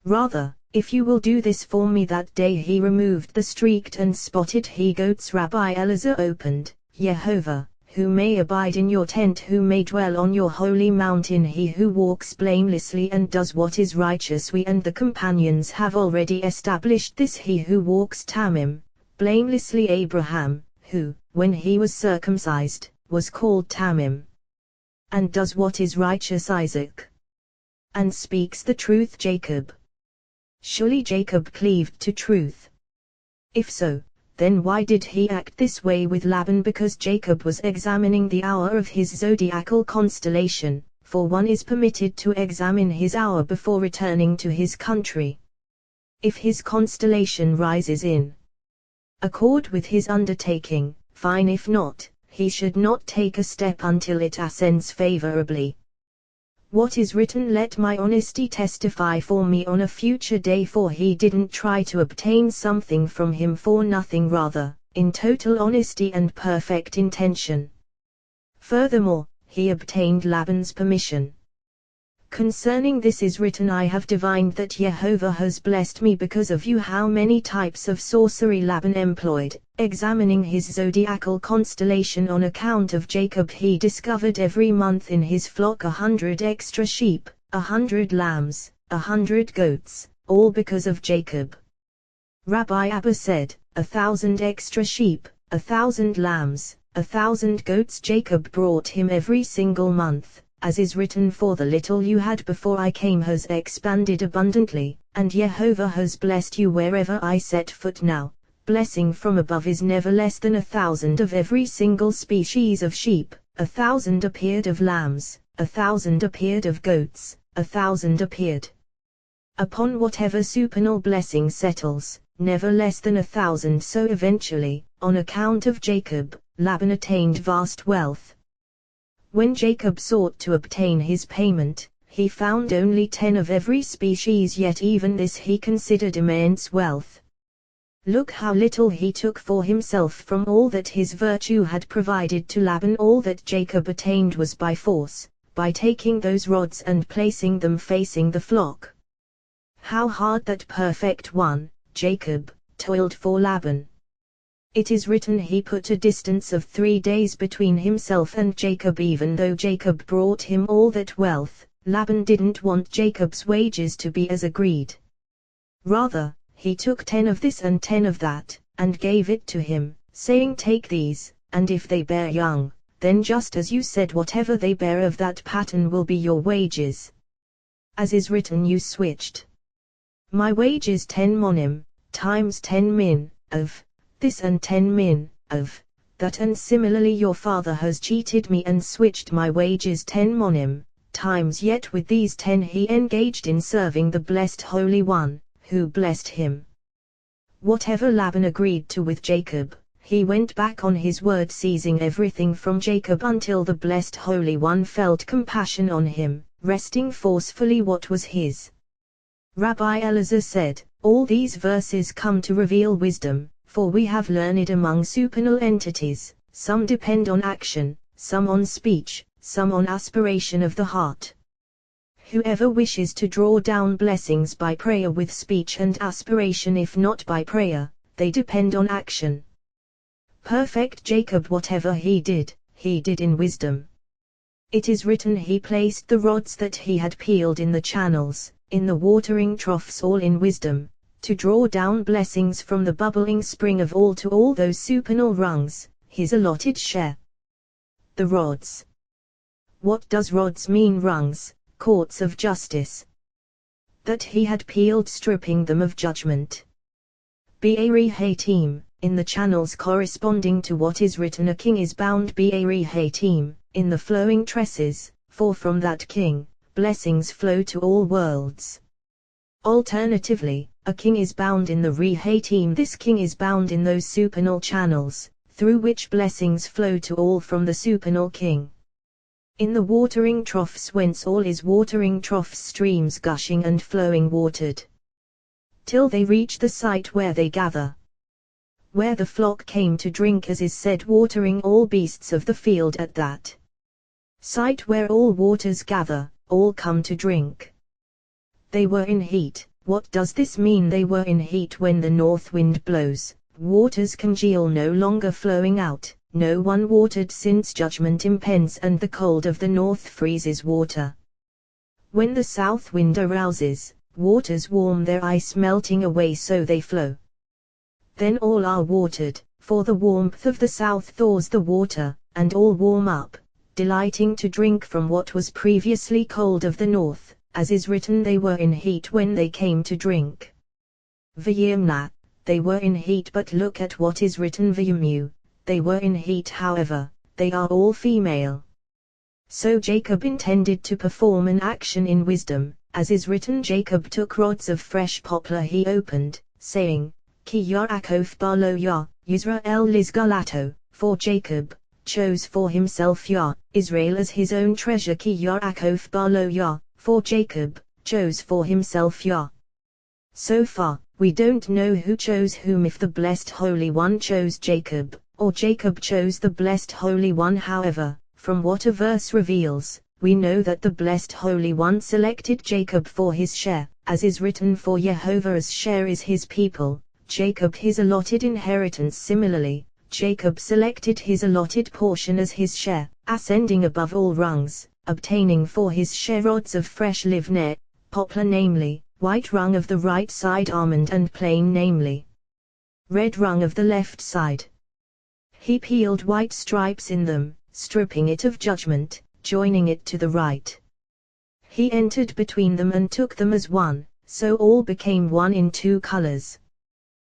Rather, if you will do this for me." That day he removed the streaked and spotted he-goats. Rabbi Elazar opened, "Yehovah, who may abide in your tent, who may dwell on your holy mountain, he who walks blamelessly and does what is righteous. We and the companions have already established this. He who walks tamim, blamelessly, Abraham, who, when he was circumcised, was called tamim, and does what is righteous, Isaac, and speaks the truth, Jacob. Surely Jacob cleaved to truth. If so, then why did he act this way with Laban? Because Jacob was examining the hour of his zodiacal constellation, for one is permitted to examine his hour before returning to his country. If his constellation rises in accord with his undertaking, fine; if not, he should not take a step until it ascends favorably. What is written, let my honesty testify for me on a future day, for he didn't try to obtain something from him for nothing, rather, in total honesty and perfect intention. Furthermore, he obtained Laban's permission. Concerning this is written, I have divined that Jehovah has blessed me because of you. How many types of sorcery Laban employed, examining his zodiacal constellation on account of Jacob. He discovered every month in his flock 100 extra sheep, 100 lambs, 100 goats, all because of Jacob. Rabbi Abba said, 1,000 extra sheep, 1,000 lambs, 1,000 goats Jacob brought him every single month. As is written, for the little you had before I came has expanded abundantly, and Jehovah has blessed you wherever I set foot now. Blessing from above is never less than 1,000 of every single species of sheep, 1,000 appeared of lambs, 1,000 appeared of goats, 1,000 appeared upon whatever supernal blessing settles, never less than 1,000. So eventually, on account of Jacob, Laban attained vast wealth. When Jacob sought to obtain his payment, he found only 10 of every species, yet even this he considered immense wealth. Look how little he took for himself from all that his virtue had provided to Laban. All that Jacob attained was by force, by taking those rods and placing them facing the flock. How hard that perfect one, Jacob, toiled for Laban. It is written, he put a distance of 3 days between himself and Jacob. Even though Jacob brought him all that wealth, Laban didn't want Jacob's wages to be as agreed. Rather, he took 10 of this and 10 of that, and gave it to him, saying, take these, and if they bear young, then just as you said, whatever they bear of that pattern will be your wages. As is written, you switched my wages 10 monim, times 10 min, of this and 10 min, of that, and similarly your father has cheated me and switched my wages 10 monim, times, yet with these 10 he engaged in serving the blessed Holy One, who blessed him. Whatever Laban agreed to with Jacob, he went back on his word, seizing everything from Jacob until the blessed Holy One felt compassion on him, wresting forcefully what was his. Rabbi Elazar said, all these verses come to reveal wisdom, for we have learned among supernal entities, some depend on action, some on speech, some on aspiration of the heart. Whoever wishes to draw down blessings by prayer with speech and aspiration, if not by prayer, they depend on action. Perfect Jacob, whatever he did in wisdom. It is written, he placed the rods that he had peeled in the channels, in the watering troughs, all in wisdom, to draw down blessings from the bubbling spring of all to all those supernal rungs, his allotted share. The rods. What does rods mean? Rungs, courts of justice. That he had peeled, stripping them of judgment. Be'eri Hatim, in the channels corresponding to what is written, a king is bound Be'eri Hatim, in the flowing tresses, for from that king, blessings flow to all worlds. Alternatively, a king is bound in the Rehatim. This king is bound in those supernal channels, through which blessings flow to all from the supernal king. In the watering troughs, whence all is watering troughs, streams gushing and flowing watered, till they reach the site where they gather, where the flock came to drink, as is said, watering all beasts of the field. At that site where all waters gather, all come to drink. They were in heat. What does this mean? They were in heat when the north wind blows, waters congeal, no longer flowing out, no one watered since judgment impends and the cold of the north freezes water. When the south wind arouses, waters warm their ice melting away so they flow. Then all are watered, for the warmth of the south thaws the water, and all warm up, delighting to drink from what was previously cold of the north, as is written they were in heat when they came to drink. Vayimna, they were in heat but look at what is written Vayamu, they were in heat however, they are all female. So Jacob intended to perform an action in wisdom, as is written Jacob took rods of fresh poplar he opened, saying, Ki Yaakov Balo Ya, Yisrael Lizgalato, for Jacob chose for himself Ya, Israel as his own treasure Ki Yaakov Balo Ya, for Jacob chose for himself Ya. So far, we don't know who chose whom, if the Blessed Holy One chose Jacob, or Jacob chose the Blessed Holy One. However, from what a verse reveals, we know that the Blessed Holy One selected Jacob for his share, as is written for Jehovah's share is his people, Jacob his allotted inheritance. Similarly, Jacob selected his allotted portion as his share, ascending above all rungs, obtaining for his share rods of fresh livnet, poplar namely, white rung of the right side almond and plain namely, red rung of the left side. He peeled white stripes in them, stripping it of judgment, joining it to the right. He entered between them and took them as one, so all became one in two colors.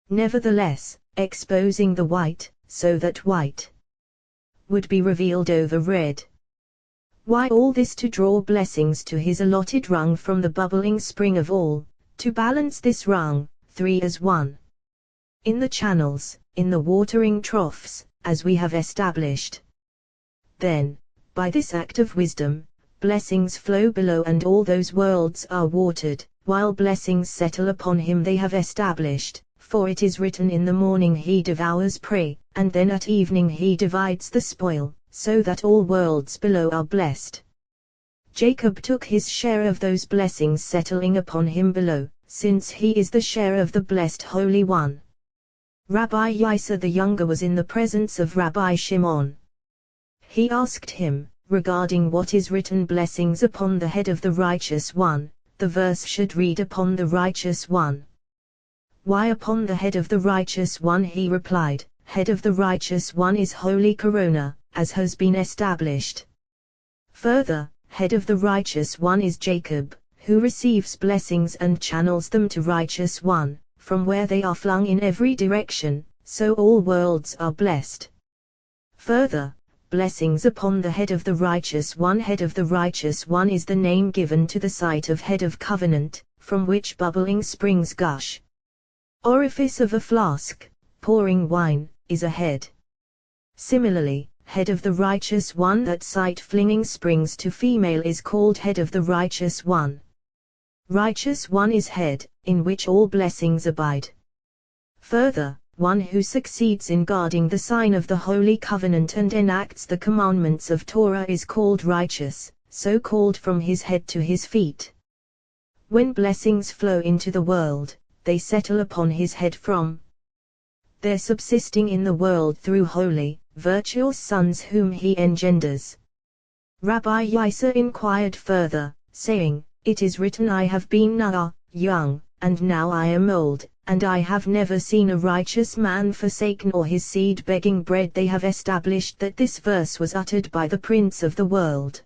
Nevertheless, exposing the white, so that white would be revealed over red. Why all this? To draw blessings to his allotted rung from the bubbling spring of all, to balance this rung, three as one. In the channels, in the watering troughs, as we have established. Then, by this act of wisdom, blessings flow below and all those worlds are watered, while blessings settle upon him they have established, for it is written in the morning he devours prey, and then at evening he divides the spoil, so that all worlds below are blessed. Jacob took his share of those blessings settling upon him below, since he is the share of the Blessed Holy One. Rabbi Yisa the younger was in the presence of Rabbi Shimon. He asked him, regarding what is written blessings upon the head of the righteous one, the verse should read upon the righteous one. Why upon the head of the righteous one? He replied, head of the righteous one is holy corona, as has been established. Further, head of the righteous one is Jacob, who receives blessings and channels them to righteous one, from where they are flung in every direction, so all worlds are blessed. Further, blessings upon the head of the righteous one. Head of the righteous one is the name given to the site of head of covenant, from which bubbling springs gush. Orifice of a flask, pouring wine, is a head. Similarly, head of the righteous one, that site flinging springs to female, is called head of the righteous one. Righteous one is head, in which all blessings abide. Further, one who succeeds in guarding the sign of the Holy Covenant and enacts the commandments of Torah is called righteous, so called from his head to his feet. When blessings flow into the world, they settle upon his head from their subsisting in the world through holy, virtuous sons whom he engenders. Rabbi Yisa inquired further, saying, it is written I have been now young, and now I am old, and I have never seen a righteous man forsaken or his seed begging bread. They have established that this verse was uttered by the Prince of the world.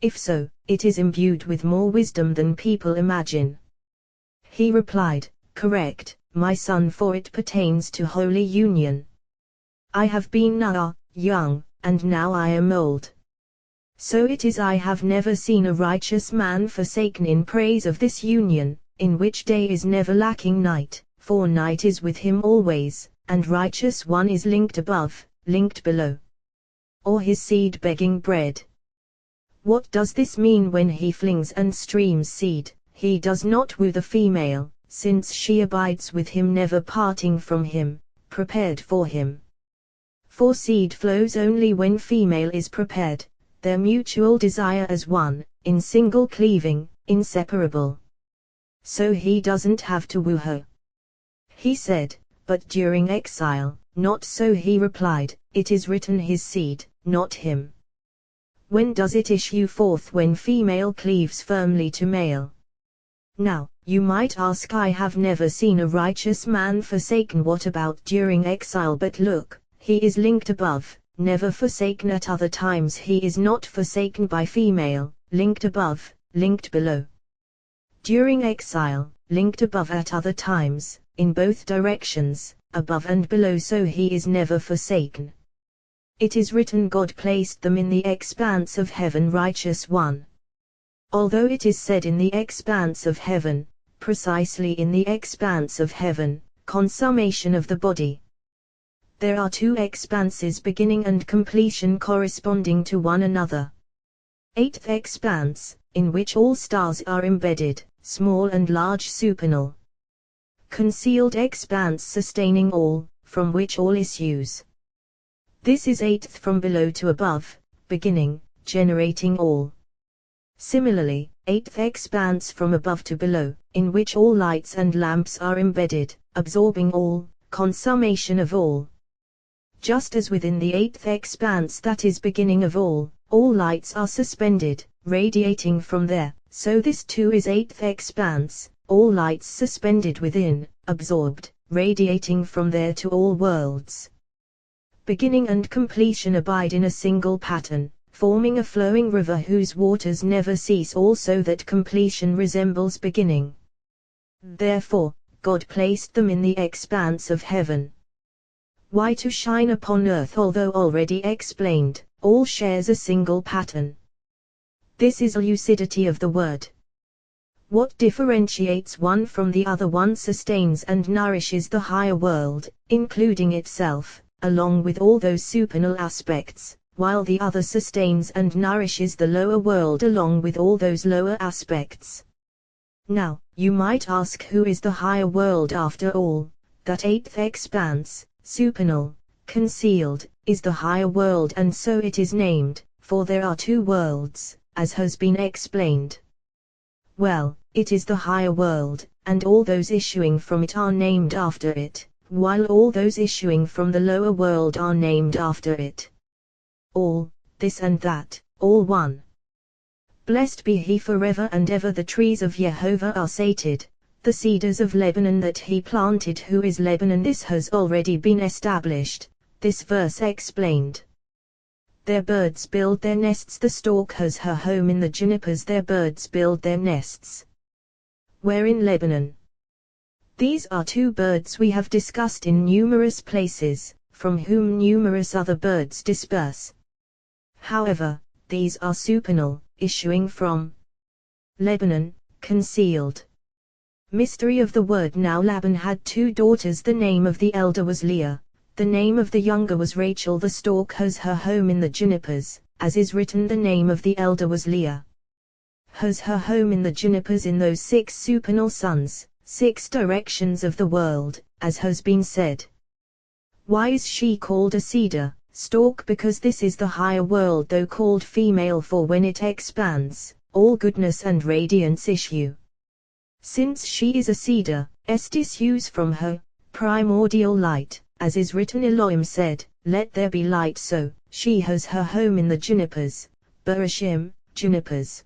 If so, it is imbued with more wisdom than people imagine. He replied, correct, my son, for it pertains to holy union. I have been now young, and now I am old. So it is I have never seen a righteous man forsaken in praise of this union, in which day is never lacking night, for night is with him always, and righteous one is linked above, linked below. Or his seed begging bread. What does this mean? When he flings and streams seed, he does not woo the female, since she abides with him never parting from him, prepared for him. For seed flows only when female is prepared, their mutual desire as one, in single cleaving, inseparable. So he doesn't have to woo her. He said, but during exile, not so, he replied, it is written his seed, not him. When does it issue forth? When female cleaves firmly to male. Now, you might ask, I have never seen a righteous man forsaken. What about during exile? But look, he is linked above, never forsaken at other times. He is not forsaken by female, linked above, linked below. During exile, linked above at other times, in both directions, above and below, so he is never forsaken. It is written, God placed them in the expanse of heaven, righteous one. Although it is said in the expanse of heaven, precisely in the expanse of heaven, consummation of the body. There are two expanses, beginning and completion, corresponding to one another. Eighth expanse, in which all stars are embedded, small and large supernal. Concealed expanse, sustaining all, from which all issues. This is eighth, from below to above, beginning, generating all. Similarly, eighth expanse, from above to below, in which all lights and lamps are embedded, absorbing all, consummation of all. Just as within the eighth expanse, that is beginning of all lights are suspended, radiating from there, so this too is eighth expanse, all lights suspended within, absorbed, radiating from there to all worlds. Beginning and completion abide in a single pattern, forming a flowing river whose waters never cease, also that completion resembles beginning. Therefore, God placed them in the expanse of heaven. Why? To shine upon earth. Although already explained, all shares a single pattern. This is a lucidity of the word. What differentiates one from the other? One sustains and nourishes the higher world, including itself, along with all those supernal aspects, while the other sustains and nourishes the lower world along with all those lower aspects. Now, you might ask, who is the higher world after all? That eighth expanse, supernal, concealed, is the higher world, and so it is named, for there are two worlds, as has been explained. Well, it is the higher world, and all those issuing from it are named after it, while all those issuing from the lower world are named after it. All, this and that, all one. Blessed be he forever and ever. The trees of Jehovah are sated, the cedars of Lebanon that he planted. Who is Lebanon? This has already been established, this verse explained. Their birds build their nests. The stork has her home in the junipers. Their birds build their nests. Where? In Lebanon. These are two birds we have discussed in numerous places, from whom numerous other birds disperse. However, these are supernal, issuing from Lebanon, concealed. Mystery of the word. Now Laban had two daughters. The name of the elder was Leah, the name of the younger was Rachel. The stork has her home in the junipers, as is written. The name of the elder was Leah. Has her home in the junipers, in those 6 supernal sons, 6 directions of the world, as has been said. Why is she called a cedar, stalk? Because this is the higher world, though called female, for when it expands, all goodness and radiance issue. Since she is a cedar, est issues from her primordial light, as is written. Elohim said, let there be light, so she has her home in the junipers, bereshim, junipers.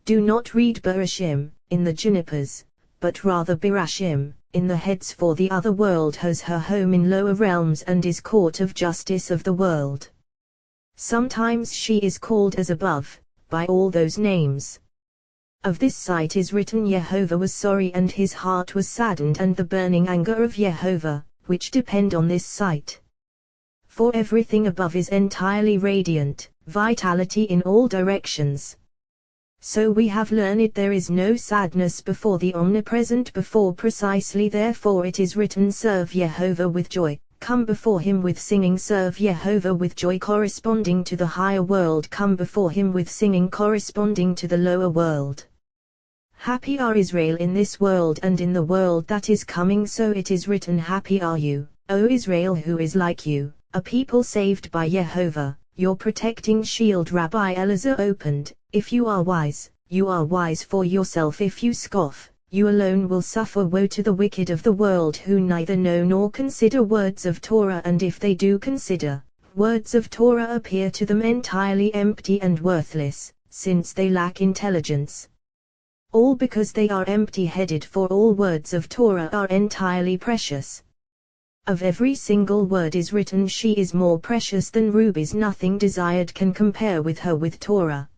Do not read bereshim, in the junipers, but rather berashim, in the heads, for the other world has her home in lower realms and is court of justice of the world. Sometimes she is called as above, by all those names. Of this sight is written, Jehovah was sorry and his heart was saddened, and the burning anger of Jehovah, which depend on this sight. For everything above is entirely radiant, vitality in all directions. So we have learned there is no sadness before the omnipresent before. Precisely therefore it is written, serve Jehovah with joy, come before him with singing. Serve Jehovah with joy corresponding to the higher world, come before him with singing corresponding to the lower world. Happy are Israel in this world and in the world that is coming. So it is written, happy are you, O Israel, who is like you, a people saved by Jehovah, your protecting shield. Rabbi Elazar opened, if you are wise for yourself. If you scoff, you alone will suffer. Woe to the wicked of the world who neither know nor consider words of Torah, and if they do consider, words of Torah appear to them entirely empty and worthless, since they lack intelligence. All because they are empty-headed, for all words of Torah are entirely precious. Of every single word is written, she is more precious than rubies. Nothing desired can compare with her, with Torah.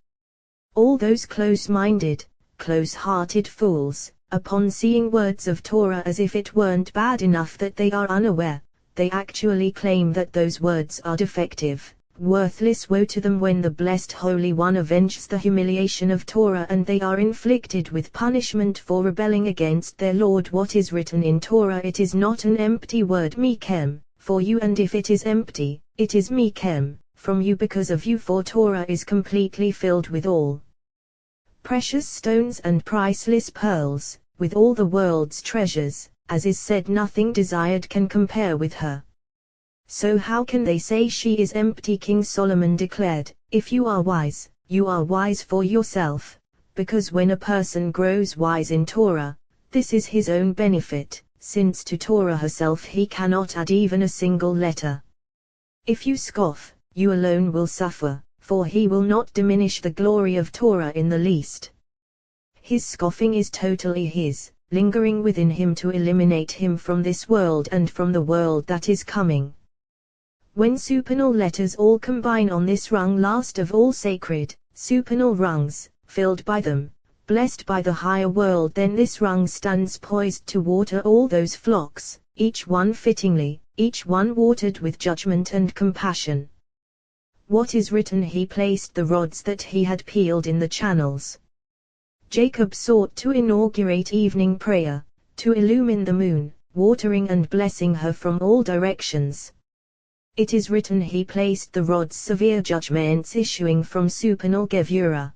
All those close-minded, close-hearted fools, upon seeing words of Torah as if it weren't bad enough that they are unaware, they actually claim that those words are defective, worthless. Woe to them when the blessed Holy One avenges the humiliation of Torah and they are inflicted with punishment for rebelling against their Lord. What is written in Torah, it is not an empty word mikem, for you, and if it is empty, it is mikem, from you, because of you, for Torah is completely filled with all precious stones and priceless pearls, with all the world's treasures, as is said, nothing desired can compare with her. So how can they say she is empty? King Solomon declared, if you are wise, you are wise for yourself, because when a person grows wise in Torah, this is his own benefit, since to Torah herself he cannot add even a single letter. If you scoff, you alone will suffer, for he will not diminish the glory of Torah in the least. His scoffing is totally his, lingering within him to eliminate him from this world and from the world that is coming. When supernal letters all combine on this rung, last of all sacred, supernal rungs, filled by them, blessed by the higher world, then this rung stands poised to water all those flocks, each one fittingly, each one watered with judgment and compassion. What is written, he placed the rods that he had peeled in the channels. Jacob sought to inaugurate evening prayer, to illumine the moon, watering and blessing her from all directions. It is written, he placed the rods, severe judgments issuing from supernal Gevurah.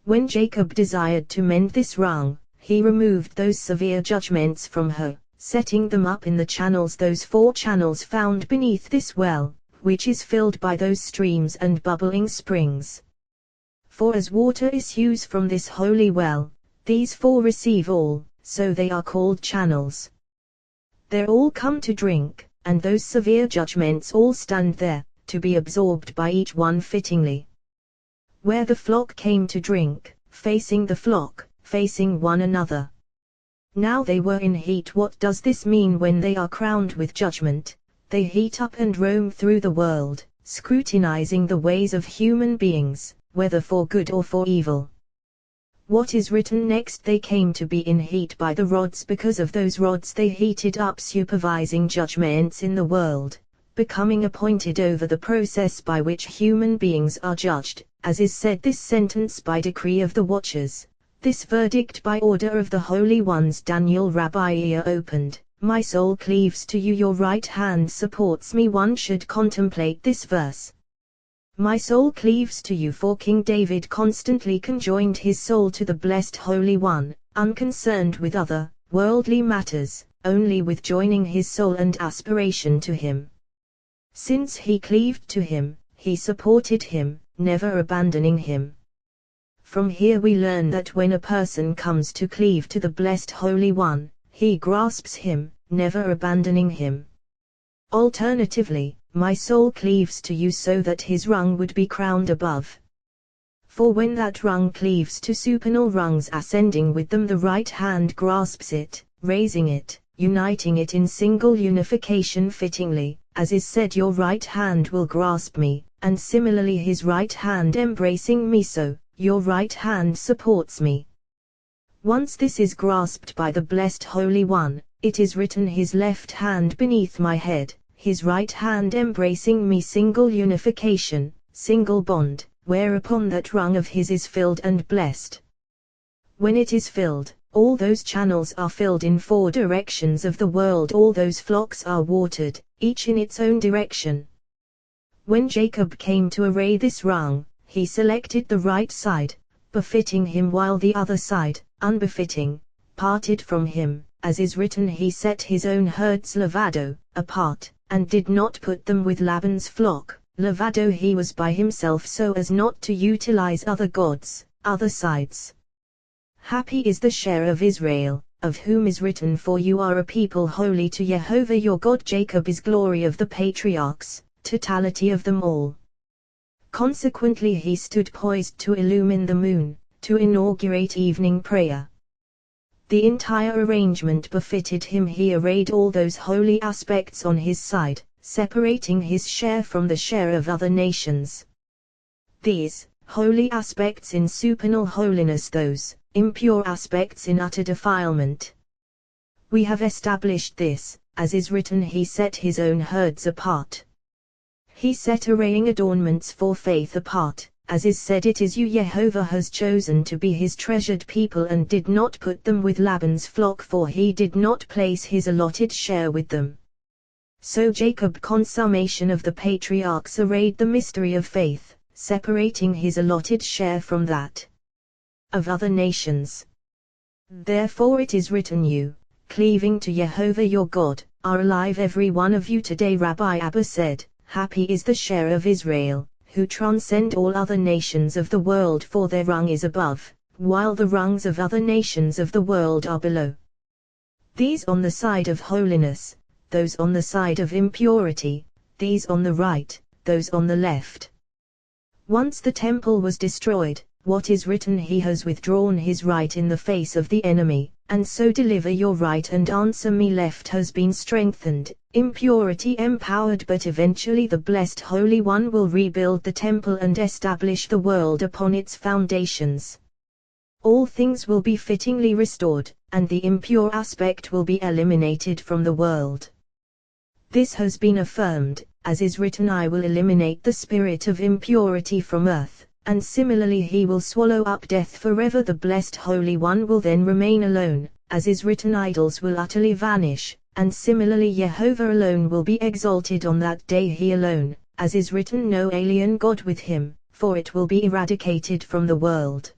When Jacob desired to mend this rung, he removed those severe judgments from her, setting them up in the channels, those 4 channels found beneath this well, which is filled by those streams and bubbling springs. For as water issues from this holy well, these 4 receive all, so they are called channels. There all come to drink, and those severe judgments all stand there, to be absorbed by each one fittingly. Where the flock came to drink, facing the flock, facing one another. Now they were in heat. What does this mean? When they are crowned with judgment, they heat up and roam through the world, scrutinizing the ways of human beings, whether for good or for evil. What is written next? They came to be in heat by the rods. Because of those rods they heated up, supervising judgments in the world, becoming appointed over the process by which human beings are judged, as is said, this sentence by decree of the watchers, this verdict by order of the holy ones. Daniel, Rabbi, ear opened, my soul cleaves to you, your right hand supports me. One should contemplate this verse. My soul cleaves to you, for King David constantly conjoined his soul to the blessed Holy One, unconcerned with other, worldly matters, only with joining his soul and aspiration to him. Since he cleaved to him, he supported him, never abandoning him. From here we learn that when a person comes to cleave to the blessed Holy One, he grasps him, never abandoning him. Alternatively, my soul cleaves to you, so that his rung would be crowned above. For when that rung cleaves to supernal rungs ascending with them, the right hand grasps it, raising it, uniting it in single unification fittingly, as is said, your right hand will grasp me, and similarly his right hand embracing me, so your right hand supports me. Once this is grasped by the blessed Holy One, it is written, his left hand beneath my head, his right hand embracing me, single unification, single bond, whereupon that rung of his is filled and blessed. When it is filled, all those channels are filled in 4 directions of the world, all those flocks are watered, each in its own direction. When Jacob came to array this rung, he selected the right side, befitting him, while the other side, unbefitting, parted from him, as is written, he set his own herds Levado, apart, and did not put them with Laban's flock. Levado, he was by himself, so as not to utilize other gods, other sides. Happy is the share of Israel, of whom is written, for you are a people holy to Jehovah your God. Jacob is glory of the patriarchs, totality of them all. Consequently he stood poised to illumine the moon, to inaugurate evening prayer. The entire arrangement befitted him. He arrayed all those holy aspects on his side, separating his share from the share of other nations. These holy aspects in supernal holiness, those impure aspects in utter defilement. We have established this, as is written, he set his own herds apart. He set arraying adornments for faith apart, as is said, it is you Jehovah has chosen to be his treasured people, and did not put them with Laban's flock, for he did not place his allotted share with them. So Jacob, consummation of the patriarchs, arrayed the mystery of faith, separating his allotted share from that of other nations. Therefore it is written, you, cleaving to Jehovah your God, are alive every one of you today. Rabbi Abba said, happy is the share of Israel, who transcend all other nations of the world, for their rung is above, while the rungs of other nations of the world are below. These on the side of holiness, those on the side of impurity, these on the right, those on the left. Once the temple was destroyed, what is written, he has withdrawn his right in the face of the enemy, and so deliver your right and answer me. Left has been strengthened, impurity empowered, but eventually the blessed Holy One will rebuild the temple and establish the world upon its foundations. All things will be fittingly restored, and the impure aspect will be eliminated from the world. This has been affirmed, as is written, I will eliminate the spirit of impurity from earth, and similarly he will swallow up death forever. The blessed Holy One will then remain alone, as is written, idols will utterly vanish, and similarly Jehovah alone will be exalted on that day, he alone, as is written, no alien God with him, for it will be eradicated from the world.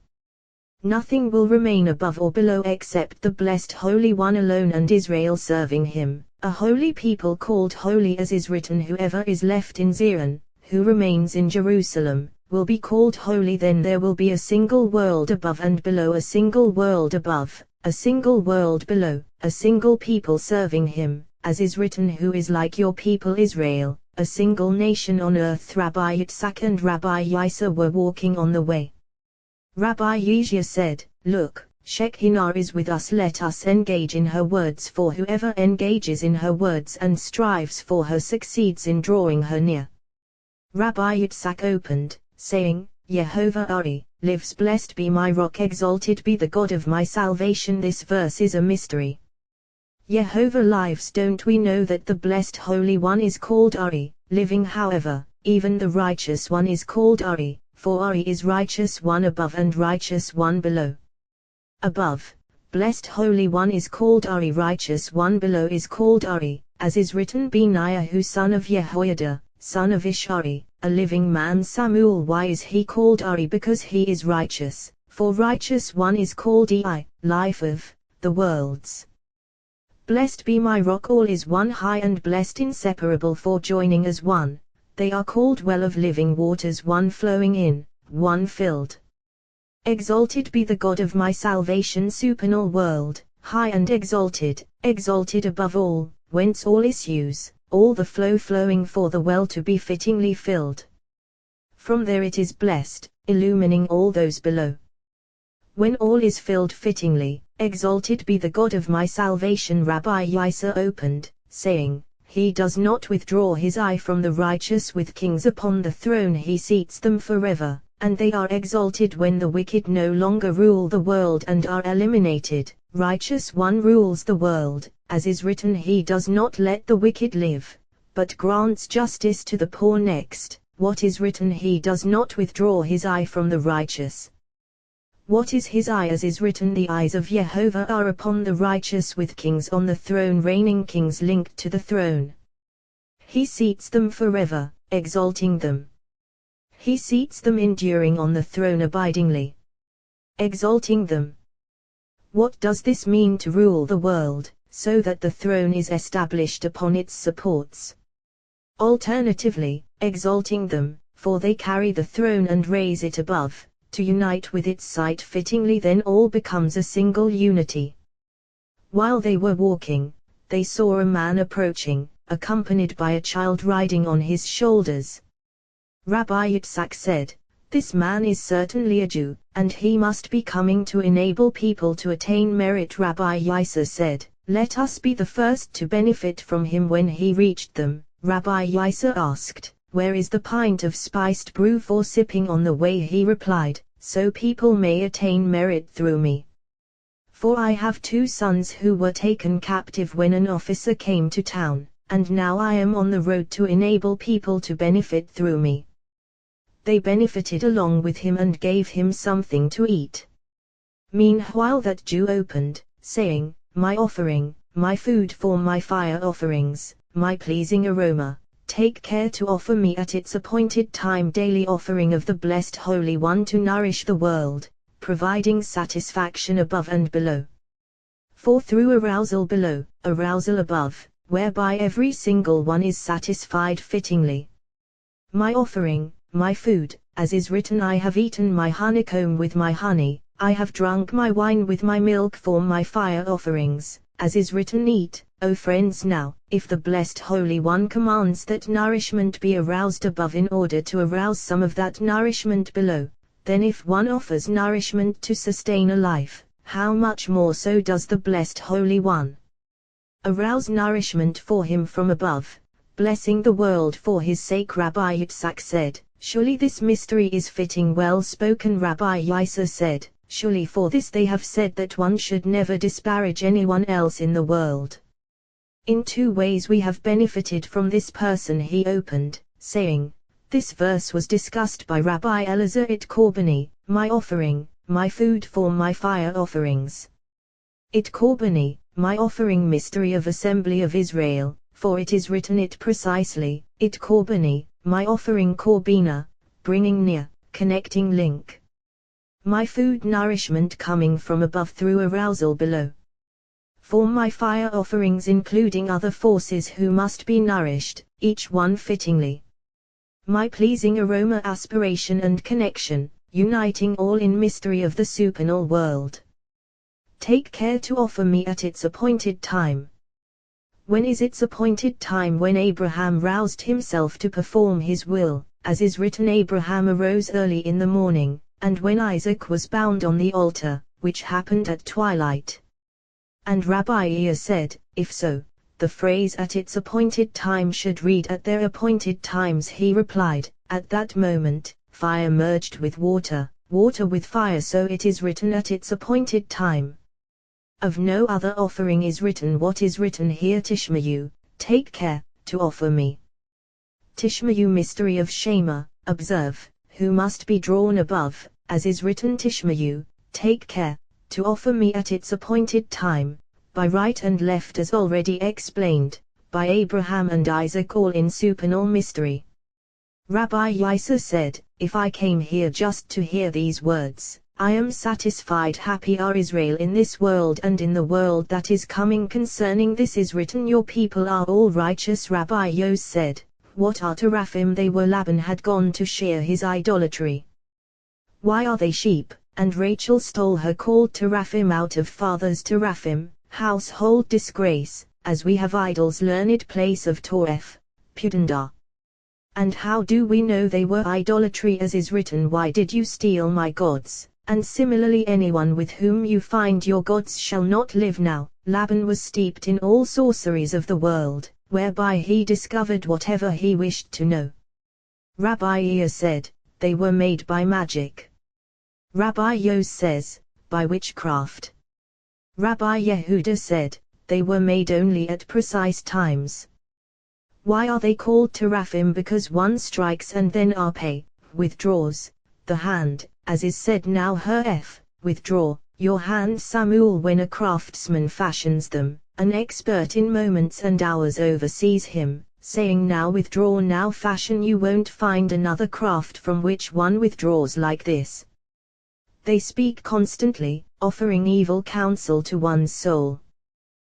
Nothing will remain above or below except the blessed Holy One alone and Israel serving him, a holy people called holy, as is written, whoever is left in Zion, who remains in Jerusalem, will be called holy. Then there will be a single world above and below, a single world above, a single world below, a single people serving him, as is written, who is like your people Israel, a single nation on earth. Rabbi Yitzhak and Rabbi Yisa were walking on the way. Rabbi Yishya said, look, Shekinah is with us, let us engage in her words, for whoever engages in her words and strives for her succeeds in drawing her near. Rabbi Yitzhak opened, saying, Jehovah Ari lives, blessed be my rock, exalted be the God of my salvation. This verse is a mystery. Jehovah lives. Don't we know that the blessed Holy One is called Ari, living? However, even the righteous one is called Ari, for Ari is righteous one above and righteous one below. Above, blessed Holy One is called Ari, righteous one below is called Ari, as is written, Benaiah son of Jehoiada, son of Ishari, a living man. Samuel, why is he called Ari? Because he is righteous, for righteous one is called Ei, life of the worlds. Blessed be my rock, all is one, high and blessed, inseparable, for joining as one, they are called well of living waters, one flowing in, one filled. Exalted be the God of my salvation, supernal world, high and exalted, exalted above all, whence all issues, all the flow flowing for the well to be fittingly filled. From there it is blessed, illumining all those below. When all is filled fittingly, exalted be the God of my salvation. Rabbi Yisa opened, saying, he does not withdraw his eye from the righteous. With kings upon the throne he seats them forever, and they are exalted when the wicked no longer rule the world and are eliminated. Righteous one rules the world, as is written, he does not let the wicked live, but grants justice to the poor. Next, what is written, he does not withdraw his eye from the righteous. What is his eye? As is written, the eyes of Jehovah are upon the righteous, with kings on the throne reigning, kings linked to the throne. He seats them forever, exalting them. He seats them enduring on the throne abidingly, exalting them. What does this mean? To rule the world, so that the throne is established upon its supports. Alternatively, exalting them, for they carry the throne and raise it above, to unite with its sight fittingly, then all becomes a single unity. While they were walking, they saw a man approaching, accompanied by a child riding on his shoulders. Rabbi Yitzhak said, "This man is certainly a Jew, and he must be coming to enable people to attain merit." Rabbi Yisa said, "Let us be the first to benefit from him." When he reached them, Rabbi Yisa asked, "Where is the pint of spiced brew for sipping on the way?" He replied, "So people may attain merit through me. For I have 2 sons who were taken captive when an officer came to town, and now I am on the road to enable people to benefit through me." They benefited along with him and gave him something to eat. Meanwhile that Jew opened, saying, "My offering, my food for my fire offerings, my pleasing aroma, take care to offer me at its appointed time daily offering of the blessed Holy One to nourish the world, providing satisfaction above and below. For through arousal below, arousal above, whereby every single one is satisfied fittingly. My offering, my food, as is written, I have eaten my honeycomb with my honey, I have drunk my wine with my milk for my fire offerings, as is written, eat, O friends now, if the blessed Holy One commands that nourishment be aroused above in order to arouse some of that nourishment below, then if one offers nourishment to sustain a life, how much more so does the blessed Holy One arouse nourishment for him from above, blessing the world for his sake." Rabbi Yitzhak said, "Surely this mystery is fitting." Well spoken. Rabbi Yisa said, "Surely for this they have said that one should never disparage anyone else in the world." In 2 ways we have benefited from this person. He opened, saying, this verse was discussed by Rabbi Elazar at Korbani, "My offering, my food for my fire offerings." It Korbani, my offering, mystery of assembly of Israel, for it is written it precisely, it Korbani, my offering, Korbina, bringing near, connecting link. My food, nourishment coming from above through arousal below. For my fire offerings, including other forces who must be nourished, each one fittingly. My pleasing aroma, aspiration and connection, uniting all in mystery of the supernal world. Take care to offer me at its appointed time. When is its appointed time? When Abraham roused himself to perform his will, as is written, Abraham arose early in the morning, and when Isaac was bound on the altar, which happened at twilight. And Rabbi Iya said, if so, the phrase "at its appointed time" should read "at their appointed times." He replied, at that moment, fire merged with water, water with fire, so it is written at its appointed time. Of no other offering is written what is written here, Tishmayu, take care, to offer me. Tishmayu, mystery of Shema, observe, who must be drawn above, as is written, Tishmayu, take care, to offer me at its appointed time, by right and left, as already explained, by Abraham and Isaac, all in supernal mystery. Rabbi Yisa said, if I came here just to hear these words, I am satisfied. Happy are Israel in this world and in the world that is coming. Concerning this is written, your people are all righteous. Rabbi Yos said, what are teraphim? They were Laban had gone to shear his idolatry. Why are they sheep? And Rachel stole her called teraphim out of father's teraphim, household disgrace, as we have idols, learned place of Toref, Pudenda. And how do we know they were idolatry? As is written, why did you steal my gods? And similarly, anyone with whom you find your gods shall not live. Now, Laban was steeped in all sorceries of the world, whereby he discovered whatever he wished to know. Rabbi Iya said, they were made by magic. Rabbi Yos says, by witchcraft. Rabbi Yehuda said, they were made only at precise times. Why are they called teraphim? Because one strikes and then arpe, withdraws, the hand, as is said, now withdraw your hand, Samuel. When a craftsman fashions them, an expert in moments and hours oversees him, saying, now withdraw, now fashion. You won't find another craft from which one withdraws like this. They speak constantly, offering evil counsel to one's soul.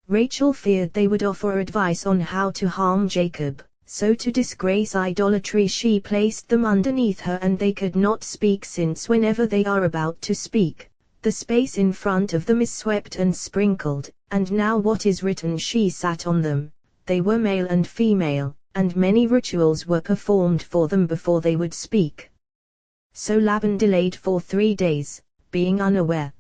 Rachel feared they would offer advice on how to harm Jacob, So to disgrace idolatry she placed them underneath her, and they could not speak, since whenever they are about to speak, the space in front of them is swept and sprinkled. And now what is written, she sat on them, they were male and female, and many rituals were performed for them before they would speak. So Laban delayed for 3 days, being unaware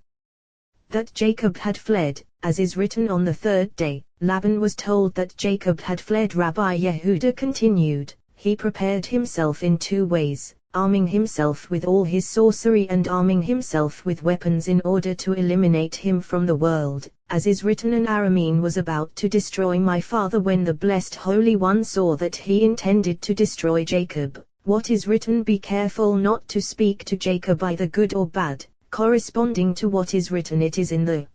that Jacob had fled. As is written, on the 3rd day, Laban was told that Jacob had fled. Rabbi Yehuda continued, he prepared himself in 2 ways, arming himself with all his sorcery and arming himself with weapons in order to eliminate him from the world. As is written, an Aramean was about to destroy my father. When the blessed Holy One saw that he intended to destroy Jacob, what is written, be careful not to speak to Jacob either good or bad, corresponding to what is written, it is in the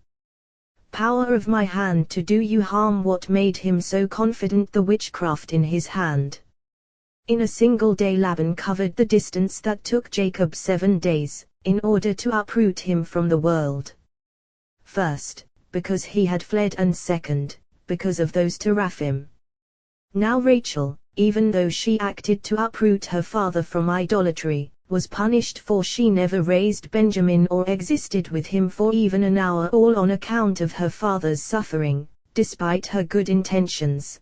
power of my hand to do you harm. What made him so confident? The witchcraft in his hand. In a single day Laban covered the distance that took Jacob 7 days, in order to uproot him from the world. First, because he had fled, and second, because of those teraphim. Now Rachel, even though she acted to uproot her father from idolatry, was punished, for she never raised Benjamin or existed with him for even an hour, all on account of her father's suffering, despite her good intentions.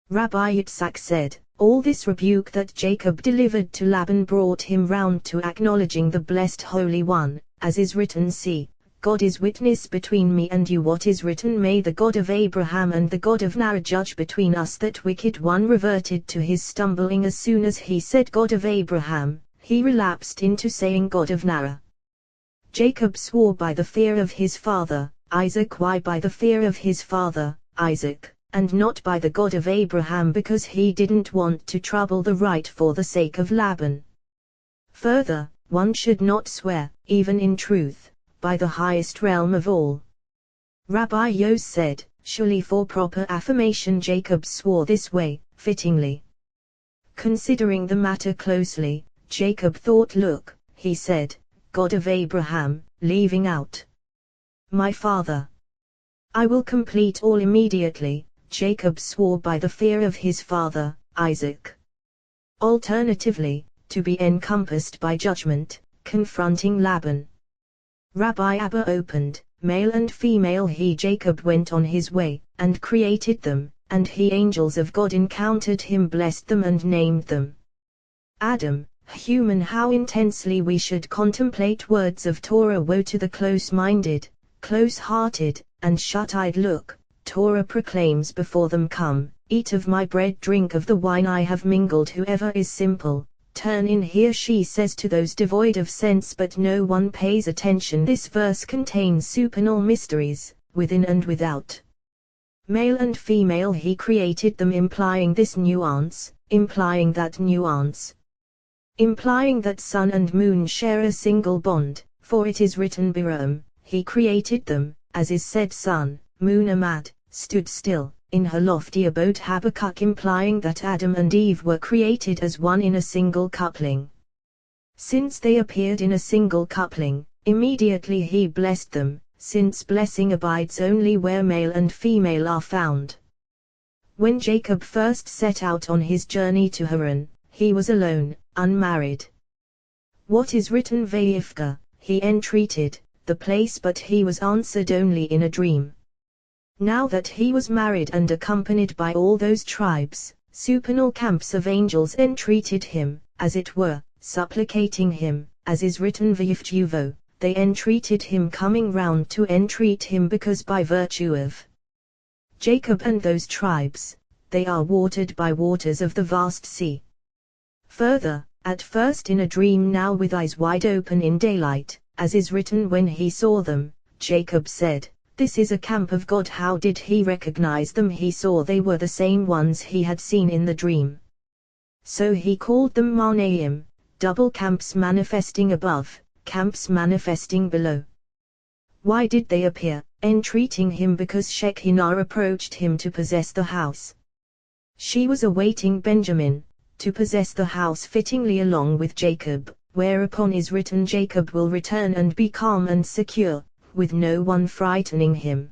Rabbi Yitzhak said, all this rebuke that Jacob delivered to Laban brought him round to acknowledging the blessed Holy One, as is written, see, God is witness between me and you. What is written, may the God of Abraham and the God of Narah judge between us. That wicked one reverted to his stumbling. As soon as he said God of Abraham, he relapsed into saying God of Narah. Jacob swore by the fear of his father, Isaac. Why by the fear of his father, Isaac, and not by the God of Abraham? Because he didn't want to trouble the right for the sake of Laban. Further, one should not swear, even in truth, by the highest realm of all. Rabbi Yos said, surely for proper affirmation Jacob swore this way, fittingly. Considering the matter closely, Jacob thought, look, he said, God of Abraham, leaving out my father. I will complete all immediately. Jacob swore by the fear of his father, Isaac. Alternatively, to be encompassed by judgment, confronting Laban. Rabbi Abba opened, male and female he Jacob went on his way, and created them, and he angels of God encountered him, blessed them and named them. Adam, human. How intensely we should contemplate words of Torah. Woe to the close-minded, close-hearted, and shut-eyed. Look, Torah proclaims before them, come, eat of my bread, drink of the wine I have mingled. Whoever is simple, turn in here, she says to those devoid of sense, but no one pays attention. This verse contains supernal mysteries, within and without. Male and female he created them, implying this nuance, implying that nuance. Implying that sun and moon share a single bond, for it is written, Biram, he created them, as is said, sun, moon Amad, stood still, in her lofty abode. Habakkuk, implying that Adam and Eve were created as one in a single coupling. Since they appeared in a single coupling, immediately he blessed them, since blessing abides only where male and female are found. When Jacob first set out on his journey to Haran, he was alone, unmarried. What is written, Vayifka, he entreated the place, but he was answered only in a dream. Now that he was married and accompanied by all those tribes, supernal camps of angels entreated him, as it were, supplicating him, as is written, Vayifjuvo, they entreated him, coming round to entreat him, because by virtue of Jacob and those tribes, they are watered by waters of the vast sea. Further, at first in a dream, now with eyes wide open in daylight, as is written, when he saw them, Jacob said, this is a camp of God. How did he recognize them? He saw they were the same ones he had seen in the dream. So he called them Manaim, double camps manifesting above, camps manifesting below. Why did they appear, entreating him? Because Shekinah approached him to possess the house. She was awaiting Benjamin, to possess the house fittingly along with Jacob, whereupon is written, Jacob will return and be calm and secure, with no one frightening him.